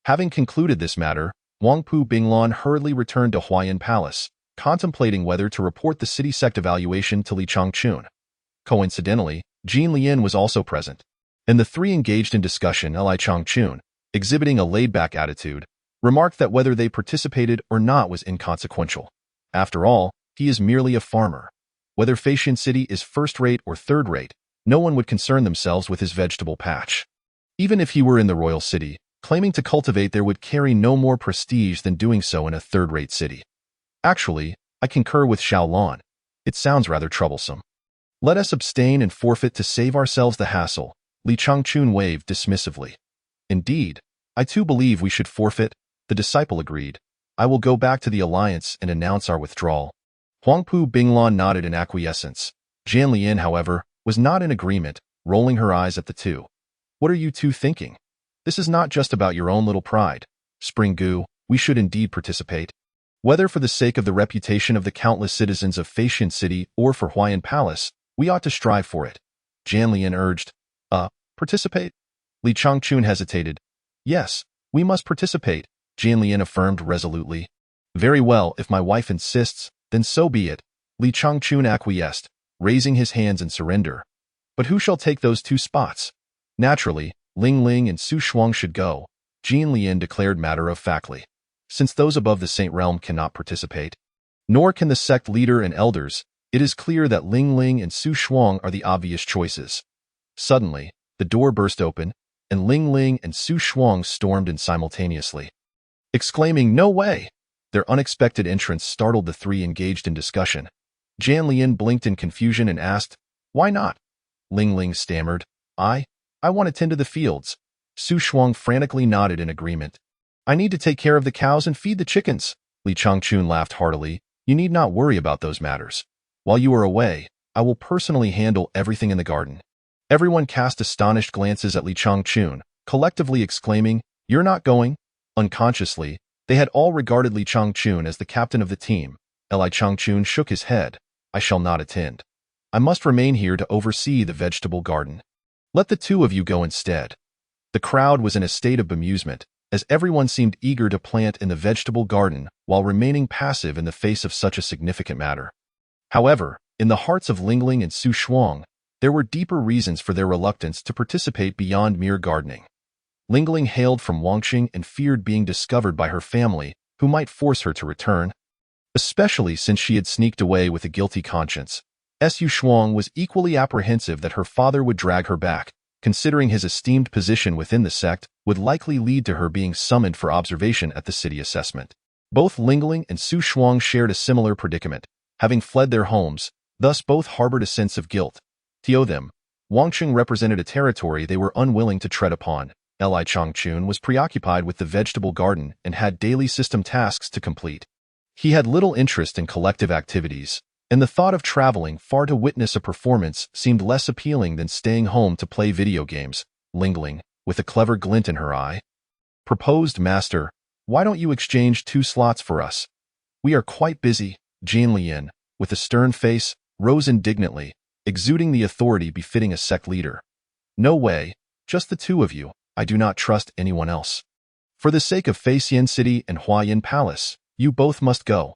Having concluded this matter, Huangpu Binglan hurriedly returned to Huayan Palace, contemplating whether to report the city sect evaluation to Li Changchun. Coincidentally, Jin Lian was also present, and the 3 engaged in discussion. Li Changchun, exhibiting a laid-back attitude, remarked that whether they participated or not was inconsequential. After all, he is merely a farmer. Whether Faxian City is first-rate or third-rate, no one would concern themselves with his vegetable patch. Even if he were in the royal city, claiming to cultivate there would carry no more prestige than doing so in a third-rate city. Actually, I concur with Xiaolan. It sounds rather troublesome. Let us abstain and forfeit to save ourselves the hassle. Li Changchun waved dismissively. Indeed, I too believe we should forfeit, the disciple agreed. I will go back to the alliance and announce our withdrawal. Huangpu Binglan nodded in acquiescence. Jian Lian, however, was not in agreement, rolling her eyes at the 2. "What are you 2 thinking? This is not just about your own little pride. Spring Gu, we should indeed participate. Whether for the sake of the reputation of the countless citizens of Faxian City or for Huayan Palace, we ought to strive for it." Jian Lian urged. Participate?" Li Changchun hesitated. "Yes, we must participate," Jian Lian affirmed resolutely. "Very well, if my wife insists, then so be it," Li Changchun acquiesced, raising his hands in surrender. "But who shall take those 2 spots?" "Naturally, Ling Ling and Su Shuang should go," Jian Lian declared matter-of-factly, "since those above the Saint Realm cannot participate. Nor can the sect leader and elders. It is clear that Ling Ling and Su Shuang are the obvious choices." Suddenly, the door burst open, and Ling Ling and Su Shuang stormed in simultaneously, exclaiming, "No way!" Their unexpected entrance startled the 3 engaged in discussion. Jian Lian blinked in confusion and asked, "Why not?" Ling Ling stammered, I want to tend to the fields." Su Shuang frantically nodded in agreement. "I need to take care of the cows and feed the chickens." Li Changchun laughed heartily. "You need not worry about those matters. While you are away, I will personally handle everything in the garden." Everyone cast astonished glances at Li Changchun, collectively exclaiming, "You're not going?" Unconsciously, they had all regarded Li Changchun as the captain of the team. Li Changchun shook his head. "I shall not attend. I must remain here to oversee the vegetable garden. Let the 2 of you go instead." The crowd was in a state of bemusement, as everyone seemed eager to plant in the vegetable garden while remaining passive in the face of such a significant matter. However, in the hearts of Ling Ling and Su Shuang, there were deeper reasons for their reluctance to participate beyond mere gardening. Ling Ling hailed from Wangqing and feared being discovered by her family, who might force her to return, especially since she had sneaked away with a guilty conscience. Su Shuang was equally apprehensive that her father would drag her back, considering his esteemed position within the sect would likely lead to her being summoned for observation at the city assessment. Both Ling Ling and Su Shuang shared a similar predicament, having fled their homes, thus both harbored a sense of guilt. To them, Wangqing represented a territory they were unwilling to tread upon. Li Changchun was preoccupied with the vegetable garden and had daily system tasks to complete. He had little interest in collective activities, and the thought of traveling far to witness a performance seemed less appealing than staying home to play video games. Ling Ling, with a clever glint in her eye, proposed, "Master, why don't you exchange 2 slots for us? We are quite busy." Jian Lian, with a stern face, rose indignantly, exuding the authority befitting a sect leader. No way, just the two of you. I do not trust anyone else. For the sake of Feixian City and Huayan Palace, you both must go.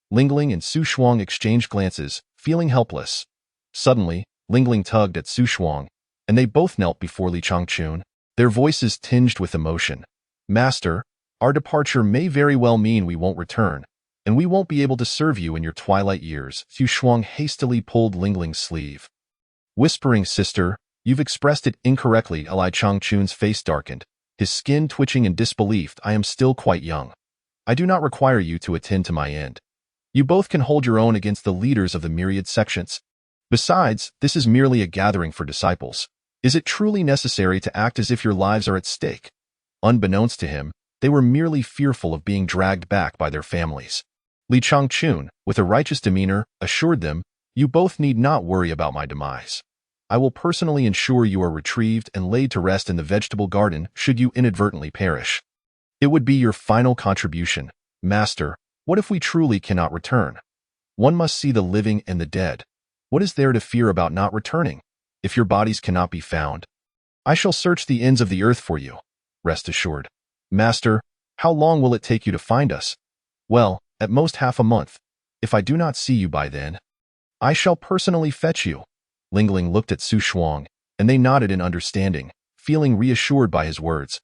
Lingling and Su Shuang exchanged glances, feeling helpless. Suddenly, Lingling tugged at Su Shuang, and they both knelt before Li Changchun, their voices tinged with emotion. Master, our departure may very well mean we won't return, and we won't be able to serve you in your twilight years. Su Shuang hastily pulled Lingling's sleeve. Whispering, sister, you've expressed it incorrectly. Li Changchun's face darkened, his skin twitching in disbelief. I am still quite young. I do not require you to attend to my end. You both can hold your own against the leaders of the myriad sections. Besides, this is merely a gathering for disciples. Is it truly necessary to act as if your lives are at stake? Unbeknownst to him, they were merely fearful of being dragged back by their families. Li Changchun, with a righteous demeanor, assured them, you both need not worry about my demise. I will personally ensure you are retrieved and laid to rest in the vegetable garden should you inadvertently perish. It would be your final contribution. Master, what if we truly cannot return? One must see the living and the dead. What is there to fear about not returning? If your bodies cannot be found, I shall search the ends of the earth for you. Rest assured. Master, how long will it take you to find us? Well, at most half a month. If I do not see you by then, I shall personally fetch you. Lingling looked at Su Shuang, and they nodded in understanding, feeling reassured by his words.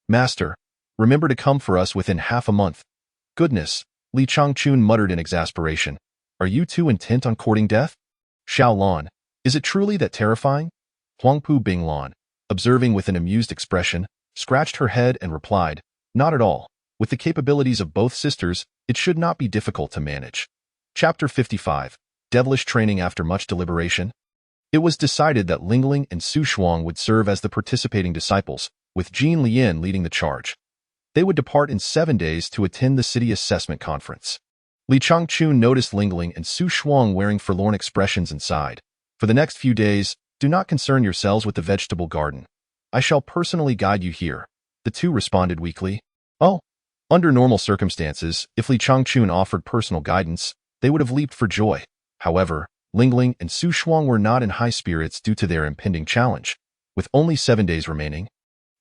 Master, remember to come for us within half a month. Goodness, Li Changchun muttered in exasperation. Are you two intent on courting death? Xiaolan, is it truly that terrifying? Huangpu Binglan, observing with an amused expression, scratched her head and replied, not at all. With the capabilities of both sisters, it should not be difficult to manage. Chapter 55. Devilish Training. After much deliberation, it was decided that Lingling and Su Shuang would serve as the participating disciples, with Jin Lian leading the charge. They would depart in 7 days to attend the city assessment conference. Li Changchun noticed Lingling and Su Shuang wearing forlorn expressions and sighed. For the next few days, do not concern yourselves with the vegetable garden. I shall personally guide you here. The two responded weakly. Oh, under normal circumstances, if Li Changchun offered personal guidance, they would have leaped for joy. However, Lingling and Su Shuang were not in high spirits due to their impending challenge. With only 7 days remaining,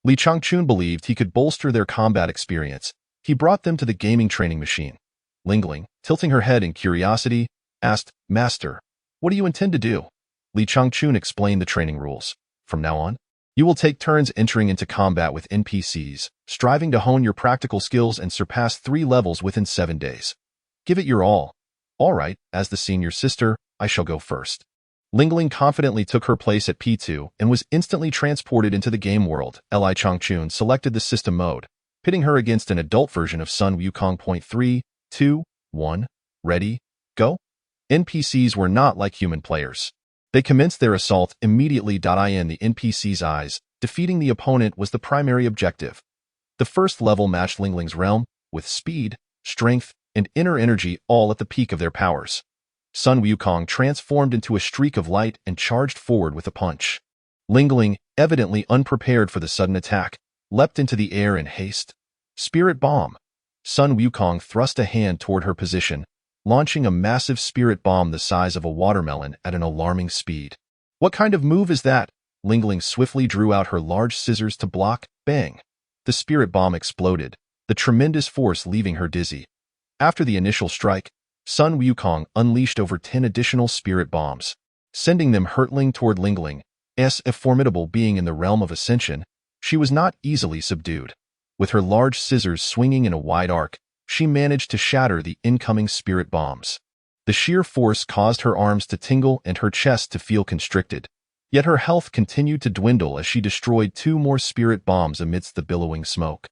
Li Changchun believed he could bolster their combat experience. He brought them to the gaming training machine. Lingling, tilting her head in curiosity, asked, Master, what do you intend to do? Li Changchun explained the training rules. From now on, you will take turns entering into combat with NPCs, striving to hone your practical skills and surpass 3 levels within 7 days. Give it your all. All right, as the senior sister, I shall go first. Lingling confidently took her place at P2 and was instantly transported into the game world. Li Changchun selected the system mode, pitting her against an adult version of Sun Wukong. 3, 2, 1, ready, go. NPCs were not like human players. They commenced their assault immediately. In the NPC's eyes, defeating the opponent was the primary objective. The first level matched Lingling's realm, with speed, strength, and inner energy all at the peak of their powers. Sun Wukong transformed into a streak of light and charged forward with a punch. Lingling, evidently unprepared for the sudden attack, leapt into the air in haste. Spirit Bomb. Sun Wukong thrust a hand toward her position, launching a massive spirit bomb the size of a watermelon at an alarming speed. What kind of move is that? Lingling swiftly drew out her large scissors to block. Bang! The spirit bomb exploded, the tremendous force leaving her dizzy. After the initial strike, Sun Wukong unleashed over 10 additional spirit bombs, sending them hurtling toward Lingling. A formidable being in the realm of ascension, she was not easily subdued. With her large scissors swinging in a wide arc, she managed to shatter the incoming spirit bombs. The sheer force caused her arms to tingle and her chest to feel constricted. Yet her health continued to dwindle as she destroyed 2 more spirit bombs amidst the billowing smoke.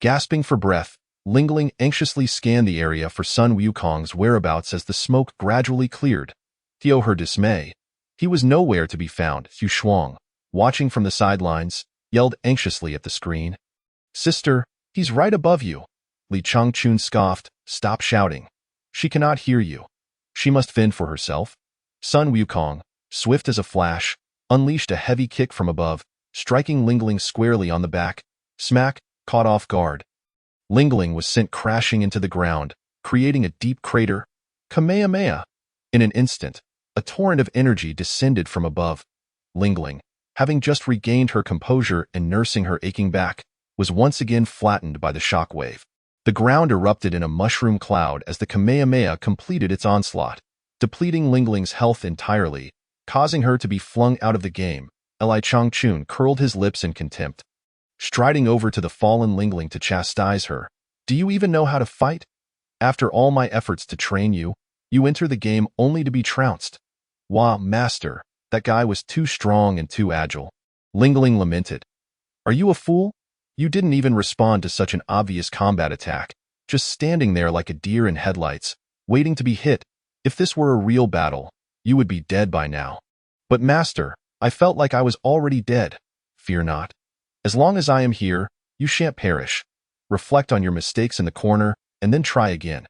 Gasping for breath, Lingling anxiously scanned the area for Sun Wukong's whereabouts as the smoke gradually cleared. To her dismay, he was nowhere to be found. Su Shuang, watching from the sidelines, yelled anxiously at the screen. Sister, he's right above you. Li Changchun scoffed, stop shouting. She cannot hear you. She must fend for herself. Sun Wukong, swift as a flash, unleashed a heavy kick from above, striking Lingling squarely on the back. Smack, caught off guard. Lingling was sent crashing into the ground, creating a deep crater. Kamehameha! In an instant, a torrent of energy descended from above. Lingling, having just regained her composure and nursing her aching back, was once again flattened by the shockwave. The ground erupted in a mushroom cloud as the Kamehameha completed its onslaught, depleting Lingling's health entirely, causing her to be flung out of the game. Li Changchun curled his lips in contempt, striding over to the fallen Lingling to chastise her. Do you even know how to fight? After all my efforts to train you, you enter the game only to be trounced. Wah, master, that guy was too strong and too agile. Lingling lamented. Are you a fool? You didn't even respond to such an obvious combat attack, just standing there like a deer in headlights, waiting to be hit. If this were a real battle, you would be dead by now. But master, I felt like I was already dead. Fear not. As long as I am here, you shan't perish. Reflect on your mistakes in the corner, and then try again.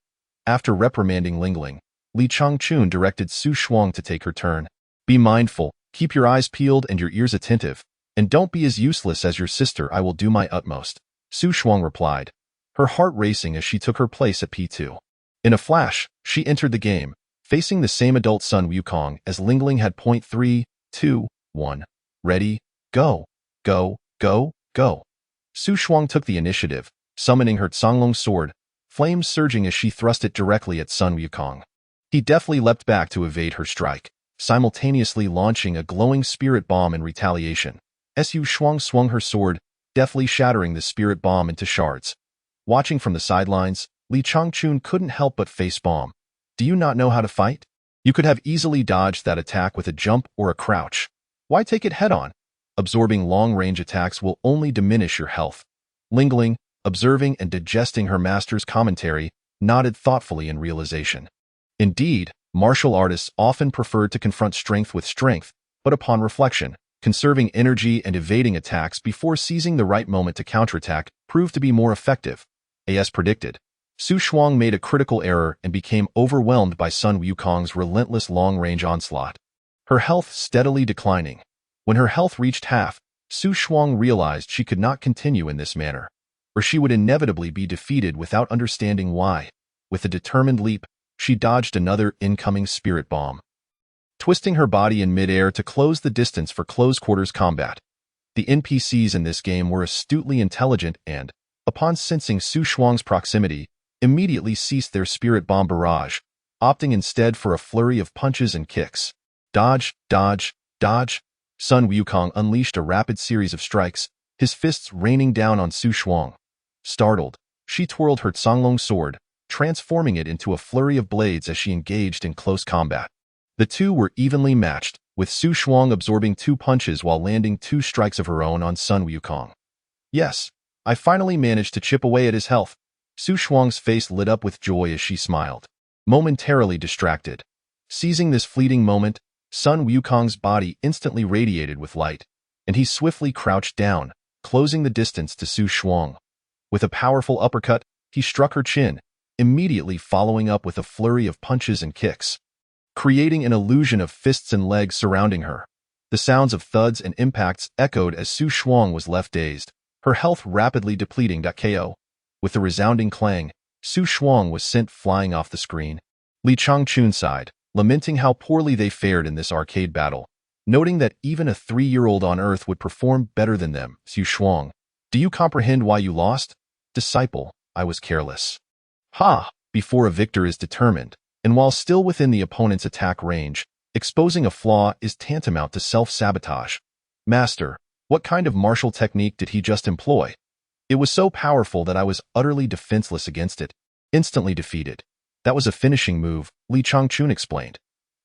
After reprimanding Lingling, Li Changchun directed Su Shuang to take her turn. Be mindful, keep your eyes peeled and your ears attentive, and don't be as useless as your sister. I will do my utmost. Su Shuang replied, her heart racing as she took her place at P2. In a flash, she entered the game, facing the same adult Sun Wukong as Lingling had. 3, 2, 1. Ready, go, go, go, go. Su Shuang took the initiative, summoning her Zonglong sword, flames surging as she thrust it directly at Sun Wukong. He deftly leapt back to evade her strike, simultaneously launching a glowing spirit bomb in retaliation. Su Shuang swung her sword, deftly shattering the spirit bomb into shards. Watching from the sidelines, Li Changchun couldn't help but face-bomb. Do you not know how to fight? You could have easily dodged that attack with a jump or a crouch. Why take it head-on? Absorbing long-range attacks will only diminish your health. Lingling, observing and digesting her master's commentary, nodded thoughtfully in realization. Indeed, martial artists often preferred to confront strength with strength, but upon reflection, conserving energy and evading attacks before seizing the right moment to counterattack proved to be more effective. As predicted, Su Shuang made a critical error and became overwhelmed by Sun Wukong's relentless long-range onslaught. Her health steadily declining. When her health reached half, Su Shuang realized she could not continue in this manner, or she would inevitably be defeated without understanding why. With a determined leap, she dodged another incoming spirit bomb, twisting her body in midair to close the distance for close-quarters combat. The NPCs in this game were astutely intelligent and, upon sensing Su Shuang's proximity, immediately ceased their spirit bomb barrage, opting instead for a flurry of punches and kicks. Dodge, dodge, dodge. Sun Wukong unleashed a rapid series of strikes, his fists raining down on Su Shuang. Startled, she twirled her Zonglong sword, transforming it into a flurry of blades as she engaged in close combat. The two were evenly matched, with Su Shuang absorbing 2 punches while landing 2 strikes of her own on Sun Wukong. Yes, I finally managed to chip away at his health. Su Shuang's face lit up with joy as she smiled, momentarily distracted. Seizing this fleeting moment, Sun Wukong's body instantly radiated with light, and he swiftly crouched down, closing the distance to Su Shuang. With a powerful uppercut, he struck her chin, immediately following up with a flurry of punches and kicks, creating an illusion of fists and legs surrounding her. The sounds of thuds and impacts echoed as Su Shuang was left dazed, her health rapidly depleting. KO. With a resounding clang, Su Shuang was sent flying off the screen. Li Changchun sighed, lamenting how poorly they fared in this arcade battle, noting that even a 3-year-old on Earth would perform better than them. Su Shuang, do you comprehend why you lost? Disciple, I was careless. Ha! Before a victor is determined, and while still within the opponent's attack range, exposing a flaw is tantamount to self-sabotage. Master, what kind of martial technique did he just employ? It was so powerful that I was utterly defenseless against it, instantly defeated. That was a finishing move, Li Changchun explained.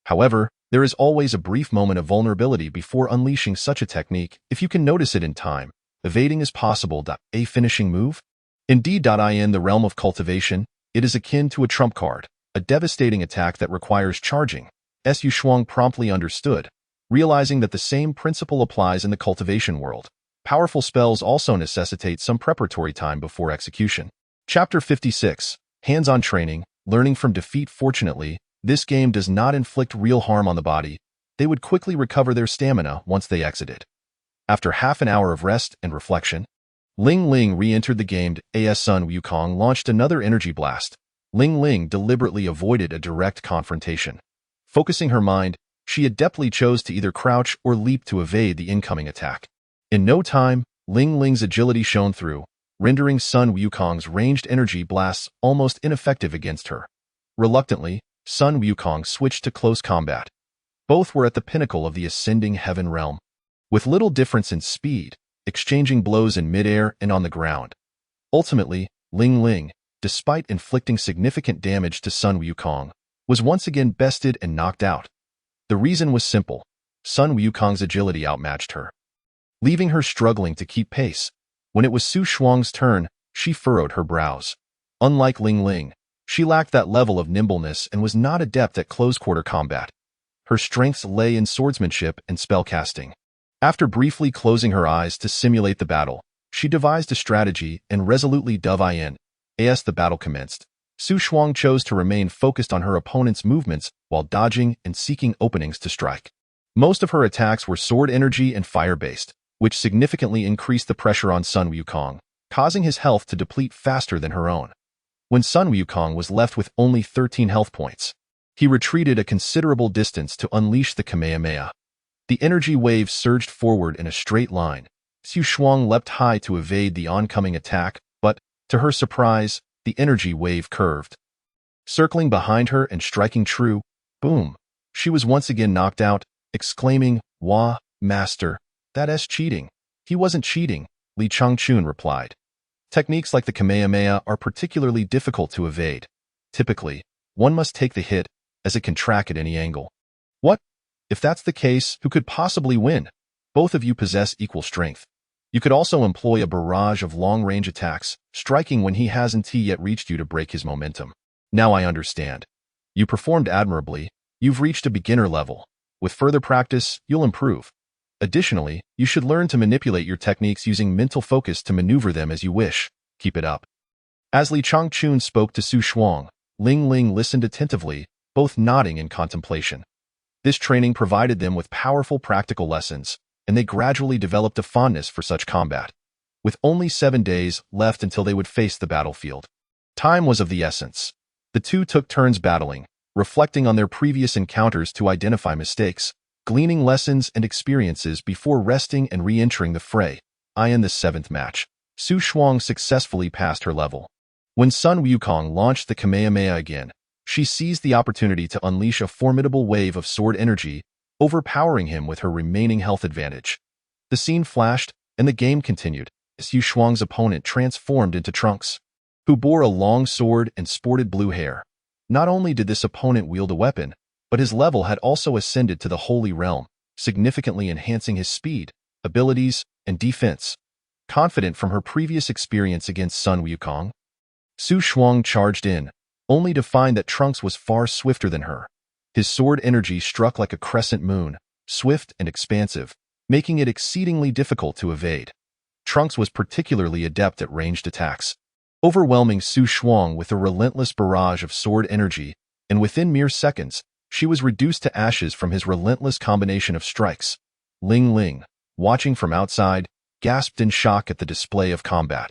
However, there is always a brief moment of vulnerability before unleashing such a technique if you can notice it in time. Evading is possible. A finishing move? Indeed. In the realm of cultivation, it is akin to a trump card, a devastating attack that requires charging. Su Shuang promptly understood, realizing that the same principle applies in the cultivation world. Powerful spells also necessitate some preparatory time before execution. Chapter 56. Hands-on training, learning from defeat. Fortunately, this game does not inflict real harm on the body. They would quickly recover their stamina once they exited. After half an hour of rest and reflection, Ling re-entered the game. As Sun Wukong launched another energy blast. Ling deliberately avoided a direct confrontation. Focusing her mind, she adeptly chose to either crouch or leap to evade the incoming attack. In no time, Ling Ling's agility shone through, rendering Sun Wukong's ranged energy blasts almost ineffective against her. Reluctantly, Sun Wukong switched to close combat. Both were at the pinnacle of the ascending heaven realm, with little difference in speed, exchanging blows in midair and on the ground. Ultimately, Ling Ling, despite inflicting significant damage to Sun Wukong, was once again bested and knocked out. The reason was simple. Sun Wukong's agility outmatched her, leaving her struggling to keep pace. When it was Su Shuang's turn, she furrowed her brows. Unlike Ling Ling, she lacked that level of nimbleness and was not adept at close-quarter combat. Her strengths lay in swordsmanship and spellcasting. After briefly closing her eyes to simulate the battle, she devised a strategy and resolutely dove in. As the battle commenced, Su Shuang chose to remain focused on her opponent's movements while dodging and seeking openings to strike. Most of her attacks were sword energy and fire-based, which significantly increased the pressure on Sun Wukong, causing his health to deplete faster than her own. When Sun Wukong was left with only 13 health points, he retreated a considerable distance to unleash the Kamehameha. The energy wave surged forward in a straight line. Su Shuang leapt high to evade the oncoming attack, but, to her surprise, the energy wave curved. Circling behind her and striking true, boom, she was once again knocked out, exclaiming, "Wah, master, that's cheating." "He wasn't cheating," Li Changchun replied. Techniques like the Kamehameha are particularly difficult to evade. Typically, one must take the hit, as it can track at any angle. What? If that's the case, who could possibly win? Both of you possess equal strength. You could also employ a barrage of long-range attacks, striking when he hasn't yet reached you to break his momentum. Now I understand. You performed admirably. You've reached a beginner level. With further practice, you'll improve. Additionally, you should learn to manipulate your techniques using mental focus to maneuver them as you wish. Keep it up. As Li Changchun spoke to Su Shuang, Ling Ling listened attentively, both nodding in contemplation. This training provided them with powerful practical lessons, and they gradually developed a fondness for such combat. With only 7 days left until they would face the battlefield, time was of the essence. The two took turns battling, reflecting on their previous encounters to identify mistakes, gleaning lessons and experiences before resting and re-entering the fray. In the 7th match, Su Shuang successfully passed her level. When Sun Wukong launched the Kamehameha again, she seized the opportunity to unleash a formidable wave of sword energy, overpowering him with her remaining health advantage. The scene flashed, and the game continued, as Su Shuang's opponent transformed into Trunks, who bore a long sword and sported blue hair. Not only did this opponent wield a weapon, but his level had also ascended to the Holy Realm, significantly enhancing his speed, abilities, and defense. Confident from her previous experience against Sun Wukong, Su Shuang charged in, only to find that Trunks was far swifter than her. His sword energy struck like a crescent moon, swift and expansive, making it exceedingly difficult to evade. Trunks was particularly adept at ranged attacks, overwhelming Su Shuang with a relentless barrage of sword energy, and within mere seconds, she was reduced to ashes from his relentless combination of strikes. Ling Ling, watching from outside, gasped in shock at the display of combat.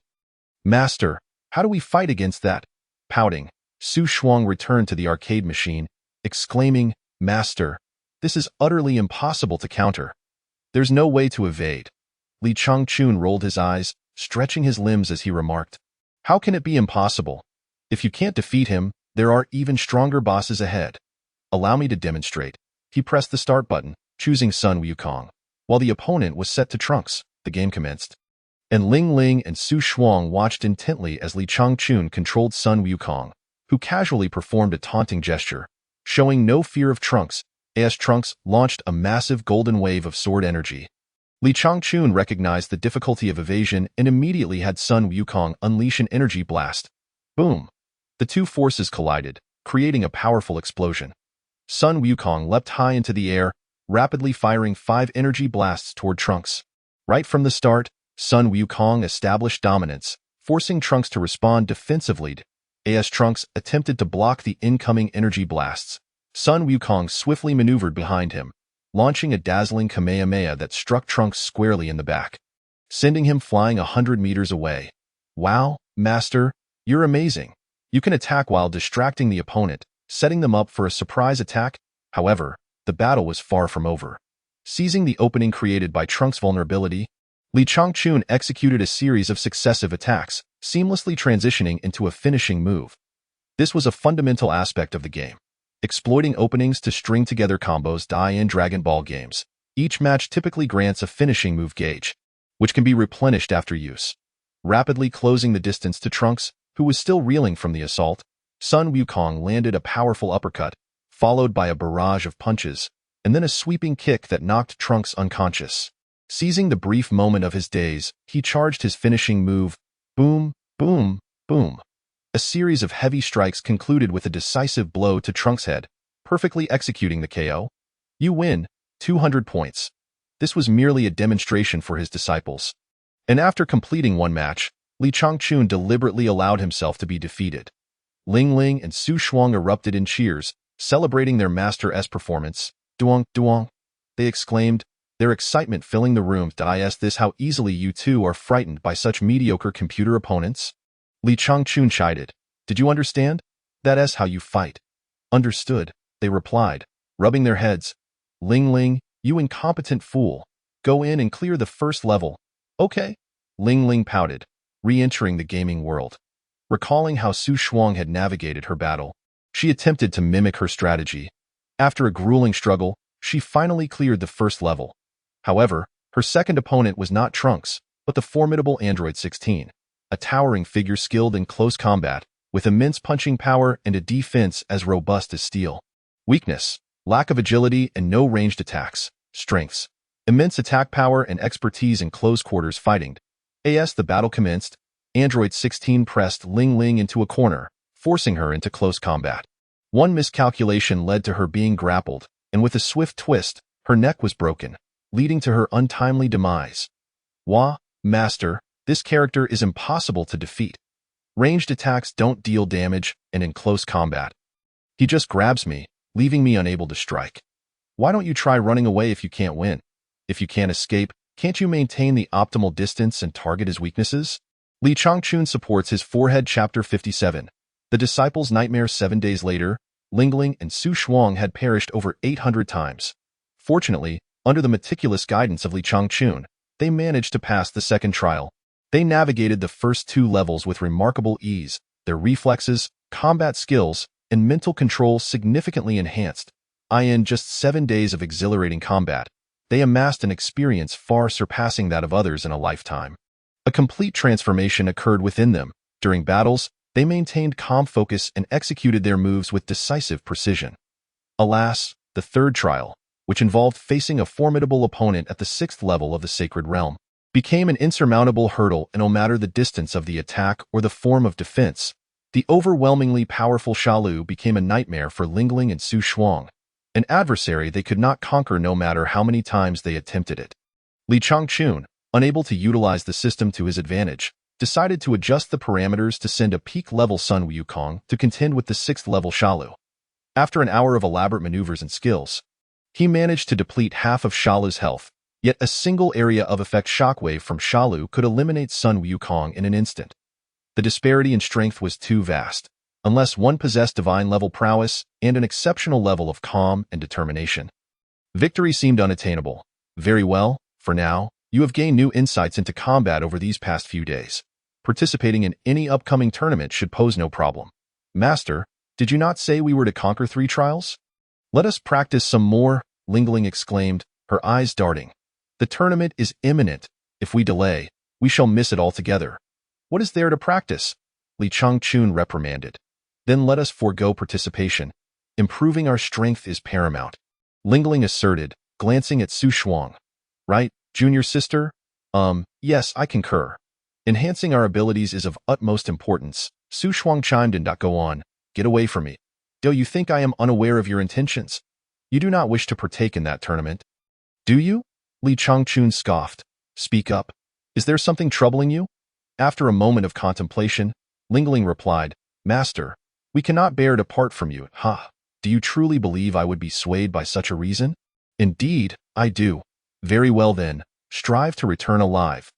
"Master, how do we fight against that?" Pouting, Su Shuang returned to the arcade machine, exclaiming, "Master, this is utterly impossible to counter. There's no way to evade." Li Changchun rolled his eyes, stretching his limbs as he remarked, "How can it be impossible? If you can't defeat him, there are even stronger bosses ahead. Allow me to demonstrate." He pressed the start button, choosing Sun Wukong. While the opponent was set to Trunks, the game commenced. And Ling Ling and Su Shuang watched intently as Li Changchun controlled Sun Wukong, who casually performed a taunting gesture, showing no fear of Trunks, as Trunks launched a massive golden wave of sword energy. Li Changchun recognized the difficulty of evasion and immediately had Sun Wukong unleash an energy blast. Boom! The two forces collided, creating a powerful explosion. Sun Wukong leapt high into the air, rapidly firing 5 energy blasts toward Trunks. Right from the start, Sun Wukong established dominance, forcing Trunks to respond defensively. As Trunks attempted to block the incoming energy blasts, Sun Wukong swiftly maneuvered behind him, launching a dazzling Kamehameha that struck Trunks squarely in the back, sending him flying 100 meters away. "Wow, Master, you're amazing. You can attack while distracting the opponent, setting them up for a surprise attack." However, the battle was far from over. Seizing the opening created by Trunks' vulnerability, Li Changchun executed a series of successive attacks, seamlessly transitioning into a finishing move. This was a fundamental aspect of the game, exploiting openings to string together combos in Dragon Ball games. Each match typically grants a finishing move gauge, which can be replenished after use. Rapidly closing the distance to Trunks, who was still reeling from the assault, Sun Wukong landed a powerful uppercut, followed by a barrage of punches, and then a sweeping kick that knocked Trunks unconscious. Seizing the brief moment of his daze, he charged his finishing move, boom, boom, boom. A series of heavy strikes concluded with a decisive blow to Trunks' head, perfectly executing the KO. You win, 200 points. This was merely a demonstration for his disciples. And after completing one match, Li Changchun deliberately allowed himself to be defeated. Ling Ling and Su Shuang erupted in cheers, celebrating their master's performance. Duong, duong, they exclaimed, their excitement filling the room. Is this how easily you two are frightened by such mediocre computer opponents? Li Changchun chided. Did you understand? That is how you fight. Understood, they replied, rubbing their heads. Ling Ling, you incompetent fool. Go in and clear the first level. Okay. Ling Ling pouted, re-entering the gaming world. Recalling how Su Shuang had navigated her battle, she attempted to mimic her strategy. After a grueling struggle, she finally cleared the first level. However, her second opponent was not Trunks, but the formidable Android 16, a towering figure skilled in close combat, with immense punching power and a defense as robust as steel. Weakness: lack of agility and no ranged attacks. Strengths: immense attack power and expertise in close quarters fighting. As the battle commenced, Android 16 pressed Ling Ling into a corner, forcing her into close combat. One miscalculation led to her being grappled, and with a swift twist, her neck was broken, leading to her untimely demise. Wah, Master, this character is impossible to defeat. Ranged attacks don't deal damage, and in close combat, he just grabs me, leaving me unable to strike. Why don't you try running away if you can't win? If you can't escape, can't you maintain the optimal distance and target his weaknesses? Li Changchun supports his forehead. Chapter 57. The disciples' nightmare. 7 days later, Ling Ling and Su Shuang had perished over 800 times. Fortunately, under the meticulous guidance of Li Changchun, they managed to pass the second trial. They navigated the first 2 levels with remarkable ease, their reflexes, combat skills, and mental control significantly enhanced. In just 7 days of exhilarating combat, they amassed an experience far surpassing that of others in a lifetime. A complete transformation occurred within them. During battles, they maintained calm focus and executed their moves with decisive precision. Alas, the third trial, which involved facing a formidable opponent at the 6th level of the Sacred Realm, became an insurmountable hurdle, and no matter the distance of the attack or the form of defense, the overwhelmingly powerful Shalu became a nightmare for Ling Ling and Su Shuang, an adversary they could not conquer no matter how many times they attempted it. Li Changchun, unable to utilize the system to his advantage, decided to adjust the parameters to send a peak-level Sun Wukong to contend with the 6th-level Shalu. After an hour of elaborate maneuvers and skills, he managed to deplete half of Shalu's health, yet a single area of effect shockwave from Shalu could eliminate Sun Wukong in an instant. The disparity in strength was too vast, unless one possessed divine-level prowess and an exceptional level of calm and determination. Victory seemed unattainable. Very well, for now, you have gained new insights into combat over these past few days. Participating in any upcoming tournament should pose no problem. Master, did you not say we were to conquer 3 trials? Let us practice some more, Ling Ling exclaimed, her eyes darting. The tournament is imminent. If we delay, we shall miss it altogether. What is there to practice? Li Changchun reprimanded. Then let us forego participation. Improving our strength is paramount. Ling Ling asserted, glancing at Su Shuang. Right, junior sister? Yes, I concur. Enhancing our abilities is of utmost importance. Su Shuang chimed in. Go on, get away from me. Do you think I am unaware of your intentions? You do not wish to partake in that tournament. Do you? Li Changchun scoffed. Speak up. Is there something troubling you? After a moment of contemplation, Ling Ling replied, Master, we cannot bear to part from you. Ha! Do you truly believe I would be swayed by such a reason? Indeed, I do. Very well then, strive to return alive.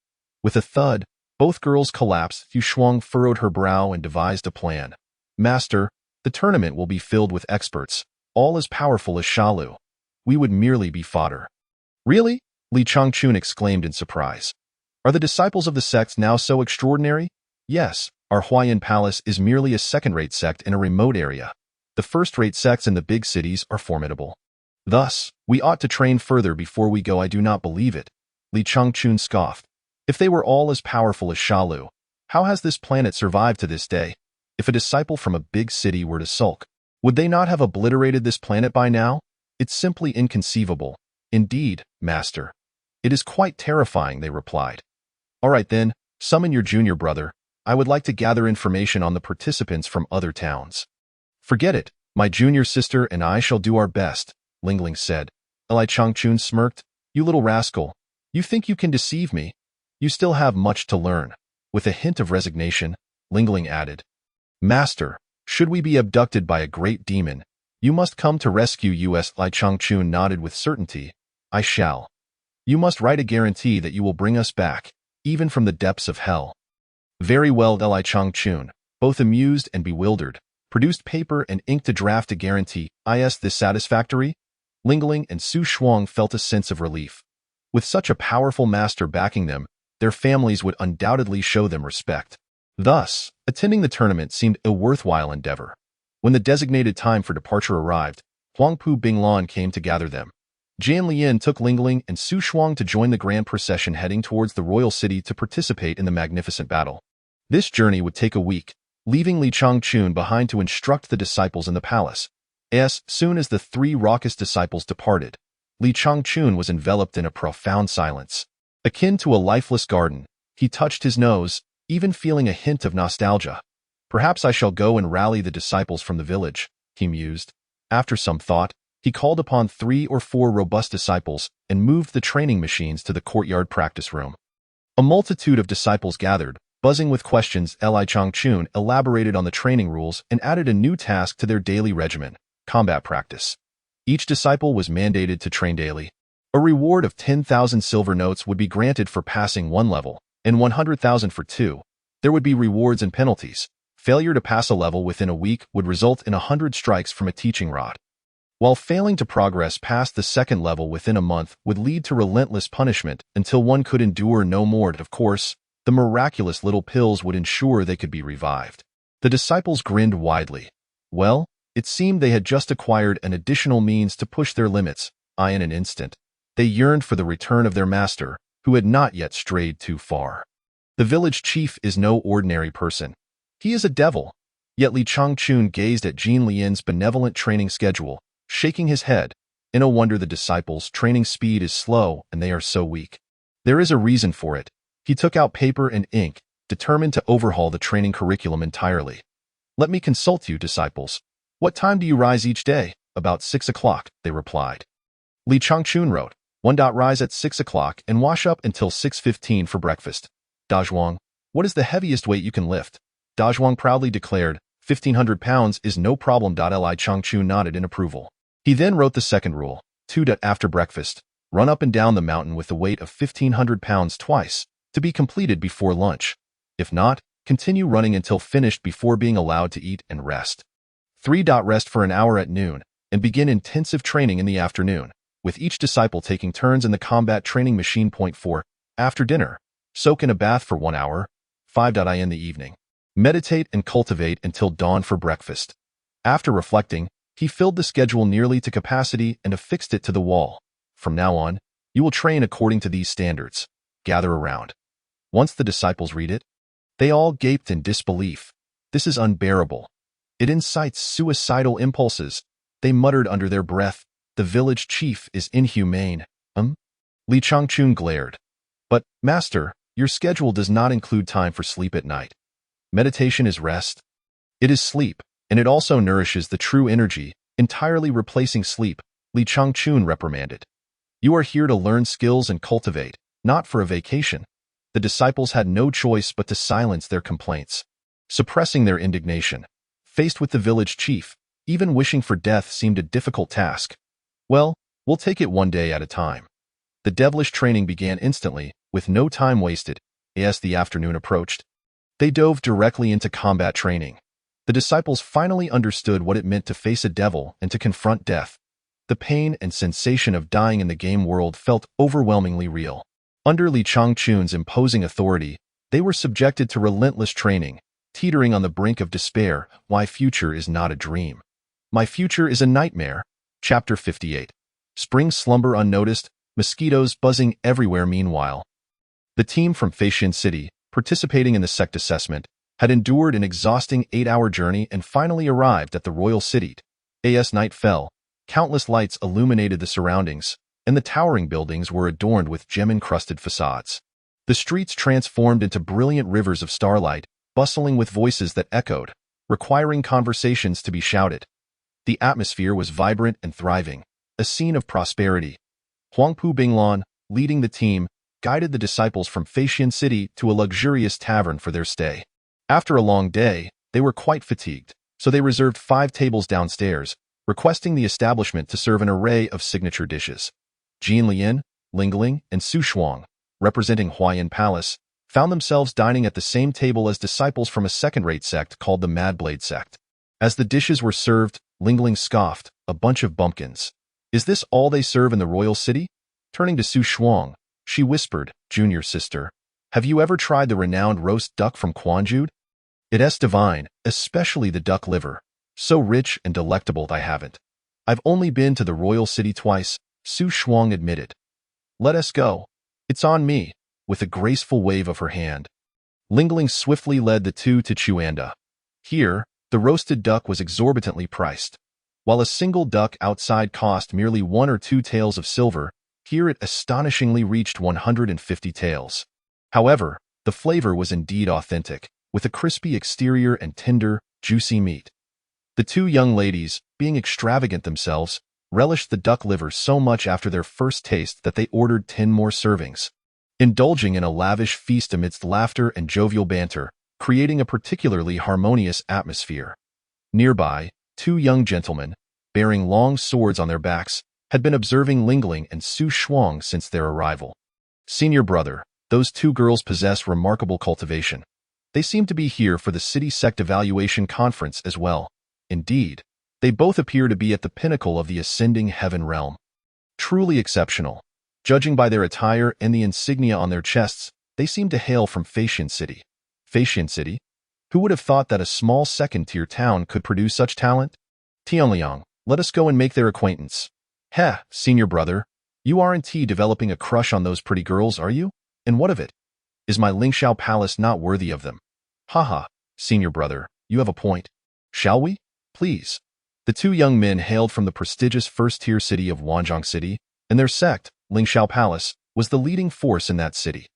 With a thud, both girls collapsed. Yu Shuang furrowed her brow and devised a plan. Master, the tournament will be filled with experts, all as powerful as Shalu. we would merely be fodder. Really? Li Changchun exclaimed in surprise. Are the disciples of the sect now so extraordinary? Yes, our Huayan Palace is merely a second-rate sect in a remote area. The first-rate sects in the big cities are formidable. Thus, we ought to train further before we go. I do not believe it. Li Changchun scoffed. If they were all as powerful as Shalu, how has this planet survived to this day? If a disciple from a big city were to sulk, would they not have obliterated this planet by now? It's simply inconceivable. Indeed, Master. It is quite terrifying, they replied. All right then, summon your junior brother. I would like to gather information on the participants from other towns. Forget it. My junior sister and I shall do our best, Lingling said. Li Changchun smirked. You little rascal. You think you can deceive me? You still have much to learn. With a hint of resignation, Lingling added. Master, should we be abducted by a great demon, you must come to rescue us. Li Changchun nodded with certainty. I shall. You must write a guarantee that you will bring us back, even from the depths of hell. Very well. Li Changchun, both amused and bewildered, produced paper and ink to draft a guarantee. Is this satisfactory? Lingling and Su Shuang felt a sense of relief. With such a powerful master backing them, their families would undoubtedly show them respect. Thus, attending the tournament seemed a worthwhile endeavor. When the designated time for departure arrived, Huangpu Binglan came to gather them. Jian Lian took Lingling and Su Shuang to join the grand procession heading towards the royal city to participate in the magnificent battle. This journey would take a week, leaving Li Changchun behind to instruct the disciples in the palace. As soon as the three raucous disciples departed, Li Changchun was enveloped in a profound silence. Akin to a lifeless garden, he touched his nose, even feeling a hint of nostalgia. Perhaps I shall go and rally the disciples from the village, he mused. After some thought, he called upon 3 or 4 robust disciples and moved the training machines to the courtyard practice room. A multitude of disciples gathered, buzzing with questions. Li Changchun elaborated on the training rules and added a new task to their daily regimen, combat practice. Each disciple was mandated to train daily. A reward of 10,000 silver notes would be granted for passing 1 level, and 100,000 for 2. There would be rewards and penalties. Failure to pass a level within a week would result in 100 strikes from a teaching rod, while failing to progress past the 2nd level within a month would lead to relentless punishment until one could endure no more. Of course, the miraculous little pills would ensure they could be revived. The disciples grinned widely. Well, it seemed they had just acquired an additional means to push their limits. In an instant, they yearned for the return of their master, who had not yet strayed too far. The village chief is no ordinary person. He is a devil. Yet Li Changchun gazed at Jian Lian's benevolent training schedule, shaking his head. No wonder the disciples' training speed is slow and they are so weak. There is a reason for it. He took out paper and ink, determined to overhaul the training curriculum entirely. Let me consult you, disciples. What time do you rise each day? About 6 o'clock, they replied. Li Changchun wrote, 1. Rise at 6 o'clock and wash up until 6:15 for breakfast. Dazhuang, what is the heaviest weight you can lift? Dazhuang proudly declared, 1,500 pounds is no problem. Li Changchun nodded in approval. He then wrote the second rule, 2. After breakfast, run up and down the mountain with the weight of 1,500 pounds twice, to be completed before lunch. If not, continue running until finished before being allowed to eat and rest. 3. Rest for an hour at noon, and begin intensive training in the afternoon, with each disciple taking turns in the combat training machine. 4. After dinner, soak in a bath for 1 hour. 5. In the evening, meditate and cultivate until dawn for breakfast. After reflecting, he filled the schedule nearly to capacity and affixed it to the wall. From now on, you will train according to these standards. Gather around. Once the disciples read it, they all gaped in disbelief. This is unbearable. It incites suicidal impulses. They muttered under their breath, the village chief is inhumane. Li Changchun glared. But, Master, your schedule does not include time for sleep at night. Meditation is rest. It is sleep, and it also nourishes the true energy, entirely replacing sleep, Li Changchun reprimanded. You are here to learn skills and cultivate, not for a vacation. The disciples had no choice but to silence their complaints, suppressing their indignation. Faced with the village chief, even wishing for death seemed a difficult task. Well, we'll take it one day at a time. The devilish training began instantly, with no time wasted. As the afternoon approached, they dove directly into combat training. The disciples finally understood what it meant to face a devil and to confront death. The pain and sensation of dying in the game world felt overwhelmingly real. Under Li Changchun's imposing authority, they were subjected to relentless training, teetering on the brink of despair. My future is not a dream. My future is a nightmare. Chapter 58. Spring slumber unnoticed, mosquitoes buzzing everywhere meanwhile. The team from Feishan City, participating in the sect assessment, had endured an exhausting 8-hour journey and finally arrived at the royal city. As night fell, countless lights illuminated the surroundings, and the towering buildings were adorned with gem-encrusted facades. The streets transformed into brilliant rivers of starlight, bustling with voices that echoed, requiring conversations to be shouted. The atmosphere was vibrant and thriving, a scene of prosperity. Huangpu Binglan, leading the team, guided the disciples from Feishan City to a luxurious tavern for their stay. After a long day, they were quite fatigued, so they reserved 5 tables downstairs, requesting the establishment to serve an array of signature dishes. Jian Lian, Lingling, and Su Shuang, representing Huayan Palace, found themselves dining at the same table as disciples from a second-rate sect called the Mad Blade sect. As the dishes were served, Lingling scoffed, "A bunch of bumpkins. Is this all they serve in the royal city?" Turning to Su Shuang, she whispered, "Junior sister, have you ever tried the renowned roast duck from Quanjude? It's divine, especially the duck liver. So rich and delectable. I haven't. I've only been to the royal city twice," Su Shuang admitted. "Let us go. It's on me," with a graceful wave of her hand. Lingling swiftly led the two to Chuanda. Here, the roasted duck was exorbitantly priced. While a single duck outside cost merely 1 or 2 taels of silver, here it astonishingly reached 150 taels. However, the flavor was indeed authentic, with a crispy exterior and tender, juicy meat. The 2 young ladies, being extravagant themselves, relished the duck liver so much after their first taste that they ordered 10 more servings. Indulging in a lavish feast amidst laughter and jovial banter, creating a particularly harmonious atmosphere. Nearby, 2 young gentlemen, bearing long swords on their backs, had been observing Lingling and Su Shuang since their arrival. "Senior brother, those 2 girls possess remarkable cultivation. They seem to be here for the city sect evaluation conference as well. Indeed, they both appear to be at the pinnacle of the ascending heaven realm. Truly exceptional. Judging by their attire and the insignia on their chests, they seem to hail from Feishan City." Feishan City? Who would have thought that a small second-tier town could produce such talent? "Tianliang, let us go and make their acquaintance." "Heh, senior brother, you aren't developing a crush on those pretty girls, are you? And what of it? Is my Lingxiao Palace not worthy of them?" "Haha, senior brother, you have a point. Shall we? Please." The 2 young men hailed from the prestigious first-tier city of Wanzhong City, and their sect, Lingxiao Palace, was the leading force in that city.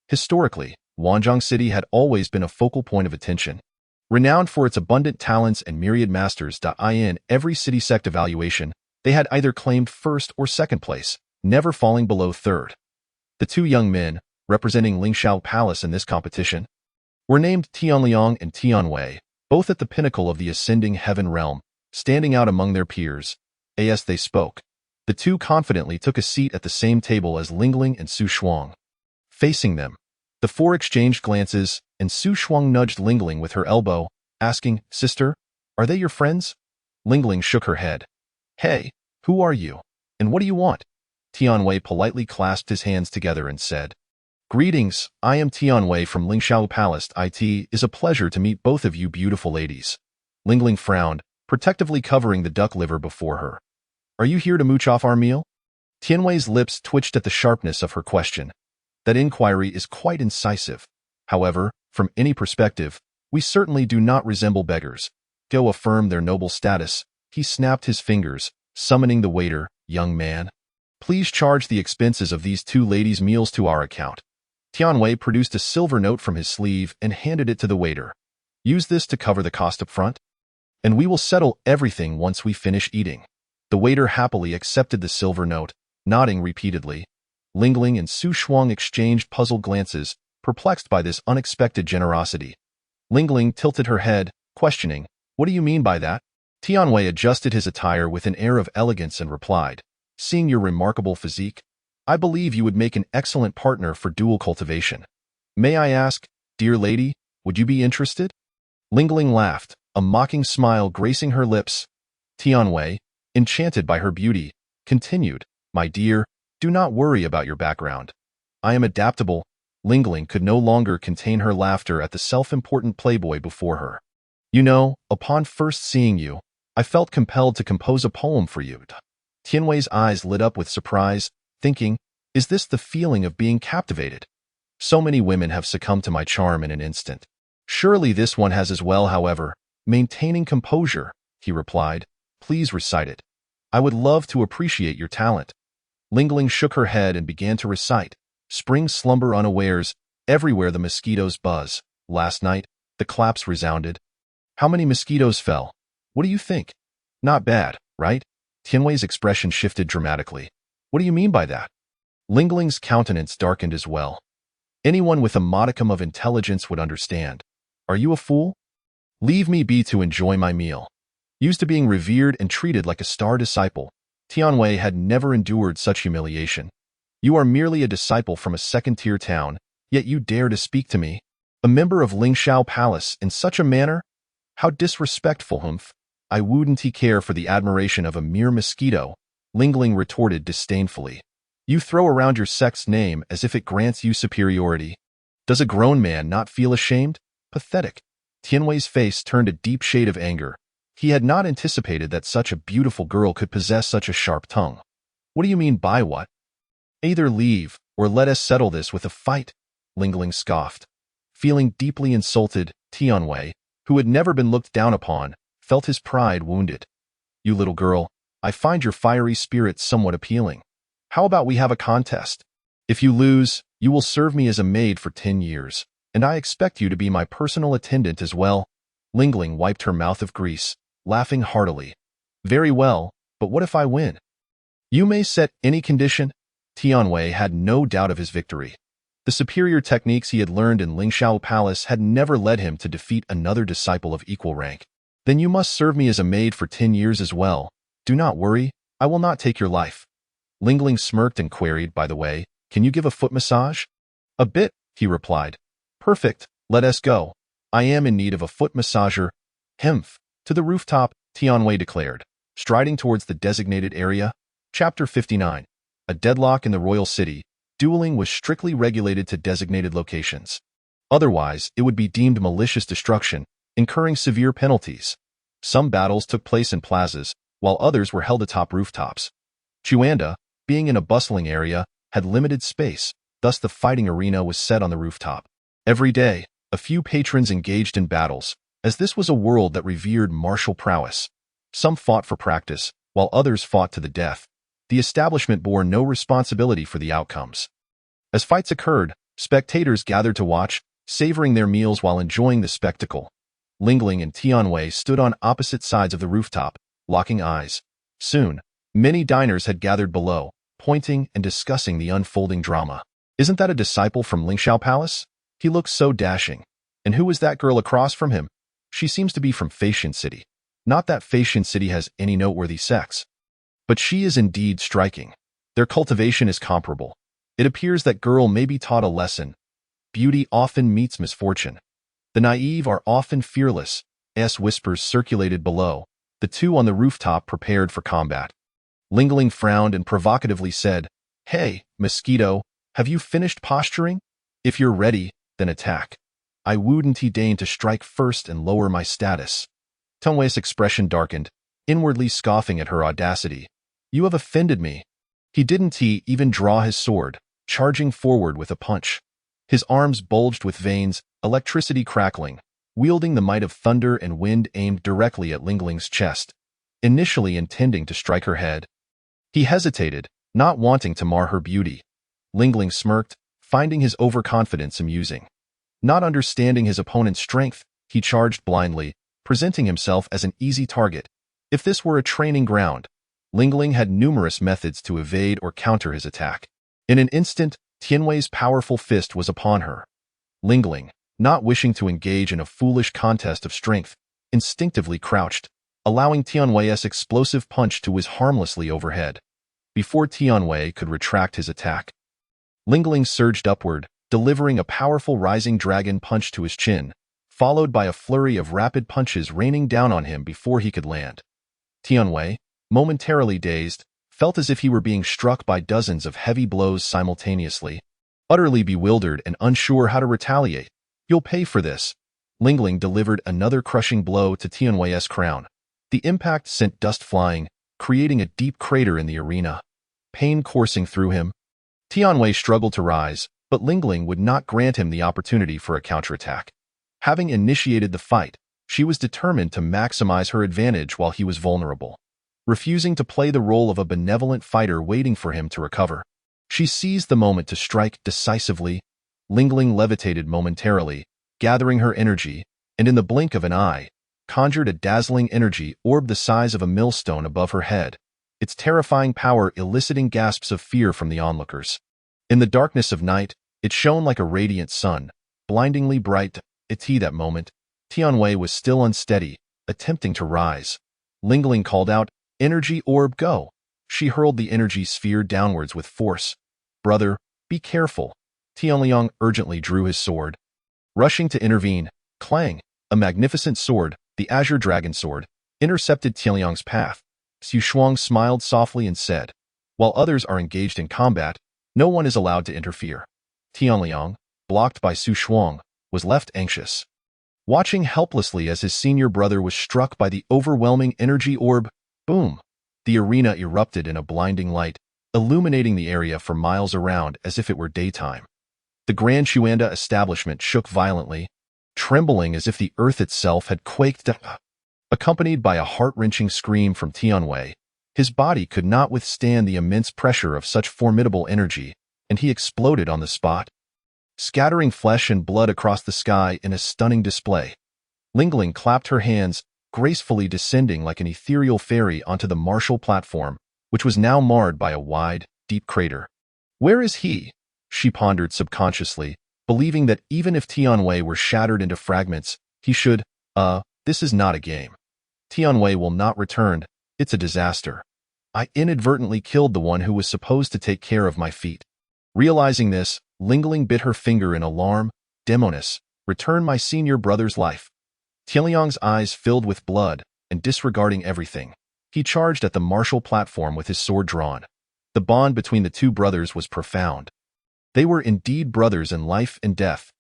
Historically, Wanzhong City had always been a focal point of attention. Renowned for its abundant talents and myriad masters. In every city sect evaluation, they had either claimed first or second place, never falling below third. The 2 young men, representing Lingxiao Palace in this competition, were named Tianliang and Tianwei, both at the pinnacle of the ascending heaven realm, standing out among their peers. As they spoke, the 2 confidently took a seat at the same table as Lingling and Su Shuang. Facing them, the 4 exchanged glances, and Su Shuang nudged Lingling with her elbow, asking, "Sister, are they your friends?" Lingling shook her head. "Hey, who are you? And what do you want?" Tianwei politely clasped his hands together and said, "Greetings, I am Tianwei from Lingxiao Palace. It is a pleasure to meet both of you beautiful ladies." Lingling frowned, protectively covering the duck liver before her. "Are you here to mooch off our meal?" Tianwei's lips twitched at the sharpness of her question. That inquiry is quite incisive. However, from any perspective, we certainly do not resemble beggars. Go affirm their noble status. He snapped his fingers, summoning the waiter. "Young man, please charge the expenses of these 2 ladies' meals to our account." Tianwei produced a silver note from his sleeve and handed it to the waiter. "Use this to cover the cost up front, and we will settle everything once we finish eating." The waiter happily accepted the silver note, nodding repeatedly. Lingling and Su Shuang exchanged puzzled glances, perplexed by this unexpected generosity. Lingling tilted her head, questioning, "What do you mean by that?" Tianwei adjusted his attire with an air of elegance and replied, "Seeing your remarkable physique, I believe you would make an excellent partner for dual cultivation. May I ask, dear lady, would you be interested?" Lingling laughed, a mocking smile gracing her lips. Tianwei, enchanted by her beauty, continued, "My dear, do not worry about your background. I am adaptable." Lingling could no longer contain her laughter at the self-important playboy before her. "You know, upon first seeing you, I felt compelled to compose a poem for you." Tianwei's eyes lit up with surprise, thinking, is this the feeling of being captivated? So many women have succumbed to my charm in an instant. Surely this one has as well, however. Maintaining composure, he replied. Please recite it. I would love to appreciate your talent. Lingling shook her head and began to recite. Spring slumber unawares, everywhere the mosquitoes buzz. Last night, the claps resounded. How many mosquitoes fell? What do you think? Not bad, right? Tianwei's expression shifted dramatically. What do you mean by that? Lingling's countenance darkened as well. Anyone with a modicum of intelligence would understand. Are you a fool? Leave me be to enjoy my meal. Used to being revered and treated like a star disciple, Tianwei had never endured such humiliation. You are merely a disciple from a second-tier town, yet you dare to speak to me, a member of Lingshao Palace, in such a manner? How disrespectful, humph. I wouldn't care for the admiration of a mere mosquito, Lingling retorted disdainfully. You throw around your sect's name as if it grants you superiority. Does a grown man not feel ashamed? Pathetic. Tianwei's face turned a deep shade of anger. He had not anticipated that such a beautiful girl could possess such a sharp tongue. What do you mean by what? Either leave, or let us settle this with a fight, Lingling scoffed. Feeling deeply insulted, Tianwei, who had never been looked down upon, felt his pride wounded. You little girl, I find your fiery spirit somewhat appealing. How about we have a contest? If you lose, you will serve me as a maid for 10 years, and I expect you to be my personal attendant as well. Lingling wiped her mouth of grease, laughing heartily. Very well, but what if I win? You may set any condition. Tianwei had no doubt of his victory. The superior techniques he had learned in Lingshao Palace had never led him to defeat another disciple of equal rank. Then you must serve me as a maid for 10 years as well. Do not worry, I will not take your life. Lingling smirked and queried, by the way, can you give a foot massage? A bit, he replied. Perfect, let us go. I am in need of a foot massager. Hemph. To the rooftop, Tianwei declared, striding towards the designated area. Chapter 59. A deadlock in the royal city. Dueling was strictly regulated to designated locations. Otherwise, it would be deemed malicious destruction, incurring severe penalties. Some battles took place in plazas, while others were held atop rooftops. Chuanda, being in a bustling area, had limited space, thus the fighting arena was set on the rooftop. Every day, a few patrons engaged in battles, as this was a world that revered martial prowess. Some fought for practice, while others fought to the death. The establishment bore no responsibility for the outcomes. As fights occurred, spectators gathered to watch, savoring their meals while enjoying the spectacle. Lingling and Tianwei stood on opposite sides of the rooftop, locking eyes. Soon, many diners had gathered below, pointing and discussing the unfolding drama. Isn't that a disciple from Lingshao Palace? He looks so dashing. And who is that girl across from him? She seems to be from Faxian City. Not that Faxian City has any noteworthy sex. But she is indeed striking. Their cultivation is comparable. It appears that girl may be taught a lesson. Beauty often meets misfortune. The naive are often fearless. Whispers circulated below. The two on the rooftop prepared for combat. Lingling frowned and provocatively said, Hey, mosquito, have you finished posturing? If you're ready, then attack. I wouldn't deign to strike first and lower my status. Tianwei's expression darkened, inwardly scoffing at her audacity. You have offended me. He didn't even draw his sword, charging forward with a punch. His arms bulged with veins, electricity crackling, wielding the might of thunder and wind aimed directly at Lingling's chest, initially intending to strike her head. He hesitated, not wanting to mar her beauty. Lingling smirked, finding his overconfidence amusing. Not understanding his opponent's strength, he charged blindly, presenting himself as an easy target. If this were a training ground, Lingling had numerous methods to evade or counter his attack. In an instant, Tianwei's powerful fist was upon her. Lingling, not wishing to engage in a foolish contest of strength, instinctively crouched, allowing Tianwei's explosive punch to whiz harmlessly overhead. Before Tianwei could retract his attack, Lingling surged upward, delivering a powerful rising dragon punch to his chin, followed by a flurry of rapid punches raining down on him before he could land. Tianwei, momentarily dazed, felt as if he were being struck by dozens of heavy blows simultaneously. Utterly bewildered and unsure how to retaliate. "You'll pay for this." Lingling delivered another crushing blow to Tianwei's crown. The impact sent dust flying, creating a deep crater in the arena. Pain coursing through him. Tianwei struggled to rise, but Lingling would not grant him the opportunity for a counterattack. Having initiated the fight, she was determined to maximize her advantage while he was vulnerable. Refusing to play the role of a benevolent fighter waiting for him to recover, she seized the moment to strike decisively. Lingling levitated momentarily, gathering her energy, and in the blink of an eye, conjured a dazzling energy orb the size of a millstone above her head, its terrifying power eliciting gasps of fear from the onlookers. In the darkness of night, it shone like a radiant sun, blindingly bright. At that moment, Tianwei was still unsteady, attempting to rise. Lingling called out, "Energy orb, go!" She hurled the energy sphere downwards with force. "Brother, be careful." Tianliang urgently drew his sword. Rushing to intervene, clang, a magnificent sword, the Azure Dragon Sword, intercepted Tianliang's path. Xu Shuang smiled softly and said, "While others are engaged in combat, no one is allowed to interfere." Tianliang, blocked by Xu Shuang, was left anxious. Watching helplessly as his senior brother was struck by the overwhelming energy orb, boom! The arena erupted in a blinding light, illuminating the area for miles around as if it were daytime. The Grand Chuanda establishment shook violently, trembling as if the earth itself had quaked. Accompanied by a heart-wrenching scream from Tianwei, his body could not withstand the immense pressure of such formidable energy, and he exploded on the spot, scattering flesh and blood across the sky in a stunning display. Lingling clapped her hands, gracefully descending like an ethereal fairy onto the martial platform, which was now marred by a wide, deep crater. "Where is he?" she pondered subconsciously, believing that even if Tianwei were shattered into fragments, he should, this is not a game. Tianwei will not return. It's a disaster. I inadvertently killed the one who was supposed to take care of my feet. Realizing this, Lingling bit her finger in alarm. "Demoness, return my senior brother's life." Tianliang's eyes filled with blood, and disregarding everything, he charged at the martial platform with his sword drawn. The bond between the two brothers was profound. They were indeed brothers in life and death.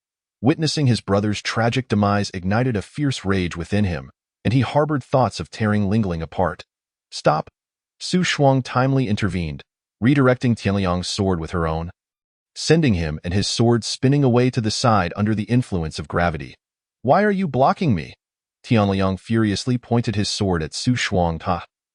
Witnessing his brother's tragic demise ignited a fierce rage within him, and he harbored thoughts of tearing Lingling apart. "Stop!" Xu Shuang timely intervened, redirecting Tianliang's sword with her own, sending him and his sword spinning away to the side under the influence of gravity. "Why are you blocking me?" Tianliang furiously pointed his sword at Xu Shuang.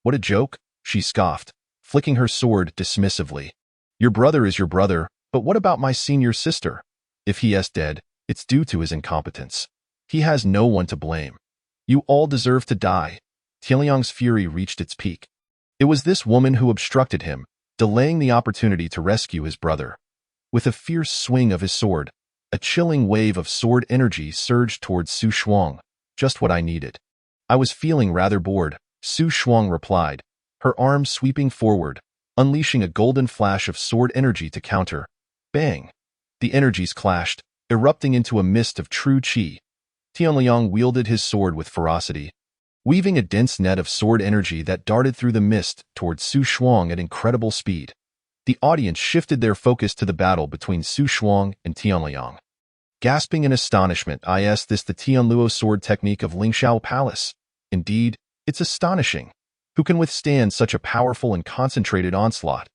"What a joke," she scoffed, flicking her sword dismissively. "Your brother is your brother, but what about my senior sister? If he is dead, it's due to his incompetence. He has no one to blame. You all deserve to die." Tianliang's fury reached its peak. It was this woman who obstructed him, delaying the opportunity to rescue his brother. With a fierce swing of his sword, a chilling wave of sword energy surged towards Xu Shuang. "Just what I needed. I was feeling rather bored," Xu Shuang replied, her arms sweeping forward, unleashing a golden flash of sword energy to counter. Bang! The energies clashed, erupting into a mist of true qi. Tianliang wielded his sword with ferocity, weaving a dense net of sword energy that darted through the mist towards Xu Shuang at incredible speed. The audience shifted their focus to the battle between Xu Shuang and Tianliang. Gasping in astonishment, "Is this the Tianluo sword technique of Lingshao Palace? Indeed, it's astonishing. Who can withstand such a powerful and concentrated onslaught?"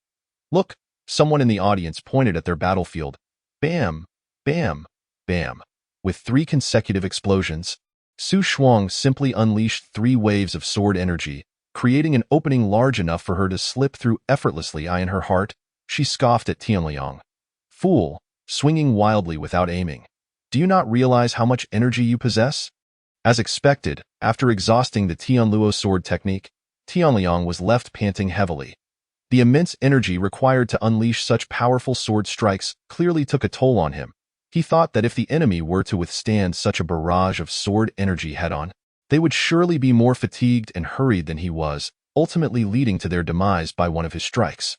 "Look," someone in the audience pointed at their battlefield. Bam, bam, bam. With 3 consecutive explosions, Xu Shuang simply unleashed 3 waves of sword energy, creating an opening large enough for her to slip through effortlessly. In her heart, she scoffed at Tianliang. "Fool, swinging wildly without aiming. Do you not realize how much energy you possess?" As expected, after exhausting the Tianluo sword technique, Tianliang was left panting heavily. The immense energy required to unleash such powerful sword strikes clearly took a toll on him. He thought that if the enemy were to withstand such a barrage of sword energy head-on, they would surely be more fatigued and hurried than he was, ultimately leading to their demise by one of his strikes.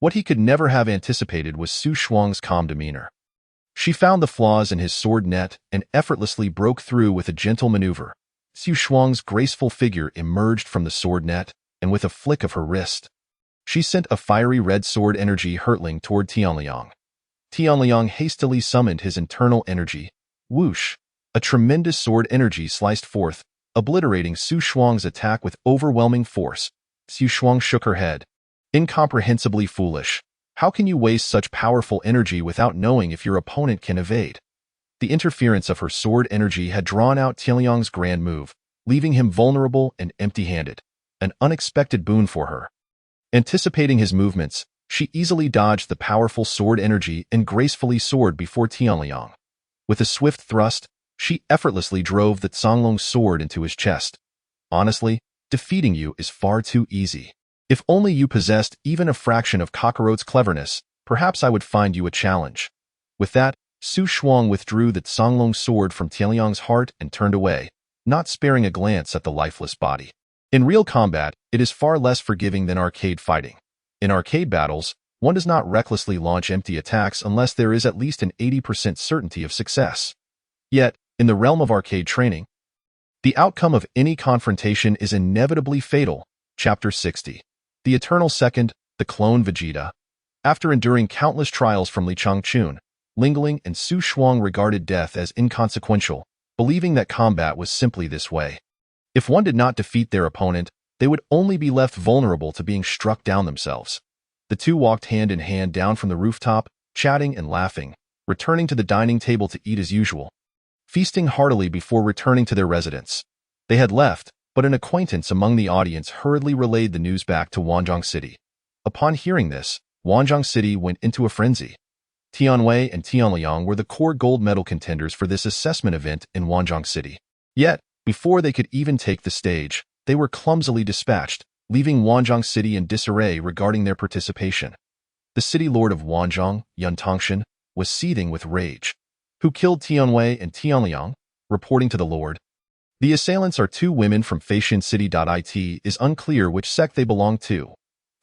What he could never have anticipated was Xu Shuang's calm demeanor. She found the flaws in his sword net and effortlessly broke through with a gentle maneuver. Xu Shuang's graceful figure emerged from the sword net, and with a flick of her wrist, She sent a fiery red sword energy hurtling toward Tianliang. Tianliang hastily summoned his internal energy. Whoosh! A tremendous sword energy sliced forth, obliterating Su Shuang's attack with overwhelming force. Su Shuang shook her head. Incomprehensibly foolish. How can you waste such powerful energy without knowing if your opponent can evade? The interference of her sword energy had drawn out Tianliang's grand move, leaving him vulnerable and empty-handed. An unexpected boon for her. Anticipating his movements, she easily dodged the powerful sword energy and gracefully soared before Tianliang. With a swift thrust, she effortlessly drove the Songlong's sword into his chest. Honestly, defeating you is far too easy. If only you possessed even a fraction of Kakarot's cleverness, perhaps I would find you a challenge. With that, Su Shuang withdrew the Songlong's sword from Tianliang's heart and turned away, not sparing a glance at the lifeless body. In real combat, it is far less forgiving than arcade fighting. In arcade battles, one does not recklessly launch empty attacks unless there is at least an 80% certainty of success. Yet, in the realm of arcade training, the outcome of any confrontation is inevitably fatal. Chapter 60. The Eternal Second, the Clone Vegeta. After enduring countless trials from Li Changchun, Lingling and Su Shuang regarded death as inconsequential, believing that combat was simply this way. If one did not defeat their opponent, they would only be left vulnerable to being struck down themselves. The two walked hand in hand down from the rooftop, chatting and laughing, returning to the dining table to eat as usual, feasting heartily before returning to their residence. They had left, but an acquaintance among the audience hurriedly relayed the news back to Wanzhong City. Upon hearing this, Wanzhong City went into a frenzy. Tianwei and Tianliang were the core gold medal contenders for this assessment event in Wanzhong City. Yet, before they could even take the stage, they were clumsily dispatched, leaving Wanzhong City in disarray regarding their participation. The city lord of Wanzhong, Yun Tongshan, was seething with rage. Who killed Tianwei and Tianliang? Reporting to the lord. The assailants are two women from Feishan City. It is unclear which sect they belong to.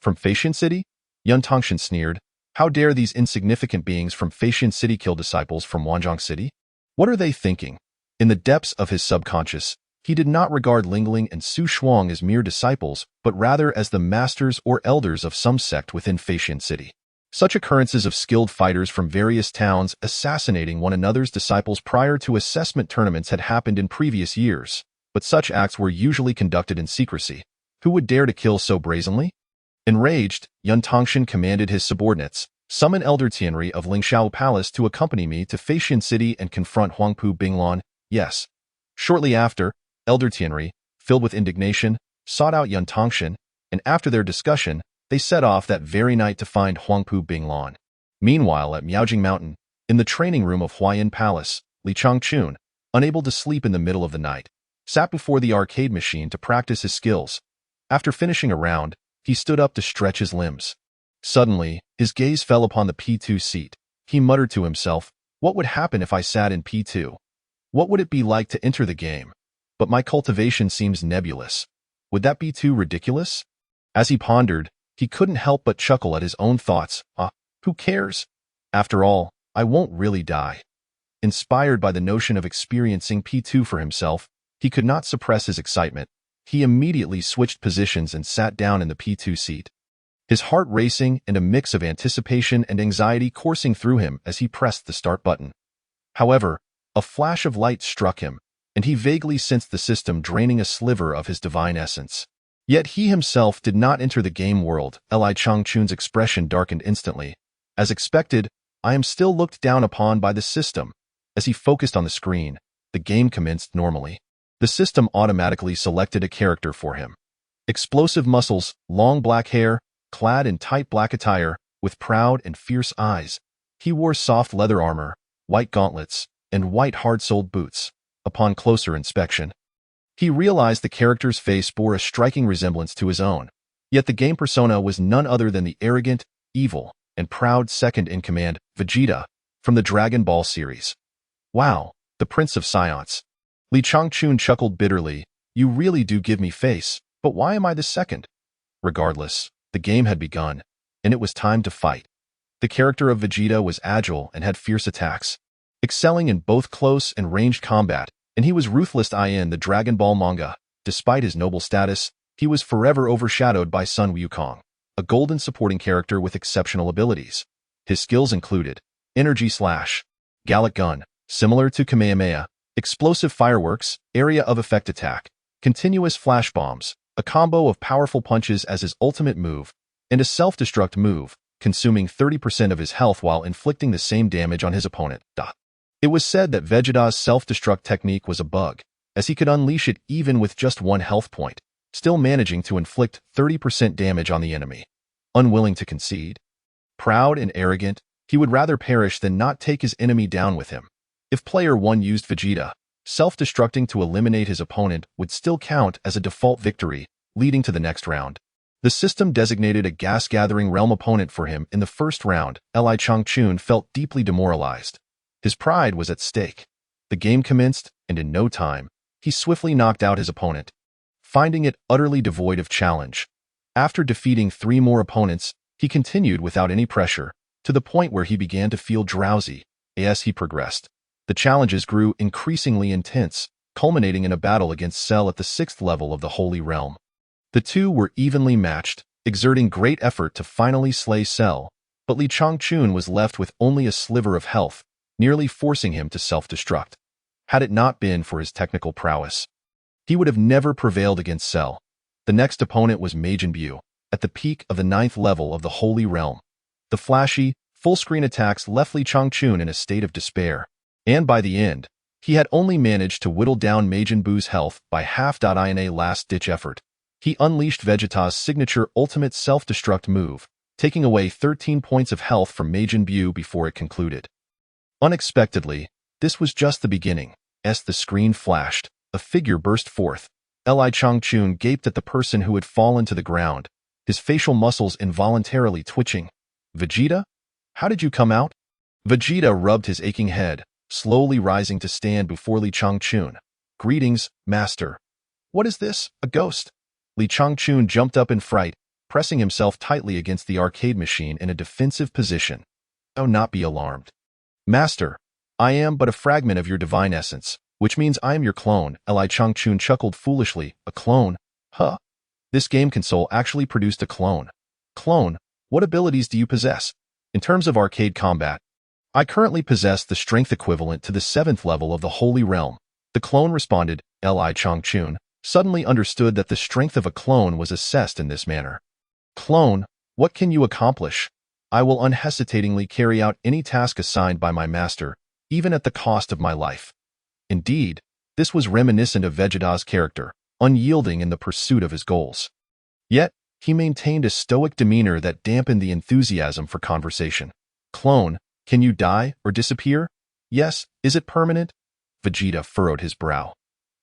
From Feishan City? Yun Tongshan sneered. How dare these insignificant beings from Feishan City kill disciples from Wanzhong City? What are they thinking? In the depths of his subconscious, he did not regard Lingling and Su Shuang as mere disciples, but rather as the masters or elders of some sect within Feishan City. Such occurrences of skilled fighters from various towns assassinating one another's disciples prior to assessment tournaments had happened in previous years, but such acts were usually conducted in secrecy. Who would dare to kill so brazenly? Enraged, Yun Tongshan commanded his subordinates, "Summon Elder Tianri of Lingshao Palace to accompany me to Feishan City and confront Huangpu Binglan." Yes. Shortly after, Elder Tianri, filled with indignation, sought out Yun Tongshan, and after their discussion, they set off that very night to find Huangpu Binglan. Meanwhile, at Miaojing Mountain, in the training room of Huayan Palace, Li Changchun, unable to sleep in the middle of the night, sat before the arcade machine to practice his skills. After finishing a round, he stood up to stretch his limbs. Suddenly, his gaze fell upon the P2 seat. He muttered to himself, "What would happen if I sat in P2? What would it be like to enter the game? But my cultivation seems nebulous. Would that be too ridiculous?" As he pondered, he couldn't help but chuckle at his own thoughts. Who cares? After all, I won't really die. Inspired by the notion of experiencing P2 for himself, he could not suppress his excitement. He immediately switched positions and sat down in the P2 seat. His heart racing and a mix of anticipation and anxiety coursing through him as he pressed the start button. However, a flash of light struck him, and he vaguely sensed the system draining a sliver of his divine essence. Yet he himself did not enter the game world. Li Changchun's expression darkened instantly. As expected, I am still looked down upon by the system. As he focused on the screen, the game commenced normally. The system automatically selected a character for him. Explosive muscles, long black hair, clad in tight black attire, with proud and fierce eyes. He wore soft leather armor, white gauntlets, and white hard-soled boots. Upon closer inspection, he realized the character's face bore a striking resemblance to his own, yet the game persona was none other than the arrogant, evil, and proud second-in-command, Vegeta, from the Dragon Ball series. Wow, the Prince of Science. Li Changchun chuckled bitterly. You really do give me face, but why am I the second? Regardless, the game had begun, and it was time to fight. The character of Vegeta was agile and had fierce attacks, excelling in both close and ranged combat, and he was ruthless in the Dragon Ball manga. Despite his noble status, he was forever overshadowed by Sun Wukong. a golden supporting character with exceptional abilities. His skills included Energy Slash, Gallic Gun, similar to Kamehameha, Explosive Fireworks, Area of Effect Attack, Continuous Flash Bombs, a combo of powerful punches as his ultimate move, and a self-destruct move, consuming 30% of his health while inflicting the same damage on his opponent. It was said that Vegeta's self-destruct technique was a bug, as he could unleash it even with just one health point, still managing to inflict 30% damage on the enemy. Unwilling to concede, proud and arrogant, he would rather perish than not take his enemy down with him. If player 1 used Vegeta, self-destructing to eliminate his opponent would still count as a default victory, leading to the next round. The system designated a gas-gathering realm opponent for him in the first round. Li Changchun felt deeply demoralized. His pride was at stake. The game commenced, and in no time, he swiftly knocked out his opponent, finding it utterly devoid of challenge. After defeating 3 more opponents, he continued without any pressure, to the point where he began to feel drowsy. As he progressed, the challenges grew increasingly intense, culminating in a battle against Cell at the 6th level of the Holy Realm. The two were evenly matched, exerting great effort to finally slay Cell, but Li Changchun was left with only a sliver of health, nearly forcing him to self-destruct. Had it not been for his technical prowess, he would have never prevailed against Cell. The next opponent was Majin Buu, at the peak of the 9th level of the Holy Realm. The flashy, full-screen attacks left Li Changchun in a state of despair, and by the end, he had only managed to whittle down Majin Buu's health by half. In a last-ditch effort, he unleashed Vegeta's signature ultimate self-destruct move, taking away 13 points of health from Majin Buu before it concluded. Unexpectedly, this was just the beginning. As the screen flashed, a figure burst forth. Li Changchun gaped at the person who had fallen to the ground, his facial muscles involuntarily twitching. Vegeta? How did you come out? Vegeta rubbed his aching head, slowly rising to stand before Li Changchun. Greetings, Master. What is this, a ghost? Li Changchun jumped up in fright, pressing himself tightly against the arcade machine in a defensive position. Oh, not be alarmed. Master, I am but a fragment of your divine essence, which means I am your clone. Li Changchun chuckled foolishly. A clone? Huh? This game console actually produced a clone. Clone, what abilities do you possess? In terms of arcade combat, I currently possess the strength equivalent to the 7th level of the Holy Realm. The clone responded. Li Changchun suddenly understood that the strength of a clone was assessed in this manner. Clone, what can you accomplish? I will unhesitatingly carry out any task assigned by my master, even at the cost of my life. Indeed, this was reminiscent of Vegeta's character, unyielding in the pursuit of his goals. Yet, he maintained a stoic demeanor that dampened the enthusiasm for conversation. Clone, can you die or disappear? Yes, is it permanent? Vegeta furrowed his brow.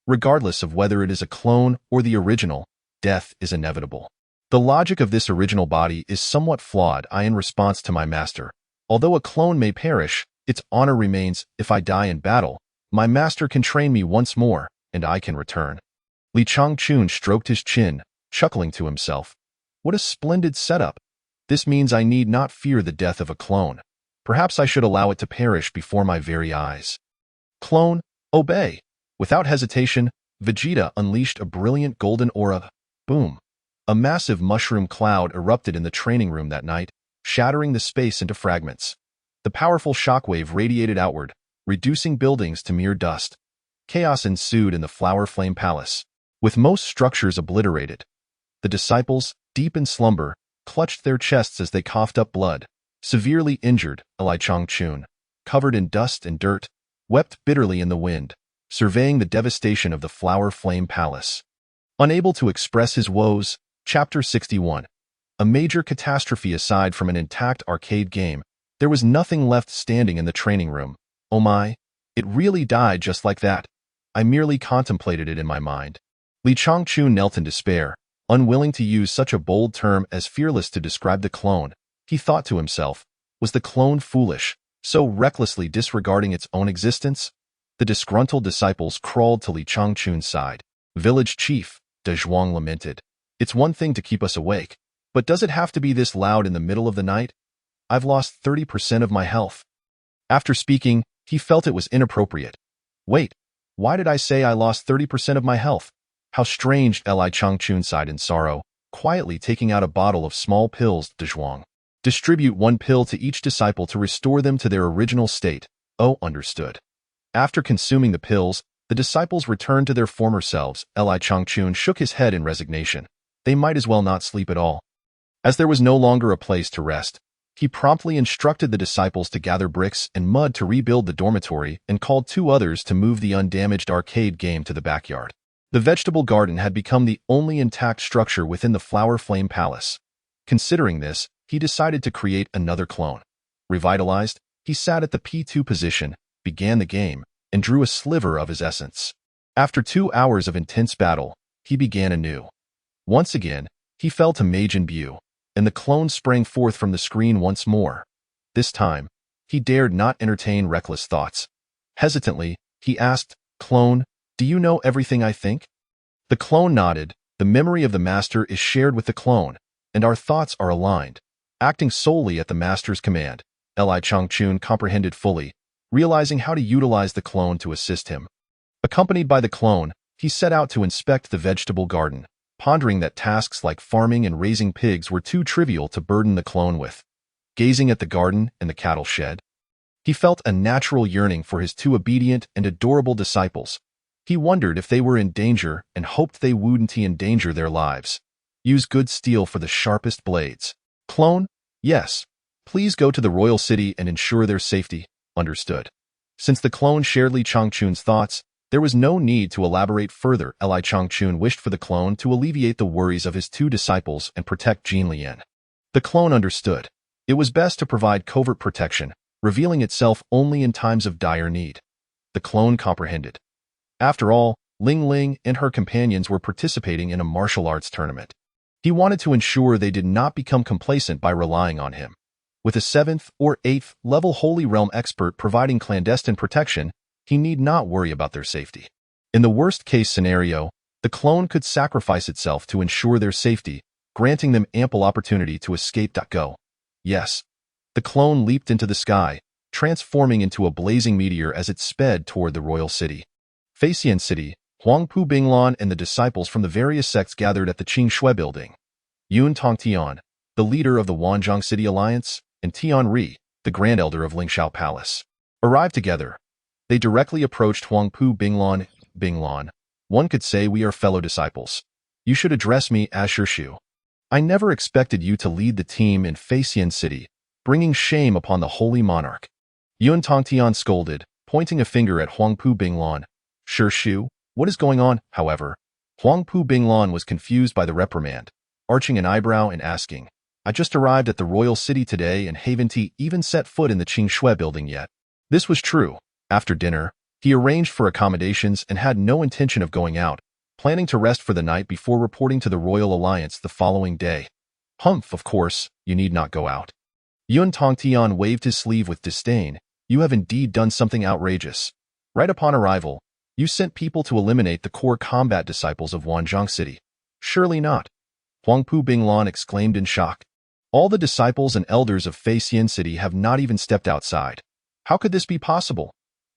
Regardless of whether it is a clone or the original, death is inevitable. The logic of this original body is somewhat flawed. In response to my master. Although a clone may perish, its honor remains. If I die in battle, my master can train me once more, and I can return. Li Changchun stroked his chin, chuckling to himself. What a splendid setup. This means I need not fear the death of a clone. Perhaps I should allow it to perish before my very eyes. Clone, obey. Without hesitation, Vegeta unleashed a brilliant golden aura. Boom. A massive mushroom cloud erupted in the training room that night, shattering the space into fragments. The powerful shockwave radiated outward, reducing buildings to mere dust. Chaos ensued in the Flower Flame Palace, with most structures obliterated. The disciples, deep in slumber, clutched their chests as they coughed up blood. Severely injured, Li Changchun, covered in dust and dirt, wept bitterly in the wind, surveying the devastation of the Flower Flame Palace. Unable to express his woes, Chapter 61. A major catastrophe. Aside from an intact arcade game, there was nothing left standing in the training room. Oh my, it really died just like that. I merely contemplated it in my mind. Li Changchun knelt in despair, unwilling to use such a bold term as fearless to describe the clone. He thought to himself, was the clone foolish, so recklessly disregarding its own existence? The disgruntled disciples crawled to Li Changchun's side. Village Chief, De Zhuang lamented. It's one thing to keep us awake, but does it have to be this loud in the middle of the night? I've lost 30% of my health. After speaking, he felt it was inappropriate. Wait, why did I say I lost 30% of my health? How strange. Li Changchun sighed in sorrow. quietly taking out a bottle of small pills de zhuang. Distribute one pill to each disciple to restore them to their original state. Oh, understood. After consuming the pills, the disciples returned to their former selves. Li Changchun shook his head in resignation. They might as well not sleep at all. As there was no longer a place to rest, he promptly instructed the disciples to gather bricks and mud to rebuild the dormitory and called 2 others to move the undamaged arcade game to the backyard. The vegetable garden had become the only intact structure within the Flower Flame Palace. Considering this, he decided to create another clone. Revitalized, he sat at the P2 position, began the game, and drew a sliver of his essence. After 2 hours of intense battle, he began anew. Once again, he fell to Majin Bu, and the clone sprang forth from the screen once more. This time, he dared not entertain reckless thoughts. Hesitantly, he asked, "Clone, do you know everything I think?" The clone nodded. The memory of the master is shared with the clone, and our thoughts are aligned, acting solely at the master's command. Li Changchun comprehended fully, realizing how to utilize the clone to assist him. Accompanied by the clone, he set out to inspect the vegetable garden, pondering that tasks like farming and raising pigs were too trivial to burden the clone with. Gazing at the garden and the cattle shed, he felt a natural yearning for his 2 obedient and adorable disciples. He wondered if they were in danger and hoped they wouldn't endanger their lives. Use good steel for the sharpest blades. Clone, yes. Please go to the royal city and ensure their safety. Understood. Since the clone shared Li Changchun's thoughts, there was no need to elaborate further. Li Changchun wished for the clone to alleviate the worries of his 2 disciples and protect Jinlian. The clone understood. It was best to provide covert protection, revealing itself only in times of dire need. The clone comprehended. After all, Ling Ling and her companions were participating in a martial arts tournament. He wanted to ensure they did not become complacent by relying on him. With a 7th or 8th level Holy Realm expert providing clandestine protection, he need not worry about their safety. In the worst-case scenario, the clone could sacrifice itself to ensure their safety, granting them ample opportunity to escape. Go. Yes. The clone leaped into the sky, transforming into a blazing meteor as it sped toward the royal city. Faxian City, Huangpu Binglan and the disciples from the various sects gathered at the Qing building. Yun Tongtian, the leader of the Wanzhong City Alliance, and Tian Ri, the Grand Elder of Lingxiao Palace, arrived together. They directly approached Huangpu Binglan. Binglan, one could say we are fellow disciples. You should address me as Shirshu. I never expected you to lead the team in Faxian City, bringing shame upon the Holy Monarch. Yun Tongtian scolded, pointing a finger at Huangpu Binglan. Shirshu, what is going on? However, Huangpu Binglan was confused by the reprimand, arching an eyebrow and asking, I just arrived at the royal city today and haven't even set foot in the Qing building yet. This was true. After dinner, he arranged for accommodations and had no intention of going out, planning to rest for the night before reporting to the Royal Alliance the following day. Humph, of course, you need not go out. Yun Tongtian waved his sleeve with disdain. You have indeed done something outrageous. Right upon arrival, you sent people to eliminate the core combat disciples of Wanzhong City. Surely not. Huangpu Binglan exclaimed in shock. All the disciples and elders of Faxian City have not even stepped outside. How could this be possible?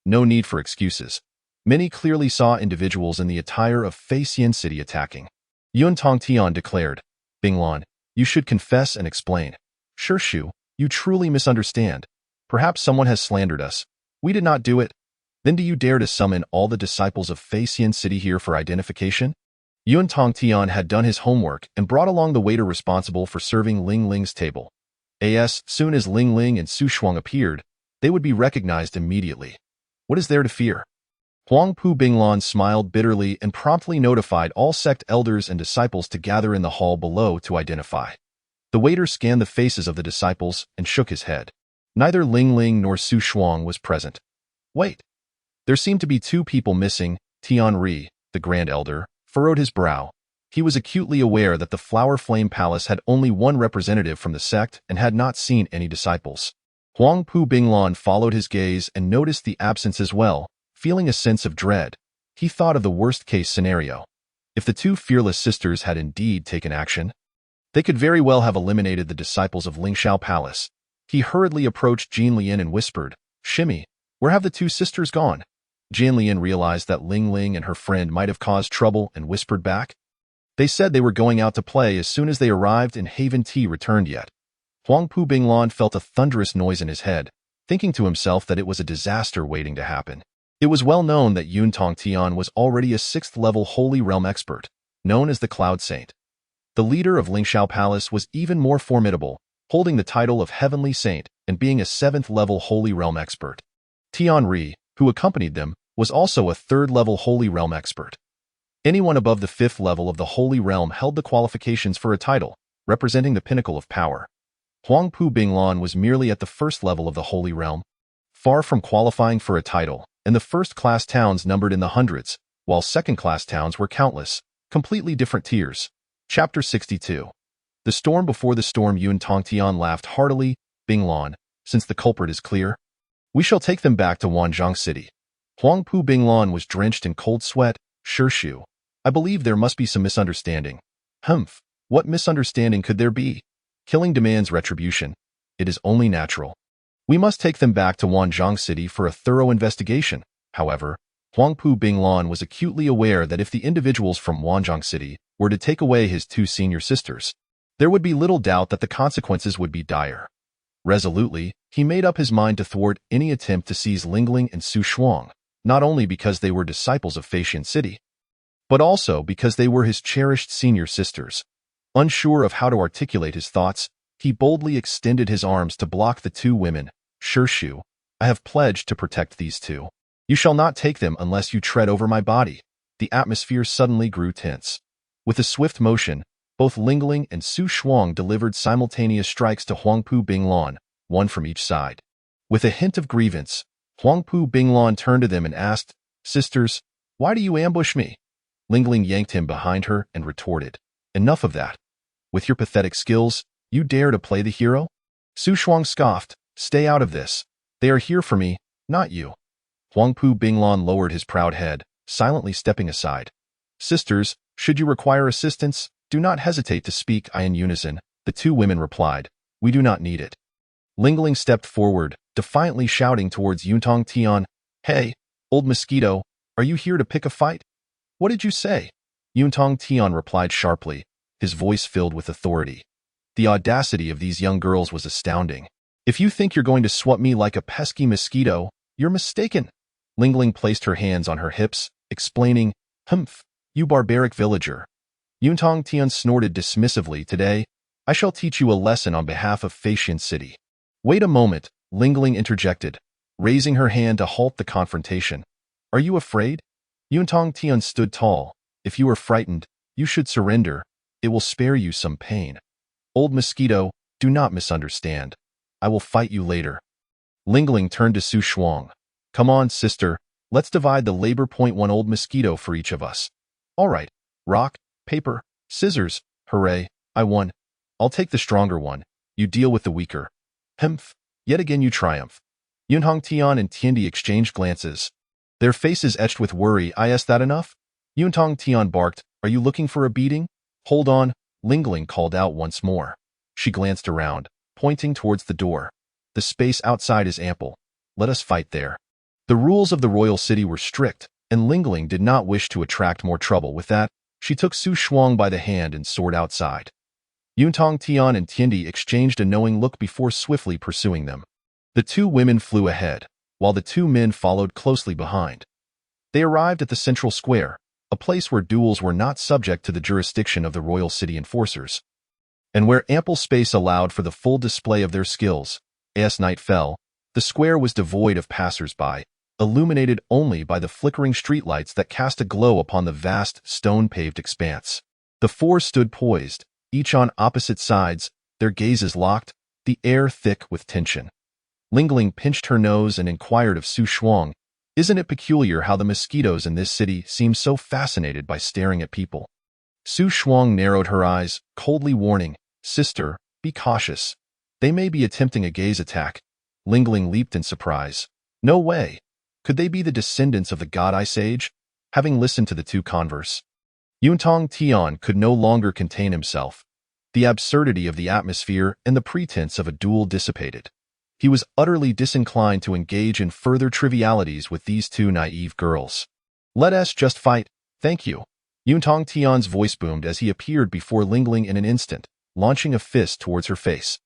No need for excuses. Many clearly saw individuals in the attire of Faxian City attacking. Yun Tongtian declared, Binglan, you should confess and explain. Shirshu, you truly misunderstand. Perhaps someone has slandered us. We did not do it. Then do you dare to summon all the disciples of Faxian City here for identification? Yun Tongtian had done his homework and brought along the waiter responsible for serving Ling Ling's table. As soon as Ling Ling and Su Shuang appeared, they would be recognized immediately. What is there to fear? Huangpu Binglan smiled bitterly and promptly notified all sect elders and disciples to gather in the hall below to identify. The waiter scanned the faces of the disciples and shook his head. Neither Ling Ling nor Su Shuang was present. Wait. There seemed to be 2 people missing. Tian Ri, the Grand Elder, furrowed his brow. He was acutely aware that the Flower Flame Palace had only one representative from the sect and had not seen any disciples. Huangpu Binglan followed his gaze and noticed the absence as well, feeling a sense of dread. He thought of the worst-case scenario. If the 2 fearless sisters had indeed taken action, they could very well have eliminated the disciples of Lingxiao Palace. He hurriedly approached Jinlian and whispered, Shimmy, where have the 2 sisters gone? Jinlian realized that Ling Ling and her friend might have caused trouble and whispered back, They said they were going out to play as soon as they arrived and Haven T returned yet. Huang Pu Binglan felt a thunderous noise in his head, thinking to himself that it was a disaster waiting to happen. It was well known that Yun Tong Tian was already a 6th-level Holy Realm expert, known as the Cloud Saint. The leader of Lingxiao Palace was even more formidable, holding the title of Heavenly Saint and being a 7th-level Holy Realm expert. Tian Ri, who accompanied them, was also a 3rd-level Holy Realm expert. Anyone above the 5th level of the Holy Realm held the qualifications for a title, representing the pinnacle of power. Huang Pu Binglan was merely at the 1st level of the Holy Realm, far from qualifying for a title, and the 1st-class towns numbered in the hundreds, while 2nd-class towns were countless, completely different tiers. Chapter 62. The storm before the storm. Yun Tongtian laughed heartily. Binglan, since the culprit is clear, we shall take them back to Wanzhong City. Huang Pu Binglan was drenched in cold sweat. Shu, I believe there must be some misunderstanding. Humph, what misunderstanding could there be? Killing demands retribution. It is only natural. We must take them back to Wanzhong City for a thorough investigation. However, Huang Pu Binglan was acutely aware that if the individuals from Wanzhong City were to take away his 2 senior sisters, there would be little doubt that the consequences would be dire. Resolutely, he made up his mind to thwart any attempt to seize Lingling and Su Shuang, not only because they were disciples of Feixian City, but also because they were his cherished senior sisters. Unsure of how to articulate his thoughts, he boldly extended his arms to block the 2 women. Shu, I have pledged to protect these 2. You shall not take them unless you tread over my body. The atmosphere suddenly grew tense. With a swift motion, both Lingling and Su Shuang delivered simultaneous strikes to Huang Pu Binglan, one from each side. With a hint of grievance, Huang Pu Binglan turned to them and asked, Sisters, why do you ambush me? Lingling yanked him behind her and retorted, Enough of that. With your pathetic skills, you dare to play the hero? Su Shuang scoffed, Stay out of this. They are here for me, not you. Huang Pu Binglan lowered his proud head, silently stepping aside. Sisters, should you require assistance, do not hesitate to speak. In unison, the 2 women replied, We do not need it. Lingling stepped forward, defiantly shouting towards Yun Tongtian, Hey, old mosquito, are you here to pick a fight? What did you say? Yun Tongtian replied sharply, his voice filled with authority. The audacity of these young girls was astounding. If you think you're going to swat me like a pesky mosquito, you're mistaken. Lingling placed her hands on her hips, explaining, Humph, you barbaric villager. Yun Tongtian snorted dismissively. Today, I shall teach you a lesson on behalf of Feixian City. Wait a moment, Lingling interjected, raising her hand to halt the confrontation. Are you afraid? Yun Tongtian stood tall. If you are frightened, you should surrender. It will spare you some pain. Old mosquito, do not misunderstand. I will fight you later. Lingling turned to Su Shuang. Come on, sister, let's divide the labor. 1 old mosquito for each of us. All right, rock, paper, scissors, hooray, I won. I'll take the stronger one, you deal with the weaker. Humph, yet again you triumph. Yun Hongtian and Tiandi exchanged glances, their faces etched with worry. Is that enough? Yun Tongtian barked, Are you looking for a beating? Hold on, Lingling called out once more. She glanced around, pointing towards the door. The space outside is ample. Let us fight there. The rules of the royal city were strict, and Lingling did not wish to attract more trouble. With that, she took Su Shuang by the hand and soared outside. Yun Tongtian and Tiandi exchanged a knowing look before swiftly pursuing them. The 2 women flew ahead, while the 2 men followed closely behind. They arrived at the central square, a place where duels were not subject to the jurisdiction of the royal city enforcers, and where ample space allowed for the full display of their skills. As night fell, the square was devoid of passers-by, illuminated only by the flickering streetlights that cast a glow upon the vast, stone-paved expanse. The 4 stood poised, each on opposite sides, their gazes locked, the air thick with tension. Lingling pinched her nose and inquired of Su Shuang, Isn't it peculiar how the mosquitoes in this city seem so fascinated by staring at people? Su Shuang narrowed her eyes, coldly warning, Sister, be cautious. They may be attempting a gaze attack. Lingling leaped in surprise. No way. Could they be the descendants of the god Ice Age? Having listened to the 2 converse, Yun Tongtian could no longer contain himself. The absurdity of the atmosphere and the pretense of a duel dissipated. He was utterly disinclined to engage in further trivialities with these 2 naive girls. Let us just fight, thank you. Yuntong Tian's voice boomed as he appeared before Lingling in an instant, launching a fist towards her face.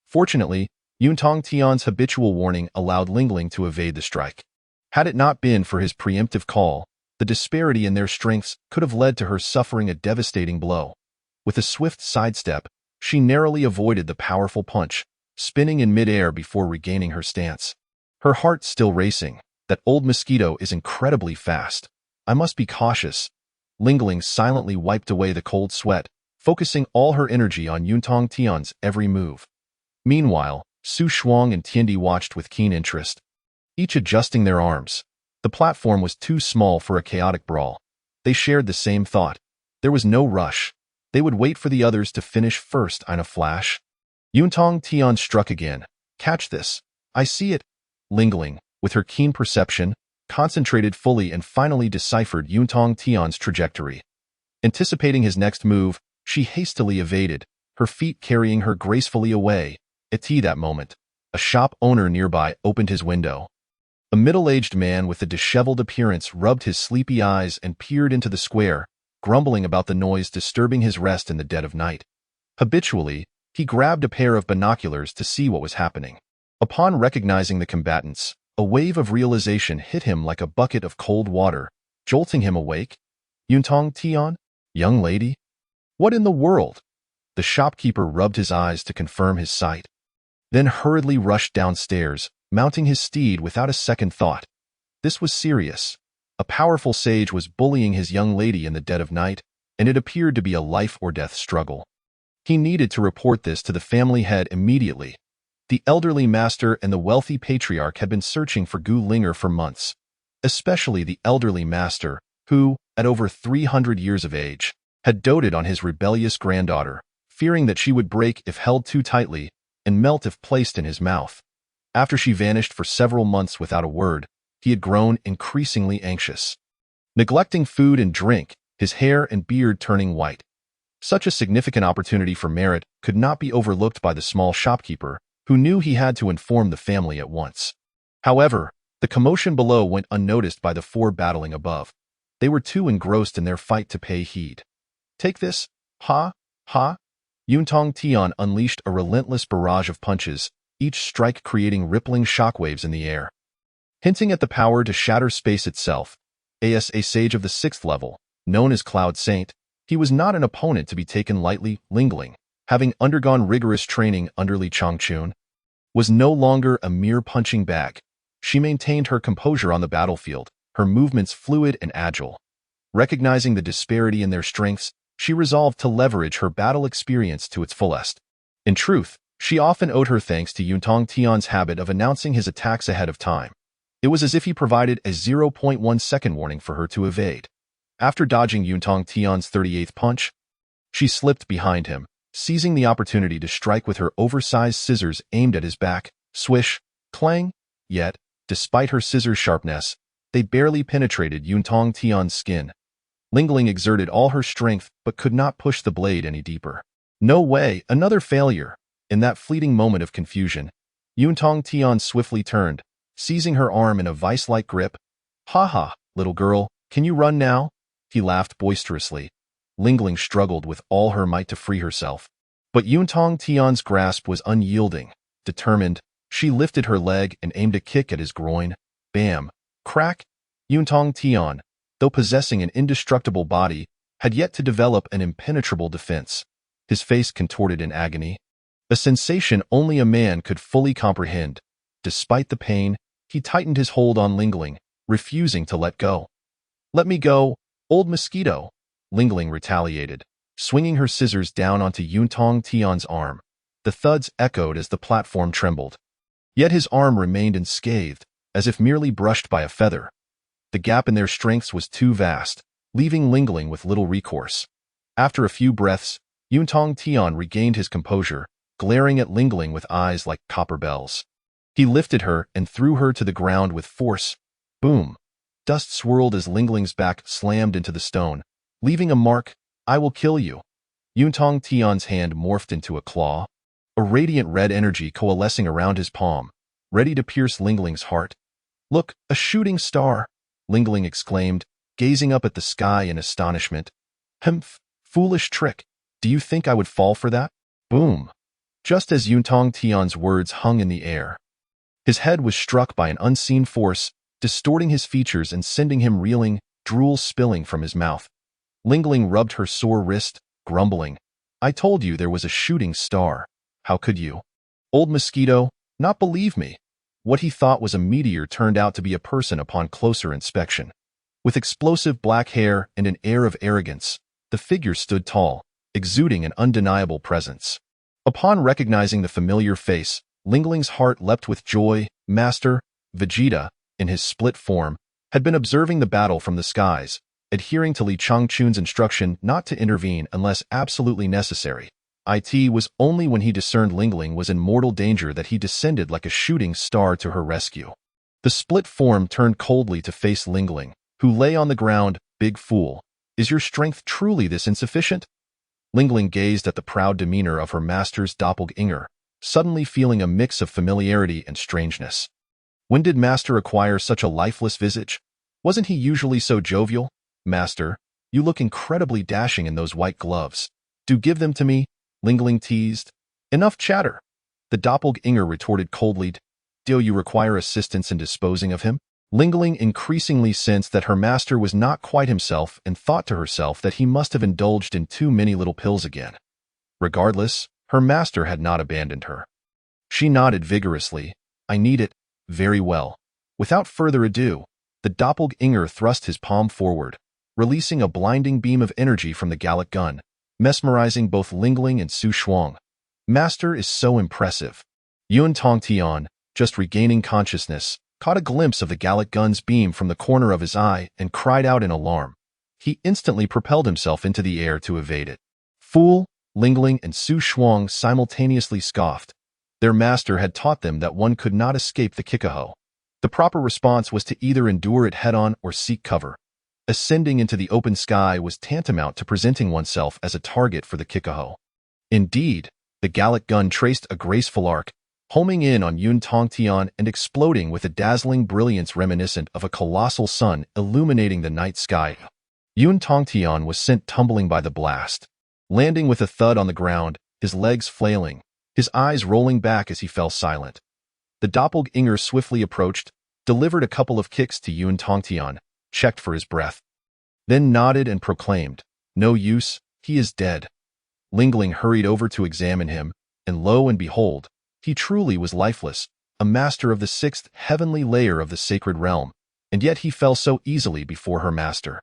Fortunately, Yuntong Tian's habitual warning allowed Lingling to evade the strike. Had it not been for his preemptive call, the disparity in their strengths could have led to her suffering a devastating blow. With a swift sidestep, she narrowly avoided the powerful punch, spinning in midair before regaining her stance. Her heart still racing. That old mosquito is incredibly fast. I must be cautious. Lingling silently wiped away the cold sweat, focusing all her energy on Yuntong Tian's every move. Meanwhile, Su Shuang and Tiandi watched with keen interest, each adjusting their arms. The platform was too small for a chaotic brawl. They shared the same thought. There was no rush. They would wait for the others to finish first. In a flash, Yuntong Tian struck again. Catch this. I see it. Lingling, with her keen perception, concentrated fully and finally deciphered Yuntong Tian's trajectory. Anticipating his next move, she hastily evaded, her feet carrying her gracefully away. At that moment, a shop owner nearby opened his window. A middle-aged man with a disheveled appearance rubbed his sleepy eyes and peered into the square, grumbling about the noise disturbing his rest in the dead of night. Habitually, he grabbed a pair of binoculars to see what was happening. Upon recognizing the combatants, a wave of realization hit him like a bucket of cold water, jolting him awake. Yuntong Tian? Young lady? What in the world? The shopkeeper rubbed his eyes to confirm his sight, then hurriedly rushed downstairs, mounting his steed without a second thought. This was serious. A powerful sage was bullying his young lady in the dead of night, and it appeared to be a life-or-death struggle. He needed to report this to the family head immediately. The elderly master and the wealthy patriarch had been searching for Gu Linger for months, especially the elderly master, who, at over 300 years of age, had doted on his rebellious granddaughter, fearing that she would break if held too tightly and melt if placed in his mouth. After she vanished for several months without a word, he had grown increasingly anxious. Neglecting food and drink, his hair and beard turning white. Such a significant opportunity for merit could not be overlooked by the small shopkeeper, who knew he had to inform the family at once. However, the commotion below went unnoticed by the four battling above. They were too engrossed in their fight to pay heed. Take this, ha, ha. Yuntong Tian unleashed a relentless barrage of punches, each strike creating rippling shockwaves in the air. Hinting at the power to shatter space itself, as a sage of the 6th level, known as Cloud Saint, he was not an opponent to be taken lightly. Lingling, having undergone rigorous training under Li Changchun, was no longer a mere punching bag. She maintained her composure on the battlefield, her movements fluid and agile. Recognizing the disparity in their strengths, she resolved to leverage her battle experience to its fullest. In truth, she often owed her thanks to Yuntong Tian's habit of announcing his attacks ahead of time. It was as if he provided a 0.1-second warning for her to evade. After dodging Yuntong Tian's 38th punch, she slipped behind him, seizing the opportunity to strike with her oversized scissors aimed at his back. Swish, clang. Yet, despite her scissors' sharpness, they barely penetrated Yuntong Tian's skin. Lingling exerted all her strength but could not push the blade any deeper. No way, another failure. In that fleeting moment of confusion, Yuntong Tian swiftly turned, seizing her arm in a vice-like grip. Ha ha, little girl, can you run now? He laughed boisterously. Lingling struggled with all her might to free herself. But Yuntong Tian's grasp was unyielding. Determined, she lifted her leg and aimed a kick at his groin. Bam! Crack! Yuntong Tian, though possessing an indestructible body, had yet to develop an impenetrable defense. His face contorted in agony, a sensation only a man could fully comprehend. Despite the pain, he tightened his hold on Lingling, refusing to let go. Let me go, old mosquito, Lingling retaliated, swinging her scissors down onto Yuntong Tian's arm. The thuds echoed as the platform trembled. Yet his arm remained unscathed, as if merely brushed by a feather. The gap in their strengths was too vast, leaving Lingling with little recourse. After a few breaths, Yuntong Tian regained his composure, glaring at Lingling with eyes like copper bells. He lifted her and threw her to the ground with force. Boom! Dust swirled as Lingling's back slammed into the stone, leaving a mark. I will kill you. Yuntong Tian's hand morphed into a claw, a radiant red energy coalescing around his palm, ready to pierce Lingling's heart. Look, a shooting star! Lingling exclaimed, gazing up at the sky in astonishment. Foolish trick. Do you think I would fall for that? Boom. Just as Yuntong Tian's words hung in the air, his head was struck by an unseen force, distorting his features and sending him reeling, drool spilling from his mouth. Lingling rubbed her sore wrist, grumbling, I told you there was a shooting star. How could you? Old Mosquito, not believe me. What he thought was a meteor turned out to be a person upon closer inspection. With explosive black hair and an air of arrogance, the figure stood tall, exuding an undeniable presence. Upon recognizing the familiar face, Lingling's heart leapt with joy. Master, Vegeta, in his split form, had been observing the battle from the skies, adhering to Li Changchun's instruction not to intervene unless absolutely necessary. It was only when he discerned Lingling was in mortal danger that he descended like a shooting star to her rescue. The split form turned coldly to face Lingling, who lay on the ground. Big fool, is your strength truly this insufficient? Lingling gazed at the proud demeanor of her master's doppelganger, suddenly feeling a mix of familiarity and strangeness. When did Master acquire such a lifeless visage? Wasn't he usually so jovial? Master, you look incredibly dashing in those white gloves. Do give them to me, Lingling teased. Enough chatter. The doppelganger retorted coldly. Do you require assistance in disposing of him? Lingling increasingly sensed that her master was not quite himself and thought to herself that he must have indulged in too many little pills again. Regardless, her master had not abandoned her. She nodded vigorously. I need it. Very well. Without further ado, the doppelganger thrust his palm forward, releasing a blinding beam of energy from the Gallic gun, mesmerizing both Lingling and Su Shuang. Master is so impressive. Yun Tongtian, just regaining consciousness, caught a glimpse of the Gallic gun's beam from the corner of his eye and cried out in alarm. He instantly propelled himself into the air to evade it. Fool, Lingling and Su Shuang simultaneously scoffed. Their master had taught them that one could not escape the Kikaho. The proper response was to either endure it head-on or seek cover. Ascending into the open sky was tantamount to presenting oneself as a target for the Kikaho. Indeed, the Gallic gun traced a graceful arc, homing in on Yun Tongtian and exploding with a dazzling brilliance reminiscent of a colossal sun illuminating the night sky. Yun Tongtian was sent tumbling by the blast, landing with a thud on the ground, his legs flailing, his eyes rolling back as he fell silent. The doppelganger swiftly approached, delivered a couple of kicks to Yun Tongtian, checked for his breath, then nodded and proclaimed, No use, he is dead. Lingling hurried over to examine him, and lo and behold, he truly was lifeless, a master of the sixth heavenly layer of the sacred realm, and yet he fell so easily before her master.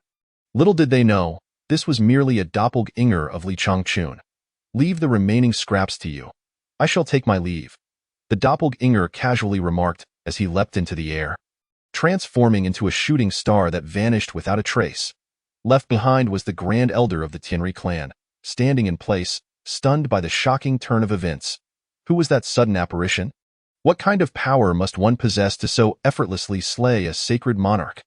Little did they know, this was merely a doppelganger of Li Changchun. Leave the remaining scraps to you. I shall take my leave. The doppelganger casually remarked as he leapt into the air, transforming into a shooting star that vanished without a trace. Left behind was the Grand Elder of the Tianri clan, standing in place, stunned by the shocking turn of events. Who was that sudden apparition? What kind of power must one possess to so effortlessly slay a sacred monarch?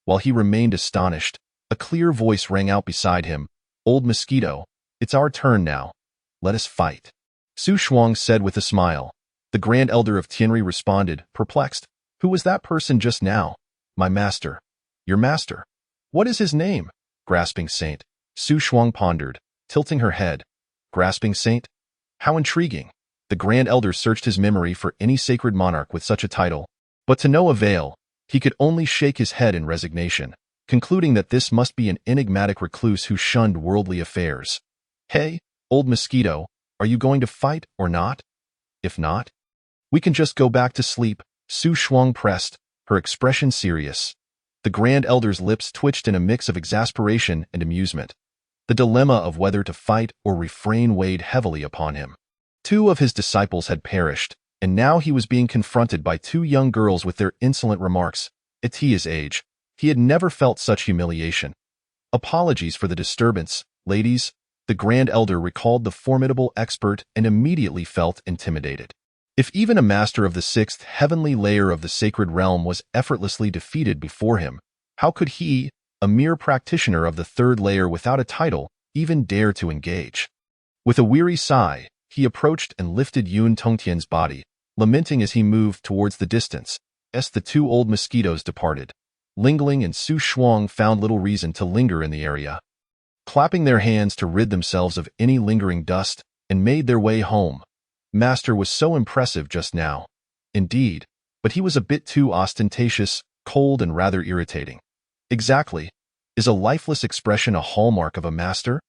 While he remained astonished, a clear voice rang out beside him. Old Mosquito, it's our turn now. Let us fight. Su Shuang said with a smile. The Grand Elder of Tianri responded, perplexed. Who was that person just now? My master. Your master. What is his name? Grasping Saint. Su Shuang pondered, tilting her head. Grasping Saint? How intriguing. The Grand Elder searched his memory for any sacred monarch with such a title, but to no avail. He could only shake his head in resignation, concluding that this must be an enigmatic recluse who shunned worldly affairs. Hey, old Mosquito, are you going to fight or not? If not, we can just go back to sleep. Su Shuang pressed, her expression serious. The Grand Elder's lips twitched in a mix of exasperation and amusement. The dilemma of whether to fight or refrain weighed heavily upon him. 2 of his disciples had perished, and now he was being confronted by 2 young girls with their insolent remarks. At his age, he had never felt such humiliation. Apologies for the disturbance, ladies. The Grand Elder recalled the formidable expert and immediately felt intimidated. If even a master of the 6th heavenly layer of the sacred realm was effortlessly defeated before him, how could he, a mere practitioner of the 3rd layer without a title, even dare to engage? With a weary sigh, he approached and lifted Yun Tongtian's body, lamenting as he moved towards the distance. As the 2 old mosquitoes departed, Lingling and Su Shuang found little reason to linger in the area. clapping their hands to rid themselves of any lingering dust, and made their way home. Master was so impressive just now. Indeed, but he was a bit too ostentatious, cold, and rather irritating. Exactly. Is a lifeless expression a hallmark of a master?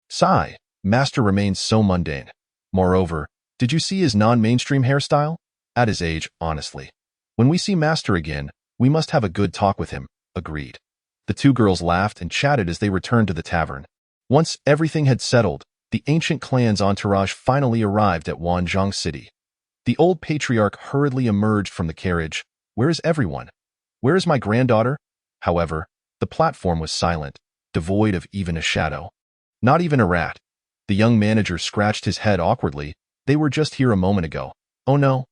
Sigh. Master remains so mundane. Moreover, did you see his non-mainstream hairstyle? At his age, honestly. When we see Master again, we must have a good talk with him. Agreed. The two girls laughed and chatted as they returned to the tavern. Once everything had settled, the ancient clan's entourage finally arrived at Wanzhong City. The old patriarch hurriedly emerged from the carriage. Where is everyone? Where is my granddaughter? However, the platform was silent, devoid of even a shadow. Not even a rat. The young manager scratched his head awkwardly. They were just here a moment ago. Oh no.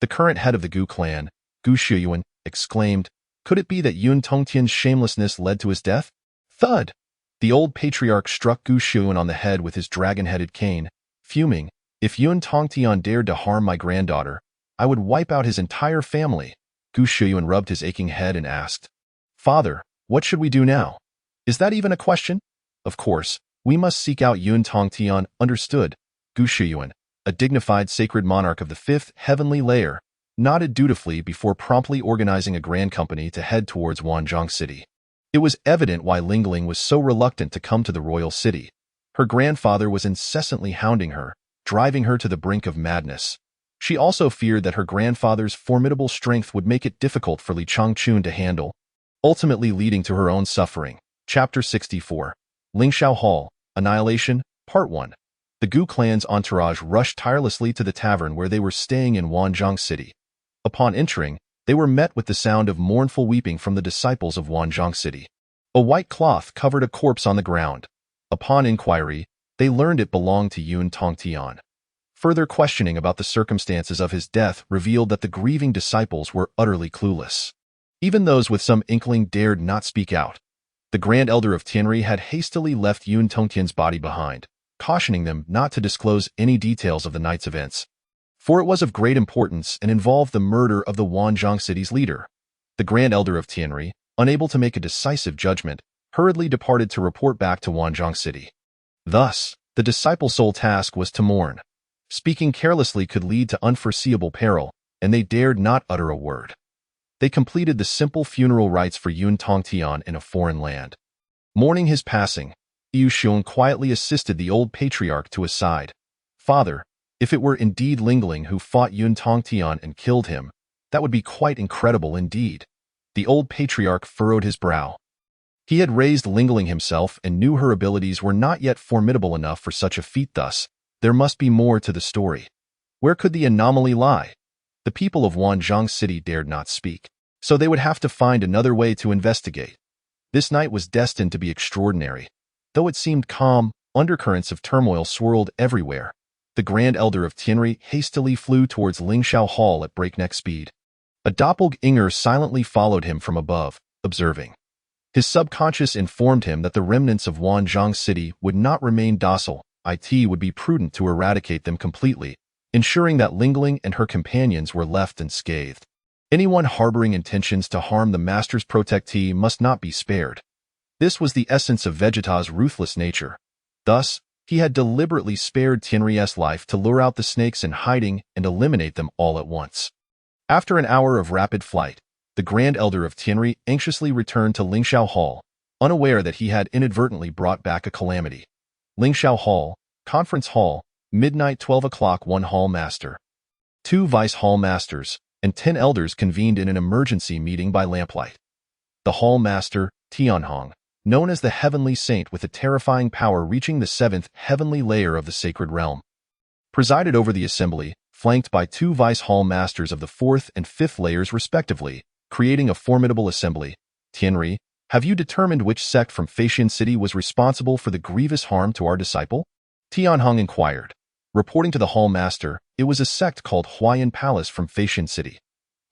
The current head of the Gu clan, Gu Shuyuan, exclaimed, could it be that Yun Tongtian's shamelessness led to his death? Thud! The old patriarch struck Gu Shuyuan on the head with his dragon-headed cane, fuming, if Yun Tongtian dared to harm my granddaughter, I would wipe out his entire family. Gu Shuyuan rubbed his aching head and asked, Father, what should we do now? Is that even a question? Of course, we must seek out Yun Tongtian, understood. Gu Shuyuan, a dignified sacred monarch of the fifth heavenly layer, nodded dutifully before promptly organizing a grand company to head towards Wanzhong City. It was evident why Lingling was so reluctant to come to the royal city. Her grandfather was incessantly hounding her, driving her to the brink of madness. She also feared that her grandfather's formidable strength would make it difficult for Li Changchun to handle, ultimately leading to her own suffering. Chapter 64. Lingxiao Hall, Annihilation, Part 1. The Gu clan's entourage rushed tirelessly to the tavern where they were staying in Wanzhong City. Upon entering, they were met with the sound of mournful weeping from the disciples of Wanzhong City. A white cloth covered a corpse on the ground. Upon inquiry, they learned it belonged to Yun Tongtian. Further questioning about the circumstances of his death revealed that the grieving disciples were utterly clueless. Even those with some inkling dared not speak out. The Grand Elder of Tianri had hastily left Yun Tongtian's body behind, cautioning them not to disclose any details of the night's events, for it was of great importance and involved the murder of the Wanzhong City's leader. The Grand Elder of Tianri, unable to make a decisive judgment, hurriedly departed to report back to Wanzhong City. Thus, the disciples' sole task was to mourn. Speaking carelessly could lead to unforeseeable peril, and they dared not utter a word. They completed the simple funeral rites for Yun Tongtian in a foreign land. Mourning his passing, Yu Xiong quietly assisted the old patriarch to his side. Father, if it were indeed Lingling who fought Yun Tongtian and killed him, that would be quite incredible indeed. The old patriarch furrowed his brow. He had raised Lingling himself and knew her abilities were not yet formidable enough for such a feat. Thus, there must be more to the story. Where could the anomaly lie? The people of Wanzhong City dared not speak, so they would have to find another way to investigate. This night was destined to be extraordinary. Though it seemed calm, undercurrents of turmoil swirled everywhere. The Grand Elder of Tianri hastily flew towards Lingxiao Hall at breakneck speed. A doppelganger silently followed him from above, observing. His subconscious informed him that the remnants of Wanzhong City would not remain docile. It would be prudent to eradicate them completely, ensuring that Lingling and her companions were left unscathed. Anyone harboring intentions to harm the master's protectee must not be spared. This was the essence of Vegeta's ruthless nature. Thus, he had deliberately spared Tianri's life to lure out the snakes in hiding and eliminate them all at once. After an hour of rapid flight, the Grand Elder of Tianri anxiously returned to Lingxiao Hall, unaware that he had inadvertently brought back a calamity. Lingxiao Hall, Conference Hall, midnight 12 o'clock. One Hall Master, 2 Vice Hall Masters, and 10 elders convened in an emergency meeting by lamplight. The Hall Master, Tianhong, known as the Heavenly Saint with a terrifying power reaching the 7th heavenly layer of the sacred realm, presided over the assembly, flanked by 2 Vice Hall Masters of the 4th and 5th layers respectively, creating a formidable assembly. Tianri, have you determined which sect from Faxian City was responsible for the grievous harm to our disciple? Tianhong inquired. Reporting to the Hall Master, it was a sect called Huayan Palace from Faxian City.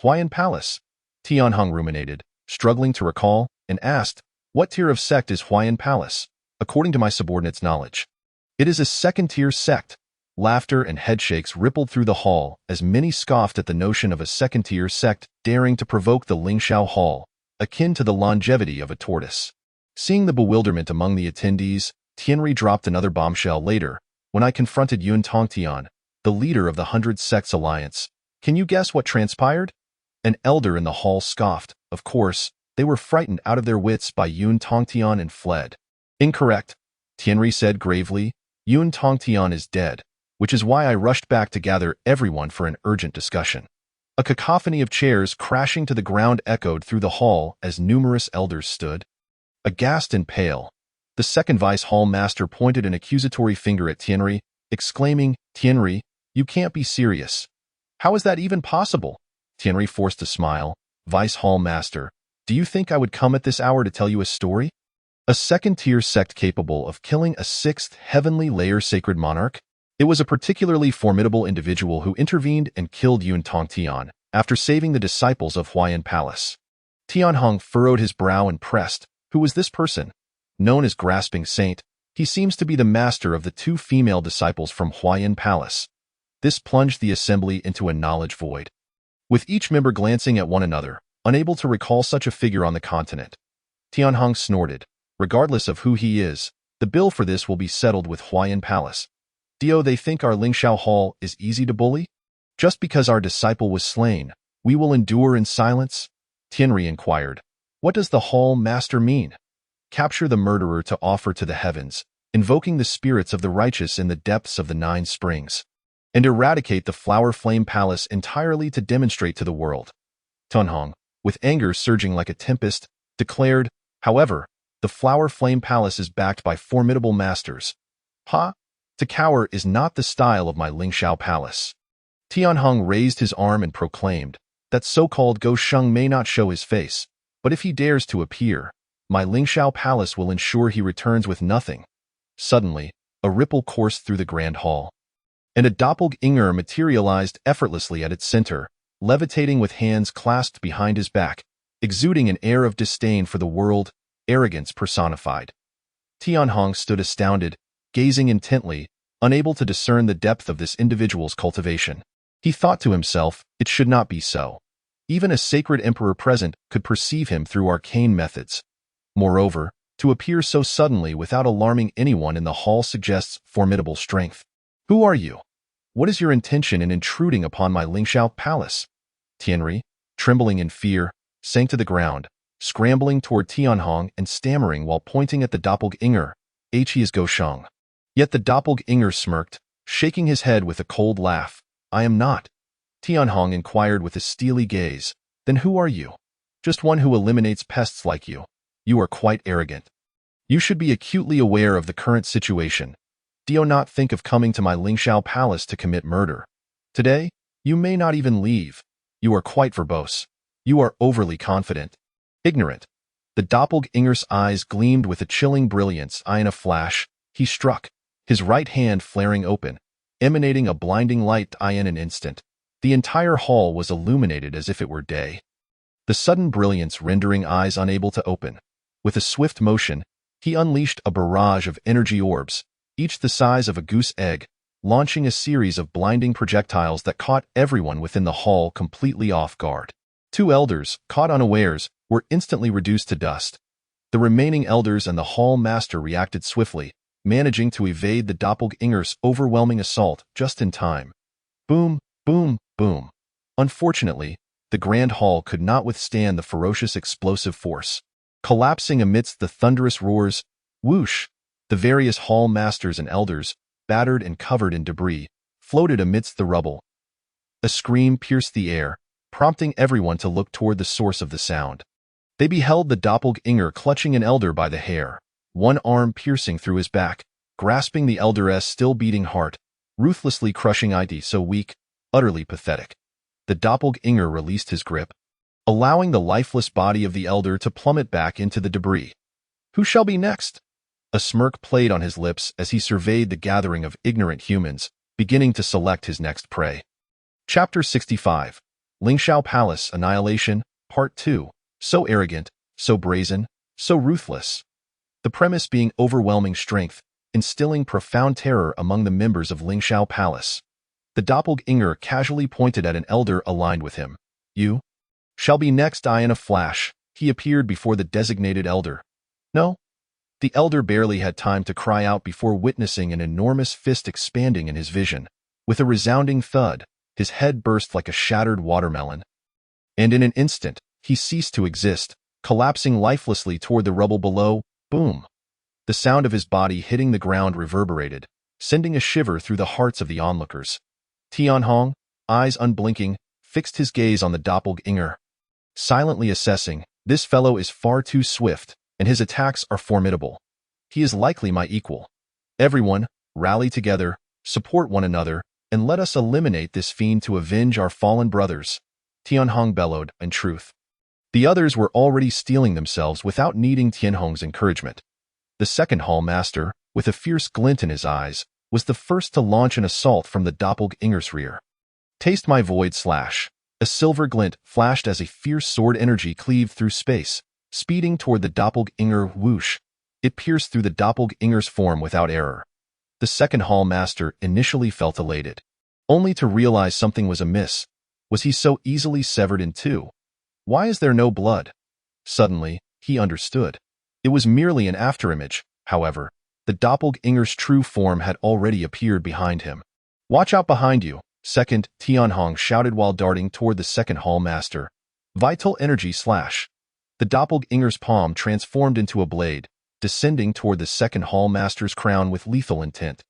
Huayan Palace? Tianhong ruminated, struggling to recall, and asked, what tier of sect is Huayan Palace? According to my subordinate's knowledge, it is a 2nd-tier sect. Laughter and headshakes rippled through the hall as many scoffed at the notion of a 2nd-tier sect daring to provoke the Lingxiao Hall, akin to the longevity of a tortoise. Seeing the bewilderment among the attendees, Tianri dropped another bombshell later, when I confronted Yun Tongtian, the leader of the 100 Sects Alliance. Can you guess what transpired? An elder in the hall scoffed. Of course, they were frightened out of their wits by Yun Tongtian and fled. Incorrect, Tianri said gravely. Yun Tongtian is dead, which is why I rushed back to gather everyone for an urgent discussion. A cacophony of chairs crashing to the ground echoed through the hall as numerous elders stood. Aghast and pale, the second vice hall master pointed an accusatory finger at Tianri, exclaiming, "Tianri, you can't be serious. How is that even possible?" Tianri forced a smile. "Vice hall master, do you think I would come at this hour to tell you a story? A second-tier sect capable of killing a sixth heavenly layer sacred monarch? It was a particularly formidable individual who intervened and killed Yun Tongtian after saving the disciples of Huayan Palace." Tianhong furrowed his brow and pressed. Who was this person? Known as Grasping Saint, he seems to be the master of the two female disciples from Huayan Palace. This plunged the assembly into a knowledge void, with each member glancing at one another, unable to recall such a figure on the continent. Tianhong snorted. Regardless of who he is, the bill for this will be settled with Huayan Palace. Dio, they think our Lingxiao Hall is easy to bully? Just because our disciple was slain, we will endure in silence? Tianri inquired. What does the hall master mean? Capture the murderer to offer to the heavens, invoking the spirits of the righteous in the depths of the 9 springs, and eradicate the Flower Flame Palace entirely to demonstrate to the world. Tianhong, with anger surging like a tempest, declared, however, the Flower Flame Palace is backed by formidable masters. Ha! To cower is not the style of my Lingxiao Palace. Tianhong raised his arm and proclaimed, that so-called Go Sheng may not show his face, but if he dares to appear, my Lingxiao Palace will ensure he returns with nothing. Suddenly, a ripple coursed through the grand hall, and a doppelganger materialized effortlessly at its center, levitating with hands clasped behind his back, exuding an air of disdain for the world, arrogance personified. Tianhong stood astounded, gazing intently, unable to discern the depth of this individual's cultivation. He thought to himself, it should not be so. Even a sacred emperor present could perceive him through arcane methods. Moreover, to appear so suddenly without alarming anyone in the hall suggests formidable strength. Who are you? What is your intention in intruding upon my Lingxiao Palace? Tianri, trembling in fear, sank to the ground, scrambling toward Tianhong and stammering while pointing at the doppelganger. He is Go Sheng. Yet the doppelganger smirked, shaking his head with a cold laugh. I am not. Tianhong inquired with a steely gaze. Then who are you? Just one who eliminates pests like you. You are quite arrogant. You should be acutely aware of the current situation. Do you not think of coming to my Lingxiao Palace to commit murder? Today, you may not even leave. You are quite verbose. You are overly confident. Ignorant. The doppelganger's eyes gleamed with a chilling brilliance. In a flash, he struck, his right hand flaring open, emanating a blinding light. In an instant, the entire hall was illuminated as if it were day. The sudden brilliance rendering eyes unable to open. With a swift motion, he unleashed a barrage of energy orbs, each the size of a goose egg, launching a series of blinding projectiles that caught everyone within the hall completely off guard. 2 elders, caught unawares, were instantly reduced to dust. The remaining elders and the hall master reacted swiftly, managing to evade the doppelganger's overwhelming assault just in time. Boom, boom, boom. Unfortunately, the grand hall could not withstand the ferocious explosive force. Collapsing amidst the thunderous roars, whoosh, the various hall masters and elders, battered and covered in debris, floated amidst the rubble. A scream pierced the air, prompting everyone to look toward the source of the sound. They beheld the doppelganger clutching an elder by the hair, one arm piercing through his back, grasping the elder's still-beating heart, ruthlessly crushing it so weak, utterly pathetic. The doppelganger released his grip, allowing the lifeless body of the elder to plummet back into the debris. Who shall be next? A smirk played on his lips as he surveyed the gathering of ignorant humans, beginning to select his next prey. Chapter 65. Lingxiao Palace Annihilation, Part 2. So arrogant, so brazen, so ruthless. The premise being overwhelming strength, instilling profound terror among the members of Lingxiao Palace. The doppelganger casually pointed at an elder aligned with him. You shall be next. In a flash, he appeared before the designated elder. No, The elder barely had time to cry out before witnessing an enormous fist expanding in his vision. With a resounding thud, his head burst like a shattered watermelon. And in an instant, he ceased to exist, collapsing lifelessly toward the rubble below. Boom! The sound of his body hitting the ground reverberated, sending a shiver through the hearts of the onlookers. Tianhong, eyes unblinking, fixed his gaze on the doppelganger, silently assessing, this fellow is far too swift, and his attacks are formidable. He is likely my equal. Everyone, rally together, support one another, and let us eliminate this fiend to avenge our fallen brothers, Tianhong bellowed, in truth. The others were already steeling themselves without needing Tianhong's encouragement. The second hall master, with a fierce glint in his eyes, was the first to launch an assault from the doppelganger's rear. Taste my void slash. A silver glint flashed as a fierce sword energy cleaved through space, speeding toward the doppelganger. Whoosh! It pierced through the doppelganger's form without error. The second hall master initially felt elated, only to realize something was amiss. Was he so easily severed in two? Why is there no blood? Suddenly, he understood. It was merely an afterimage, however. The doppelganger's true form had already appeared behind him. Watch out behind you, second, Tianhong shouted while darting toward the second hall master. Vital energy slash. The doppelganger's palm transformed into a blade, descending toward the second hall master's crown with lethal intent.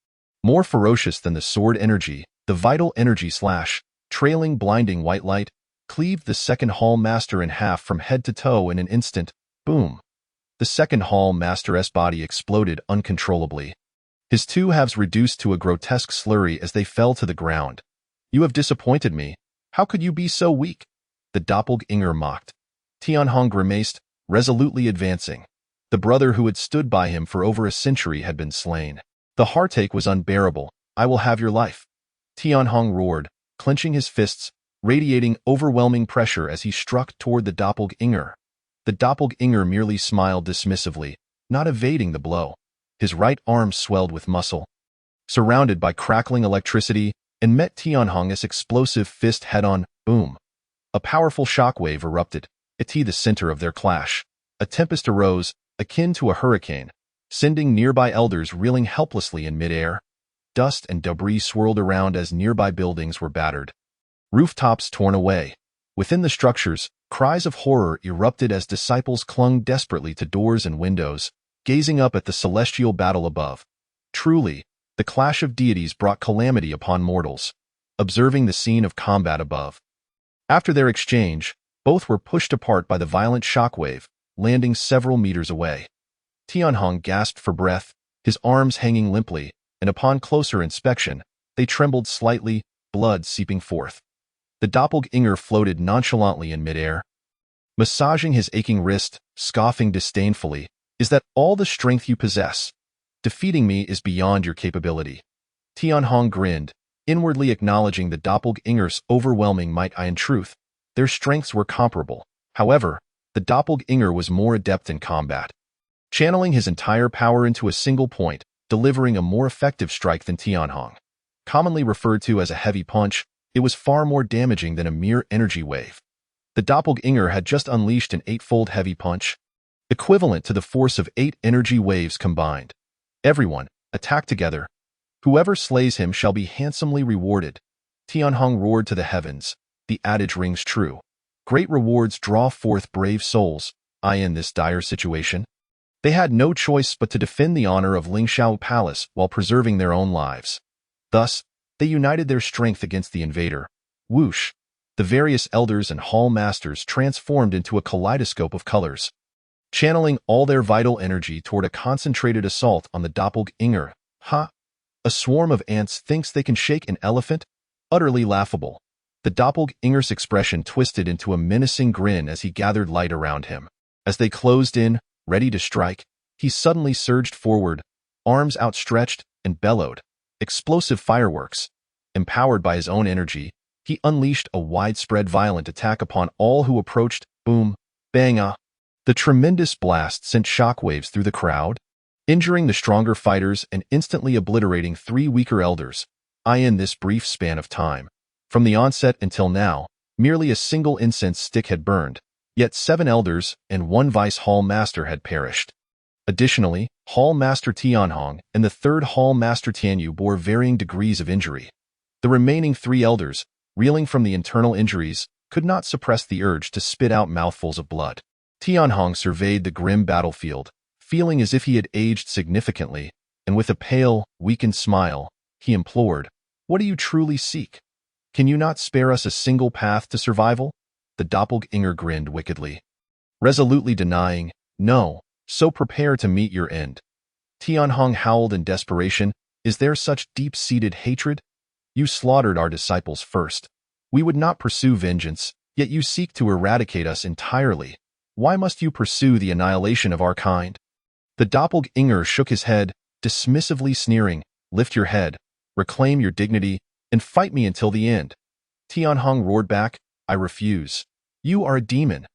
More ferocious than the sword energy, the vital energy slash, trailing blinding white light, cleaved the second hall master in half from head to toe in an instant. Boom! The second hall master's body exploded uncontrollably. His two halves reduced to a grotesque slurry as they fell to the ground. You have disappointed me. How could you be so weak? The doppelganger mocked. Tianhong grimaced, resolutely advancing. The brother who had stood by him for over a century had been slain. The heartache was unbearable. I will have your life. Tianhong roared, clenching his fists, radiating overwhelming pressure as he struck toward the doppelganger. The doppelganger merely smiled dismissively, not evading the blow. His right arm swelled with muscle, surrounded by crackling electricity, and met Tianhong's explosive fist head-on. Boom! A powerful shockwave erupted, at the center of their clash. A tempest arose, akin to a hurricane, sending nearby elders reeling helplessly in midair. Dust and debris swirled around as nearby buildings were battered. Rooftops torn away. Within the structures, cries of horror erupted as disciples clung desperately to doors and windows, gazing up at the celestial battle above. Truly, the clash of deities brought calamity upon mortals. Observing the scene of combat above. After their exchange, both were pushed apart by the violent shockwave, landing several meters away. Tianhong gasped for breath, his arms hanging limply, and upon closer inspection, they trembled slightly, blood seeping forth. The doppelganger floated nonchalantly in midair, massaging his aching wrist, scoffing disdainfully. Is that all the strength you possess? Defeating me is beyond your capability. Tianhong grinned, inwardly acknowledging the doppelganger's overwhelming might. In truth, their strengths were comparable. However, the doppelganger was more adept in combat, channeling his entire power into a single point, delivering a more effective strike than Tianhong. Commonly referred to as a heavy punch, it was far more damaging than a mere energy wave. The doppelganger had just unleashed an 8-fold heavy punch, equivalent to the force of 8 energy waves combined. Everyone, attack together. Whoever slays him shall be handsomely rewarded. Tianhong roared to the heavens. The adage rings true. Great rewards draw forth brave souls. In this dire situation, they had no choice but to defend the honor of Lingshao Palace while preserving their own lives. Thus, they united their strength against the invader. Whoosh! The various elders and hall masters transformed into a kaleidoscope of colors, channeling all their vital energy toward a concentrated assault on the doppelganger. Ha! A swarm of ants thinks they can shake an elephant? Utterly laughable. The doppelganger's expression twisted into a menacing grin as he gathered light around him. As they closed in, ready to strike, he suddenly surged forward, arms outstretched, and bellowed. Explosive fireworks. Empowered by his own energy, he unleashed a widespread violent attack upon all who approached. Boom! Bang! The tremendous blast sent shockwaves through the crowd, injuring the stronger fighters and instantly obliterating 3 weaker elders. In this brief span of time, from the onset until now, merely a single incense stick had burned, yet 7 elders and 1 vice hall master had perished. Additionally, Hall Master Tianhong and the third Hall Master Tianyu bore varying degrees of injury. The remaining three elders, reeling from the internal injuries, could not suppress the urge to spit out mouthfuls of blood. Tianhong surveyed the grim battlefield, feeling as if he had aged significantly, and with a pale, weakened smile, he implored, "What do you truly seek? Can you not spare us a single path to survival?" The doppelganger grinned wickedly, resolutely denying, "No, so prepare to meet your end." Tianhong howled in desperation, "Is there such deep-seated hatred? You slaughtered our disciples first. We would not pursue vengeance, yet you seek to eradicate us entirely. Why must you pursue the annihilation of our kind?" The doppelganger shook his head, dismissively sneering, "Lift your head, reclaim your dignity, and fight me until the end." Tianhong roared back, "I refuse. You are a demon."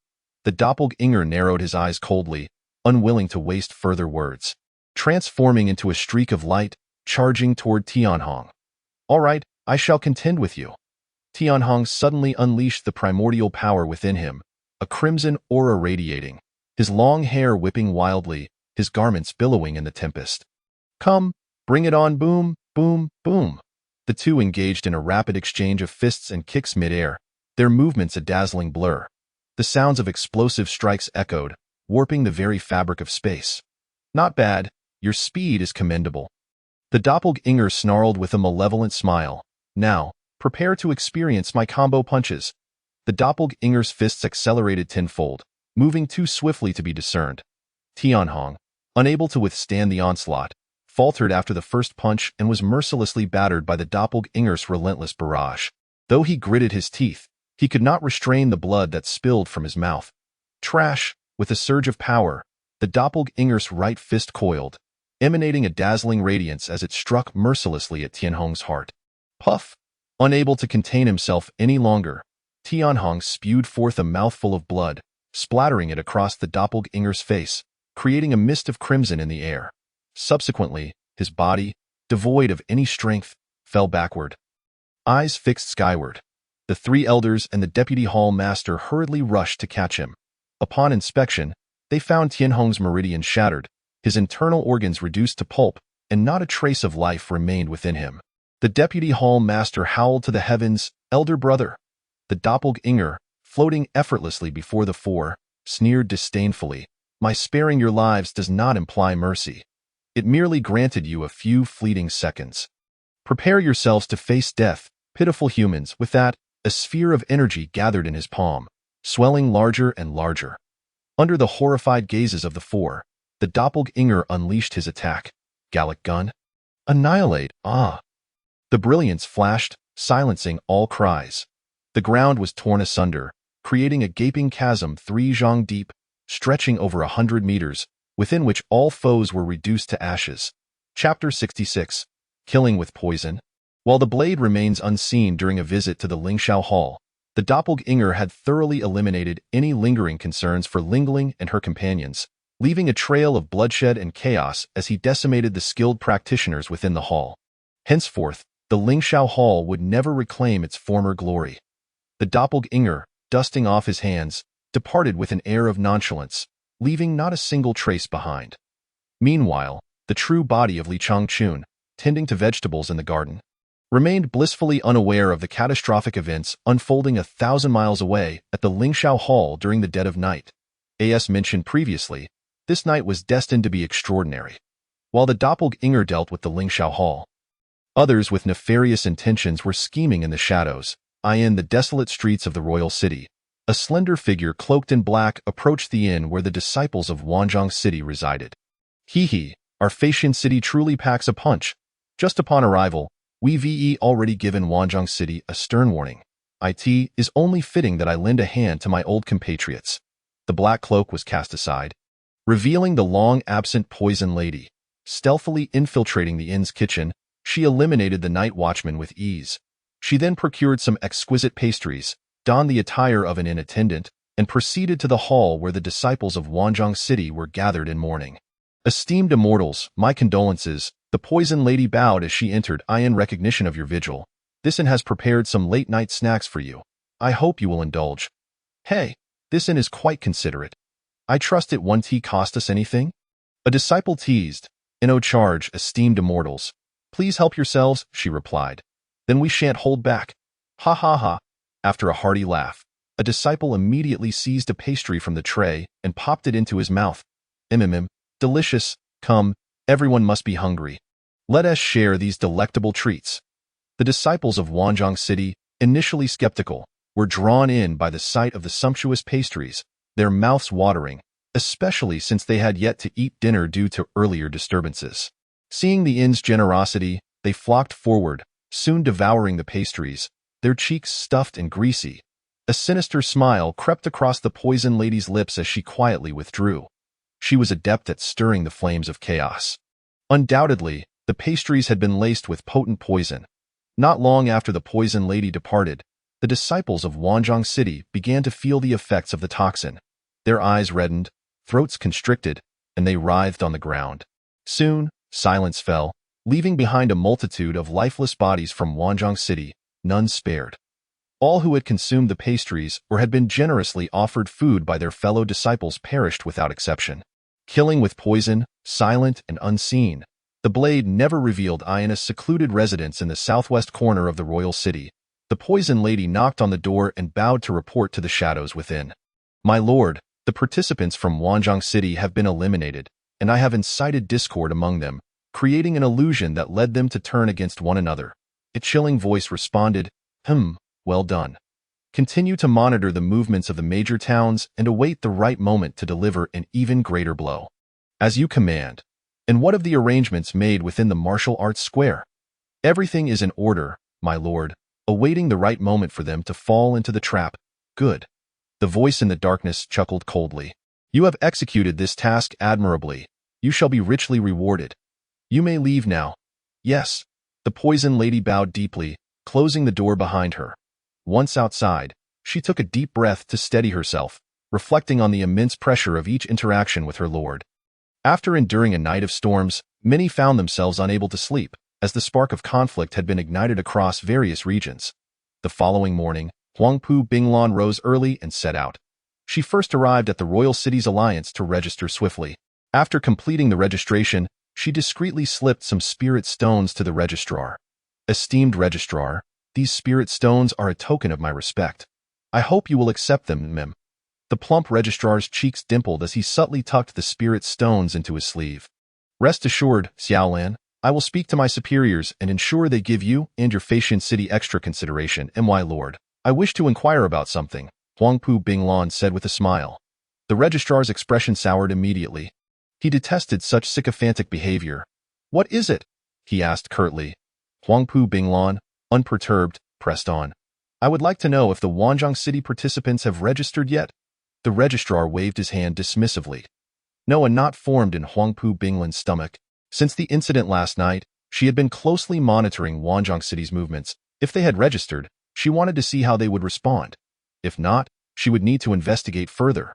The doppelganger narrowed his eyes coldly, unwilling to waste further words, transforming into a streak of light, charging toward Tianhong. "All right, I shall contend with you." Tianhong suddenly unleashed the primordial power within him, a crimson aura radiating, his long hair whipping wildly, his garments billowing in the tempest. "Come, bring it on, boom, boom, boom." The two engaged in a rapid exchange of fists and kicks mid-air, their movements a dazzling blur. The sounds of explosive strikes echoed, warping the very fabric of space. "Not bad, your speed is commendable." The doppelganger snarled with a malevolent smile. "Now, prepare to experience my combo punches." The doppelganger's fists accelerated tenfold, moving too swiftly to be discerned. Tianhong, unable to withstand the onslaught, faltered after the first punch and was mercilessly battered by the doppelganger's relentless barrage. Though he gritted his teeth, he could not restrain the blood that spilled from his mouth. Trash! With a surge of power, the doppelganger's right fist coiled, emanating a dazzling radiance as it struck mercilessly at Tianhong's heart. Puff! Unable to contain himself any longer, Tianhong spewed forth a mouthful of blood, splattering it across the doppelganger's face, creating a mist of crimson in the air. Subsequently, his body, devoid of any strength, fell backward. Eyes fixed skyward, the three elders and the deputy hall master hurriedly rushed to catch him. Upon inspection, they found Tianhong's meridian shattered, his internal organs reduced to pulp, and not a trace of life remained within him. The deputy hall master howled to the heavens, "Elder brother!" The doppelganger, floating effortlessly before the four, sneered disdainfully, "My sparing your lives does not imply mercy. It merely granted you a few fleeting seconds. Prepare yourselves to face death, pitiful humans." With that, a sphere of energy gathered in his palm, swelling larger and larger. Under the horrified gazes of the four, the doppelganger unleashed his attack. Gallic gun? Annihilate! Ah! The brilliance flashed, silencing all cries. The ground was torn asunder, creating a gaping chasm 3 zhang deep, stretching over 100 meters, within which all foes were reduced to ashes. Chapter 66. Killing with Poison. While the blade remains unseen during a visit to the Lingxiao Hall, the doppelganger had thoroughly eliminated any lingering concerns for Lingling and her companions, leaving a trail of bloodshed and chaos as he decimated the skilled practitioners within the hall. Henceforth, the Lingxiao Hall would never reclaim its former glory. The doppelganger, dusting off his hands, departed with an air of nonchalance, leaving not a single trace behind. Meanwhile, the true body of Li Changchun, tending to vegetables in the garden, remained blissfully unaware of the catastrophic events unfolding 1,000 miles away at the Lingxiao Hall during the dead of night. As mentioned previously, this night was destined to be extraordinary. While the doppelganger dealt with the Lingxiao Hall, others with nefarious intentions were scheming in the shadows, in the desolate streets of the royal city. A slender figure cloaked in black approached the inn where the disciples of Wanzhong City resided. "Hee, our Faxian city truly packs a punch. Just upon arrival, we've already given Wanzhong City a stern warning. It is only fitting that I lend a hand to my old compatriots." The black cloak was cast aside, revealing the long-absent poison lady. Stealthily infiltrating the inn's kitchen, she eliminated the night watchman with ease. She then procured some exquisite pastries, donned the attire of an inn attendant, and proceeded to the hall where the disciples of Wanzhong City were gathered in mourning. "Esteemed immortals, my condolences." The poison lady bowed as she entered. "In recognition of your vigil, this inn has prepared some late-night snacks for you. I hope you will indulge." "Hey, this inn is quite considerate. I trust it won't cost us anything?" A disciple teased, "No charge, esteemed immortals. Please help yourselves," she replied. "Then we shan't hold back." Ha ha ha. After a hearty laugh, a disciple immediately seized a pastry from the tray and popped it into his mouth. Delicious. Come, everyone must be hungry. Let us share these delectable treats. The disciples of Wanzhong City, initially skeptical, were drawn in by the sight of the sumptuous pastries, their mouths watering, especially since they had yet to eat dinner due to earlier disturbances. Seeing the inn's generosity, they flocked forward, soon devouring the pastries, their cheeks stuffed and greasy. A sinister smile crept across the poison lady's lips as she quietly withdrew. She was adept at stirring the flames of chaos. Undoubtedly, the pastries had been laced with potent poison. Not long after the poison lady departed, the disciples of Wanzhong City began to feel the effects of the toxin. Their eyes reddened, throats constricted, and they writhed on the ground. Soon, silence fell, leaving behind a multitude of lifeless bodies from Wanzhong City, none spared. All who had consumed the pastries or had been generously offered food by their fellow disciples perished without exception. Killing with poison, silent and unseen, the blade never revealed Iona's secluded residence in the southwest corner of the royal city. The poison lady knocked on the door and bowed to report to the shadows within. "My lord, the participants from Wanzhong City have been eliminated, and I have incited discord among them, creating an illusion that led them to turn against one another." A chilling voice responded, "Well done. Continue to monitor the movements of the major towns and await the right moment to deliver an even greater blow." "As you command." "And what of the arrangements made within the martial arts square?" "Everything is in order, my lord, awaiting the right moment for them to fall into the trap." "Good." The voice in the darkness chuckled coldly. "You have executed this task admirably. You shall be richly rewarded. You may leave now." "Yes." The poison lady bowed deeply, closing the door behind her. Once outside, she took a deep breath to steady herself, reflecting on the immense pressure of each interaction with her lord. After enduring a night of storms, many found themselves unable to sleep, as the spark of conflict had been ignited across various regions. The following morning, Huangpu Binglan rose early and set out. She first arrived at the royal city's alliance to register swiftly. After completing the registration, she discreetly slipped some spirit stones to the registrar. "Esteemed registrar, these spirit stones are a token of my respect. I hope you will accept them, mem." The plump registrar's cheeks dimpled as he subtly tucked the spirit stones into his sleeve. "Rest assured, Xiaolan, I will speak to my superiors and ensure they give you and your Facian city extra consideration, my lord. I wish to inquire about something," Huangpu Binglan said with a smile. The registrar's expression soured immediately. He detested such sycophantic behavior. "What is it?" he asked curtly. Huangpu Binglan, unperturbed, pressed on. "I would like to know if the Wanzhong City participants have registered yet." The registrar waved his hand dismissively. No, a knot formed in Huangpu Binglan's stomach. Since the incident last night, she had been closely monitoring Wanzhong City's movements. If they had registered, she wanted to see how they would respond. If not, she would need to investigate further.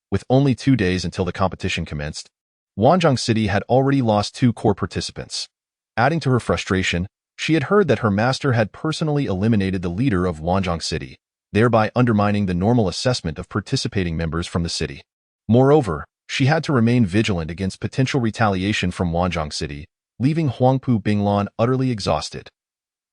With only 2 days until the competition commenced, Wanzhong City had already lost 2 core participants. Adding to her frustration, she had heard that her master had personally eliminated the leader of Wanzhong City, thereby undermining the normal assessment of participating members from the city. Moreover, she had to remain vigilant against potential retaliation from Wanzhong City, leaving Huangpu Binglan utterly exhausted.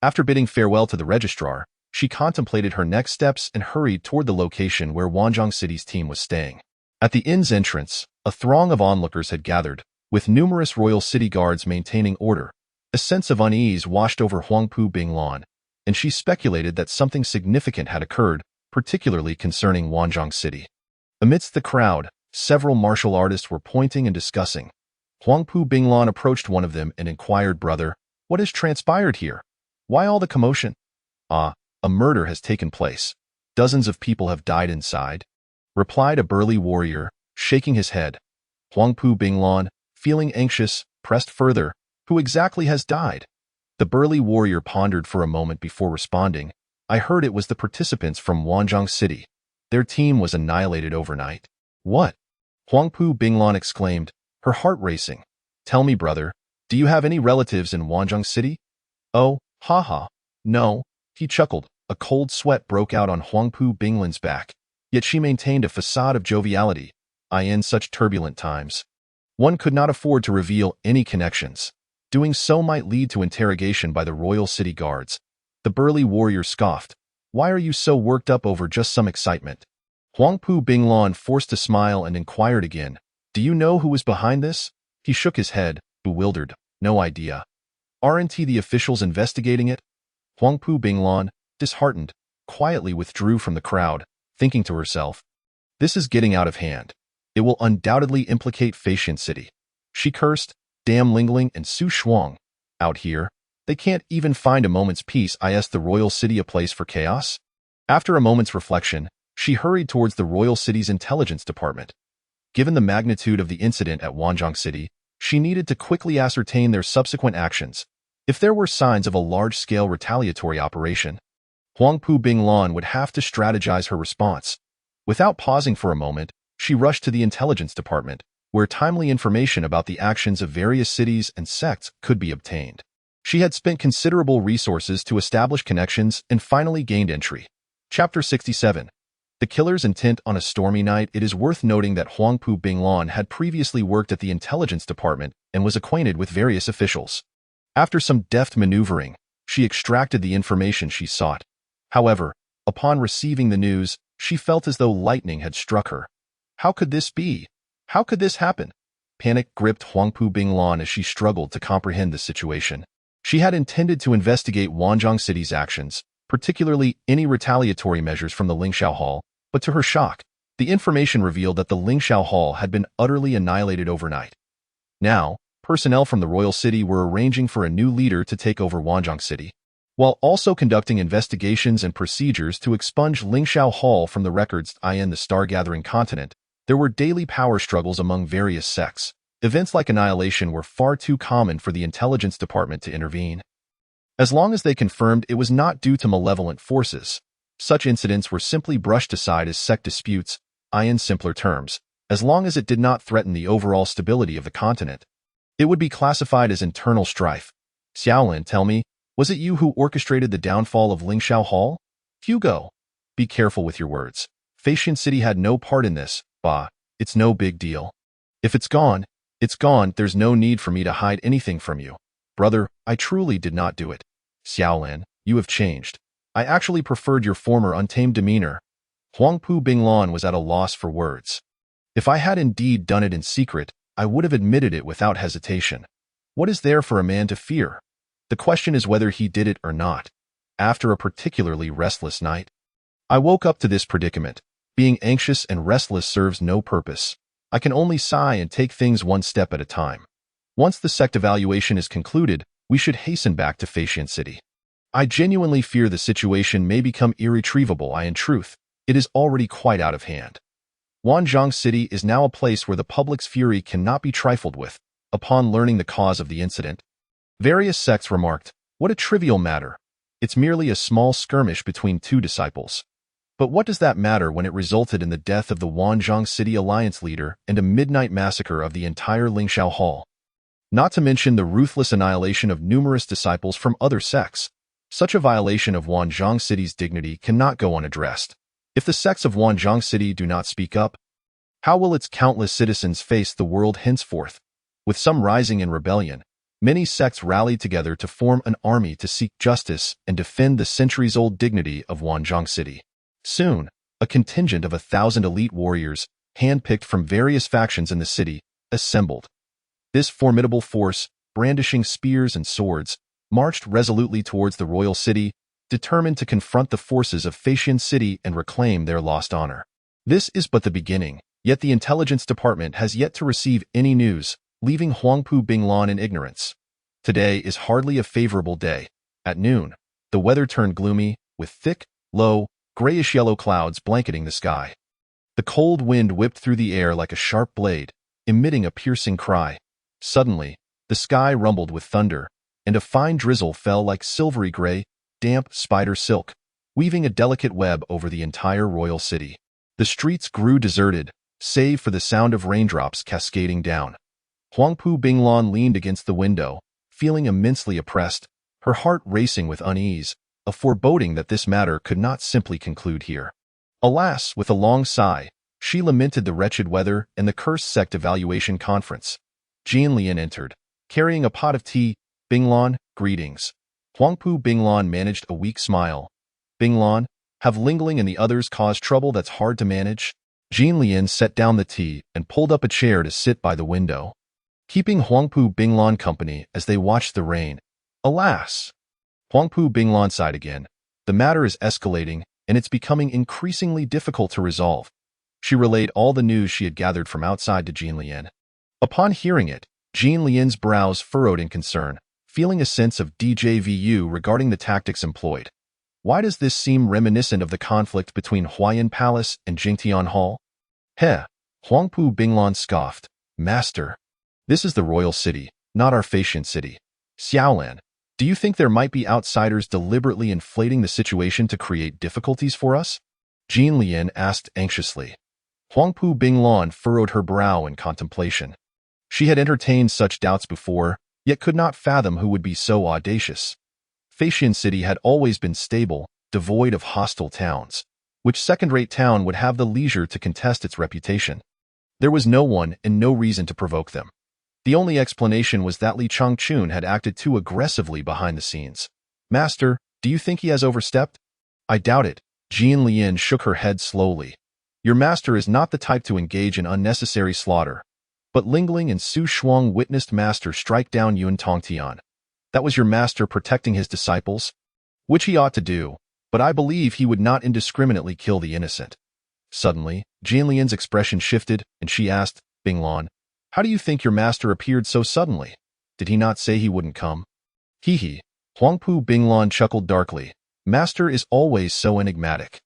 After bidding farewell to the registrar, she contemplated her next steps and hurried toward the location where Wanzhong City's team was staying. At the inn's entrance, a throng of onlookers had gathered, with numerous royal city guards maintaining order. A sense of unease washed over Huangpu Binglan, and she speculated that something significant had occurred, particularly concerning Wanzhong City. Amidst the crowd, several martial artists were pointing and discussing. Huangpu Binglan approached one of them and inquired, "Brother, what has transpired here? Why all the commotion?" "Ah, a murder has taken place. Dozens of people have died inside," replied a burly warrior, shaking his head. Huangpu Binglan, feeling anxious, pressed further, "Who exactly has died?" The burly warrior pondered for a moment before responding, "I heard it was the participants from Wanzhong City. Their team was annihilated overnight." "What?" Huangpu Binglan exclaimed, her heart racing. "Tell me, brother, do you have any relatives in Wanzhong City?" "Oh, haha. No," he chuckled. A cold sweat broke out on Huangpu Binglan's back, yet she maintained a facade of joviality. "In such turbulent times, One could not afford to reveal any connections. Doing so might lead to interrogation by the royal city guards. The burly warrior scoffed. Why are you so worked up over just some excitement? Huangpu Binglan forced a smile and inquired again. Do you know who was behind this? He shook his head, bewildered. No idea. Aren't the officials investigating it? Huangpu Binglan, disheartened, quietly withdrew from the crowd, thinking to herself, this is getting out of hand. It will undoubtedly implicate Feitian City. She cursed, damn Lingling and Su Shuang. Out here, they can't even find a moment's peace. Is the royal city a place for chaos? After a moment's reflection, she hurried towards the royal city's intelligence department. Given the magnitude of the incident at Wanzhong City, she needed to quickly ascertain their subsequent actions. If there were signs of a large-scale retaliatory operation, Huangpu Binglan would have to strategize her response. Without pausing for a moment, she rushed to the intelligence department, where timely information about the actions of various cities and sects could be obtained. She had spent considerable resources to establish connections and finally gained entry. Chapter 67. The killer's intent on a stormy night. It is worth noting that Huangpu Binglan had previously worked at the intelligence department and was acquainted with various officials. After some deft maneuvering, she extracted the information she sought. However, upon receiving the news, she felt as though lightning had struck her. How could this be? How could this happen? Panic gripped Huangpu Binglan as she struggled to comprehend the situation. She had intended to investigate Wanzhong City's actions, particularly any retaliatory measures from the Lingxiao Hall, but to her shock, the information revealed that the Lingxiao Hall had been utterly annihilated overnight. Now, personnel from the royal city were arranging for a new leader to take over Wanzhong City, while also conducting investigations and procedures to expunge Lingxiao Hall from the records in the star-gathering continent. There were daily power struggles among various sects. Events like annihilation were far too common for the intelligence department to intervene. As long as they confirmed it was not due to malevolent forces, such incidents were simply brushed aside as sect disputes, in simpler terms, as long as it did not threaten the overall stability of the continent. It would be classified as internal strife. Xiaolin, tell me, was it you who orchestrated the downfall of Lingxiao Hall? Hugo, be careful with your words. Feitian City had no part in this. Bah, it's no big deal. If it's gone, it's gone. There's no need for me to hide anything from you. Brother, I truly did not do it. Xiaolin, you have changed. I actually preferred your former untamed demeanor. Huangpu Binglan was at a loss for words. If I had indeed done it in secret, I would have admitted it without hesitation. What is there for a man to fear? The question is whether he did it or not. After a particularly restless night, I woke up to this predicament. Being anxious and restless serves no purpose. I can only sigh and take things one step at a time. Once the sect evaluation is concluded, we should hasten back to Feitian City. I genuinely fear the situation may become irretrievable. In truth, it is already quite out of hand. Wanzhong City is now a place where the public's fury cannot be trifled with. Upon learning the cause of the incident, various sects remarked, what a trivial matter. It's merely a small skirmish between two disciples. But what does that matter when it resulted in the death of the Wanzhong City Alliance leader and a midnight massacre of the entire Lingxiao Hall? Not to mention the ruthless annihilation of numerous disciples from other sects. Such a violation of Wanzhong City's dignity cannot go unaddressed. If the sects of Wanzhong City do not speak up, how will its countless citizens face the world henceforth? With some rising in rebellion, many sects rallied together to form an army to seek justice and defend the centuries-old dignity of Wanzhong City. Soon, a contingent of 1,000 elite warriors, handpicked from various factions in the city, assembled. This formidable force, brandishing spears and swords, marched resolutely towards the royal city, determined to confront the forces of Feitian City and reclaim their lost honor. This is but the beginning, yet the intelligence department has yet to receive any news, leaving Huangpu Binglan in ignorance. Today is hardly a favorable day. At noon, the weather turned gloomy, with thick, low, grayish-yellow clouds blanketing the sky. The cold wind whipped through the air like a sharp blade, emitting a piercing cry. Suddenly, the sky rumbled with thunder, and a fine drizzle fell like silvery gray, damp spider silk, weaving a delicate web over the entire royal city. The streets grew deserted, save for the sound of raindrops cascading down. Huangpu Binglan leaned against the window, feeling immensely oppressed, her heart racing with unease, a foreboding that this matter could not simply conclude here. Alas, with a long sigh, she lamented the wretched weather and the cursed sect evaluation conference. Jianlian entered, carrying a pot of tea. Binglan, greetings. Huangpu Binglan managed a weak smile. Binglan, have Lingling and the others caused trouble that's hard to manage? Jianlian set down the tea and pulled up a chair to sit by the window, keeping Huangpu Binglan company as they watched the rain. Alas! Huangpu Binglan sighed again. The matter is escalating, and it's becoming increasingly difficult to resolve. She relayed all the news she had gathered from outside to Jianlian. Upon hearing it, Jianlian's brows furrowed in concern, feeling a sense of déjà vu regarding the tactics employed. Why does this seem reminiscent of the conflict between Huayan Palace and Jingtian Hall? Heh, Huangpu Binglan scoffed. Master, this is the royal city, not our Facian city. Xiaolan, do you think there might be outsiders deliberately inflating the situation to create difficulties for us? Jianlian asked anxiously. Huangpu Binglan furrowed her brow in contemplation. She had entertained such doubts before, yet could not fathom who would be so audacious. Facian City had always been stable, devoid of hostile towns. Which second-rate town would have the leisure to contest its reputation? There was no one and no reason to provoke them. The only explanation was that Li Changchun had acted too aggressively behind the scenes. Master, do you think he has overstepped? I doubt it. Jianlian shook her head slowly. Your master is not the type to engage in unnecessary slaughter. But Lingling and Su Shuang witnessed master strike down Yun Tongtian. That was your master protecting his disciples? Which he ought to do, but I believe he would not indiscriminately kill the innocent. Suddenly, Jianlian's expression shifted, and she asked, Binglan, how do you think your master appeared so suddenly? Did he not say he wouldn't come? Hee. Huangpu Binglan chuckled darkly. Master is always so enigmatic.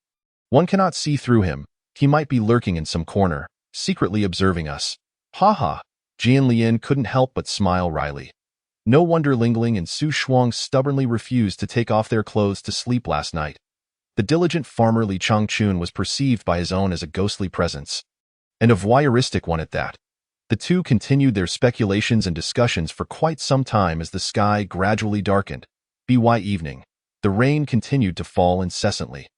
One cannot see through him. He might be lurking in some corner, secretly observing us. Ha ha. Jianlian couldn't help but smile wryly. No wonder Lingling and Su Shuang stubbornly refused to take off their clothes to sleep last night. The diligent farmer Li Changchun was perceived by his own as a ghostly presence, and a voyeuristic one at that. The two continued their speculations and discussions for quite some time as the sky gradually darkened. By evening, the rain continued to fall incessantly.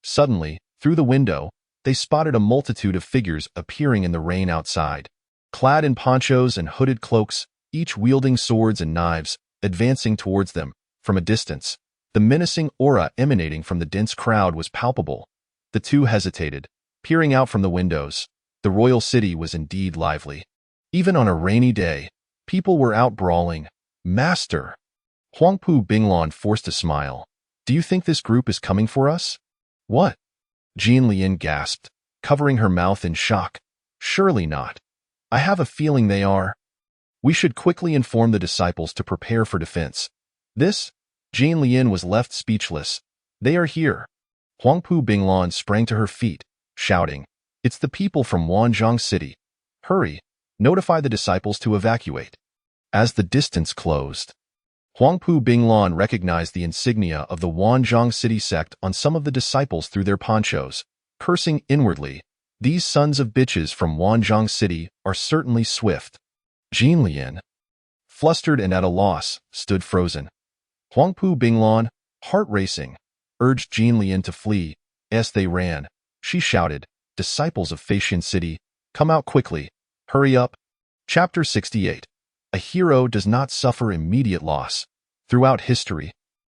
Suddenly, through the window, they spotted a multitude of figures appearing in the rain outside, clad in ponchos and hooded cloaks, each wielding swords and knives, advancing towards them. From a distance, the menacing aura emanating from the dense crowd was palpable. The two hesitated, peering out from the windows. The royal city was indeed lively. Even on a rainy day, people were out brawling. Master! Huangpu Binglan forced a smile. Do you think this group is coming for us? What? Jianlian gasped, covering her mouth in shock. Surely not. I have a feeling they are. We should quickly inform the disciples to prepare for defense. This? Jianlian was left speechless. They are here. Huangpu Binglan sprang to her feet, shouting, It's the people from Wanzhong City. Hurry, notify the disciples to evacuate. As the distance closed, Huangpu Binglan recognized the insignia of the Wanzhong City sect on some of the disciples through their ponchos, cursing inwardly, These sons of bitches from Wanzhong City are certainly swift. Jianlian, flustered and at a loss, stood frozen. Huangpu Binglan, heart racing, urged Jianlian to flee. As they ran, she shouted, Disciples of Facian City, come out quickly. Hurry up. Chapter 68. A hero does not suffer immediate loss. Throughout history,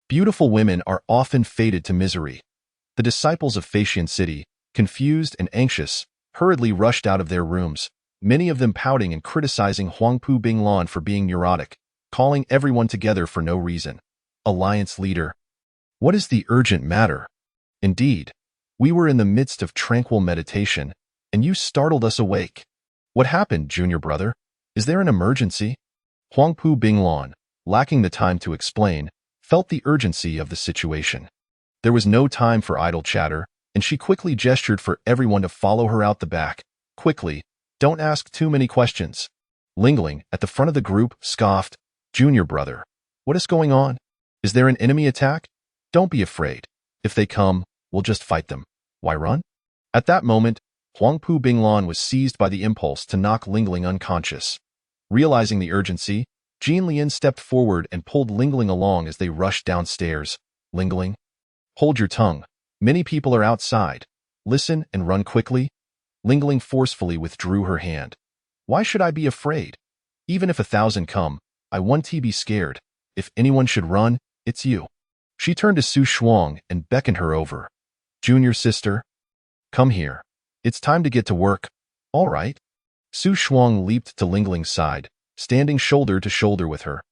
beautiful women are often fated to misery. The disciples of Facian City, confused and anxious, hurriedly rushed out of their rooms, many of them pouting and criticizing Huangpu Binglan for being neurotic, calling everyone together for no reason. Alliance leader. What is the urgent matter? Indeed, we were in the midst of tranquil meditation, and you startled us awake. What happened, junior brother? Is there an emergency? Huangpu Binglan, lacking the time to explain, felt the urgency of the situation. There was no time for idle chatter, and she quickly gestured for everyone to follow her out the back. Quickly, don't ask too many questions. Lingling, at the front of the group, scoffed, Junior brother, what is going on? Is there an enemy attack? Don't be afraid. If they come, we'll just fight them. Why run? At that moment, Huangpu Binglan was seized by the impulse to knock Lingling unconscious. Realizing the urgency, Jianlian stepped forward and pulled Lingling along as they rushed downstairs. Lingling, hold your tongue. Many people are outside. Listen and run quickly. Lingling forcefully withdrew her hand. Why should I be afraid? Even if 1,000 come, I won't be scared. If anyone should run, it's you. She turned to Su Shuang and beckoned her over. Junior sister, come here. It's time to get to work. All right. Su Shuang leaped to Lingling's side, standing shoulder to shoulder with her.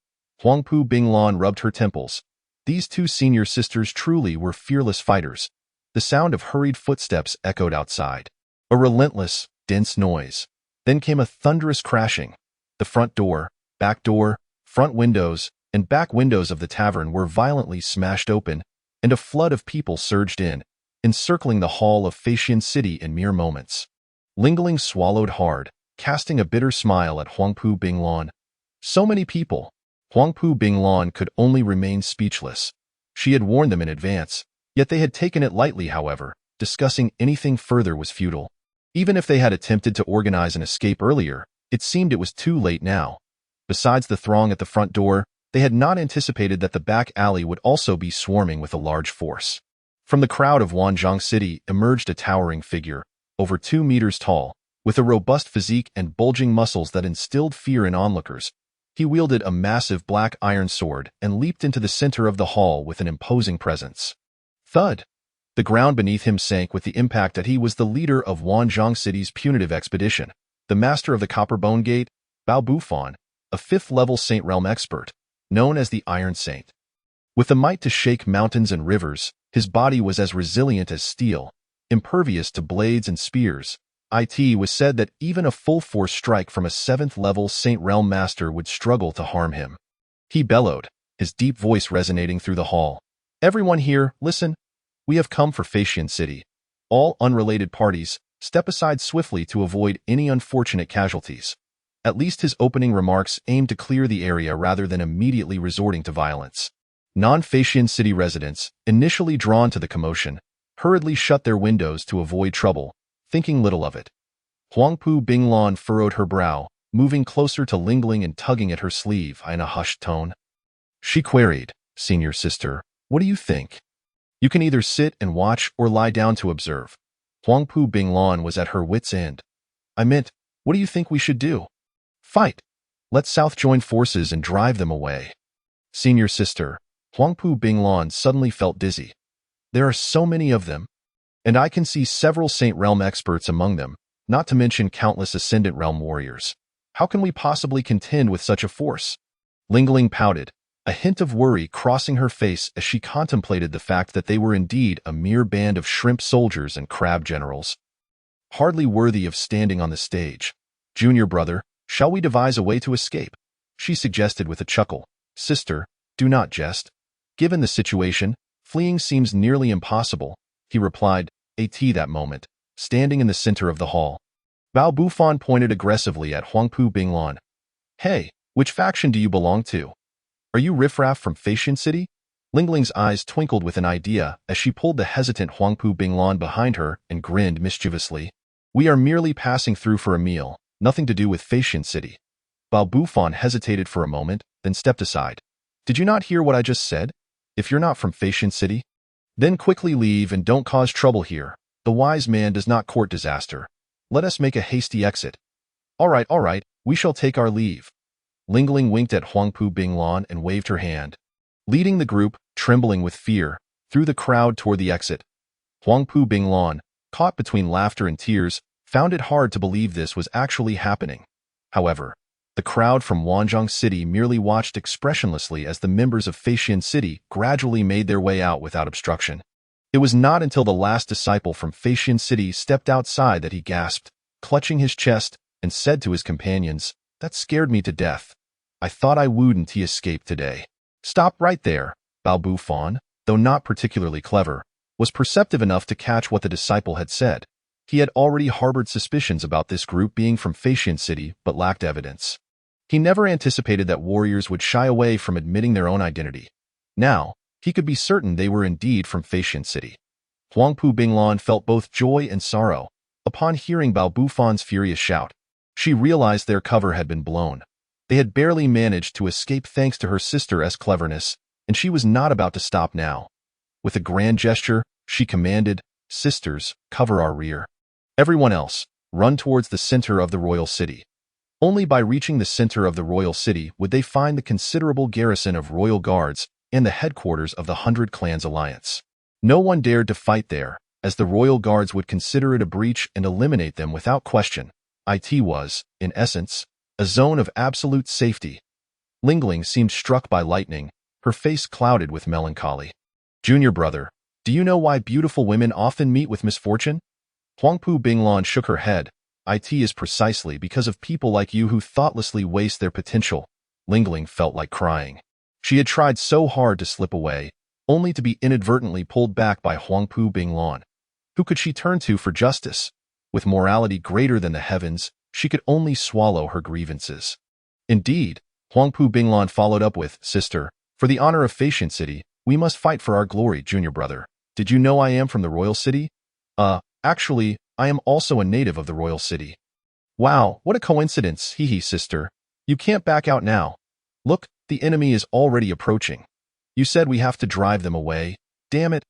Huangpu Binglan rubbed her temples. These two senior sisters truly were fearless fighters. The sound of hurried footsteps echoed outside. A relentless, dense noise. Then came a thunderous crashing. The front door, back door, front windows, and back windows of the tavern were violently smashed open, and a flood of people surged in, encircling the hall of Faxian City in mere moments. Lingling swallowed hard, casting a bitter smile at Huangpu Binglan. So many people. Huangpu Binglan could only remain speechless. She had warned them in advance, yet they had taken it lightly, however. Discussing anything further was futile. Even if they had attempted to organize an escape earlier, it seemed it was too late now. Besides the throng at the front door, they had not anticipated that the back alley would also be swarming with a large force. From the crowd of Wanzhong City emerged a towering figure, over 2 meters tall, with a robust physique and bulging muscles that instilled fear in onlookers. He wielded a massive black iron sword and leaped into the center of the hall with an imposing presence. Thud! The ground beneath him sank with the impact that he was the leader of Wanzhong City's punitive expedition, the master of the Copperbone Gate, Bao Bufan, a 5th-level Saint Realm expert, known as the Iron Saint. With the might to shake mountains and rivers, his body was as resilient as steel, impervious to blades and spears. It was said that even a full-force strike from a 7th-level Saint Realm master would struggle to harm him. He bellowed, his deep voice resonating through the hall. Everyone here, listen. We have come for Faxian City. All unrelated parties, step aside swiftly to avoid any unfortunate casualties. At least his opening remarks aimed to clear the area rather than immediately resorting to violence. Non-Faxian City residents, initially drawn to the commotion, hurriedly shut their windows to avoid trouble, thinking little of it. Huangpu Binglan furrowed her brow, moving closer to Lingling and tugging at her sleeve in a hushed tone. She queried, Senior sister, what do you think? You can either sit and watch or lie down to observe. Huangpu Binglan was at her wit's end. I meant, what do you think we should do? Fight. Let South join forces and drive them away. Senior sister, Huangpu Binglan suddenly felt dizzy. There are so many of them. And I can see several Saint Realm experts among them, not to mention countless Ascendant Realm warriors. How can we possibly contend with such a force? Lingling pouted, a hint of worry crossing her face as she contemplated the fact that they were indeed a mere band of shrimp soldiers and crab generals. Hardly worthy of standing on the stage. Junior brother, shall we devise a way to escape? She suggested with a chuckle. Sister, do not jest. Given the situation, fleeing seems nearly impossible, he replied, that moment, standing in the center of the hall. Bao Bufan pointed aggressively at Huangpu Binglan. Hey, which faction do you belong to? Are you riffraff from Faxian City? Lingling's eyes twinkled with an idea as she pulled the hesitant Huangpu Binglan behind her and grinned mischievously. We are merely passing through for a meal, nothing to do with Faxian City. Bao Bufan hesitated for a moment, then stepped aside. Did you not hear what I just said? If you're not from Faxian City, then quickly leave and don't cause trouble here. The wise man does not court disaster. Let us make a hasty exit. All right, we shall take our leave. Lingling winked at Huangpu Binglan and waved her hand. Leading the group, trembling with fear, through the crowd toward the exit. Huangpu Binglan, caught between laughter and tears, found it hard to believe this was actually happening. However, the crowd from Wanzhong City merely watched expressionlessly as the members of Faxian City gradually made their way out without obstruction. It was not until the last disciple from Faxian City stepped outside that he gasped, clutching his chest, and said to his companions, That scared me to death. I thought I wouldn't escape today. Stop right there. Bao Bufan, though not particularly clever, was perceptive enough to catch what the disciple had said. He had already harbored suspicions about this group being from Faxian City, but lacked evidence. He never anticipated that warriors would shy away from admitting their own identity. Now, he could be certain they were indeed from Faxian City. Huangpu Binglan felt both joy and sorrow. Upon hearing Bao Bufan's furious shout, she realized their cover had been blown. They had barely managed to escape thanks to her sister's cleverness, and she was not about to stop now. With a grand gesture, she commanded, Sisters, cover our rear. Everyone else, run towards the center of the royal city. Only by reaching the center of the royal city would they find the considerable garrison of royal guards and the headquarters of the 100 Clans Alliance. No one dared to fight there, as the royal guards would consider it a breach and eliminate them without question. It was, in essence, a zone of absolute safety. Lingling seemed struck by lightning, her face clouded with melancholy. Junior brother, do you know why beautiful women often meet with misfortune? Huangpu Binglan shook her head. It is precisely because of people like you who thoughtlessly waste their potential. Lingling felt like crying. She had tried so hard to slip away, only to be inadvertently pulled back by Huangpu Binglan. Who could she turn to for justice? With morality greater than the heavens, she could only swallow her grievances. Indeed, Huangpu Binglan followed up with, Sister, for the honor of Facian City, we must fight for our glory, junior brother. Did you know I am from the royal city? Actually, I am also a native of the royal city. Wow, what a coincidence, hee sister. You can't back out now. Look, the enemy is already approaching. You said we have to drive them away. Damn it.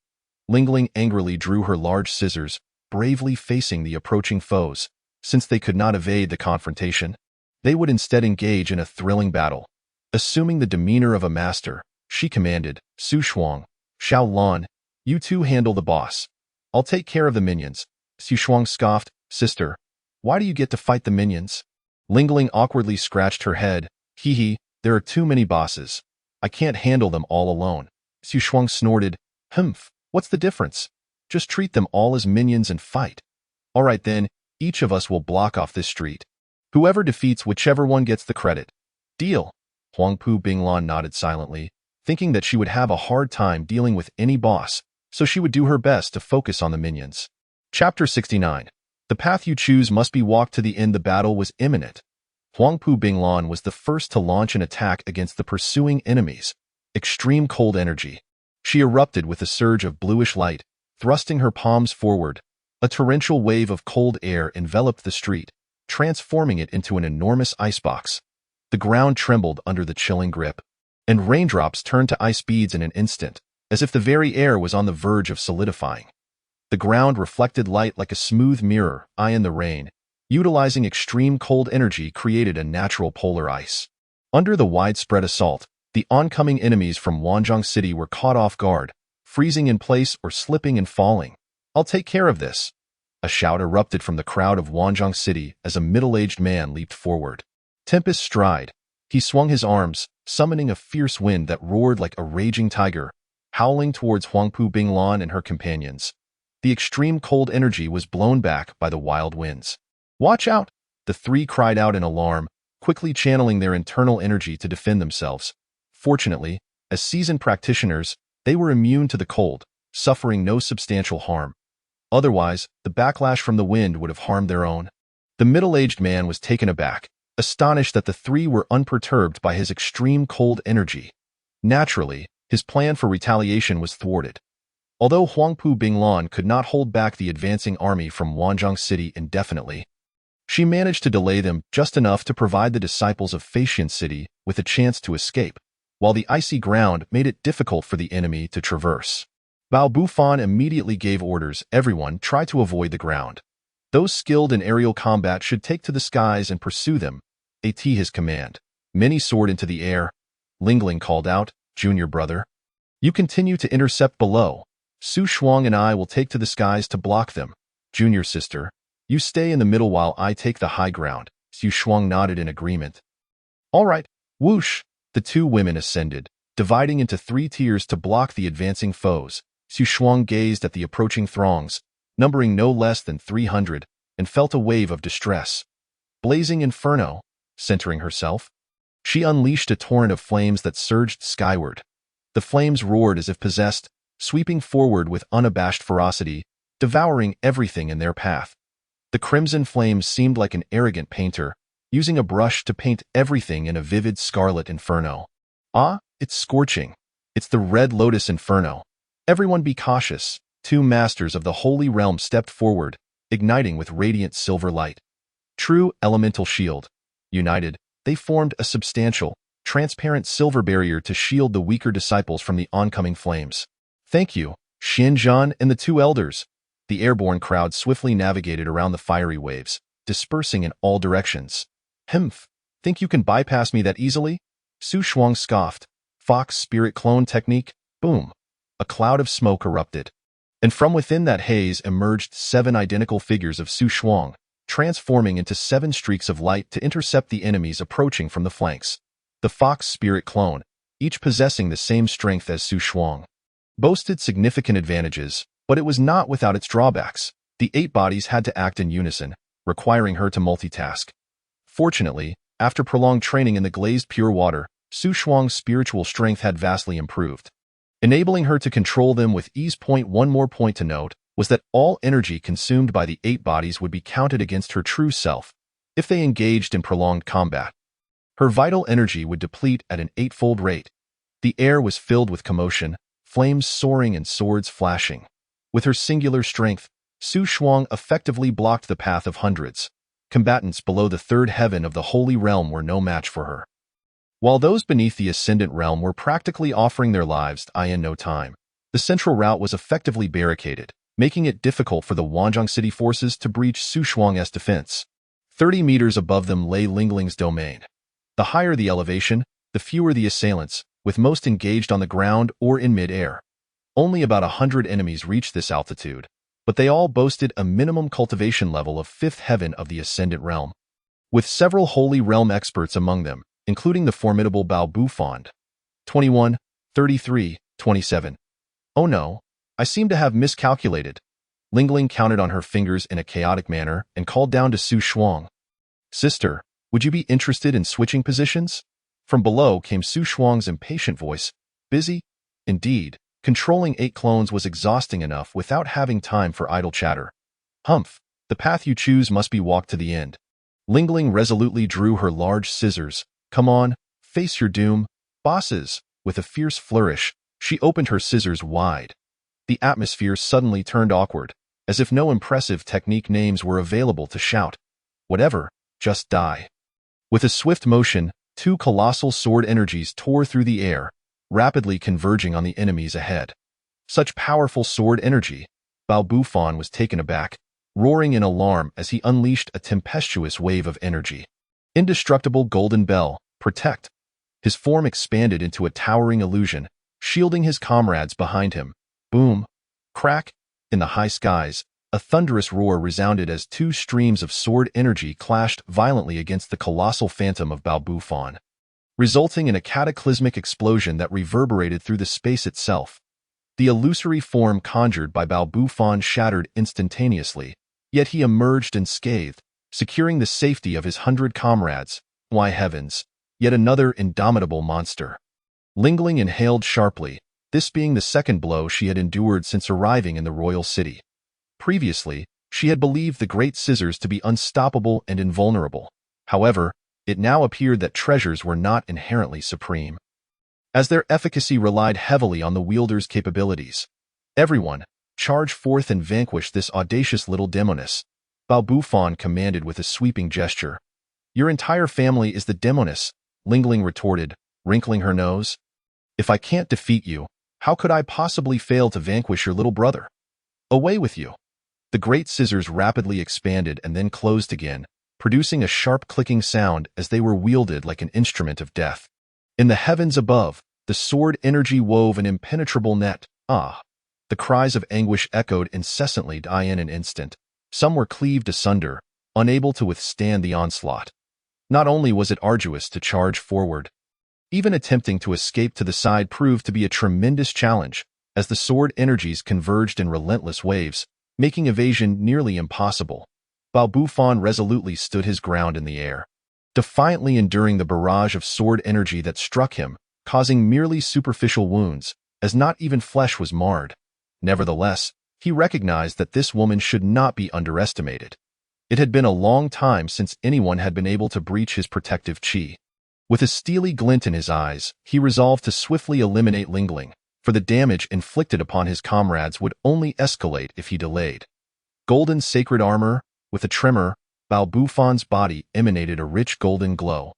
Lingling angrily drew her large scissors, bravely facing the approaching foes. Since they could not evade the confrontation, they would instead engage in a thrilling battle. Assuming the demeanor of a master, she commanded, Su Shuang, Xiao Lan, you two handle the boss. I'll take care of the minions. Su Shuang scoffed, Sister, why do you get to fight the minions? Lingling awkwardly scratched her head. There are too many bosses. I can't handle them all alone. Su Shuang snorted, Humph, what's the difference? Just treat them all as minions and fight. All right then, each of us will block off this street. Whoever defeats whichever one gets the credit. Deal. Huangpu Binglan nodded silently, thinking that she would have a hard time dealing with any boss, so she would do her best to focus on the minions. Chapter 69. The path you choose must be walked to the end. The battle was imminent. Huangpu Binglan was the first to launch an attack against the pursuing enemies. Extreme cold energy. She erupted with a surge of bluish light, thrusting her palms forward. A torrential wave of cold air enveloped the street, transforming it into an enormous icebox. The ground trembled under the chilling grip, and raindrops turned to ice beads in an instant, as if the very air was on the verge of solidifying. The ground reflected light like a smooth mirror. In the rain, utilizing extreme cold energy, created a natural polar ice. Under the widespread assault, the oncoming enemies from Wanzhong City were caught off guard, freezing in place or slipping and falling. I'll take care of this. A shout erupted from the crowd of Wanzhong City as a middle-aged man leaped forward. Tempest stride. He swung his arms, summoning a fierce wind that roared like a raging tiger, howling towards Huangpu Binglan and her companions. The extreme cold energy was blown back by the wild winds. Watch out! The three cried out in alarm, quickly channeling their internal energy to defend themselves. Fortunately, as seasoned practitioners, they were immune to the cold, suffering no substantial harm. Otherwise, the backlash from the wind would have harmed their own. The middle-aged man was taken aback, astonished that the three were unperturbed by his extreme cold energy. Naturally, his plan for retaliation was thwarted. Although Huangpu Binglan could not hold back the advancing army from Wanzhong City indefinitely, she managed to delay them just enough to provide the disciples of Facian City with a chance to escape, while the icy ground made it difficult for the enemy to traverse. Bao Bufan immediately gave orders. Everyone try to avoid the ground. Those skilled in aerial combat should take to the skies and pursue them. At his command. Many soared into the air. Lingling called out, Junior brother. You continue to intercept below. Su Shuang and I will take to the skies to block them. Junior sister, you stay in the middle while I take the high ground. Su Shuang nodded in agreement. All right, whoosh. The two women ascended, dividing into 3 tiers to block the advancing foes. Su Shuang gazed at the approaching throngs, numbering no less than 300, and felt a wave of distress. Blazing inferno, centering herself, she unleashed a torrent of flames that surged skyward. The flames roared as if possessed, sweeping forward with unabashed ferocity, devouring everything in their path. The crimson flames seemed like an arrogant painter, using a brush to paint everything in a vivid scarlet inferno. Ah, it's scorching. It's the Red Lotus Inferno. Everyone be cautious. 2 masters of the Holy Realm stepped forward, igniting with radiant silver light. True elemental shield. United, they formed a substantial, transparent silver barrier to shield the weaker disciples from the oncoming flames. Thank you, Xianzhan and the 2 elders. The airborne crowd swiftly navigated around the fiery waves, dispersing in all directions. Humph, think you can bypass me that easily? Su Shuang scoffed. Fox spirit clone technique? Boom. A cloud of smoke erupted. And from within that haze emerged 7 identical figures of Su Shuang, transforming into 7 streaks of light to intercept the enemies approaching from the flanks. The Fox spirit clone, each possessing the same strength as Su Shuang, boasted significant advantages, but it was not without its drawbacks. The 8 bodies had to act in unison, requiring her to multitask. Fortunately, after prolonged training in the glazed pure water, Su Shuang's spiritual strength had vastly improved, enabling her to control them with ease. One more point to note was that all energy consumed by the 8 bodies would be counted against her true self if they engaged in prolonged combat. Her vital energy would deplete at an 8-fold rate. The air was filled with commotion, flames soaring and swords flashing. With her singular strength, Su Shuang effectively blocked the path of hundreds. Combatants below the 3rd heaven of the Holy Realm were no match for her, while those beneath the Ascendant Realm were practically offering their lives in no time. The central route was effectively barricaded, making it difficult for the Wanzhong City forces to breach Su Shuang's defense. 30 meters above them lay Lingling's domain. The higher the elevation, the fewer the assailants, with most engaged on the ground or in mid-air. Only about 100 enemies reached this altitude, but they all boasted a minimum cultivation level of 5th heaven of the Ascendant Realm, with several Holy Realm experts among them, including the formidable Bao Bufond. 21, 33, 27. Oh no, I seem to have miscalculated. Lingling counted on her fingers in a chaotic manner and called down to Su Shuang. Sister, would you be interested in switching positions? From below came Su Shuang's impatient voice. Busy? Indeed, controlling 8 clones was exhausting enough without having time for idle chatter. Humph, the path you choose must be walked to the end. Lingling resolutely drew her large scissors. Come on, face your doom, bosses. With a fierce flourish, she opened her scissors wide. The atmosphere suddenly turned awkward, as if no impressive technique names were available to shout. Whatever, just die. With a swift motion, 2 colossal sword energies tore through the air, rapidly converging on the enemies ahead. Such powerful sword energy, Bao Bufon was taken aback, roaring in alarm as he unleashed a tempestuous wave of energy. Indestructible golden bell, protect. His form expanded into a towering illusion, shielding his comrades behind him. Boom, crack. In the high skies, a thunderous roar resounded as 2 streams of sword energy clashed violently against the colossal phantom of Bao Bufon, resulting in a cataclysmic explosion that reverberated through the space itself. The illusory form conjured by Bao Bufon shattered instantaneously, yet he emerged unscathed, securing the safety of his 100 comrades. Why heavens, yet another indomitable monster. Lingling inhaled sharply, this being the 2nd blow she had endured since arriving in the royal city. Previously, she had believed the Great Scissors to be unstoppable and invulnerable. However, it now appeared that treasures were not inherently supreme, as their efficacy relied heavily on the wielder's capabilities. Everyone, charge forth and vanquish this audacious little demoness, Bao Bufon commanded with a sweeping gesture. Your entire family is the demoness, Lingling retorted, wrinkling her nose. If I can't defeat you, how could I possibly fail to vanquish your little brother? Away with you. The great scissors rapidly expanded and then closed again, producing a sharp clicking sound as they were wielded like an instrument of death. In the heavens above, the sword energy wove an impenetrable net. Ah! The cries of anguish echoed incessantly in an instant. Some were cleaved asunder, unable to withstand the onslaught. Not only was it arduous to charge forward, even attempting to escape to the side proved to be a tremendous challenge, as the sword energies converged in relentless waves, making evasion nearly impossible. Bao Bufon resolutely stood his ground in the air, defiantly enduring the barrage of sword energy that struck him, causing merely superficial wounds, as not even flesh was marred. Nevertheless, he recognized that this woman should not be underestimated. It had been a long time since anyone had been able to breach his protective chi. With a steely glint in his eyes, he resolved to swiftly eliminate Lingling, for the damage inflicted upon his comrades would only escalate if he delayed. Golden sacred armor, with a tremor, Bao Bufon's body emanated a rich golden glow.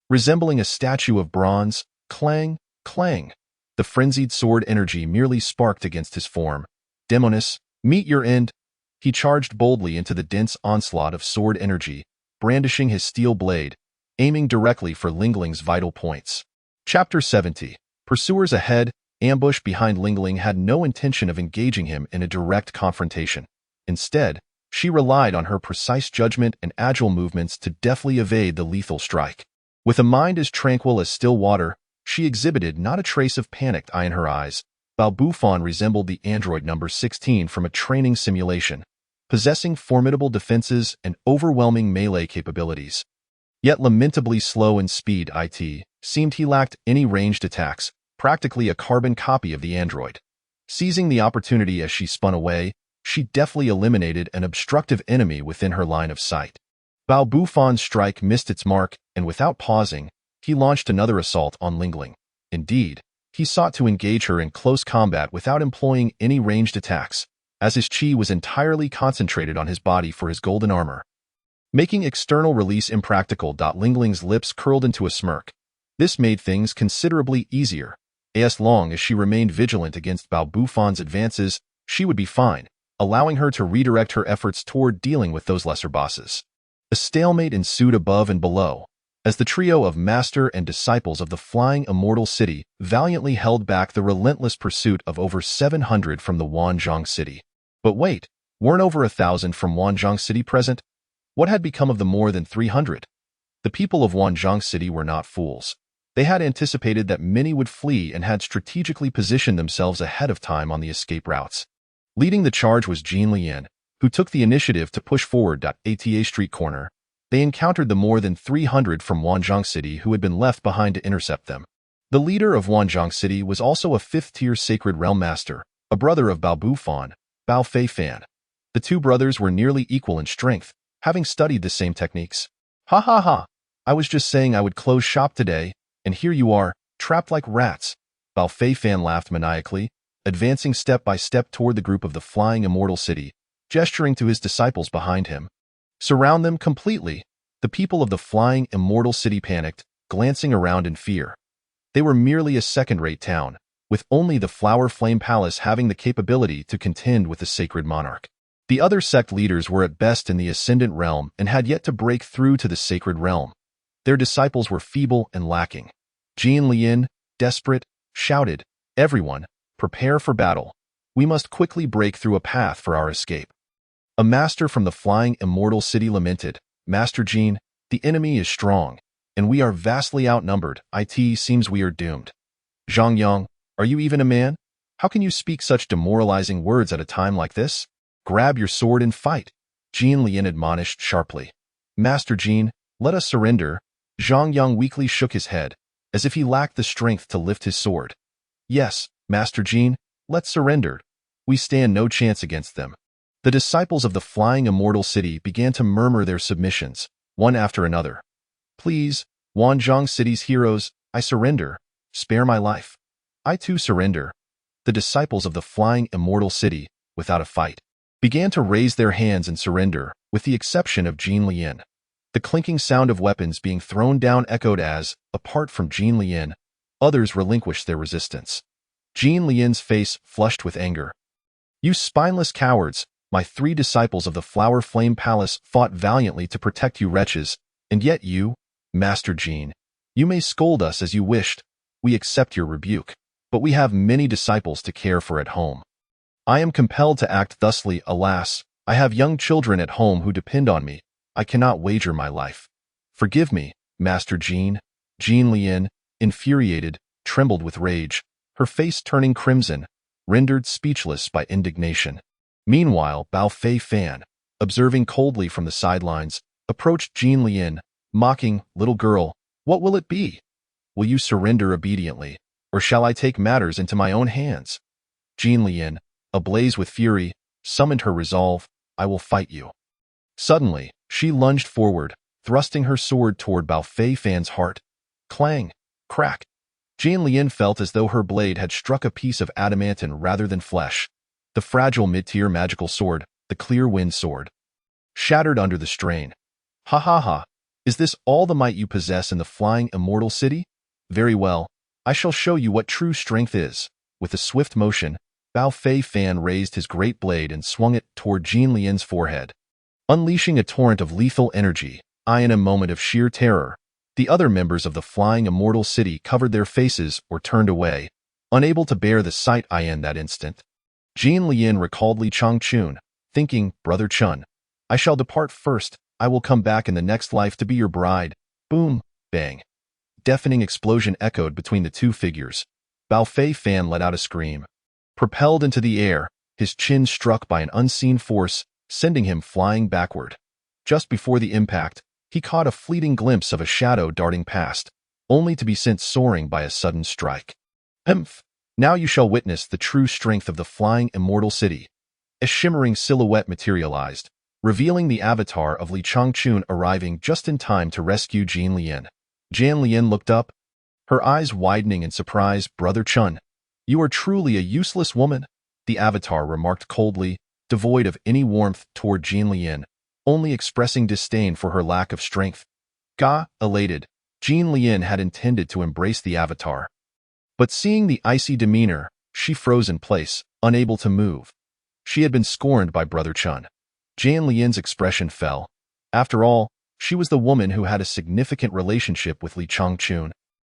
Resembling a statue of bronze, clang, clang, the frenzied sword energy merely sparked against his form. Demoness, meet your end. He charged boldly into the dense onslaught of sword energy, brandishing his steel blade, aiming directly for Lingling's vital points. Chapter 70. Pursuers ahead. Ambush behind Lingling had no intention of engaging him in a direct confrontation. Instead, she relied on her precise judgment and agile movements to deftly evade the lethal strike. With a mind as tranquil as still water, she exhibited not a trace of panicked eye in her eyes. Balbufon resembled the android number 16 from a training simulation, possessing formidable defenses and overwhelming melee capabilities. Yet lamentably slow in speed, it seemed he lacked any ranged attacks, practically a carbon copy of the android. Seizing the opportunity as she spun away, she deftly eliminated an obstructive enemy within her line of sight. Balbufon's strike missed its mark, and without pausing, he launched another assault on Lingling. Indeed, he sought to engage her in close combat without employing any ranged attacks, as his chi was entirely concentrated on his body for his golden armor. Making external release impractical, Lingling's lips curled into a smirk. This made things considerably easier. As long as she remained vigilant against Balbufon's advances, she would be fine, allowing her to redirect her efforts toward dealing with those lesser bosses. A stalemate ensued above and below, as the trio of master and disciples of the flying immortal city valiantly held back the relentless pursuit of over 700 from the Wanzhong city. But wait, weren't over 1,000 from Wanzhong city present? What had become of the more than 300? The people of Wanzhong city were not fools. They had anticipated that many would flee and had strategically positioned themselves ahead of time on the escape routes. Leading the charge was Jean Lian, who took the initiative to push forward. At a street corner, they encountered the more than 300 from Wanzhong city who had been left behind to intercept them. The leader of Wanzhong city was also a 5th-tier Sacred Realm Master, a brother of Balbufon, Bao Feifan. The two brothers were nearly equal in strength, having studied the same techniques. Ha ha ha! I was just saying I would close shop today, and here you are, trapped like rats. Bao Feifan laughed maniacally, advancing step by step toward the group of the flying immortal city, gesturing to his disciples behind him. Surround them completely. The people of the flying immortal city panicked, glancing around in fear. They were merely a second-rate town, with only the Flower Flame Palace having the capability to contend with the Sacred Monarch. The other sect leaders were at best in the Ascendant Realm and had yet to break through to the Sacred Realm. Their disciples were feeble and lacking. Jean Lian, desperate, shouted, "Everyone, prepare for battle. We must quickly break through a path for our escape." A master from the flying immortal city lamented, "Master Jean, the enemy is strong, and we are vastly outnumbered. It seems we are doomed." "Zhang Yang, are you even a man? How can you speak such demoralizing words at a time like this? Grab your sword and fight," Jean Lian admonished sharply. "Master Jean, let us surrender." Zhang Yang weakly shook his head, as if he lacked the strength to lift his sword. "Yes, Master Jean, let's surrender. We stand no chance against them." The disciples of the flying immortal city began to murmur their submissions, one after another. "Please, Wanzhong city's heroes, I surrender. Spare my life." "I too surrender." The disciples of the flying immortal city, without a fight, began to raise their hands in surrender, with the exception of Jean Lian. The clinking sound of weapons being thrown down echoed as, apart from Jean Lian, others relinquished their resistance. Jean Lian's face flushed with anger. "You spineless cowards, my 3 disciples of the Flower Flame Palace fought valiantly to protect you wretches, and yet you, Master Jean, you may scold us as you wished. We accept your rebuke, but we have many disciples to care for at home. I am compelled to act thusly, alas, I have young children at home who depend on me. I cannot wager my life. Forgive me, Master Jean." Jean Lian, infuriated, trembled with rage, her face turning crimson, rendered speechless by indignation. Meanwhile, Bao Feifan, observing coldly from the sidelines, approached Jean Lian, mocking, "Little girl, what will it be? Will you surrender obediently, or shall I take matters into my own hands?" Jean Lian, ablaze with fury, summoned her resolve, "I will fight you." Suddenly, she lunged forward, thrusting her sword toward Bao Feifan's heart. Clang! Crack! Jean Lian felt as though her blade had struck a piece of adamantine rather than flesh. The fragile mid-tier magical sword, the clear wind sword, shattered under the strain. "Ha ha ha! Is this all the might you possess in the flying immortal city? Very well, I shall show you what true strength is." With a swift motion, Bao Feifan raised his great blade and swung it toward Jean Lian's forehead. Unleashing a torrent of lethal energy, in a moment of sheer terror, The other members of the flying immortal city covered their faces or turned away, unable to bear the sight in that instant. Jin Lian recalled Li Changchun, thinking, "Brother Chun, I shall depart first. I will come back in the next life to be your bride." Boom, bang. Deafening explosion echoed between the two figures. Bao Fei Fan let out a scream. Propelled into the air, his chin struck by an unseen force, sending him flying backward. Just before the impact, he caught a fleeting glimpse of a shadow darting past, only to be sent soaring by a sudden strike. Humph! Now you shall witness the true strength of the flying immortal city. A shimmering silhouette materialized, revealing the avatar of Li Changchun arriving just in time to rescue Jin Lian. Jan Lian looked up, her eyes widening in surprise. "Brother Chun, you are truly a useless woman," the avatar remarked coldly, devoid of any warmth toward Jin Lian, only expressing disdain for her lack of strength. Elated, Jin Lian had intended to embrace the avatar. But seeing the icy demeanor, she froze in place, unable to move. She had been scorned by Brother Chun. Jan Lian's expression fell. After all, she was the woman who had a significant relationship with Li Changchun.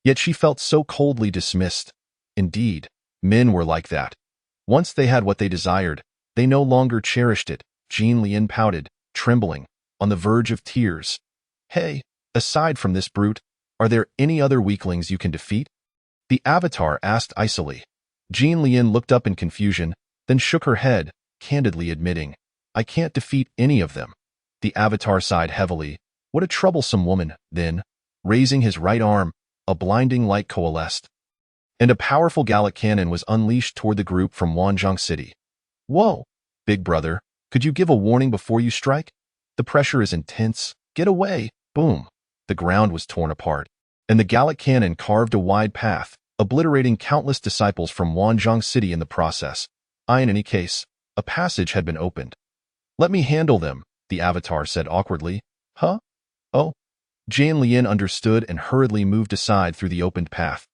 Yet she felt so coldly dismissed. Indeed, men were like that. Once they had what they desired, they no longer cherished it. Jin Lian pouted, trembling, on the verge of tears. "Hey, aside from this brute, are there any other weaklings you can defeat?" the avatar asked icily. Jin Lian looked up in confusion, then shook her head, candidly admitting, "I can't defeat any of them." The avatar sighed heavily. What a troublesome woman, then. Raising his right arm, a blinding light coalesced, and a powerful Gallic cannon was unleashed toward the group from Wanzhong City. "Whoa, big brother, could you give a warning before you strike? The pressure is intense. Get away." Boom. The ground was torn apart, and the Gallic cannon carved a wide path, obliterating countless disciples from Wanzhong City in the process. In any case, a passage had been opened. "Let me handle them," the avatar said awkwardly. "Huh? Oh." Jan Lian understood and hurriedly moved aside through the opened path,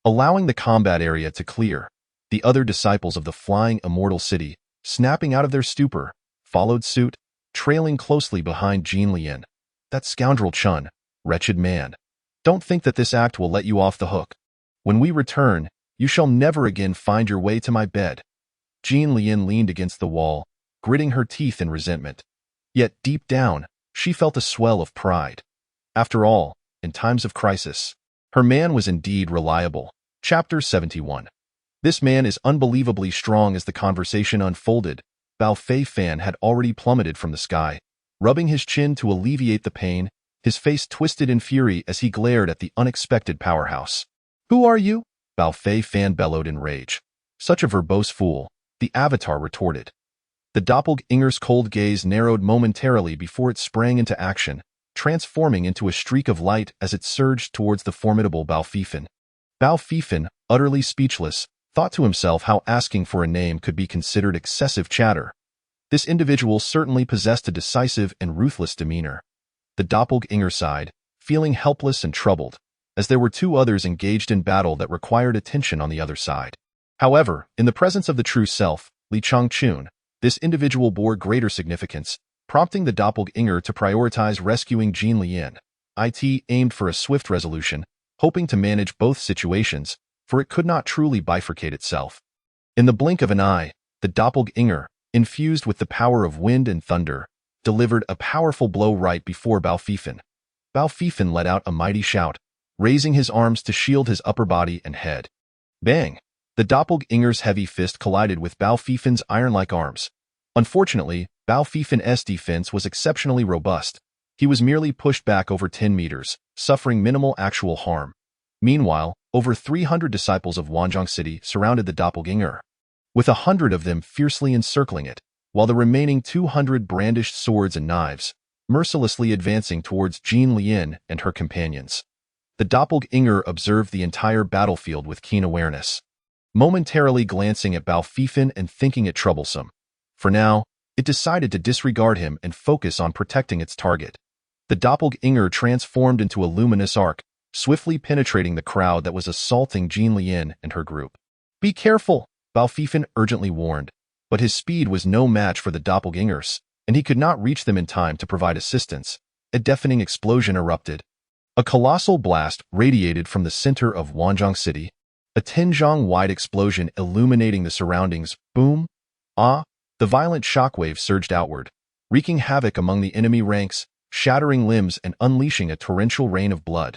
allowing the combat area to clear. The other disciples of the flying immortal city, snapping out of their stupor, followed suit, trailing closely behind Jin Lian. "That scoundrel Chun, wretched man. Don't think that this act will let you off the hook. When we return, you shall never again find your way to my bed." Jin Lian leaned against the wall, gritting her teeth in resentment. Yet deep down, she felt a swell of pride. After all, in times of crisis, her man was indeed reliable. Chapter 71. "This man is unbelievably strong." As the conversation unfolded, Bao Fei Fan had already plummeted from the sky. Rubbing his chin to alleviate the pain, his face twisted in fury as he glared at the unexpected powerhouse. "Who are you?" Bao Fei Fan bellowed in rage. "Such a verbose fool," the avatar retorted. The doppelganger's cold gaze narrowed momentarily before it sprang into action, transforming into a streak of light as it surged towards the formidable Bao Feifan. Bao Feifan, utterly speechless, thought to himself how asking for a name could be considered excessive chatter. This individual certainly possessed a decisive and ruthless demeanor. The doppelganger sighed, feeling helpless and troubled, as there were two others engaged in battle that required attention on the other side. However, in the presence of the true self, Li Changchun, this individual bore greater significance, prompting the doppelganger to prioritize rescuing Jin Lian. It aimed for a swift resolution, hoping to manage both situations, for it could not truly bifurcate itself. In the blink of an eye, the doppelganger, infused with the power of wind and thunder, delivered a powerful blow right before Bao Feifan. Bao Feifan let out a mighty shout, raising his arms to shield his upper body and head. Bang! The doppelganger's heavy fist collided with Bao Feifan's iron-like arms. Unfortunately, Bao Feifan's defense was exceptionally robust. He was merely pushed back over 10 meters, suffering minimal actual harm. Meanwhile, over 300 disciples of Wanzhong City surrounded the doppelganger, with 100 of them fiercely encircling it, while the remaining 200 brandished swords and knives, mercilessly advancing towards Jin Lian and her companions. The doppelganger observed the entire battlefield with keen awareness, momentarily glancing at Bao Feifan and thinking it troublesome. For now, it decided to disregard him and focus on protecting its target. The doppelganger transformed into a luminous arc, swiftly penetrating the crowd that was assaulting Jin Lian and her group. "Be careful," Bao Feifan urgently warned, but his speed was no match for the doppelgangers, and he could not reach them in time to provide assistance. A deafening explosion erupted. A colossal blast radiated from the center of Wanzhong City, a 10-zhong-wide explosion illuminating the surroundings. Boom! Ah! The violent shockwave surged outward, wreaking havoc among the enemy ranks, shattering limbs and unleashing a torrential rain of blood.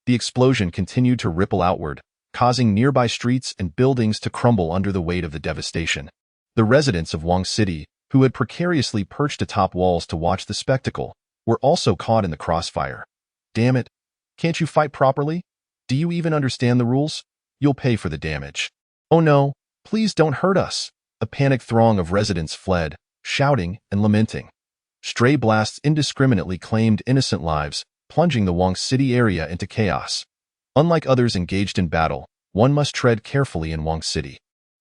The explosion continued to ripple outward, causing nearby streets and buildings to crumble under the weight of the devastation. The residents of Wang City, who had precariously perched atop walls to watch the spectacle, were also caught in the crossfire. Damn it! Can't you fight properly? Do you even understand the rules? You'll pay for the damage. Oh no, please don't hurt us! A panicked throng of residents fled, shouting and lamenting. Stray blasts indiscriminately claimed innocent lives, plunging the Wang City area into chaos. Unlike others engaged in battle, one must tread carefully in Wang City.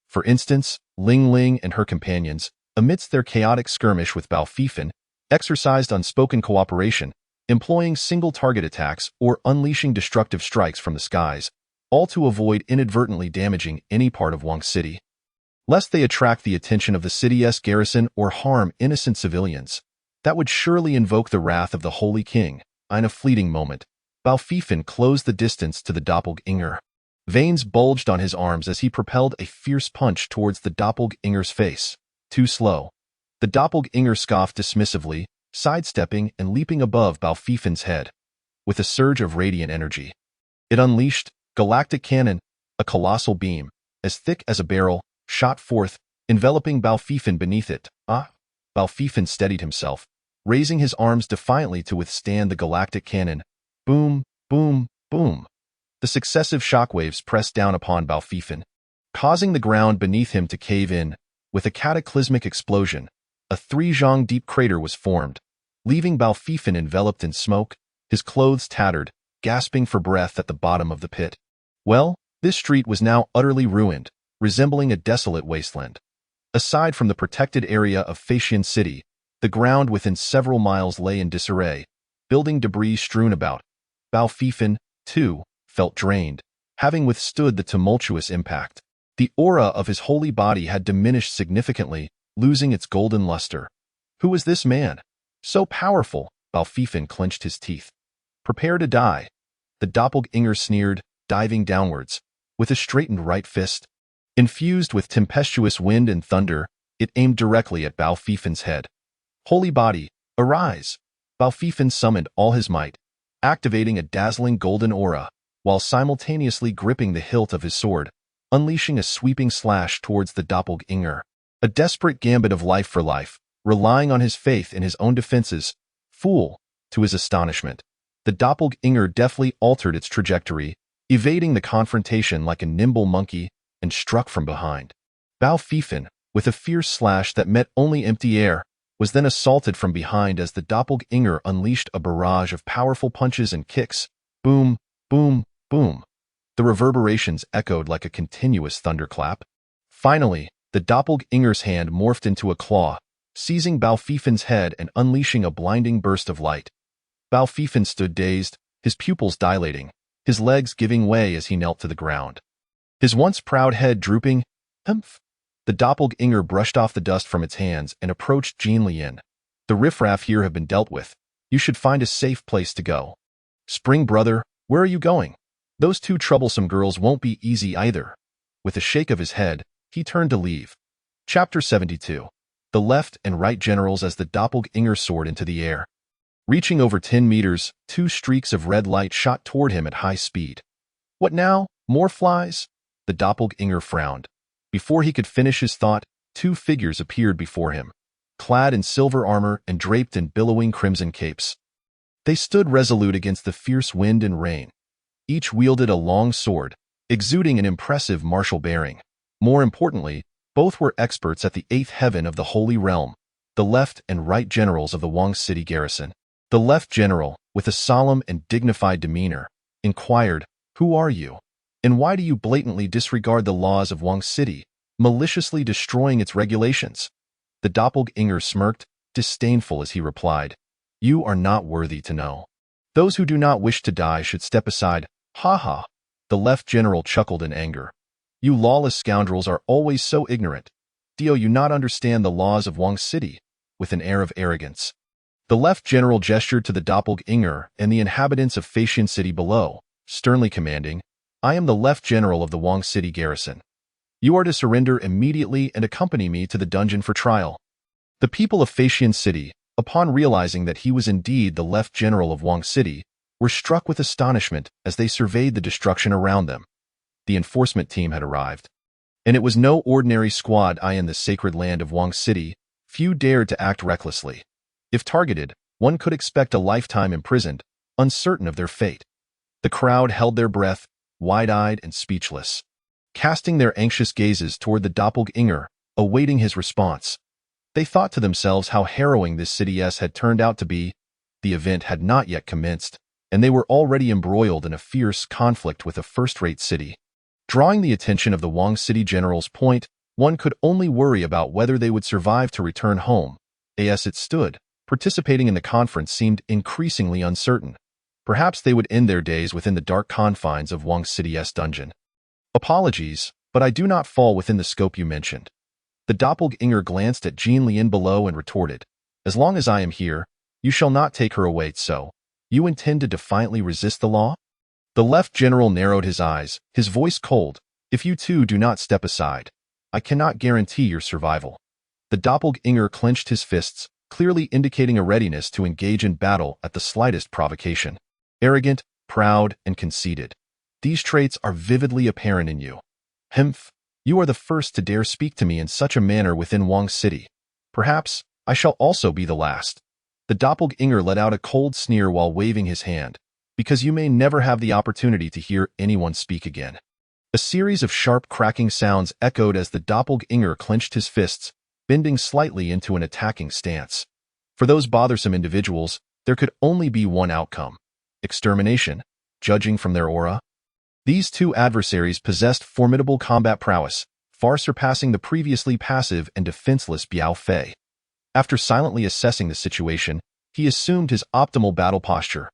For instance, Ling Ling and her companions, amidst their chaotic skirmish with Bao Fifan, exercised unspoken cooperation, employing single-target attacks or unleashing destructive strikes from the skies, all to avoid inadvertently damaging any part of Wang City. Lest they attract the attention of the city's garrison or harm innocent civilians, that would surely invoke the wrath of the Holy King. In a fleeting moment, Bao Fifan closed the distance to the doppelganger. Veins bulged on his arms as he propelled a fierce punch towards the doppelganger's face. Too slow. The doppelganger scoffed dismissively, sidestepping and leaping above Bao Fifan's head. With a surge of radiant energy, it unleashed Galactic Cannon, a colossal beam, as thick as a barrel, shot forth, enveloping Bao Fifan beneath it. Bao Fifan steadied himself, raising his arms defiantly to withstand the galactic cannon. Boom, boom, boom. The successive shockwaves pressed down upon Bao Fifan, causing the ground beneath him to cave in. With a cataclysmic explosion, a 3-zhong deep crater was formed, leaving Bao Fifan enveloped in smoke, his clothes tattered, gasping for breath at the bottom of the pit. Well, this street was now utterly ruined, resembling a desolate wasteland. Aside from the protected area of Feixian City, the ground within several miles lay in disarray, building debris strewn about. Bao Fifan, too, felt drained, having withstood the tumultuous impact. The aura of his holy body had diminished significantly, losing its golden luster. Who was this man? So powerful, Bao Fifan clenched his teeth. Prepare to die. The doppelganger sneered, diving downwards. With a straightened right fist, infused with tempestuous wind and thunder, it aimed directly at Bao Fifan's head. Holy body, arise! Bao Fifan summoned all his might, activating a dazzling golden aura, while simultaneously gripping the hilt of his sword, unleashing a sweeping slash towards the doppelganger. A desperate gambit of life for life, relying on his faith in his own defenses. Fool! To his astonishment, the doppelganger deftly altered its trajectory, evading the confrontation like a nimble monkey, and struck from behind. Bao Fifan, with a fierce slash that met only empty air, was then assaulted from behind as the doppelganger unleashed a barrage of powerful punches and kicks. Boom, boom, boom. The reverberations echoed like a continuous thunderclap. Finally, the doppelganger's hand morphed into a claw, seizing Bao Fifan's head and unleashing a blinding burst of light. Bao Fifan stood dazed, his pupils dilating, his legs giving way as he knelt to the ground. His once proud head drooping. Humph! The doppelganger brushed off the dust from its hands and approached Jean Lian. The riffraff here have been dealt with. You should find a safe place to go. Spring brother, where are you going? Those two troublesome girls won't be easy either. With a shake of his head, he turned to leave. Chapter 72. The left and right generals as the doppelganger soared into the air. Reaching over 10 meters, 2 streaks of red light shot toward him at high speed. What now? More flies? The doppelganger frowned. Before he could finish his thought, 2 figures appeared before him, clad in silver armor and draped in billowing crimson capes. They stood resolute against the fierce wind and rain. Each wielded a long sword, exuding an impressive martial bearing. More importantly, both were experts at the 8th heaven of the Holy Realm, the left and right generals of the Wang City garrison. The left general, with a solemn and dignified demeanor, inquired, "Who are you? And why do you blatantly disregard the laws of Wang City, maliciously destroying its regulations?" The doppelganger smirked, disdainful as he replied, "You are not worthy to know. Those who do not wish to die should step aside." Ha ha! The left general chuckled in anger. "You lawless scoundrels are always so ignorant. Do you not understand the laws of Wang City?" With an air of arrogance, The left general gestured to the doppelganger and the inhabitants of Facian City below, sternly commanding, "I am the left general of the Wang City garrison. You are to surrender immediately and accompany me to the dungeon for trial." The people of Facian City, upon realizing that he was indeed the left general of Wang City, were struck with astonishment as they surveyed the destruction around them. The enforcement team had arrived. And it was no ordinary squad in the sacred land of Wang City. Few dared to act recklessly. If targeted, one could expect a lifetime imprisoned, uncertain of their fate. The crowd held their breath, wide-eyed and speechless, casting their anxious gazes toward the doppelganger, awaiting his response. They thought to themselves how harrowing this city had turned out to be. The event had not yet commenced, and they were already embroiled in a fierce conflict with a first-rate city. Drawing the attention of the Wang City general's point, one could only worry about whether they would survive to return home. As it stood, participating in the conference seemed increasingly uncertain. Perhaps they would end their days within the dark confines of Wang City's dungeon. "Apologies, but I do not fall within the scope you mentioned." The doppelganger glanced at Jean Lian below and retorted, "As long as I am here, you shall not take her away. So, you intend to defiantly resist the law?" The left general narrowed his eyes, his voice cold. "If you two do not step aside, I cannot guarantee your survival." The doppelganger clenched his fists, clearly indicating a readiness to engage in battle at the slightest provocation. Arrogant, proud, and conceited. These traits are vividly apparent in you. Humph, you are the first to dare speak to me in such a manner within Wang City. Perhaps I shall also be the last. The doppelganger let out a cold sneer while waving his hand, because you may never have the opportunity to hear anyone speak again. A series of sharp cracking sounds echoed as the doppelganger clenched his fists, bending slightly into an attacking stance. For those bothersome individuals, there could only be one outcome: extermination, judging from their aura. These two adversaries possessed formidable combat prowess, far surpassing the previously passive and defenseless Biao Fei. After silently assessing the situation, he assumed his optimal battle posture.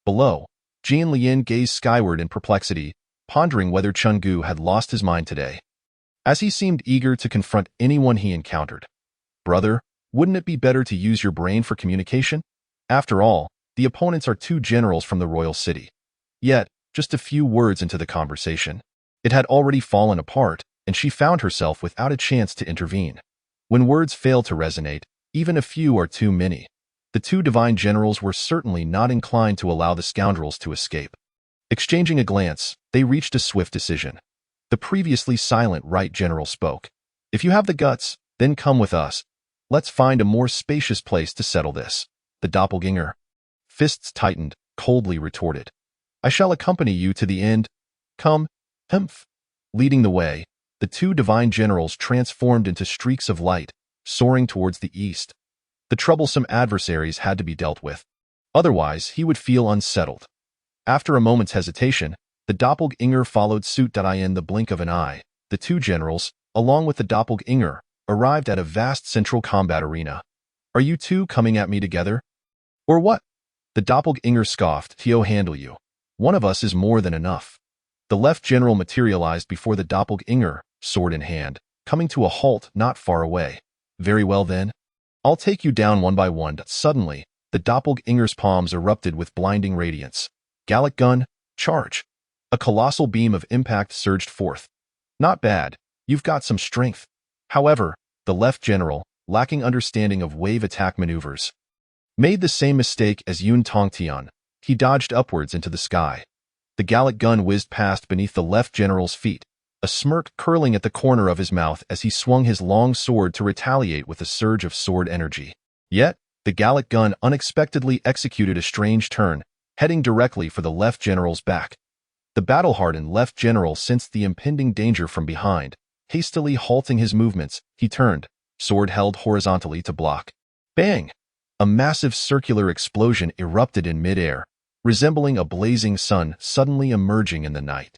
Below, Jian Lian gazed skyward in perplexity, pondering whether Chenggu had lost his mind today, as he seemed eager to confront anyone he encountered. "Brother, wouldn't it be better to use your brain for communication? After all, the opponents are two generals from the royal city." Yet, just a few words into the conversation, it had already fallen apart, and she found herself without a chance to intervene. When words fail to resonate, even a few are too many. The two divine generals were certainly not inclined to allow the scoundrels to escape. Exchanging a glance, they reached a swift decision. The previously silent right general spoke. "If you have the guts, then come with us. Let's find a more spacious place to settle this." The doppelganger, fists tightened, coldly retorted, "I shall accompany you to the end. Come." Humph. Leading the way, the two divine generals transformed into streaks of light, soaring towards the east. The troublesome adversaries had to be dealt with. Otherwise, he would feel unsettled. After a moment's hesitation, the doppelganger followed suit. In the blink of an eye, the two generals, along with the doppelganger, arrived at a vast central combat arena. "Are you two coming at me together? Or what?" The doppelganger scoffed. "He'll handle you. One of us is more than enough." The left general materialized before the doppelganger, sword in hand, coming to a halt not far away. "Very well then. I'll take you down one by one." Suddenly, the doppelganger's palms erupted with blinding radiance. "Gallic gun, charge!" A colossal beam of impact surged forth. "Not bad. You've got some strength." However, the left general, lacking understanding of wave attack maneuvers, made the same mistake as Yun Tongtian. He dodged upwards into the sky. The Gallic gun whizzed past beneath the left general's feet, a smirk curling at the corner of his mouth as he swung his long sword to retaliate with a surge of sword energy. Yet, the Gallic gun unexpectedly executed a strange turn, heading directly for the left general's back. The battle-hardened left general sensed the impending danger from behind. Hastily halting his movements, he turned, sword held horizontally to block. Bang! A massive circular explosion erupted in midair, resembling a blazing sun suddenly emerging in the night.